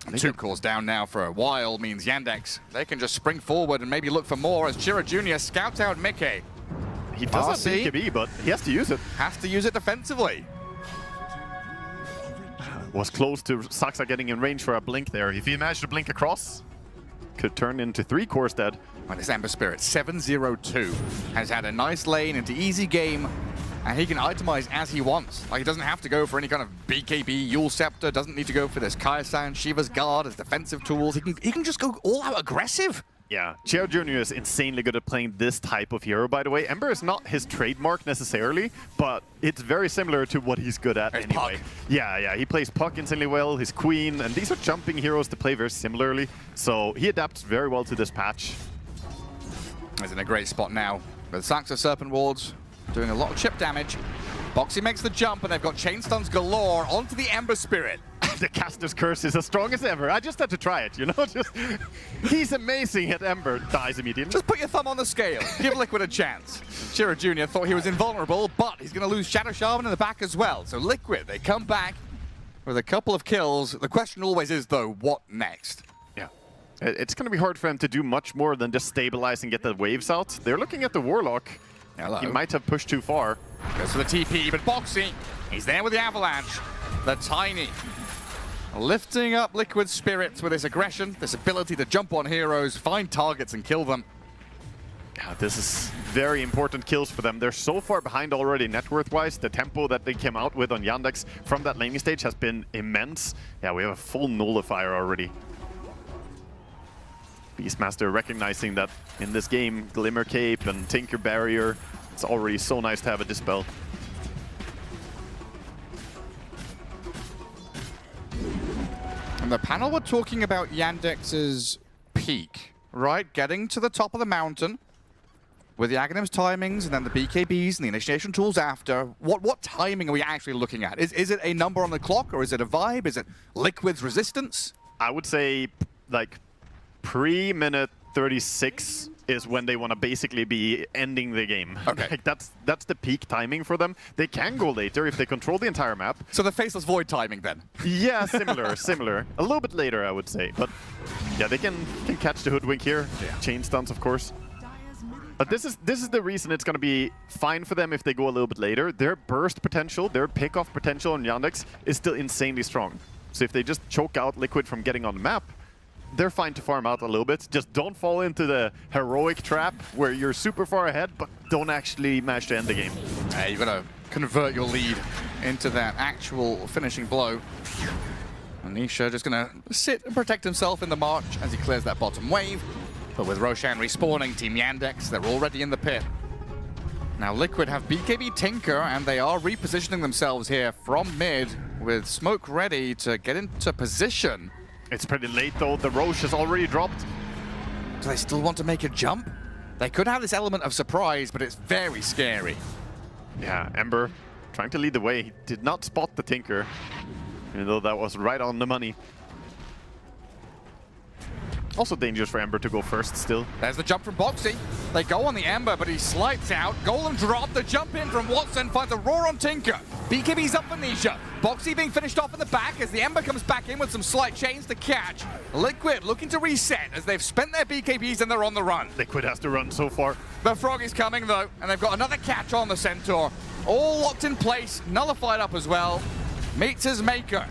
And 2 cores down now for a while means Yandex. They can just spring forward and maybe look for more as Chira Jr. scouts out Mickey. He does have BKB, but he has to use it. Has to use it defensively. Was close to Saxa getting in range for a blink there. If he managed to blink across, could turn into 3 cores dead. And this Ember Spirit, 7-0-2, has had a nice lane into easy game. And he can itemize as he wants. Like, he doesn't have to go for any kind of BKB, Yule Scepter, doesn't need to go for this Kaya-san, Shiva's Guard as defensive tools. He can just go all out aggressive. Yeah, Cheo Jr. is insanely good at playing this type of hero, by the way. Ember is not his trademark necessarily, but it's very similar to what he's good at anyway. Yeah, he plays Puck insanely well, his Queen, and these are jumping heroes to play very similarly. So he adapts very well to this patch. He's in a great spot now with Saxo Serpent Wards doing a lot of chip damage. Boxy makes the jump, and they've got chain stuns galore onto the Ember Spirit. The Caster's Curse is as strong as ever. I just had to try it, you know? He's amazing at Ember. Dies immediately. Just put your thumb on the scale. Give Liquid a chance. Shiro Jr. thought he was invulnerable, but he's going to lose Shadow Shaman in the back as well. So Liquid, they come back with a couple of kills. The question always is, though, what next? Yeah. It's going to be hard for him to do much more than just stabilize and get the waves out. They're looking at the Warlock. Hello. He might have pushed too far. Goes for the TP, but Boxy, he's there with the Avalanche. The Tiny. Lifting up Liquid's spirits with his aggression, this ability to jump on heroes, find targets and kill them. Yeah, this is very important kills for them. They're so far behind already net worth-wise. The tempo that they came out with on Yandex from that laning stage has been immense. Yeah, we have a full nullifier already. Beastmaster recognizing that in this game, Glimmer Cape and Tinker Barrier, it's already so nice to have a Dispel. And the panel were talking about Yandex's peak, right? Getting to the top of the mountain with the Aghanim's timings and then the BKBs and the initiation tools after. What timing are we actually looking at? Is it a number on the clock, or is it a vibe? Is it Liquid's resistance? I would say like pre-minute 36 is when they want to basically be ending the game. Okay. Like that's the peak timing for them. They can go later if they control the entire map. So the Faceless Void timing then? Yeah, similar. A little bit later, I would say. But yeah, they can catch the Hoodwink here. Yeah. Chain stuns, of course. But this is the reason it's going to be fine for them if they go a little bit later. Their burst potential, their pick-off potential on Yandex is still insanely strong. So if they just choke out Liquid from getting on the map, they're fine to farm out a little bit. Just don't fall into the heroic trap where you're super far ahead, but don't actually manage to end the game. You've got to convert your lead into that actual finishing blow. Anisha just going to sit and protect himself in the march as he clears that bottom wave. But with Roshan respawning, Team Yandex, they're already in the pit. Now Liquid have BKB Tinker, and they are repositioning themselves here from mid with smoke ready to get into position. It's pretty late though, the Roche has already dropped. Do they still want to make a jump? They could have this element of surprise, but it's very scary. Yeah, Ember trying to lead the way. He did not spot the Tinker, even though that was right on the money. Also dangerous for Ember to go first still. There's the jump from Boxy. They go on the Ember, but he slides out. Golem drop, the jump in from Watson finds a roar on Tinker. BKB's up for Nisha. Boxy being finished off in the back as the Ember comes back in with some slight chains to catch. Liquid looking to reset as they've spent their BKBs and they're on the run. Liquid has to run so far. The Frog is coming though, and they've got another catch on the Centaur. All locked in place, nullified up as well. Meets his maker.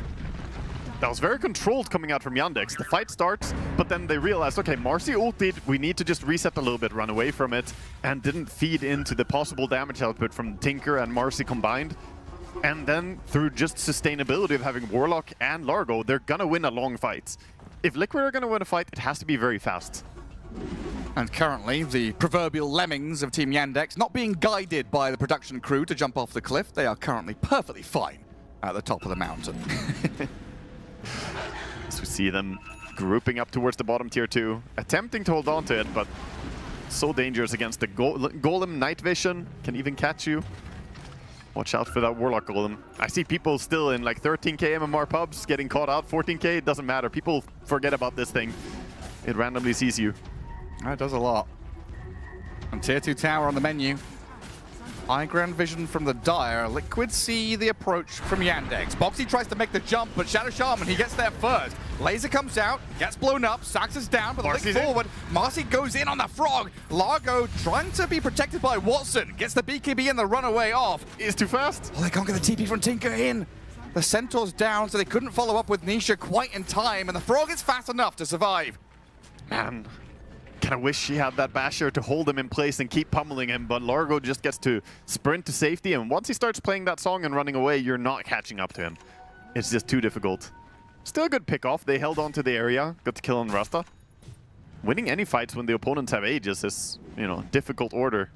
That was very controlled coming out from Yandex. The fight starts, but then they realized, okay, Marcy ulted, we need to just reset a little bit, run away from it, and didn't feed into the possible damage output from Tinker and Marcy combined. And then, through just sustainability of having Warlock and Largo, they're gonna win a long fight. If Liquid are gonna win a fight, it has to be very fast. And currently, the proverbial lemmings of Team Yandex, not being guided by the production crew to jump off the cliff, they are currently perfectly fine at the top of the mountain. So we see them grouping up towards the bottom tier 2, attempting to hold on to it, but so dangerous against the Golem. Night Vision can even catch you. Watch out for that Warlock Golem. I see people still in like 13k MMR pubs getting caught out. 14k, it doesn't matter. People forget about this thing. It randomly sees you. That does a lot. And tier 2 tower on the menu. High ground vision from the Dire. Liquid see the approach from Yandex. Boxy tries to make the jump, but Shadow Shaman, he gets there first. Laser comes out, gets blown up, Sax is down, but Lick forward. Marcy goes in on the Frog. Largo trying to be protected by Watson. Gets the BKB and the runaway off. He's too fast. Oh, they can't get the TP from Tinker in. The Centaur's down, so they couldn't follow up with Nisha quite in time, and the Frog is fast enough to survive. Man, Kind of wish he had that basher to hold him in place and keep pummeling him, but Largo just gets to sprint to safety, and once he starts playing that song and running away, you're not catching up to him. It's just too difficult. Still a good pick off. They held on to the area, got the kill on Rasta. Winning any fights when the opponents have Aegis is, you know, difficult order.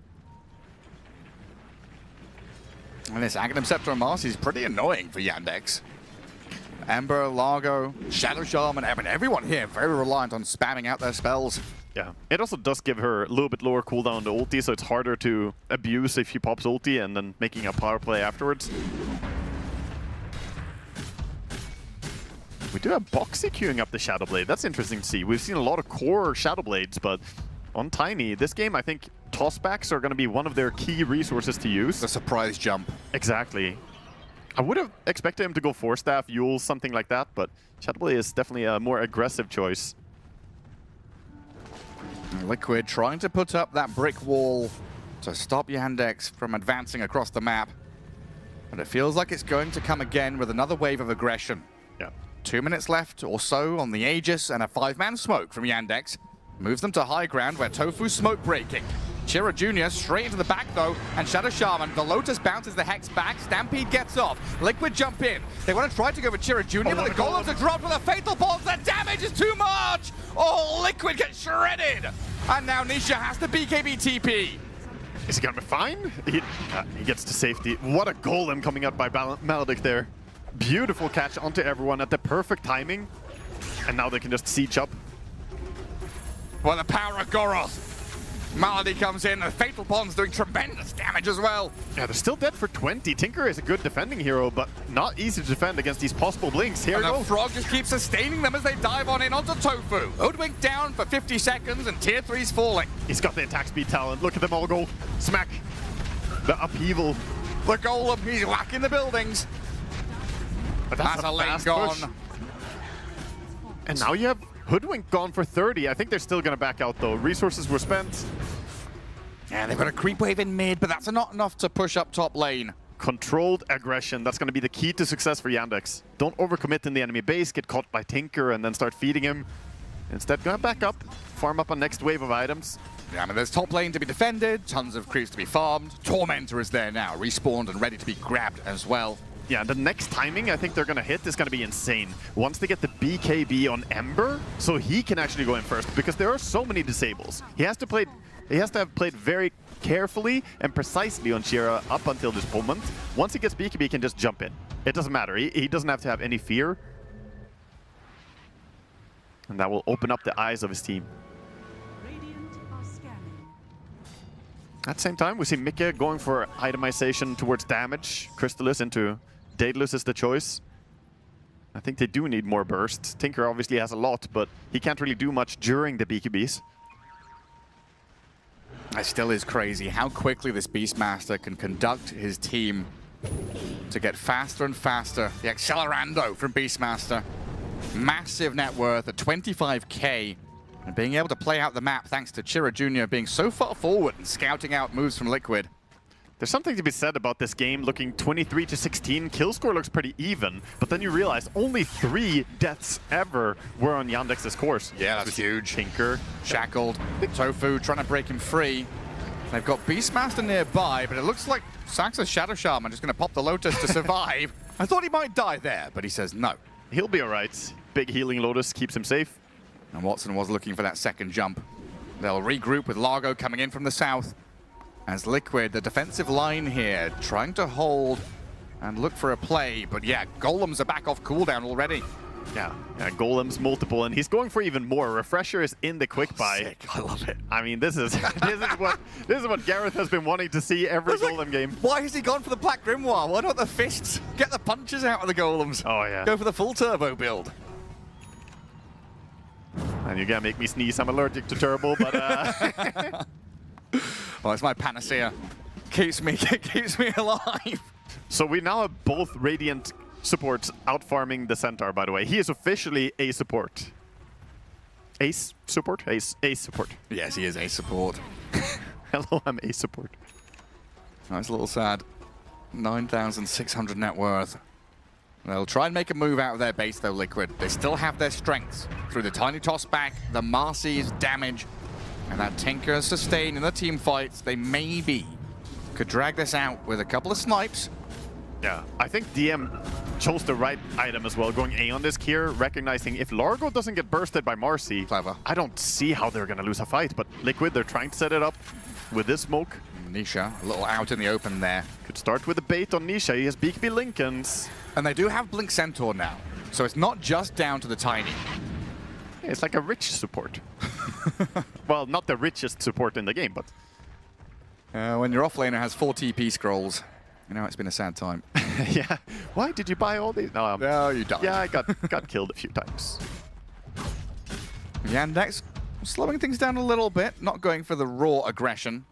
And this Aghanim Scepter and Marcy is pretty annoying for Yandex. Ember, Largo, Shadow Shaman, I mean, everyone here very reliant on spamming out their spells. Yeah, it also does give her a little bit lower cooldown to ulti, so it's harder to abuse if she pops ulti and then making a power play afterwards. We do have Boxy queuing up the Shadow Blade. That's interesting to see. We've seen a lot of core Shadow Blades, but on Tiny, this game, I think tossbacks are going to be one of their key resources to use. The surprise jump. Exactly. I would have expected him to go Force Staff, Yule, something like that, but Shadow Blade is definitely a more aggressive choice. Liquid trying to put up that brick wall to stop Yandex from advancing across the map. But it feels like it's going to come again with another wave of aggression. Yeah. 2 minutes left or so on the Aegis, and a 5-man smoke from Yandex moves them to high ground where Tofu's smoke breaking. Chira Jr. straight into the back though, and Shadow Shaman, the Lotus bounces the Hex back, Stampede gets off, Liquid jump in. They want to try to go for Chira Jr., but the Golems are dropped with a Fatal Bombs, the damage is too much! Oh, Liquid gets shredded! And now Nisha has to BKB TP. Is he gonna be fine? He gets to safety. What a golem coming out by Maledic there. Beautiful catch onto everyone at the perfect timing. And now they can just siege up. Well, the power of Goroth. Malady comes in, and Fatal Bond's doing tremendous damage as well. Yeah, they're still dead for 20. Tinker is a good defending hero, but not easy to defend against these possible blinks. Here and we go. The Frog just keeps sustaining them as they dive on in onto Tofu. Hoodwink down for 50 seconds, and Tier 3's falling. He's got the attack speed talent. Look at them all go. Smack. The upheaval. The Golem, he's whacking the buildings. But that's a lane gone. Push. And now you have Hoodwink gone for 30. I think they're still going to back out, though. Resources were spent. Yeah, they've got a creep wave in mid, but that's not enough to push up top lane. Controlled aggression. That's going to be the key to success for Yandex. Don't overcommit in the enemy base, get caught by Tinker, and then start feeding him. Instead, gonna back up, farm up a next wave of items. Yeah, I mean, there's top lane to be defended, tons of creeps to be farmed. Tormentor is there now, respawned and ready to be grabbed as well. Yeah, the next timing I think they're going to hit is going to be insane. Once they get the BKB on Ember, so he can actually go in first, because there are so many disables. He has to have played very carefully and precisely on Shira up until this moment. Once he gets BKB, he can just jump in. It doesn't matter. He doesn't have to have any fear. And that will open up the eyes of his team. At the same time, we see Mika going for itemization towards damage. Crystallis into Daedalus is the choice. I think they do need more bursts. Tinker obviously has a lot, but he can't really do much during the BKBs. It still is crazy how quickly this Beastmaster can conduct his team to get faster and faster. The Accelerando from Beastmaster. Massive net worth at 25k. And being able to play out the map thanks to Chira Jr. being so far forward and scouting out moves from Liquid. There's something to be said about this game looking 23-16. Kill score looks pretty even, but then you realize only 3 deaths ever were on Yandex's course. Yeah, that's huge. Tinker, shackled, Tofu trying to break him free. They've got Beastmaster nearby, but it looks like Saxa's Shadow Shaman just going to pop the Lotus to survive. I thought he might die there, but he says no. He'll be all right. Big healing Lotus keeps him safe. And Watson was looking for that second jump. They'll regroup with Largo coming in from the south. As Liquid, the defensive line here, trying to hold and look for a play. But yeah, Golems are back off cooldown already. Yeah, Golems multiple, and he's going for even more. Refresher is in the quick buy. Sick. I love it. I mean, this is what Gareth has been wanting to see every Golem game. Why has he gone for the Black Grimoire? Why not the fists? Get the punches out of the Golems. Oh yeah. Go for the full turbo build. And you're gonna make me sneeze. I'm allergic to turbo, but well, it's my panacea. Keeps me alive. So we now have both Radiant supports out farming the Centaur, by the way. He is officially a support. Ace support? Ace support. Yes, he is a support. Hello, I'm a support. That's a little sad. 9,600 net worth. They'll try and make a move out of their base, though, Liquid. They still have their strengths through the tiny toss back, the Marcy's damage. And that Tinker sustain in the team fights. They maybe could drag this out with a couple of snipes. Yeah, I think DM chose the right item as well, going A on this here, recognizing if Largo doesn't get bursted by Marcy, clever. I don't see how they're going to lose a fight, but Liquid, they're trying to set it up with this smoke. Nisha, a little out in the open there. Could start with a bait on Nisha. He has BKB Lincolns. And they do have Blink Centaur now, so it's not just down to the Tiny. It's like a rich support. Well, not the richest support in the game, but... when your offlaner has 4 TP scrolls, you know, it's been a sad time. Yeah. Why did you buy all these? No, you died. Yeah, I got killed a few times. Yandex slowing things down a little bit, not going for the raw aggression.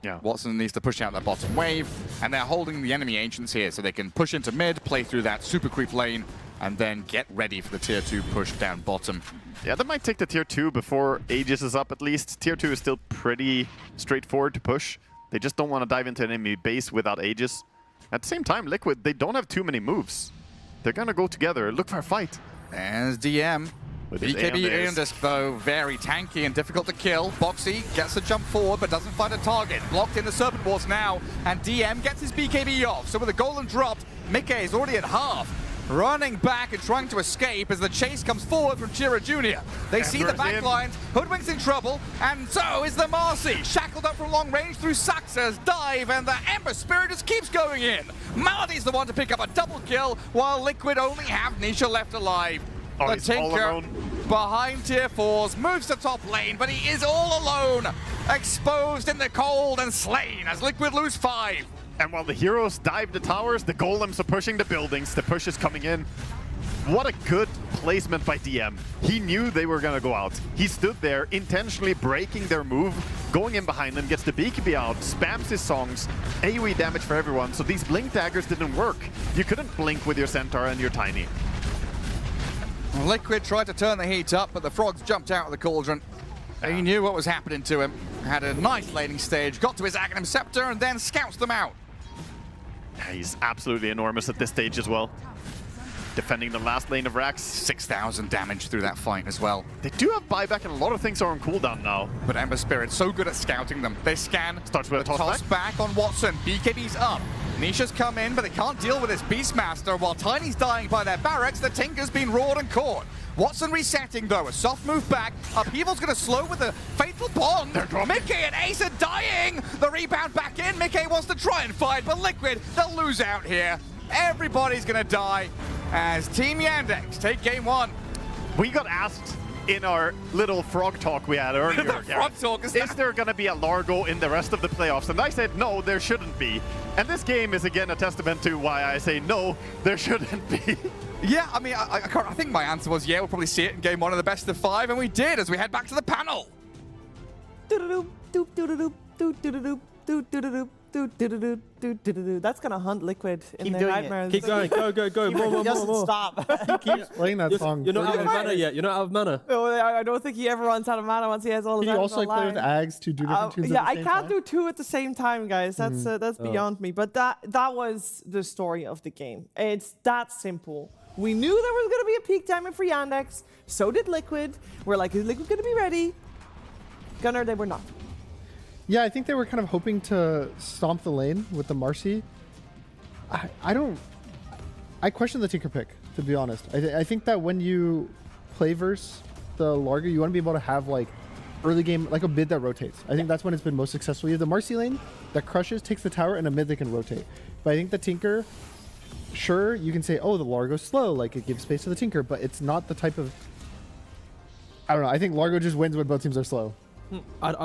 Yeah. Watson needs to push out that bottom wave, and they're holding the enemy Ancients here so they can push into mid, play through that super creep lane, and then get ready for the tier 2 push down bottom. Yeah, they might take the tier 2 before Aegis is up at least. Tier 2 is still pretty straightforward to push. They just don't want to dive into an enemy base without Aegis. At the same time, Liquid, they don't have too many moves. They're gonna go together, look for a fight. As DM. With his BKB Yandex. Yandex, though, very tanky and difficult to kill. Boxy gets a jump forward, but doesn't find a target. Blocked in the Serpent Wars now, and DM gets his BKB off. So with the golem dropped, Mickey is already at half. Running back and trying to escape as the chase comes forward from Chira Jr. They see the backlines, Hoodwink's in trouble, and so is the Marcy. Shackled up from long range through Saxa's dive, and the Ember Spirit just keeps going in. Maladi's the one to pick up a double kill, while Liquid only have Nisha left alive. Oh, the he's all Tinker alone. behind tier 4s, moves to top lane, but he is all alone. Exposed in the cold and slain as Liquid lose 5. And while the heroes dive the towers, the golems are pushing the buildings. The push is coming in. What a good placement by DM. He knew they were going to go out. He stood there, intentionally breaking their move, going in behind them, gets the BKB out, spams his songs, AoE damage for everyone. So these blink daggers didn't work. You couldn't blink with your Centaur and your Tiny. Liquid tried to turn the heat up, but the frogs jumped out of the cauldron. He knew what was happening to him. Had a nice laning stage, got to his Aghanim Scepter, and then scouts them out. He's absolutely enormous at this stage as well. Defending the last lane of Rax. 6,000 damage through that fight as well. They do have buyback, and a lot of things are on cooldown now. But Ember Spirit so good at scouting them. They scan. Starts with a toss back on Watson. BKB's up. Nisha's come in, but they can't deal with this Beastmaster. While Tiny's dying by their barracks, the Tinker's been roared and caught. Watson resetting, though. A soft move back. Upheaval's going to slow with a Fatal Bond. Mickey and Ace are dying. The rebound back in. Mickey wants to try and fight, but Liquid, they'll lose out here. Everybody's going to die as Team Yandex take game 1. We got asked in our little frog talk we had earlier. Frog talk is there going to be a Largo in the rest of the playoffs? And I said, no, there shouldn't be. And this game is again a testament to why I say, no, there shouldn't be. Yeah, I mean, I think my answer was, yeah, we'll probably see it in game 1 of the best of 5, and we did as we head back to the panel. That's gonna hunt Liquid in Keep their doing it. nightmares. Keep going, go. More. Doesn't stop. Keeps playing that song. You're not out of mana yet. You're not out of mana. No, I don't think he ever runs out of mana once he has all his Can you items also play with online. Ags to do different tunes Yeah, at the I same can't time? do 2 at the same time, guys. That's beyond me. But that was the story of the game. It's that simple. We knew there was going to be a peak timing for Yandex. So did Liquid. We're like, is Liquid going to be ready? Gunnar, they were not. Yeah, I think they were kind of hoping to stomp the lane with the Marcy. I question the Tinker pick, to be honest. I think that when you play versus the Largo, you want to be able to have like early game, like a mid that rotates. I think that's when it's been most successful. You have the Marcy lane that crushes, takes the tower, and a mid that can rotate. But I think the Tinker, sure, you can say, oh, the Largo's slow, like it gives space to the Tinker, but it's not the type of... I don't know, I think Largo just wins when both teams are slow. I'd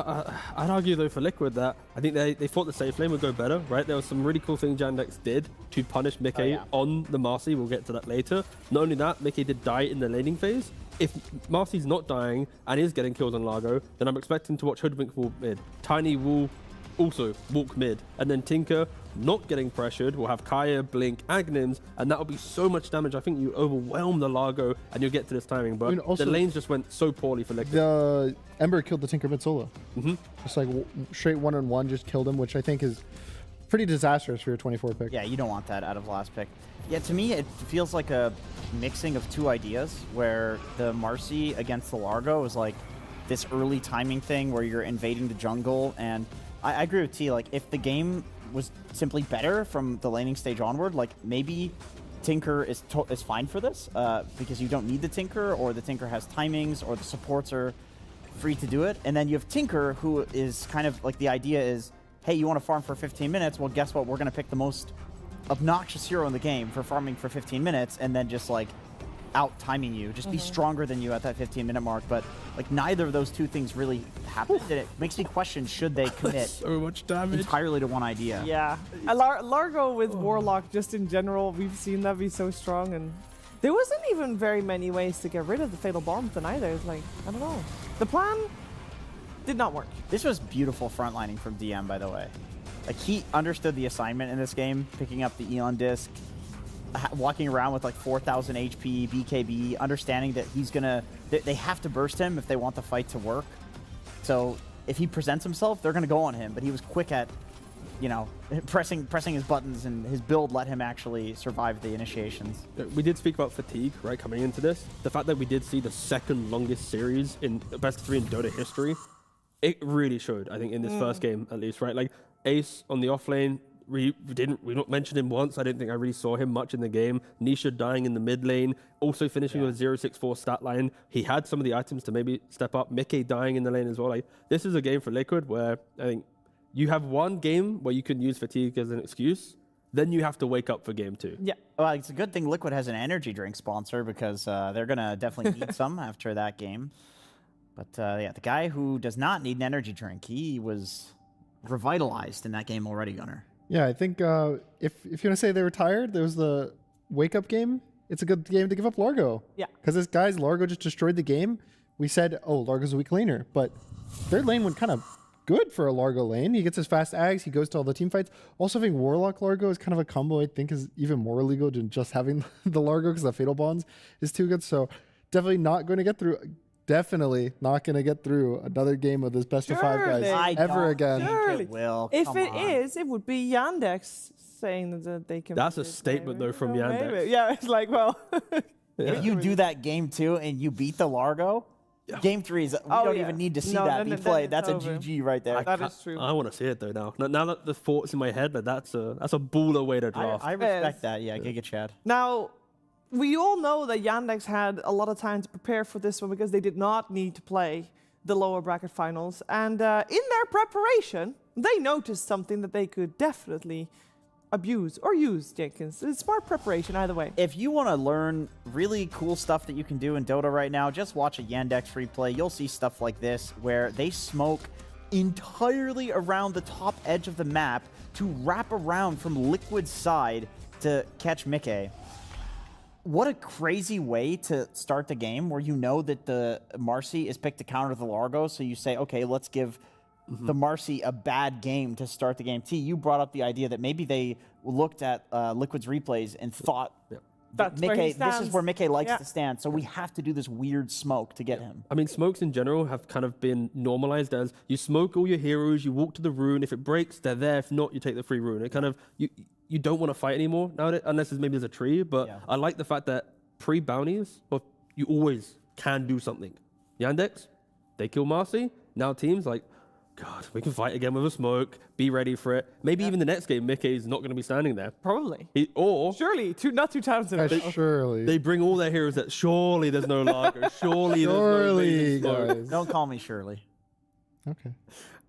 argue though for Liquid that I think they thought the safe lane would go better, right? There were some really cool things Yandex did to punish Mickey on the Marcy. We'll get to that later. Not only that, Mickey did die in the laning phase. If Marcy's not dying and is getting kills on Largo, then I'm expecting to watch Hoodwink walk mid. Tiny will also walk mid, and then Tinker not getting pressured will have Kaya, Blink, Aghanims, and that'll be so much damage. I think you overwhelm the Largo and you'll get to this timing, but also, the lanes just went so poorly for Liquid. The Ember killed the Tinker mid solo. Just like straight 1-on-1 just killed him, which I think is pretty disastrous for your 24 pick. Yeah, you don't want that out of last pick. Yeah, to me, it feels like a mixing of 2 ideas where the Marcy against the Largo is like, this early timing thing where you're invading the jungle. And I agree with T. Like, if the game was simply better from the laning stage onward, like maybe Tinker is fine for this because you don't need the Tinker, or the Tinker has timings, or the supports are free to do it. And then you have Tinker, who is kind of like, the idea is, hey, you want to farm for 15 minutes? Well, guess what? We're going to pick the most obnoxious hero in the game for farming for 15 minutes and then just like out timing you, just be stronger than you at that 15-minute mark. But like neither of those two things really happened, and it makes me question, should they commit so much damage entirely to one idea? Yeah, Largo with Warlock just in general, we've seen that be so strong, and there wasn't even very many ways to get rid of the Fatal Bomb then either. It's like, I don't know. The plan did not work. This was beautiful frontlining from DM, by the way. Like, he understood the assignment in this game, picking up the Elon disc, walking around with like 4,000 HP, BKB, understanding that he's gonna, they have to burst him if they want the fight to work. So if he presents himself, they're gonna go on him. But he was quick at, you know, pressing his buttons, and his build let him actually survive the initiations. We did speak about fatigue, right, coming into this. The fact that we did see the second longest series in best of 3 in Dota history, it really showed, I think, in this first game at least, right? Like, Ace on the off lane, we not mentioned him once. I didn't think I really saw him much in the game. Nisha dying in the mid lane, also finishing with a 064 stat line. He had some of the items to maybe step up. Mickey dying in the lane as well. Like, this is a game for Liquid where I think you have one game where you can use fatigue as an excuse, then you have to wake up for game 2. Yeah, well, it's a good thing Liquid has an energy drink sponsor, because they're gonna definitely need some after that game. But yeah, the guy who does not need an energy drink, he was revitalized in that game already, Gunnar. Yeah, I think if you want to say they were tired, there was the wake-up game. It's a good game to give up Largo. Yeah. Because this guy's Largo just destroyed the game. We said, oh, Largo's a weak laner. But their lane went kind of good for a Largo lane. He gets his fast ags. He goes to all the team fights. Also, having Warlock Largo is kind of a combo I think is even more illegal than just having the Largo, because the Fatal Bonds is too good. So definitely not going to get through... Definitely not going to get through another game of this best of 5 guys ever again. Surely. It will. If Come it on. is, it would be Yandex saying that they can. That's a statement, though, from Yandex. Maybe. Yeah, it's like, well. If you do that game 2 and you beat the Largo, game 3 is, we don't even need to see that be played. That's a GG right there. That is true. I want to see it though now. Now that the thought's in my head, like, that's a baller way to draft. I respect that. Yeah, Giga Chad. Now, we all know that Yandex had a lot of time to prepare for this one because they did not need to play the lower bracket finals. And in their preparation, they noticed something that they could definitely abuse or use, Jenkins. It's smart preparation either way. If you want to learn really cool stuff that you can do in Dota right now, just watch a Yandex replay. You'll see stuff like this where they smoke entirely around the top edge of the map to wrap around from Liquid's side to catch Mickey. What a crazy way to start the game, where you know that the Marcy is picked to counter the Largo, so you say, okay, let's give the Marcy a bad game to start the game. T, you brought up the idea that maybe they looked at Liquid's replays and thought, That's where he Mickey, this is stands. where Mickey likes to stand, so we have to do this weird smoke to get him. I mean, smokes in general have kind of been normalized as you smoke all your heroes, you walk to the rune. If it breaks, they're there. If not, you take the free rune. It kind of... You don't want to fight anymore nowadays, unless there's a tree. But I like the fact that pre-bounties, you always can do something. Yandex, they kill Marcy. Now teams like, God, we can fight again with a smoke. Be ready for it. Maybe even the next game, Mickey's not going to be standing there. Probably. Surely, not 2 times in a row. Surely. They bring all their heroes that surely there's no Largo. Surely there's no guys. Don't call me Shirley. Okay.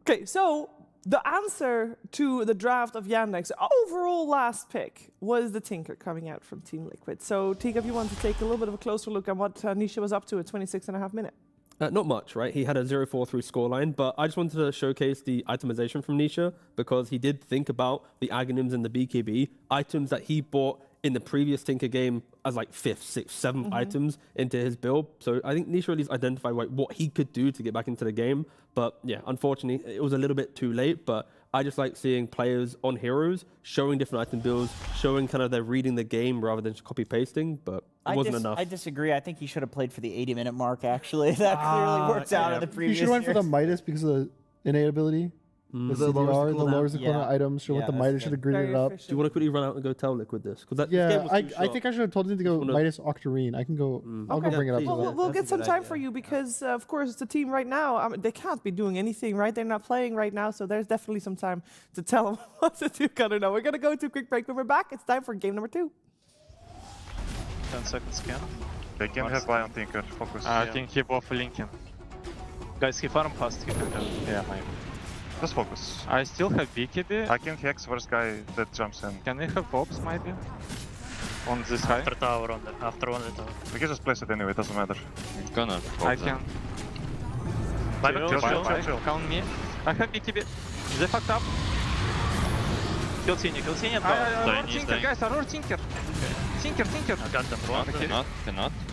Okay, so the answer to the draft of Yandex, overall last pick, was the Tinker coming out from Team Liquid. So, Tika, if you want to take a little bit of a closer look at what Nisha was up to at 26.5 minutes. Not much, right? He had a 0-4-3 scoreline, but I just wanted to showcase the itemization from Nisha because he did think about the Aghanims and the BKB, items that he bought in the previous Tinker game as like 5th, 6th, 7th items into his build. So I think Nisha at least identified what he could do to get back into the game. But yeah, unfortunately, it was a little bit too late. But I just like seeing players on heroes showing different item builds, showing kind of they're reading the game rather than just copy-pasting. But it wasn't enough. I disagree. I think he should have played for the 80-minute mark, actually. That clearly worked out in the previous You should have went for years. the Midas because of the innate ability. The The lowers CDR, the the lowers the cooldown, cooldown yeah. items, show Yeah, what the that's Midas should good. have greeted it up. Do you want to quickly run out and go tell Liquid this? Because that Yeah, this game was too I short. think I should have told him to go wanna- Midas Octarine. I can go. I'll go Okay. bring it up. Please. to Well, them. We'll That's a get some good time idea. for you because, of course, the team right now, they can't be doing anything, right? They're not playing right now, so there's definitely some time to tell them what to do. I don't know. We're going to go to a quick break. When we're back, it's time for game number 2. 10 seconds scan. They can have buy on Tinker, focus. I think he both linking. Guys, he farm past, he can yeah, maybe. Just focus. I still have BKB. I can hex first guy that jumps in. Can we have pops maybe? On this high? After tower on the tower. We can just place it anyway, it doesn't matter. Gonna. I can. Chill. Count me. I have BKB. They fucked up. Kill Tinker. Aurora Tinker, guys, Aurora Tinker. Tinker. I got them wrong. Cannot.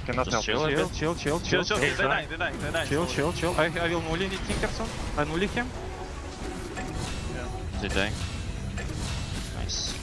Cannot help. Chill. Chill. I will nully Tinker soon. I nully him. Is it dying? Nice.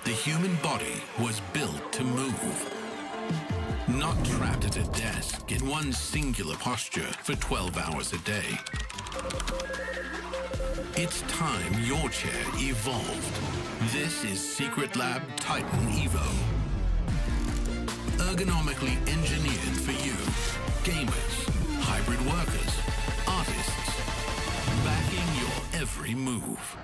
The human body was built to move. Not trapped at a desk in one singular posture for 12 hours a day. It's time your chair evolved. This is Secret Lab Titan Evo. Ergonomically engineered for you. Gamers, hybrid workers, artists. Backing your every move.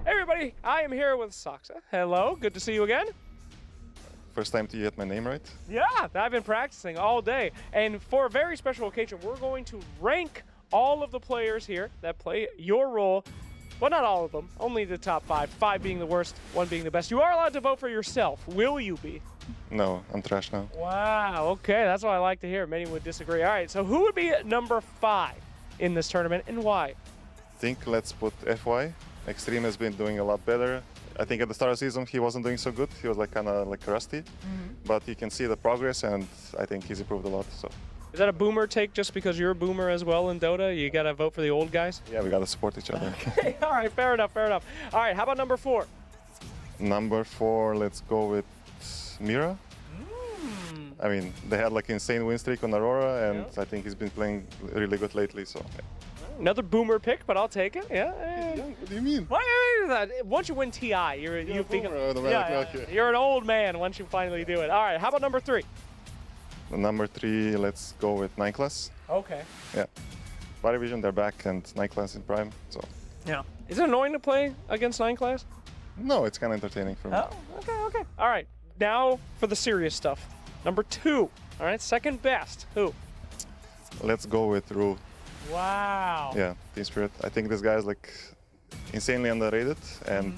Everybody, I am here with Saxa. Hello, good to see you again. First time to get my name right. Yeah, I've been practicing all day. And for a very special occasion, we're going to rank all of the players here that play your role. Well, not all of them, only the top 5. 5 being the worst, 1 being the best. You are allowed to vote for yourself. Will you be? No, I'm trash now. Wow, okay, that's what I like to hear. Many would disagree. All right, so who would be number 5 in this tournament and why? I think let's put FY. Xtreme has been doing a lot better. I think at the start of the season he wasn't doing so good. He was like kind of like rusty, but you can see the progress, and I think he's improved a lot. So. Is that a boomer take just because you're a boomer as well in Dota? You gotta vote for the old guys? Yeah, we gotta support each other. Okay, all right, fair enough. All right, how about number 4? Number 4, let's go with Mira. I mean, they had like insane win streak on Aurora, and I think he's been playing really good lately. So. Yeah. Another boomer pick, but I'll take it. Yeah. What do you mean? Once you win TI, you've become, okay. you're an old man once you finally do it. All right, how about number 3? Number 3, let's go with 9 class. Okay. Yeah. PVISION, they're back, and 9 class in prime. So. Yeah. Is it annoying to play against 9 class? No, it's kind of entertaining for me. Oh, okay. All right, now for the serious stuff. Number 2. All right, second best. Who? Let's go with Ru. Wow. Yeah, Team Spirit. I think this guy is like insanely underrated, and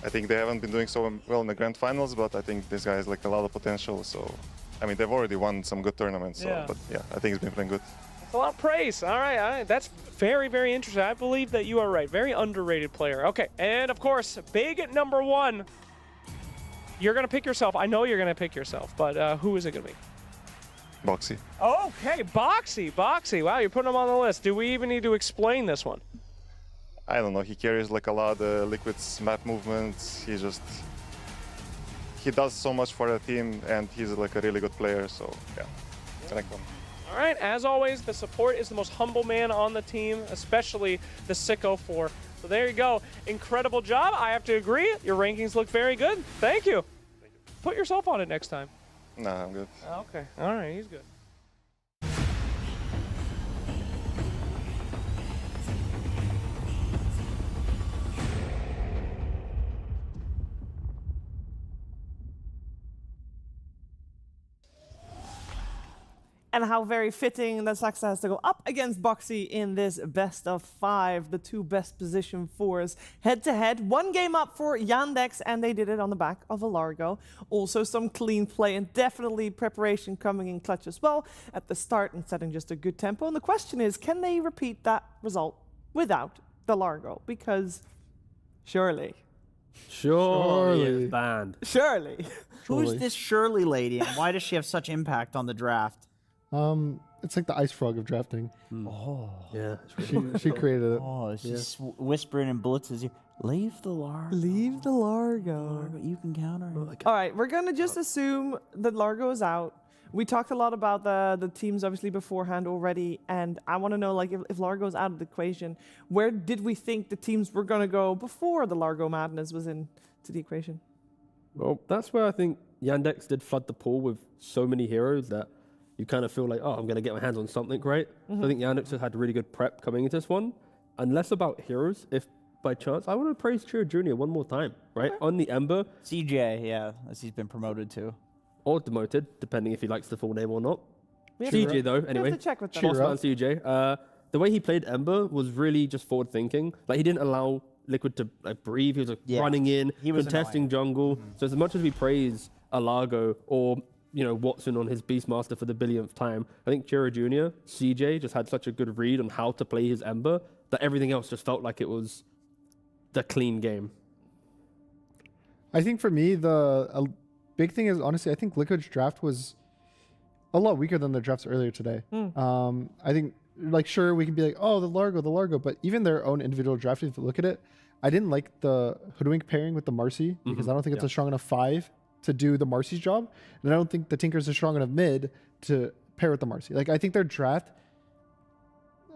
I think they haven't been doing so well in the grand finals, but I think this guy has like a lot of potential. So, I mean, they've already won some good tournaments. So, but yeah, I think he's been playing good. That's a lot of praise. All right. That's very, very interesting. I believe that you are right. Very underrated player. Okay, and of course, big at number 1. You're gonna pick yourself. I know you're gonna pick yourself, but who is it gonna be? Boxy. Okay, Boxy. Wow, you're putting him on the list. Do we even need to explain this one? I don't know. He carries like a lot of Liquid's map movements. He does so much for the team, and he's like a really good player. So yeah, rank 1. All right, as always, the support is the most humble man on the team, especially the Sicko 4. So there you go. Incredible job. I have to agree. Your rankings look very good. Thank you. Put yourself on it next time. Nah, I'm good. Okay. All right, he's good. And how very fitting that Saxa has to go up against Boxy in this best of 5, the 2 best position 4s head-to-head. 1 game up for Yandex, and they did it on the back of a Largo. Also some clean play and definitely preparation coming in clutch as well at the start and setting just a good tempo. And the question is, can they repeat that result without the Largo? Because surely. Surely. It's banned. Surely. Who's this Shirley lady, and why does she have such impact on the draft? It's like the ice frog of drafting. Oh. Yeah. She created it. Oh, she's whispering in Blitz's ear, leave the Largo. Leave the Largo. You can counter it. All right, we're going to just assume that Largo is out. We talked a lot about the teams, obviously, beforehand already, and I want to know, like, if Largo's out of the equation, where did we think the teams were going to go before the Largo madness was into the equation? Well, that's where I think Yandex did flood the pool with so many heroes that you kind of feel like, oh, I'm going to get my hands on something great. So I think Yandex has had really good prep coming into this one. And less about heroes, if by chance, I want to praise Cheer Jr. one more time, right? On the Ember. CJ, yeah, as he's been promoted to. Or demoted, depending if he likes the full name or not. CJ, CJ, though, anyway. We have to check with that. Boss man CJ. The way he played Ember was really just forward thinking. Like, he didn't allow Liquid to like breathe. He was like running in, he was contesting jungle. So as much as we praise Alago or Watson on his Beastmaster for the billionth time, I think Chira Jr., CJ just had such a good read on how to play his Ember that everything else just felt like it was the clean game. I think for me, a big thing is, honestly, I think Liquid's draft was a lot weaker than their drafts earlier today. I think, like, sure, we can be like, oh, the Largo, but even their own individual draft, if you look at it, I didn't like the Hoodwink pairing with the Marcy because I don't think it's a strong enough 5 to do the Marcy's job. And I don't think the Tinkers are strong enough mid to pair with the Marcy. Like, I think their draft,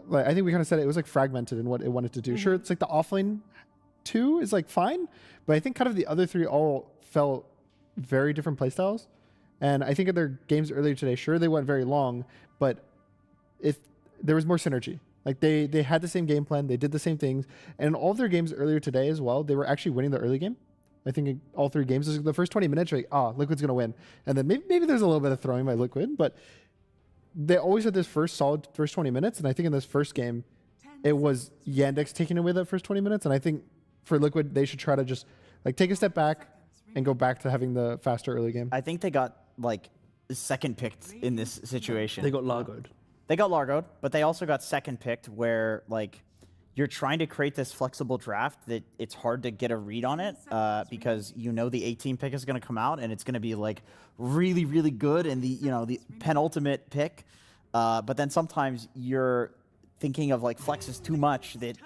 like, I think we kind of said it was like fragmented in what it wanted to do. Sure, it's like the offlane 2 is like fine, but I think kind of the other 3 all felt very different playstyles. And I think in their games earlier today, sure, they went very long, but if there was more synergy. Like, they had the same game plan, they did the same things, and in all of their games earlier today as well, they were actually winning the early game. I think in all 3 games, the first 20 minutes, you're like, Liquid's going to win. And then maybe there's a little bit of throwing by Liquid, but they always had this solid first 20 minutes. And I think in this first game, it was Yandex taking away that first 20 minutes. And I think for Liquid, they should try to just like take a step back and go back to having the faster early game. I think they got like second picked in this situation. They got Largoed. They got Largoed, but they also got second picked where like you're trying to create this flexible draft that it's hard to get a read on it because the 18 pick is going to come out and it's going to be like really, really good and the penultimate pick. But then sometimes you're thinking of like flexes too much that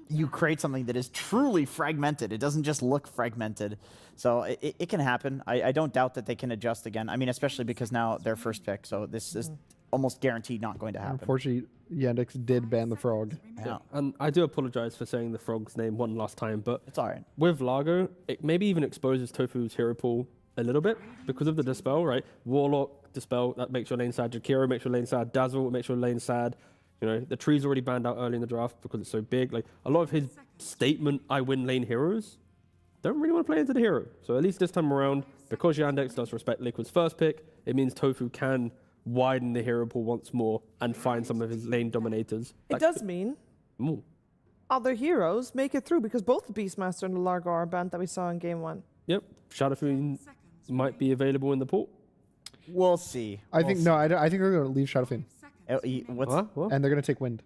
you create something that is truly fragmented. It doesn't just look fragmented. So it can happen. I don't doubt that they can adjust again. I mean, especially because now they're first pick. So this is almost guaranteed not going to happen. Unfortunately, Yandex did ban the frog. Yeah. And I do apologize for saying the frog's name one last time, but it's all right. With Largo, it maybe even exposes Tofu's hero pool a little bit because of the Dispel, right? Warlock, Dispel, that makes your lane sad. Jakiro makes your lane sad. Dazzle makes your lane sad. The tree's already banned out early in the draft because it's so big. Like, a lot of his statement, I win lane heroes, don't really want to play into the hero. So at least this time around, because Yandex does respect Liquid's first pick, it means Tofu can widen the hero pool once more and find some of his lane dominators. It does mean other heroes make it through because both the Beastmaster and the Largo are banned that we saw in game 1. Yep. Shadowfiend might be available in the pool. We'll see. I think they're going to leave Shadowfiend. What? And they're going to take Wind.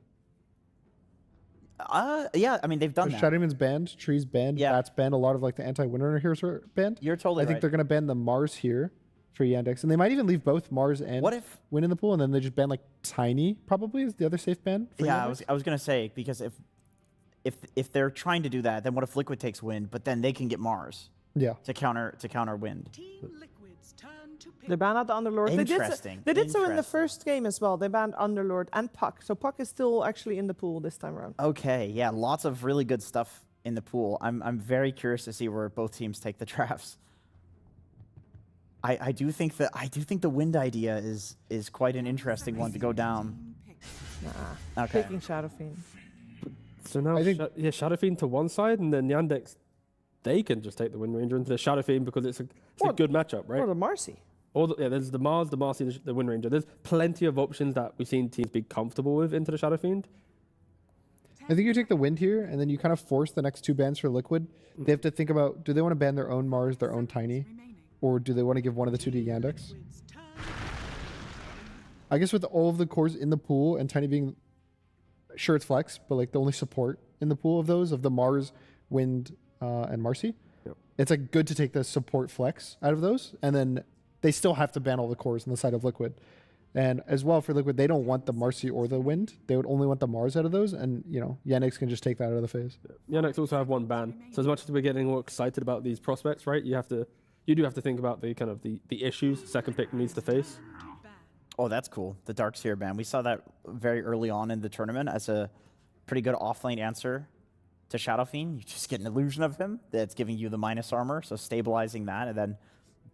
Yeah, I mean, they've done that. Shadowman's banned, Tree's banned, Bat's banned, a lot of like the anti-winner heroes are banned. You're totally I think right. they're going to ban the Mars here for Yandex. And they might even leave both Mars and Wind in the pool, and then they just ban like Tiny, probably, is the other safe ban for Yandex. I was going to say, because if they're trying to do that, then what if Liquid takes Wind, but then they can get Mars? Yeah. To counter Wind. Team Liquid's turn They banned out the Underlord. Interesting. They did so in the first game as well. They banned Underlord and Puck. So Puck is still actually in the pool this time around. Okay, yeah, lots of really good stuff in the pool. I'm very curious to see where both teams take the drafts. I do think the wind idea is quite an interesting one to go down. Nah. Okay. Picking Shadow Fiend. So now, Shadow Fiend to one side, and then Yandex, they can just take the Wind Ranger into the Shadow Fiend because it's a good matchup, right? Or the Marcy. There's the MOUZ, the Marcy, the Wind Ranger. There's plenty of options that we've seen teams be comfortable with into the Shadow Fiend. I think you take the Wind here, and then you kind of force the next two bans for Liquid. They have to think about, do they want to ban their own Mars, their own Tiny? Or do they want to give one of the two to Yandex? I guess with all of the cores in the pool and Tiny being, sure it's flex, but like the only support in the pool of those, of the Mars, Wind, and Marcy, it's like good to take the support flex out of those, and then they still have to ban all the cores on the side of Liquid. And as well for Liquid, they don't want the Marcy or the Wind. They would only want the Mars out of those, and Yandex can just take that out of the phase. Yandex also have one ban. So as much as we're getting all excited about these prospects, right, you do have to think about the kind of the issues second pick needs to face. Oh, that's cool. The Darkseer ban. We saw that very early on in the tournament as a pretty good offlane answer to Shadow Fiend. You just get an illusion of him that's giving you the minus armor, so stabilizing that. And then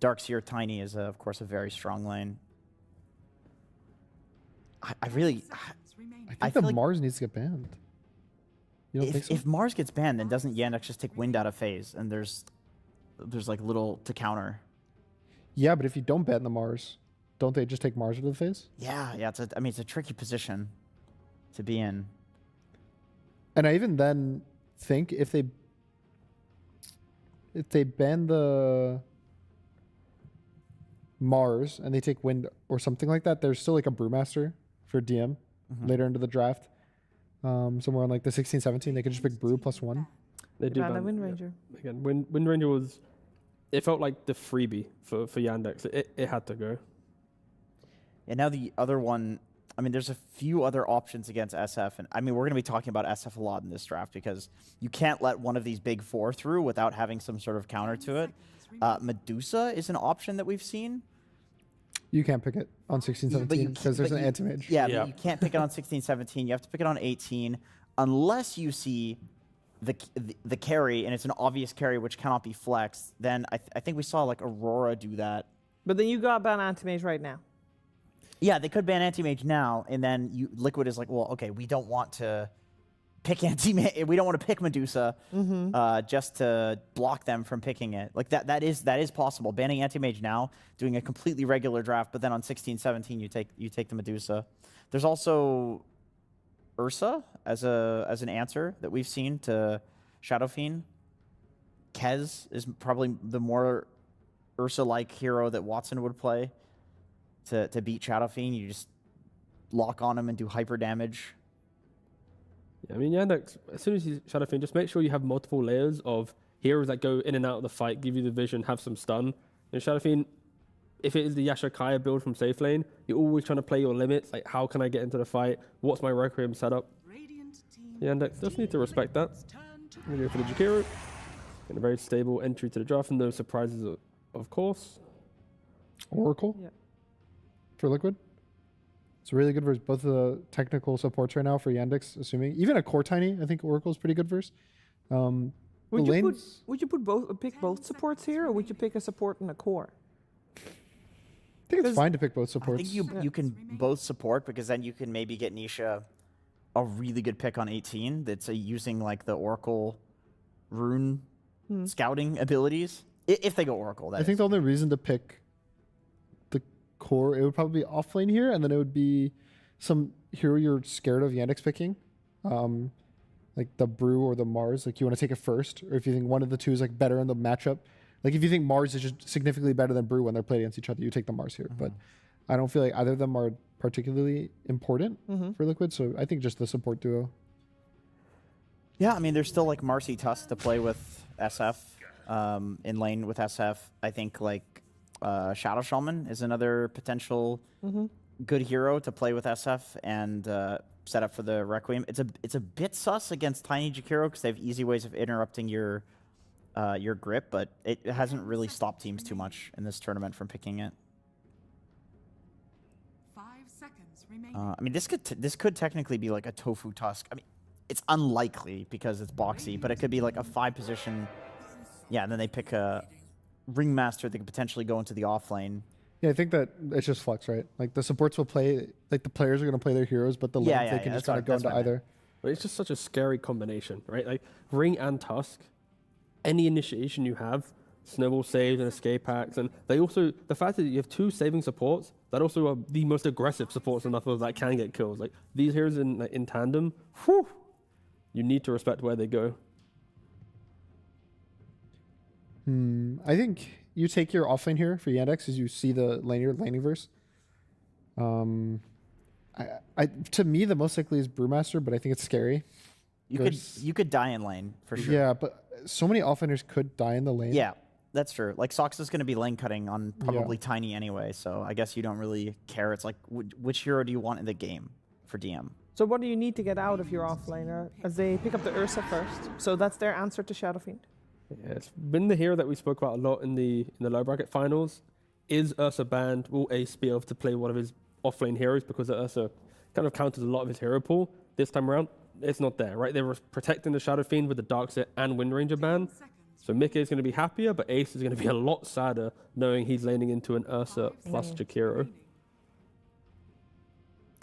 Darkseer Tiny is, of course, a very strong lane. I think the Mars needs to get banned. You don't think so? If Mars gets banned, then doesn't Yandex just take Wind out of phase? And there's like little to counter. Yeah, but if you don't ban the Mars, don't they just take Mars out of the phase? Yeah. It's a tricky position to be in. And I even then think if they ban the Mars and they take Wind or something like that, there's still like a Brewmaster for DM later into the draft. Somewhere on like the 16-17, they could just pick Brew +1. They do ban the Wind Ranger. Again, Wind Ranger was, it felt like the freebie for Yandex. It had to go. And now the other one, there's a few other options against SF. And we're going to be talking about SF a lot in this draft because you can't let one of these big four through without having some sort of counter to it. Medusa is an option that we've seen. You can't pick it on 16-17 because there's an anti-mage. Yeah, but you can't pick it on 16-17. You have to pick it on 18 unless you see the carry, and it's an obvious carry which cannot be flexed. Then I think we saw like Aurora do that. But then you got ban anti-mage right now. Yeah, they could ban anti-mage now, and then Liquid is like, well, okay, we don't want to pick anti-mage. We don't want to pick Medusa just to block them from picking it. Like that is possible. Banning anti-mage now, doing a completely regular draft, but then on 16-17 you take the Medusa. There's also Ursa as an answer that we've seen to Shadow Fiend. Kez is probably the more Ursa-like hero that Watson would play to beat Shadow Fiend. You just lock on him and do hyper damage. Yeah, Yandex, as soon as you Shadow Fiend, just make sure you have multiple layers of heroes that go in and out of the fight, give you the vision, have some stun. And Shadow Fiend, if it is the Yashakaya build from safe lane, you're always trying to play your limits. Like, how can I get into the fight? What's my Requiem setup? Yandex does need to respect that. We go for the Jakiro. And a very stable entry to the draft, and no surprises, of course. Oracle? Yeah. For Liquid? It's really good versus both of the technical supports right now for Yandex, assuming. Even a core Tiny, I think Oracle's pretty good verse. Would you pick both supports here, or would you pick a support and a core? I think it's fine to pick both supports. I think you can both support, because then you can maybe get Nisha a really good pick on 18 that's using like the Oracle rune scouting abilities. If they go Oracle, I think the only reason to pick the core, it would probably be offlane here, and then it would be some hero you're scared of Yandex picking. Like the Brew or the Mars, like you want to take it first, or if you think one of the two is like better in the matchup. Like if you think Mars is just significantly better than Brew when they're played against each other, you take the Mars here. But I don't feel like either of them are particularly important for Liquid, so I think just the support duo. Yeah, there's still like Marcy Tusk to play with SF in lane with SF. I think like Shadow Shaman is another potential good hero to play with SF and set up for the Requiem. It's a bit sus against Tiny Jakiro because they have easy ways of interrupting your grip, but it hasn't really stopped teams too much in this tournament from picking it. I mean, this could technically be like a Tofu Tusk. I mean, it's unlikely because it's boxy, but it could be like a 5-position. Yeah, and then they pick a Ringmaster that could potentially go into the off lane. Yeah, I think that it's just flex, right? Like the supports will play, like the players are going to play their heroes, but the lanes they can just kind of go into either. But it's just such a scary combination, right? Like Ring and Tusk, any initiation you have, snowball saves and escape hacks, and they also, the fact that you have 2 saving supports that also are the most aggressive supports in Knuckles that can get kills. Like these heroes in tandem, whew, you need to respect where they go. I think you take your offlane here for Yandex as you see the laning verse. To me, the most likely is Brewmaster, but I think it's scary. You could die in lane for sure. Yeah, but so many offlaners could die in the lane. Yeah, that's true. Like Sox is going to be lane cutting on probably Tiny anyway, so I guess you don't really care. It's like which hero do you want in the game for DM? So what do you need to get out of your offlaner as they pick up the Ursa first? So that's their answer to Shadow Fiend. Yeah, it's been the hero that we spoke about a lot in the low bracket finals. Is Ursa banned? Will Ace be able to play one of his offlane heroes because Ursa kind of counters a lot of his hero pool this time around? It's not there, right? They were protecting the Shadow Fiend with the Darkseer and Wind Ranger ban. So Mickey is going to be happier, but Ace is going to be a lot sadder knowing he's laning into an Ursa plus Jakiro.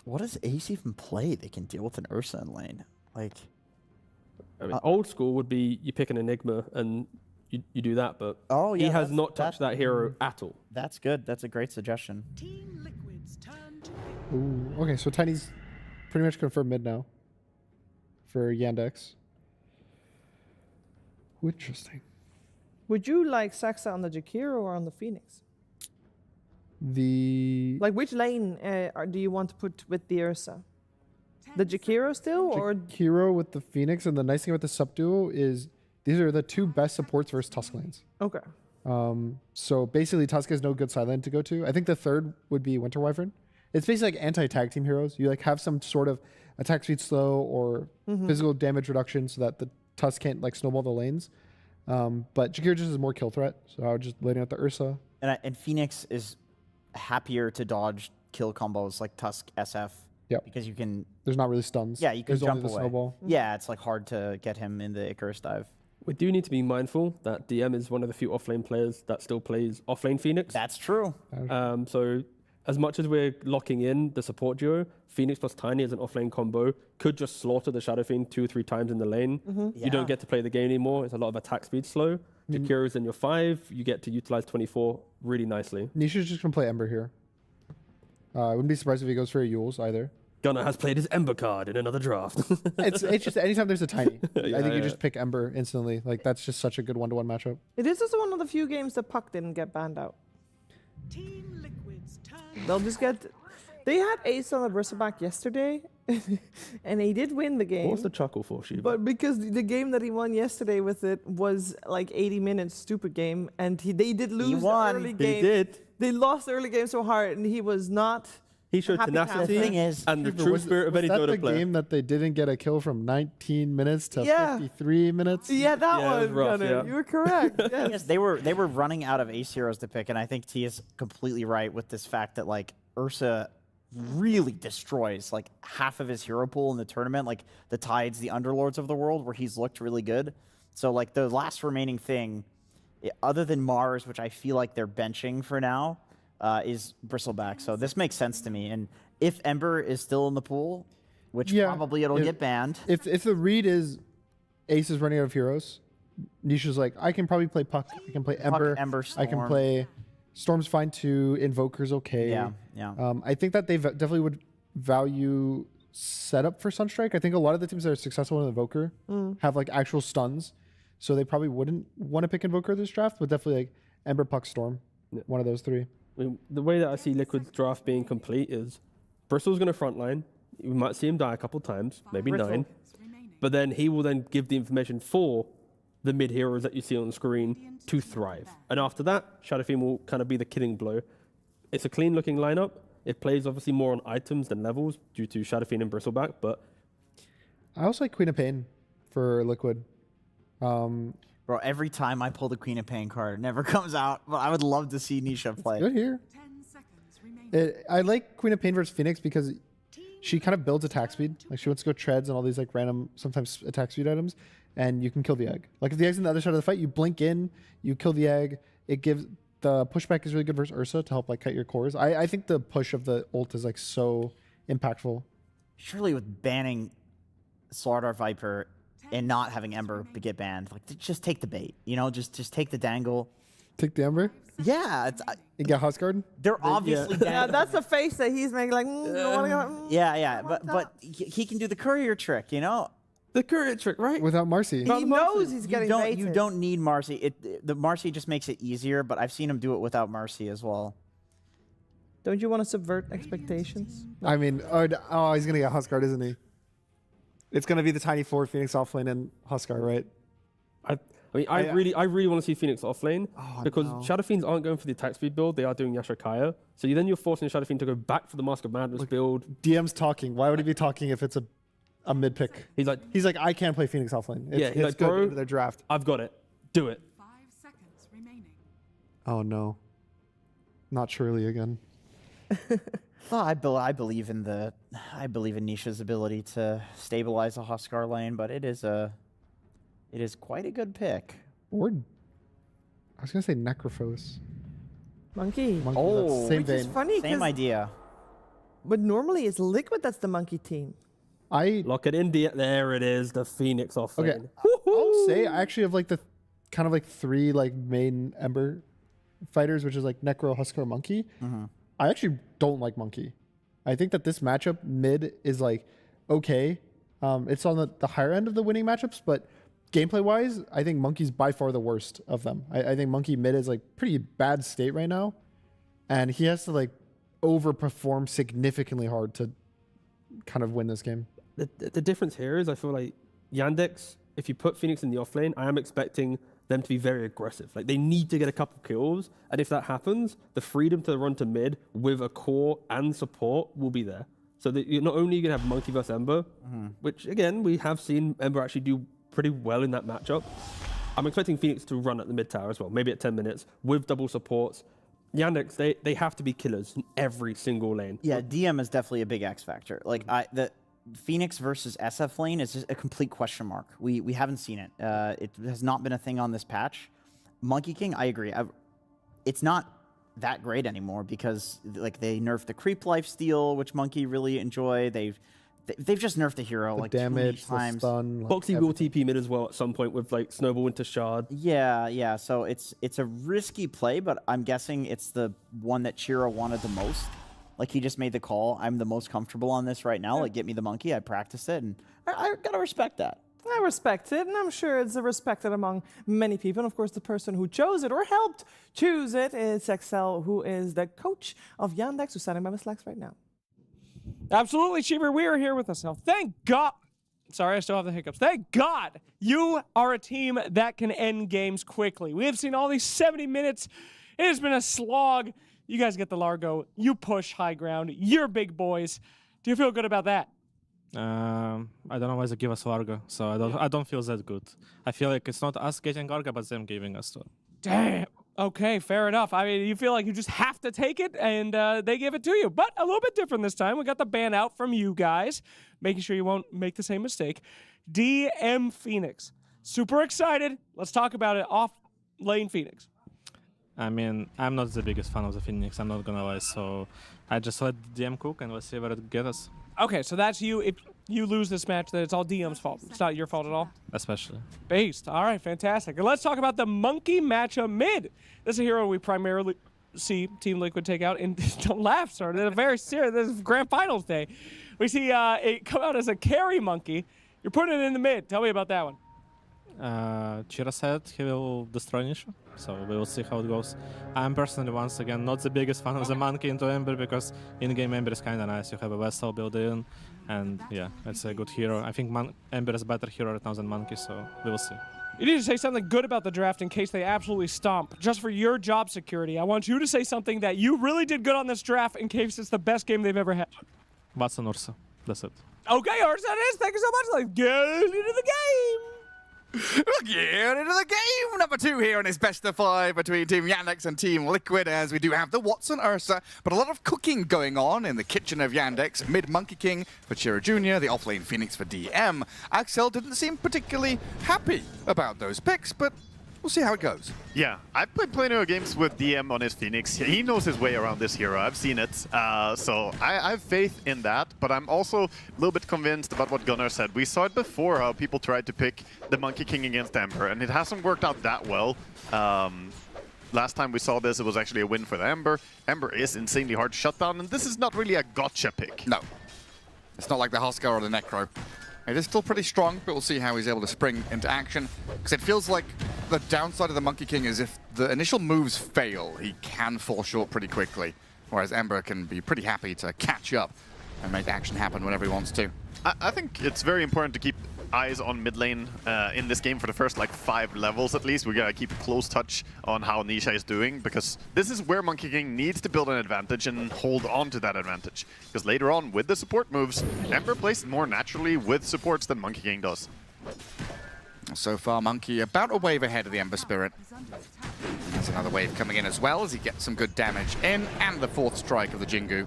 What does Ace even play? They can deal with an Ursa in lane. Like, I mean, old school would be you pick an Enigma and you do that, but he has not touched that hero at all. That's good. That's a great suggestion. Ooh, okay, so Tiny's pretty much confirmed mid now for Yandex. Interesting. Would you like Saxa on the Jakiro or on the Phoenix? Like which lane do you want to put with the Ursa? The Jakiro still, or Jakiro with the Phoenix? And the nice thing about the sub duo is these are the 2 best supports versus Tusk lanes. Okay. So basically, Tusk has no good side lane to go to. I think the third would be Winter Wyvern. It's basically like anti-tag team heroes. You like have some sort of attack speed slow or physical damage reduction so that the Tusk can't like snowball the lanes. But Jakiro just has more kill threat, so I would just lay out the Ursa. And Phoenix is happier to dodge kill combos like Tusk SF. Yeah. Because you can. There's not really stuns. Yeah, you can There's jump only the away. snowball. Yeah, it's like hard to get him in the Icarus dive. We do need to be mindful that DM is one of the few offlane players that still plays offlane Phoenix. That's true. So as much as we're locking in the support duo, Phoenix plus Tiny as an offlane combo could just slaughter the Shadow Fiend 2 or 3 times in the lane. You don't get to play the game anymore. It's a lot of attack speed slow. Jakiro's in your 5. You get to utilize 24 really nicely. Nisha's just going to play Ember here. I wouldn't be surprised if he goes for a Yules either. Gunnar has played his Ember card in another draft. it's just anytime there's a Tiny, I think you just pick Ember instantly. Like that's just such a good 1-to-1 matchup. It is also one of the few games that Puck didn't get banned out. They'll just get. They had Ace on the bristleback yesterday, and he did win the game. What's the chuckle for, Shiva? But because the game that he won yesterday with it was like 80 minutes, stupid game, and they did lose the early game. He did. They lost the early game so hard, and he was not. He showed tenacity and the true spirit of any Dota player. Was that the game that they didn't get a kill from 19 minutes to 53 minutes? Yeah, that it was rough, Gunnar. You were correct. Yes. Yes, they were running out of Ace heroes to pick, and I think T is completely right with this fact that like Ursa really destroys like half of his hero pool in the tournament, like the Tides, the Underlords of the world, where he's looked really good. So like the last remaining thing, other than Mars, which I feel like they're benching for now, is Bristleback. So this makes sense to me. And if Ember is still in the pool, which probably it'll get banned. If the read is Ace is running out of heroes, Nisha's like, I can probably play Puck. I can play Ember. I can play Storm's fine too. Invoker's okay. Yeah. I think that they definitely would value setup for Sunstrike. I think a lot of the teams that are successful in Invoker have like actual stuns. So they probably wouldn't want to pick Invoker this draft, but definitely like Ember, Puck, Storm. One of those 3. I mean, the way that I see Liquid's draft being complete is Bristol's going to frontline. We might see him die a couple times, maybe 9. But then he will then give the information for the mid heroes that you see on the screen to thrive. And after that, Shadow Fiend will kind of be the killing blow. It's a clean looking lineup. It plays obviously more on items than levels due to Shadow Fiend and Bristleback, but I also like Queen of Pain for Liquid. Bro, every time I pull the Queen of Pain card, it never comes out. But I would love to see Nisha play. Good here. I like Queen of Pain versus Phoenix because she kind of builds attack speed. Like she wants to go treads and all these like random, sometimes attack speed items, and you can kill the egg. Like if the egg's on the other side of the fight, you blink in, you kill the egg. It gives the pushback is really good versus Ursa to help like cut your cores. I think the push of the ult is like so impactful. Surely with banning Slardar Viper and not having Ember get banned, like just take the bait. You know, just take the dangle. Take the Ember. Yeah, it's, you get Huskard. They're obviously Yeah, that's the face that he's making. Like, don't wanna go, yeah, but he can do the courier trick. You know, the courier trick, right? Without Marcy. He knows he's getting baited. You don't need Marcy. The Marcy just makes it easier, but I've seen him do it without Marcy as well. Don't you want to subvert expectations? I mean, oh, he's gonna get Huskard, isn't he? It's gonna be the tiny forward Phoenix offlane and Huskard, right? I really want to see Phoenix offlane because Shadow Fiends aren't going for the attack speed build; they are doing Yashakaya. So you're forcing Shadow Fiend to go back for the Mask of Madness build. DM's talking. Why would he be talking if it's a mid pick? He's like, I can't play Phoenix offlane. It's like, good bro, into their draft. I've got it. Do it. 5 seconds remaining. Oh no, not Shirley again. Well, I believe in Nisha's ability to stabilize a Huskar lane, but it is quite a good pick. Or I was gonna say Necrophos. Monkey. Oh, same which vein. is funny. Same idea. But normally it's Liquid that's the monkey team. Lock it in. There it is. The Phoenix offlane. Okay, I'll say I actually have like the kind of like 3 like main Ember fighters, which is like Necro, Huskar, Monkey. I actually don't like Monkey. I think that this matchup mid is like okay. It's on the higher end of the winning matchups, but gameplay wise, I think Monkey's by far the worst of them. I think Monkey mid is like pretty bad state right now, and he has to like overperform significantly hard to kind of win this game. The difference here is I feel like Yandex, if you put Phoenix in the offlane, I am expecting them to be very aggressive. Like they need to get a couple kills, and if that happens, the freedom to run to mid with a core and support will be there. So that you're not only going to have Monkey versus Ember, which again, we have seen Ember actually do pretty well in that matchup. I'm expecting Phoenix to run at the mid tower as well, maybe at 10 minutes with double supports. Yandex, they have to be killers in every single lane. Yeah, DM is definitely a big X factor. Like the Phoenix versus SF lane is just a complete question mark. We haven't seen it. It has not been a thing on this patch. Monkey King, I agree. It's not that great anymore because like they nerfed the creep lifesteal, which Monkey really enjoy. They've just nerfed the hero The like damage, too many times. the stun. Like Boxy will TP mid as well at some point with like Snowball into Shard. Yeah. So it's a risky play, but I'm guessing it's the one that Chiro wanted the most. Like he just made the call. I'm the most comfortable on this right now. Like get me the monkey. I practiced it, and I gotta respect that. I respect it, and I'm sure it's respected among many people. And of course, the person who chose it or helped choose it is Excel, who is the coach of Yandex, who's standing by my slacks right now. Absolutely, Cheever. We are here with us now. Thank God. Sorry, I still have the hiccups. Thank God you are a team that can end games quickly. We have seen all these 70 minutes. It has been a slog. You guys get the Largo. You push high ground. You're big boys. Do you feel good about that? I don't know why they give us Largo, so I don't feel that good. I feel like it's not us getting Largo, but them giving us to. Damn. Okay, fair enough. I mean, you feel like you just have to take it, and they give it to you. But a little bit different this time. We got the ban out from you guys, making sure you won't make the same mistake. DM Phoenix. Super excited. Let's talk about it. Off lane Phoenix. I mean, I'm not the biggest fan of the Phoenix, I'm not gonna lie, so I just let DM cook and we'll see where it gets us. Okay, so that's you. If you lose this match, then it's all DM's fault. It's not your fault at all? Especially. Based. All right, fantastic. And let's talk about the Monkey matchup mid. This is a hero we primarily see Team Liquid take out. And don't laugh, sir. This is very serious. This is Grand Finals day. We see it come out as a carry Monkey. You're putting it in the mid. Tell me about that one. Chira said he will destroy Nisha, so we will see how it goes. I'm personally, once again, not the biggest fan of the Monkey into Ember because in-game Ember is kind of nice. You have a Vessel built in, and yeah, it's a good hero. I think Ember is a better hero right now than Monkey, so we will see. You need to say something good about the draft in case they absolutely stomp. Just for your job security, I want you to say something that you really did good on this draft in case it's the best game they've ever had. Watson Ursa, that's it. Okay, Ursa it is. Thank you so much. Let's get into the game. We'll get into the game number 2 here in this best of 5 between Team Yandex and Team Liquid, as we do have the Watson Ursa, but a lot of cooking going on in the kitchen of Yandex. Mid Monkey King for Chira Jr., the offlane Phoenix for DM. Axel didn't seem particularly happy about those picks, but we'll see how it goes. Yeah, I've played plenty of games with DM on his Phoenix. He knows his way around this hero. I've seen it. So I have faith in that, but I'm also a little bit convinced about what Gunnar said. We saw it before, how people tried to pick the Monkey King against Ember, and it hasn't worked out that well. Last time we saw this, it was actually a win for the Ember. Ember is insanely hard to shut down, and this is not really a gotcha pick. No. It's not like the Huskar or the Necro. It is still pretty strong, but we'll see how he's able to spring into action. Because it feels like the downside of the Monkey King is if the initial moves fail, he can fall short pretty quickly. Whereas Ember can be pretty happy to catch up and make action happen whenever he wants to. I think it's very important to keep eyes on mid lane in this game for the first like 5 levels at least. We gotta keep a close touch on how Nisha is doing, because this is where Monkey King needs to build an advantage and hold on to that advantage. Because later on with the support moves, Ember plays more naturally with supports than Monkey King does. So far, Monkey about a wave ahead of the Ember Spirit. There's another wave coming in as well as he gets some good damage in, and the 4th strike of the Jingu.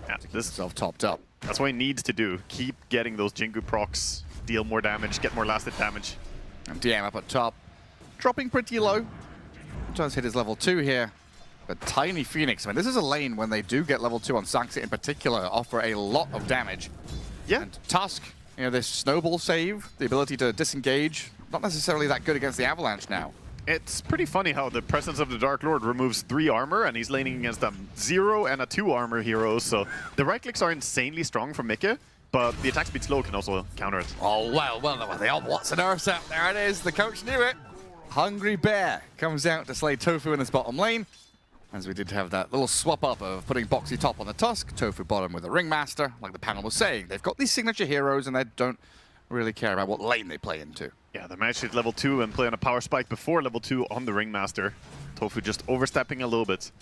Yeah, this is topped up. That's what he needs to do. Keep getting those Jingu procs, deal more damage, get more lasted damage. And DM up at top, dropping pretty low. Does hit his level 2 here. But Tiny Phoenix, I mean, this is a lane when they do get level 2 on Saxa in particular, offer a lot of damage. Yeah. And Tusk, you know, this snowball save, the ability to disengage, not necessarily that good against the Avalanche now. It's pretty funny how the presence of the Dark Lord removes 3 armor, and he's laning against a 0 and a 2 armor hero, so the right clicks are insanely strong from Mikke, but the attack speed slow can also counter it. Oh, well, the old Watson Ursa. There it is, the coach knew it. Hungry Bear comes out to slay Tofu in his bottom lane, as we did have that little swap up of putting Boxy top on the Tusk, Tofu bottom with a Ringmaster, like the panel was saying. They've got these signature heroes, and they don't really care about what lane they play into. Yeah, they managed to hit level 2 and play on a power spike before level 2 on the Ringmaster. Tofu just overstepping a little bit.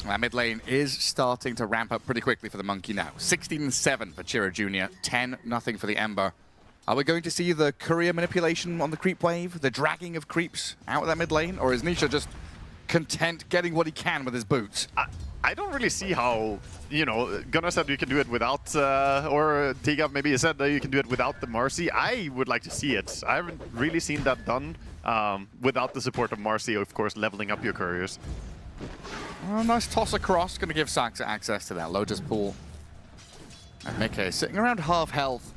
That mid lane is starting to ramp up pretty quickly for the Monkey now. 16-7 for Chira Jr., 10-0 for the Ember. Are we going to see the courier manipulation on the creep wave, the dragging of creeps out of that mid lane, or is Nisha just content getting what he can with his boots? I don't really see how, you know, Gunnar said you can do it without, or Tiga maybe said that you can do it without the Marcy. I would like to see it. I haven't really seen that done without the support of Marcy, of course, leveling up your couriers. Oh, nice toss across, going to give Saxa access to that Lotus pool. And Mikke sitting around half health.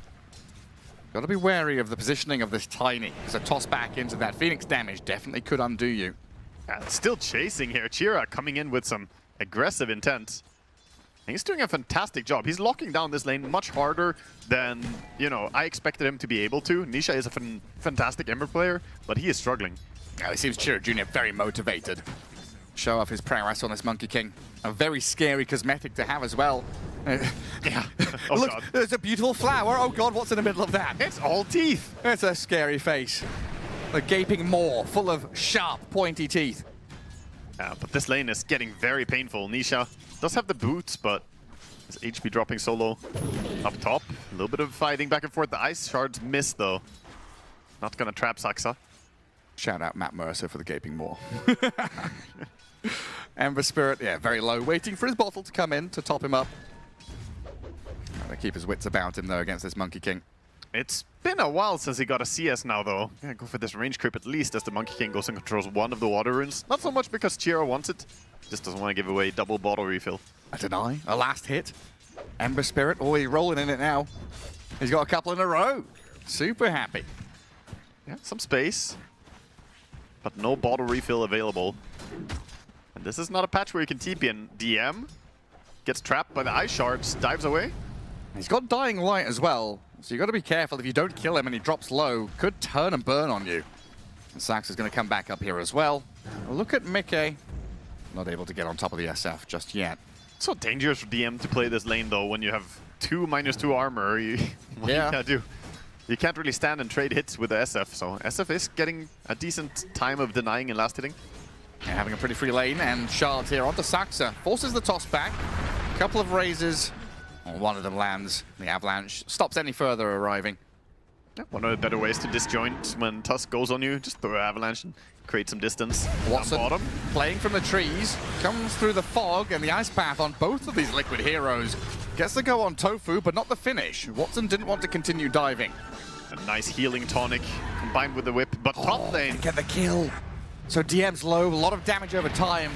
Got to be wary of the positioning of this Tiny, because a toss back into that Phoenix damage definitely could undo you. Yeah, still chasing here. Chira coming in with some aggressive intent. And he's doing a fantastic job. He's locking down this lane much harder than, you know, I expected him to be able to. Nisha is a fantastic Ember player, but he is struggling. Yeah, it seems Chira Jr. very motivated. Show off his prowess on this Monkey King. A very scary cosmetic to have as well. Yeah. Oh, look, God. There's a beautiful flower. Oh God, what's in the middle of that? It's all teeth. It's a scary face. A gaping maw full of sharp, pointy teeth. Yeah, but this lane is getting very painful. Nisha does have the boots, but his HP dropping so low. Up top, a little bit of fighting back and forth. The ice shards miss, though. Not gonna trap Saxa. Shout out Matt Mercer for the gaping maw. Ember Spirit, yeah, very low, waiting for his bottle to come in to top him up. They keep his wits about him, though, against this Monkey King. It's been a while since he got a CS now, though. Yeah, go for this range creep at least, as the Monkey King goes and controls one of the water runes. Not so much because Chira wants it, just doesn't want to give away double bottle refill. A deny, a last hit. Ember Spirit, oh, he's rolling in it now. He's got a couple in a row. Super happy. Yeah, some space, but no bottle refill available. And this is not a patch where you can TP in. DM gets trapped by the ice shards, dives away. He's got Dying Light as well, so you got to be careful. If you don't kill him and he drops low, could turn and burn on you. And Sax is going to come back up here as well. Look at Mikke. Not able to get on top of the SF just yet. It's so dangerous for DM to play this lane, though, when you have 2 -2 armor. What you gotta do? You can't really stand and trade hits with the SF, so SF is getting a decent time of denying and last hitting. Yeah, having a pretty free lane, and Charlotte here onto Saxa. Forces the toss back. Couple of raises. One of them lands. The Avalanche stops any further arriving. One of the better ways to disjoint when Tusk goes on you, just throw an avalanche and create some distance. Watson bottom. playing from the trees, comes through the fog and the ice path on both of these Liquid heroes. Gets the go on Tofu, but not the finish. Watson didn't want to continue diving. A nice healing tonic combined with the whip, but top lane. Get the kill. So DM's low, a lot of damage over time.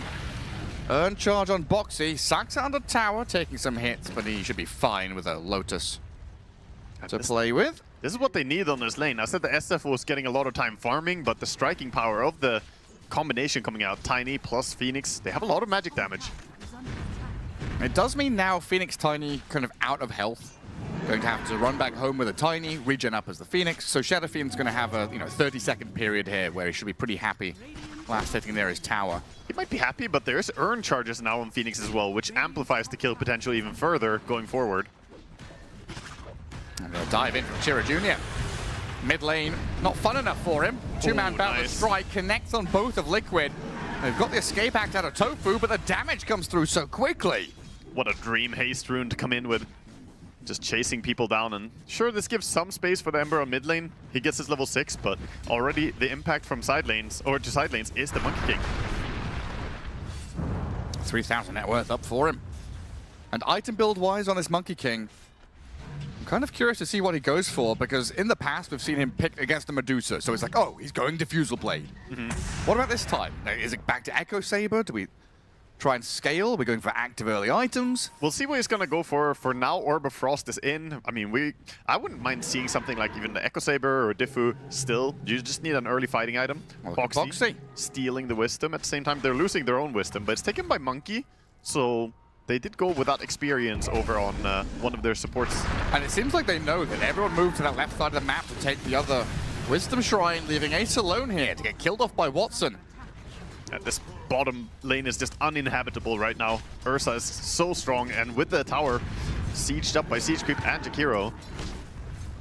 Earn charge on Boxy. Saxa under tower, taking some hits, but he should be fine with a Lotus to play with. This is what they need on this lane. I said the SF was getting a lot of time farming, but the striking power of the combination coming out, Tiny plus Phoenix, they have a lot of magic damage. It does mean now Phoenix Tiny kind of out of health. Going to have to run back home with a Tiny, regen up as the Phoenix. So Shadow Fiend's going to have a 30-second period here where he should be pretty happy. Last hitting there is tower. He might be happy, but there's earn charges now on Phoenix as well, which amplifies the kill potential even further going forward. And they'll dive in from Chira Jr. Mid lane, not fun enough for him. Two-man battle strike connects on both of Liquid. They've got the escape act out of Tofu, but the damage comes through so quickly. What a dream haste rune to come in with. Just chasing people down, and sure, this gives some space for the Ember on mid lane. He gets his level 6, but already the impact from side lanes, or to side lanes, is the Monkey King. 3,000 net worth up for him. And item build-wise on this Monkey King, I'm kind of curious to see what he goes for, because in the past we've seen him pick against the Medusa, so it's like, oh, he's going Diffusal Blade. What about this time? Is it back to Echo Saber? Do we try and scale? We're going for active early items. We'll see what he's going to go for now. Orb of Frost is in. I mean, I wouldn't mind seeing something like even the Echo Saber or Diffu still. You just need an early fighting item. Boxy stealing the Wisdom. At the same time, they're losing their own Wisdom, but it's taken by Monkey, so they did go without experience over on one of their supports. And it seems like they know that everyone moved to that left side of the map to take the other Wisdom Shrine, leaving Ace alone here to get killed off by Watson. This bottom lane is just uninhabitable right now. Ursa is so strong, and with the tower sieged up by Siege Creep and Jakiro,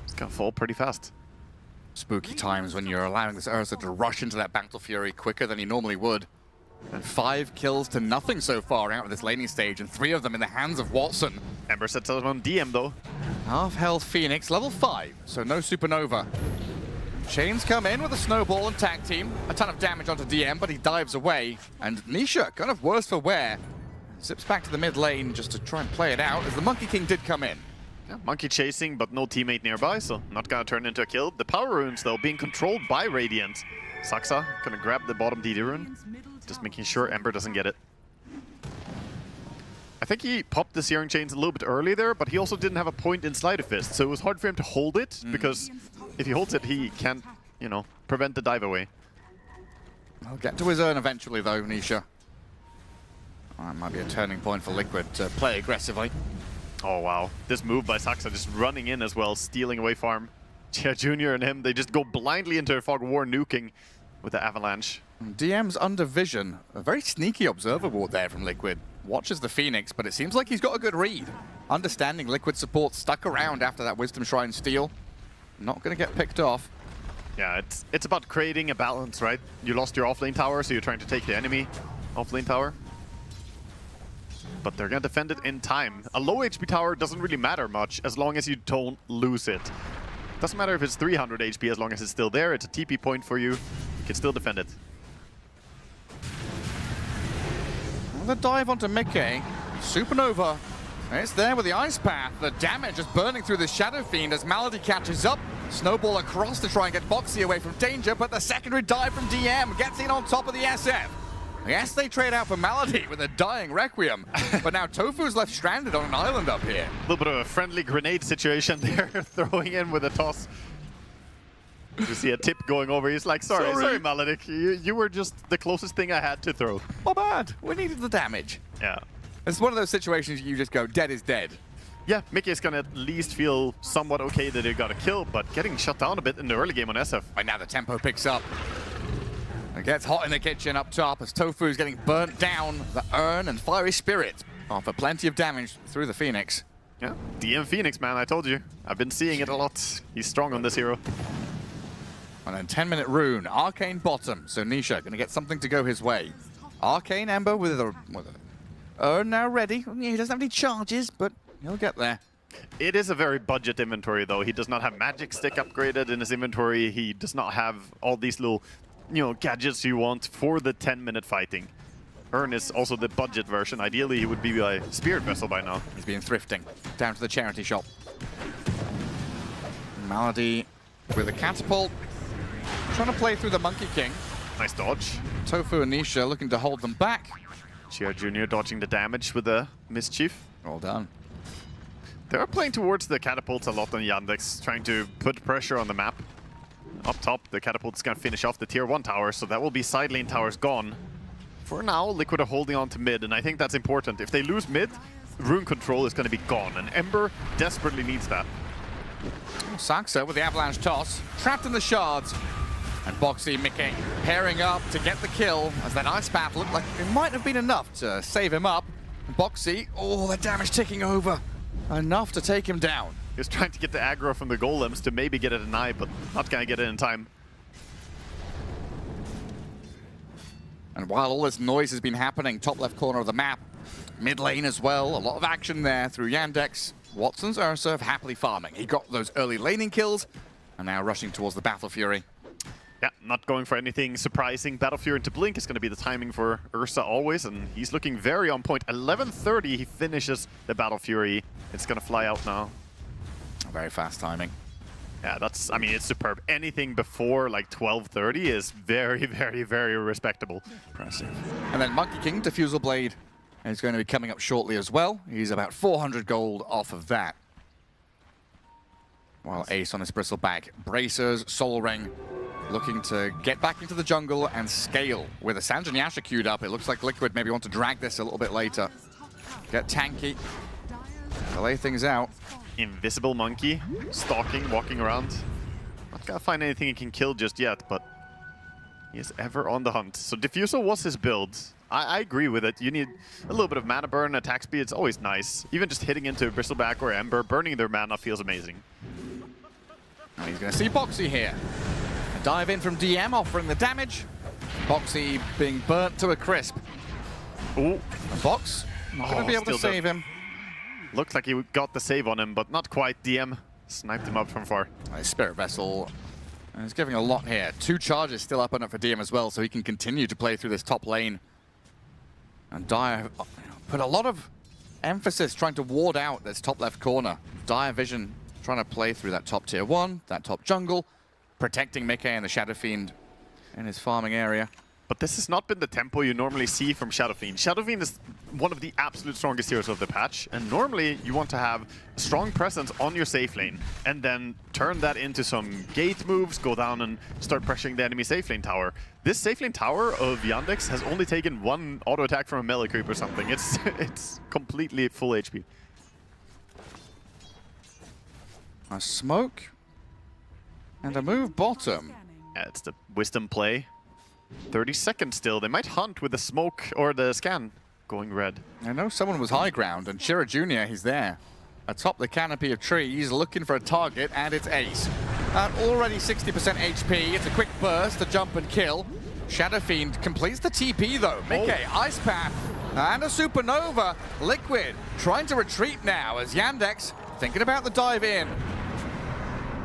it's gonna fall pretty fast. Spooky times when you're allowing this Ursa to rush into that Battle Fury quicker than he normally would. And 5 kills to nothing so far out of this laning stage, and 3 of them in the hands of Watson. Ember sets out on DM though. Half health Phoenix, level 5, so no Supernova. Chains come in with a snowball and tag team. A ton of damage onto DM, but he dives away. And Nisha, kind of worse for wear, zips back to the mid lane just to try and play it out, as the Monkey King did come in. Yeah, Monkey chasing, but no teammate nearby, so not gonna turn into a kill. The power runes, though, being controlled by Radiant. Saxa gonna grab the bottom DD rune, just making sure Ember doesn't get it. I think he popped the Searing Chains a little bit early there, but he also didn't have a point in Sleight of Fist, so it was hard for him to hold it, because if he holds it, he can't, prevent the dive away. I'll get to his urn eventually, though, Nisha. Oh, that might be a turning point for Liquid to play aggressively. Oh, wow. This move by Saxa just running in as well, stealing away farm. Yeah, Junior and him, they just go blindly into a Fog of War nuking with the Avalanche. DM's under vision. A very sneaky observer ward there from Liquid. Watches the Phoenix, but it seems like he's got a good read. Understanding Liquid support stuck around after that Wisdom Shrine steal. Not going to get picked off. Yeah, it's about creating a balance, right? You lost your offlane tower, so you're trying to take the enemy offlane tower. But they're going to defend it in time. A low HP tower doesn't really matter much as long as you don't lose it. Doesn't matter if it's 300 HP as long as it's still there. It's a TP point for you. You can still defend it. The dive onto Mickey. Supernova. It's there with the Ice Path. The damage is burning through the Shadow Fiend as Malady catches up. Snowball across to try and get Boxy away from danger, but the secondary dive from DM gets in on top of the SF. Yes, they trade out for Malady with a dying Requiem, but now Tofu's left stranded on an island up here. A little bit of a friendly grenade situation there, throwing in with a toss. You see a tip going over. He's like, sorry, Malady. You were just the closest thing I had to throw. Not bad. We needed the damage. Yeah. It's one of those situations you just go, dead is dead. Yeah, Mickey is going to at least feel somewhat okay that he got a kill, but getting shut down a bit in the early game on SF. Right now the tempo picks up. It gets hot in the kitchen up top as Tofu is getting burnt down. The Urn and Fiery Spirit offer plenty of damage through the Phoenix. Yeah, DM Phoenix, man, I told you. I've been seeing it a lot. He's strong on this hero. And then 10-minute rune, Arcane bottom. So Nisha going to get something to go his way. Arcane Ember with a Urn now ready. He doesn't have any charges, but he'll get there. It is a very budget inventory, though. He does not have magic stick upgraded in his inventory. He does not have all these little, gadgets you want for the 10-minute fighting. Earn is also the budget version. Ideally, he would be a spirit vessel by now. He's been thrifting down to the charity shop. Malady with a catapult, trying to play through the Monkey King. Nice dodge. Tofu and Nisha looking to hold them back. Chia Jr. dodging the damage with the mischief. Well done. They're playing towards the catapults a lot on Yandex, trying to put pressure on the map. Up top, the catapult's gonna finish off the tier 1 tower, so that will be side lane towers gone. For now, Liquid are holding on to mid, and I think that's important. If they lose mid, rune control is gonna be gone, and Ember desperately needs that. Saxa with the avalanche toss, trapped in the shards. And Boxy, Mickey pairing up to get the kill, as that ice path looked like it might have been enough to save him up. Boxy, oh, the damage ticking over. Enough to take him down. He was trying to get the aggro from the golems to maybe get a deny, but not gonna get it in time. And while all this noise has been happening, top left corner of the map, mid lane as well, a lot of action there through Yandex. Watson's Ursa happily farming. He got those early laning kills, and now rushing towards the Battle Fury. Yeah, not going for anything surprising. Battle Fury into Blink is going to be the timing for Ursa always, and he's looking very on point. 11:30, he finishes the Battle Fury. It's going to fly out now. Very fast timing. Yeah, I mean, it's superb. Anything before like 12:30 is very, very, very respectable. Impressive. And then Monkey King, Diffusal Blade, is going to be coming up shortly as well. He's about 400 gold off of that. While Ace on his bristleback, Bracers, Soul Ring, looking to get back into the jungle and scale. With a Sanjin Yasha queued up, it looks like Liquid maybe want to drag this a little bit later. Get tanky, delay things out. Invisible Monkey, stalking, walking around. Not gonna find anything he can kill just yet, but he is ever on the hunt. So Diffusal was his build. I agree with it. You need a little bit of mana burn, attack speed, it's always nice. Even just hitting into Bristleback or Ember, burning their mana feels amazing. And he's gonna see Boxy here. A dive in from DM, offering the damage. Boxy being burnt to a crisp. Ooh. And Box, not gonna be able to save him. Looked like he got the save on him, but not quite. DM sniped him up from far. Spirit Vessel is giving a lot here. 2 charges still up and up for DM as well, so he can continue to play through this top lane. And Dire put a lot of emphasis trying to ward out this top left corner. Dire Vision trying to play through that top tier 1, that top jungle, protecting Mickey and the Shadow Fiend in his farming area. But this has not been the tempo you normally see from Shadow Fiend. Shadow Fiend is one of the absolute strongest heroes of the patch, and normally you want to have a strong presence on your safe lane, and then turn that into some gate moves, go down and start pressuring the enemy safe lane tower. This safe lane tower of Yandex has only taken 1 auto attack from a melee creep or something. It's completely full HP. A smoke and a move bottom. Yeah, it's the wisdom play. 30 seconds still. They might hunt with the smoke or the scan going red. I know someone was high ground, and Shira Jr., he's there. Atop the canopy of trees, looking for a target, and it's Ace. At already 60% HP, it's a quick burst to jump and kill. Shadow Fiend completes the TP though. Mickey, Ice Path, and a Supernova. Liquid trying to retreat now as Yandex thinking about the dive in.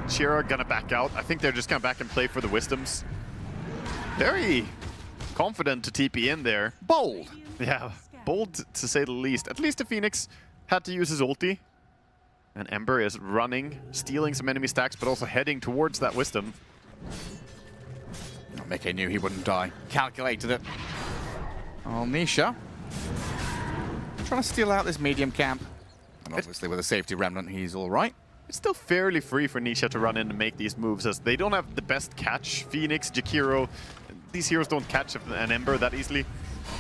Shira gonna back out. I think they're just gonna back and play for the wisdoms. Very confident to TP in there. Bold. Yeah, bold to say the least. At least the Phoenix had to use his ulti. And Ember is running, stealing some enemy stacks, but also heading towards that wisdom. Mickey knew he wouldn't die. Calculated it. Oh, Nisha. Trying to steal out this medium camp. And obviously with a safety remnant, he's all right. It's still fairly free for Nisha to run in and make these moves, as they don't have the best catch. Phoenix, Jakiro, these heroes don't catch an Ember that easily.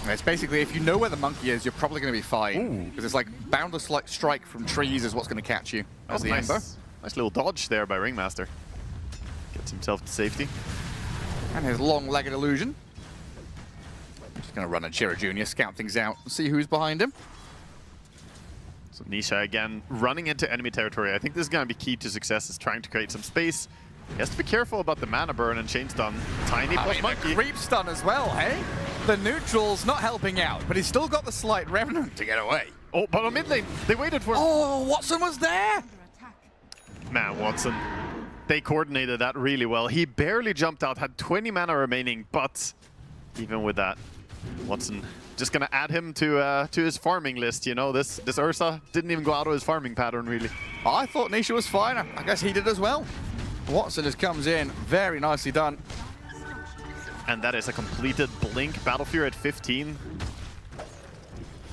It's basically, if you know where the monkey is, you're probably going to be fine. Because it's like boundless strike from trees is what's going to catch you as the nice. Ember. Nice little dodge there by Ringmaster. Gets himself to safety. And his long-legged illusion. Just going to run at Shira Jr., scout things out, and see who's behind him. So Nisha again running into enemy territory. I think this is going to be key to success, is trying to create some space. He has to be careful about the mana burn and chain stun. Tiny plus monkey. Creep stun as well, hey? The neutral's not helping out, but he's still got the slight remnant to get away. Oh, but on mid lane, they waited for... Oh, Watson was there! Man, Watson. They coordinated that really well. He barely jumped out, had 20 mana remaining, but even with that, Watson just gonna add him to his farming list, you know? This Ursa didn't even go out of his farming pattern, really. I thought Nisha was fine. I guess he did as well. Watson just comes in, very nicely done. And that is a completed Blink Battle Fury at 15.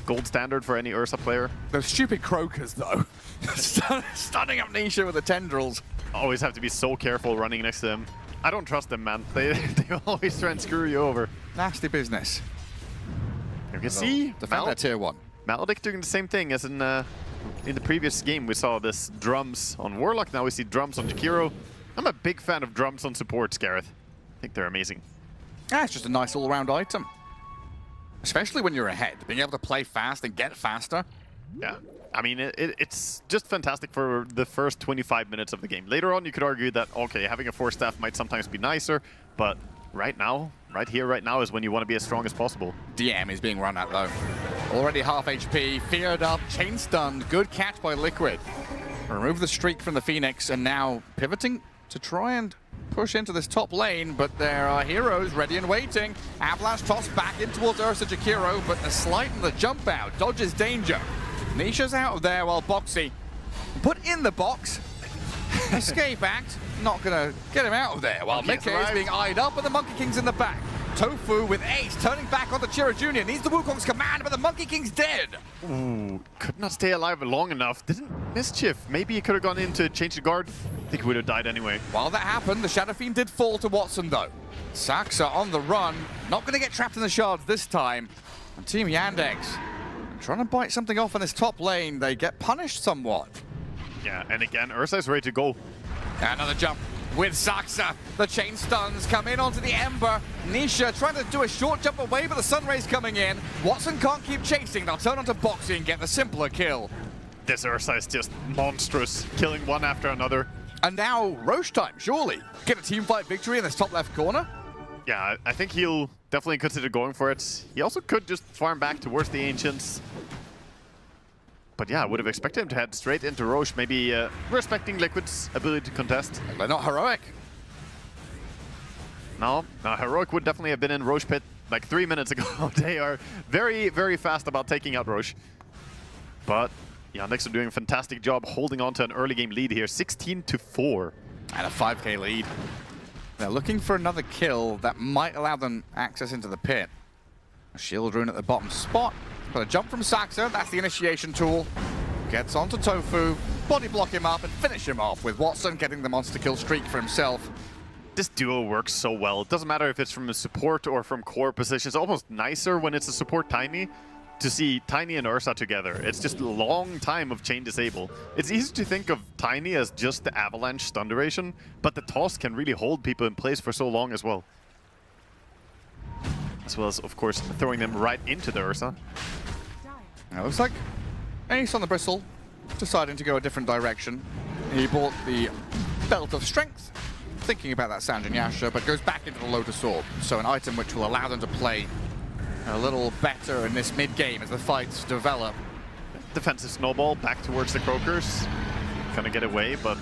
Gold standard for any Ursa player. Those stupid croakers, though. Stunning up Nisha with the tendrils. Always have to be so careful running next to them. I don't trust them, man. They always try and screw you over. Nasty business. You can see defend that tier 1. Maledic doing the same thing as in the previous game. We saw this drums on Warlock. Now we see drums on Jakiro. I'm a big fan of drums on supports, Gareth. I think they're amazing. Yeah, it's just a nice all-around item. Especially when you're ahead. Being able to play fast and get faster. Yeah. I mean, it's just fantastic for the first 25 minutes of the game. Later on, you could argue that, okay, having a Force Staff might sometimes be nicer, but right now, right here, right now is when you want to be as strong as possible. DM is being run at, though. Already half HP, feared up, chain stunned. Good catch by Liquid. Remove the streak from the Phoenix, and now pivoting to try and push into this top lane, but there are heroes ready and waiting. Avalanche tossed back in towards Ursa Jakiro, but the slight and the jump out dodges danger. Nisha's out of there while Boxy put in the box. Escape act, not gonna get him out of there. While Mickey is being eyed up and the Monkey King's in the back. Tofu with Ace turning back on the Chira Jr. Needs the Wukong's command, but the Monkey King's dead. Ooh, could not stay alive long enough. Didn't Mischief. Maybe he could have gone in to change the guard. I think he would have died anyway. While that happened, the Shadow Fiend did fall to Watson though. Saxa on the run, not gonna get trapped in the shards this time. And Team Yandex trying to bite something off in this top lane. They get punished somewhat. Yeah, and again, Ursa is ready to go. Another jump with Saxa. The chain stuns come in onto the Ember. Nisha trying to do a short jump away, but the sun rays coming in. Watson can't keep chasing. They'll turn onto Boxy and get the simpler kill. This Ursa is just monstrous, killing one after another. And now Roche time, surely. Get a team fight victory in this top left corner. Yeah, I think he'll definitely consider going for it. He also could just farm back towards the Ancients. But yeah, I would have expected him to head straight into Roche, maybe respecting Liquid's ability to contest. They're not heroic. No, Heroic would definitely have been in Roche pit like 3 minutes ago. They are very, very fast about taking out Roche. But Yandex are doing a fantastic job holding on to an early game lead here, 16-4. And a 5k lead. They're looking for another kill that might allow them access into the pit. A shield rune at the bottom spot. But a jump from Saxa, that's the initiation tool. Gets onto Tofu, body block him up and finish him off with Watson getting the monster kill streak for himself. This duo works so well. It doesn't matter if it's from a support or from core positions. It's almost nicer when it's a support Tiny to see Tiny and Ursa together. It's just a long time of chain disable. It's easy to think of Tiny as just the avalanche stun duration, but the toss can really hold people in place for so long as well. As well as, of course, throwing them right into the Ursa. It looks like Ace on the bristle, deciding to go a different direction. He bought the Belt of Strength, thinking about that Sanjin Yasha, but goes back into the Lotus Orb. So an item which will allow them to play a little better in this mid-game as the fights develop. Defensive snowball back towards the Croakers. Gonna get away, but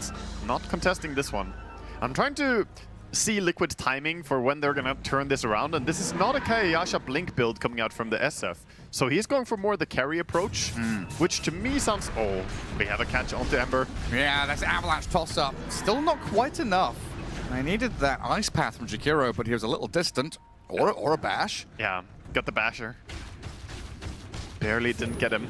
not contesting this one. I'm trying to see Liquid's timing for when they're gonna turn this around, and this is not a Kayayasha Blink build coming out from the SF. So he's going for more the carry approach, which to me sounds... Oh, we have a catch onto Ember. Yeah, that's Avalanche toss-up. Still not quite enough. I needed that ice path from Jakiro, but he was a little distant. Or a bash. Yeah, got the basher. Barely didn't get him.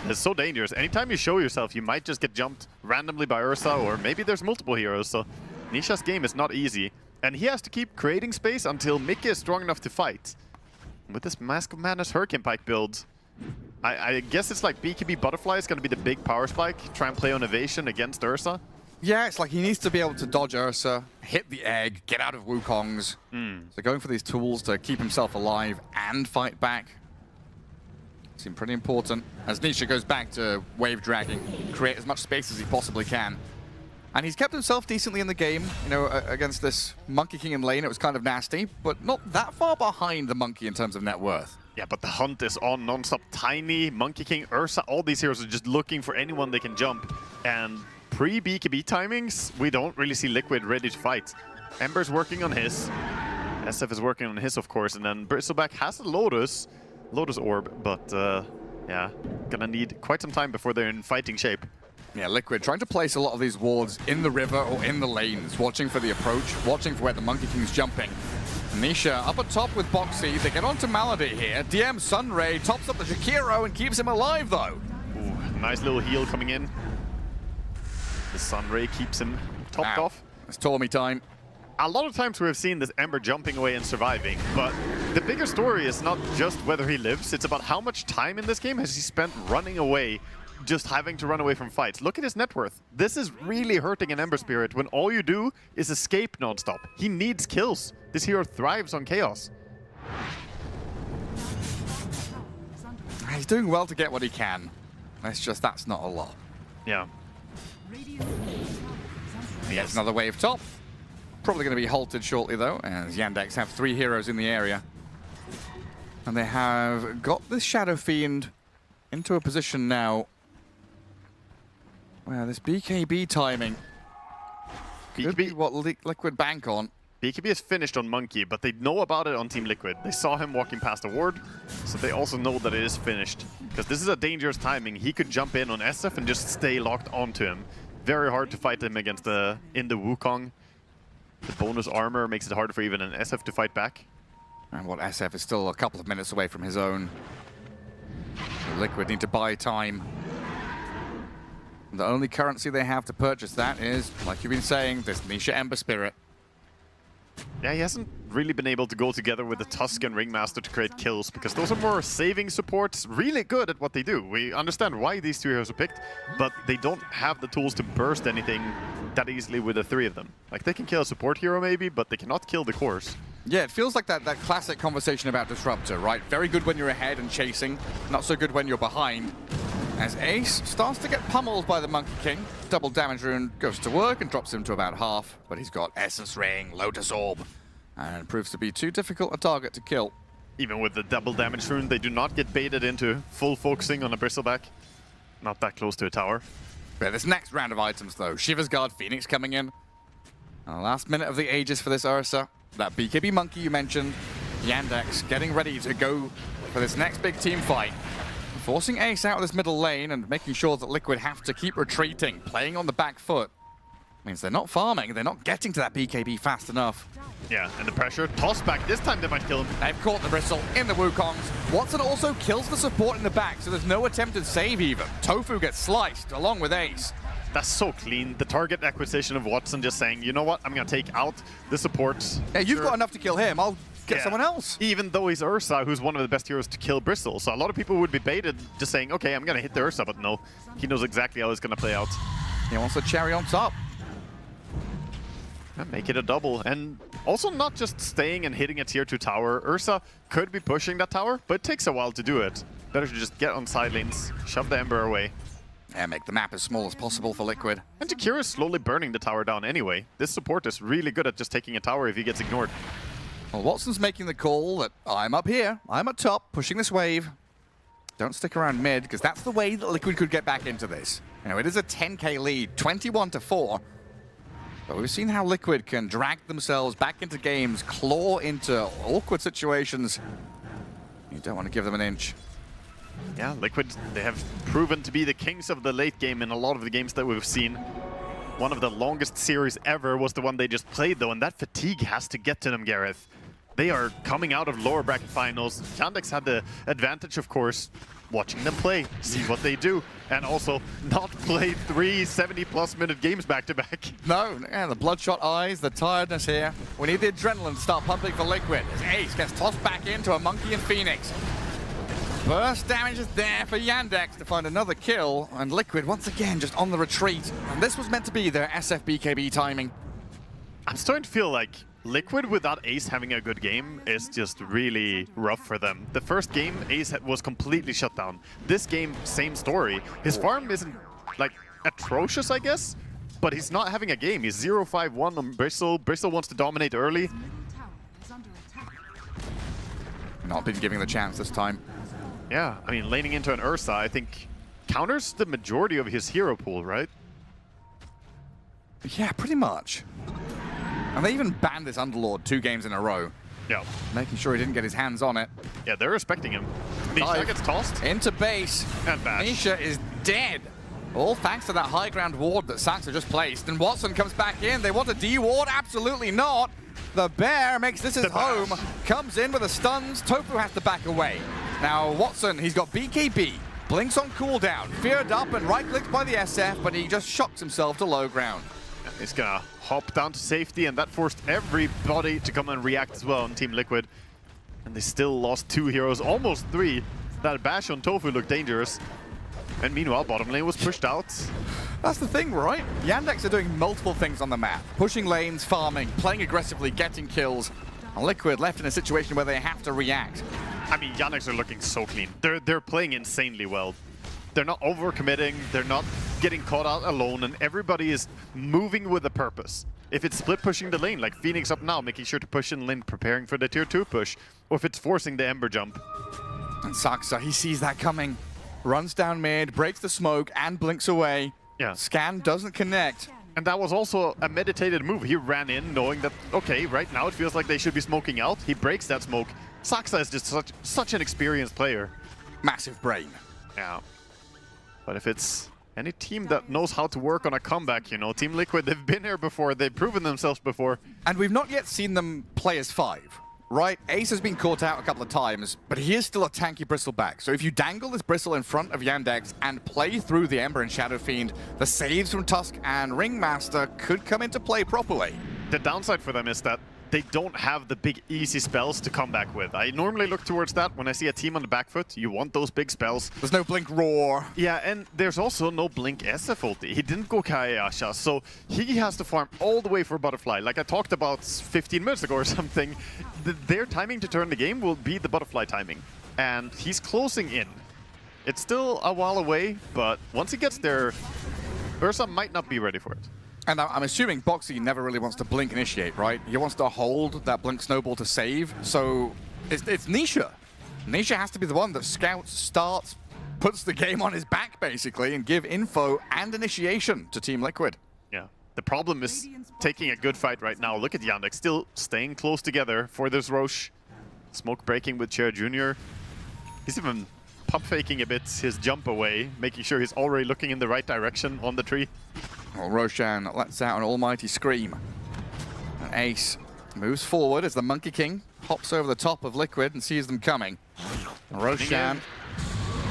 It's so dangerous. Anytime you show yourself, you might just get jumped randomly by Ursa, or maybe there's multiple heroes. So Nisha's game is not easy. And he has to keep creating space until Mickey is strong enough to fight. With this Mask of Madness Hurricane Pike build, I guess it's like BKB Butterfly is going to be the big power spike. Try and play on evasion against Ursa. Yeah, it's like he needs to be able to dodge Ursa, hit the egg, get out of Wukong's. So going for these tools to keep himself alive and fight back seem pretty important. As Nisha goes back to wave dragging, create as much space as he possibly can. And he's kept himself decently in the game, you know, against this Monkey King in lane. It was kind of nasty, but not that far behind the Monkey in terms of net worth. Yeah, but the hunt is on non-stop. Tiny, Monkey King, Ursa, all these heroes are just looking for anyone they can jump. And pre-BKB timings, we don't really see Liquid ready to fight. Ember's working on his. SF is working on his, of course, and then Bristleback has a Lotus Orb, but yeah, gonna need quite some time before they're in fighting shape. Yeah, Liquid trying to place a lot of these wards in the river or in the lanes, watching for the approach, watching for where the Monkey King's jumping. Nisha up at top with Boxy. They get onto Malady here. DM Sunray tops up the Shakiro and keeps him alive, though. Ooh, nice little heal coming in. The Sunray keeps him topped off. It's Tormy time. A lot of times we have seen this Ember jumping away and surviving, but the bigger story is not just whether he lives, it's about how much time in this game has he spent running away, just having to run away from fights. Look at his net worth. This is really hurting an Ember Spirit when all you do is escape non-stop. He needs kills. This hero thrives on chaos. He's doing well to get what he can. It's just that's not a lot. Yeah. Yes, another wave top. Probably going to be halted shortly, though, as Yandex have 3 heroes in the area. And they have got this Shadow Fiend into a position now where this BKB timing could be what Liquid bank on. BKB is finished on Monkey, but they know about it on Team Liquid. They saw him walking past the ward, so they also know that it is finished. Because this is a dangerous timing. He could jump in on SF and just stay locked onto him. Very hard to fight him against in the Wukong. The bonus armor makes it harder for even an SF to fight back. And what SF is still a couple of minutes away from his own. So Liquid need to buy time. The only currency they have to purchase that is, like you've been saying, this Nisha Ember Spirit. Yeah, he hasn't really been able to go together with the Tusk and Ringmaster to create kills, because those are more saving supports, really good at what they do. We understand why these 2 heroes are picked, but they don't have the tools to burst anything that easily with the 3 of them. Like, they can kill a support hero maybe, but they cannot kill the cores. Yeah, it feels like that classic conversation about Disruptor, right? Very good when you're ahead and chasing, not so good when you're behind. As Ace starts to get pummeled by the Monkey King, double damage rune goes to work and drops him to about half, but he's got Essence Ring, Lotus Orb, and it proves to be too difficult a target to kill. Even with the double damage rune, they do not get baited into full focusing on a Bristleback. Not that close to a tower. Yeah, this next round of items, though, Shiva's Guard Phoenix coming in. And the last minute of the Aegis for this Ursa. That BKB Monkey you mentioned, Yandex getting ready to go for this next big team fight. Forcing Ace out of this middle lane and making sure that Liquid have to keep retreating, playing on the back foot. Means they're not farming, they're not getting to that BKB fast enough. Yeah, and the pressure, toss back, this time they might kill him. They've caught the Bristle in the Wukongs. Watson also kills the support in the back, so there's no attempted save even. Tofu gets sliced along with Ace. That's so clean. The target acquisition of Watson just saying, you know what, I'm going to take out the supports. Yeah, you've got enough to kill him, I'll get someone else. Even though he's Ursa, who's one of the best heroes to kill Bristle. So a lot of people would be baited just saying, okay, I'm going to hit the Ursa, but no. He knows exactly how it's going to play out. He wants a cherry on top. And make it a double. And also not just staying and hitting a tier 2 tower. Ursa could be pushing that tower, but it takes a while to do it. Better to just get on side lanes, shove the Ember away. And make the map as small as possible for Liquid. And Jakiro is slowly burning the tower down anyway. This support is really good at just taking a tower if he gets ignored. Well, Watson's making the call that I'm up here, I'm at top, pushing this wave. Don't stick around mid, because that's the way that Liquid could get back into this. You know, it is a 10k lead, 21-4. But we've seen how Liquid can drag themselves back into games, claw into awkward situations. You don't want to give them an inch. Yeah, Liquid, they have proven to be the kings of the late game in a lot of the games that we've seen. One of the longest series ever was the one they just played, though, and that fatigue has to get to them, Gareth. They are coming out of lower bracket finals. Yandex had the advantage, of course, watching them play, see what they do, and also not play 3 70-plus minute games back-to-back. No, and the bloodshot eyes, the tiredness here. We need the adrenaline to start pumping for Liquid as Ace gets tossed back into a Monkey and Phoenix. Burst damage is there for Yandex to find another kill, and Liquid once again just on the retreat. And this was meant to be their SF BKB timing. I'm starting to feel like Liquid without Ace having a good game is just really rough for them. The first game, Ace was completely shut down. This game, same story. His farm isn't, like, atrocious, I guess, but he's not having a game. He's 0-5-1 on Bristle. Bristle wants to dominate early. Not been giving the chance this time. Yeah, I mean, laning into an Ursa, I think, counters the majority of his hero pool, right? Yeah, pretty much. And they even banned this Underlord 2 games in a row. Yeah. Making sure he didn't get his hands on it. Yeah, they're respecting him. Nisha gets tossed. Into base. And bash. Nisha is dead. All thanks to that high ground ward that Saxa just placed. And Watson comes back in. They want a D-ward? Absolutely not. The Bear makes this his home. Comes in with the stuns. Tofu has to back away. Now, Watson, he's got BKB. Blinks on cooldown. Feared up and right-clicked by the SF, but he just shocks himself to low ground. He's gonna hop down to safety, and that forced everybody to come and react as well on Team Liquid. And they still lost 2 heroes, almost 3. That bash on Tofu looked dangerous. And meanwhile, bottom lane was pushed out. That's the thing, right? Yandex are doing multiple things on the map. Pushing lanes, farming, playing aggressively, getting kills. And Liquid left in a situation where they have to react. I mean, Yandex are looking so clean. They're playing insanely well. They're not overcommitting, they're not getting caught out alone, and everybody is moving with a purpose. If it's split pushing the lane, like Phoenix up now, making sure to push in lane, preparing for the tier 2 push, or if it's forcing the Ember jump. And Saxa, he sees that coming. Runs down mid, breaks the smoke, and blinks away. Yeah. Scan doesn't connect. And that was also a meditated move. He ran in knowing that, okay, right now it feels like they should be smoking out. He breaks that smoke. Saxa is just such an experienced player. Massive brain. Yeah. But if it's any team that knows how to work on a comeback, you know, Team Liquid, they've been here before, they've proven themselves before. And we've not yet seen them play as 5, right? Ace has been caught out a couple of times, but he is still a tanky Bristle back. So if you dangle this Bristle in front of Yandex and play through the Ember and Shadow Fiend, the saves from Tusk and Ringmaster could come into play properly. The downside for them is that they don't have the big easy spells to come back with. I normally look towards that when I see a team on the back foot. You want those big spells. There's no Blink Roar. Yeah, and there's also no Blink SF ulti. He didn't go Kayasha, so he has to farm all the way for Butterfly. Like I talked about 15 minutes ago or something, their timing to turn the game will be the Butterfly timing. And he's closing in. It's still a while away, but once he gets there, Ursa might not be ready for it. And I'm assuming Boxy never really wants to Blink Initiate, right? He wants to hold that Blink Snowball to save, so it's Nisha. Nisha has to be the one that scouts, starts, puts the game on his back, basically, and give info and initiation to Team Liquid. Yeah. The problem is taking a good fight right now. Look at Yandex still staying close together for this Roche. Smoke breaking with Chair Jr. He's even pump faking a bit his jump away, making sure he's already looking in the right direction on the tree. Well, Roshan lets out an almighty scream. And Ace moves forward as the Monkey King hops over the top of Liquid and sees them coming. And Roshan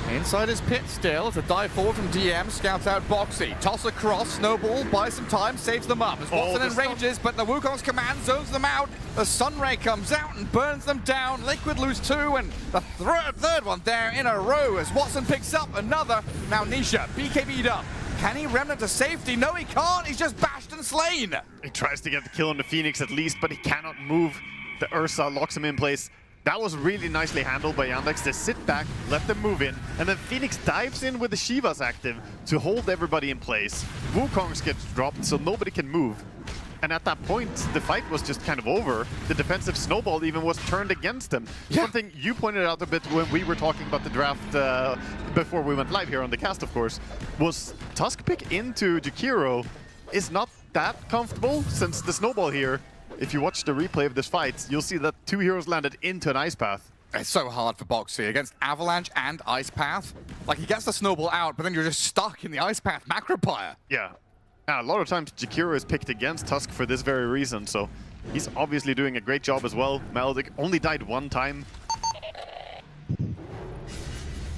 inside his pit still as a dive forward from DM, scouts out Boxy. Toss across, Snowball buys some time, saves them up. As Watson enrages, but the Wukong's command zones them out. The Sunray comes out and burns them down. Liquid lose 2, and the third one there in a row as Watson picks up another. Now Nisha, BKB'd up. Can he remnant to safety? No, he can't. He's just bashed and slain. He tries to get the kill on the Phoenix at least, but he cannot move. The Ursa locks him in place. That was really nicely handled by Yandex. They sit back, let them move in, and then Phoenix dives in with the Shivas active to hold everybody in place. Wukong's gets dropped, so nobody can move. And at that point, the fight was just kind of over. The defensive snowball even was turned against them. Yeah. Something you pointed out a bit when we were talking about the draft before we went live here on the cast, of course, was Tusk pick into Jakiro is not that comfortable, since the snowball here, if you watch the replay of this fight, you'll see that 2 heroes landed into an ice path. It's so hard for Boxy against Avalanche and Ice Path. Like, he gets the snowball out, but then you're just stuck in the Ice Path macropire. Yeah. A lot of times Jakiro is picked against Tusk for this very reason, so he's obviously doing a great job as well. Melodic only died 1 time.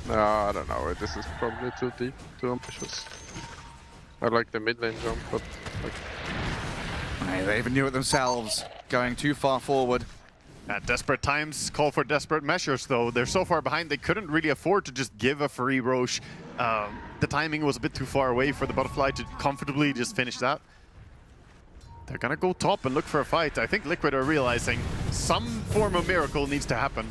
No, I don't know. This is probably too deep, too ambitious. I like the mid lane jump, but like... They even knew it themselves, going too far forward. At desperate times, call for desperate measures, though. They're so far behind, they couldn't really afford to just give a free Roche. The timing was a bit too far away for the Butterfly to comfortably just finish that. They're gonna go top and look for a fight. I think Liquid are realizing some form of miracle needs to happen.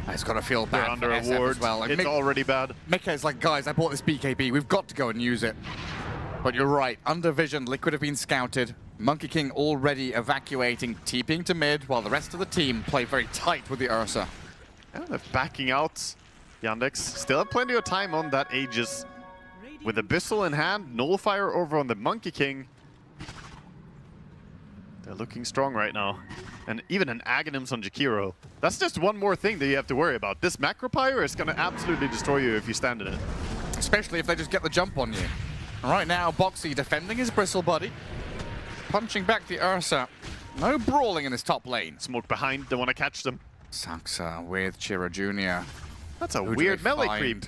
It's got to feel bad They're under for a SF ward. as well. Like, It's already bad. Mikha's like, guys, I bought this BKB. We've got to go and use it. But you're right. Under vision, Liquid have been scouted. Monkey King already evacuating, TPing to mid, while the rest of the team play very tight with the Ursa. Yeah, they're backing out. Yandex still have plenty of time on that Aegis. With Abyssal in hand, Nullifier over on the Monkey King. They're looking strong right now. And even an Aghanims on Jakiro. That's just one more thing that you have to worry about. This Macropyre is going to absolutely destroy you if you stand in it. Especially if they just get the jump on you. Right now, Boxy defending his Bristle buddy. Punching back the Ursa. No brawling in this top lane. Smoke behind, don't want to catch them. Saxa with Chira Jr. That's a weird melee creep.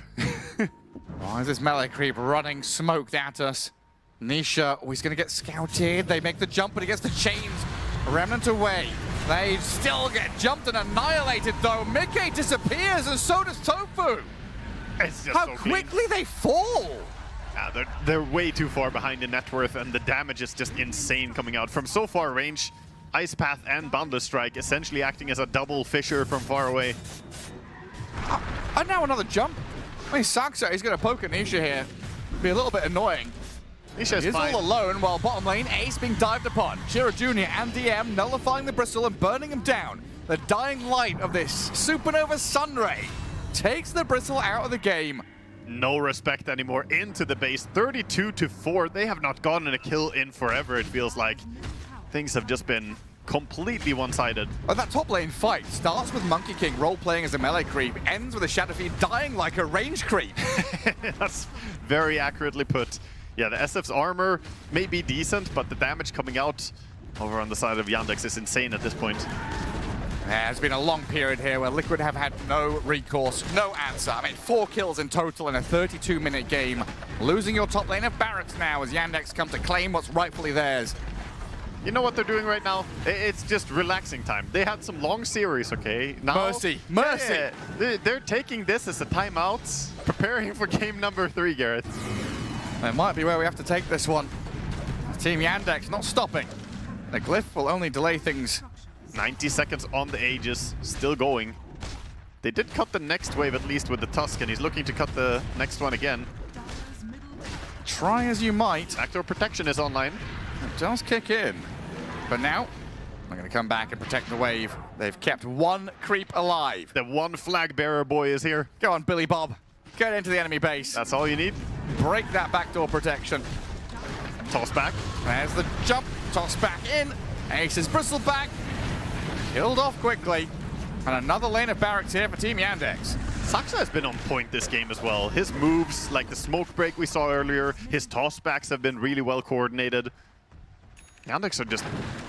Why is this melee creep running smoked at us? Nisha, he's going to get scouted. They make the jump, but he gets the chains. Remnant away. They still get jumped and annihilated, though. Mickey disappears, and so does Tofu. It's just How so clean. quickly they fall. Yeah, they're way too far behind in net worth, and the damage is just insane coming out. From so far range, Ice Path and Boundless Strike essentially acting as a double Fissure from far away. And now another jump. I mean, Saxa, he's going to poke at Nisha here. Be a little bit annoying. Nisha's He's fine. all alone while bottom lane, Ace being dived upon. Chira Jr. and DM nullifying the Bristle and burning him down. The dying light of this Supernova Sunray takes the Bristle out of the game. No respect anymore into the base. 32-4. They have not gotten a kill in forever, it feels like. Things have just been completely one-sided. And that top lane fight starts with Monkey King role-playing as a melee creep, ends with a Shadowfiend dying like a range creep. That's very accurately put. Yeah, the SF's armor may be decent, but the damage coming out over on the side of Yandex is insane at this point. There's been a long period here where Liquid have had no recourse, no answer. I mean, 4 kills in total in a 32-minute game. Losing your top lane of Barracks now as Yandex come to claim what's rightfully theirs. You know what they're doing right now? It's just relaxing time. They had some long series, okay? Now, Mercy. Yeah, they're taking this as a timeout, preparing for game number 3, Gareth. It might be where we have to take this one. Team Yandex not stopping. The Glyph will only delay things. 90 seconds on the Aegis, still going. They did cut the next wave at least with the Tusk, and he's looking to cut the next one again. Try as you might. Backdoor protection is online. It does kick in. But now, they're going to come back and protect the wave. They've kept one creep alive. The one flag bearer boy is here. Go on, Billy Bob. Get into the enemy base. That's all you need. Break that backdoor protection. Toss back. There's the jump. Toss back in. Ace's Bristle back. Killed off quickly. And another lane of Barracks here for Team Yandex. Saxa has been on point this game as well. His moves, like the smoke break we saw earlier, his toss backs have been really well coordinated. Yandex are just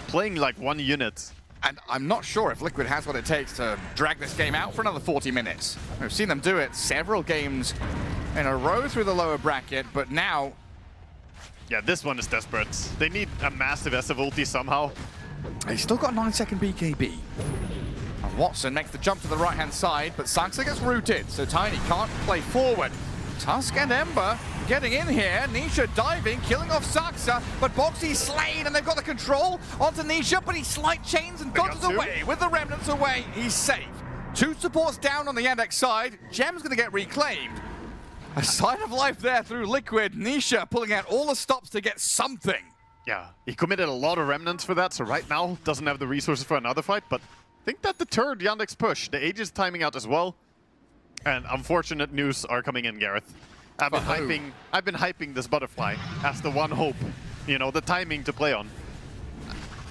playing like one unit. And I'm not sure if Liquid has what it takes to drag this game out for another 40 minutes. We've seen them do it several games in a row through the lower bracket, but now... Yeah, this one is desperate. They need a massive SF ulti somehow. He's still got a 9-second BKB. And Watson makes the jump to the right-hand side, but Saxa gets rooted, so Tiny can't play forward. Tusk and Ember getting in here. Nisha diving, killing off Saxa, but Boxy's slain, and they've got the control onto Nisha, but he slight chains and dodges away. With the remnants away, he's safe. 2 supports down on the Yandex side. Gem's going to get reclaimed. A sign of life there through Liquid. Nisha pulling out all the stops to get something. Yeah, he committed a lot of remnants for that, so right now doesn't have the resources for another fight, but I think that deterred Yandex push. The Aegis timing out as well. And unfortunate news are coming in, Gareth. I've been hyping this butterfly as the one hope, you know, the timing to play on.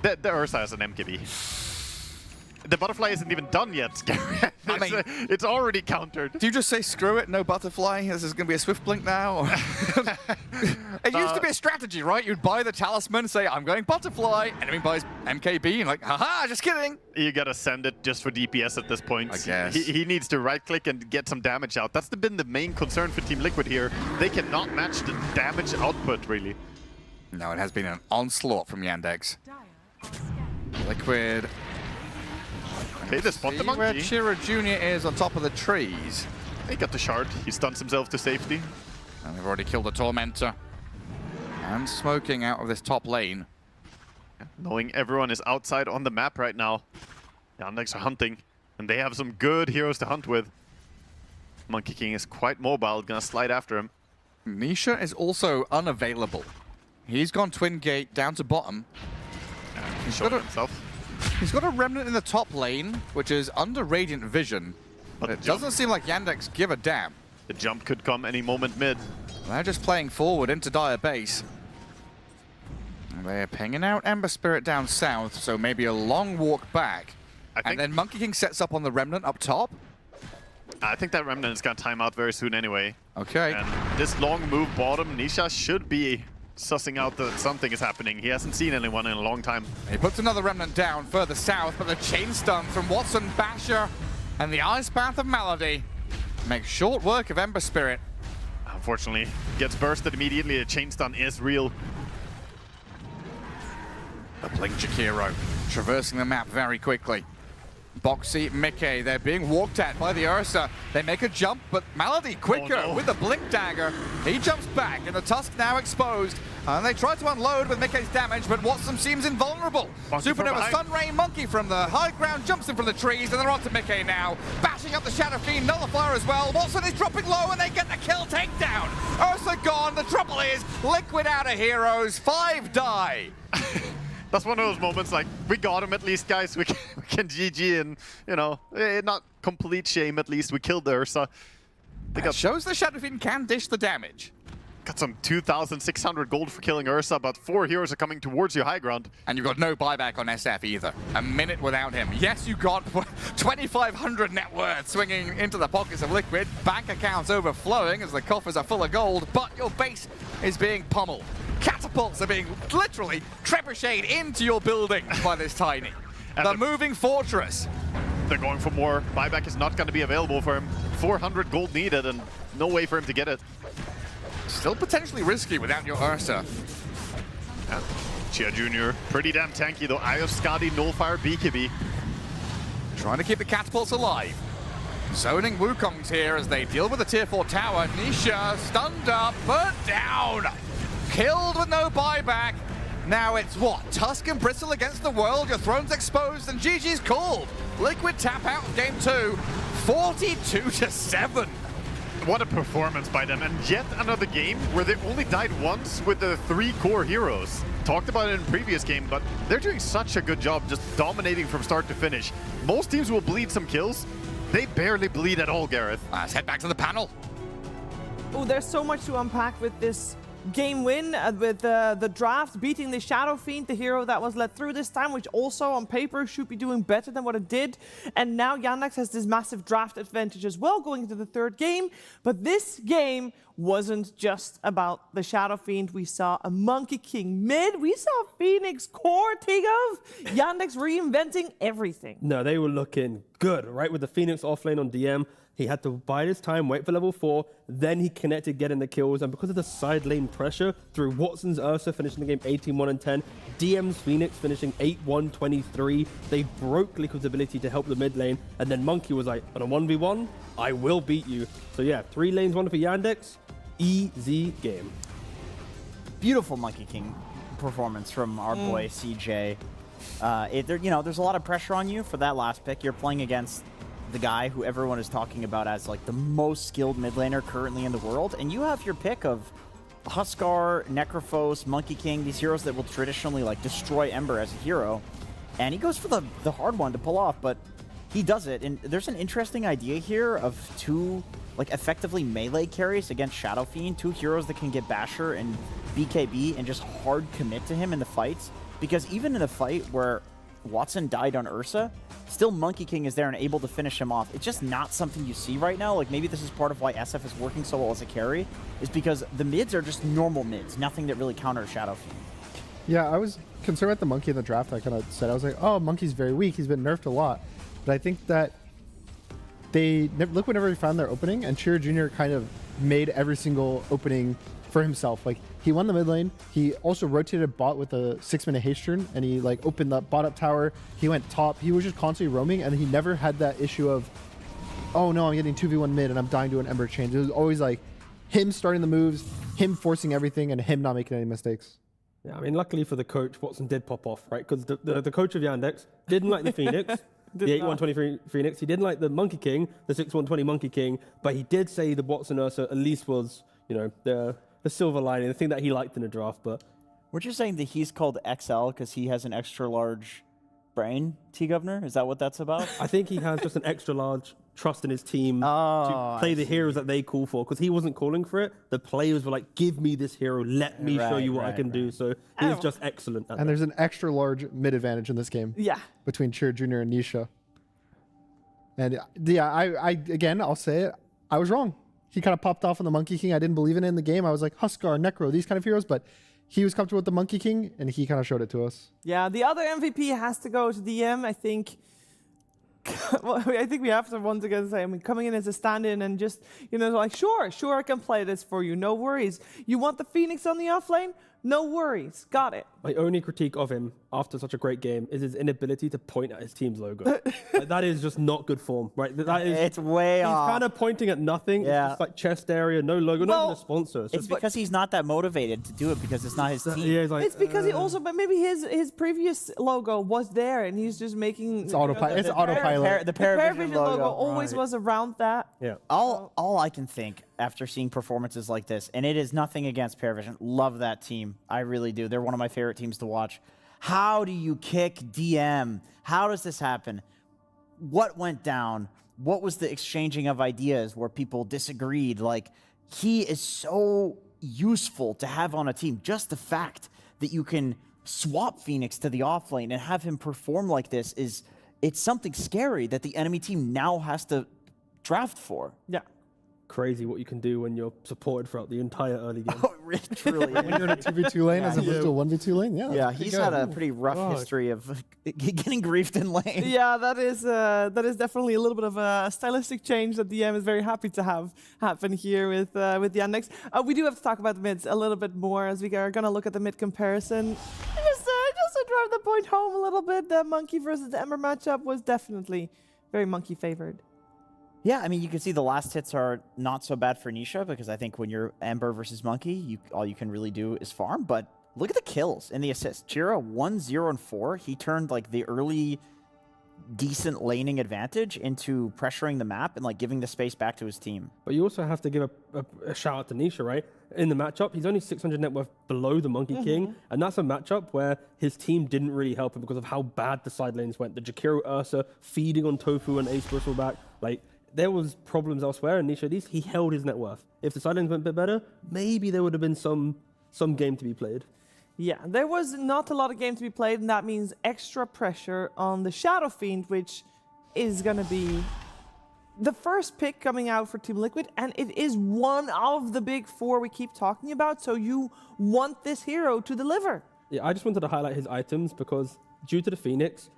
The Ursa has an MKB. The butterfly isn't even done yet, Gareth. I mean, it's already countered. Do you just say, screw it, no butterfly? This is going to be a swift blink now? It used to be a strategy, right? You'd buy the talisman, say, I'm going butterfly. Enemy buys MKB, and like, haha, just kidding. You gotta send it just for DPS at this point. I guess. He needs to right-click and get some damage out. That's been the main concern for Team Liquid here. They cannot match the damage output, really. No, it has been an onslaught from Yandex. Liquid. Okay, they spot the monkey. Where Chira Jr. is on top of the trees. He got the shard. He stuns himself to safety. And they've already killed the Tormentor. And smoking out of this top lane. Knowing everyone is outside on the map right now. Yandex are hunting. And they have some good heroes to hunt with. Monkey King is quite mobile, gonna slide after him. Nisha is also unavailable. He's gone Twin Gate down to bottom. He's got himself. He's got a Remnant in the top lane, which is under Radiant Vision. But it doesn't seem like Yandex give a damn. The jump could come any moment mid. They're just playing forward into Dire base. They're pinging out Ember Spirit down south, so maybe a long walk back. And then Monkey King sets up on the Remnant up top. I think that Remnant is gonna time out very soon anyway. Okay. And this long move bottom, Nisha should be sussing out that something is happening. He hasn't seen anyone in a long time. He puts another Remnant down further south, but the chain stun from Watson, Basher, and the Ice Path of Malady makes short work of Ember Spirit. Unfortunately, gets bursted immediately. The chain stun is real. The Blink Jakiro traversing the map very quickly. Boxy, Mickey, they're being walked at by the Ursa. They make a jump, but Malady quicker with the Blink Dagger. He jumps back, and the Tusk now exposed. And they try to unload with Mickey's damage, but Watson seems invulnerable. Monkey Supernova Sunray, Monkey from the high ground, jumps in from the trees, and they're onto Mickey now. Bashing up the Shadow Fiend, Nullifier as well. Watson is dropping low, and they get the kill takedown. Ursa gone. The trouble is, Liquid out of heroes. 5 die. That's one of those moments like, we got him at least, guys. We can GG and, you know, not complete shame at least. We killed the Ursa. That shows the Shadow Fiend can dish the damage. Got some 2,600 gold for killing Ursa, but 4 heroes are coming towards you high ground. And you've got no buyback on SF either. A minute without him. Yes, you got 2,500 net worth swinging into the pockets of Liquid. Bank accounts overflowing as the coffers are full of gold, but your base is being pummeled. Catapults are being literally trebucheted into your building by this Tiny. The moving fortress. They're going for more. Buyback is not going to be available for him. 400 gold needed and no way for him to get it. Still potentially risky without your Ursa. Yeah. Chia Jr. pretty damn tanky though. Eye of Skadi, Nullfire, BKB. Trying to keep the catapults alive. Zoning Wukongs here as they deal with the tier 4 tower. Nisha stunned up, but down. Killed with no buyback. Now it's what? Tusk and Bristle against the world. Your throne's exposed and GG's called. Liquid tap out of game 2. 42-7. What a performance by them. And yet another game where they only died once with the 3 core heroes. Talked about it in previous game, but they're doing such a good job just dominating from start to finish. Most teams will bleed some kills. They barely bleed at all, Gareth. Let's head back to the panel. Oh, there's so much to unpack with this game win, with the draft beating the Shadow Fiend, the hero that was let through this time, which also on paper should be doing better than what it did. And now Yandex has this massive draft advantage as well going into the 3rd game. But this game wasn't just about the Shadow Fiend. We saw a Monkey King mid. We saw Phoenix core, Tigov. Yandex reinventing everything. No, they were looking good, right? With the Phoenix offlane on DM. He had to bide his time, wait for level 4, then he connected, getting the kills, and because of the side lane pressure through Watson's Ursa finishing the game 18-1-10, DM's Phoenix finishing 8-1-23, they broke Liquid's ability to help the mid lane, and then Monkey was like, on a 1v1, I will beat you. So yeah, 3 lanes, 1 for Yandex, easy game. Beautiful Monkey King performance from our boy CJ. There's a lot of pressure on you for that last pick. You're playing against the guy who everyone is talking about as like the most skilled mid laner currently in the world, and you have your pick of Huskar, Necrophos, Monkey King, these heroes that will traditionally like destroy Ember as a hero, and he goes for the hard one to pull off, but he does it. And there's an interesting idea here of 2 like effectively melee carries against Shadow Fiend, 2 heroes that can get Basher and BKB and just hard commit to him in the fights, because even in the fight where Watson died on Ursa, still Monkey King is there and able to finish him off. It's just not something you see right now. Like, maybe this is part of why SF is working so well as a carry, is because the mids are just normal mids, nothing that really counters Shadow Fiend. Yeah, I was concerned about the Monkey in the draft. I kind of said, I was like, oh, Monkey's very weak. He's been nerfed a lot. But I think that Liquid never found their opening, and Cheer Jr. kind of made every single opening for himself. Like, he won the mid lane. He also rotated bot with a 6-minute haste turn, and he like opened the bot up tower. He went top. He was just constantly roaming, and he never had that issue of, oh no, I'm getting 2v1 mid and I'm dying to an Ember change. It was always like him starting the moves, him forcing everything, and him not making any mistakes. Yeah, I mean, luckily for the coach, Watson did pop off, right? Because the coach of Yandex didn't like the Phoenix, the 8123 Phoenix. He didn't like the Monkey King, the 6120 Monkey King, but he did say the Watson Ursa at least was, the silver lining, the thing that he liked in the draft. But we're just saying that he's called XL because he has an extra large brain, T-Governor? Is that what that's about? I think he has just an extra large trust in his team to play the heroes that they call for, because he wasn't calling for it. The players were like, give me this hero, let me show you what I can do. So he's just excellent at And there's an extra large mid advantage in this game. Yeah. Between Cheer Jr. and Nisha. And yeah, I again, I'll say it, I was wrong. He kind of popped off on the Monkey King. I didn't believe in the game. I was like, Huskar, Necro, these kind of heroes, but he was comfortable with the Monkey King, and he kind of showed it to us. Yeah, the other MVP has to go to DM, I think. Well, I think we have to once again say, coming in as a stand-in and just, like, sure, I can play this for you, no worries. You want the Phoenix on the offlane? No worries, got it. My only critique of him after such a great game is his inability to point at his team's logo. Like, that is just not good form, right? It's way off. He's kind of pointing at nothing. Yeah. It's just like chest area, no logo, not even a sponsor. It's because he's not that motivated to do it because it's not his team. Yeah, he's like, it's because he also, but maybe his previous logo was there and he's just making. It's autopilot. It's autopilot. The ParaVision logo always was around that. Yeah. All I can think after seeing performances like this, and it is nothing against ParaVision, love that team. I really do. They're one of my favorite teams to watch. How do you kick DM? How does this happen? What went down? What was the exchanging of ideas where people disagreed? Like, he is so useful to have on a team. Just the fact that you can swap Phoenix to the offlane and have him perform like this it's something scary that the enemy team now has to draft for. Yeah. Crazy what you can do when you're supported throughout the entire early game. Truly. When you're in a 2v2 lane as opposed to a 1v2 lane, yeah. Yeah, he's had a pretty rough history of getting griefed in lane. Yeah, that is definitely a little bit of a stylistic change that DM is very happy to have happen here with Yandex. We do have to talk about the mids a little bit more as we are going to look at the mid comparison. Just to drive the point home a little bit, the Monkey versus the Ember matchup was definitely very Monkey favored. Yeah, I mean, you can see the last hits are not so bad for Nisha because I think when you're Ember versus Monkey, all you can really do is farm. But look at the kills and the assists. Chira 1, 0, and 4. He turned like the early decent laning advantage into pressuring the map and like giving the space back to his team. But you also have to give a shout out to Nisha, right? In the matchup, he's only 600 net worth below the Monkey King, and that's a matchup where his team didn't really help him because of how bad the side lanes went. The Jakiro Ursa feeding on Tofu and Ace Bristleback, like, there was problems elsewhere, and Nisha, at least he held his net worth. If the side lanes went a bit better, maybe there would have been some game to be played. Yeah, there was not a lot of game to be played, and that means extra pressure on the Shadow Fiend, which is going to be the first pick coming out for Team Liquid, and it is one of the big four we keep talking about, so you want this hero to deliver. Yeah, I just wanted to highlight his items because due to the Phoenix,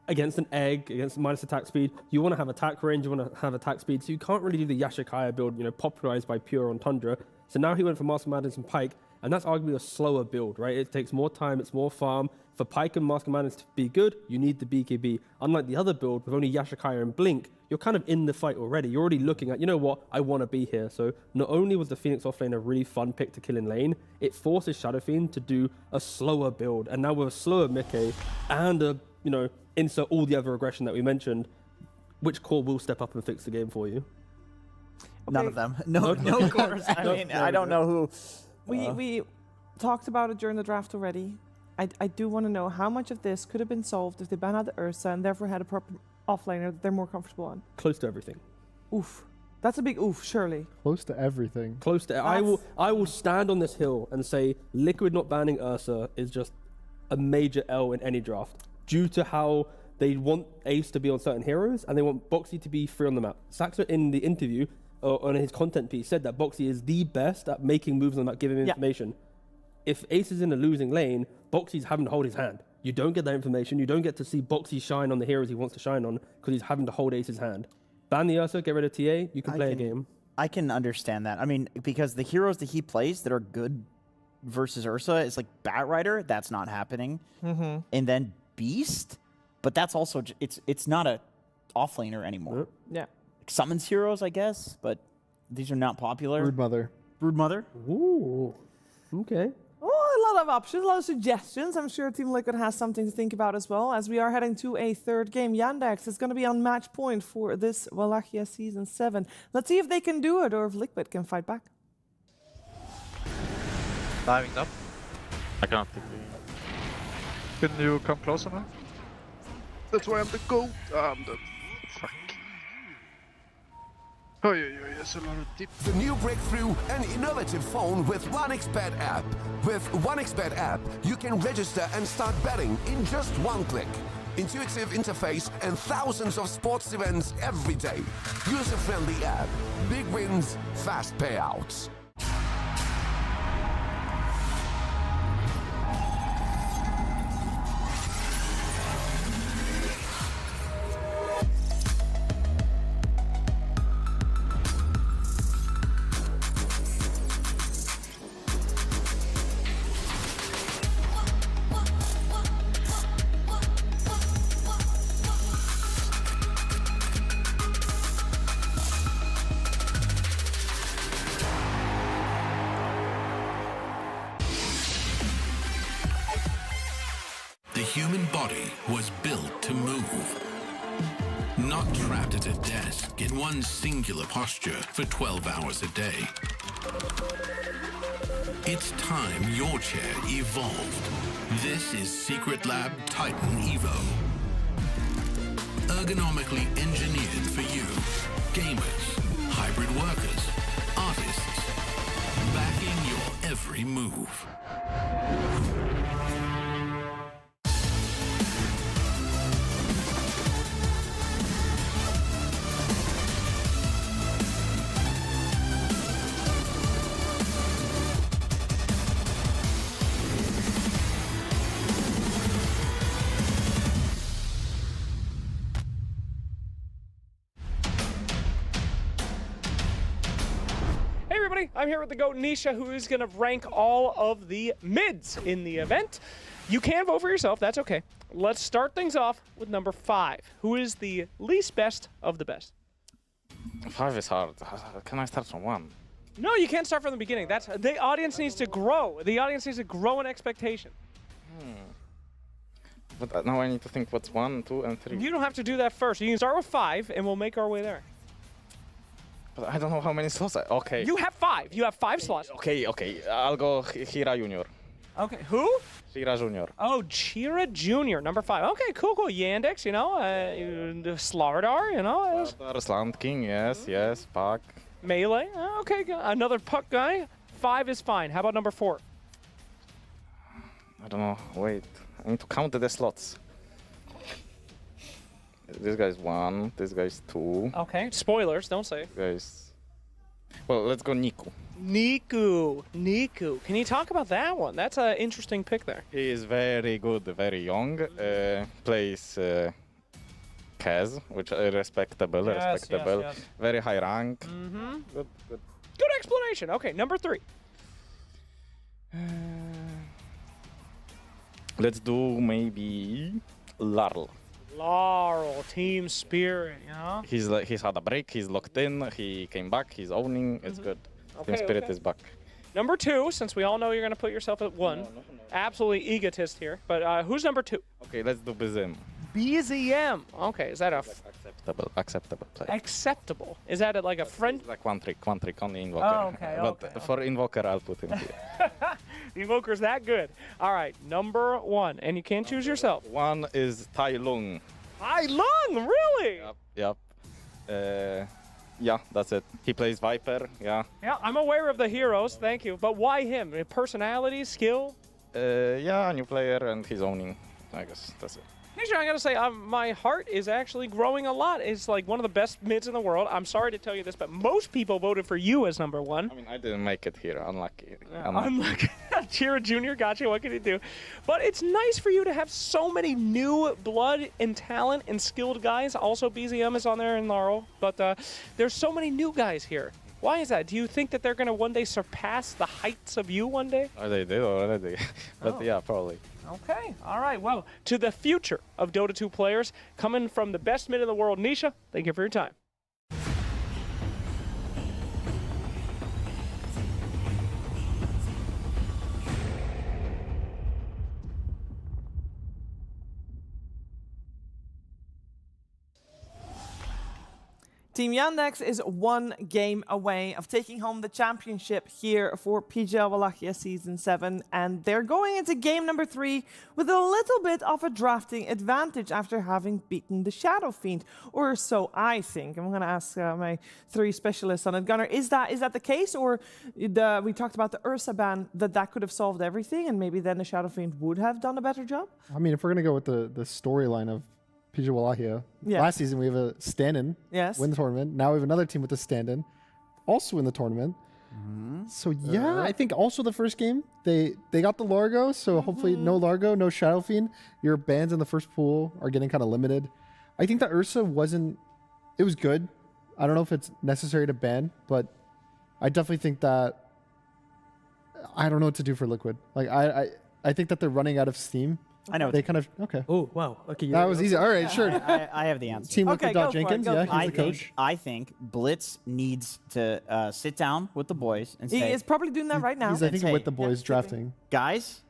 against an egg, against minus attack speed, you want to have attack range, you want to have attack speed, so you can't really do the Yashikaya build, popularized by Pure on Tundra. So now he went for Master Madness and Pike, and that's arguably a slower build, right? It takes more time, it's more farm. For Pike and Master Madness to be good, you need the BKB. Unlike the other build with only Yashikaya and Blink, you're kind of in the fight already. You're already looking at, you know what, I want to be here. So not only was the Phoenix offlane a really fun pick to kill in lane, it forces Shadow Fiend to do a slower build. And now with a slower Mickey and a, insert all the other aggression that we mentioned, which core will step up and fix the game for you? None of them. No cores. I don't know who. We talked about it during the draft already. I do want to know how much of this could have been solved if they banned out the Ursa and therefore had a proper offlaner that they're more comfortable on. Close to everything. Oof. That's a big oof, surely. Close to everything. Close to. I will stand on this hill and say Liquid not banning Ursa is just a major L in any draft due to how they want Ace to be on certain heroes and they want Boxy to be free on the map. Saxo in the interview on his content piece said that Boxy is the best at making moves on the map, giving him information. If Ace is in a losing lane, Boxy's having to hold his hand. You don't get that information. You don't get to see Boxy shine on the heroes he wants to shine on because he's having to hold Ace's hand. Ban the Ursa, get rid of TA, you can play a game. I can understand that. I mean, because the heroes that he plays that are good versus Ursa is like Batrider, that's not happening. And then Beast, but that's also, it's not a offlaner anymore. Yeah. Summons heroes, I guess, but these are not popular. Brood Mother. Brood Mother? Ooh. Okay. Oh, I lot of options, a lot of suggestions. I'm sure Team Liquid has something to think about as well, as we are heading to a third game. Yandex is going to be on match point for this Wallachia Season 7. Let's see if they can do it or if Liquid can fight back. Diving up. I cannot think. Can you come closer now? That's why I'm the GOAT. I'm the... Fuck. Oh, yeah, it's a lot of deep. The new breakthrough and innovative phone with 1xBet app. With 1xBet app, you can register and start betting in just one click. Intuitive interface and thousands of sports events every day. User-friendly app. Big wins, fast payouts. The human body was built to move. Not trapped at a desk in one singular posture for 12 hours a day. It's time your chair evolved. This is Secret Lab Titan Evo. Ergonomically engineered for you. Gamers, hybrid workers, artists. Backing your every move. I'm here with the GOAT Nisha, who is going to rank all of the mids in the event. You can vote for yourself, that's okay. Let's start things off with number 5. Who is the least best of the best? 5 is hard. Can I start from 1? No, you can't start from the beginning. That's the audience needs to grow. The audience needs to grow in expectation. But now I need to think what's 1, 2, and 3. You don't have to do that first. You can start with 5, and we'll make our way there. But I don't know how many slots okay. You have 5. You have 5 slots. Okay. I'll go Hira Junior. Okay, who? Hira Junior. Oh, Chira Junior, number 5. Okay, cool. Yandex, you know, Slardar, you know. Slant King, yes, Puck. Melee, okay, another Puck guy. 5 is fine. How about number 4? I don't know, wait. I need to count the slots. This guy's 1, this guy's 2. Okay, spoilers, don't say. This guy's... Well, let's go Niku. Niku. Can you talk about that one? That's an interesting pick there. He is very good, very young. Plays Kaz, which is respectable. Yes. Very high rank. Good explanation. Okay, number 3. Let's do maybe Larl. Laurel, team spirit, you know? He's had a break, he's locked in, he came back, he's owning, it's good. Okay, team spirit is back. Number 2, since we all know you're going to put yourself at 1. No. Absolutely egotist here. But who's number 2? Okay, let's do BZM. BZM. Okay, is that a... Acceptable play. Acceptable. Is that like a friend? Like one trick on the Invoker. Oh, okay, But for Invoker, I'll put him here. The Invoker's that good. All right, number 1. And you can't choose yourself. 1 is Tai Lung. Tai Lung, really? Yep. Yeah, that's it. He plays Viper, yeah. Yeah, I'm aware of the heroes, thank you. But why him? Personality, skill? Yeah, new player, and he's owning. I guess that's it. Nisha, I gotta say, my heart is actually growing a lot. It's like one of the best mids in the world. I'm sorry to tell you this, but most people voted for you as number 1. I mean, I didn't make it here. Unlucky. Unlucky. Chira Jr. got you. What can you do? But it's nice for you to have so many new blood and talent and skilled guys. Also, BZM is on there and Laurel. But there's so many new guys here. Why is that? Do you think that they're going to one day surpass the heights of you one day? They do already. But yeah, probably. Okay, all right. Well, to the future of Dota 2 players, coming from the best mid in the world, Nisha, thank you for your time. Team Yandex is 1 game away of taking home the championship here for PGL Wallachia Season 7, and they're going into game number 3 with a little bit of a drafting advantage after having beaten the Shadow Fiend, or so I think. I'm going to ask my 3 specialists on it. Gunnar, is that the case, or we talked about the Ursa ban, that could have solved everything, and maybe then the Shadow Fiend would have done a better job? I mean, if we're going to go with the storyline of PGL Wallachia, last season we have a stand-in win the tournament. Now we have another team with a stand-in also win the tournament. So yeah, I think also the first game they got the Largo, so hopefully no Largo, no Shadow Fiend. Your bans in the first pool are getting kind of limited. I think that Ursa it was good. I don't know if it's necessary to ban, but I definitely think that I don't know what to do for Liquid. Like I think that they're running out of steam. I know. They kind of Oh wow. Okay. That was easy. All right, sure. I have the answer. Team Liquid Jenkins. Yeah, he's the coach. I think Blitz needs to sit down with the boys and say. He is probably doing that right now. He's I think with the boys drafting. Guys,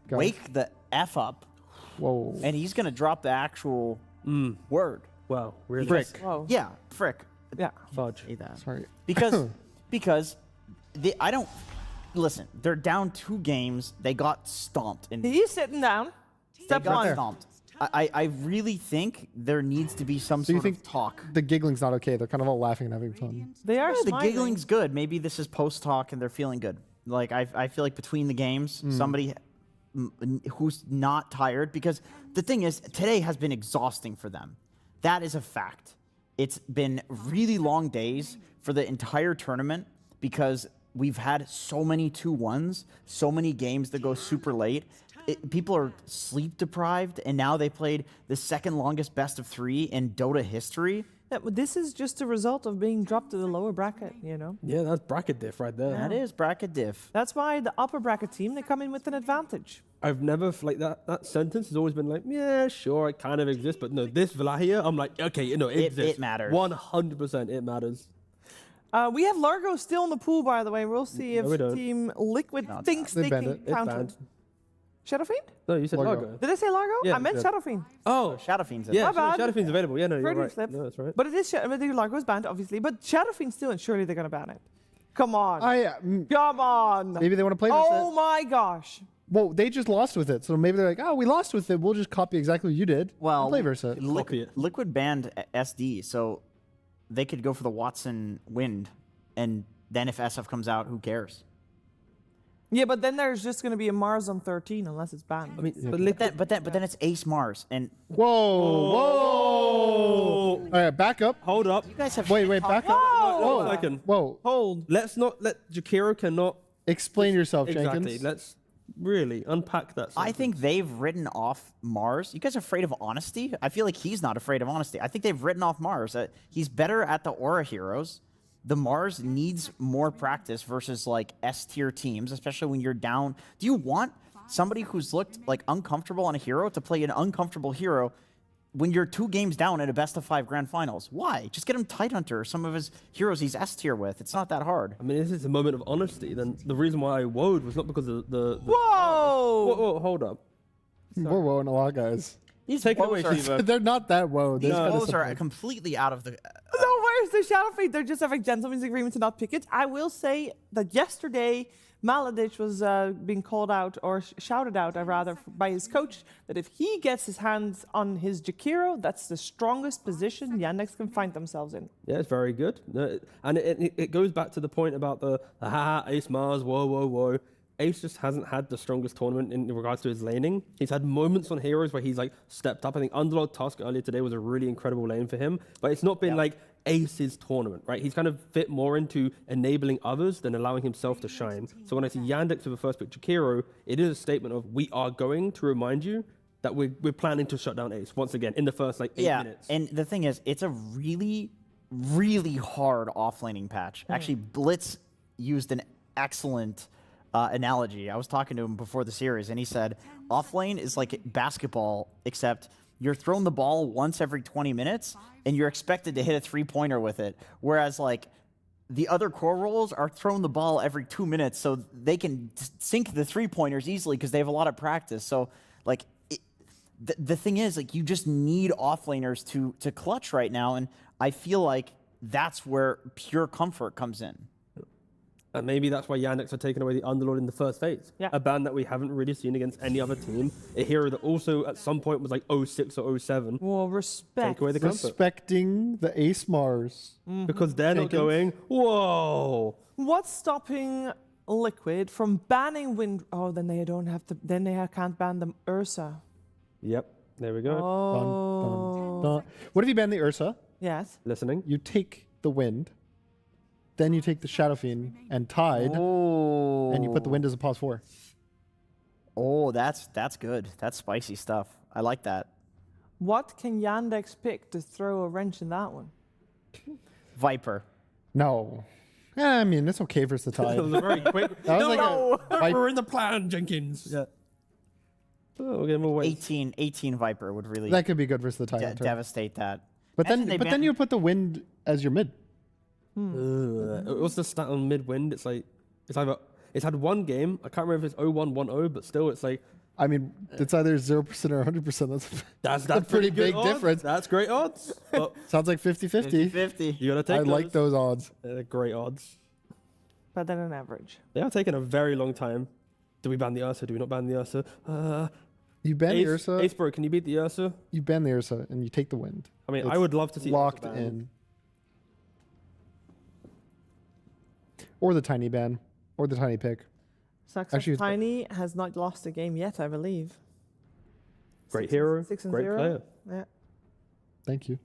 wake the F up. Whoa. And he's gonna drop the actual word. Wow. Really? Frick. Whoa. Yeah, frick. Yeah. Fudge. Sorry. Because I don't. Listen, they're down 2 games. They got stomped. And He's sitting down. Step they got 1. stomped. I really think there needs to be some So you sort think of talk. the giggling's not okay? They're kind of all laughing and having fun. They are The smiling. giggling's good. Maybe this is post talk and they're feeling good. Like I feel like between the games, somebody who's not tired, because the thing is, today has been exhausting for them. That is a fact. It's been really long days for the entire tournament because we've had so many 2-1s, so many games that go super late. People are sleep deprived, and now they played the 2nd longest best of 3 in Dota history. Yeah, but this is just a result of being dropped to the lower bracket, you know? Yeah, that's bracket diff right there. That is bracket diff. That's why the upper bracket team, they come in with an advantage. I've never like that sentence has always been like, yeah, sure, it kind of exists, but no, this Wallachia, I'm like, okay, it exists. It matters. 100%, it matters. We have Largo still in the pool, by the way. We'll see if Team Liquid thinks they can counter. Shadow Fiend? No, you said Largo. Did I say Largo? Yeah, I meant Shadow Fiend. Oh, Shadow Fiend's Yeah, My bad. Shadow Fiend's available. Yeah, no, you're Freudian right. slip. No, that's right. But it is Largo is banned, obviously. But Shadow Fiend's still in. Surely they're going to ban it. Come on. Come on. Maybe they want to play with it. Oh my gosh. Well, they just lost with it, so maybe they're like, oh, we lost with it. We'll just copy exactly what you did. Well, play versa. Liquid banned SD, so they could go for the Watson Wind, and then if SF comes out, who cares? Yeah, but then there's just going to be a Mars on 13 unless it's banned. I mean, but then it's Ace Mars, and Whoa! All right, back up. Hold up. you guys have Wait, back up. Whoa! Second. Whoa! Hold. Let's not let Jakiro cannot explain yourself, exactly. Jenkins. Let's really unpack that. I think they've written off Mars. You guys are afraid of honesty? I feel like he's not afraid of honesty. I think they've written off Mars. He's better at the Aura heroes. The Mars needs more practice versus like S-tier teams, especially when you're down. Do you want somebody who's looked like uncomfortable on a hero to play an uncomfortable hero when you're 2 games down at a best-of-5 grand finals? Why? Just get him Tidehunter or some of his heroes he's S-tier with. It's not that hard. I mean, if it's a moment of honesty, then the reason why I woed was not because of the Whoa! Whoa, hold up. We're woeing a lot, guys. These Take it woes away, are, Shiva. They're not that woe. these woes are completely out of the... No, where's the Shadow Fiend? They're just having gentleman's agreement to not pick it. I will say that yesterday, Maladich was being called out, or shouted out, rather, by his coach, that if he gets his hands on his Jakiro, that's the strongest position Yandex can find themselves in. Yeah, it's very good. And it goes back to the point about the Ace Mars, whoa. Ace just hasn't had the strongest tournament in regards to his laning. He's had moments on heroes where he's like stepped up. I think Underlord Tusk earlier today was a really incredible lane for him, but it's not been like Ace's tournament, right? He's kind of fit more into enabling others than allowing himself to shine. So when I see Yandex with a first pick Jakiro, it is a statement of we are going to remind you that we're planning to shut down Ace once again in the first like 8 minutes. And the thing is, it's a really, really hard offlaning patch. Actually, Blitz used an excellent analogy. I was talking to him before the series, and he said, offlane is like basketball, except you're thrown the ball once every 20 minutes, and you're expected to hit a 3-pointer with it. Whereas, like, the other core roles are thrown the ball every 2 minutes, so they can sink the 3-pointers easily because they have a lot of practice. So, like, the thing is, like, you just need offlaners to clutch right now, and I feel like that's where pure comfort comes in. And maybe that's why Yandex are taking away the Underlord in the first phase. Yeah. A ban that we haven't really seen against any other team. A hero that also at some point was like 06 or 07. Well, respect. Take away the comfort. Respecting the Ace Mars. Because they're not going, whoa. What's stopping Liquid from banning Wind? Oh, then they don't have to. Then they can't ban the Ursa. Yep. There we go. Oh. Dun. What if you ban the Ursa? Yes. Listening. You take the Wind. Then you take the Shadow Fiend and Tide. And you put the Wind as a pause 4. Oh, that's good. That's spicy stuff. I like that. What can Yandex pick to throw a wrench in that one? Viper. No. I mean, it's okay versus the Tide. That was a very quick. That was like we're in the plan, Jenkins. Yeah. Oh, okay, we'll wait. 18 Viper would really that could be good versus the Tide. devastate that. But Imagine then you put the Wind as your mid. What's the stat on mid-wind? It's like, it's had one game. I can't remember if it's 0-1, 1-0, but still it's like. I mean, it's either 0% or 100%. That's a pretty big odds. difference. That's great odds. Sounds like 50-50. 50-50. You gotta take I those. like those odds. They're great odds. Better than average. They are taking a very long time. Do we ban the Ursa? Do we not ban the Ursa? You ban the Ursa. Ace Bro, can you beat the Ursa? You ban the Ursa and you take the Wind. I mean, I would love to see locked Ursa ban. in. Or the Tiny ban. Or the Tiny pick. Success Actually, Tiny has not lost a game yet, I believe. Great hero. 6-0. Great player. Yeah. Thank you.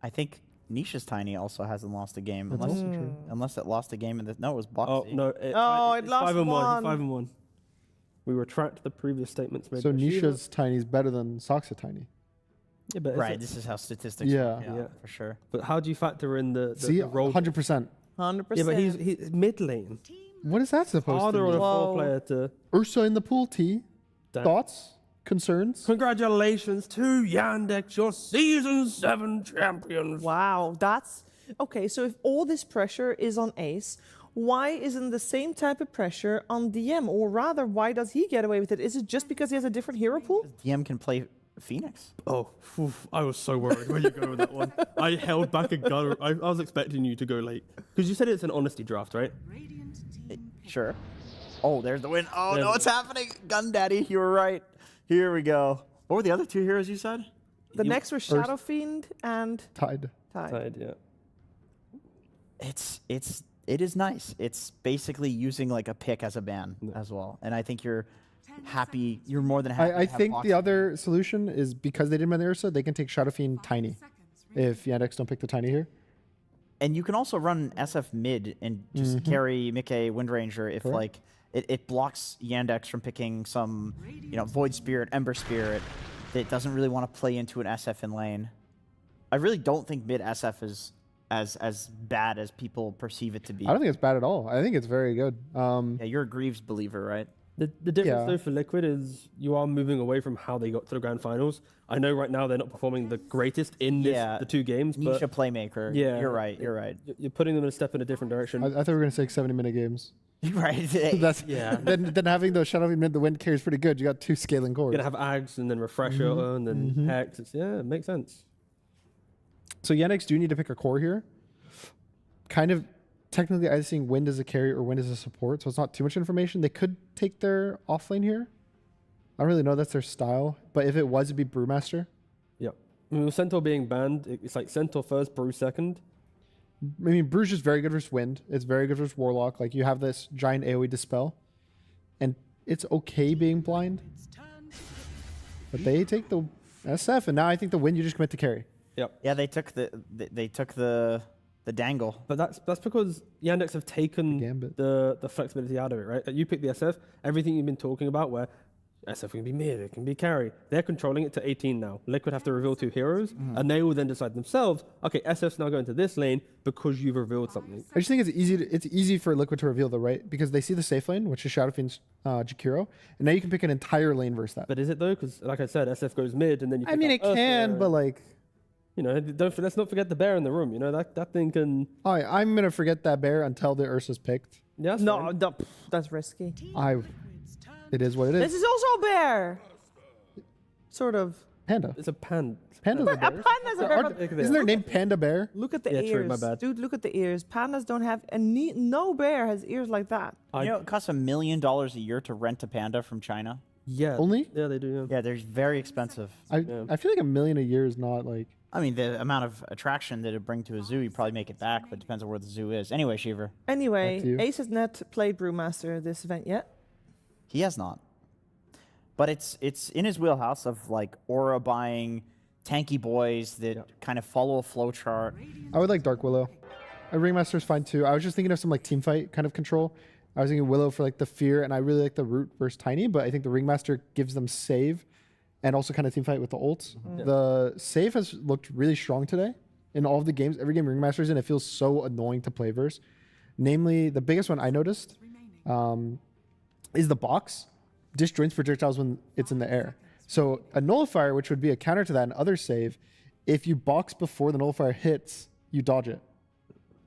I think Nisha's Tiny also hasn't lost a game. That's Unless, also true. unless it lost a game in the... No, it was Boxy. Oh, no. It it's lost 5-1. one. 5-1. We retract the previous statements made So by Shiva. Nisha's Tiny is better than Soxa Tiny. Yeah, but Right, this is how statistics Yeah. work out, for sure. But how do you factor in the See, role? 100%. 100%. Yeah, but he's mid lane. What is that supposed Harder to on mean? a four-player to... Ursa in the pool, T. Damn. Thoughts? Concerns? Congratulations to Yandex, your Season 7 champions. Wow, that's... Okay, so if all this pressure is on Ace, why isn't the same type of pressure on DM? Or rather, why does he get away with it? Is it just because he has a different hero pool? DM can play Phoenix. Oh, I was so worried where you go with that one. I held back a gun. I was expecting you to go late. Because you said it's an honesty draft, right? Sure. Oh, there's the win. Oh, no, it's happening. Gun Daddy, you were right. Here we go. What were the other two heroes you said? The next were Shadow Fiend and Tide. Tide, yeah. It is nice. It's basically using like a pick as a ban as well. And I think you're happy. You're more than happy. I to have think Boxy. the other solution is because they didn't ban the Ursa, they can take Shadow Fiend Tiny. If Yandex don't pick the Tiny here. And you can also run SF mid and just carry Mickey Windranger if Correct. like it blocks Yandex from picking some, Void Spirit, Ember Spirit that doesn't really want to play into an SF in lane. I really don't think mid SF is as bad as people perceive it to be. I don't think it's bad at all. I think it's very good. Yeah, you're a Greaves believer, right? The difference though for Liquid is you are moving away from how they got to the grand finals. I know right now they're not performing the greatest in the two games. Nisha but playmaker. Yeah, You're right. You're right. You're putting them in a step in a different direction. I thought we were going to say 70-minute games. Right. That's, Yeah. Then having the Shadow Fiend mid, the Wind carry is pretty good. You got two scaling cores. You're gonna have Ags and then Refresher and then Hex. It makes sense. So Yandex do need to pick a core here. Kind of technically either seeing Wind as a carry or Wind as a support, so it's not too much information. They could take their offlane here. I don't really know that's their style, but if it was, it'd be Brewmaster. Yep. I mean, with Centaur being banned, it's like Centaur first, Brew second. I mean, Brew's just very good versus Wind. It's very good versus Warlock. Like, you have this giant AoE Dispel, and it's okay being blind. But they take the SF, and now I think the Wind you just commit to carry. Yep. Yeah, they took the dangle. But that's because Yandex have taken the flexibility out of it, right? You pick the SF, everything you've been talking about where SF can be mid, it can be carry. They're controlling it to 18 now. Liquid have to reveal two heroes, and they will then decide themselves, okay, SF's now going to this lane because you've revealed something. I just think it's easy for Liquid to reveal though, right? Because they see the safe lane, which is Shadow Fiend's Jakiro, and now you can pick an entire lane versus that. But is it though? Because like I said, SF goes mid, and then you. I mean, it can, but like. Let's not forget the bear in the room. That thing can. I'm gonna forget that bear until the Ursa's picked. Yeah, that's risky. It is what it is. This is also a bear. Sort of. Panda. It's a panda. Panda's a bear. Panda's a bear. Isn't their name Panda Bear? Look at the Yeah, ears. true, my bad. Dude, look at the ears. Pandas don't have no bear has ears like that. You know, it costs $1 million a year to rent a panda from China. Yeah. Only? Yeah, they do. Yeah, they're very expensive. I feel like $1 million a year is not like. I mean, the amount of attraction that it bring to a zoo, you probably make it back, but it depends on where the zoo is. Anyway, Shiver. Anyway, Ace has not played Brewmaster this event yet. He has not. But it's in his wheelhouse of like aura buying, tanky boys that kind of follow a flow chart. I would like Dark Willow. A Ringmaster's fine too. I was just thinking of some like team fight kind of control. I was thinking Willow for like the fear, and I really like the Root versus Tiny, but I think the Ringmaster gives them save and also kind of team fight with the ults. The save has looked really strong today in all of the games. Every game Ringmaster's in, it feels so annoying to play versus. Namely, the biggest one I noticed is the box disjoints projectiles when it's in the air. So a nullifier, which would be a counter to that and other save, if you box before the nullifier hits, you dodge it.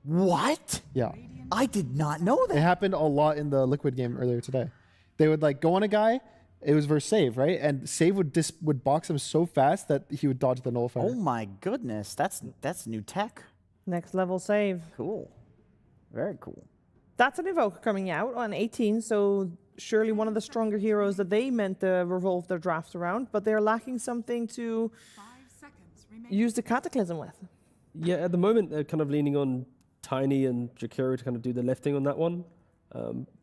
What? Yeah. I did not know that. It happened a lot in the Liquid game earlier today. They would like go on a guy, it was versus save, right? And save would box him so fast that he would dodge the nullifier. Oh my goodness, that's new tech. Next level save. Cool. Very cool. That's an Evoker coming out on 18, so surely one of the stronger heroes that they meant to revolve their draft around, but they're lacking something to use the Cataclysm with. Yeah, at the moment they're kind of leaning on Tiny and Jakiro to kind of do the lifting on that one.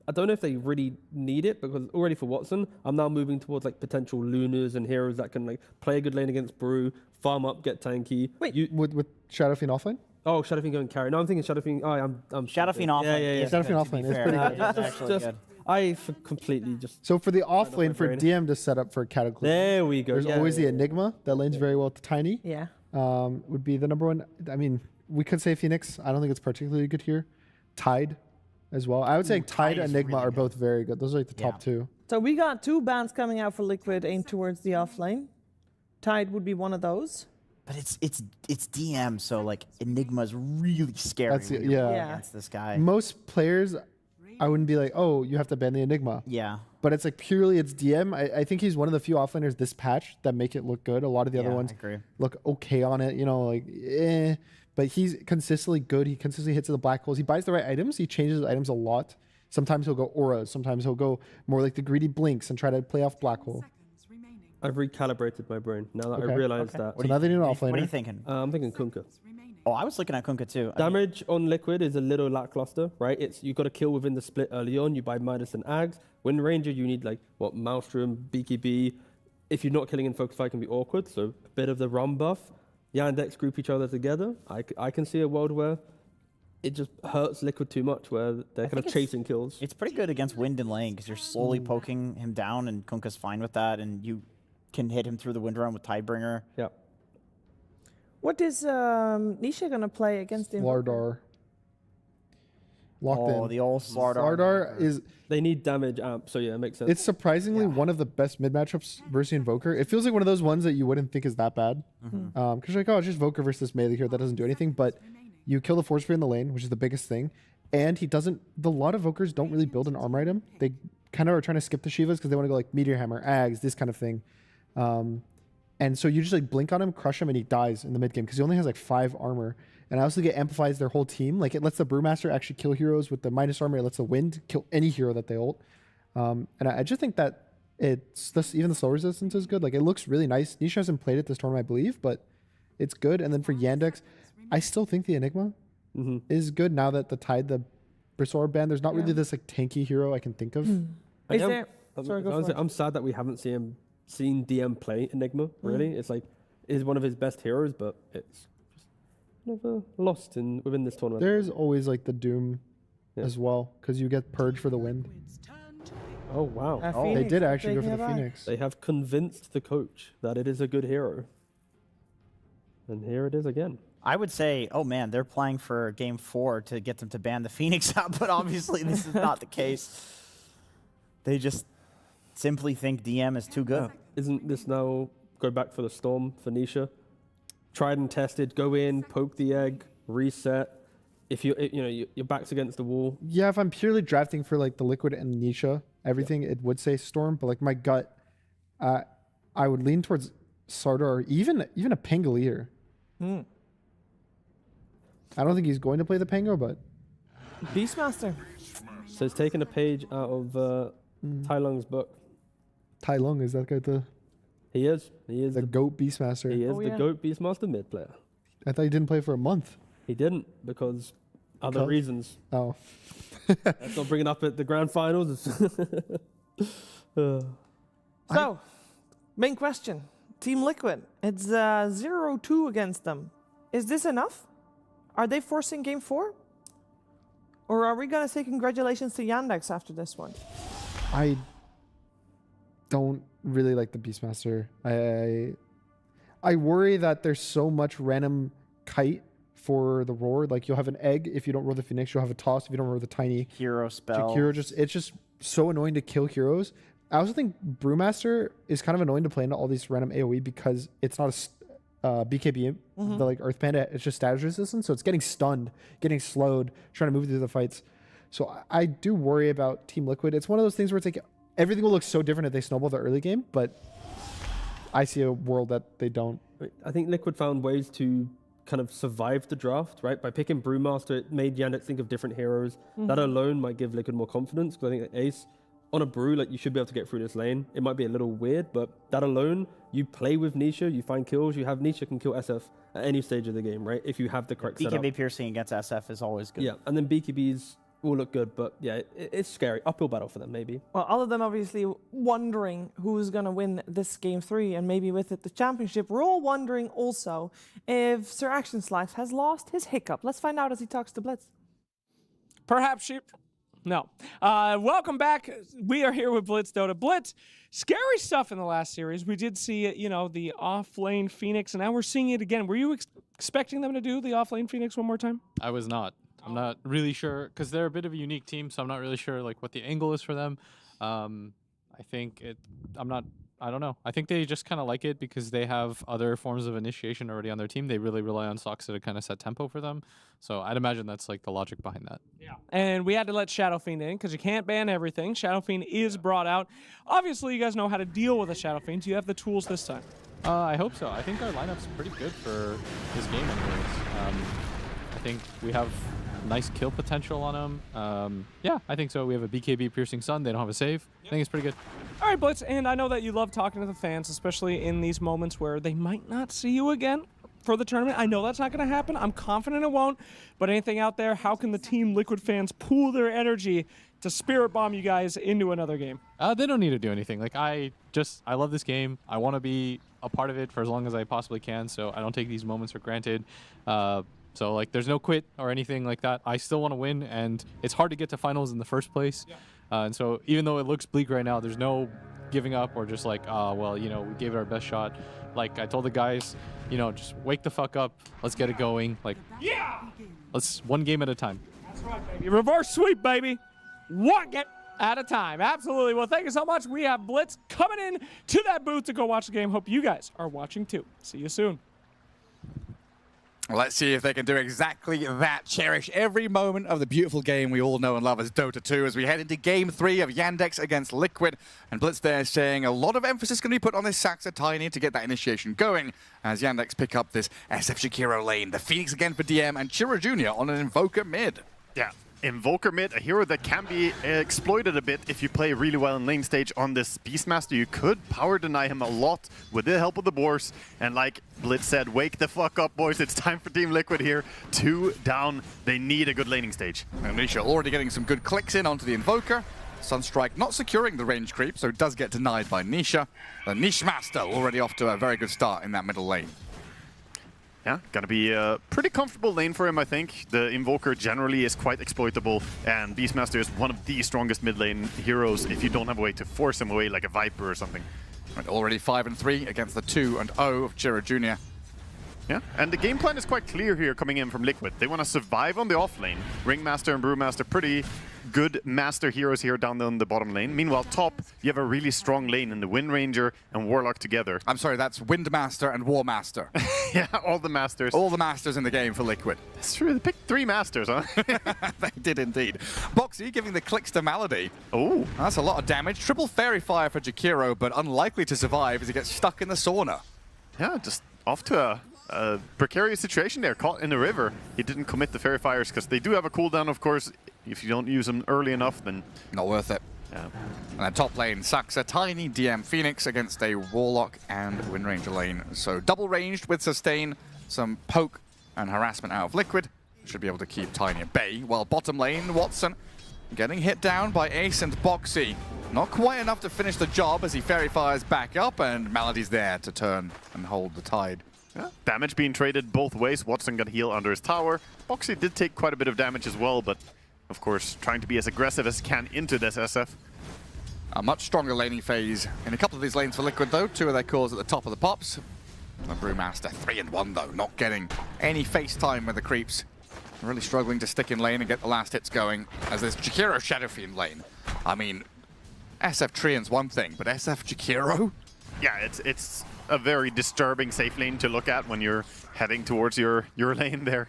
I don't know if they really need it, because already for Watson, I'm now moving towards like potential Lunas and heroes that can like play a good lane against Brew, farm up, get tanky. Wait, with Shadow Fiend offlane? Oh, Shadow Fiend going carry. No, I'm thinking Shadow Fiend. Oh, I'm Shadow Fiend offlane. Yeah. Shadow Fiend offlane is pretty good. That's actually good. I completely just. So for the offlane for DM to set up for Cataclysm. There we go. There's always the Enigma that lanes very well to Tiny. Yeah. Would be the number one. I mean, we could say Phoenix. I don't think it's particularly good here. Tide as well. I would say Tide and Enigma are both very good. Those are like the top two. So we got 2 bans coming out for Liquid aimed towards the offlane. Tide would be one of those. But it's DM, so like Enigma's really scary. That's when you're yeah. against this guy. Most players, I wouldn't be like, oh, you have to ban the Enigma. Yeah. But it's like purely it's DM. I think he's one of the few offlaners this patch that make it look good. A lot of the other ones look okay on it, you know, like eh. But he's consistently good. He consistently hits the black holes. He buys the right items. He changes his items a lot. Sometimes he'll go auras. Sometimes he'll go more like the greedy blinks and try to play off black hole. I've recalibrated my brain now that I realize that. So now they need an offlaner. What are you thinking? I'm thinking Kunkka. Oh, I was looking at Kunkka too. Damage on Liquid is a little lackluster, right? It's you've got to kill within the split early on. You buy Midas and Ags. Wind Ranger, you need like what Maelstrom, BKB. If you're not killing in focus fight, it can be awkward. So a bit of the run buff. Yandex group each other together. I can see a world where it just hurts Liquid too much, where they're kind of chasing kills. It's pretty good against Wind and lane because you're slowly poking him down, and Kunkka's fine with that, and you can hit him through the wind run with Tidebringer. Yeah. What is Nisha going to play against him? Slardar. Locked in. Oh, the old Slardar. Slardar is... They need damage amp, so yeah, it makes sense. It's surprisingly one of the best mid matchups versus Invoker. It feels like one of those ones that you wouldn't think is that bad. Because you're like, oh, it's just Voker versus this melee here that doesn't do anything. But you kill the Force Spear in the lane, which is the biggest thing. And he doesn't... A lot of Vokers don't really build an armor item. They kind of are trying to skip the Shivas because they want to go like Meteor Hammer, Ags, this kind of thing. And so you just like blink on him, crush him, and he dies in the mid game because he only has like 5 armor. And I also get amplifies their whole team. Like it lets the Brewmaster actually kill heroes with the minus armor. It lets the Wind kill any hero that they ult. And I just think that it's this, even the slow resistance is good. Like it looks really nice. Nisha hasn't played it this tournament, I believe, but it's good. And then for Yandex, I still think the Enigma is good now that the Tide, the Brisor ban, there's not really this like tanky hero I can think of. I'm sad that we haven't seen DM play Enigma, really. It's like, is one of his best heroes, but it's just never lost within this tournament. There's always like the Doom as well, because you get Purge for the Wind. Oh, wow. They did actually go for the Phoenix. They have convinced the coach that it is a good hero. And here it is again. I would say, oh man, they're playing for game 4 to get them to ban the Phoenix out, but obviously this is not the case. They just simply think DM is too good. Isn't this now go back for the Storm for Nisha? Tried and tested, go in, poke the egg, reset. If your back's against the wall. Yeah, if I'm purely drafting for like the Liquid and Nisha, everything it would say Storm, but like my gut, I would lean towards Sardar, even a Pangolier. I don't think he's going to play the Pango, but Beastmaster. So it's taking a page out of Tai Lung's book. Tai Lung, is that guy the? He is. He is the GOAT Beastmaster. He is the GOAT Beastmaster mid player. I thought he didn't play for a month. He didn't because other reasons. Oh. Let's not bring it up at the grand finals. So, main question. Team Liquid. It's 0-2 against them. Is this enough? Are they forcing game 4? Or are we going to say congratulations to Yandex after this one? I don't really like the Beastmaster. I worry that there's so much random kite for the roar. Like you'll have an egg if you don't roll the Phoenix. You'll have a toss if you don't roll the tiny hero spell. It's just so annoying to kill heroes. I also think Brewmaster is kind of annoying to play into all these random AoE because it's not a BKB, the like Earth Panda. It's just status resistance, so it's getting stunned, getting slowed, trying to move through the fights. So I do worry about Team Liquid. It's one of those things where it's like everything will look so different if they snowball the early game, but I see a world that they don't. I think Liquid found ways to kind of survive the draft, right? By picking Brewmaster, it made Yandex think of different heroes. That alone might give Liquid more confidence, because I think that Ace, on a brew, like you should be able to get through this lane. It might be a little weird, but that alone, you play with Nisha, you find kills, you have Nisha can kill SF at any stage of the game, right? If you have the correct setup. BKB piercing against SF is always good. Yeah, and then BKBs all look good, but yeah, it's scary. Uphill battle for them, maybe. Well, other than obviously wondering who's going to win this game 3 and maybe with it the championship, we're all wondering also if Sir Action Slice has lost his hiccup. Let's find out as he talks to Blitz. Perhaps she... No. Welcome back. We are here with Blitz Dota. Blitz, scary stuff in the last series. We did see, the off-lane Phoenix, and now we're seeing it again. Were you expecting them to do the off-lane Phoenix one more time? I was not. I'm not really sure, because they're a bit of a unique team, so I'm not really sure what the angle is for them. I don't know. I think they just kind of like it because they have other forms of initiation already on their team. They really rely on Soxa to kind of set tempo for them. So I'd imagine that's the logic behind that. Yeah. And we had to let Shadow Fiend in because you can't ban everything. Shadow Fiend is brought out. Obviously, you guys know how to deal with a Shadow Fiend. Do you have the tools this time? I hope so. I think our lineup's pretty good for this game anyways. I think we have nice kill potential on them. Yeah, I think so. We have a BKB Piercing Sun. They don't have a save. I think it's pretty good. All right, Blitz, and I know that you love talking to the fans, especially in these moments where they might not see you again for the tournament. I know that's not going to happen. I'm confident it won't. But anything out there, how can the Team Liquid fans pool their energy to spirit bomb you guys into another game? They don't need to do anything. I love this game. I want to be a part of it for as long as I possibly can, so I don't take these moments for granted. So there's no quit or anything like that. I still want to win, and it's hard to get to finals in the first place. Yeah. And so even though it looks bleak right now, there's no giving up or just we gave it our best shot. I told the guys, just wake the fuck up. Let's get it going. Let's one game at a time. That's right, baby. Reverse sweep, baby. One game at a time. Absolutely. Well, thank you so much. We have Blitz coming in to that booth to go watch the game. Hope you guys are watching too. See you soon. Let's see if they can do exactly that. Cherish every moment of the beautiful game we all know and love as Dota 2 as we head into Game 3 of Yandex against Liquid. And Blitz there saying a lot of emphasis going to be put on this Saxa Tiny to get that initiation going as Yandex pick up this SF Shakiro lane. The Phoenix again for DM and Chiro Jr. on an Invoker mid. Yeah. Invoker mid, a hero that can be exploited a bit if you play really well in lane stage on this Beastmaster. You could power deny him a lot with the help of the boars. And like Blitz said, wake the fuck up, boys. It's time for Team Liquid here. 2 down. They need a good laning stage. And Nisha already getting some good clicks in onto the Invoker. Sunstrike not securing the range creep, so it does get denied by Nisha. The Niche Master already off to a very good start in that middle lane. Yeah, gonna be a pretty comfortable lane for him, I think. The Invoker generally is quite exploitable, and Beastmaster is one of the strongest mid lane heroes if you don't have a way to force him away like a Viper or something. Right, already 5-3 against the 2-0 of Chiro Jr. Yeah, and the game plan is quite clear here coming in from Liquid. They want to survive on the off lane. Ringmaster and Brewmaster, pretty good master heroes here down on the bottom lane. Meanwhile, top, you have a really strong lane in the Wind Ranger and Warlock together. I'm sorry, that's Windmaster and Warmaster. Yeah, all the masters. All the masters in the game for Liquid. That's true, they picked 3 masters, huh? They did indeed. Boxy giving the clicks to Malady. Oh. That's a lot of damage. Triple Fairy Fire for Jakiro, but unlikely to survive as he gets stuck in the sauna. Yeah, just off to a precarious situation there, caught in the river. He didn't commit the fairy fires because they do have a cooldown, of course. If you don't use them early enough, then not worth it. Yeah. And then top lane, Saxa, Tiny, DM, Phoenix against a Warlock and Wind Ranger lane. So double ranged with sustain, some poke and harassment out of Liquid. Should be able to keep Tiny at bay. While bottom lane, Watson getting hit down by Ace and Boxy. Not quite enough to finish the job as he fairy fires back up, and Melody's there to turn and hold the tide. Yeah. Damage being traded both ways. Watson got heal under his tower. Boxy did take quite a bit of damage as well, but of course trying to be as aggressive as can into this SF. A much stronger laning phase in a couple of these lanes for Liquid though. 2 of their cores at the top of the pops. The Brewmaster 3-1 though, not getting any face time with the creeps. Really struggling to stick in lane and get the last hits going as there's Jakiro Shadowfiend lane. I mean, SF Trian's one thing, but SF Jakiro? Yeah, it's a very disturbing safe lane to look at when you're heading towards your lane there.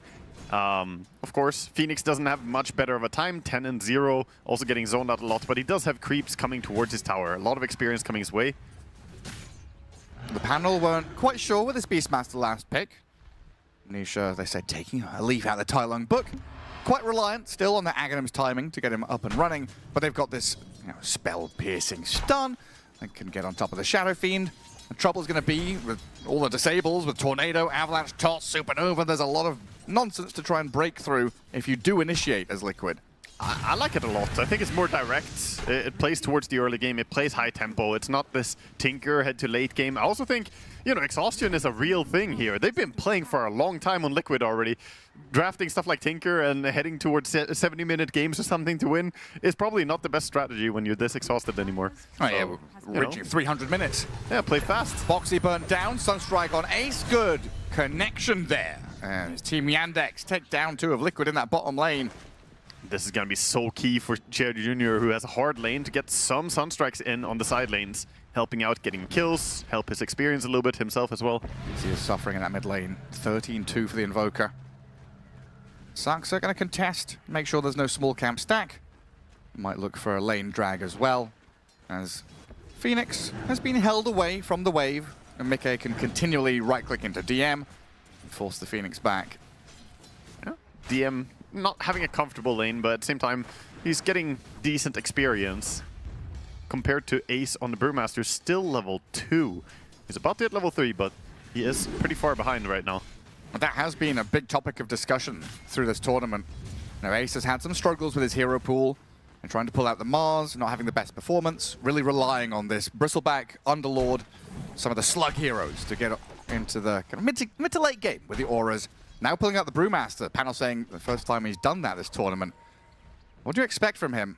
Of course, Phoenix doesn't have much better of a time, 10-0, also getting zoned out a lot, but he does have creeps coming towards his tower. A lot of experience coming his way. The panel weren't quite sure with this Beastmaster last pick. Nisha, they said, taking a leaf out of the Tai Lung book. Quite reliant still on the Aghanim's timing to get him up and running, but they've got this spell-piercing stun and can get on top of the Shadow Fiend. The trouble's going to be with all the disables, with Tornado, Avalanche, Toss, Supernova. There's a lot of nonsense to try and break through if you do initiate as Liquid. I like it a lot. I think it's more direct. It plays towards the early game. It plays high tempo. It's not this Tinker head to late game. I also think, Exhaustion is a real thing here. They've been playing for a long time on Liquid already. Drafting stuff like Tinker and heading towards 70-minute games or something to win is probably not the best strategy when you're this exhausted anymore. Oh, yeah, we're reaching 300 minutes. Yeah, play fast. Boxy burnt down. Sunstrike on Ace. Good connection there. And his team Yandex take down 2 of Liquid in that bottom lane. This is going to be so key for Cher Jr., who has a hard lane to get some Sunstrikes in on the side lanes, helping out, getting kills, help his experience a little bit himself as well. He is suffering in that mid lane. 13-2 for the Invoker. Saxa going to contest, make sure there's no small camp stack. Might look for a lane drag as well, as Phoenix has been held away from the wave, and Mickey can continually right-click into DM and force the Phoenix back. Yeah. DM not having a comfortable lane, but at the same time, he's getting decent experience compared to Ace on the Brewmaster, still level 2. He's about to hit level 3, but he is pretty far behind right now. That has been a big topic of discussion through this tournament. Ace has had some struggles with his hero pool and trying to pull out the MOUZ, not having the best performance, really relying on this Bristleback, Underlord, some of the slug heroes to get into the kind of mid to late game with the auras. Now pulling out the Brewmaster, panel saying the first time he's done that this tournament. What do you expect from him?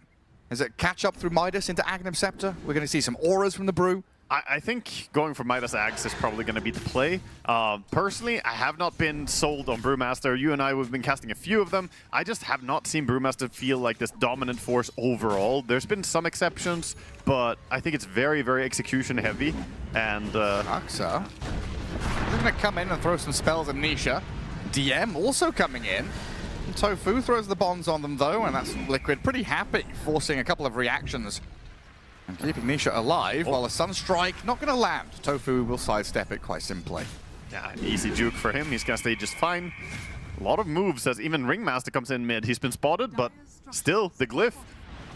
Is it catch up through Midas into Aghanim Scepter? We're going to see some auras from the Brew? I think going for Midas Axe is probably going to be the play. Personally, I have not been sold on Brewmaster. You and I, we've been casting a few of them. I just have not seen Brewmaster feel like this dominant force overall. There's been some exceptions, but I think it's very, very execution heavy. And Saxa, they're going to come in and throw some spells at Nisha. DM also coming in. Tofu throws the bonds on them though, and that's Liquid pretty happy, forcing a couple of reactions and keeping Nisha alive, while a Sunstrike not going to land. Tofu will sidestep it quite simply. Yeah, an easy juke for him. He's going to stay just fine. A lot of moves as even Ringmaster comes in mid. He's been spotted, but still, the glyph.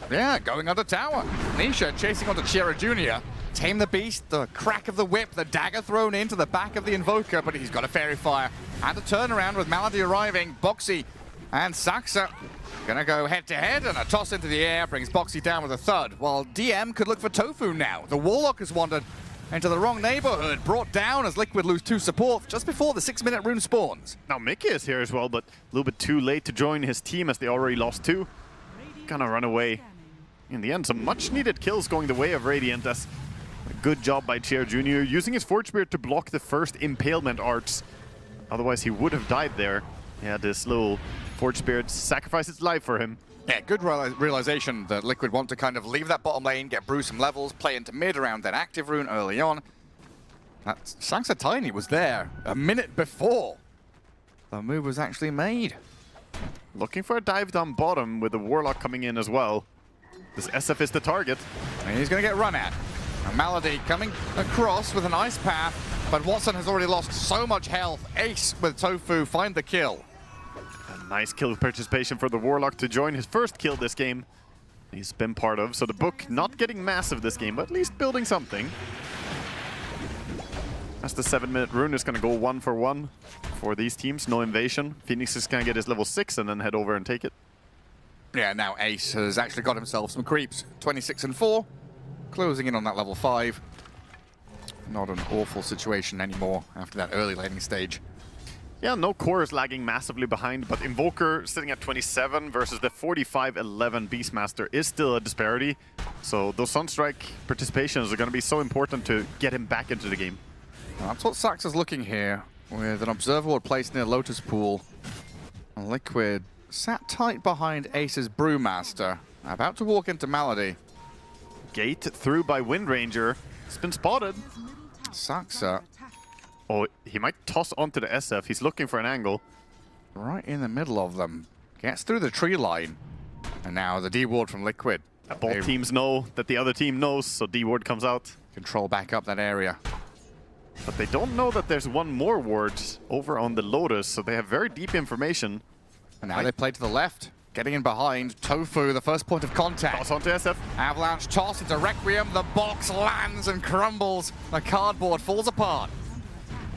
Yeah, going under tower. Nisha chasing onto Chira Jr. Tame the beast, the crack of the whip, the dagger thrown into the back of the Invoker, but he's got a Fairy Fire. And a turnaround with Malady arriving. Boxy and Saxa gonna go head-to-head, and a toss into the air brings Boxy down with a thud, while DM could look for Tofu now. The Warlock has wandered into the wrong neighborhood, brought down as Liquid lose 2 support just before the 6-minute rune spawns. Now Mickey is here as well, but a little bit too late to join his team as they already lost 2. Gonna run away. In the end, some much-needed kills going the way of Radiant. That's a good job by Cher Jr. using his Forge Spirit to block the first Impalement arts. Otherwise, he would have died there. Yeah, this little Forge Spirit sacrificed its life for him. Yeah, good realization that Liquid want to kind of leave that bottom lane, get Brew some levels, play into mid around that active rune early on. That Saxa Tiny was there a minute before the move was actually made. Looking for a dive down bottom with the Warlock coming in as well. This SF is the target. And he's going to get run at. And Malady coming across with an Ice Path. but Watson has already lost so much health. Ace with Tofu find the kill. A nice kill participation for the Warlock to join his first kill this game. He's been part of, so the Book not getting massive this game, but at least building something. As the 7-minute rune is going to go 1 for 1 for these teams. No invasion. Phoenix is going to get his level 6 and then head over and take it. Yeah, now Ace has actually got himself some creeps. 26 and 4, closing in on that level 5. Not an awful situation anymore after that early laning stage. Yeah, no core is lagging massively behind, but Invoker sitting at 27 versus the 45-11 Beastmaster is still a disparity. So those Sunstrike participations are going to be so important to get him back into the game. Well, that's what Sax is looking here, with an Observer Ward placed near Lotus Pool. Liquid sat tight behind Ace's Brewmaster, about to walk into Malady. Gate through by Windranger. It's been spotted. Saxa. Oh, he might toss onto the SF. He's looking for an angle. Right in the middle of them. Gets through the tree line. And now the D-Ward from Liquid. Both teams know that the other team knows, so D-Ward comes out. Control back up that area. But they don't know that there's one more ward over on the Lotus, so they have very deep information. And now they play to the left. Getting in behind. Tofu, the first point of contact. Toss onto SF. Avalanche toss into Requiem. The box lands and crumbles. The cardboard falls apart.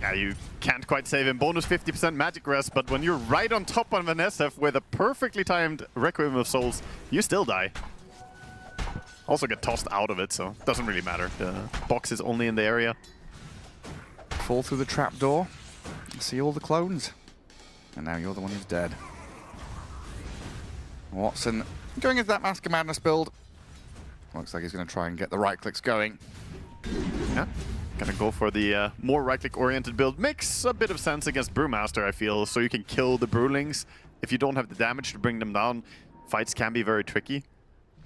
Yeah, you can't quite save him. Bonus 50% magic rest, but when you're right on top of an SF with a perfectly timed Requiem of Souls, you still die. Also get tossed out of it, so it doesn't really matter. The box is only in the area. Fall through the trapdoor. See all the clones. And now you're the one who's dead. Watson going into that Mask of Madness build. Looks like he's going to try and get the right clicks going. Yeah, gonna go for the more right-click oriented build. Makes a bit of sense against Brewmaster, I feel, so you can kill the Brewlings. If you don't have the damage to bring them down, fights can be very tricky.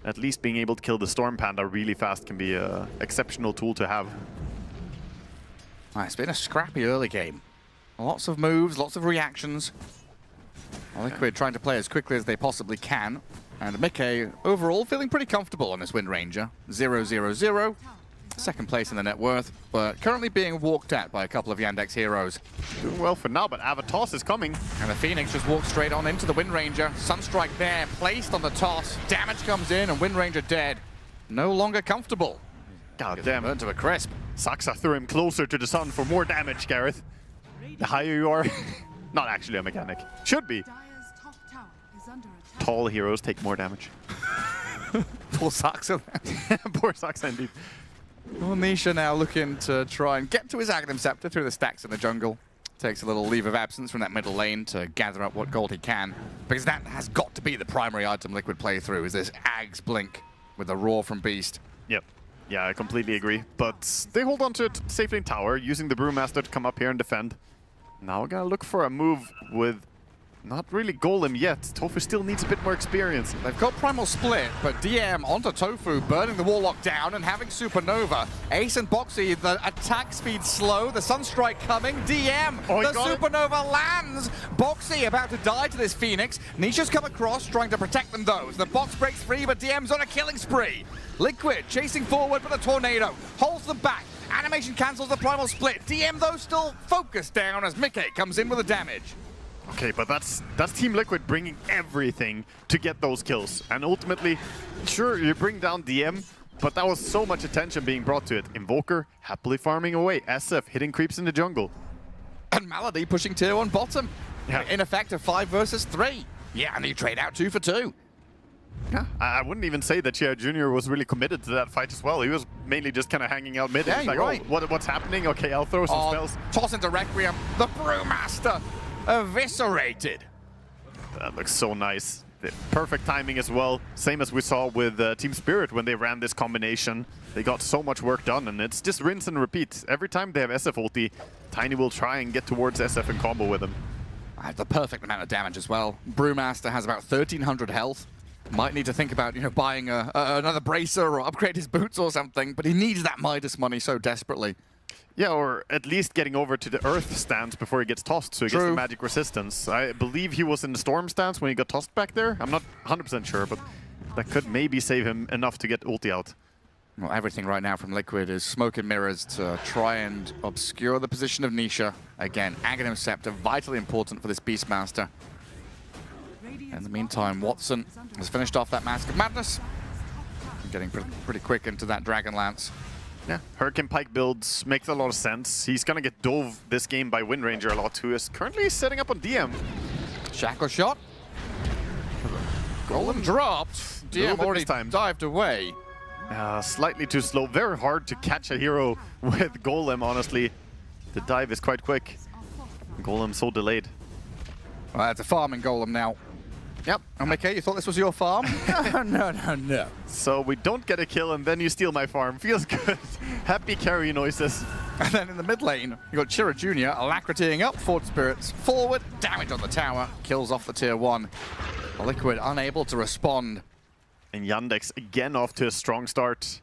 At least being able to kill the Storm Panda really fast can be an exceptional tool to have. It's been a scrappy early game. Lots of moves, lots of reactions. Liquid trying to play as quickly as they possibly can. And Mickey, overall, feeling pretty comfortable on this Windranger. 0-0-0. Second place in the net worth, but currently being walked at by a couple of Yandex heroes. Doing well for now, but Avatos is coming. And the Phoenix just walks straight on into the Windranger. Sunstrike there, placed on the toss. Damage comes in and Windranger dead. No longer comfortable. God damn. Burned to a crisp. Saxa threw him closer to the sun for more damage, Gareth. The higher you are, not actually a mechanic. Should be. Tall heroes take more damage. Poor Saxa. Poor Saxa indeed. Well, Nisha now looking to try and get to his Aghanim Scepter through the stacks in the jungle. Takes a little leave of absence from that middle lane to gather up what gold he can. Because that has got to be the primary item Liquid play through, is this Ag's Blink with the roar from Beast. Yep. Yeah, I completely agree. But they hold on to it safely in tower, using the Brewmaster to come up here and defend. Now we're gonna look for a move with not really Golem yet. Tofu still needs a bit more experience. They've got Primal Split, but DM onto Tofu, burning the Warlock down and having Supernova. Ace and Boxy, the attack speed slow, the Sunstrike coming. DM, the Supernova lands. Boxy about to die to this Phoenix. Nisha's come across, trying to protect them though. The box breaks free, but DM's on a killing spree. Liquid chasing forward for the Tornado, holds them back. Animation cancels the Primal Split. DM though still focused down as Mickey comes in with the damage. Okay, but that's Team Liquid bringing everything to get those kills. And ultimately, sure, you bring down DM, but that was so much attention being brought to it. Invoker happily farming away. SF hitting creeps in the jungle. And Malady pushing tier 1 bottom. Yeah. In effect, a 5 versus 3. Yeah, and you trade out 2 for 2. Yeah, I wouldn't even say that Chia Jr. was really committed to that fight as well. He was mainly just kind of hanging out mid. Yeah, He's you're like, right. oh, what's happening? Okay, I'll throw some spells. Toss into Requiem. The Brewmaster eviscerated. That looks so nice. The perfect timing as well. Same as we saw with Team Spirit when they ran this combination. They got so much work done, and it's just rinse and repeat. Every time they have SF ulti, Tiny will try and get towards SF and combo with him. The perfect amount of damage as well. Brewmaster has about 1,300 health. Might need to think about, buying another bracer or upgrade his boots or something, but he needs that Midas money so desperately. Yeah, or at least getting over to the Earth stance before he gets tossed, so he gets the magic resistance. I believe he was in the Storm stance when he got tossed back there. I'm not 100% sure, but that could maybe save him enough to get ulti out. Well, everything right now from Liquid is smoke and mirrors to try and obscure the position of Nisha. Again, Aghanim Scepter, vitally important for this Beastmaster. In the meantime, Watson has finished off that Mask of Madness. Getting pretty quick into that Dragon Lance. Yeah, Hurricane Pike builds makes a lot of sense. He's gonna get dove this game by Wind Ranger a lot, who is currently setting up on DM. Shackle shot. Golem dropped. DM already dived away. Slightly too slow. Very hard to catch a hero with Golem, honestly. The dive is quite quick. Golem so delayed. Well, that's a farming Golem now. Yep. Okay, you thought this was your farm? No. So we don't get a kill and then you steal my farm. Feels good. Happy carry noises. And then in the mid lane, you got Chira Jr. alacritying up, Forge Spirits forward, damage on the tower, kills off the tier 1. Liquid unable to respond. And Yandex again off to a strong start.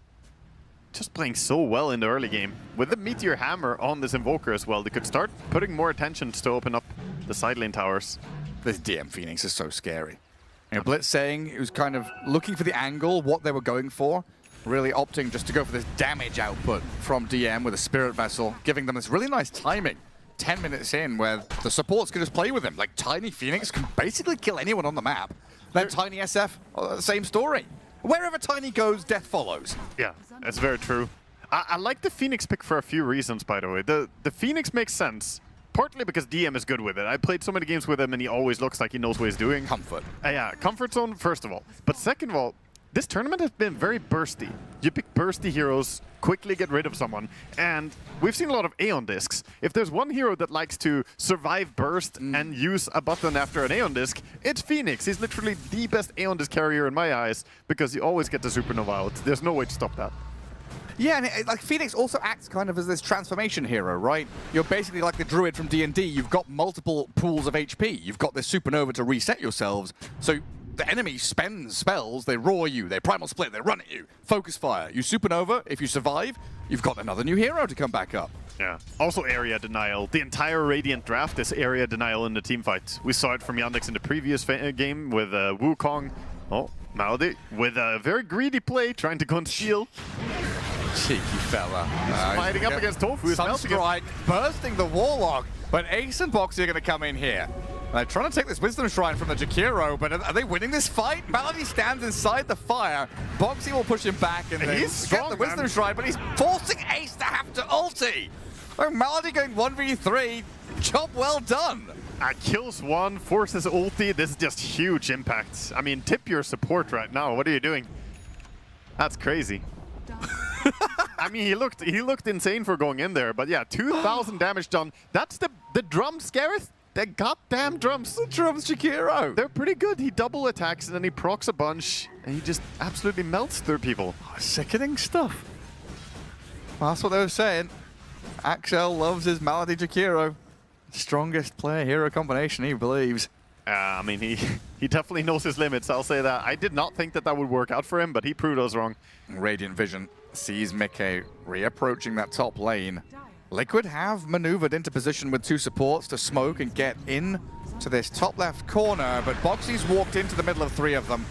Just playing so well in the early game. With the Meteor Hammer on this Invoker as well, they could start putting more attention to open up the side lane towers. This DM Phoenix is so scary. You know, Blitz saying he was kind of looking for the angle, what they were going for, really opting just to go for this damage output from DM with a Spirit Vessel, giving them this really nice timing. 10 minutes in where the supports can just play with him. Like Tiny Phoenix can basically kill anyone on the map. Then Tiny SF, same story. Wherever Tiny goes, death follows. Yeah, that's very true. I like the Phoenix pick for a few reasons, by the way. The Phoenix makes sense, partly because DM is good with it. I played so many games with him and he always looks like he knows what he's doing. Comfort. Yeah, comfort zone, first of all. But second of all, this tournament has been very bursty. You pick bursty heroes, quickly get rid of someone, and we've seen a lot of Aeon Discs. If there's one hero that likes to survive burst and use a button after an Aeon Disc, it's Phoenix. He's literally the best Aeon Disc carrier in my eyes, because you always get the Supernova out. There's no way to stop that. Yeah, and like Phoenix also acts kind of as this transformation hero, right? You're basically like the Druid from D&D. You've got multiple pools of HP. You've got this Supernova to reset yourselves, so the enemy spends spells, they roar you, they primal split, they run at you. Focus fire, you supernova, if you survive, you've got another new hero to come back up. Yeah. Also area denial. The entire Radiant draft is area denial in the team fight. We saw it from Yandex in the previous game with Wukong. Oh, Maldi with a very greedy play, trying to conceal. Cheeky fella. Fighting up against Tofu. Sunstrike, bursting the Warlock, but Ace and Boxy are going to come in here. They're trying to take this Wisdom Shrine from the Jakiro, but are they winning this fight? Malady stands inside the fire. Boxy will push him back and he's strong, get the Wisdom Shrine, but he's forcing Ace to have to ulti. Oh, Malady going 1v3. Job well done. Kills one, forces ulti. This is just huge impact. I mean, tip your support right now. What are you doing? That's crazy. I mean, he looked insane for going in there, but yeah, 2,000 damage done. That's the drums, Gareth. The goddamn drums. The drums, Jakiro. They're pretty good. He double attacks and then he procs a bunch and he just absolutely melts through people. Oh, sickening stuff. Well, that's what they were saying. Axel loves his Malady Jakiro. Strongest player-hero combination, he believes. I mean, he definitely knows his limits, I'll say that. I did not think that would work out for him, but he proved us wrong. Radiant Vision sees Mickey reapproaching that top lane. Liquid have maneuvered into position with two supports to smoke and get in to this top left corner, but Boxy's walked into the middle of three of them.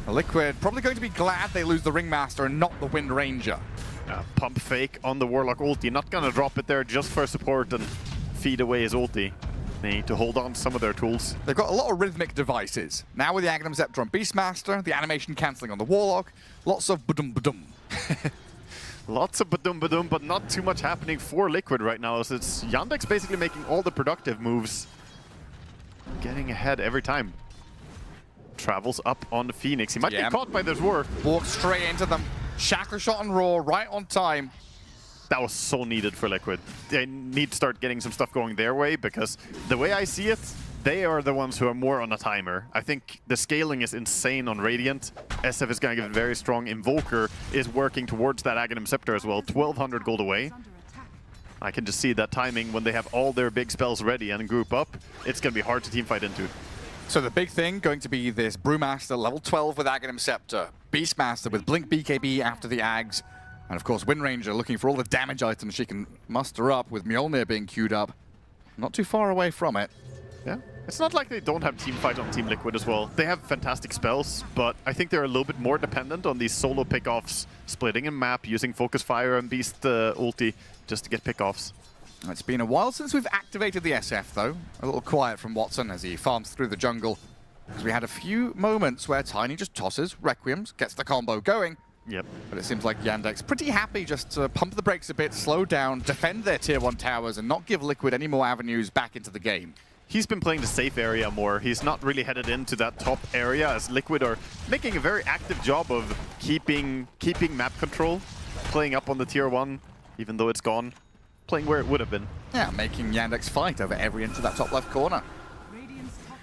Liquid probably going to be glad they lose the Ringmaster and not the Wind Ranger. Pump fake on the Warlock ulti. Not gonna drop it there just for support and feed away his ulti. They need to hold on to some of their tools. They've got a lot of rhythmic devices. Now with the Aghanim Scepter on Beastmaster, the animation cancelling on the Warlock, lots of badum-badum. Lots of badum-badum, but not too much happening for Liquid right now, as it's Yandex basically making all the productive moves. Getting ahead every time. Travels up on the Phoenix. He might be caught by this roar. Walks straight into them. Shackle shot and roar right on time. That was so needed for Liquid. They need to start getting some stuff going their way, because the way I see it, they are the ones who are more on a timer. I think the scaling is insane on Radiant. SF is going to get very strong. Invoker is working towards that Aghanim Scepter as well. 1,200 gold away. I can just see that timing when they have all their big spells ready and group up. It's going to be hard to teamfight into. So the big thing going to be this Brewmaster level 12 with Aghanim Scepter. Beastmaster with Blink BKB after the Ags. And of course Wind Ranger looking for all the damage items she can muster up with Mjolnir being queued up. Not too far away from it. Yeah. It's not like they don't have team fight on Team Liquid as well. They have fantastic spells, but I think they're a little bit more dependent on these solo pickoffs, splitting a map, using Focus Fire and Beast ulti just to get pickoffs. It's been a while since we've activated the SF, though. A little quiet from Watson as he farms through the jungle. Because we had a few moments where Tiny just tosses Requiems, gets the combo going. Yep. But it seems like Yandex pretty happy just to pump the brakes a bit, slow down, defend their tier 1 towers, and not give Liquid any more avenues back into the game. He's been playing the safe area more. He's not really headed into that top area as Liquid are making a very active job of keeping map control, playing up on the tier 1, even though it's gone, playing where it would have been. Yeah, making Yandex fight over every inch of that top left corner.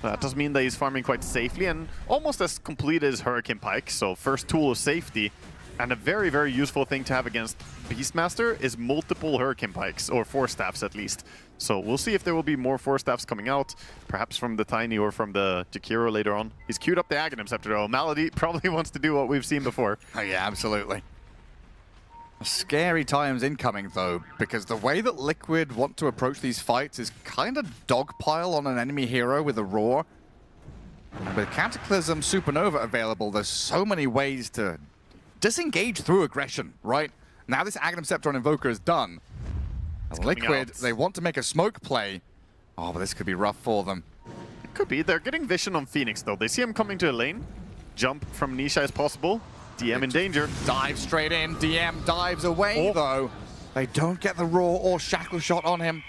That does mean that he's farming quite safely and almost as complete as Hurricane Pike. So first tool of safety, and a very, very useful thing to have against Beastmaster is multiple Hurricane Pikes, or 4 staffs at least. So we'll see if there will be more 4 staffs coming out, perhaps from the Tiny or from the Jakiro later on. He's queued up the Aghanim Scepter though. Malady probably wants to do what we've seen before. Oh yeah, absolutely. Scary times incoming though, because the way that Liquid want to approach these fights is kind of dogpile on an enemy hero with a roar. With Cataclysm Supernova available, there's so many ways to disengage through aggression, right? Now this Aghanim Scepter on Invoker is done. Liquid, they want to make a smoke play. Oh, but this could be rough for them. It could be. They're getting vision on Phoenix though. They see him coming to a lane. Jump from Nisha as possible. DM in danger. Dive straight in. DM dives away, though. They don't get the Roar or Shackle Shot on him.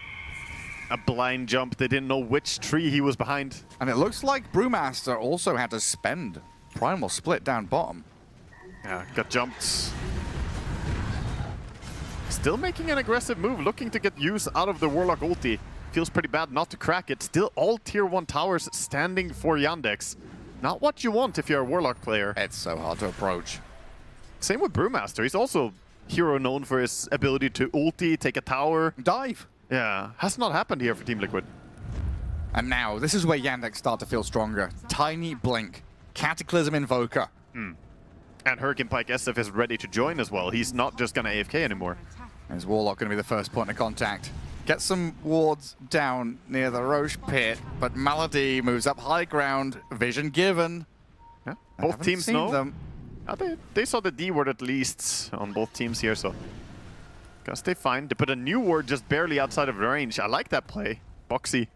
A blind jump. They didn't know which tree he was behind. And it looks like Brewmaster also had to spend Primal Split down bottom. Yeah, got jumped. Still making an aggressive move, looking to get use out of the Warlock ulti. Feels pretty bad not to crack it. Still all tier 1 towers standing for Yandex. Not what you want if you're a Warlock player. It's so hard to approach. Same with Brewmaster. He's also hero known for his ability to ulti, take a tower. Dive. Yeah, has not happened here for Team Liquid. And now, this is where Yandex start to feel stronger. Tiny Blink. Cataclysm Invoker. And Hurricane Pike SF is ready to join as well. He's not just going to AFK anymore. Is Warlock going to be the first point of contact? Get some wards down near the Roche pit, but Malady moves up high ground. Vision given. Yeah. Both teams know. Them. They saw the D ward at least on both teams here, so gotta stay fine. They put a new ward just barely outside of range. I like that play. Boxy,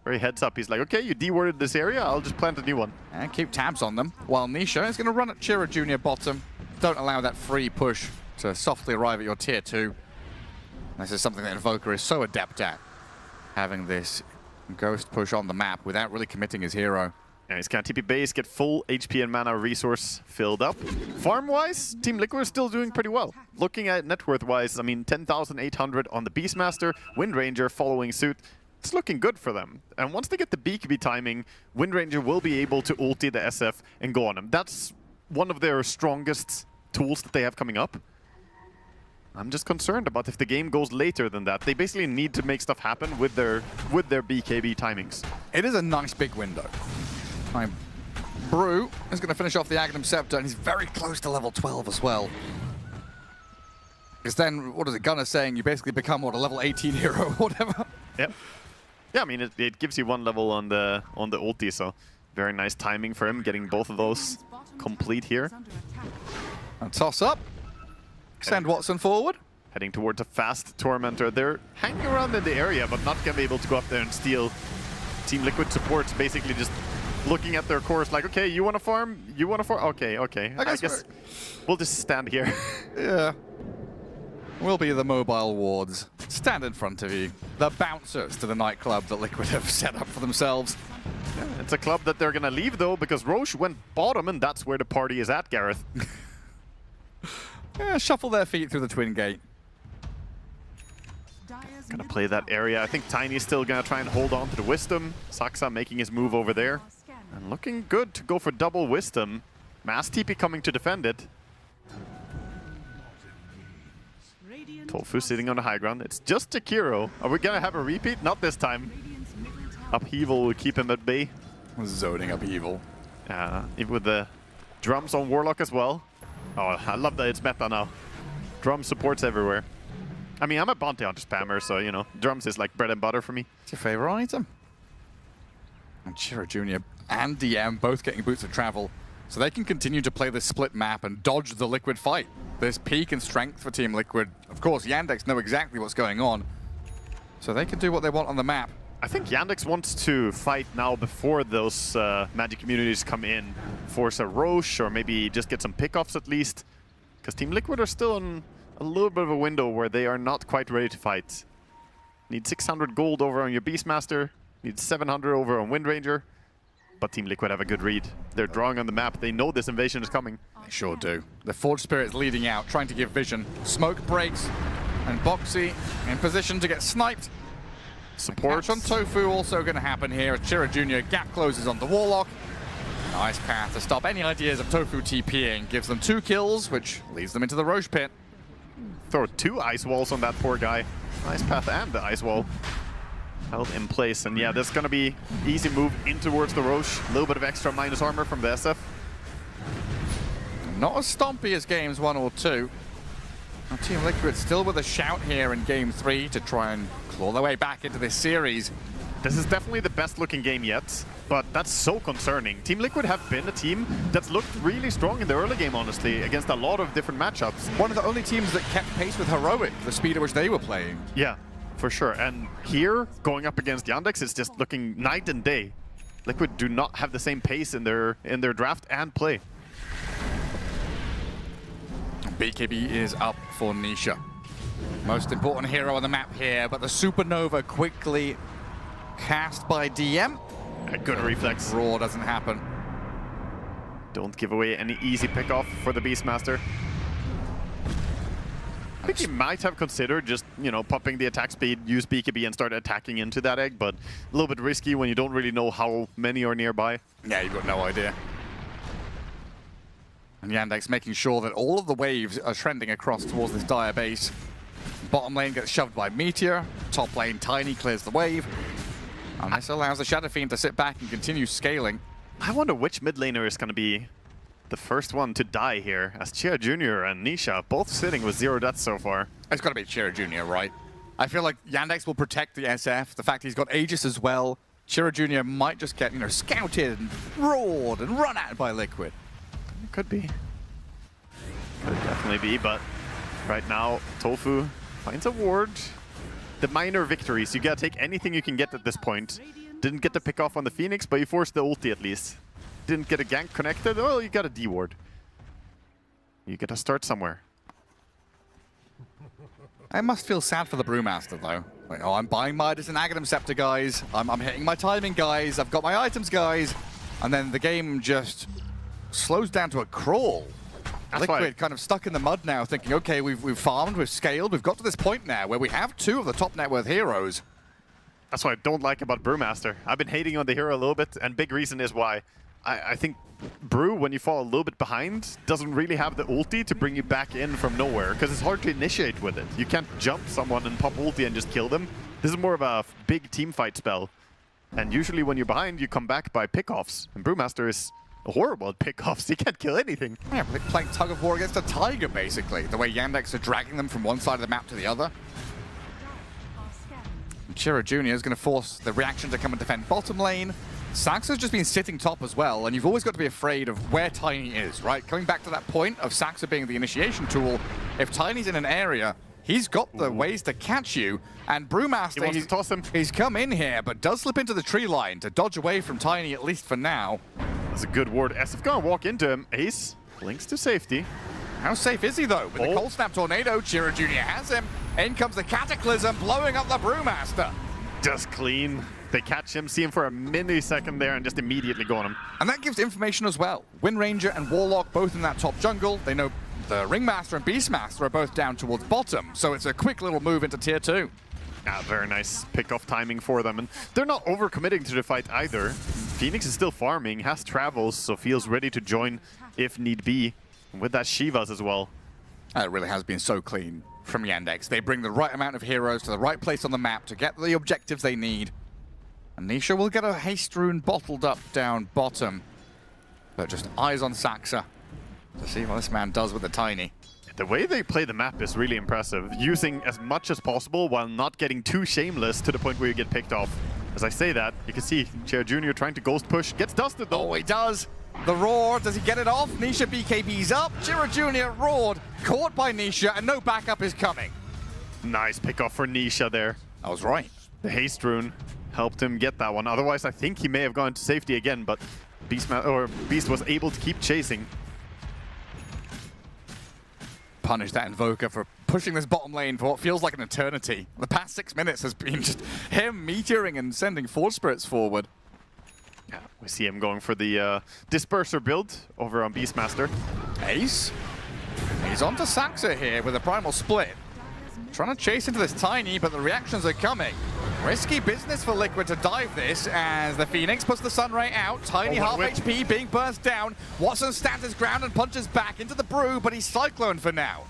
very heads up. He's like, okay, you D-warded this area, I'll just plant a new one. And keep tabs on them. While Nisha is going to run at Chira Jr. bottom. Don't allow that free push to softly arrive at your tier 2. This is something that Invoker is so adept at. Having this ghost push on the map without really committing his hero. Yeah, he's going to TP base, get full HP and mana resource filled up. Farm-wise, Team Liquid is still doing pretty well. Looking at net worth-wise, I mean, 10,800 on the Beastmaster, Wind Ranger following suit. It's looking good for them. And once they get the BKB timing, Wind Ranger will be able to ulti the SF and go on him. That's one of their strongest tools that they have coming up. I'm just concerned about if the game goes later than that. They basically need to make stuff happen with their BKB timings. It is a nice big window. Brew is going to finish off the Aghanim Scepter, and he's very close to level 12 as well. Because then, what is it, Gunnar saying? You basically become, what, a level 18 hero or whatever? Yep. Yeah, I mean, it gives you 1 level on the ulti, so very nice timing for him, getting both of those complete here. A toss up. Send Watson forward. Heading towards a fast Tormentor. They're hanging around in the area, but not going to be able to go up there and steal. Team Liquid supports basically just looking at their course like, okay, you want to farm? You want to farm? Okay, okay. I guess we'll just stand here. Yeah. We'll be the mobile wards. Stand in front of you. The bouncers to the nightclub that Liquid have set up for themselves. Yeah, it's a club that they're going to leave, though, because Roche went bottom, and that's where the party is at, Gareth. Yeah, shuffle their feet through the twin gate. Gonna play that area. I think Tiny's still gonna try and hold on to the Wisdom. Saksa making his move over there. And looking good to go for double Wisdom. Mass TP coming to defend it. Tofu sitting on the high ground. It's just Jakiro. Are we gonna have a repeat? Not this time. Upheaval will keep him at bay. Zoning Upheaval. Even with the drums on Warlock as well. Oh, I love that it's meta now. Drum supports everywhere. I mean, I'm a bounty hunter spammer, so, you know, drums is like bread and butter for me. It's your favorite item. And Chira Jr. and DM both getting boots of travel, so they can continue to play this split map and dodge the Liquid fight. There's peak and strength for Team Liquid. Of course, Yandex know exactly what's going on, so they can do what they want on the map. I think Yandex wants to fight now before those Magic communities come in, force a Roche, or maybe just get some pickoffs at least. Because Team Liquid are still in a little bit of a window where they are not quite ready to fight. Need 600 gold over on your Beastmaster, need 700 over on Wind Ranger. But Team Liquid have a good read. They're drawing on the map. They know this invasion is coming. They sure do. The Forge Spirit's leading out, trying to give vision. Smoke breaks, and Boxy in position to get sniped. Support on Tofu also going to happen here. Chira Jr. gap closes on the Warlock. Nice path to stop any ideas of Tofu TPing. Gives them 2 kills, which leads them into the Roche pit. Throw 2 ice walls on that poor guy. Nice path and the ice wall held in place. And yeah, this is going to be easy move in towards the Roche. A little bit of extra minus armor from the SF. Not as stompy as games 1 or 2. Now, Team Liquid still with a shout here in game 3 to try and claw their way back into this series. This is definitely the best looking game yet, but that's so concerning. Team Liquid have been a team that's looked really strong in the early game, honestly, against a lot of different matchups. One of the only teams that kept pace with Heroic, the speed at which they were playing. Yeah, for sure. And here, going up against Yandex, it's just looking night and day. Liquid do not have the same pace in their draft and play. BKB is up for Nisha. Most important hero on the map here, but the Supernova quickly cast by DM. A good reflex. Raw doesn't happen. Don't give away any easy pickoff for the Beastmaster. I think he might have considered just, you know, popping the attack speed, use BKB and start attacking into that egg, but a little bit risky when you don't really know how many are nearby. Yeah, you've got no idea. And Yandex making sure that all of the waves are trending across towards this dire base. Bottom lane gets shoved by Meteor. Top lane, Tiny clears the wave. And this allows the Shadow Fiend to sit back and continue scaling. I wonder which mid laner is going to be the first one to die here, as Chira Jr. and Nisha both sitting with 0 deaths so far. It's got to be Chira Jr., right? I feel like Yandex will protect the SF. The fact he's got Aegis as well. Chira Jr. might just get, you know, scouted and roared and run at by Liquid. It could be. Could definitely be, but right now, Tofu finds a ward. The minor victories, you gotta take anything you can get at this point. Didn't get the pick off on the Phoenix, but you forced the ulti at least. Didn't get a gank connected, well, you got a D-ward. You gotta start somewhere. I must feel sad for the Brewmaster, though. Like, oh, I'm buying Midas and Aghanim Scepter, guys. I'm hitting my timing, guys. I've got my items, guys. And then the game just slows down to a crawl. That's Liquid kind of stuck in the mud now, thinking, okay, we've farmed, we've scaled, we've got to this point now where we have 2 of the top net worth heroes. That's what I don't like about Brewmaster. I've been hating on the hero a little bit, and big reason is why. I think Brew, when you fall a little bit behind, doesn't really have the ulti to bring you back in from nowhere, because it's hard to initiate with it. You can't jump someone and pop ulti and just kill them. This is more of a big team fight spell. And usually when you're behind, you come back by pickoffs. And Brewmaster is horrible at pickoffs. He can't kill anything. Yeah, playing tug of war against a tiger, basically. The way Yandex are dragging them from one side of the map to the other. And Chira Jr. is going to force the reaction to come and defend bottom lane. Saxa's just been sitting top as well, and you've always got to be afraid of where Tiny is, right? Coming back to that point of Saxa being the initiation tool, if Tiny's in an area, he's got the ways to catch you, and Brewmaster, he's come in here, but does slip into the tree line to dodge away from Tiny, at least for now. That's a good ward. SF gonna walk into him. Ace links to safety. How safe is he, though? With the Cold Snap Tornado, Chira Jr. has him. In comes the Cataclysm, blowing up the Brewmaster. Just clean. They catch him, see him for a millisecond there, and just immediately go on him. And that gives information as well. Wind Ranger and Warlock both in that top jungle. They know the Ringmaster and Beastmaster are both down towards bottom, so it's a quick little move into tier 2. Yeah, very nice pick-off timing for them. And they're not overcommitting to the fight either. Phoenix is still farming, has travels, so feels ready to join if need be. And with that, Shivas as well. It really has been so clean from Yandex. They bring the right amount of heroes to the right place on the map to get the objectives they need. And Nisha will get a haste rune bottled up down bottom. But just eyes on Saxa to see what this man does with the Tiny. The way they play the map is really impressive, using as much as possible while not getting too shameless to the point where you get picked off. As I say that, you can see Chair Jr. trying to ghost push. Gets dusted though. Oh, he does. The roar, does he get it off? Nisha BKB's up. Chira Jr. roared, caught by Nisha, and no backup is coming. Nice pick off for Nisha there. I was right. The haste rune helped him get that one. Otherwise, I think he may have gone to safety again, but Beast was able to keep chasing. Punish that Invoker for pushing this bottom lane for what feels like an eternity. The past 6 minutes has been just him meteoring and sending Force Spirits forward. Yeah, we see him going for the Disperser build over on Beastmaster. Ace. He's on to Saxa here with a Primal Split. Trying to chase into this Tiny, but the reactions are coming. Risky business for Liquid to dive this as the Phoenix puts the Sunray out. Tiny half HP being burst down. Watson stands his ground and punches back into the Brew, but he's Cyclone for now.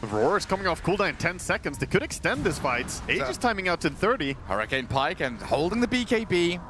Roar is coming off cooldown in 10 seconds. They could extend this fight. Aegis timing out to 30. Hurricane Pike and holding the BKB.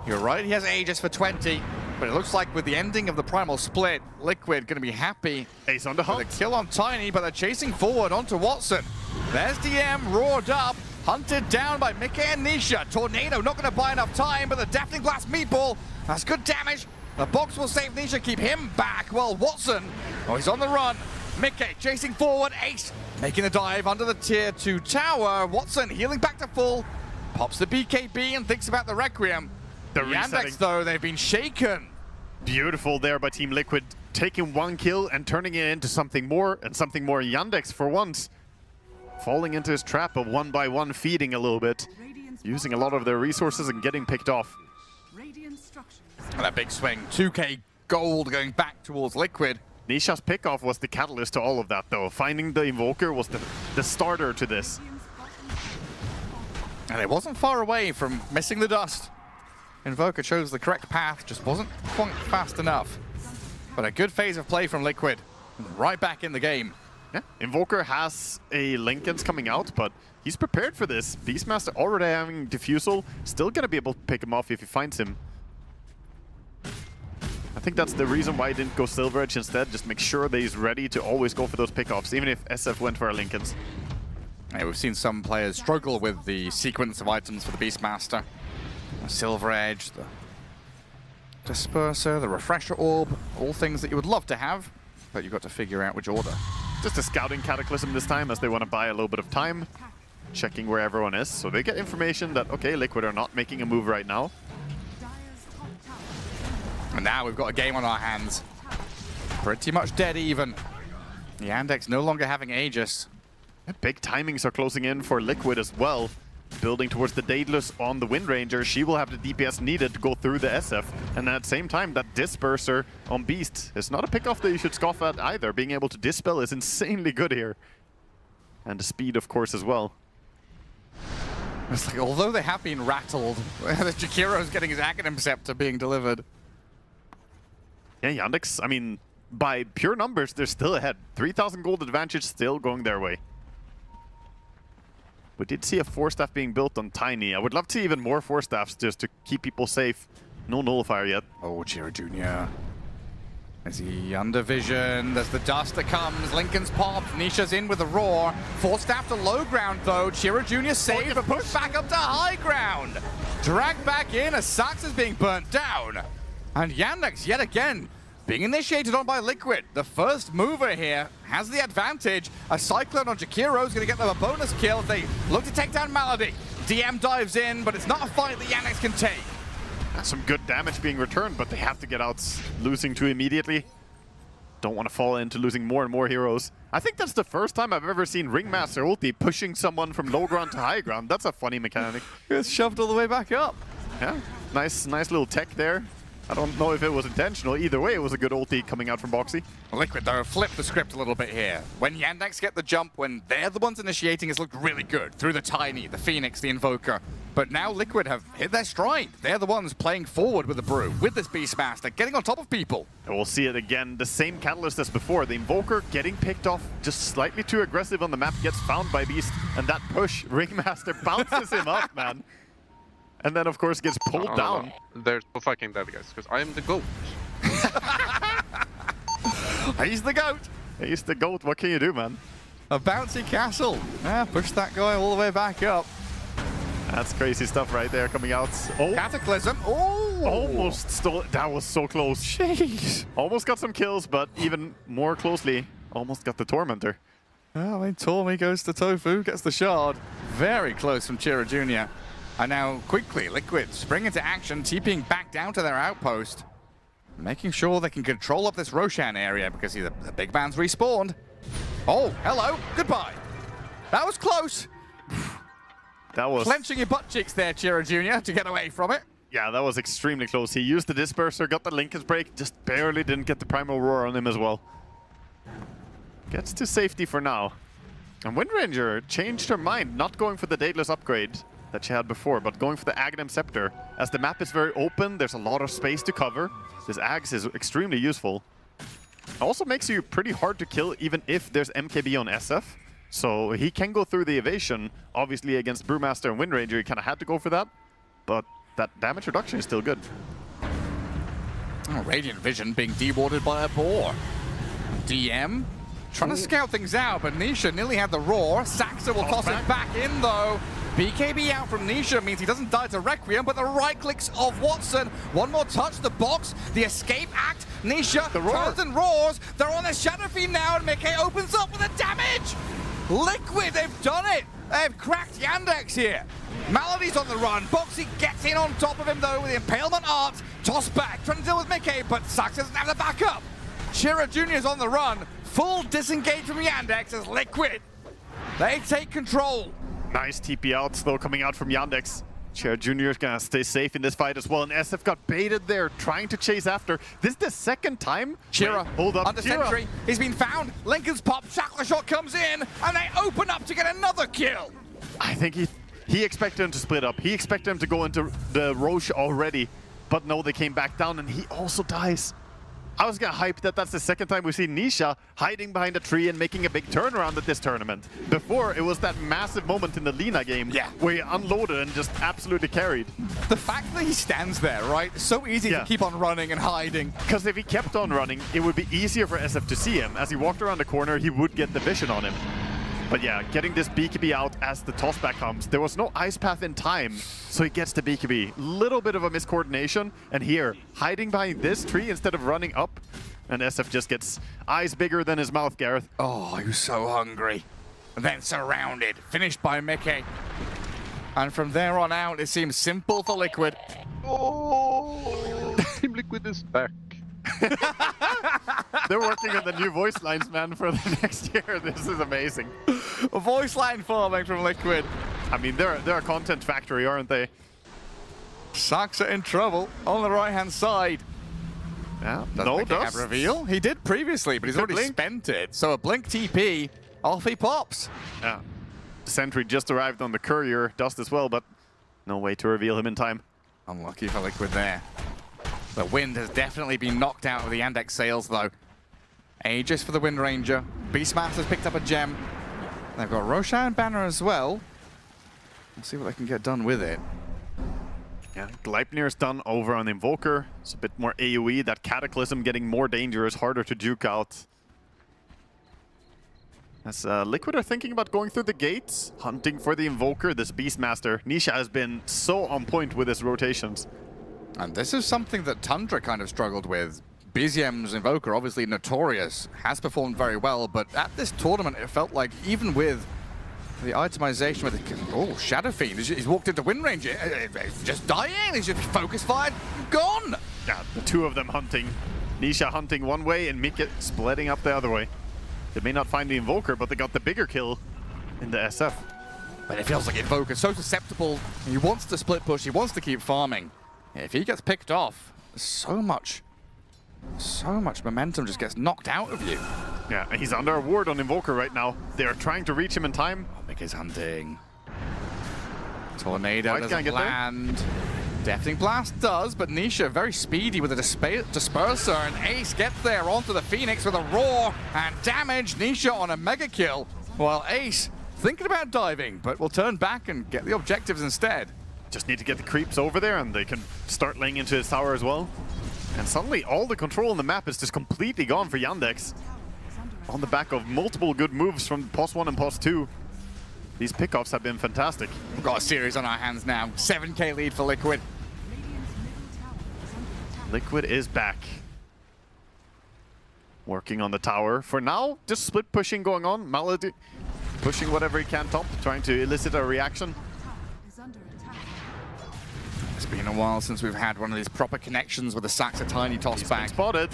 You're right, he has Aegis for 20, but it looks like with the ending of the Primal Split, Liquid going to be happy. Ace on the hunt. The kill on Tiny, but they're chasing forward onto Watson. There's DM roared up, hunted down by Mickey and Nisha. Tornado not going to buy enough time, but the Deafening Blast Meatball, that's good damage. The box will save Nisha, keep him back. Well, Watson, oh, he's on the run. Mickey chasing forward, Ace making the dive under the tier 2 tower. Watson healing back to full, pops the BKB and thinks about the Requiem. The Yandex, though, they've been shaken. Beautiful there by Team Liquid, taking one kill and turning it into something more, and something more. Yandex, for once, falling into his trap of 1-by-1 feeding a little bit, using a lot of their resources and getting picked off. And that big swing, 2k gold going back towards Liquid. Nisha's pickoff was the catalyst to all of that, though. Finding the Invoker was the starter to this. And it wasn't far away from missing the dust. Invoker chose the correct path, just wasn't quite fast enough. But a good phase of play from Liquid. Right back in the game. Yeah, Invoker has a Linken's coming out, but he's prepared for this. Beastmaster already having Diffusal, still gonna be able to pick him off if he finds him. I think that's the reason why he didn't go Silver Edge instead. Just make sure that he's ready to always go for those pickoffs, even if SF went for our Linken's. Yeah, we've seen some players struggle with the sequence of items for the Beastmaster. The Silver Edge, the Disperser, the Refresher Orb, all things that you would love to have, but you've got to figure out which order. Just a Scouting Cataclysm this time, as they want to buy a little bit of time, checking where everyone is. So they get information that, okay, Liquid are not making a move right now. And now we've got a game on our hands. Pretty much dead even. The Yandex no longer having Aegis. Big timings are closing in for Liquid as well. Building towards the Daedalus on the Wind Ranger. She will have the DPS needed to go through the SF. And at the same time, that Disperser on Beast is not a pickoff that you should scoff at either. Being able to dispel is insanely good here. And the speed, of course, as well. It's like, although they have been rattled, the Jakiro's getting his Acronym Scepter being delivered. Yeah, Yandex, I mean, by pure numbers, they're still ahead. 3,000 gold advantage still going their way. We did see a Force Staff being built on Tiny. I would love to see even more Force Staffs just to keep people safe. No Nullifier yet. Oh, Chira Jr. Is he under vision? There's the dust that comes. Linken's popped. Nisha's in with a roar. Force Staff to low ground, though. Chira Jr. saved, but pushed back up to high ground. Dragged back in as Sax is being burnt down. And Yandex, yet again, being initiated on by Liquid. The first mover here has the advantage. A Cyclone on Jakiro is going to get them a bonus kill if they look to take down Malady. DM dives in, but it's not a fight that Yandex can take. That's some good damage being returned, but they have to get out losing too immediately. Don't want to fall into losing more and more heroes. I think that's the first time I've ever seen Ringmaster ulti pushing someone from low ground to high ground. That's a funny mechanic. It's shoved all the way back up. Yeah, nice little tech there. I don't know if it was intentional. Either way, it was a good ulti coming out from Boxy. Liquid, though, flip the script a little bit here. When Yandex get the jump, when they're the ones initiating, it's looked really good. Through the Tiny, the Phoenix, the Invoker. But now Liquid have hit their stride. They're the ones playing forward with the Brew, with this Beastmaster, getting on top of people. And we'll see it again. The same catalyst as before. The Invoker getting picked off, just slightly too aggressive on the map, gets found by Beast. And that push, Ringmaster bounces him up, man. And then, of course, gets pulled down. There's no fucking that, guys, because I am the GOAT. He's the GOAT. He's the GOAT. What can you do, man? A bouncy castle. Yeah, push that guy all the way back up. That's crazy stuff right there coming out. Oh, Cataclysm. Oh, almost stole it. That was so close. Jeez. Almost got some kills, but even more closely, almost got the Tormentor. Well, I mean, Tormy goes to Tofu, gets the shard. Very close from Chira Jr. And now quickly, Liquid spring into action, TPing back down to their outpost. Making sure they can control up this Roshan area because the big man's respawned. Oh, hello, goodbye. That was close. That was... Clenching your butt cheeks there, Chira Jr., to get away from it. Yeah, that was extremely close. He used the Disperser, got the Lincoln's Break, just barely didn't get the Primal Roar on him as well. Gets to safety for now. And Windranger changed her mind, not going for the Daedalus upgrade that she had before, but going for the Aghanim Scepter. As the map is very open, there's a lot of space to cover. This Axe is extremely useful. Also makes you pretty hard to kill even if there's MKB on SF. So he can go through the evasion. Obviously against Brewmaster and Windranger, he kind of had to go for that. But that damage reduction is still good. Oh, Radiant Vision being dewarded by a boar. DM trying to scout things out, but Nisha nearly had the roar. Saxa will toss it back in though. BKB out from Nisha means he doesn't die to Requiem, but the right clicks of Watson. One more touch, the box, the escape act. Nisha turns and roars. They're on the Shadow Fiend now, and Mickey opens up with the damage. Liquid, they've done it. They've cracked Yandex here. Melody's on the run. Boxy gets in on top of him though with the Impalement Art. Toss back, trying to deal with Mickey, but Sax doesn't have the backup. Chira Jr.'s on the run. Full disengage from Yandex as Liquid. They take control. Nice TP outs though coming out from Yandex. Chira Jr. is gonna stay safe in this fight as well, and SF got baited there, trying to chase after. This is the second time. Chira, hold up. under sentry, he's been found. Lincoln's pop, Shackler shot comes in, and they open up to get another kill. I think he expected him to split up. He expected him to go into the Roche already, but no, they came back down, and he also dies. I was gonna hype that that's the second time we've seen Nisha hiding behind a tree and making a big turnaround at this tournament. Before, it was that massive moment in the Lina game where he unloaded and just absolutely carried. The fact that he stands there, right? So easy to keep on running and hiding. Because if he kept on running, it would be easier for SF to see him. As he walked around the corner, he would get the vision on him. But yeah, getting this BKB out as the tossback comes. There was no ice path in time, so he gets the BKB. Little bit of a miscoordination, and here, hiding behind this tree instead of running up, and SF just gets eyes bigger than his mouth, Gareth. Oh, he was so hungry. Then surrounded, finished by Mickey. And from there on out, it seems simple for Liquid. Oh, Team Liquid is back. They're working on the new voice lines, man, for the next year. This is amazing. A voice line farming from Liquid. I mean, they're a content factory, aren't they? Saxa in trouble on the right-hand side. Yeah, no dust. Reveal. He did previously, but he's already spent it. So a blink TP, off he pops. Yeah. Sentry just arrived on the courier, dust as well, but no way to reveal him in time. Unlucky for Liquid there. The wind has definitely been knocked out of the Yandex sails, though. Aegis for the Wind Ranger. Beastmaster's picked up a gem. They've got Roshan Banner as well. We'll see what they can get done with it. Yeah, Gleipnir's done over on Invoker. It's a bit more AoE. That Cataclysm getting more dangerous, harder to juke out. As Liquid are thinking about going through the gates, hunting for the Invoker, this Beastmaster. Nisha has been so on point with his rotations. And this is something that Tundra kind of struggled with. BZM's Invoker, obviously notorious, has performed very well, but at this tournament, it felt like even with the itemization with the... Oh, Shadow Fiend, he's walked into Wind Range, he's just dying, he's just focus fired, gone! Yeah, the two of them hunting. Nisha hunting one way and Mickey splitting up the other way. They may not find the Invoker, but they got the bigger kill in the SF. But it feels like Invoker's so susceptible. He wants to split push, he wants to keep farming. If he gets picked off, so much momentum just gets knocked out of you. Yeah, and he's under a ward on Invoker right now. They're trying to reach him in time. Oh, Mickey's hunting. Tornado doesn't land. Deafening Blast does, but Nisha very speedy with a disperser, and Ace gets there onto the Phoenix with a roar and damage. Nisha on a mega kill, while Ace thinking about diving, but will turn back and get the objectives instead. Just need to get the creeps over there and they can start laying into his tower as well. And suddenly all the control on the map is just completely gone for Yandex. On the back of multiple good moves from POS 1 and POS 2. These pickoffs have been fantastic. We've got a series on our hands now. 7K lead for Liquid. Liquid is back. Working on the tower. For now, just split pushing going on. Malady pushing whatever he can top, trying to elicit a reaction. It's been a while since we've had one of these proper connections with the Saxa tiny toss He's back. been spotted.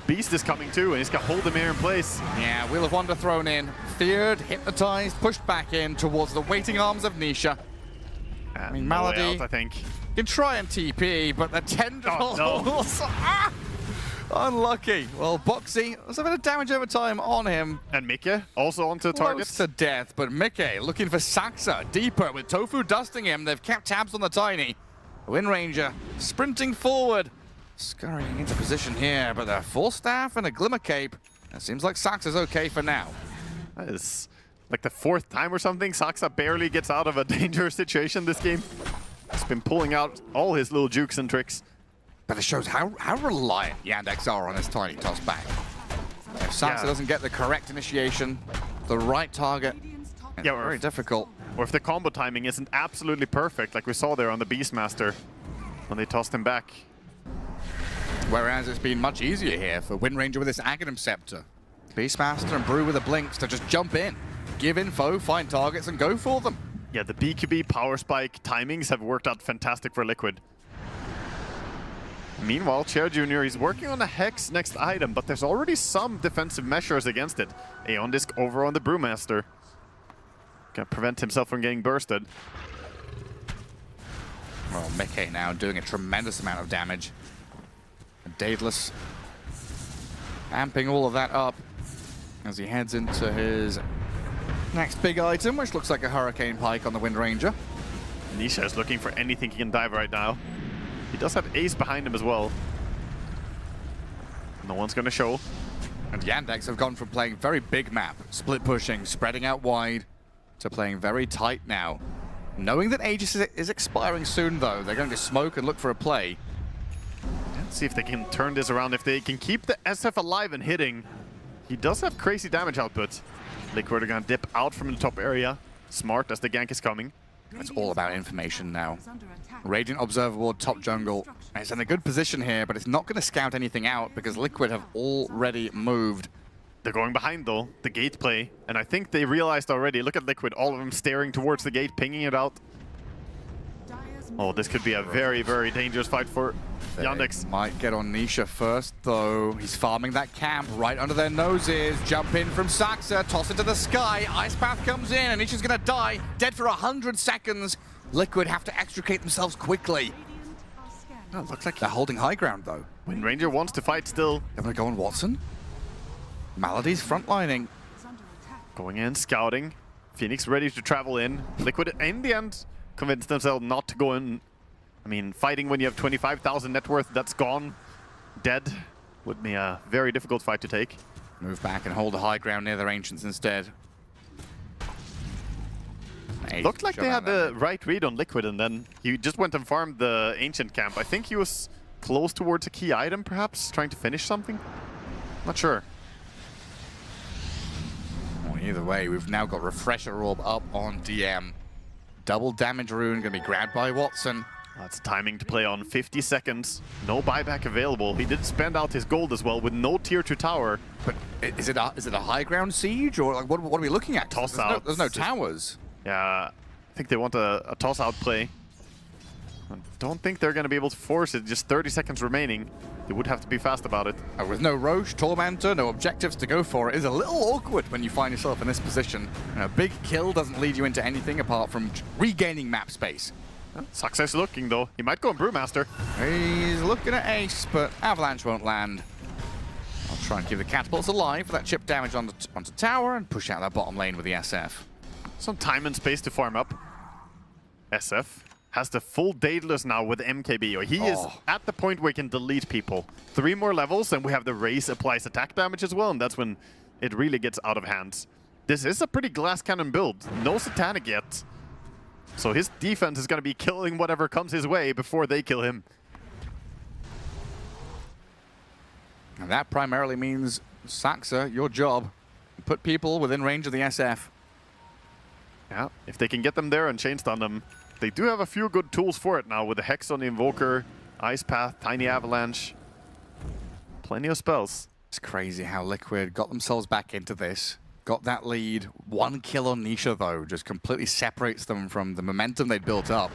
Beast is coming too, and he's got Holdemir in place. Yeah, Wheel of Wonder thrown in. Feared, hypnotized, pushed back in towards the waiting arms of Nisha. I mean, No way Malady out, I think. can try and TP, but the tendrils... Oh, no. Ah! Unlucky. Well, Boxy, there's a bit of damage over time on him. And Mikke also onto target. Close to death, but Mikke looking for Saxa deeper with Tofu dusting him. They've kept tabs on the Tiny. Wind Ranger sprinting forward, scurrying into position here, but a full staff and a Glimmer Cape. It seems like Saxa's okay for now. That is like the 4th time or something. Saxa barely gets out of a dangerous situation this game. He's been pulling out all his little jukes and tricks. But it shows how reliant Yandex are on his tiny toss back. If Saxa doesn't get the correct initiation, the right target, it's very difficult. Or if the combo timing isn't absolutely perfect, like we saw there on the Beastmaster when they tossed him back. Whereas it's been much easier here for Wind Ranger with this Aghanim Scepter. Beastmaster and Brew with the Blinks to just jump in, give info, find targets, and go for them. Yeah, the BQB power spike timings have worked out fantastic for Liquid. Meanwhile, Chair Jr. is working on a Hex next item, but there's already some defensive measures against it. Aeon Disc over on the Brewmaster. Can prevent himself from getting bursted. Well, Mikke now doing a tremendous amount of damage. Daedalus amping all of that up as he heads into his next big item, which looks like a Hurricane Pike on the Wind Ranger. Nisha is looking for anything he can dive right now. He does have Ace behind him as well. No one's going to show. And Yandex have gone from playing very big map, split pushing, spreading out wide, to playing very tight now. Knowing that Aegis is expiring soon, though, they're going to smoke and look for a play. Let's see if they can turn this around. If they can keep the SF alive and hitting. He does have crazy damage output. Liquid are going to dip out from the top area. Smart as the gank is coming. It's all about information now. Radiant Observer top jungle. It's in a good position here, but it's not going to scout anything out because Liquid have already moved. They're going behind, though, the gate play. And I think they realized already. Look at Liquid, all of them staring towards the gate, pinging it out. Oh, this could be a very, very dangerous fight for Yandex. Might get on Nisha first, though. He's farming that camp right under their noses. Jump in from Saxa, toss it to the sky. Ice Path comes in, and Nisha's going to die. Dead for 100 seconds. Liquid have to extricate themselves quickly. Oh, looks like they're holding high ground, though. Wind Ranger wants to fight still. They're going to go on Watson. Malady's frontlining. Going in, scouting. Phoenix ready to travel in. Liquid, in the end, convinced themselves not to go in. I mean, fighting when you have 25,000 net worth, that's gone, dead, would be a very difficult fight to take. Move back and hold the high ground near their Ancients instead. Looked like they had the right read on Liquid, and then he just went and farmed the Ancient camp. I think he was close towards a key item, perhaps, trying to finish something. Not sure. Well, either way, we've now got Refresher Orb up on DM. Double damage rune going to be grabbed by Watson. That's timing to play on 50 seconds. No buyback available. He did spend out his gold as well with no tier 2 tower. But is it a high ground siege, or like, what are we looking at? Toss out. There's no towers. Yeah, I think they want a toss out play. I don't think they're going to be able to force it. Just 30 seconds remaining. They would have to be fast about it. With no Roche, Tormentor, no objectives to go for, it is a little awkward when you find yourself in this position. A big kill doesn't lead you into anything apart from regaining map space. Success looking, though. He might go on Brewmaster. He's looking at Ace, but Avalanche won't land. I'll try and keep the catapults alive for that chip damage onto tower and push out that bottom lane with the SF. Some time and space to farm up. SF has the full Daedalus now with MKB. He is at the point where he can delete people. 3 more levels, and we have the race applies attack damage as well, and that's when it really gets out of hand. This is a pretty glass cannon build. No Satanic yet. So his defense is going to be killing whatever comes his way before they kill him. And that primarily means, Saxa, your job, put people within range of the SF. Yeah, if they can get them there and chain stun them, they do have a few good tools for it now with the Hex on the Invoker, Ice Path, Tiny Avalanche. Plenty of spells. It's crazy how Liquid got themselves back into this. Got that lead. 1 kill on Nisha, though, just completely separates them from the momentum they'd built up.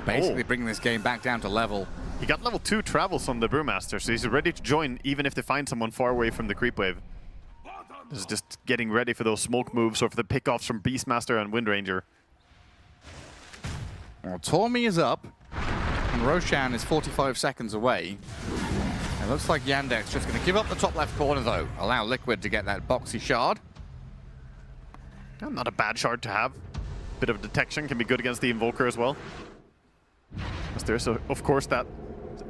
Basically bringing this game back down to level. He got level 2 travels on the Brewmaster, so he's ready to join even if they find someone far away from the creep wave. This is just getting ready for those smoke moves or for the pickoffs from Beastmaster and Windranger. Well, Tormi is up, and Roshan is 45 seconds away. It looks like Yandex just going to give up the top left corner, though. Allow Liquid to get that boxy shard. Not a bad shard to have. Bit of detection can be good against the Invoker as well. As there's, of course, that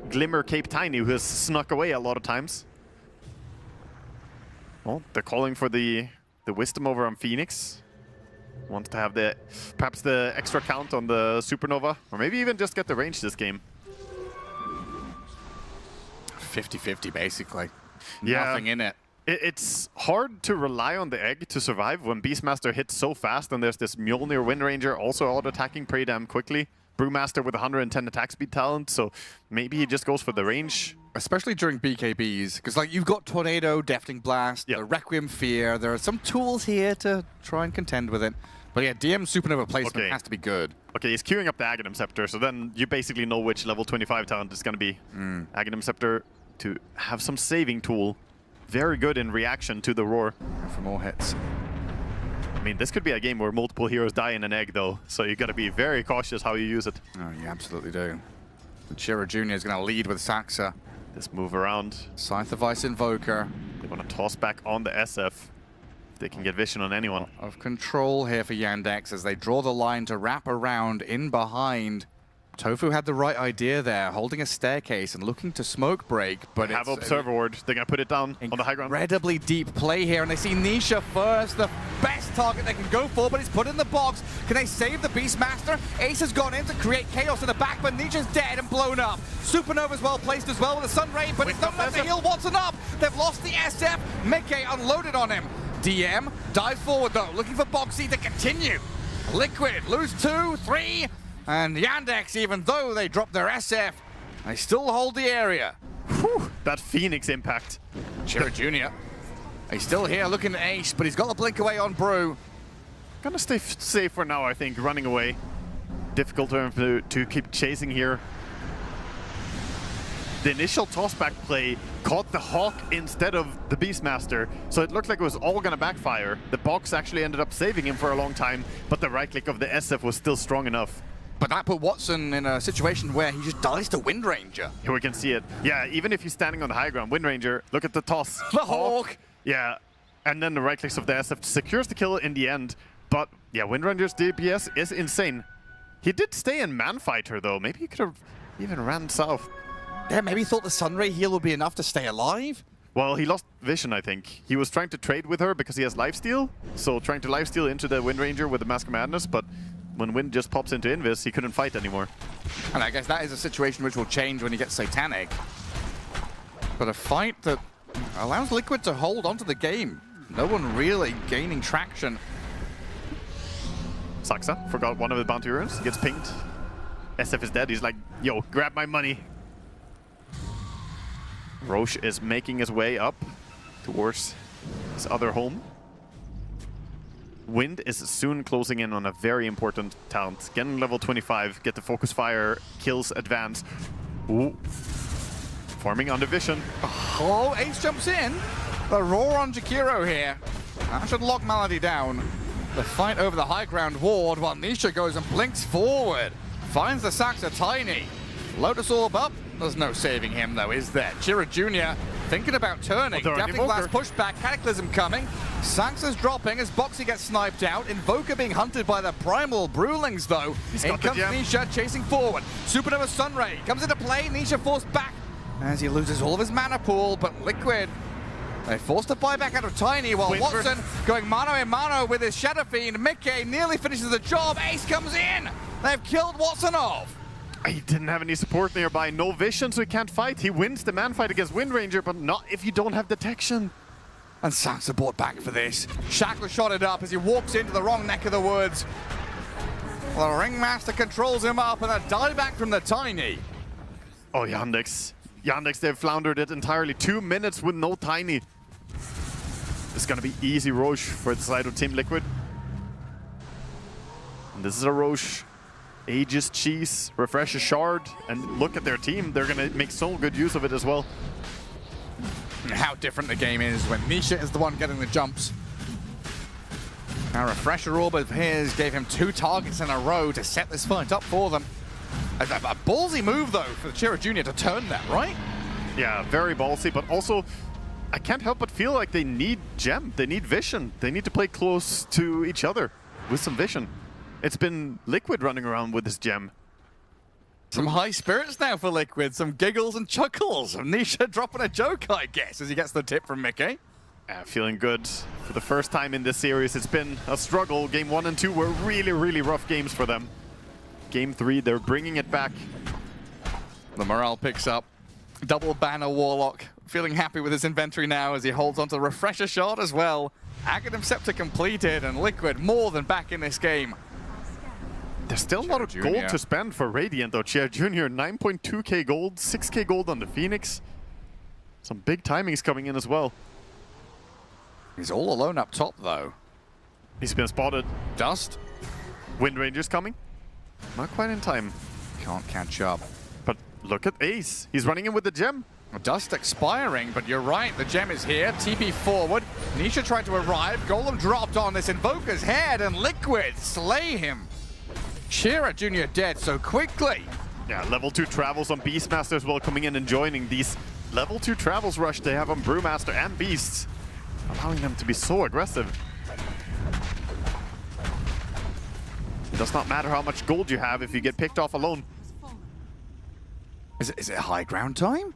Glimmer Cape Tiny who has snuck away a lot of times. Well, they're calling for the Wisdom over on Phoenix. Wants to have perhaps the extra count on the Supernova, or maybe even just get the range this game. 50-50, basically. Yeah. Nothing in it. It's hard to rely on the egg to survive when Beastmaster hits so fast, and there's this Mjolnir Windranger also out-attacking pretty damn quickly. Brewmaster with 110 attack speed talent, so maybe he just goes for the range. Especially during BKBs, because like you've got Tornado, Deafening Blast, the Requiem Fear. There are some tools here to try and contend with it. But yeah, DM Supernova placement has to be good. Okay, he's queuing up the Aghanim Scepter, so then you basically know which level 25 talent is going to be. Aghanim Scepter to have some saving tool. Very good in reaction to the roar. For more hits. I mean, this could be a game where multiple heroes die in an egg, though, so you got to be very cautious how you use it. Oh, you absolutely do. Chira Jr. is going to lead with Saxa. This move around. Scythe of Ice Invoker. They want to toss back on the SF. If they can get vision on anyone. Of control here for Yandex as they draw the line to wrap around in behind. Tofu had the right idea there, holding a staircase and looking to smoke break, but they have Observer Ward. They're going to put it down on the high ground. Incredibly deep play here, and they see Nisha first, the best target they can go for, but it's put in the box. Can they save the Beastmaster? Ace has gone in to create chaos in the back, but Nisha's dead and blown up. Supernova's well placed as well with the Sun Ray, but it's not enough to heal Watson up. They've lost the SF. Mickey unloaded on him. DM dives forward though, looking for Boxy to continue. Liquid lose 2, 3. And Yandex, even though they dropped their SF, they still hold the area. Whew, that Phoenix impact. Chira Jr. He's still here looking at Ace, but he's got the blink away on Brew. Gonna stay safe for now, I think, running away. Difficult to keep chasing here. The initial tossback play caught the Hawk instead of the Beastmaster, so it looked like it was all gonna backfire. The box actually ended up saving him for a long time, but the right click of the SF was still strong enough. But that put Watson in a situation where he just dies to Windranger. Here we can see it. Yeah, even if he's standing on the high ground, Windranger, look at the toss. The Hawk! Yeah, and then the right clicks of the SF secures the kill in the end. But yeah, Windranger's DPS is insane. He did stay in Manfighter though. Maybe he could have even ran south. Yeah, maybe he thought the Sunray heal would be enough to stay alive? Well, he lost vision, I think. He was trying to trade with her because he has lifesteal. So trying to lifesteal into the Windranger with the Mask of Madness, but when Wind just pops into Invis, he couldn't fight anymore. And I guess that is a situation which will change when he gets Satanic. But a fight that allows Liquid to hold onto the game. No one really gaining traction. Saxa forgot one of the bounty runes. He gets pinged. SF is dead. He's like, yo, grab my money. Roche is making his way up towards his other home. Wind is soon closing in on a very important talent. Getting level 25, get the focus fire, kills, advance. Ooh. Forming under vision. Oh, Ace jumps in. The roar on Jakiro here. That should lock Malady down. The fight over the high ground ward while Nisha goes and blinks forward. Finds the Saxa Tiny. Lotus Orb up. There's no saving him though, is there? Chira Jr. thinking about turning. Deafening Blast pushback, Cataclysm coming. Saxa's dropping as Boxy gets sniped out. Invoker being hunted by the Primal Brewlings though. In comes Nisha chasing forward. Supernova Sunray comes into play. Nisha forced back as he loses all of his mana pool, but Liquid, they forced a buyback out of Tiny while Watson going mano a mano with his Shadow Fiend. Mickey nearly finishes the job. Ace comes in. They've killed Watson off. He didn't have any support nearby. No vision, so he can't fight. He wins the man fight against Windranger, but not if you don't have detection. And Sansa brought back for this. Shackler shot it up as he walks into the wrong neck of the woods. The Ringmaster controls him up and a dieback from the Tiny. Oh, Yandex. Yandex, they've floundered it entirely. 2 minutes with no Tiny. It's gonna be easy Roche for the side of Team Liquid. And this is a Roche. Aegis Cheese, Refresh a Shard, and look at their team. They're gonna make so good use of it as well. And how different the game is when Nisha is the one getting the jumps. Now Refresher Orb of his gave him 2 targets in a row to set this fight up for them. A ballsy move though for the Chira Jr. to turn that, right? Yeah, very ballsy, but also I can't help but feel like they need Gem. They need Vision. They need to play close to each other with some Vision. It's been Liquid running around with this Gem. Some high spirits now for Liquid, some giggles and chuckles. Nisha dropping a joke, I guess, as he gets the tip from Mickey. Yeah, feeling good. For the first time in this series, it's been a struggle. Game 1 and 2 were really, really rough games for them. Game 3, they're bringing it back. The morale picks up. Double banner Warlock, feeling happy with his inventory now as he holds onto the Refresher Shard as well. Aghanim Scepter completed and Liquid more than back in this game. There's still a lot of gold to spend for Radiant though. Chira Jr. 9.2k gold, 6k gold on the Phoenix. Some big timings coming in as well. He's all alone up top though. He's been spotted. Dust. Wind Ranger's coming. Not quite in time. Can't catch up. But look at Ace. He's running in with the Gem. Dust expiring, but you're right, the Gem is here. TP forward. Nisha tried to arrive. Golem dropped on this Invoker's head and Liquid slay him. Chira Jr. dead so quickly. Yeah, level 2 travels on Beastmaster as well, coming in and joining these level 2 travels rush they have on Brewmaster and Beasts, allowing them to be so aggressive. It does not matter how much gold you have if you get picked off alone. Is it high ground time?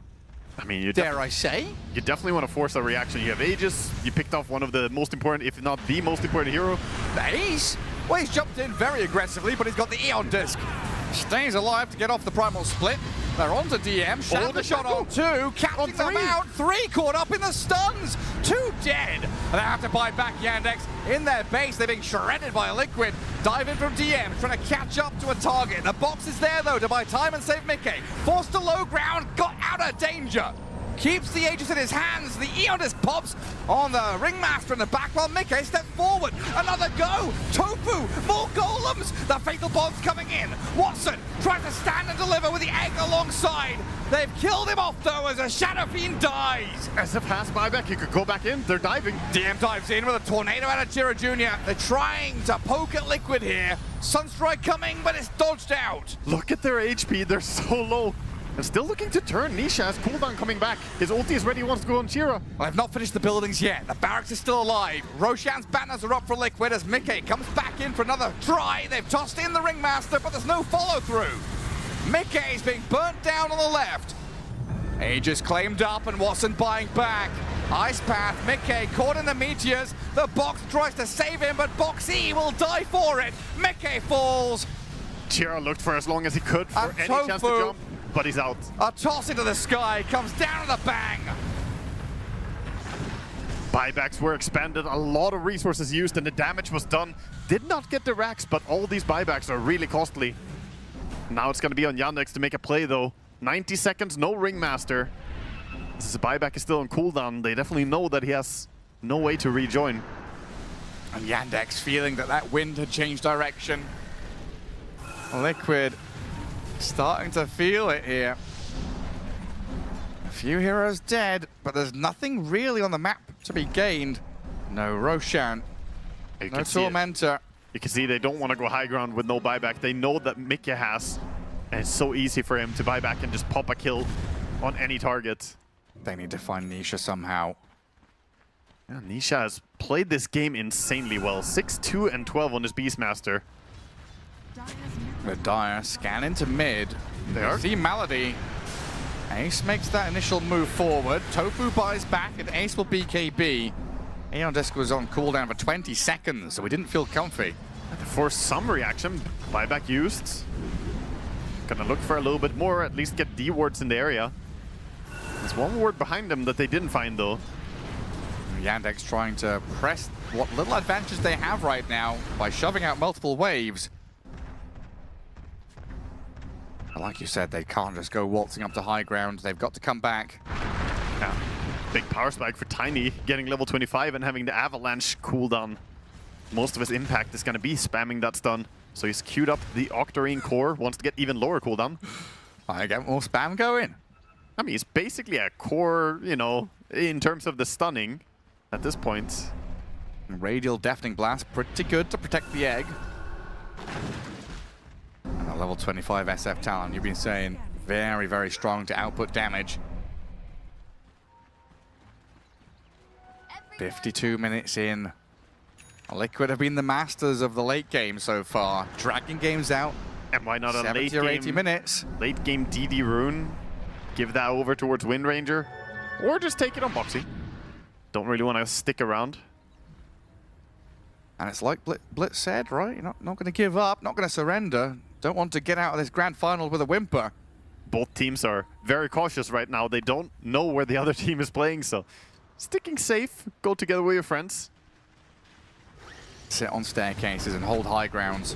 I mean, dare I say? You definitely want to force a reaction. You have Aegis, you picked off one of the most important, if not the most important hero. The Ace? Well, he's jumped in very aggressively, but he's got the Eon Disc. Stays alive to get off the Primal Split. They're onto DM. Shatter shot on 2, catching them out. 3 caught up in the stuns. 2 dead. And they have to buy back Yandex in their base. They're being shredded by Liquid. Dive in from DM, trying to catch up to a target. The box is there, though, to buy time and save Mickey. Forced to low ground, got out of danger. Keeps the Aegis in his hands. The Eon Disc pops on the Ringmaster in the back while Mickey steps forward. Another go. Tofu. More golems. The Fatal Bond's coming in. Watson tries to stand and deliver with the egg alongside. They've killed him off, though, as a Shadow Fiend dies. As a fast buyback, he could go back in. They're diving. DM dives in with a tornado out of Chira Jr. They're trying to poke at Liquid here. Sunstrike coming, but it's dodged out. Look at their HP. They're so low. And still looking to turn. Nisha has cooldown coming back. His ulti is ready, he wants to go on Chira. Well, I've not finished the buildings yet. The barracks is still alive. Roshan's banners are up for Liquid as Mickey comes back in for another try. They've tossed in the Ringmaster, but there's no follow-through. Mickey's being burnt down on the left. Aegis claimed up and Watson buying back. Ice Path, Mickey caught in the meteors. The box tries to save him, but Boxy will die for it. Mickey falls. Chira looked for as long as he could for any chance to jump. But he's out. A toss into the sky, comes down to the bang. Buybacks were expanded, a lot of resources used, and the damage was done. Did not get the racks, but all these buybacks are really costly. Now it's going to be on Yandex to make a play, though. 90 seconds, no Ringmaster. Since the buyback is still on cooldown, they definitely know that he has no way to rejoin. And Yandex feeling that that wind had changed direction. Liquid starting to feel it here. A few heroes dead, but there's nothing really on the map to be gained. No Roshan, no Tormentor. You can see they don't want to go high ground with no buyback. They know that Mickey has, and it's so easy for him to buy back and just pop a kill on any target. They need to find Nisha somehow. Yeah, Nisha has played this game insanely well. 6-2 and 12 on his Beastmaster. The Dire scan into mid. They see Malady. Ace makes that initial move forward. Tofu buys back and Ace will BKB. Aeon Disc was on cooldown for 20 seconds, so we didn't feel comfy. For some reaction, buyback used. Gonna look for a little bit more, at least get D wards in the area. There's one ward behind them that they didn't find though. Yandex trying to press what little advantage they have right now by shoving out multiple waves. But like you said, they can't just go waltzing up to high ground. They've got to come back. Yeah. Big power spike for Tiny, getting level 25 and having the avalanche cooldown. Most of his impact is going to be spamming that stun. So he's queued up the Octarine core, wants to get even lower cooldown. I get more spam going. I mean, it's basically a core, you know, in terms of the stunning at this point. Radial Deafening Blast, pretty good to protect the egg. And a level 25 SF Talon, you've been saying, very, very strong to output damage. 52 minutes in. Liquid have been the masters of the late game so far, dragging games out. And why not a 70 late or game, 80 minutes? Late game DD Rune, give that over towards Wind Ranger, or just take it on Boxy. Don't really want to stick around. And it's like Blitz said, right? You're not going to give up, not going to surrender. Don't want to get out of this grand final with a whimper. Both teams are very cautious right now. They don't know where the other team is playing, so sticking safe, go together with your friends. Sit on staircases and hold high grounds.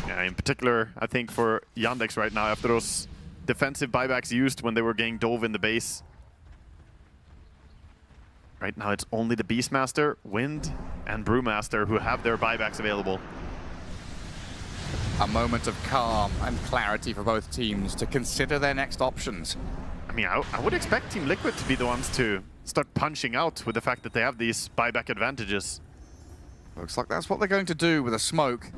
Yeah, in particular, I think for Yandex right now, after those defensive buybacks used when they were getting dove in the base. Right now, it's only the Beastmaster, Wind, and Brewmaster who have their buybacks available. A moment of calm and clarity for both teams to consider their next options. I mean, I would expect Team Liquid to be the ones to start punching out with the fact that they have these buyback advantages. Looks like that's what they're going to do with a smoke.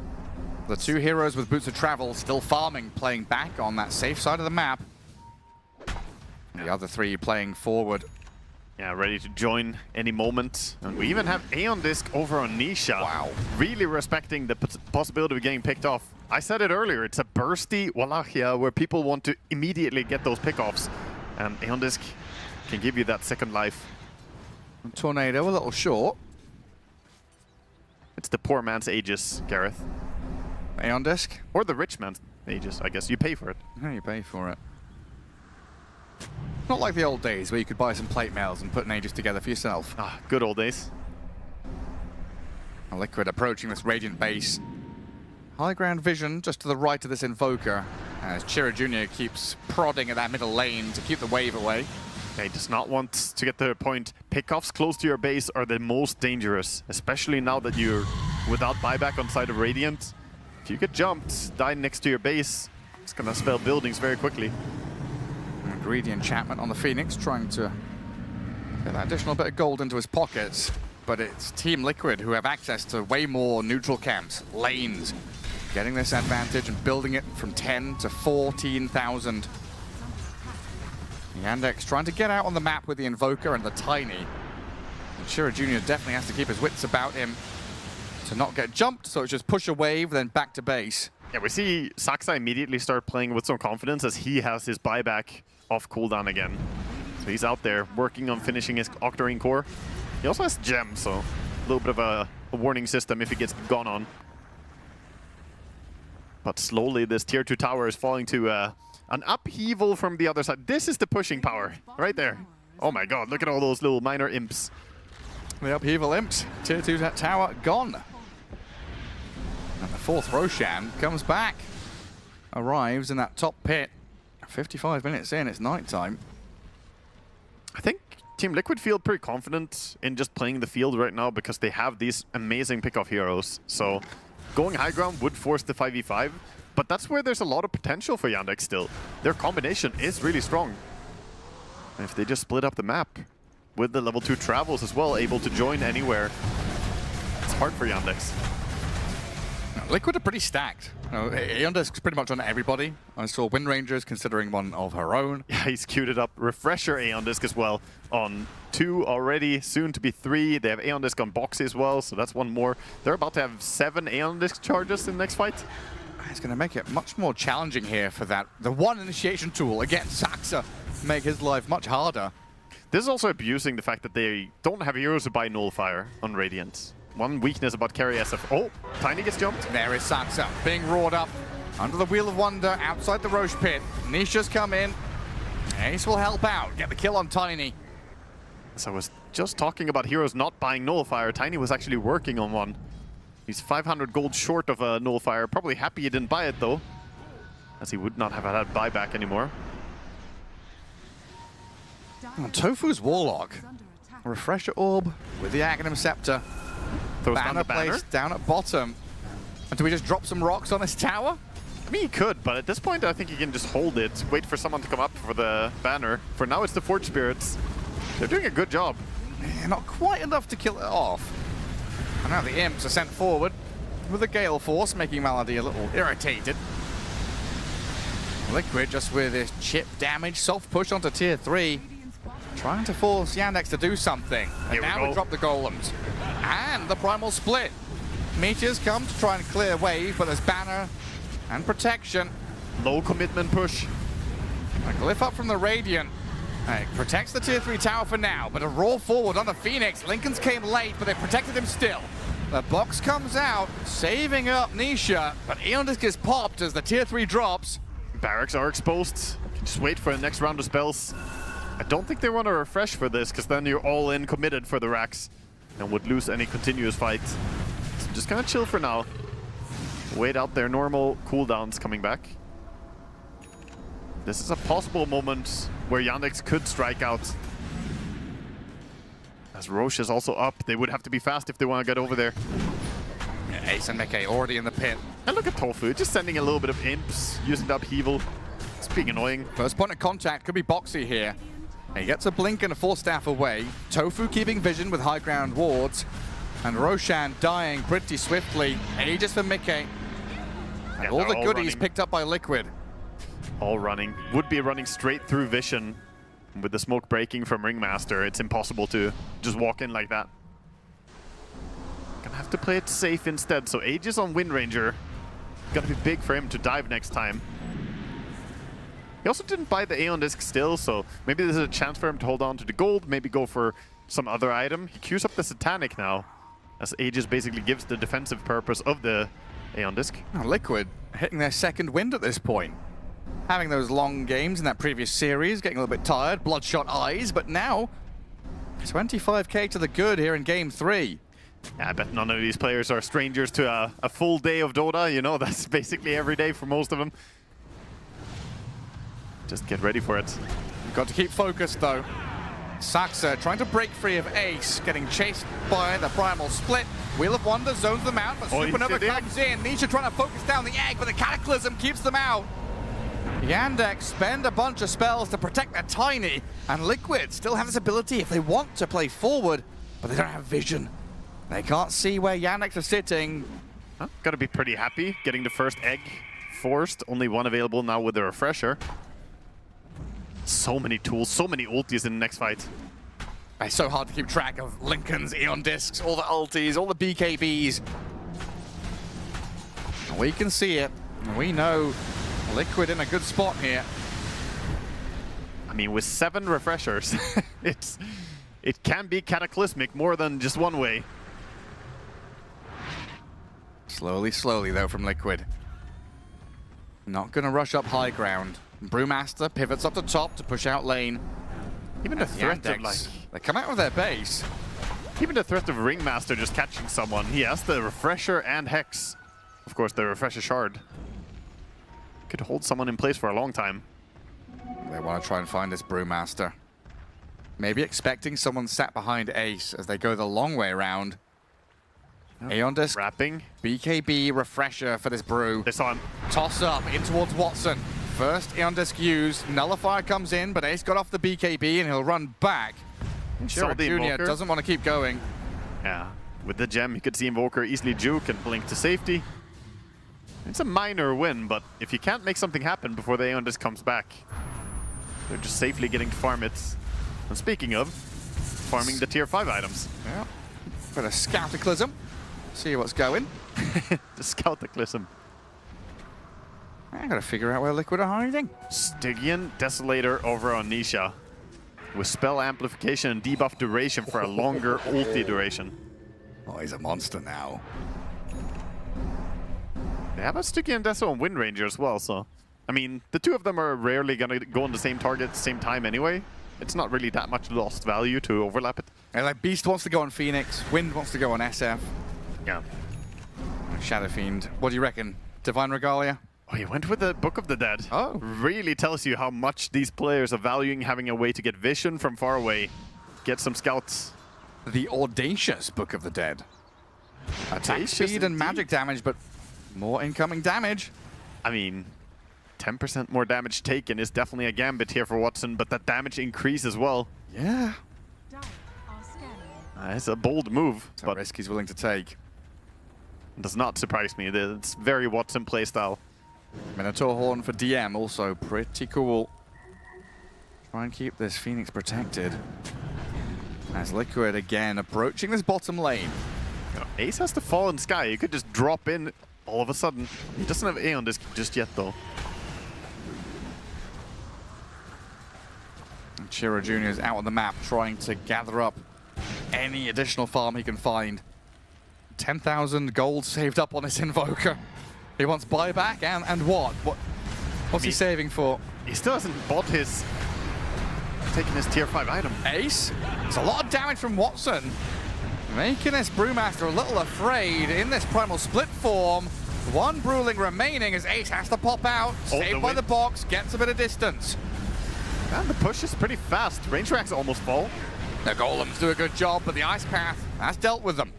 The two heroes with boots of travel still farming, playing back on that safe side of the map. The other three playing forward. Yeah, ready to join any moment. And we even have Aeon Disc over on Nisha. Wow. Really respecting the possibility of getting picked off. I said it earlier, it's a bursty Wallachia where people want to immediately get those pickoffs. And Aeon Disc can give you that second life. Tornado a little short. It's the poor man's Aegis, Gareth. Aeon Disc? Or the rich man's Aegis, I guess. You pay for it. Yeah, you pay for it. Not like the old days where you could buy some plate mails and put an Aegis together for yourself. Ah, good old days. A Liquid approaching this Radiant base. High ground vision just to the right of this Invoker, as Chira Jr. keeps prodding at that middle lane to keep the wave away. Yeah, he does not want to get to the point. Pickoffs close to your base are the most dangerous, especially now that you're without buyback on side of Radiant. If you get jumped, die next to your base, it's gonna spell buildings very quickly. Greedy enchantment on the Phoenix, trying to get that additional bit of gold into his pockets. But it's Team Liquid who have access to way more neutral camps, lanes, getting this advantage and building it from 10 to 14,000. Yandex trying to get out on the map with the Invoker and the Tiny. And Chira Jr. definitely has to keep his wits about him to not get jumped, so it's just push a wave, then back to base. Yeah, we see Saksa immediately start playing with some confidence as he has his buyback off cooldown again. So he's out there working on finishing his Octarine core. He also has Gem, so a little bit of a warning system if he gets gone on. But slowly this tier 2 tower is falling to an upheaval from the other side. This is the pushing power right there. Oh my god, look at all those little minor imps. The upheaval imps, tier 2 tower gone. And the fourth Roshan comes back, arrives in that top pit. 55 minutes in, it's nighttime. I think Team Liquid feel pretty confident in just playing the field right now because they have these amazing pickoff heroes. So going high ground would force the 5v5, but that's where there's a lot of potential for Yandex still. Their combination is really strong. And if they just split up the map with the level 2 travels as well, able to join anywhere, it's hard for Yandex. Liquid are pretty stacked. Aeon Disc's pretty much on everybody. I saw Wind Rangers considering one of her own. Yeah, he's queued it up. Refresher Aeon Disc as well on 2 already, soon to be 3. They have Aeon Disc on Boxy as well, so that's one more. They're about to have 7 Aeon Disc charges in the next fight. It's going to make it much more challenging here for that. The one initiation tool against Saksa make his life much harder. This is also abusing the fact that they don't have heroes to buy Nullifier on Radiant. One weakness about carry SF. Oh, Tiny gets jumped. There is Saksa being roared up under the Wheel of Wonder outside the Roche pit. Nisha's come in. Ace will help out. Get the kill on Tiny. So was just talking about heroes not buying Nullifier. Tiny was actually working on one. He's 500 gold short of a Nullifier. Probably happy he didn't buy it though, as he would not have had that buyback anymore. Tofu's Warlock. Refresher Orb with the Aghanim Scepter. Throws down the banner. Placed down at bottom. And do we just drop some rocks on his tower? I mean, he could, but at this point, I think he can just hold it, wait for someone to come up for the banner. For now, it's the Forge Spirits. They're doing a good job. Yeah, not quite enough to kill it off. And now the Imps are sent forward with the Gale Force, making Malady a little irritated. Liquid just with his chip damage, soft push onto tier 3. Trying to force Yandex to do something. And now we drop the Golems. And the Primal Split. Meteors come to try and clear wave, but there's banner and protection. Low commitment push. A glyph up from the Radiant. It protects the tier 3 tower for now, but a roar forward on the Phoenix. Lincoln's came late, but they protected him still. The box comes out, saving up Nisha, but Aeon Disc is popped as the tier 3 drops. Barracks are exposed. Just wait for the next round of spells. I don't think they want to refresh for this, because then you're all in committed for the racks and would lose any continuous fight. So just gonna chill for now. Wait out their normal cooldowns coming back. This is a possible moment where Yandex could strike out. As Roche is also up, they would have to be fast if they want to get over there. Yeah, Ace and Mickey already in the pit. And look at Tofu, just sending a little bit of imps, using the upheaval. It's being annoying. First point of contact could be Boxy here. He gets a blink and a Force Staff away. Tofu keeping vision with high ground wards. And Roshan dying pretty swiftly. Aegis for Mickey. And all the goodies picked up by Liquid. All running. Would be running straight through Vision. With the smoke breaking from Ringmaster, it's impossible to just walk in like that. Gonna have to play it safe instead. So Aegis on Wind Ranger. Gonna be big for him to dive next time. He also didn't buy the Aeon Disc still, so maybe this is a chance for him to hold on to the gold, maybe go for some other item. He queues up the Satanic now, as Aegis basically gives the defensive purpose of the Aeon Disc. Oh, Liquid hitting their second wind at this point. Having those long games in that previous series, getting a little bit tired, bloodshot eyes, but now 25k to the good here in game 3. Yeah, I bet none of these players are strangers to a full day of Dota. You know, that's basically every day for most of them. Just get ready for it. You've got to keep focused though. Saxa trying to break free of Ace, getting chased by the Primal Split. Wheel of Wonder zones them out, but Supernova comes in. Nisha trying to focus down the egg, but the Cataclysm keeps them out. Yandex spend a bunch of spells to protect their Tiny, and Liquid still have this ability if they want to play forward, but they don't have vision. They can't see where Yandex are sitting. Huh? Gotta be pretty happy getting the first egg forced. Only one available now with the refresher. So many tools, so many ultis in the next fight. It's so hard to keep track of Lincoln's Aeon Discs, all the ultis, all the BKBs. We can see it. We know Liquid in a good spot here. I mean, with 7 refreshers, it can be cataclysmic more than just one way. Slowly though from Liquid. Not gonna rush up high ground. Brewmaster pivots up the top to push out lane. Even the threat of like... They come out with their base. Even the threat of Ringmaster just catching someone. He has the Refresher and Hex. Of course, the Refresher Shard. Could hold someone in place for a long time. They want to try and find this Brewmaster. Maybe expecting someone sat behind Ace as they go the long way around. Aeon Disc. Wrapping. BKB Refresher for this Brew. They saw him. Toss up in towards Watson. First Aeon Disc used. Nullifier comes in, but Ace got off the BKB and he'll run back. Shira Jr. doesn't want to keep going. Yeah, with the gem, you could see Invoker easily juke and blink to safety. It's a minor win, but if you can't make something happen before the Aeon Disc comes back, they're just safely getting to farm it. And speaking of, farming the tier 5 items. Yeah, bit of Scoutaclysm. See what's going. The Scoutaclysm. I gotta figure out where Liquid are hiding. Stygian Desolator over on Nisha. With spell amplification and debuff duration for a longer ulti duration. Oh, he's a monster now. They have a Stygian Deso on Wind Ranger as well, so... I mean, the two of them are rarely gonna go on the same target at the same time anyway. it's not really that much lost value to overlap it. And like Beast wants to go on Phoenix, Wind wants to go on SF. Yeah. Shadow Fiend, what do you reckon? Divine Regalia? Oh, he went with the Book of the Dead. Oh. Really tells you how much these players are valuing having a way to get vision from far away. Get some scouts. The Audacious Book of the Dead. Attack speed and magic damage, but more incoming damage. I mean, 10% more damage taken is definitely a gambit here for Watson, but that damage increase as well. Yeah. It's a bold move. It's a risk he's willing to take. Does not surprise me. It's very Watson playstyle. Minotaur Horn for DM, also pretty cool. Try and keep this Phoenix protected. As Liquid again approaching this bottom lane. Ace has to fall in Sky. He could just drop in all of a sudden. He doesn't have Aeon Disc just yet, though. And Chiro Jr. is out on the map trying to gather up any additional farm he can find. 10,000 gold saved up on this Invoker. He wants buyback and what? What's he saving for? He still hasn't bought his... taking his tier 5 item. Ace? It's a lot of damage from Watson. Making this Brewmaster a little afraid in this Primal Split form. One Brewling remaining as Ace has to pop out. Saved by the box, gets a bit of distance. And the push is pretty fast. Range racks almost fall. The Golems do a good job, but the Ice Path has dealt with them.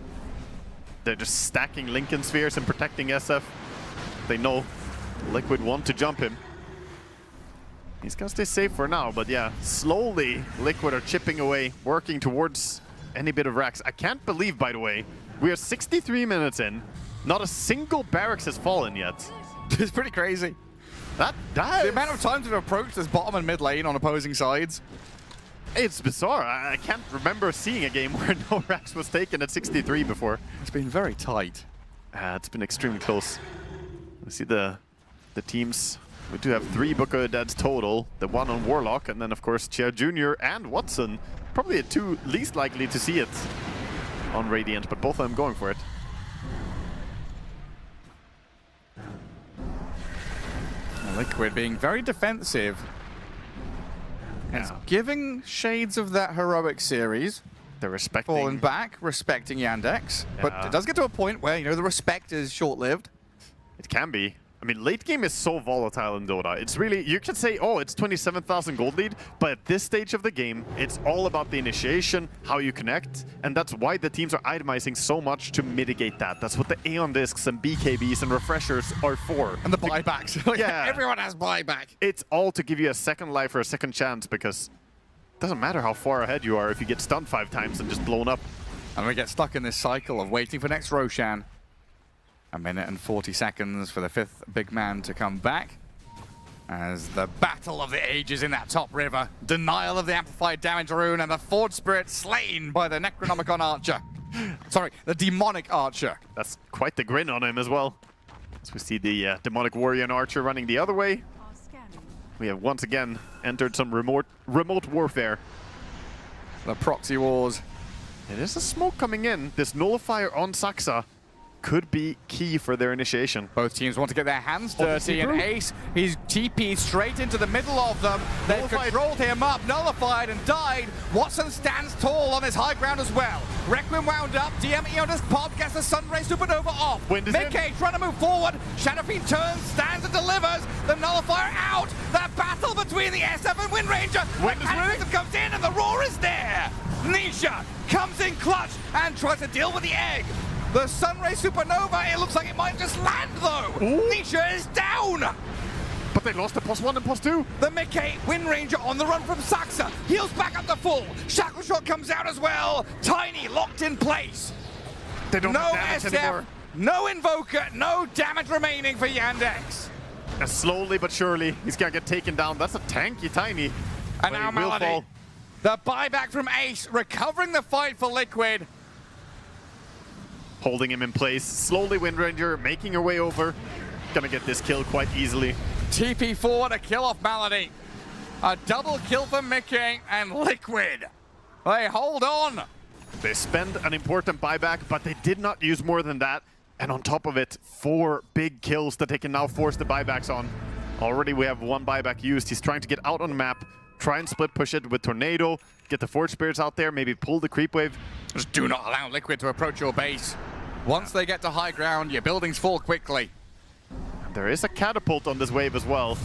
They're just stacking Lincoln Spheres and protecting SF. They know Liquid want to jump him. He's gonna stay safe for now, but yeah, slowly Liquid are chipping away, working towards any bit of racks. I can't believe, by the way, we are 63 minutes in. Not a single barracks has fallen yet. It's pretty crazy. The amount of times we've approached this bottom and mid lane on opposing sides. It's bizarre. I can't remember seeing a game where no racks was taken at 63 before. It's been very tight. It's been extremely close. We see the teams. We do have 3 Book of the Deads total. The one on Warlock, and then of course Chair Jr. and Watson. Probably the 2 least likely to see it on Radiant, but both of them going for it. Liquid being very defensive. It's giving shades of that heroic series. They're respecting. Falling back, respecting Yandex. But it does get to a point where, you know, the respect is short-lived. It can be. I mean, late game is so volatile in Dota. It's really, you could say, oh, it's 27,000 gold lead, but at this stage of the game, it's all about the initiation, how you connect, and that's why the teams are itemizing so much to mitigate that. That's what the Aeon Discs and BKBs and refreshers are for. And the buybacks. Yeah. Everyone has buyback. It's all to give you a second life or a second chance, because it doesn't matter how far ahead you are if you get stunned 5 times and just blown up. And we get stuck in this cycle of waiting for next Roshan. 1 minute and 40 seconds for the 5th big man to come back. As the battle of the ages in that top river. Denial of the amplified damage rune and the Forge Spirit slain by the Necronomicon Archer. Sorry, the Demonic Archer. That's quite the grin on him as well. As we see the Demonic Warrior and Archer running the other way. We have once again entered some remote warfare. The proxy wars. It is a smoke coming in. This Nullifier on Saxa could be key for their initiation. Both teams want to get their hands dirty, and Ace, he's TP'd straight into the middle of them. They've controlled him up, nullified, and died. Watson stands tall on his high ground as well. Requiem wound up, DM Eonis Pod gets the Sunray Supernova off. Mickey trying to move forward, Shadowfiend turns, stands and delivers. The nullifier out. The battle between the SF and Wind Ranger. Cataclysm comes in, and the roar is there. Nisha comes in clutch and tries to deal with the egg. The Sunray Supernova, it looks like it might just land though. Nisha is down. But they lost the +1 and +2. The Mickey Wind Ranger on the run from Saxa. Heals back up to full. Shackle Shot comes out as well. Tiny locked in place. They don't have damage anymore. No Invoker, no damage remaining for Yandex. And slowly but surely, he's gonna get taken down. That's a tanky Tiny. And now Melody. The buyback from Ace, recovering the fight for Liquid. Holding him in place. Slowly Wind Ranger making her way over. Gonna get this kill quite easily. TP forward, a kill off Melody. A double kill for Mickey and Liquid. They hold on. They spend an important buyback, but they did not use more than that. And on top of it, 4 big kills that they can now force the buybacks on. Already we have 1 buyback used. He's trying to get out on the map. Try and split push it with Tornado. Get the Forge Spirits out there. Maybe pull the creep wave. Just do not allow Liquid to approach your base. Once they get to high ground, your buildings fall quickly. There is a catapult on this wave as well.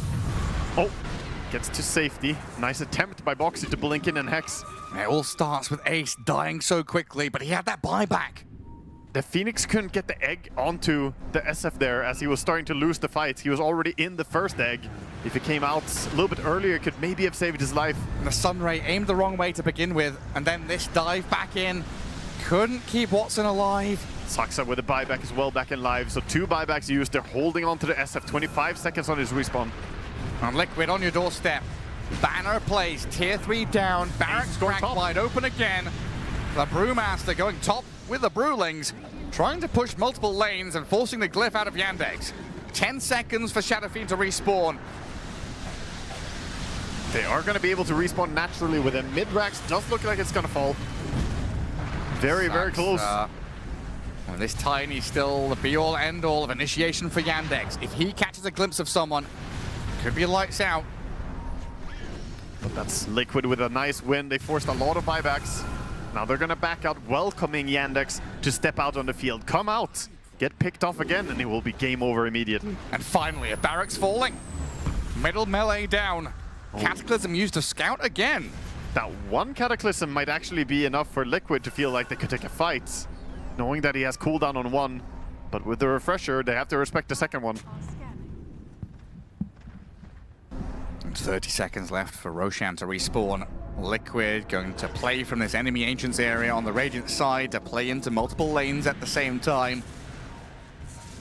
Oh, gets to safety. Nice attempt by Boxy to blink in and Hex. It all starts with Ace dying so quickly, but he had that buyback. The Phoenix couldn't get the egg onto the SF there as he was starting to lose the fight. He was already in the first egg. If he came out a little bit earlier, it could maybe have saved his life. And the Sunray aimed the wrong way to begin with, and then this dive back in. Couldn't keep Watson alive. Saksa with a buyback as well back in live. So 2 buybacks used. They're holding on to the SF. 25 seconds on his respawn. And Liquid on your doorstep. Banner plays tier 3 down. Barracks cracked wide open again. The Brewmaster going top with the Brewlings, trying to push multiple lanes and forcing the glyph out of Yandex. 10 seconds for Shadow Fiend to respawn. They are going to be able to respawn naturally with him. Mid-Rax does look like it's going to fall. Very, very close. Well, this Tiny still the be-all, end-all of initiation for Yandex. If he catches a glimpse of someone, could be lights out. But that's Liquid with a nice win. They forced a lot of buybacks. Now they're going to back out, welcoming Yandex to step out on the field. Come out, get picked off again, and it will be game over immediately. And finally, a Barracks falling. Middle melee down. Cataclysm used to scout again. That one Cataclysm might actually be enough for Liquid to feel like they could take a fight, knowing that he has cooldown on one. But with the Refresher, they have to respect the second one. And 30 seconds left for Roshan to respawn. Liquid going to play from this enemy Ancients area on the Radiant side to play into multiple lanes at the same time.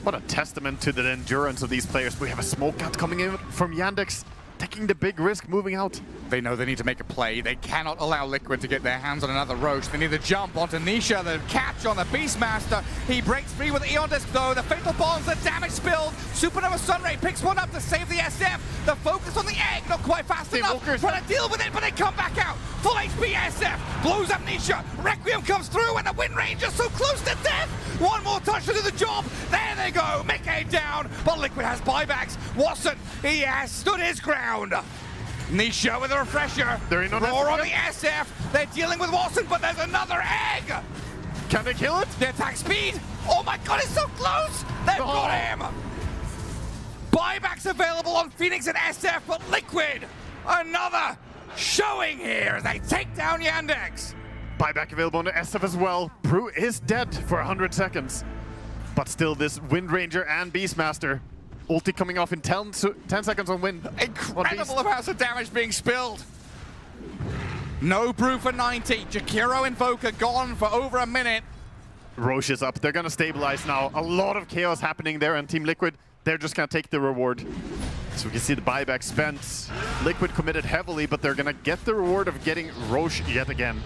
What a testament to the endurance of these players. We have a smoke out coming in from Yandex, taking the big risk, moving out. They know they need to make a play. They cannot allow Liquid to get their hands on another Roche. They need to jump onto Nisha, the catch on the Beastmaster. He breaks free with the Eon Disc though. The Fatal Bonds, the damage spilled. Supernova Sunray picks one up to save the SF. The focus on the egg, not quite fast enough. Trying to deal with it, but they come back out. Full HP SF, blows up Nisha. Requiem comes through and the Wind Ranger's so close to death. One more touch to do the job. There they go, Mickey down, but Liquid has buybacks. Watson, he has stood his ground. Nisha with a Refresher. They're in on Roar on the SF. They're dealing with Watson, but there's another egg. Can they kill it? The attack speed. Oh my god, it's so close. They've got him. Buybacks available on Phoenix and SF, but Liquid. Another showing here as they take down Yandex. Buyback available on the SF as well. Brew is dead for 100 seconds. But still, this Wind Ranger and Beastmaster. Ulti coming off in 10 seconds on Wind. Incredible amounts of damage being spilled. No Brew for 90. Jakiro Invoker gone for over a minute. Roche is up. They're going to stabilize now. A lot of chaos happening there, and Team Liquid, they're just going to take the reward. So we can see the buyback spent. Liquid committed heavily, but they're going to get the reward of getting Roche yet again.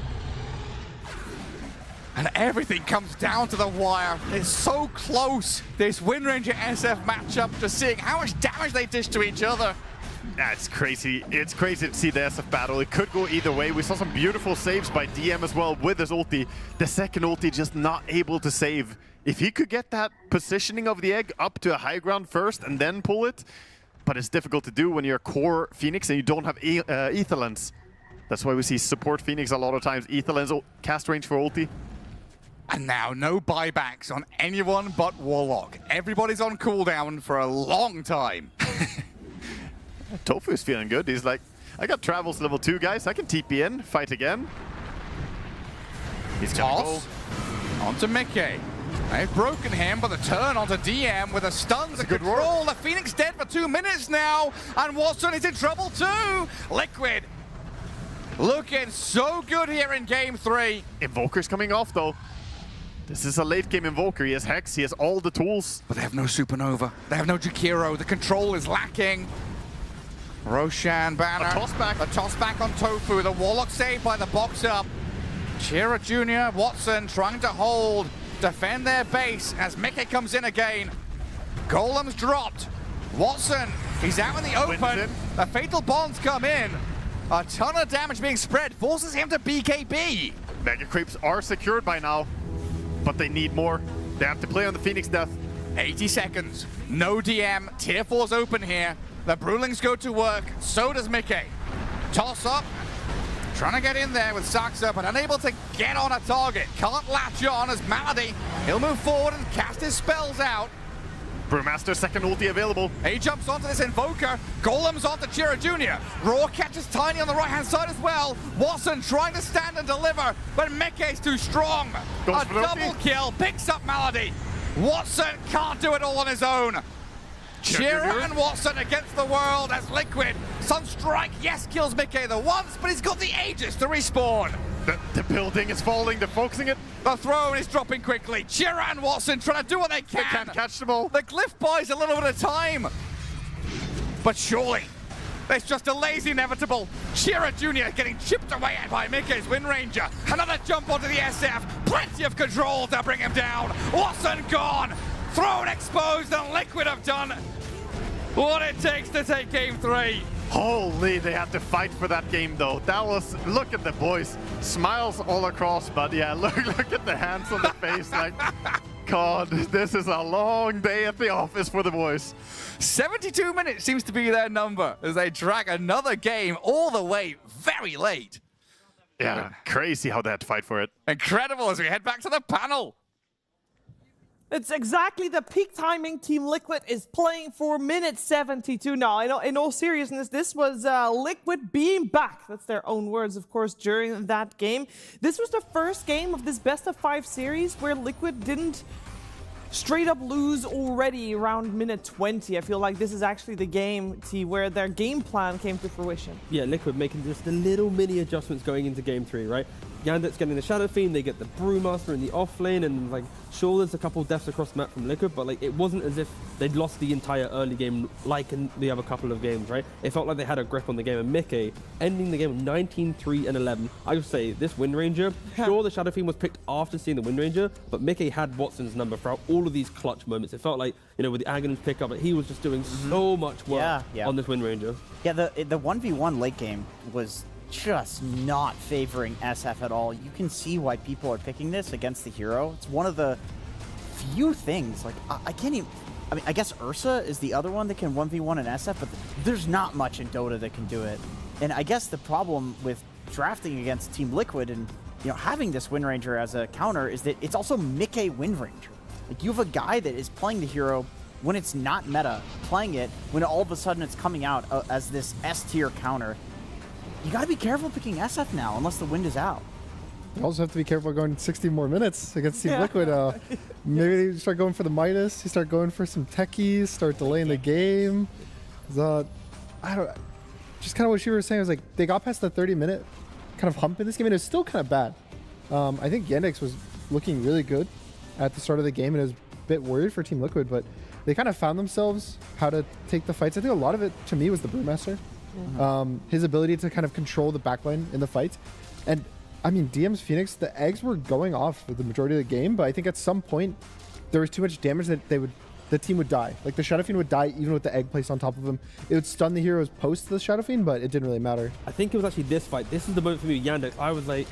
And everything comes down to the wire. It's so close, this Wind Ranger SF matchup, just seeing how much damage they dish to each other. That's crazy. It's crazy to see the SF battle. It could go either way. We saw some beautiful saves by DM as well with his ulti. The second ulti just not able to save. If he could get that positioning of the egg up to a high ground first and then pull it, but it's difficult to do when you're core Phoenix and you don't have Ether Lens. That's why we see support Phoenix a lot of times. Ether Lens cast range for ulti. And now no buybacks on anyone but Warlock. Everybody's on cooldown for a long time. Tofu is feeling good. He's like, I got travels level 2, guys. I can TP in, fight again. He's gonna go onto Mickey. They've broken him, but the turn onto DM with a stun to control. The Phoenix dead for 2 minutes now, and Watson is in trouble too. Liquid looking so good here in game 3. Invoker's coming off though. This is a late game Invoker. He has Hex, he has all the tools. But they have no Supernova. They have no Jakiro. The control is lacking. Roshan banner. A toss back on Tofu. The Warlock saved by the box up. Chira Jr., Watson trying to hold, defend their base as Mickey comes in again. Golem's dropped. Watson, he's out in the open. The Fatal Bonds come in. A ton of damage being spread, forces him to BKB. Mega Creeps are secured by now, but they need more. They have to play on the Phoenix death. 80 seconds, no DM, tier 4's open here. The Brewlings go to work, so does Mickey. Toss up. Trying to get in there with Saxa, but unable to get on a target. Can't latch on as Malady. He'll move forward and cast his spells out. Brewmaster second ulti available. He jumps onto this Invoker. Golem's onto Chira Jr. Raw catches Tiny on the right-hand side as well. Watson trying to stand and deliver, but Mickey's too strong. A double kill, picks up Malady. Watson can't do it all on his own. Chira and Watson against the world as Liquid. Sunstrike, yes, kills Mickey the once, but he's got the Aegis to respawn. The building is falling, they're focusing it. The throne is dropping quickly. Chira and Watson trying to do what they can. They can't catch them all. The glyph buys a little bit of time. But surely, it's just delays inevitable. Chira Jr. getting chipped away at by Mickey's Wind Ranger. Another jump onto the SF. Plenty of control to bring him down. Watson gone. Throne exposed, and Liquid have done what it takes to take game 3. Holy, they had to fight for that game though. That was, look at the boys. Smiles all across, but yeah, look at the hands on the face. Like, God, this is a long day at the office for the boys. 72 minutes seems to be their number as they drag another game all the way very late. Yeah, crazy how they had to fight for it. Incredible as we head back to the panel. It's exactly the peak timing Team Liquid is playing for minute 72 now. I know, in all seriousness, this was Liquid being back. That's their own words, of course, during that game. This was the first game of this best-of-5 series where Liquid didn't straight up lose already around minute 20. I feel like this is actually the game, T, where their game plan came to fruition. Yeah, Liquid making just the little mini adjustments going into game 3, right? Yandex getting the Shadow Fiend, they get the Brewmaster in the off lane, and like, sure, there's a couple deaths across the map from Liquid, but like, it wasn't as if they'd lost the entire early game like in the other couple of games, right? It felt like they had a grip on the game, and Mickey ending the game with 19-3-11. I would say this Wind Ranger, sure, the Shadow Fiend was picked after seeing the Wind Ranger, but Mickey had Watson's number throughout all of these clutch moments. It felt like, you know, with the Aghanim's pickup, like, he was just doing so much work on this Wind Ranger. Yeah, the 1v1 late game was just not favoring SF at all. You can see why people are picking this against the hero. It's one of the few things, like, I can't even, I mean, I guess Ursa is the other one that can 1v1 in SF, but there's not much in Dota that can do it. And I guess the problem with drafting against Team Liquid and, you know, having this Wind Ranger as a counter is that it's also Mickey Wind Ranger. Like, you have a guy that is playing the hero when it's not meta, playing it when all of a sudden it's coming out as this S-tier counter. You gotta be careful picking SF now, unless the wind is out. You also have to be careful going 60 more minutes against Team Liquid. Maybe you start going for the Midas, you start going for some techies, start delaying the game. I don't, just kind of what she was saying was like, they got past the 30-minute kind of hump in this game, and it was still kind of bad. I think Yandex was looking really good at the start of the game, and I was a bit worried for Team Liquid, but they kind of found themselves how to take the fights. I think a lot of it, to me, was the Brewmaster. His ability to kind of control the backline in the fight. And I mean, DM's Phoenix, the eggs were going off for the majority of the game, but I think at some point there was too much damage that the team would die. Like, the Shadow Fiend would die even with the egg placed on top of him. It would stun the heroes post the Shadow Fiend, but it didn't really matter. I think it was actually this fight. This is the moment for me with Yandex. I was like,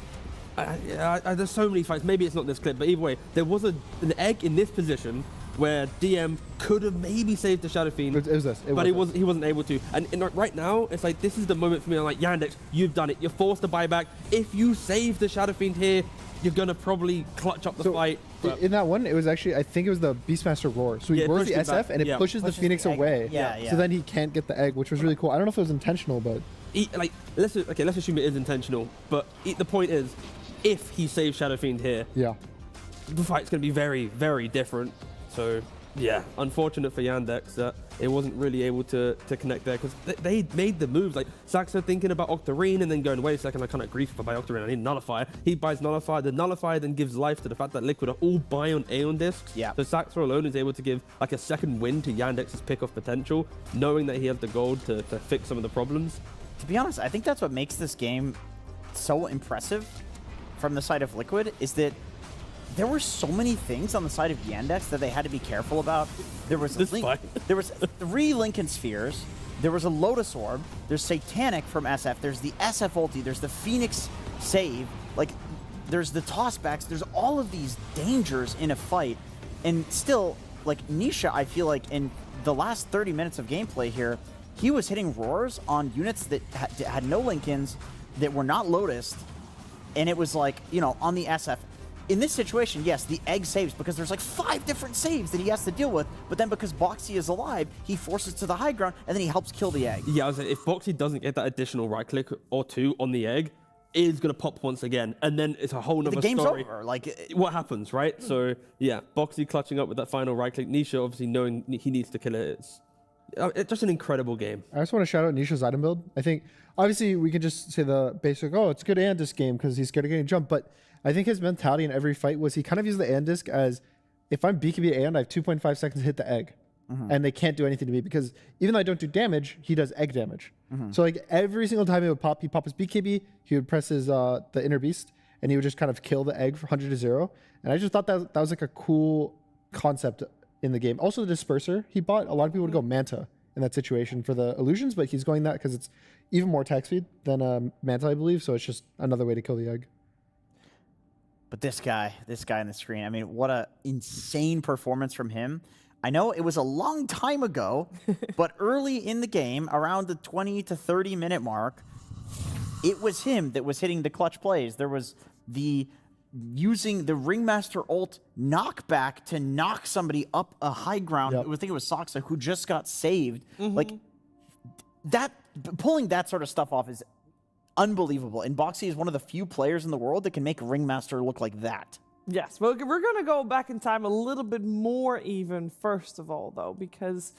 there's so many fights. Maybe it's not this clip, but either way, there was an egg in this position where DM could have maybe saved the Shadow Fiend, it was this. But he wasn't able to. And right now, it's like, this is the moment for me. I'm like, Yandex, you've done it. You're forced to buy back. If you save the Shadow Fiend here, you're gonna probably clutch up the fight. In that one, it was actually, I think it was the Beastmaster Roar. So he roars the SF and it pushes the Phoenix away. So then he can't get the egg, which was really cool. I don't know if it was intentional, but let's assume it is intentional. But the point is, if he saves Shadow Fiend here, the fight's gonna be very, very different. So yeah, unfortunate for Yandex that it wasn't really able to connect there, because they made the moves. Like, Saxo thinking about Octarine and then going, wait a second, I can't agree if I buy Octarine, I need Nullifier. He buys Nullifier. The Nullifier then gives life to the fact that Liquid are all buy on Aeon discs. So Saxo alone is able to give like a second win to Yandex's pick of potential, knowing that he has the gold to fix some of the problems. To be honest, I think that's what makes this game so impressive from the side of Liquid, is that there were so many things on the side of Yandex that they had to be careful about. There was there was 3 Lincoln Spheres, there was a Lotus Orb, there's Satanic from SF, there's the SF ulti, there's the Phoenix save, like, there's the tossbacks, there's all of these dangers in a fight. And still, like, Nisha, I feel like in the last 30 minutes of gameplay here, he was hitting roars on units that had no Lincolns, that were not Lotused, and it was like, you know, on the SF. In this situation, yes, the egg saves because there's like 5 different saves that he has to deal with, but then because Boxy is alive, he forces to the high ground, and then he helps kill the egg. Yeah, I was like, if Boxy doesn't get that additional right click or 2 on the egg, it is going to pop once again, and then it's a whole nother The game's story. over. Like, what happens, right? So, yeah, Boxy clutching up with that final right click. Nisha obviously knowing he needs to kill it. It's just an incredible game. I just want to shout out Nisha's item build. I think, obviously, we can just say the basic, oh, it's good Andisc game because he's scared of getting jumped, but I think his mentality in every fight was he kind of used the Andisc as, if I'm BKB and I have 2.5 seconds to hit the egg, and they can't do anything to me because even though I don't do damage, he does egg damage. So like every single time he would pop his BKB, he would press his the Inner Beast, and he would just kind of kill the egg for 100-0. And I just thought that was like a cool concept in the game. Also the Disperser he bought, a lot of people would go Manta in that situation for the illusions, but he's going that because it's even more attack speed than Manta, I believe. So it's just another way to kill the egg. But this guy on the screen, I mean, what a insane performance from him. I know it was a long time ago, but early in the game, around the 20 to 30 minute mark, it was him that was hitting the clutch plays. There was using the Ringmaster ult knockback to knock somebody up a high ground. I think it was Soxa who just got saved. Like that, pulling that sort of stuff off is unbelievable. And Boxy is one of the few players in the world that can make Ringmaster look like that. Yes, well, we're going to go back in time a little bit more even, first of all, though, because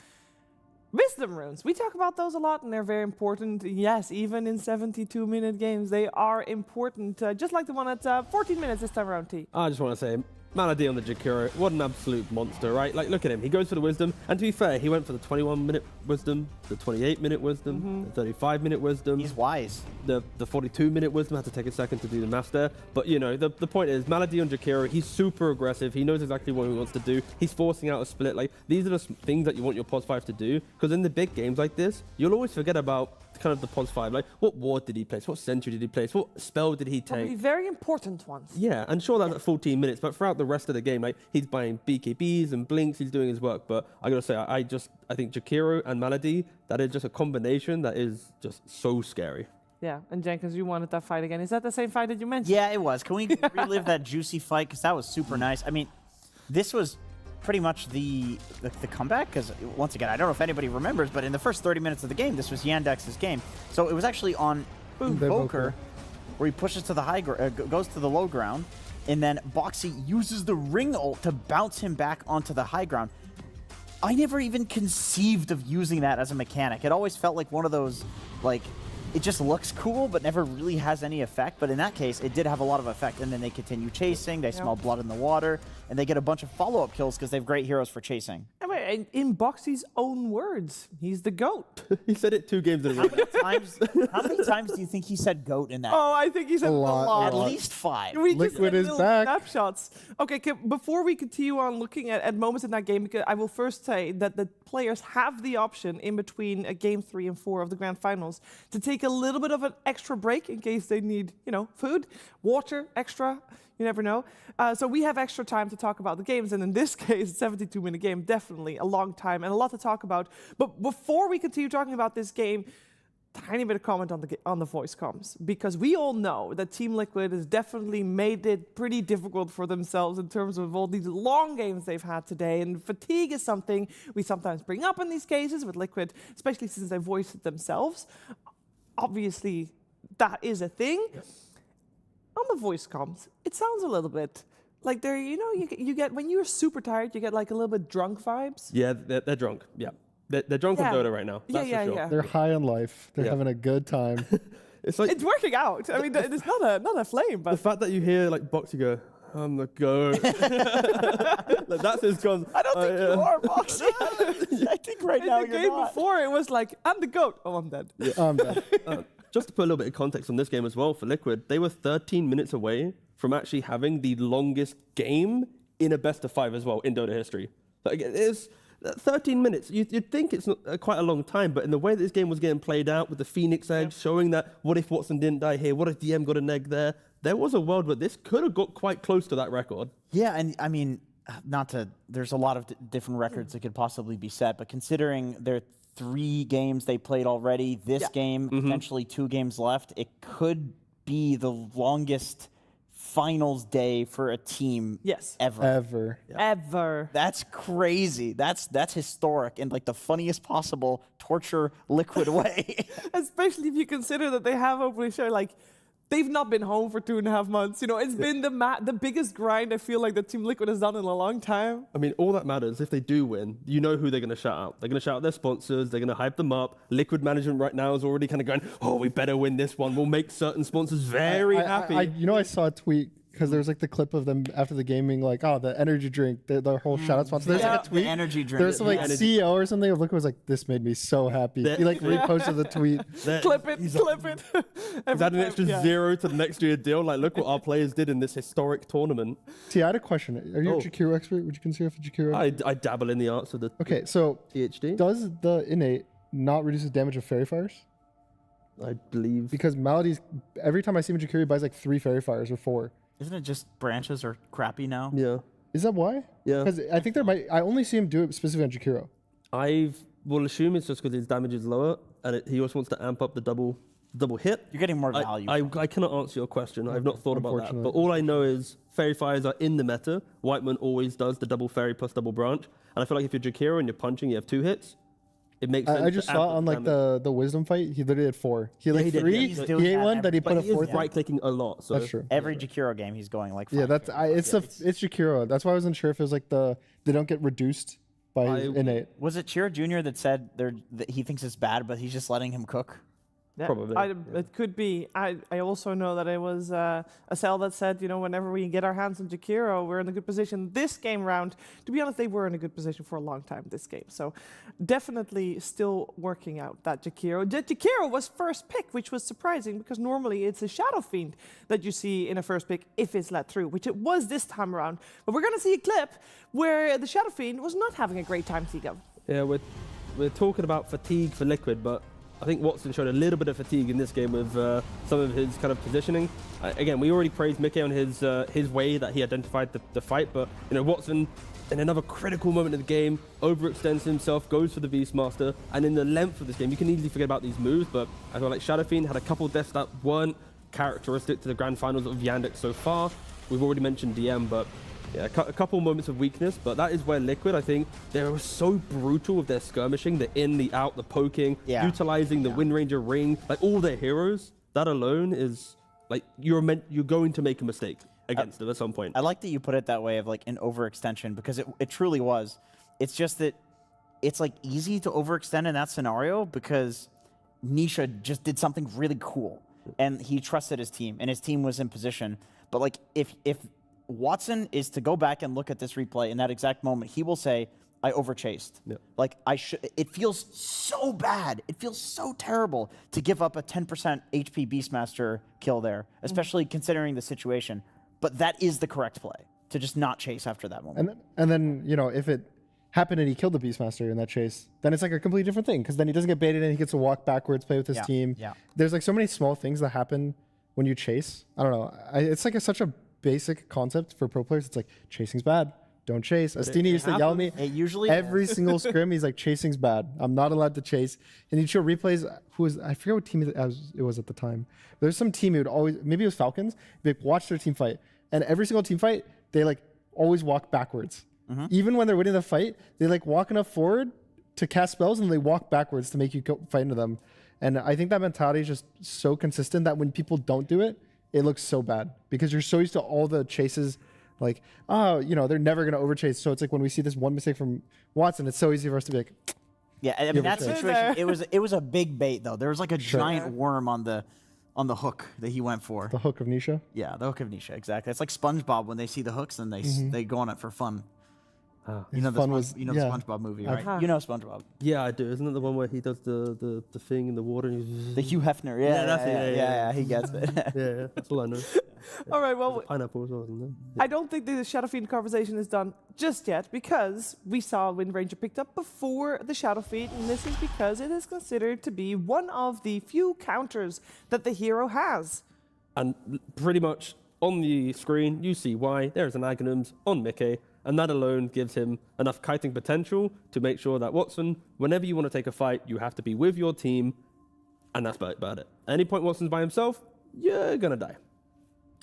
Wisdom Runes, we talk about those a lot, and they're very important. Yes, even in 72-minute games, they are important, just like the one at 14 minutes this time around, T. I just want to say, Malady on the Jakiro, what an absolute monster, right? Like, look at him. He goes for the Wisdom, and to be fair, he went for the 21-minute Wisdom, the 28-minute Wisdom, the 35-minute Wisdom. He's wise. The 42-minute Wisdom, had to take a second to do the math there. But, you know, the point is, Malady on Jakiro, he's super aggressive. He knows exactly what he wants to do. He's forcing out a split. Like, these are the things that you want your POS 5 to do, because in the big games like this, you'll always forget about kind of the POS 5. Like, what ward did he place? What sentry did he place? What spell did he take? Probably very important ones. Yeah, and sure that's at 14 minutes, but throughout the rest of the game, like, he's buying BKBs and blinks, he's doing his work. But I gotta say, I think Jakiro and Malady, that is just a combination that is just so scary. Yeah, and Jenkins, you wanted that fight again. Is that the same fight that you mentioned? Yeah, it was. Can we relive that juicy fight? Because that was super nice. I mean, this was pretty much the comeback, because once again, I don't know if anybody remembers, but in the first 30 minutes of the game, this was Yandex's game. So it was actually on Invoker, where he pushes to the high goes to the low ground, and then Boxy uses the ring ult to bounce him back onto the high ground. I never even conceived of using that as a mechanic. It always felt like one of those, like, it just looks cool, but never really has any effect. But in that case, it did have a lot of effect. And then they continue chasing, they smell blood in the water, and they get a bunch of follow-up kills because they have great heroes for chasing. I mean, in Boxy's own words, he's the GOAT. He said it 2 games in a row. How many times do you think he said GOAT in that? Oh, I think he said a lot. At least 5. We just Liquid had is little back. Snapshots. Okay, before we continue on looking at moments in that game, because I will first say that the players have the option in between game 3 and 4 of the grand finals to take a little bit of an extra break in case they need, you know, food, water, extra. You never know. So we have extra time to talk about the games, and in this case, 72-minute game, definitely a long time and a lot to talk about. But before we continue talking about this game, tiny bit of comment on the voice comms, because we all know that Team Liquid has definitely made it pretty difficult for themselves in terms of all these long games they've had today, and fatigue is something we sometimes bring up in these cases with Liquid, especially since they voiced it themselves. Obviously, that is a thing. On the voice comms, it sounds a little bit like they're, you know, you get, when you're super tired, you get like a little bit drunk vibes. Yeah, they're drunk. Yeah. They're drunk on Dota right now. That's for sure. They're high on life. They're having a good time. It's like, it's working out. I mean, it's not a flame, but the fact that you hear like Boxy go, I'm the GOAT. Like, that's his con. I don't think you are, Boxy. I think right now you're not. In the game before, it was like, I'm the GOAT. Oh, I'm dead. Yeah, I'm dead. Just to put a little bit of context on this game as well, for Liquid, they were 13 minutes away from actually having the longest game in a best of 5 as well in Dota history. Like, it's 13 minutes. You'd think it's not quite a long time, but in the way that this game was getting played out with the Phoenix Egg, showing that what if Watson didn't die here, what if DM got an egg there, there was a world where this could have got quite close to that record. Yeah, and I mean, there's a lot of different records that could possibly be set, but considering they're 3 games they played already. This game, potentially 2 games left. It could be the longest finals day for a team ever. Ever. That's crazy. That's historic in like the funniest possible torture Liquid way. Especially if you consider that they have openly shared, like, they've not been home for 2.5 months. You know, it's been the biggest grind I feel like that Team Liquid has done in a long time. I mean, all that matters, if they do win, you know who they're going to shout out. They're going to shout out their sponsors. They're going to hype them up. Liquid management right now is already kind of going, oh, we better win this one. We'll make certain sponsors very happy. I saw a tweet because there's like the clip of them after the gaming, like, oh, the energy drink, the whole shout out sponsor. There's like a tweet. The energy drink. There's some like CEO or something. Look, was like, this made me so happy. He like reposted the tweet. Clip it. He's added an extra 0 to the next year deal. Like, look what our players did in this historic tournament. I had a question. Are you a Jakiro expert? Would you consider yourself a Jakiro? I dabble in the arts of the Okay, so PhD. Does the innate not reduce the damage of fairy fires? I believe. Because Malady's, every time I see him in Jakiro, he buys like 3 fairy fires or 4. Isn't it just branches are crappy now? Yeah. Is that why? Yeah. Because I think I only see him do it specifically on Jakiro. I will assume it's just because his damage is lower, and he also wants to amp up the double hit. You're getting more value. I cannot answer your question. I've not thought about that. But all I know is fairy fires are in the meta. Whiteman always does the double fairy plus double branch. And I feel like if you're Jakiro and you're punching, you have 2 hits. It makes sense. I just saw on like the wisdom fight, he literally had 4. He had like 3. He ate one, then he put a 4th. Right clicking a lot. So that's true. Every Jakiro game, he's going like 5. Yeah, it's Jakiro. That's why I wasn't sure if it was like they don't get reduced by innate. Was it Chira Jr. that said that he thinks it's bad, but he's just letting him cook? Yeah, Probably. It could be. I also know that it was a cell that said, you know, whenever we get our hands on Jakiro, we're in a good position this game round. To be honest, they were in a good position for a long time this game. So definitely still working out that Jakiro. Jakiro was first pick, which was surprising because normally it's a Shadow Fiend that you see in a first pick if it's let through, which it was this time around. But we're going to see a clip where the Shadow Fiend was not having a great time, Tiga. Yeah, we're talking about fatigue for Liquid, but I think Watson showed a little bit of fatigue in this game with some of his kind of positioning. Again, we already praised Mickey on his way that he identified the fight, but you know, Watson, in another critical moment of the game, overextends himself, goes for the Beastmaster, and in the length of this game, you can easily forget about these moves, but I feel like Shadow Fiend had a couple deaths that weren't characteristic to the grand finals of Yandex so far. We've already mentioned DM, but yeah, a couple moments of weakness, but that is where Liquid, I think, they were so brutal with their skirmishing, the in, the out, the poking, utilizing the Wind Ranger ring, like all their heroes. That alone is like you're going to make a mistake against them at some point. I like that you put it that way of like an overextension because it truly was. It's just that it's like easy to overextend in that scenario because Nisha just did something really cool and he trusted his team and his team was in position. But like if Watson is to go back and look at this replay in that exact moment, he will say, I overchased. Yeah. Like it feels so bad. It feels so terrible to give up a 10% HP Beastmaster kill there, especially considering the situation. But that is the correct play, to just not chase after that moment. And then, you know, if it happened and he killed the Beastmaster in that chase, then it's like a completely different thing because then he doesn't get baited and he gets to walk backwards, play with his team. Yeah. There's like so many small things that happen when you chase. I don't know. It's like such a basic concept for pro players. It's like chasing's bad. Don't chase. Astini used to yell at me. It usually every single scrim. He's like, chasing's bad. I'm not allowed to chase. And he'd show replays. I forget what team it was at the time. There's some team who would always, maybe it was Falcons. They watch their team fight, and every single team fight, they like always walk backwards. Even when they're winning the fight, they like walk enough forward to cast spells, and they walk backwards to make you go fight into them. And I think that mentality is just so consistent that when people don't do it, it looks so bad because you're so used to all the chases, like, oh, you know, they're never going to overchase. So it's like when we see this one mistake from Watson, it's so easy for us to be like, yeah, I mean, that situation, it was a big bait, though. There was like a giant worm on the hook that he went for. The hook of Nisha? Yeah, the hook of Nisha, exactly. It's like SpongeBob when they see the hooks and they go on it for fun. You know the SpongeBob movie, right? You know SpongeBob. Yeah, I do. Isn't it the one where he does the thing in the water? And the Hugh Hefner. Yeah, he gets it. yeah, that's all I know. All right, well, pineapple as well, isn't there? I don't think the Shadow Fiend conversation is done just yet because we saw Wind Ranger picked up before the Shadow Fiend, and this is because it is considered to be one of the few counters that the hero has. And pretty much on the screen, you see why. There's an Aghanims on Mickey. And that alone gives him enough kiting potential to make sure that Watson, whenever you want to take a fight, you have to be with your team, and that's about it. At any point Watson's by himself, you're going to die.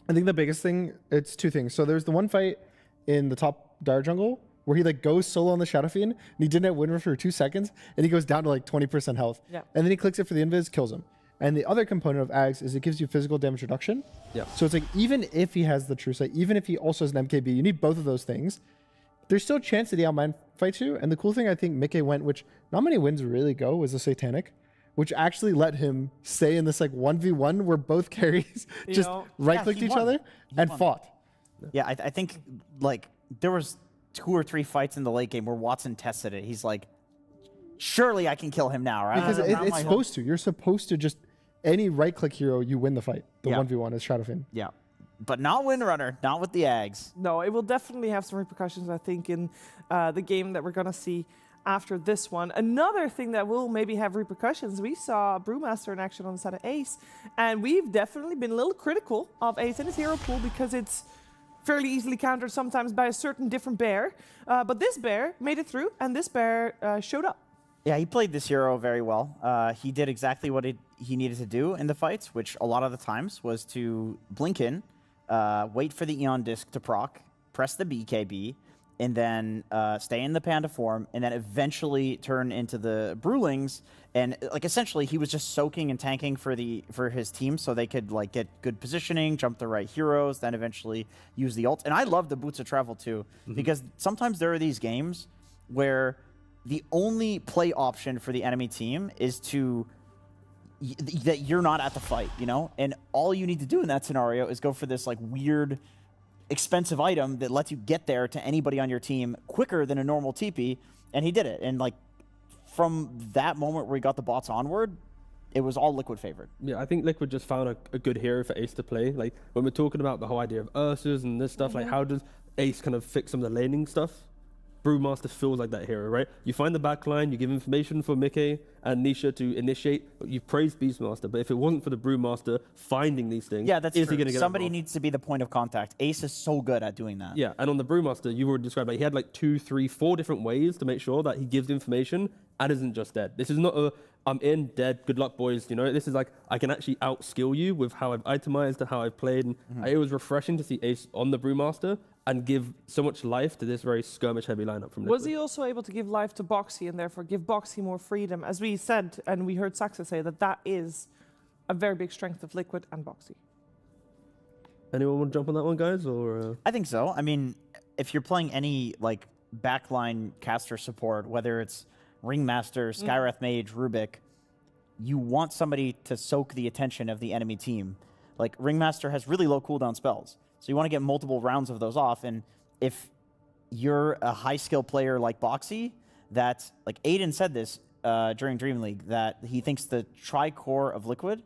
I think the biggest thing, it's two things. So there's the one fight in the top dire jungle where he like goes solo on the Shadow Fiend, and he didn't have Winter for 2 seconds, and he goes down to like 20% health. Yeah. And then he clicks it for the invis, kills him. And the other component of Ags is it gives you physical damage reduction. Yeah. So it's like, even if he has the True Sight, even if he also has an MKB, you need both of those things. There's still a chance that he outmind fights you. And the cool thing I think Mickey went, which not many wins really go, was the Satanic, which actually let him stay in this like 1v1 where both carries just right-clicked each other and fought. Yeah, I think like there was 2 or 3 fights in the late game where Watson tested it. He's like, surely I can kill him now, right? Because it's supposed to. You're supposed to just, any right-click hero, you win the fight. The 1v1 is Shadowfin. Yeah. But not Windrunner, not with the Ags. No, it will definitely have some repercussions, I think, in the game that we're going to see after this one. Another thing that will maybe have repercussions, we saw Brewmaster in action on the side of Ace, and we've definitely been a little critical of Ace and his hero pool because it's fairly easily countered sometimes by a certain different bear. But this bear made it through, and this bear showed up. Yeah, he played this hero very well. He did exactly what he needed to do in the fights, which a lot of the times was to blink in, wait for the Eon Disc to proc, press the BKB, and then stay in the Panda form, and then eventually turn into the Brewlings. And like essentially, he was just soaking and tanking for his team, so they could like get good positioning, jump the right heroes, then eventually use the ult. And I love the Boots of Travel too, because sometimes there are these games where the only play option for the enemy team is that you're not at the fight, you know? And all you need to do in that scenario is go for this like weird, expensive item that lets you get there to anybody on your team quicker than a normal TP, and he did it. And like from that moment where he got the bots onward, it was all Liquid favored. Yeah, I think Liquid just found a good hero for Ace to play. Like when we're talking about the whole idea of Ursus and this stuff, like how does Ace kind of fix some of the laning stuff? Brewmaster feels like that hero, right? You find the backline, you give information for Mickey and Nisha to initiate. You praise Beastmaster, but if it wasn't for the Brewmaster finding these things, yeah, that's is true. he going to get Somebody involved? needs to be the point of contact. Ace is so good at doing that. Yeah, and on the Brewmaster, you already described, like he had like 2, 3, 4 different ways to make sure that he gives information and isn't just dead. This is not a, I'm in, dead, good luck, boys. You know, this is like, I can actually outskill you with how I've itemized and how I've played. And it was refreshing to see Ace on the Brewmaster and give so much life to this very skirmish-heavy lineup from Liquid. Was he also able to give life to Boxy and therefore give Boxy more freedom? As we said, and we heard Saxa say, that is a very big strength of Liquid and Boxy. Anyone want to jump on that one, guys? Or I think so. I mean, if you're playing any like backline caster support, whether it's Ringmaster, Skywrath Mage, Rubik, you want somebody to soak the attention of the enemy team. Like Ringmaster has really low cooldown spells, so you want to get multiple rounds of those off. And if you're a high skill player like Boxy, that like Aiden said this during Dream League, that he thinks the tri-core of Liquid,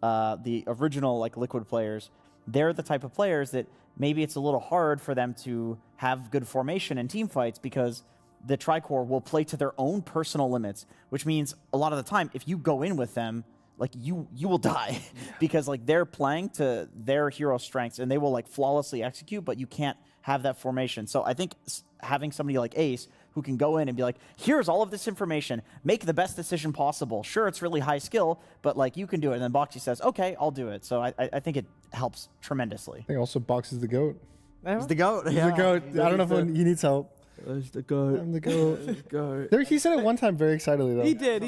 the original like Liquid players, they're the type of players that maybe it's a little hard for them to have good formation in team fights because the tri-core will play to their own personal limits, which means a lot of the time, if you go in with them, like you will die because like they're playing to their hero strengths and they will like flawlessly execute, but you can't have that formation. So I think having somebody like Ace who can go in and be like, here's all of this information, make the best decision possible. Sure, it's really high skill, but like you can do it. And then Boxy says, okay, I'll do it. So I think it helps tremendously. I think also Box is the GOAT. He's the GOAT. He's the GOAT. I don't know if he needs help. He's the GOAT. I'm the GOAT. He said it one time very excitedly, though. He did.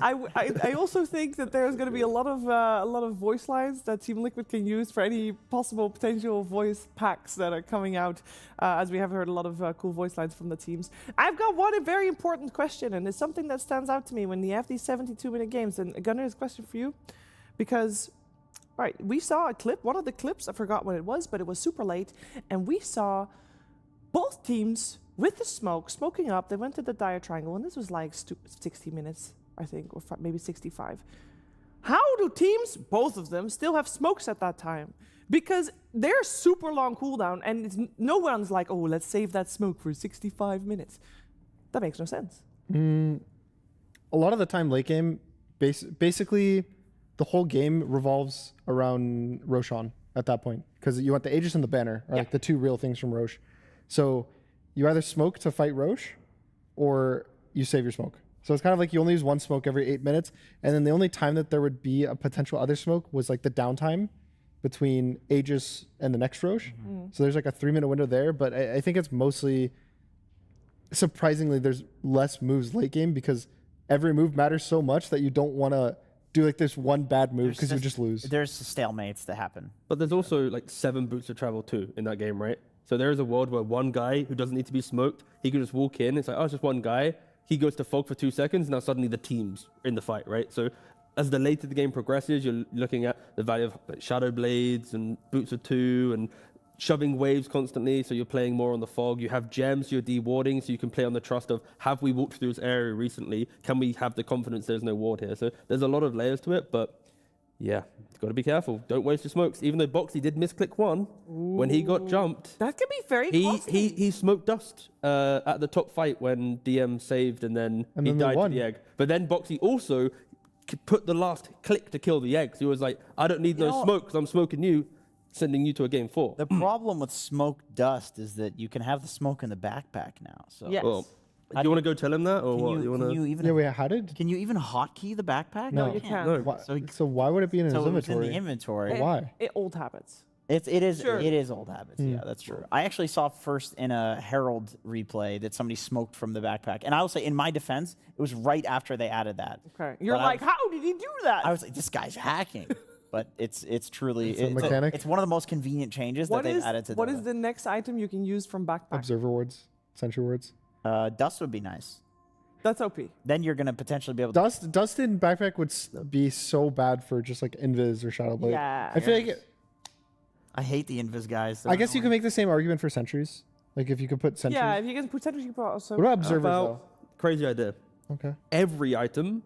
I also think that there's going to be a lot of voice lines that Team Liquid can use for any possible potential voice packs that are coming out, as we have heard a lot of cool voice lines from the teams. I've got one very important question, and it's something that stands out to me when you have these 72-minute games. And Gunnar, is a question for you, because all right, we saw a clip, one of the clips, I forgot what it was, but it was super late, and we saw both teams with the smoking up. They went to the dire triangle, and this was like 60 minutes, I think, or maybe 65. How do teams, both of them, still have smokes at that time? Because they're super long cooldown, and no one's like, oh, let's save that smoke for 65 minutes. That makes no sense. A lot of the time, late game, basically, the whole game revolves around Roshan at that point, because you want the Aegis and the Banner, are like the two real things from Roche. So you either smoke to fight Roche or you save your smoke. So it's kind of like you only use one smoke every 8 minutes. And then the only time that there would be a potential other smoke was like the downtime between Aegis and the next Roche. So there's like a 3-minute window there. But I think it's mostly, surprisingly, there's less moves late game because every move matters so much that you don't want to do like this one bad move because you just lose. There's stalemates that happen. But there's also like 7 boots of travel too in that game, right? So there is a world where one guy who doesn't need to be smoked, he can just walk in. It's like, oh, it's just one guy. He goes to fog for 2 seconds. Now suddenly the team's in the fight, right? So as the later the game progresses, you're looking at the value of like, Shadow Blades and Boots of 2 and shoving waves constantly. So you're playing more on the fog. You have gems, you're de-warding, so you can play on the trust of, have we walked through this area recently? Can we have the confidence there's no ward here? So there's a lot of layers to it, but yeah, got to be careful. Don't waste your smokes. Even though Boxy did misclick one when he got jumped. That can be very costly. He smoked dust at the top fight when DM saved and then he died to the egg. But then Boxy also put the last click to kill the egg. So he was like, I don't need no smoke because I'm smoking you, sending you to a game 4. The problem with smoke dust is that you can have the smoke in the backpack now. So Yes. Well, do you want to go tell him that, or what? Can you even hotkey the backpack? No, you can't. No. So why would it be in his so it's inventory? in the inventory. Why? It old habits. It is Sure. it is old habits. Yeah, that's true. I actually saw first in a Herald replay that somebody smoked from the backpack, and I will say, in my defense, it was right after they added that. Okay, you're But like, how did he do that? I was like, this guy's hacking. But it's truly It's a mechanic? it's one of the most convenient changes that they've added to What Dota. is the next item you can use from backpack? Observer wards, sentry wards. Dust would be nice. That's OP. Then you're gonna potentially be able to Dust in backpack would be so bad for just like Invis or Shadow Blade. Yeah. I feel like I hate the Invis guys. I guess you can make the same argument for sentries. Like if you could put sentries. Yeah, if you can put sentries, you can put also. What about observers though? Crazy idea. Okay. Every item,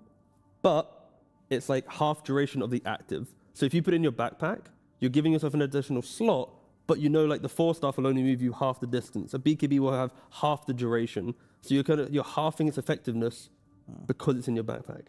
but it's like half duration of the active. So if you put in your backpack, you're giving yourself an additional slot, but you know like the 4 staff will only move you half the distance. A BKB will have half the duration. So you're halving its effectiveness because it's in your backpack.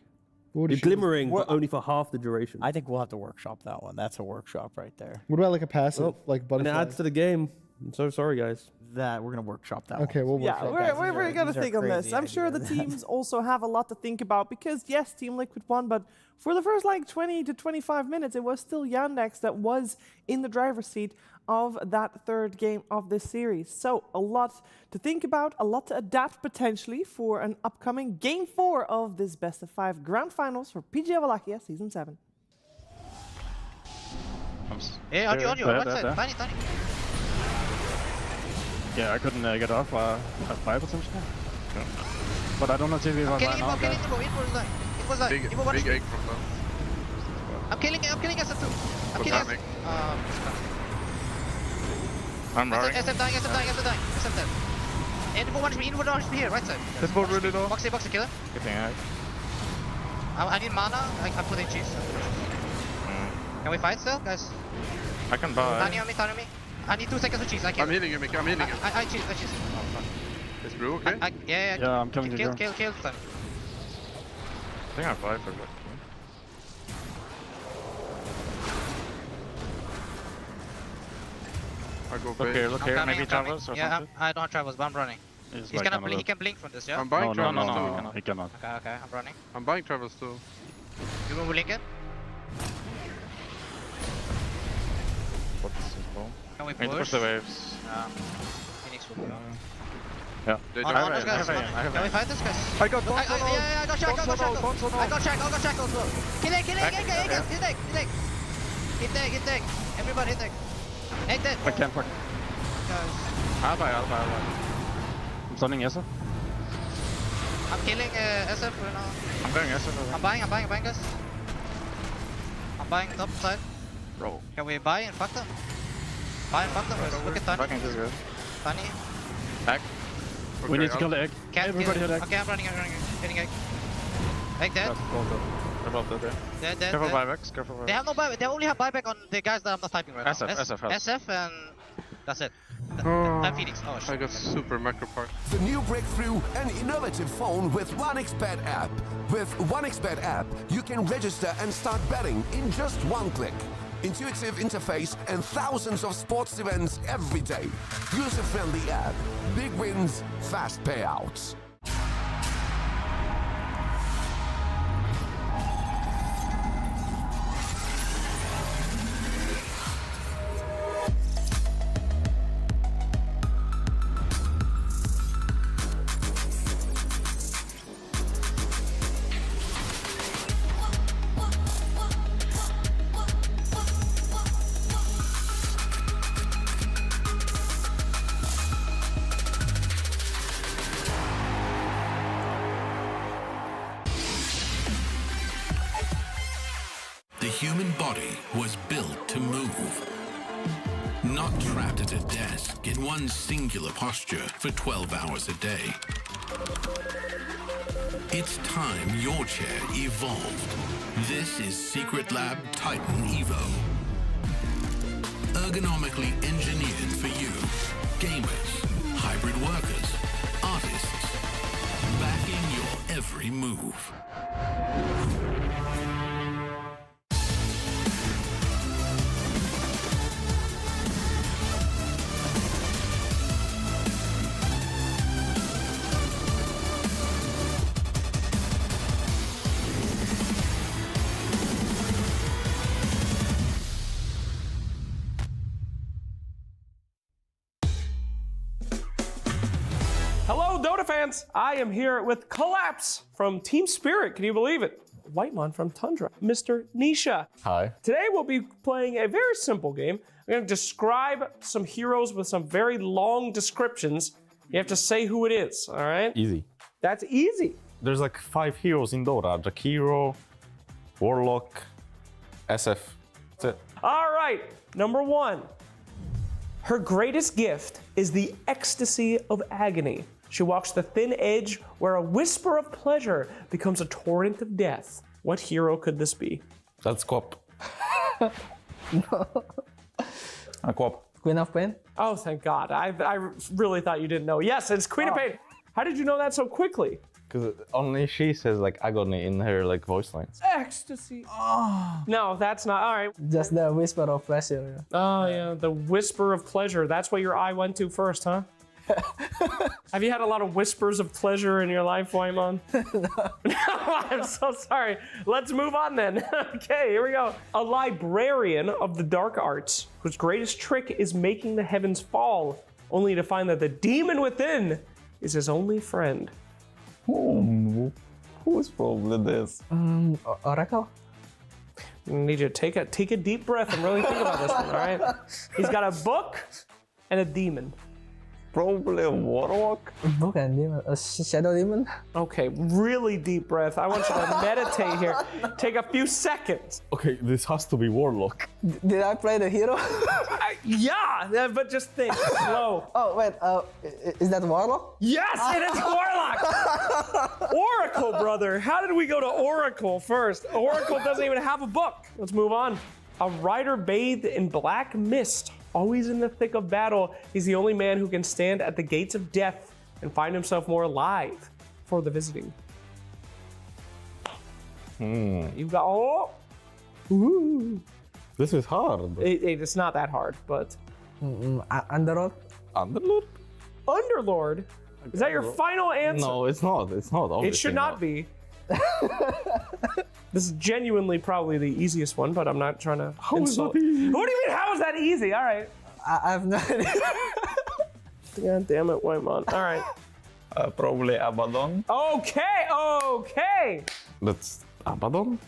You're glimmering, but only for half the duration. I think we'll have to workshop that one. That's a workshop right there. What about like a passive, like And butterfly? it adds to the game. I'm so sorry, guys. That we're gonna workshop that Okay, one. we'll workshop that. We're gonna these are think on this. crazy I'm sure the ideas. teams also have a lot to think about because yes, Team Liquid won, but for the first like 20 to 25 minutes, it was still Yandex that was in the driver's seat of that third game of this series. So a lot to think about, a lot to adapt potentially for an upcoming Game 4 of this Best of 5 Grand Finals for PGL Wallachia Season 7. Hey, on you, right side, tiny. Yeah, I couldn't get off at 5 or something. Yeah. But I don't know if we I'm were killing now. info is dying. It was dying. Info Big egg from them. I'm killing SF too. I'm killing SF. I'm running. SF dying. SF dead. Info 1 HP here, right side. This board really low. Boxy, kill him. Getting egg. I need mana. I put in cheese. Can we fight still, guys? I can buy. Tiny on me. I need 2 seconds of cheese. I kill. I'm healing you, Mickey. I'm healing you. I cheese. Is Brew okay? Yeah, I'm coming to you. Kill. I think I'm 5 for good. I go Look here, maybe travels or something. I don't have travels, but I'm running. He can blink from this, yeah? I'm buying travels too. No, he cannot. Okay, I'm running. I'm buying travels too. You will blink it? What's his ball? Can we I need to push? push the waves. Phoenix will be on. Yeah. On those guys. Can we fight this guys? I got one. I got shackle as well. Kill egg. Hit egg. Everybody hit egg. Egg dead. I can't fuck. I'll buy. I'm stunning SF. I'm killing SF right now. I'm going SF. I'm buying guys. I'm buying top side. Bro. Can we buy and fuck them? Look at Tani. Fucking this good. Tani. Back. Okay, We need to kill the egg. Can't Everybody kill hit it. egg. Okay, I'm running. Hitting egg. Egg dead. They're both dead. Dead. Careful buybacks. Careful buybacks. They have no buyback. They only have buyback on the guys that I'm not typing right now. SF has. SF and that's it. And Phoenix. Oh shit. I got super macro part. The new breakthrough, an innovative phone with 1xBet app. With 1xBet app, you can register and start betting in just one click. intuitive interface, and thousands of sports events every day. User-friendly app. Big wins, fast payouts. The human body was built to move. Not trapped at a desk in one singular posture for 12 hours a day. It's time your chair evolved. This is Secret Lab Titan Evo. Ergonomically engineered for you. Gamers, hybrid workers, artists. Backing your every move. Hello, Dota fans! I am here with Collapse from Team Spirit. Can you believe it? Whitemon from Tundra, Mr. Nisha. Hi. Today we'll be playing a very simple game. I'm going to describe some heroes with some very long descriptions. You have to say who it is, all right? Easy. That's easy. There's like 5 heroes in Dota. Jakiro, Warlock, SF. That's it. All right, number 1. Her greatest gift is the ecstasy of agony. She walks the thin edge where a whisper of pleasure becomes a torrent of death. What hero could this be? That's Quap. Quap. Queen of Pain? Oh, thank God. I really thought you didn't know. Yes, it's Queen of Pain. How did you know that so quickly? Because only she says like agony in her like voice lines. Ecstasy. Oh. No, that's not. All right. Just the whisper of pleasure. Oh, yeah. The whisper of pleasure. That's what your eye went to first, huh? Have you had a lot of whispers of pleasure in your life, Waimon? No. I'm so sorry. Let's move on then. Okay, here we go. A librarian of the dark arts, whose greatest trick is making the heavens fall, only to find that the demon within is his only friend. Who's probably this? Oracle? Need you to take a deep breath and really think about this one, all right? He's got a book and a demon. Probably a Warlock. Book and demon. A shadow demon? Okay, really deep breath. I want you to meditate here. Take a few seconds. Okay, this has to be Warlock. Did I play the hero? Yeah, but just think slow. Oh, wait, is that Warlock? Yes, it is Warlock! Oracle, brother. How did we go to Oracle first? Oracle doesn't even have a book. Let's move on. A rider bathed in black mist, always in the thick of battle. He's the only man who can stand at the gates of death and find himself more alive for the visiting. You've got, oh! Ooh. This is hard. It's not that hard, but... Underlord? Underlord? Underlord? Is that your final answer? No, it's not. It's not. It should not be. This is genuinely probably the easiest one, but I'm not trying to insult. What do you mean, how is that easy? All right. I have no idea. God damn it, Waimon. All right. Probably Abaddon. Okay. That's Abaddon?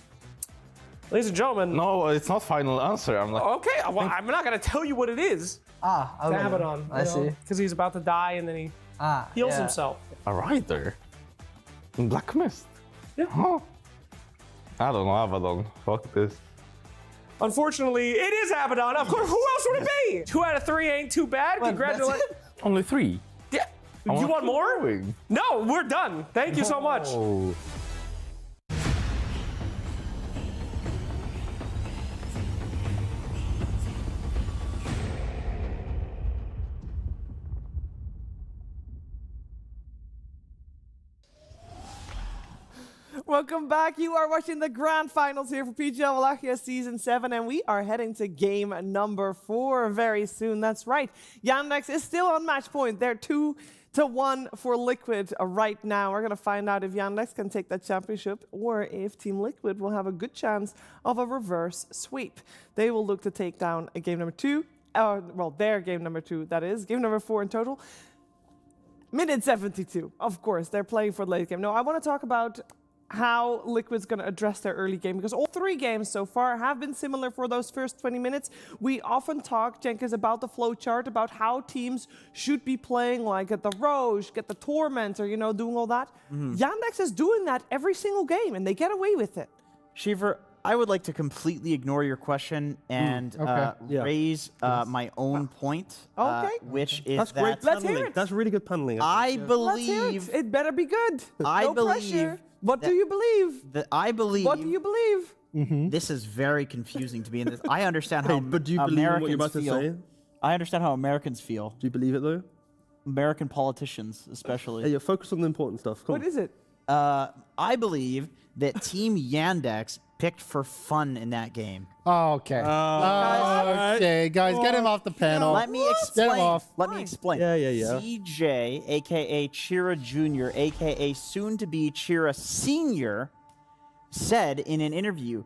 Ladies and gentlemen. No, it's not final answer. I'm like. Okay, well, I'm not going to tell you what it is. Abaddon. I see. Because he's about to die and then he heals himself. A rider? In Black Mist? Yeah. Huh. I don't know, Abaddon. Fuck this. Unfortunately, it is Abaddon. Of course, who else would it be? 2 out of 3 ain't too bad. Congratulations. Only 3? Yeah. You want more? Going. No, we're done. Thank you so much. Welcome back. You are watching the grand finals here for PGL Wallachia Season 7, and we are heading to game number 4 very soon. That's right. Yandex is still on match point. They're 2-1 for Liquid right now. We're going to find out if Yandex can take that championship or if Team Liquid will have a good chance of a reverse sweep. They will look to take down a game number 2. Well, their game number 2, that is. Game number 4 in total. Minute 72. Of course, they're playing for the late game. No, I want to talk about how Liquid's going to address their early game, because all 3 games so far have been similar for those first 20 minutes. We often talk, Jenkins, about the flow chart, about how teams should be playing, like at the Roche, get the Tormentor, you know, doing all that. Yandex is doing that every single game, and they get away with it. Shiver, I would like to completely ignore your question and raise my own point, which is That's that... great Let's hear paneling. it. That's really good paneling. I Let's believe... hear it. It better be good. I no believe... pressure. What do you believe? That I believe... What do you believe? This is very confusing to me. In this. I understand how but do you believe in what you're about to say? I understand how Americans feel. Do you believe it, though? American politicians, especially. Hey, you're focused on the important stuff. Come What on. is it? I believe that Team Yandex picked for fun in that game. Okay. Okay, guys, get him off the panel. Let me Get him explain. off. Let me explain. Yeah. CJ, a.k.a. Chira Jr., a.k.a. soon-to-be Chira Sr., said in an interview,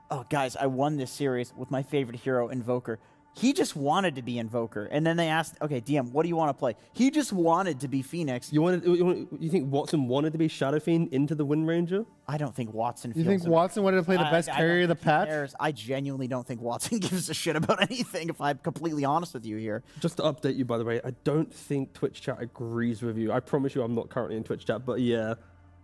oh, guys, I won this series with my favorite hero, Invoker. He just wanted to be Invoker. And then they asked, okay, DM, what do you want to play? He just wanted to be Phoenix. You think Watson wanted to be Shadow Fiend into the Wind Ranger? I don't think Watson You feels think Watson wanted to play the best carrier of the patch? I genuinely don't think Watson gives a shit about anything, if I'm completely honest with you here. Just to update you, by the way, I don't think Twitch chat agrees with you. I promise you I'm not currently in Twitch chat, but yeah.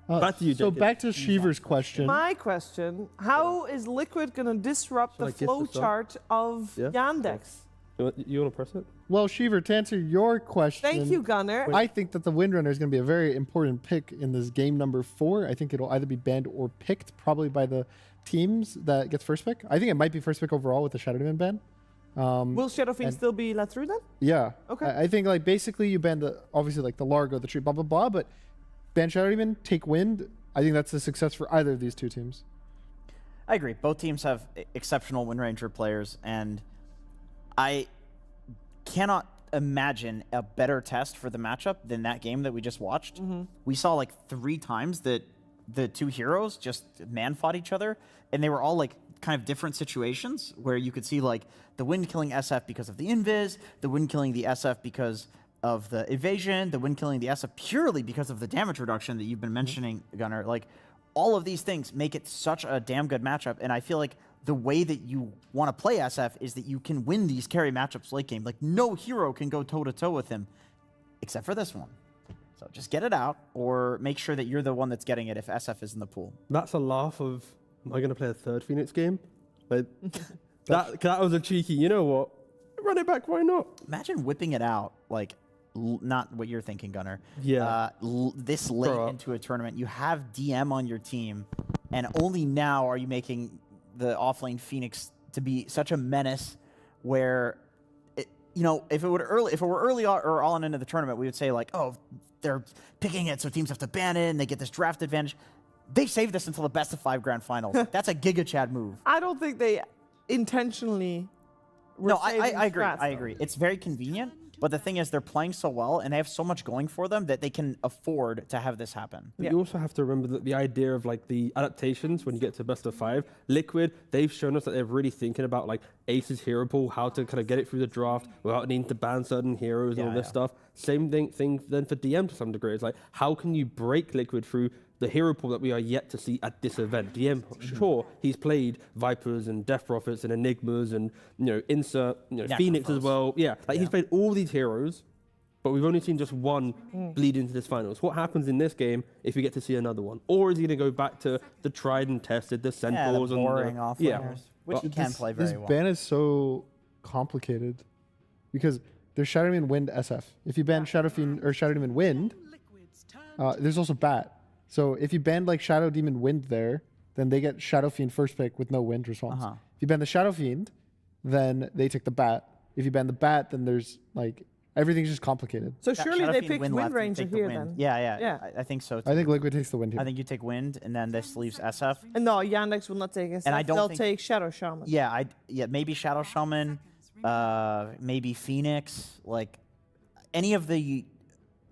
Back to you, So Jacob. back to Shiver's question. My question, how is Liquid going to disrupt Shall I the give flow this up? chart of Yeah? Yandex? You want to press it? Well, Shiver, to answer your question, Thank you, Gunnar. I think that the Windrunner is going to be a very important pick in this game number 4. I think it'll either be banned or picked, probably by the teams that gets first pick. I think it might be first pick overall with the Shadow Demon ban. Will Shadow Fiend still be let through then? Yeah. Okay. I think like basically you ban the obviously like the Largo, the tree, blah blah blah, but ban Shadow Demon, take Wind. I think that's a success for either of these 2 teams. I agree. Both teams have exceptional Wind Ranger players, and I cannot imagine a better test for the matchup than that game that we just watched. We saw like 3 times that the 2 heroes just man-fought each other, and they were all like kind of different situations where you could see like the Wind killing SF because of the Invis, the Wind killing the SF because of the evasion, the Wind killing the SF purely because of the damage reduction that you've been mentioning, Gunnar. Like, all of these things make it such a damn good matchup, and I feel like the way that you want to play SF is that you can win these carry matchups late game. Like, no hero can go toe-to-toe with him, except for this one. So just get it out, or make sure that you're the one that's getting it if SF is in the pool. That's a laugh of, am I going to play a 3rd Phoenix game? Like, that was a cheeky, you know what? Run it back, why not? Imagine whipping it out, like, not what you're thinking, Gunnar. Yeah. This late into a tournament, you have DM on your team, and only now are you making the offlane Phoenix to be such a menace where, you know, if it were early or all into the tournament, we would say like, oh, they're picking it, so teams have to ban it, and they get this draft advantage. They saved this until the best of 5 grand finals. That's a Giga Chad move. I don't think they intentionally were No, I saving agree. strats, I though. agree. It's very convenient, but the thing is, they're playing so well, and they have so much going for them that they can afford to have this happen. You also have to remember that the idea of like the adaptations when you get to best of 5, Liquid, they've shown us that they're really thinking about like Ace's hero pool, how to kind of get it through the draft without needing to ban certain heroes and all this stuff. Same thing then for DM to some degree. It's like, how can you break Liquid through the hero pool that we are yet to see at this event? DM, sure, he's played Vipers and Death Prophets and Enigmas and, you know, insert, you know, Phoenix as well. Yeah, like he's played all these heroes, but we've only seen just one bleed into this finals. What happens in this game if we get to see another one? Or is he going to go back to the tried and tested, the Centaurs the and boring offlaners, which he can play very well. This ban is so complicated because there's Shadow Demon Wind SF. If you ban Shadow Fiend or Shadow Demon Wind, there's also Bat. So if you ban like Shadow Demon Wind there, then they get Shadow Fiend first pick with no Wind response. If you ban the Shadow Fiend, then they take the Bat. If you ban the Bat, then there's like Everything's just complicated. So surely they picked Wind left, you Wind Ranger take the here wind. then. Yeah. Yeah. I think so too. I think Liquid takes the wind here. I think you take wind, and then this leaves SF. And no, Yandex will not take SF. And I don't They'll think- take Shadow Shaman. Yeah, maybe Shadow Shaman, maybe Phoenix. Like any of the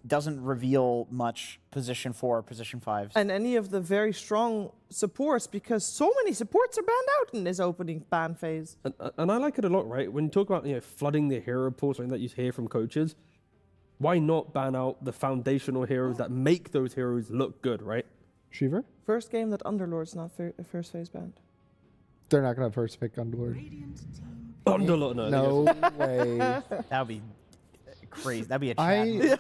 doesn't reveal much position 4, position 5. And any of the very strong supports, because so many supports are banned out in this opening ban phase. And I like it a lot, right? When you talk about flooding the hero pool, something that you hear from coaches, why not ban out the foundational heroes that make those heroes look good, right? Shiver? First game that Underlord's not first phase banned. They're not gonna have first pick Underlord. Underlord, no way. That would be crazy. That'd be a chat.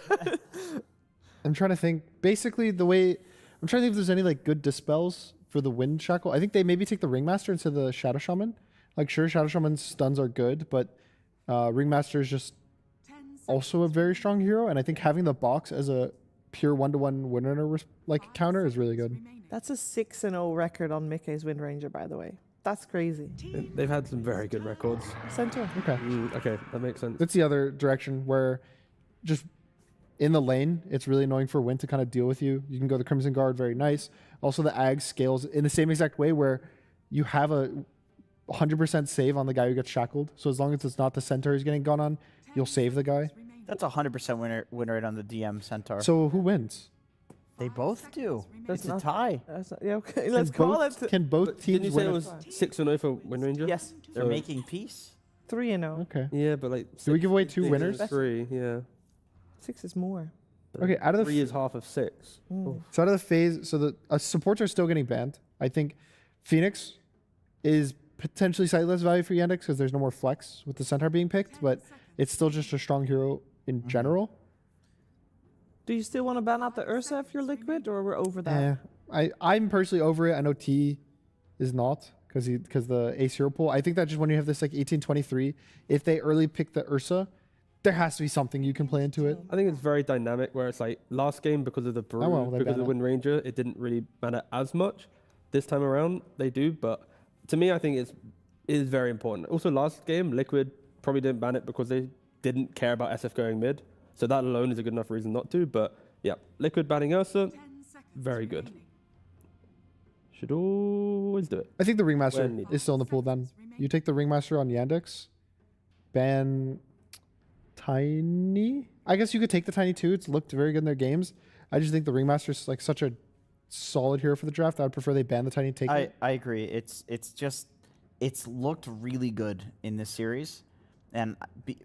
I'm trying to think. Basically, I'm trying to think if there's any like good dispels for the Wind Shackle. I think they maybe take the Ringmaster instead of the Shadow Shaman. Like, sure, Shadow Shaman's stuns are good, but Ringmaster is just also a very strong hero. And I think having the box as a pure 1-to-1 winner like counter is really good. That's a 6-0 record on Mickey's Wind Ranger, by the way. That's crazy. They've had some very good records. Centaur. Okay. Okay, that makes sense. That's the other direction where just in the lane, it's really annoying for Wind to kind of deal with you. You can go the Crimson Guard, very nice. Also, the Ag scales in the same exact way where you have a 100% save on the guy who gets shackled. So as long as it's not the Centaur who's getting gone on, you'll save the guy. That's 100% win rate on the DM Centaur. So who wins? They both do. That's It's a not- tie. Yeah, okay, let's call it. Can both Didn't teams you say win? it was 6-0 for Wind Ranger? Yes. They're making peace. 3-0. Okay. Yeah, but like. Do we give away 2 6 winners? is 3, yeah. 6 is more. Okay, out of the 3 is half of 6. Mm. So out of the phase, so the supports are still getting banned. I think Phoenix is potentially slightly less value for Yandex because there's no more flex with the Centaur being picked, but it's still just a strong hero in general. Do you still want to ban out the Ursa if you're Liquid, or we're over that? I'm personally over it. I know T is not because the ace hero pool. I think that just when you have this like 18-23, if they early pick the Ursa, there has to be something you can play into it. I think it's very dynamic where it's like last game because of the Brew, well, they because of the ban Wind Ranger, it didn't really matter as much. This time around, they do, but to me, I think it is very important. Also, last game, Liquid probably didn't ban it because they didn't care about SF going mid. So that alone is a good enough reason not to. But yeah, Liquid banning Ursa, very good. Should always do it. I think the Ringmaster When needed. is still in the pool then. You take the Ringmaster on Yandex, ban Tiny. I guess you could take the Tiny too. It's looked very good in their games. I just think the Ringmaster is like such a solid hero for the draft. I would prefer they ban the Tiny, take it. I agree. It's looked really good in this series. And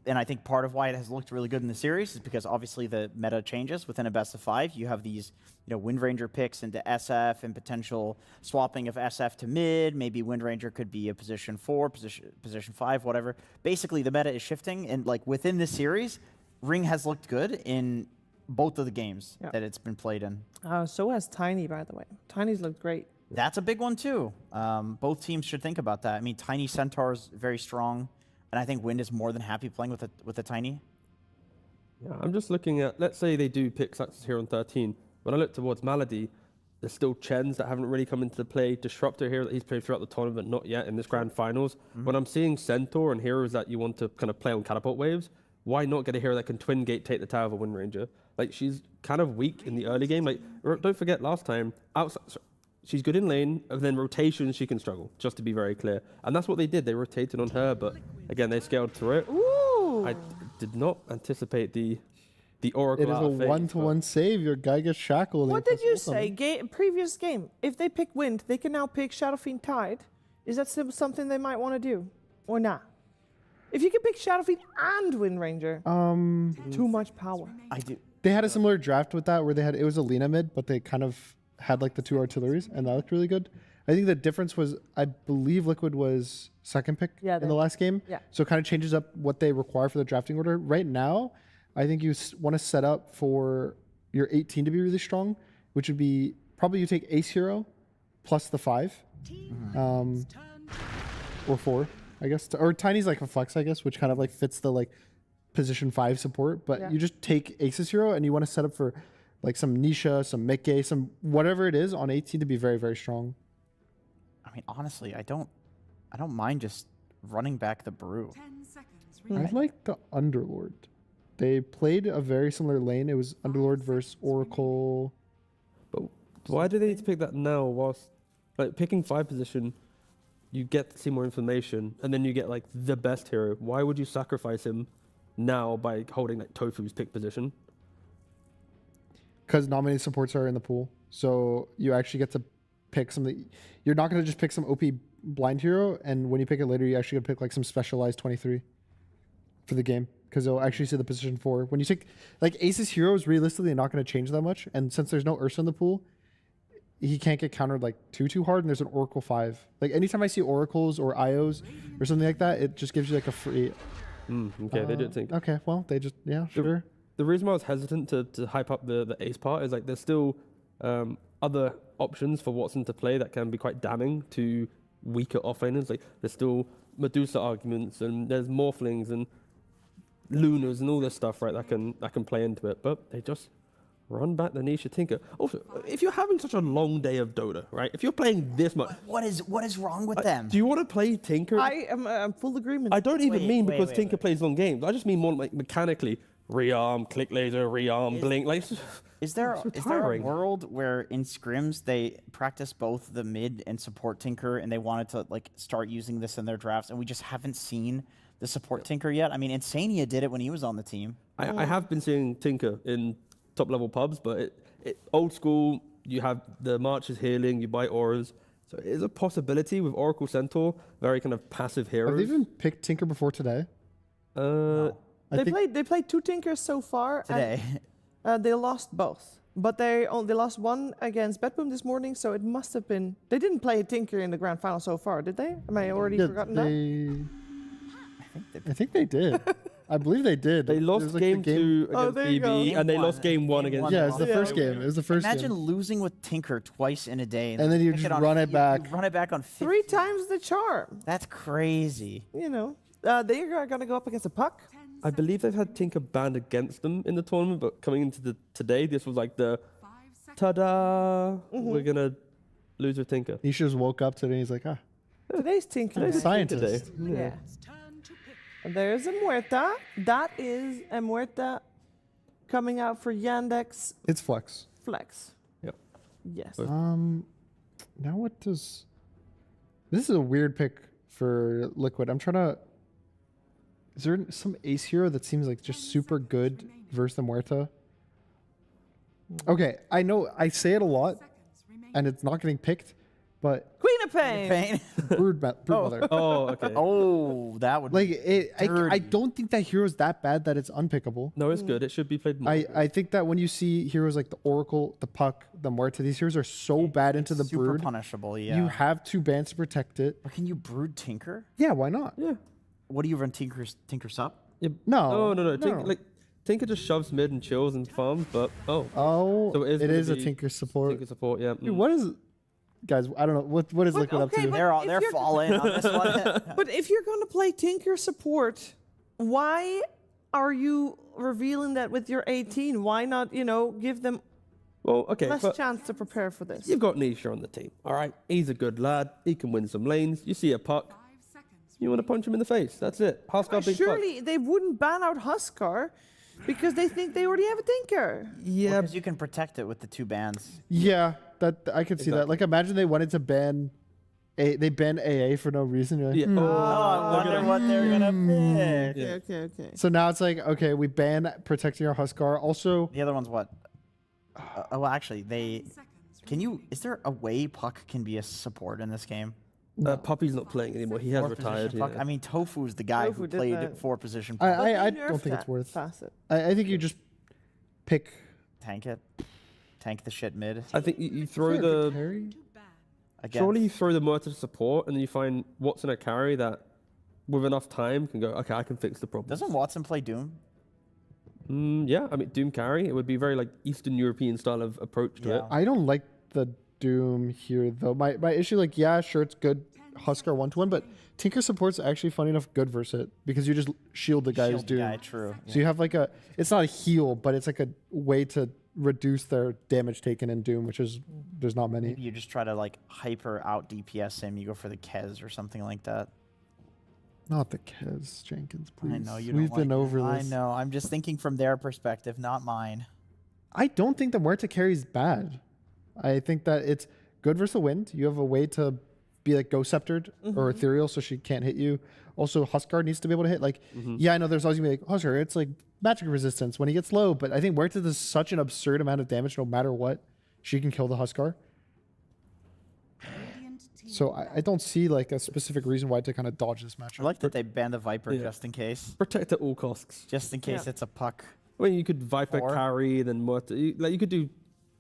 I think part of why it has looked really good in the series is because obviously the meta changes within a best of 5. You have these, Wind Ranger picks into SF and potential swapping of SF to mid. Maybe Wind Ranger could be a position 4, position 5, whatever. Basically, the meta is shifting, and like within this series, Ring has looked good in both of the games that it's been played in. So has Tiny, by the way. Tiny's looked great. That's a big one too. Both teams should think about that. I mean, Tiny Centaur's very strong. And I think Wind is more than happy playing with a Tiny. Yeah, I'm just looking at, let's say they do pick Saxus here on 13. When I look towards Malady, there's still Chens that haven't really come into play. Disruptor here that he's played throughout the tournament, not yet in this grand finals. When I'm seeing Centaur and heroes that you want to kind of play on catapult waves, why not get a hero that can twin gate take the tower of a Wind Ranger? Like, she's kind of weak in the early game. Like, don't forget last time, she's good in lane, and then rotations she can struggle, just to be very clear. And that's what they did. They rotated on her, but again, they scaled through it. Ooh. I did not anticipate the Oracle. It is a 1-to-1 save. Your guy gets shackled. What did you say? Previous game. If they pick Wind, they can now pick Shadow Fiend Tide. Is that still something they might want to do? Or not? If you can pick Shadow Fiend and Wind Ranger, too much power. I do. They had a similar draft with that where it was a Lina mid, but they kind of had like the 2 artilleries, and that looked really good. I think the difference was, I believe Liquid was second pick in the last game. Yeah. So it kind of changes up what they require for the drafting order. Right now, I think you want to set up for your 18 to be really strong, which would be probably you take Ace Hero plus the 5. Or 4, I guess. Or Tiny's like a flex, I guess, which kind of like fits the like position 5 support. But you just take Ace's Hero and you want to set up for like some Nisha, some Mickey, some whatever it is on 18 to be very, very strong. I mean, honestly, I don't mind just running back the Brew. I like the Underlord. They played a very similar lane. It was Underlord versus Oracle. But why do they need to pick that now? Whilst like picking 5 position, you get to see more information, and then you get like the best hero. Why would you sacrifice him now by holding like Tofu's pick position? Because not many supports are in the pool, so you actually get to pick something. You're not going to just pick some OP blind hero, and when you pick it later, you actually got to pick like some specialized 23 for the game, because they'll actually see the position 4. When you take like Ace's hero is realistically not going to change that much, and since there's no Ursa in the pool, he can't get countered like too hard, and there's an Oracle 5. Like anytime I see Oracles or IOs or something like that, it just gives you like a free. Okay, they did think. Okay, well they just sure. The reason why I was hesitant to hype up the Ace part is like there's still other options for Watson to play that can be quite damning to weaker offlaners. Like there's still Medusa arguments, and there's Morphlings and Lunas and all this stuff, right? That can play into it, but they just run back the Nisha Tinker. Also, if you're having such a long day of Dota, right? If you're playing this much, what is wrong with them? Do you want to play Tinker? I am full agreement. I don't even mean because Tinker plays long games. I just mean more like mechanically. Rearm, click laser, rearm, blink. Like, is there a world where in scrims they practice both the mid and support Tinker, and they wanted to like start using this in their drafts, and we just haven't seen the support Tinker yet? I mean, Insania did it when he was on the team. I have been seeing Tinker in top level pubs, but it old school. You have the Marches healing, you buy auras, so it is a possibility with Oracle Centaur, very kind of passive heroes. Have they even picked Tinker before today? No. They played 2 Tinkers so far today. And, they lost both, but they lost one against BetBoom this morning. So it must have been they didn't play a Tinker in the grand final so far, did they? Am I already forgotten that? I think they did. I believe they did. They lost like game 2 against BB, and they lost game 1 against. Yeah, it's the first game. It was the first Imagine game. losing with Tinker twice in a day, And then you pick just on run it back. You run it back on 3 times the charm. That's crazy. You know, they are going to go up against a Puck. I believe they've had Tinker banned against them in the tournament, but coming into today, this was like the ta-da, we're going to lose with Tinker. He just woke up today and he's like, Today's Tinker. Today's scientist. Yeah. And there's a Muerta. That is a Muerta coming out for Yandex. It's Flex. Flex. Yep. Yes. Now what does... This is a weird pick for Liquid. I'm trying to... Is there some ace hero that seems like just super good versus the Muerta? Okay, I know I say it a lot, and it's not getting picked, but Queen of Pain. Brood Mother. Oh, okay. Oh, that would like it. I don't think that hero is that bad that it's unpickable. No, it's good. It should be played more. I think that when you see heroes like the Oracle, the Puck, the Muerta, these heroes are so bad into the super Brood. punishable. Yeah. You have 2 bans to protect it. But can you Brood Tinker? Yeah, why not? Yeah. What do you run Tinker Sup? Yeah. No. No. Tinker just shoves mid and chills and farms, but so it is a Tinker support. Tinker support, yeah. Dude, what is, guys? I don't know what is Liquid up to. They're falling on this one. But if you're going to play Tinker support, why are you revealing that with your 18? Why not, give them less chance to prepare for this? You've got Nisha on the team, all right? He's a good lad. He can win some lanes. You see a Puck. You want to punch him in the face. That's it. Huskar, big surely they wouldn't ban out Huskar because they think they already have a Tinker. Yeah, because you can protect it with the 2 bans. Yeah, that I could see that. Like, imagine they wanted to ban, they ban AA for no reason. You're like, Yeah. I wonder what they're gonna pick. Okay. So now it's like, okay, we ban protecting our Huskar. Also, the other one's what? Well, actually, is there a way Puck can be a support in this game? Puppy's not playing anymore. He has 4 retired. position Puck. I mean, Tofu's the guy who did played that. 4 position. I don't think it's worth. I think you just pick. Tank it. Tank the shit mid. I think you throw the. Surely you throw the Muerta support, and then you find Watson a carry that, with enough time, can go. Okay, I can fix the problem. Doesn't Watson play Doom? Yeah, I mean Doom carry. It would be very like Eastern European style of approach to it. I don't like the Doom here though. My issue, like, yeah, sure, it's good Huskar 1-1, but Tinker support's actually funny enough good versus it because you just shield the guy who's Doom. True. So you have like it's not a heal, but it's like a way to reduce their damage taken in Doom, which is there's not many. Maybe you just try to like hyper out DPS him. You go for the Kez or something like that. Not the Kez, Jenkins, please. I know you We've don't been like over it. this. I know. I'm just thinking from their perspective, not mine. I don't think the Muerta carry is bad. I think that it's good versus the wind. You have a way to be like Ghost Sceptered or Ethereal so she can't hit you. Also, Huskar needs to be able to hit. Like, yeah, I know there's always going to be like, Huskar, it's like magic resistance when he gets low. But I think Muerta does such an absurd amount of damage no matter what. She can kill the Huskar. So I don't see like a specific reason why to kind of dodge this matchup. I like that they banned the Viper Yeah. just in case. Protect at all costs. Just in case it's a puck. Well, you could Viper carry, then what? Like you could do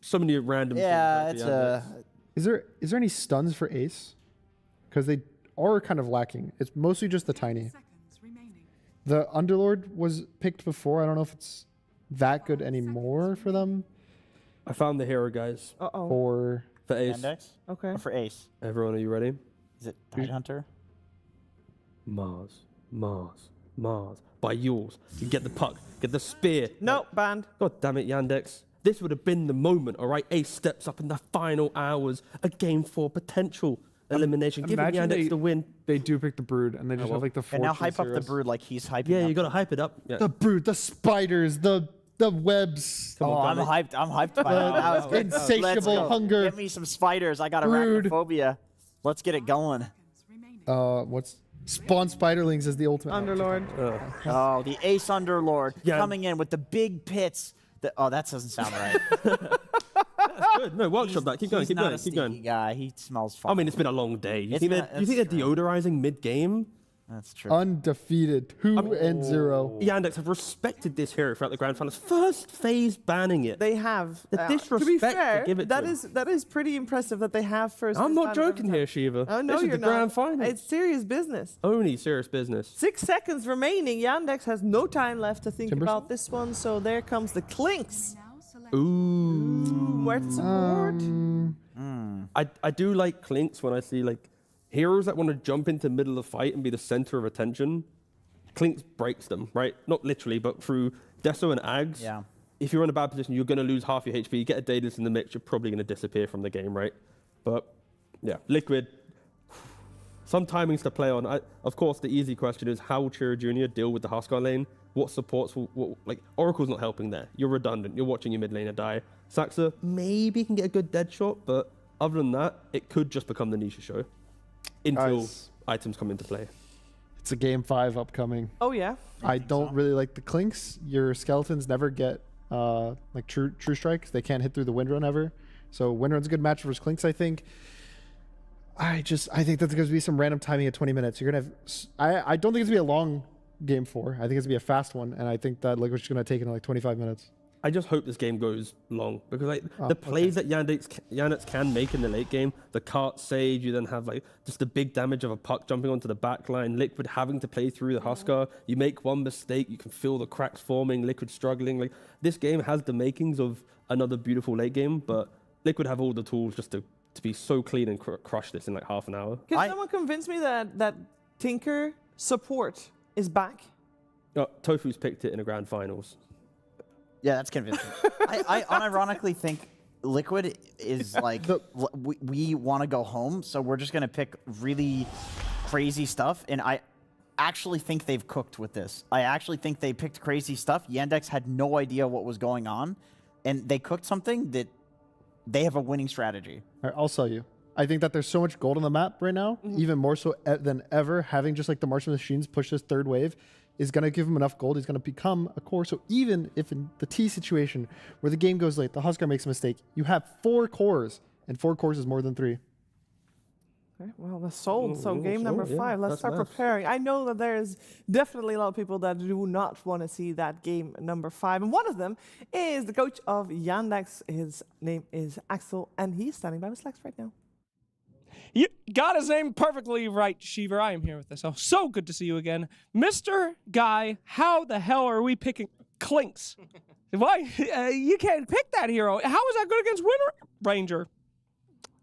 so many random. Yeah, things it's Is there any stuns for Ace? Because they are kind of lacking. It's mostly just the tiny. The Underlord was picked before. I don't know if it's that good anymore for them. I found the hero, guys. For Ace. Yandex? Okay. Or for Ace? Everyone, are you ready? Is it Tide Hunter? Mars. By yours. You get the puck, get the spear. Nope, banned. God damn it, Yandex. This would have been the moment, all right? Ace steps up in the final hours. A game 4 potential elimination. Giving Yandex the win. They do pick the Brood, and they just have like the And now Fortress hype up the heroes. Brood like he's hyping Yeah, up. you got to hype it up. Yeah. The Brood, the spiders, the webs. Oh, I'm hyped. I'm hyped by that. That was good. Let's Insatiable go. hunger. Get me some spiders. I got Brood. arachnophobia. Let's get it going. What's Spawn Spiderlings is the ultimate. Underlord. Oh, the Ace Underlord Yeah. coming in with the big pits. Oh, that doesn't sound right. That's good. No, workshop that. Keep going, He's keep not going, a keep sneaky going. guy. He smells fun. I mean, it's been a long day. You It's think been they're, a- you think they're that's true. deodorizing mid-game? That's true. Undefeated, 2-0. Yandex have respected this hero throughout the grand finals. First phase banning it. They have. The To disrespect be to fair, give it to them. that is pretty impressive that they have first. I'm phase not ban every joking time. here, Shiva. Oh no, This is you're the grand not. final. It's serious business. Only serious business. 6 seconds remaining. Yandex has no time left to think Timbers? about this one. So there comes the Clinks. Ooh. Where to support? I do like Clinks when I see like heroes that want to jump into the middle of the fight and be the center of attention. Clinks breaks them, right? Not literally, but through Deso and Ags. Yeah. If you're in a bad position, you're going to lose half your HP. You get a Daedalus in the mix, you're probably going to disappear from the game, right? But yeah, Liquid. Some timings to play on. Of course, the easy question is how will Chira Jr. deal with the Huskar lane? What supports will like Oracle's not helping there. You're redundant. You're watching your mid laner die. Saxa maybe can get a good dead shot, but other than that, it could just become the Nisha show until Guys. items come into play. It's a game 5 upcoming. Oh yeah. I don't really like the Clinks. Your skeletons never get like true strikes. They can't hit through the Windrun ever. So Windrun's a good match versus Clinks, I think. I think that's going to be some random timing at 20 minutes. You're gonna have. I don't think it's gonna be a long game 4. I think it's gonna be a fast one, and I think that Liquid's gonna take it in like 25 minutes. I just hope this game goes long because like the plays that Yandex can make in the late game, the cart sage, you then have like just the big damage of a puck jumping onto the back line, Liquid having to play through the Huskar. You make one mistake, you can feel the cracks forming, Liquid struggling. Like this game has the makings of another beautiful late game, but Liquid have all the tools just to be so clean and crush this in like half an hour. Can someone convince me that Tinker support is back? Tofu's picked it in the grand finals. Yeah, that's convincing. I unironically think Liquid is like, we want to go home, so we're just going to pick really crazy stuff. And I actually think they've cooked with this. I actually think they picked crazy stuff. Yandex had no idea what was going on, and they cooked something that they have a winning strategy. All right, I'll sell you. I think that there's so much gold on the map right now, even more so than ever. Having just like the Martian Machines push this third wave is going to give him enough gold. He's going to become a core. So even if in the T situation where the game goes late, the Huskar makes a mistake, you have 4 cores, and 4 cores is more than 3. Okay, well, that's sold. So Ooh, game number sold, yeah. 5. Let's That's start nice. preparing. I know that there's definitely a lot of people that do not want to see that game number 5. And one of them is the coach of Yandex. His name is Axel, and he's standing by with Slacks right now. You got his name perfectly right, Shiver. I am here with this. Oh, so good to see you again. Mr. Guy, how the hell are we picking Clinks? Why? You can't pick that hero. How is that good against Wind Ranger?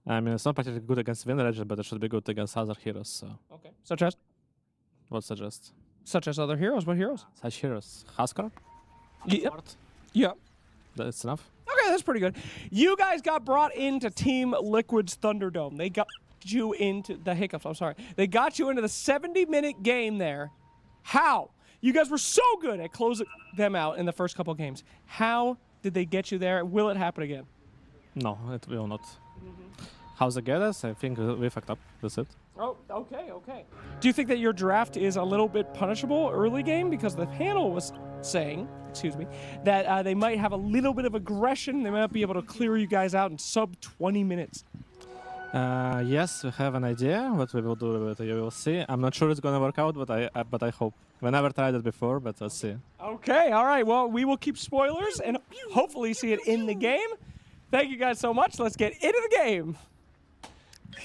I mean, it's not particularly good against Wind Ranger, but it should be good against other heroes, so. Okay. Such as? What suggest? Such as other heroes? What heroes? Such heroes. Huskar? Yeah. Yeah. That's enough. Okay, that's pretty good. You guys got brought into Team Liquid's Thunderdome. They got got you into the hiccups. I'm sorry. They got you into the 70-minute game there. How? You guys were so good at closing them out in the first couple games. How did they get you there? Will it happen again? No, it will not. How's it get us? I think we fucked up. That's it. Oh, okay. Do you think that your draft is a little bit punishable early game? Because the panel was saying, that they might have a little bit of aggression. They might not be able to clear you guys out in sub 20 minutes. Yes, we have an idea what we will do with it. You will see. I'm not sure it's going to work out, but I hope. We never tried it before, but let's see. Okay, all right. Well, we will keep spoilers and hopefully see it in the game. Thank you guys so much. Let's get into the game.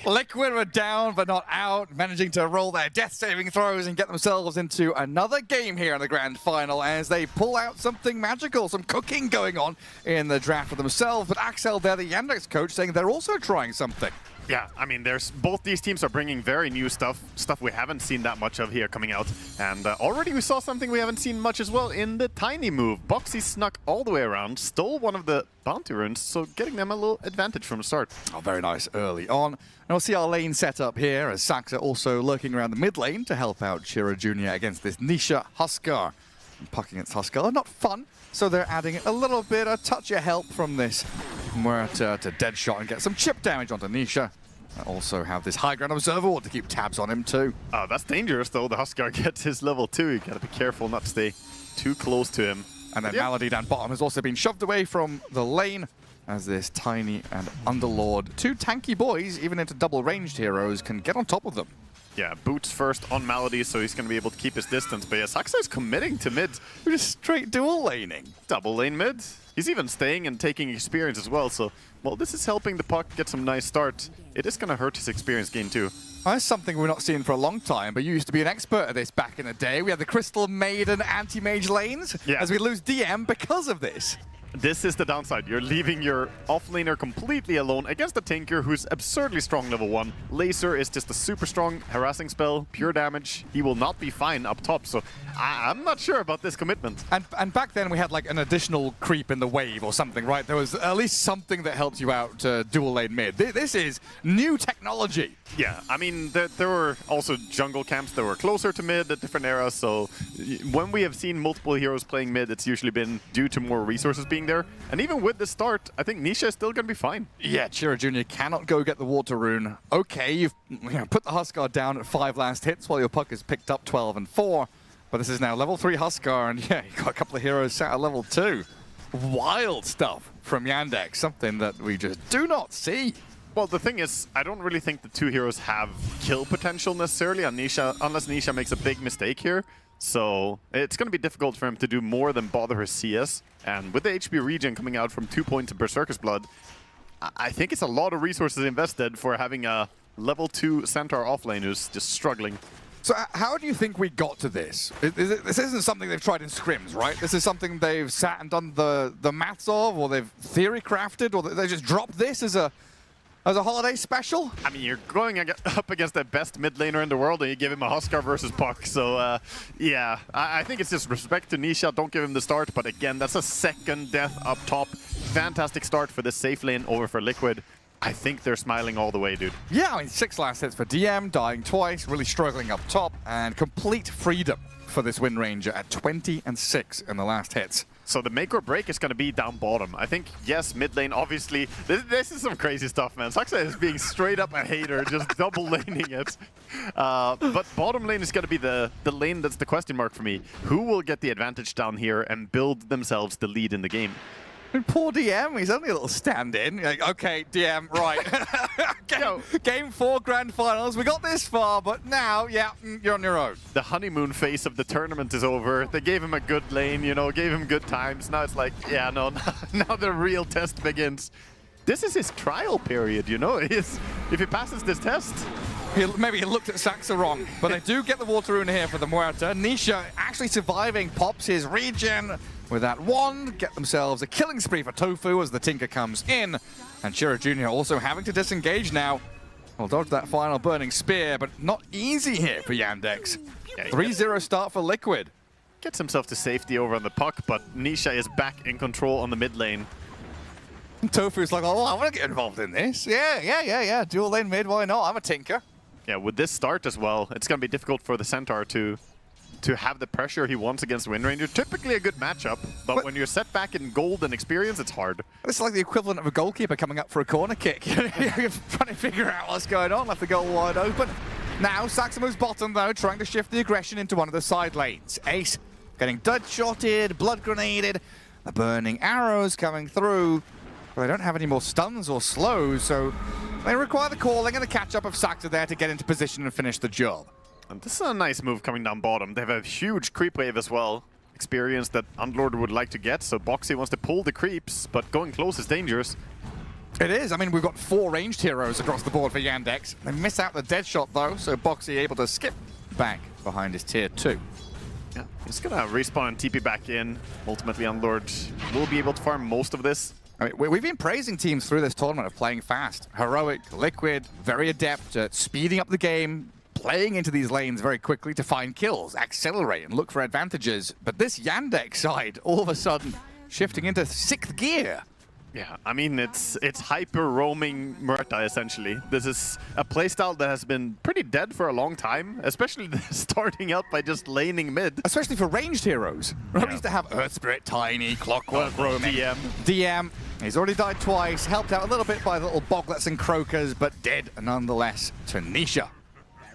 Liquid were down but not out, managing to roll their death-saving throws and get themselves into another game here in the grand final as they pull out something magical, some cooking going on in the draft for themselves. But Axel, they're the Yandex coach, saying they're also trying something. Yeah, I mean, both these teams are bringing very new stuff we haven't seen that much of here coming out. And already we saw something we haven't seen much as well in the tiny move. Boxy snuck all the way around, stole one of the bounty runes, so getting them a little advantage from the start. Oh, very nice early on. And we'll see our lane set up here as Saxa also lurking around the mid lane to help out Chira Jr. against this Nisha Huskar. And puck against Huskar, not fun. So they're adding a little bit of touch of help from this Muerta to Deadshot and get some chip damage onto Nisha. I also have this high ground observer ward to keep tabs on him too. Oh, that's dangerous though. The Huskar gets his level 2. You gotta be careful not to stay too close to him. And then Malady down bottom has also been shoved away from the lane as this Tiny and Underlord, two tanky boys, even into double-ranged heroes, can get on top of them. Yeah, boots first on Malady, so he's going to be able to keep his distance. But yeah, Saxa is committing to mid. Just straight dual laning. Double lane mid. He's even staying and taking experience as well. So, well, this is helping the puck get some nice start. It is going to hurt his experience gain too. That's something we're not seeing for a long time, but you used to be an expert at this back in the day. We had the Crystal Maiden anti-mage lanes as we lose DM because of this. This is the downside. You're leaving your offlaner completely alone against a Tinker who's absurdly strong level 1. Laser is just a super strong harassing spell, pure damage. He will not be fine up top, so I'm not sure about this commitment. And back then we had like an additional creep in the wave or something, right? There was at least something that helped you out dual lane mid. This is new technology. Yeah, I mean, there were also jungle camps that were closer to mid at different eras, so when we have seen multiple heroes playing mid, it's usually been due to more resources being there. And even with the start, I think Nisha is still going to be fine. Yeah, Chira Jr. cannot go get the water rune. Okay, you've put the Huskar down at 5 last hits while your puck is picked up 12 and 4. But this is now level 3 Huskar, and yeah, you got a couple of heroes sat at level 2. Wild stuff from Yandex, something that we just do not see. Well, the thing is, I don't really think the two heroes have kill potential necessarily on Nisha, unless Nisha makes a big mistake here. So it's going to be difficult for him to do more than bother his CS. And with the HP regen coming out from 2 points of Berserker's Blood, I think it's a lot of resources invested for having a level 2 Centaur offlane who's just struggling. So how do you think we got to this? This isn't something they've tried in scrims, right? This is something they've sat and done the maths of, or they've theory crafted, or they just dropped this as a holiday special? I mean, you're going up against the best mid laner in the world and you give him a Huskar versus Puck. So, yeah, I think it's just respect to Nisha. Don't give him the start. But again, that's a second death up top. Fantastic start for the safe lane over for Liquid. I think they're smiling all the way, dude. Yeah, I mean, 6 last hits for DM, dying twice, really struggling up top, and complete freedom for this Wind Ranger at 20 and 6 in the last hits. So the make or break is going to be down bottom. I think, yes, mid lane, obviously. This is some crazy stuff, man. Saxa is being straight up a hater, just double laning it. But bottom lane is going to be the lane that's the question mark for me. Who will get the advantage down here and build themselves the lead in the game? Poor DM, he's only a little stand-in. Like, okay, DM, right. Game 4 grand finals, we got this far, but now, yeah, you're on your own. The honeymoon phase of the tournament is over. They gave him a good lane, you know, gave him good times. Now it's like, yeah, no, now the real test begins. This is his trial period, you know. If he passes this test... Maybe he looked at Saxa wrong, but they do get the water rune here for the Muerta. Nisha actually surviving, pops his regen with that wand, get themselves a killing spree for Tofu as the Tinker comes in. And Chira Jr. also having to disengage now. Well, dodge that final burning spear, but not easy here for Yandex. 3-0 start for Liquid. Gets himself to safety over on the puck, but Nisha is back in control on the mid lane. Tofu's like, oh, I want to get involved in this. Yeah. Dual lane mid, why not? I'm a tinker. Yeah, with this start as well, it's going to be difficult for the Centaur to have the pressure he wants against Windranger. Typically a good matchup, but when you're set back in gold and experience, it's hard. It's like the equivalent of a goalkeeper coming up for a corner kick. You're trying to figure out what's going on, left the goal wide open. Now, Saxamu's bottom, though, trying to shift the aggression into one of the side lanes. Ace getting dud-shotted, blood grenaded, the burning arrows coming through. But they don't have any more stuns or slows, so they require the calling and the catch-up of Saxa there to get into position and finish the job. And this is a nice move coming down bottom. They have a huge creep wave as well. Experience that Underlord would like to get, so Boxy wants to pull the creeps, but going close is dangerous. It is. I mean, we've got 4 ranged heroes across the board for Yandex. They miss out the dead shot, though, so Boxy able to skip back behind his tier 2. Yeah, he's gonna respawn and TP back in. Ultimately, Underlord will be able to farm most of this. I mean, we've been praising teams through this tournament of playing fast. Heroic, Liquid, very adept at speeding up the game, playing into these lanes very quickly to find kills, accelerate, and look for advantages. But this Yandex side, all of a sudden, shifting into 6th gear. Yeah, I mean, it's hyper roaming Murta, essentially. This is a playstyle that has been pretty dead for a long time, especially starting out by just laning mid. Especially for ranged heroes. Yeah. We used to have Earth Spirit, Tiny, Clockwork, roaming. DM. He's already died twice, helped out a little bit by the little Boglets and Croakers, but dead nonetheless to Nisha.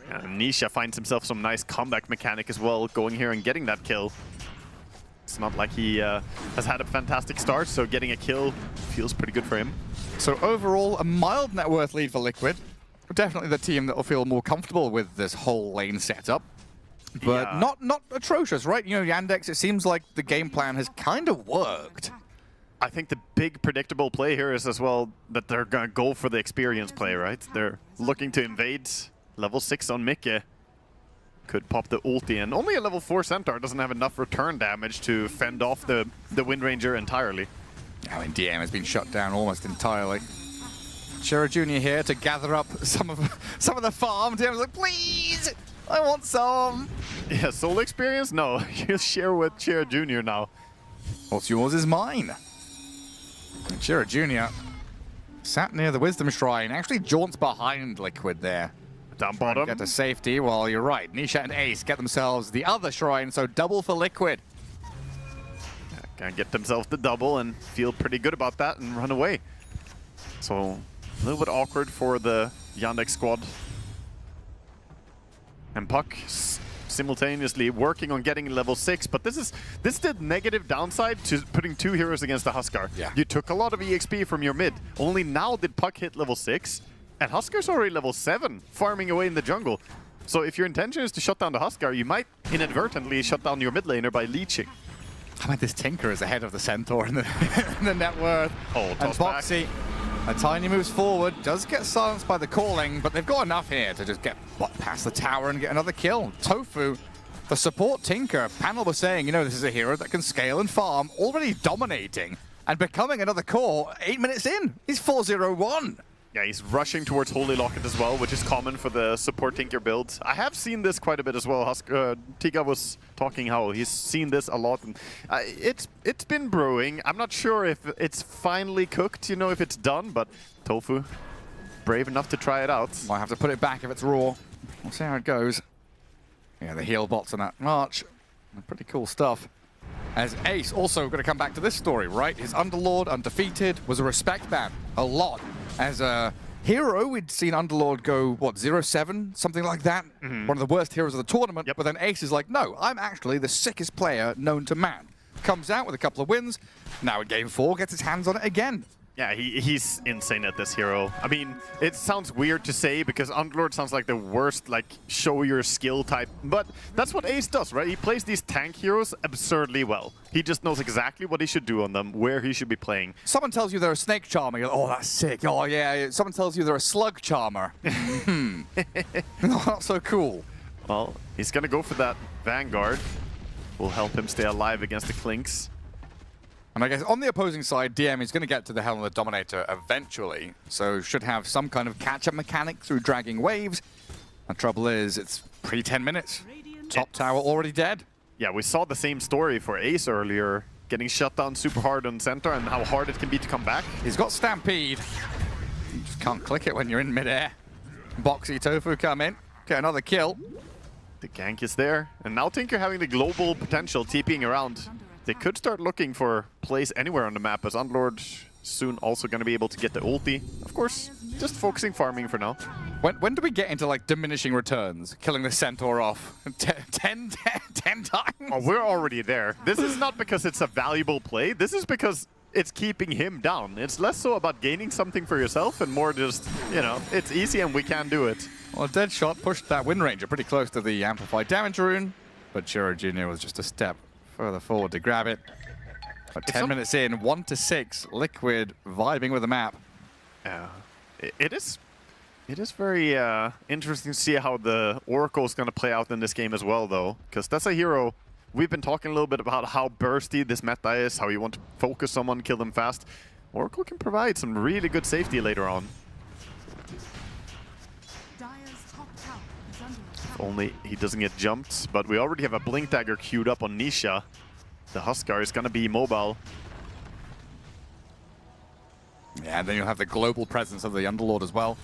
Yeah, Nisha finds himself some nice comeback mechanic as well, going here and getting that kill. It's not like he has had a fantastic start, so getting a kill feels pretty good for him. So overall, a mild net worth lead for Liquid. Definitely the team that will feel more comfortable with this whole lane setup. But not atrocious, right? You know, Yandex, it seems like the game plan has kind of worked. I think the big predictable play here is as well that they're going to go for the experience play, right? They're looking to invade level 6 on Mikke. Could pop the ulti, and only a level 4 Centaur doesn't have enough return damage to fend off the Windranger entirely. I mean, DM has been shut down almost entirely. Shira Jr. here to gather up some of the farm. DM's like, please, I want some. Yeah, solo experience? No, you share with Shira Jr. now. What's yours is mine. And Shira Jr. sat near the Wisdom Shrine, actually jaunts behind Liquid there. Down bottom. Get to safety. Well, you're right. Nisha and Ace get themselves the other shrine, so double for Liquid. Gonna get themselves the double and feel pretty good about that and run away. So a little bit awkward for the Yandex squad. And Puck simultaneously working on getting level 6, but this is the negative downside to putting 2 heroes against the Huskar. Yeah. You took a lot of EXP from your mid. Only now did Puck hit level 6. And Huskar's already level 7, farming away in the jungle. So if your intention is to shut down the Huskar, you might inadvertently shut down your mid laner by leeching. I mean, this Tinker is ahead of the Centaur in the net worth. Oh, and Boxy, a tiny moves forward, does get silenced by the calling, but they've got enough here to just get past the tower and get another kill. Tofu, the support Tinker, panel was saying, you know, this is a hero that can scale and farm, already dominating and becoming another core 8 minutes in. He's 4-0-1. Yeah, he's rushing towards Holy Locket as well, which is common for the support Tinker build. I have seen this quite a bit as well. Tiga was talking how he's seen this a lot. And, it's been brewing. I'm not sure if it's finally cooked, you know, if it's done, but Tofu, brave enough to try it out. Might have to put it back if it's raw. We'll see how it goes. Yeah, the heal bots on that march. Pretty cool stuff. As Ace also going to come back to this story, right? His Underlord, undefeated, was a respect man. A lot. As a hero, we'd seen Underlord go, what, 0-7? Something like that? One of the worst heroes of the tournament. But then Ace is like, no, I'm actually the sickest player known to man. Comes out with a couple of wins. Now in Game 4, gets his hands on it again. Yeah, he's insane at this hero. I mean, it sounds weird to say because Underlord sounds like the worst, like, show your skill type. But that's what Ace does, right? He plays these tank heroes absurdly well. He just knows exactly what he should do on them, where he should be playing. Someone tells you they're a snake charmer, you're like, oh, that's sick. Oh, yeah. Someone tells you they're a slug charmer. Not so cool. Well, he's going to go for that Vanguard. Will help him stay alive against the Clinks. And I guess on the opposing side, DM is going to get to the Helm of the Dominator eventually, so should have some kind of catch-up mechanic through dragging waves. The trouble is, it's pre-10 minutes. Top tower already dead. Yeah, we saw the same story for Ace earlier, getting shut down super hard on center and how hard it can be to come back. He's got Stampede. You just can't click it when you're in midair. Boxy Tofu come in, get another kill. The gank is there, and now Tinker having the global potential TPing around. They could start looking for plays anywhere on the map, as Underlord soon also going to be able to get the ulti. Of course, just focusing farming for now. When do we get into like diminishing returns? Killing the Centaur off 10 times? Oh, we're already there. This is not because it's a valuable play. This is because it's keeping him down. It's less so about gaining something for yourself and more just, you know, it's easy and we can do it. Well, a dead shot pushed that Wind Ranger pretty close to the amplified damage rune, but Chiro Jr. was just a step further forward to grab it. But 10 minutes in, 1-6, Liquid vibing with the map. Yeah, it is very interesting to see how the Oracle is going to play out in this game as well, though, because that's a hero. We've been talking a little bit about how bursty this meta is, how you want to focus someone, kill them fast. Oracle can provide some really good safety later on. If only he doesn't get jumped, but we already have a Blink Dagger queued up on Nisha. The Huskar is going to be mobile. Yeah, and then you'll have the global presence of the Underlord as well.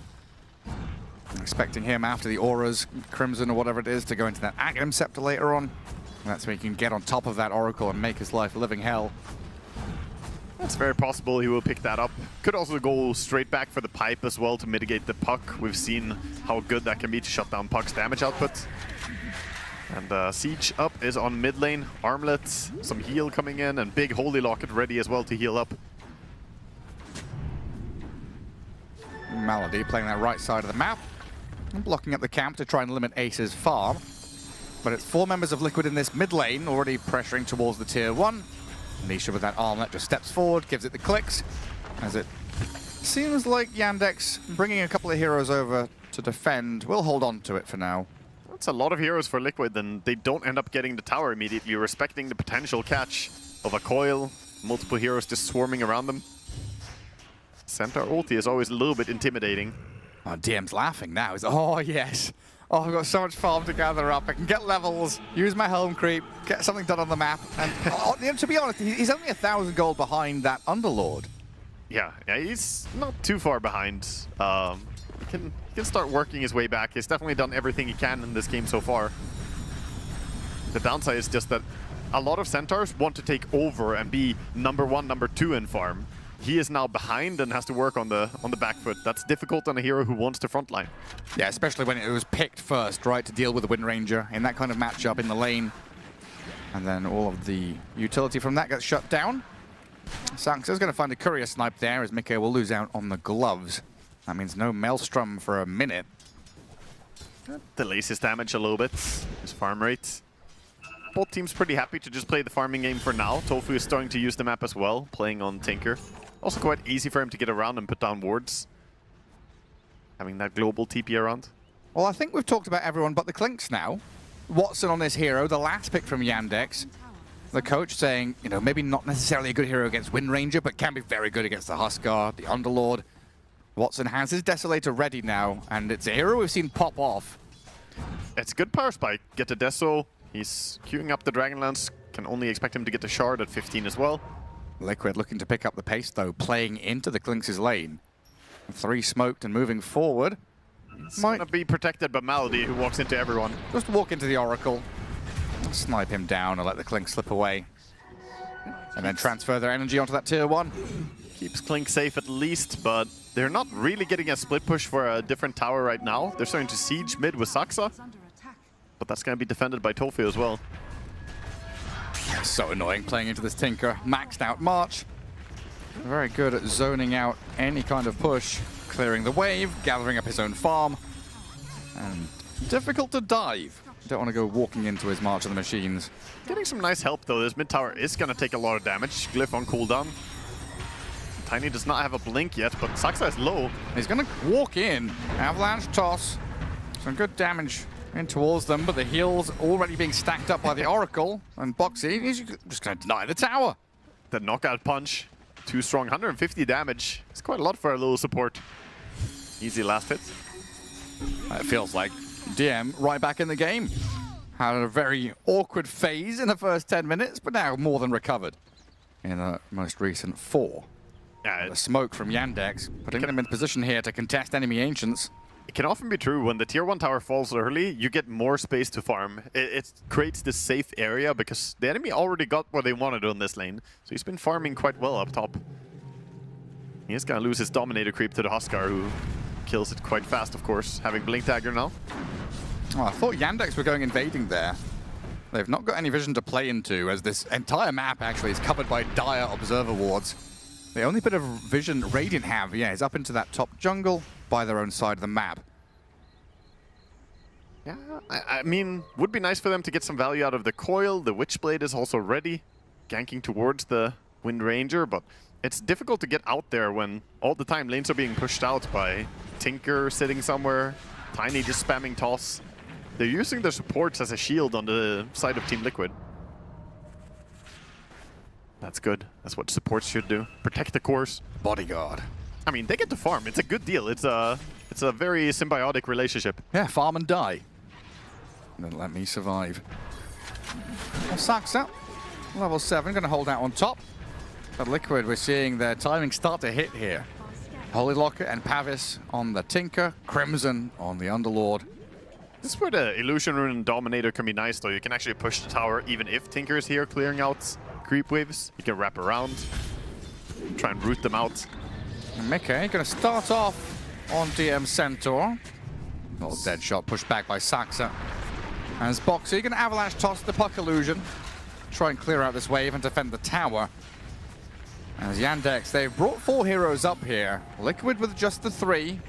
I'm expecting him after the Auras, Crimson or whatever it is, to go into that Aghanim Scepter later on. And that's where he can get on top of that Oracle and make his life a living hell. It's very possible he will pick that up. Could also go straight back for the pipe as well to mitigate the Puck. We've seen how good that can be to shut down Puck's damage output. And Siege up is on mid lane. Armlets, some heal coming in, and big Holy Locket ready as well to heal up. Malady playing that right side of the map and blocking up the camp to try and limit Ace's farm. But it's 4 members of Liquid in this mid lane already pressuring towards the tier 1. Nisha with that armlet just steps forward, gives it the clicks, as it seems like Yandex bringing a couple of heroes over to defend. We'll hold on to it for now. That's a lot of heroes for Liquid, and they don't end up getting the tower immediately, respecting the potential catch of a coil, multiple heroes just swarming around them. Centaur ulti is always a little bit intimidating. Oh, DM's laughing now. He's, oh, yes. Oh, I've got so much farm to gather up. I can get levels, use my home creep, get something done on the map. And to be honest, he's only 1,000 gold behind that Underlord. Yeah, he's not too far behind. He can start working his way back. He's definitely done everything he can in this game so far. The downside is just that a lot of Centaurs want to take over and be number 1, number 2 in farm. He is now behind and has to work on the back foot. That's difficult on a hero who wants to frontline. Yeah, especially when it was picked first, right, to deal with the Wind Ranger in that kind of matchup in the lane. And then all of the utility from that gets shut down. Sanx is going to find a courier snipe there as Mikael will lose out on the gloves. That means no Maelstrom for a minute. Delays his damage a little bit, his farm rate. Both teams pretty happy to just play the farming game for now. Tofu is starting to use the map as well, playing on Tinker. Also quite easy for him to get around and put down wards. Having that global TP around. Well, I think we've talked about everyone but the Clinks now. Watson on this hero, the last pick from Yandex. The coach saying, you know, maybe not necessarily a good hero against Wind Ranger, but can be very good against the Huskar, the Underlord. Watson has his Desolator ready now, and it's a hero we've seen pop off. It's good power spike. Get the Deso. He's queuing up the Dragonlance. Can only expect him to get the Shard at 15 as well. Liquid looking to pick up the pace, though, playing into the Clinks' lane. 3 smoked and moving forward. It's going to be protected by Malady, who walks into everyone. Just walk into the Oracle, snipe him down and let the Clink slip away. And then transfer their energy onto that tier 1. Keeps Clink safe at least, but they're not really getting a split push for a different tower right now. They're starting to siege mid with Saxa. But that's going to be defended by Tofu as well. So annoying playing into this Tinker. Maxed out March. Very good at zoning out any kind of push. Clearing the wave, gathering up his own farm. And difficult to dive. Don't want to go walking into his March of the Machines. Getting some nice help though. This mid tower is going to take a lot of damage. Glyph on cooldown. Tiny does not have a blink yet, but Saxa is low. He's going to walk in. Avalanche toss. Some good damage in towards them, but the heals already being stacked up by the Oracle. And Boxy, he's just going to deny the tower. The knockout punch. Too strong, 150 damage. It's quite a lot for a little support. Easy last hit. It feels like DM right back in the game. Had a very awkward phase in the first 10 minutes, but now more than recovered. in the most recent 4. The smoke from Yandex, putting them in position here to contest enemy Ancients. It can often be true when the tier 1 tower falls early, you get more space to farm. It creates this safe area because the enemy already got what they wanted on this lane. So he's been farming quite well up top. He is going to lose his Dominator creep to the Huskar, who kills it quite fast, of course, having Blink Dagger now. Oh, I thought Yandex were going invading there. They've not got any vision to play into, as this entire map actually is covered by dire observer wards. The only bit of vision Radiant have, is up into that top jungle by their own side of the map. Yeah, I mean, would be nice for them to get some value out of the coil. The Witchblade is also ready, ganking towards the Wind Ranger, but it's difficult to get out there when all the time lanes are being pushed out by Tinker sitting somewhere, Tiny just spamming toss. They're using their supports as a shield on the side of Team Liquid. That's good. That's what supports should do. Protect the course. Bodyguard. I mean, they get to farm. It's a good deal. It's a very symbiotic relationship. Yeah, farm and die. And then let me survive. Well, Saxa, level 7, going to hold out on top. But Liquid, we're seeing their timing start to hit here. Holy Locker and Pavis on the Tinker, Crimson on the Underlord. This is where the Illusion Rune and Dominator can be nice, though. You can actually push the tower even if Tinker is here clearing out creep waves. You can wrap around, try and root them out. Mickey going to start off on DM Centaur. Little dead shot pushed back by Saxa. As Boxy going to avalanche toss the puck illusion. Try and clear out this wave and defend the tower. As Yandex, they've brought 4 heroes up here. Liquid with just the 3.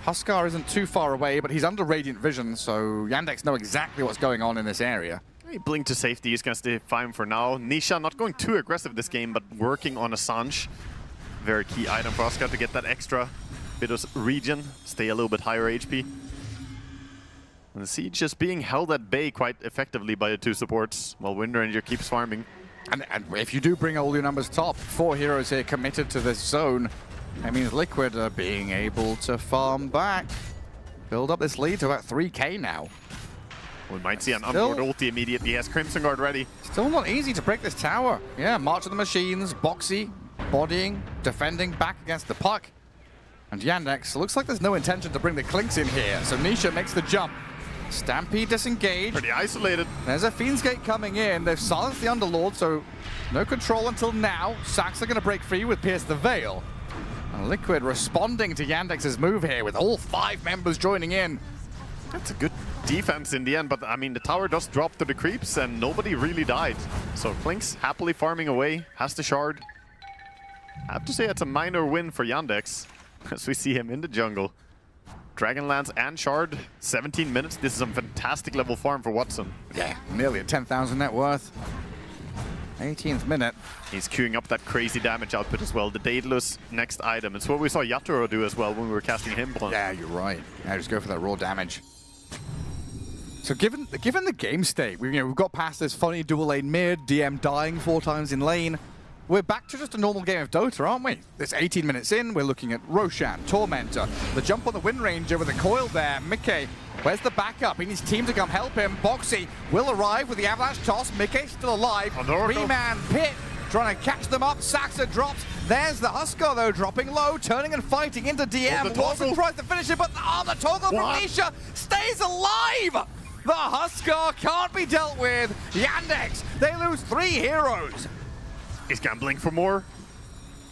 Huskar isn't too far away, but he's under Radiant Vision, so Yandex know exactly what's going on in this area. He blinked to safety, he's gonna stay fine for now. Nisha not going too aggressive this game, but working on Assange. Very key item for Huskar to get that extra bit of regen, stay a little bit higher HP. And the siege is being held at bay quite effectively by the 2 supports, while Wind Ranger keeps farming. And if you do bring all your numbers top, 4 heroes here committed to this zone, that means Liquid are being able to farm back. Build up this lead to about 3k now. We might see an onboard ulti immediately. He has Crimson Guard ready. Still not easy to break this tower. Yeah, March of the Machines, Boxy, bodying, defending back against the puck. And Yandex, looks like there's no intention to bring the Clinks in here, so Nisha makes the jump. Stampede disengaged. Pretty isolated. There's a Fiend's Gate coming in. They've silenced the Underlord, so no control until now. Sax are going to break free with Pierce the Veil. And Liquid responding to Yandex's move here with all 5 members joining in. That's a good defense in the end, but I mean, the tower does drop to the creeps and nobody really died. So Clinks happily farming away, has the shard. I have to say it's a minor win for Yandex as we see him in the jungle. Dragonlance and Shard, 17 minutes. This is a fantastic level farm for Watson. Yeah, nearly a 10,000 net worth. 18th minute. He's queuing up that crazy damage output as well. The Daedalus next item. It's what we saw Yatoro do as well when we were casting him. Yeah, you're right. Yeah, just go for that raw damage. So given the game state, we've got past this funny dual lane mid, DM dying 4 times in lane. We're back to just a normal game of Dota, aren't we? It's 18 minutes in, we're looking at Roshan, Tormentor, the jump on the Wind Ranger with a coil there. Mickey, where's the backup? He needs team to come help him. Boxy will arrive with the avalanche toss. Mickey still alive. 3-man pit, trying to catch them up. Saxa drops. There's the Huskar, though, dropping low, turning and fighting into DM. Watson tries to finish it, but the toggle from Nisha stays alive! The Huskar can't be dealt with. Yandex, they lose 3 heroes. He's gambling for more.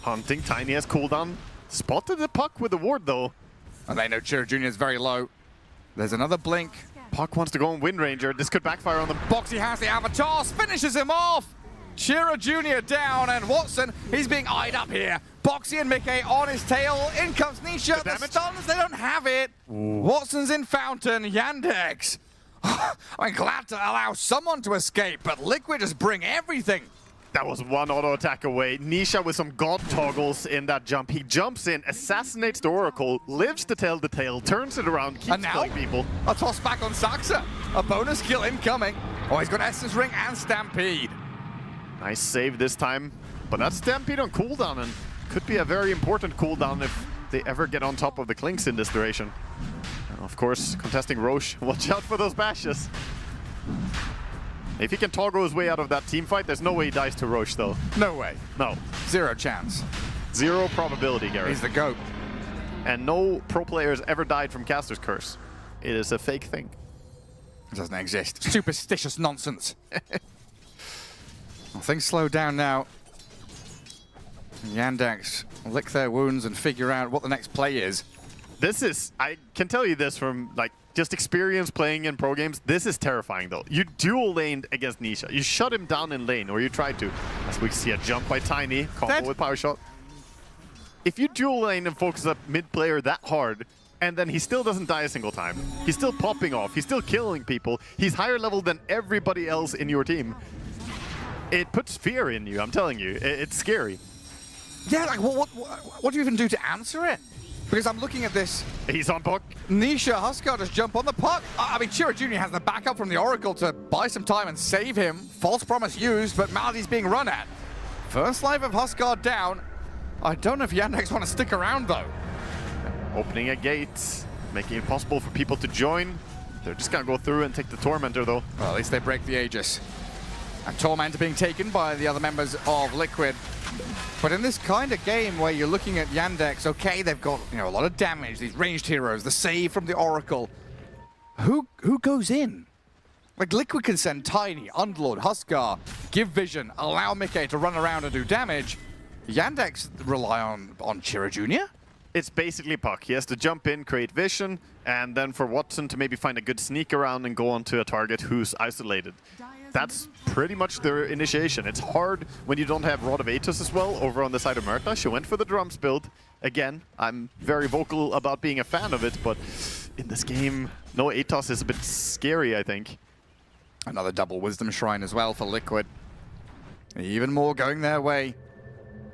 Hunting, Tiny has cooldown. Spotted the puck with the ward, though. And they know Chiro Jr. is very low. There's another blink. Puck wants to go on Wind Ranger. This could backfire on them. Boxy has the avatar, finishes him off. Chiro Jr. down, and Watson, he's being eyed up here. Boxy and Mickey on his tail. In comes Nisha. The stuns, they don't have it. Ooh. Watson's in Fountain. Yandex. I'm glad to allow someone to escape, but Liquid just bring everything. That was one auto attack away. Nisha with some god toggles in that jump. He jumps in, assassinates the Oracle, lives to tell the tale, turns it around, keeps killing people. A toss back on Saxa. A bonus kill incoming. Oh, he's got Essence Ring and Stampede. Nice save this time. But that's Stampede on cooldown, and could be a very important cooldown if they ever get on top of the Clinks in this duration. And of course, contesting Roche. Watch out for those bashes. If he can toggle his way out of that team fight, there's no way he dies to Roche, though. No way. No. Zero chance. Zero probability, Gareth. He's the GOAT. And no pro players ever died from Caster's Curse. It is a fake thing. It doesn't exist. Superstitious nonsense. Well, things slow down now. Yandex lick their wounds and figure out what the next play is. This is, I can tell you this from like just experience playing in pro games. This is terrifying though. You dual laned against Nisha. You shut him down in lane, or you try to. As we see a jump by Tiny, combo with power shot. If you dual lane and focus up mid player that hard, and then he still doesn't die a single time, he's still popping off, he's still killing people, he's higher level than everybody else in your team. It puts fear in you, I'm telling you. It's scary. Yeah, like what do you even do to answer it? Because I'm looking at this. He's on puck. Nisha, Huskar just jump on the puck. I mean, Chira Jr. has the backup from the Oracle to buy some time and save him. False promise used, but Maladi's being run at. First life of Huskar down. I don't know if Yandex want to stick around, though. Opening a gate, making it possible for people to join. They're just going to go through and take the Tormentor, though. Well, at least they break the Aegis. And Tormentor being taken by the other members of Liquid. But in this kind of game where you're looking at Yandex, okay, they've got a lot of damage, these ranged heroes, the save from the Oracle. Who goes in? Like, Liquid can send Tiny, Underlord, Huskar, give vision, allow Mickey to run around and do damage. Yandex rely on Chira Jr.? It's basically Puck. He has to jump in, create vision, and then for Watson to maybe find a good sneak around and go onto a target who's isolated. That's pretty much their initiation. It's hard when you don't have Rod of Atos as well over on the side of Murta. She went for the drums build. Again, I'm very vocal about being a fan of it, but in this game, no Atos is a bit scary, I think. Another double Wisdom Shrine as well for Liquid. Even more going their way.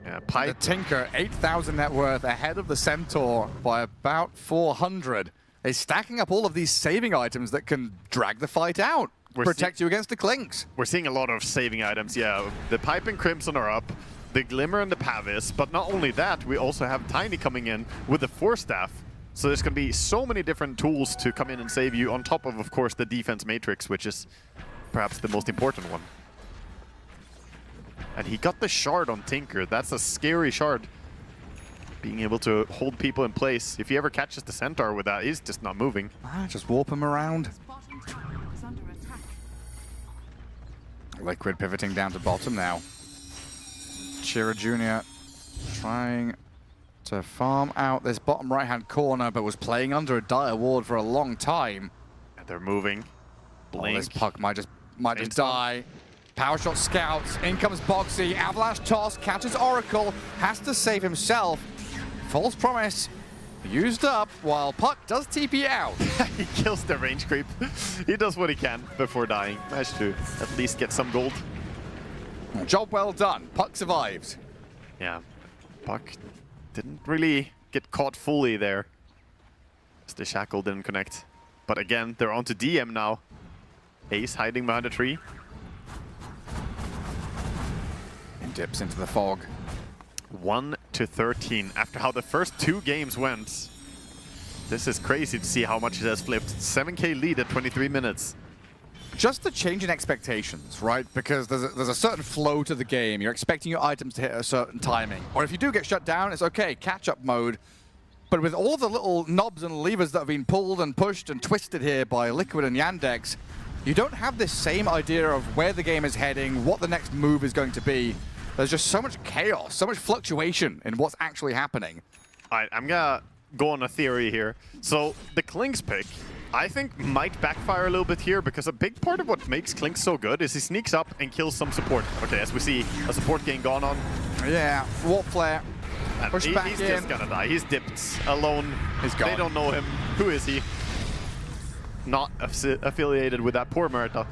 Yeah, Pipe. The Tinker, 8,000 net worth, ahead of the Centaur by about 400. Is stacking up all of these saving items that can drag the fight out. Protect you against the Clinks. We're seeing a lot of saving items, yeah. The Pipe and Crimson are up, the Glimmer and the Pavis, but not only that, we also have Tiny coming in with the Force Staff. So there's going to be so many different tools to come in and save you, on top of course, the defense matrix, which is perhaps the most important one. And he got the shard on Tinker. That's a scary shard. Being able to hold people in place. If he ever catches the Centaur with that, he's just not moving. Just warp him around. Liquid pivoting down to bottom now. Chira Jr. trying to farm out this bottom right-hand corner, but was playing under a dire ward for a long time. And they're moving. Blink. Oh, this puck might just die. Power shot scouts. In comes Boxy. Avalanche toss. Catches Oracle. Has to save himself. False promise. Used up while Puck does TP out. He kills the range creep. He does what he can before dying. Managed to at least get some gold. Job well done. Puck survives. Yeah. Puck didn't really get caught fully there. The shackle didn't connect. But again, they're onto DM now. Ace hiding behind a tree. And dips into the fog. 1-13 after how the first two games went. This is crazy to see how much it has flipped. 7k lead at 23 minutes. Just the change in expectations, right? Because there's a certain flow to the game. You're expecting your items to hit a certain timing. Or if you do get shut down, it's okay, catch-up mode. But with all the little knobs and levers that have been pulled and pushed and twisted here by Liquid and Yandex, you don't have this same idea of where the game is heading, what the next move is going to be. There's just so much chaos, so much fluctuation in what's actually happening. All right, I'm gonna go on a theory here. So the Clinks pick, I think might backfire a little bit here, because a big part of what makes Clinks so good is he sneaks up and kills some support. Okay, as we see a support game gone on. Yeah, Warp Flare. Push back he's in. just gonna die. He's dipped alone. He's gone. They don't know him. Who is he? Not affiliated with that poor Murta.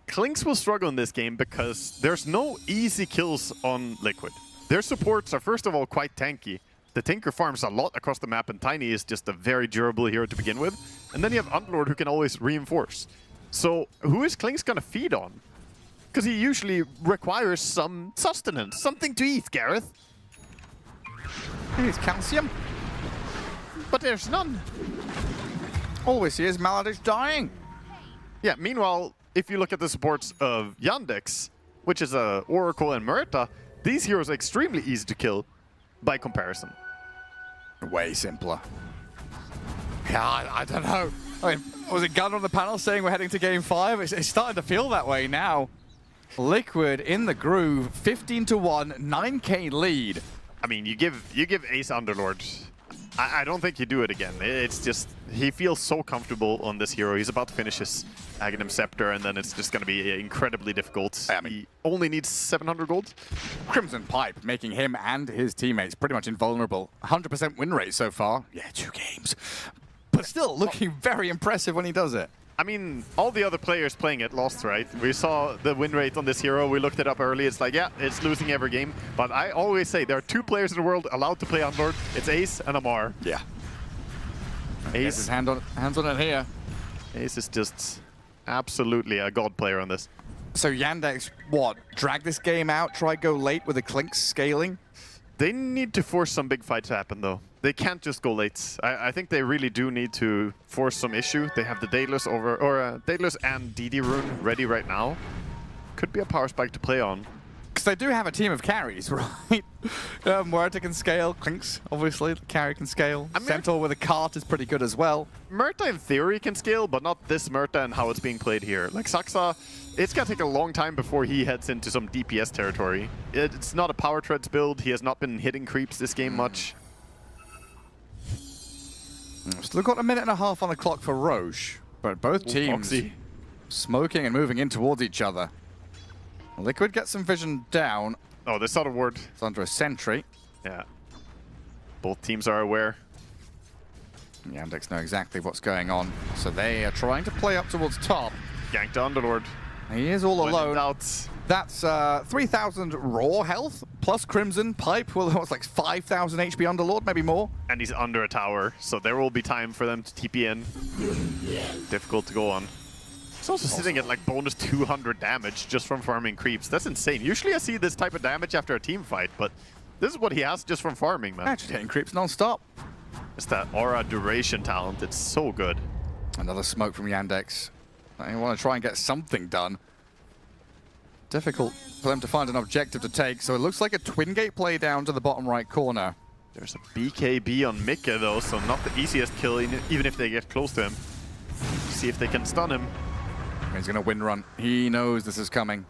Clinks will struggle in this game because there's no easy kills on Liquid. Their supports are first of all quite tanky. The Tinker farms a lot across the map, and Tiny is just a very durable hero to begin with. And then you have Underlord who can always reinforce. So who is Clinks gonna feed on? Because he usually requires some sustenance, something to eat, Gareth. He needs calcium. But there's none. All we see is Maladich dying. Yeah, meanwhile, if you look at the supports of Yandex, which is Oracle and Murta, these heroes are extremely easy to kill by comparison. Way simpler. Yeah, I don't know. I mean, was it Gunn on the panel saying we're heading to Game 5? It's starting to feel that way now. Liquid in the groove, 15-1, 9k lead. I mean, you give Ace Underlord. I don't think you do it again. It's just, he feels so comfortable on this hero. He's about to finish his Aghanim Scepter, and then it's just going to be incredibly difficult. I mean, he only needs 700 gold. Crimson Pipe making him and his teammates pretty much invulnerable. 100% win rate so far. Yeah, 2 games. But still looking very impressive when he does it. I mean, all the other players playing it lost, right? We saw the win rate on this hero. We looked it up early. It's like, yeah, it's losing every game. But I always say there are 2 players in the world allowed to play Underlord. It's Ace and Amar. Yeah. Ace is hands on it here. Ace is just absolutely a god player on this. So Yandex, what? Drag this game out? Try go late with the Clinks scaling? They need to force some big fights to happen, though. They can't just go late. I think they really do need to force some issue. They have the Daedalus Daedalus and DD Rune ready right now. Could be a power spike to play on. Because they do have a team of carries, right? Murta can scale, Clinks, obviously, the carry can scale. Centaur with a cart is pretty good as well. Murta in theory can scale, but not this Murta and how it's being played here. Like Saxa, it's gonna take a long time before he heads into some DPS territory. It's not a power treads build. He has not been hitting creeps this game much. Still got a minute and a half on the clock for Roche, but both teams smoking and moving in towards each other. Liquid gets some vision down. Oh, they saw the ward. It's under a sentry. Yeah. Both teams are aware. Yandex know exactly what's going on, so they are trying to play up towards top. Ganked Underlord. He is all alone. That's 3,000 raw health, plus Crimson Pipe. Well, it's like 5,000 HP Underlord, maybe more. And he's under a tower, so there will be time for them to TP in. Difficult to go on. He's also sitting at like bonus 200 damage just from farming creeps. That's insane. Usually I see this type of damage after a team fight, but this is what he has just from farming, man. Actually hitting creeps non-stop. It's that aura duration talent. It's so good. Another smoke from Yandex. They want to try and get something done. Difficult for them to find an objective to take, so it looks like a twin gate play down to the bottom right corner. There's a BKB on Mika though, so not the easiest kill, even if they get close to him. See if they can stun him. He's going to win run. He knows this is coming.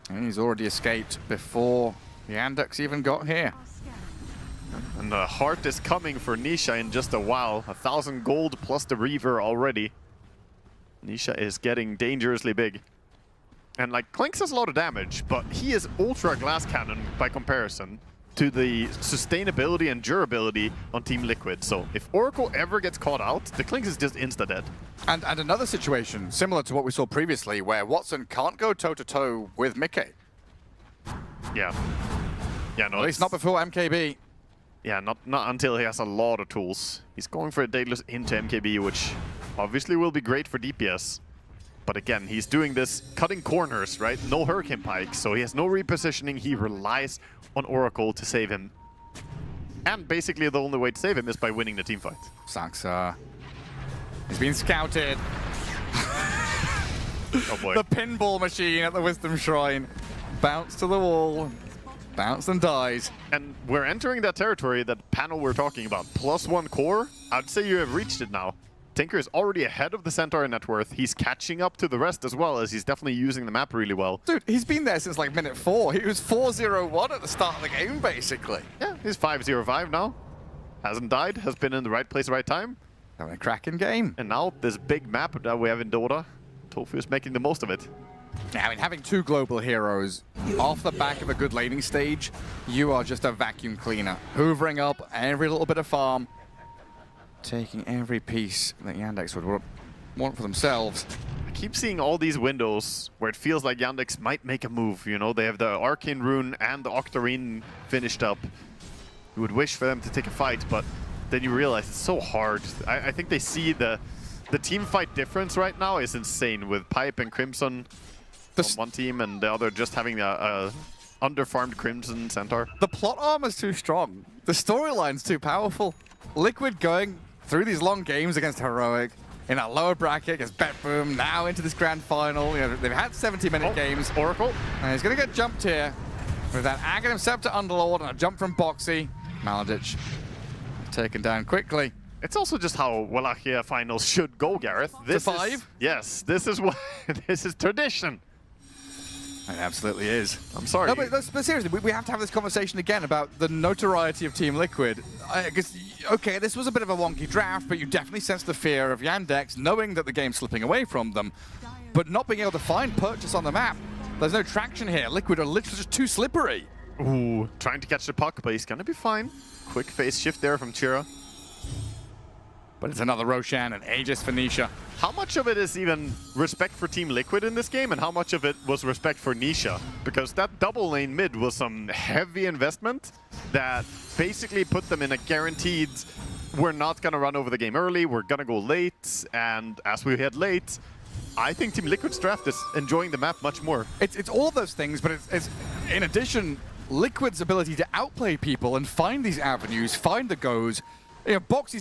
And he's already escaped before Yandex even got here. And the heart is coming for Nisha in just a while. 1,000 gold plus the Reaver already. Nisha is getting dangerously big. And like Clinks has a lot of damage, but he is ultra glass cannon by comparison to the sustainability and durability on Team Liquid. So if Oracle ever gets caught out, the Clinks is just insta-dead. And another situation similar to what we saw previously where Watson can't go toe-to-toe with Mickey. Yeah. Yeah, no, at least not before MKB. Yeah, not until he has a lot of tools. He's going for a Daedalus into MKB, which obviously will be great for DPS. But again, he's doing this cutting corners, right? No Hurricane Pike, so he has no repositioning. He relies on Oracle to save him. And basically the only way to save him is by winning the team fight. Saxa. He's been scouted. Oh boy. The pinball machine at the Wisdom Shrine. Bounce to the wall. Bounce and dies. And we're entering that territory, that panel we're talking about. +1 core, I'd say you have reached it now. Tinker is already ahead of the Centaur in net worth. He's catching up to the rest as well, as he's definitely using the map really well. Dude, he's been there since like minute 4. He was 4-0-1 at the start of the game, basically. Yeah, he's 5-0-5 now. Hasn't died, has been in the right place, right time. Having a cracking game. And now this big map that we have in Dota, Tofu is making the most of it. Yeah, I mean, having 2 global heroes off the back of a good laning stage, you are just a vacuum cleaner. Hoovering up every little bit of farm. Taking every piece that Yandex would want for themselves. I keep seeing all these windows where it feels like Yandex might make a move. You know, they have the Arcane Rune and the Octarine finished up. You would wish for them to take a fight, but then you realize it's so hard. I think they see the team fight difference right now is insane, with Pipe and Crimson on one team and the other just having a underfarmed Crimson Centaur. The plot armor's too strong. The storyline's too powerful. Liquid going through these long games against Heroic, in our lower bracket against BetBoom, now into this grand final. You know, they've had 70-minute games. Oracle. And he's going to get jumped here with that Aghanim Scepter Underlord and a jump from Boxy. Maladich taken down quickly. It's also just how Wallachia finals should go, Gareth. This to 5? Is, yes, this is what this is tradition. It absolutely is. I'm sorry. No, but seriously, we have to have this conversation again about the notoriety of Team Liquid. Because, okay, this was a bit of a wonky draft, but you definitely sense the fear of Yandex, knowing that the game's slipping away from them, but not being able to find purchase on the map. There's no traction here. Liquid are literally just too slippery. Ooh, trying to catch the puck, but he's gonna be fine. Quick phase shift there from Chira. But it's another Roshan and Aegis for Nisha. How much of it is even respect for Team Liquid in this game, and how much of it was respect for Nisha? Because that double lane mid was some heavy investment that basically put them in a guaranteed, we're not going to run over the game early, we're going to go late, and as we head late, I think Team Liquid's draft is enjoying the map much more. It's all of those things, but it's in addition, Liquid's ability to outplay people and find these avenues, find the goes. You know, Boxy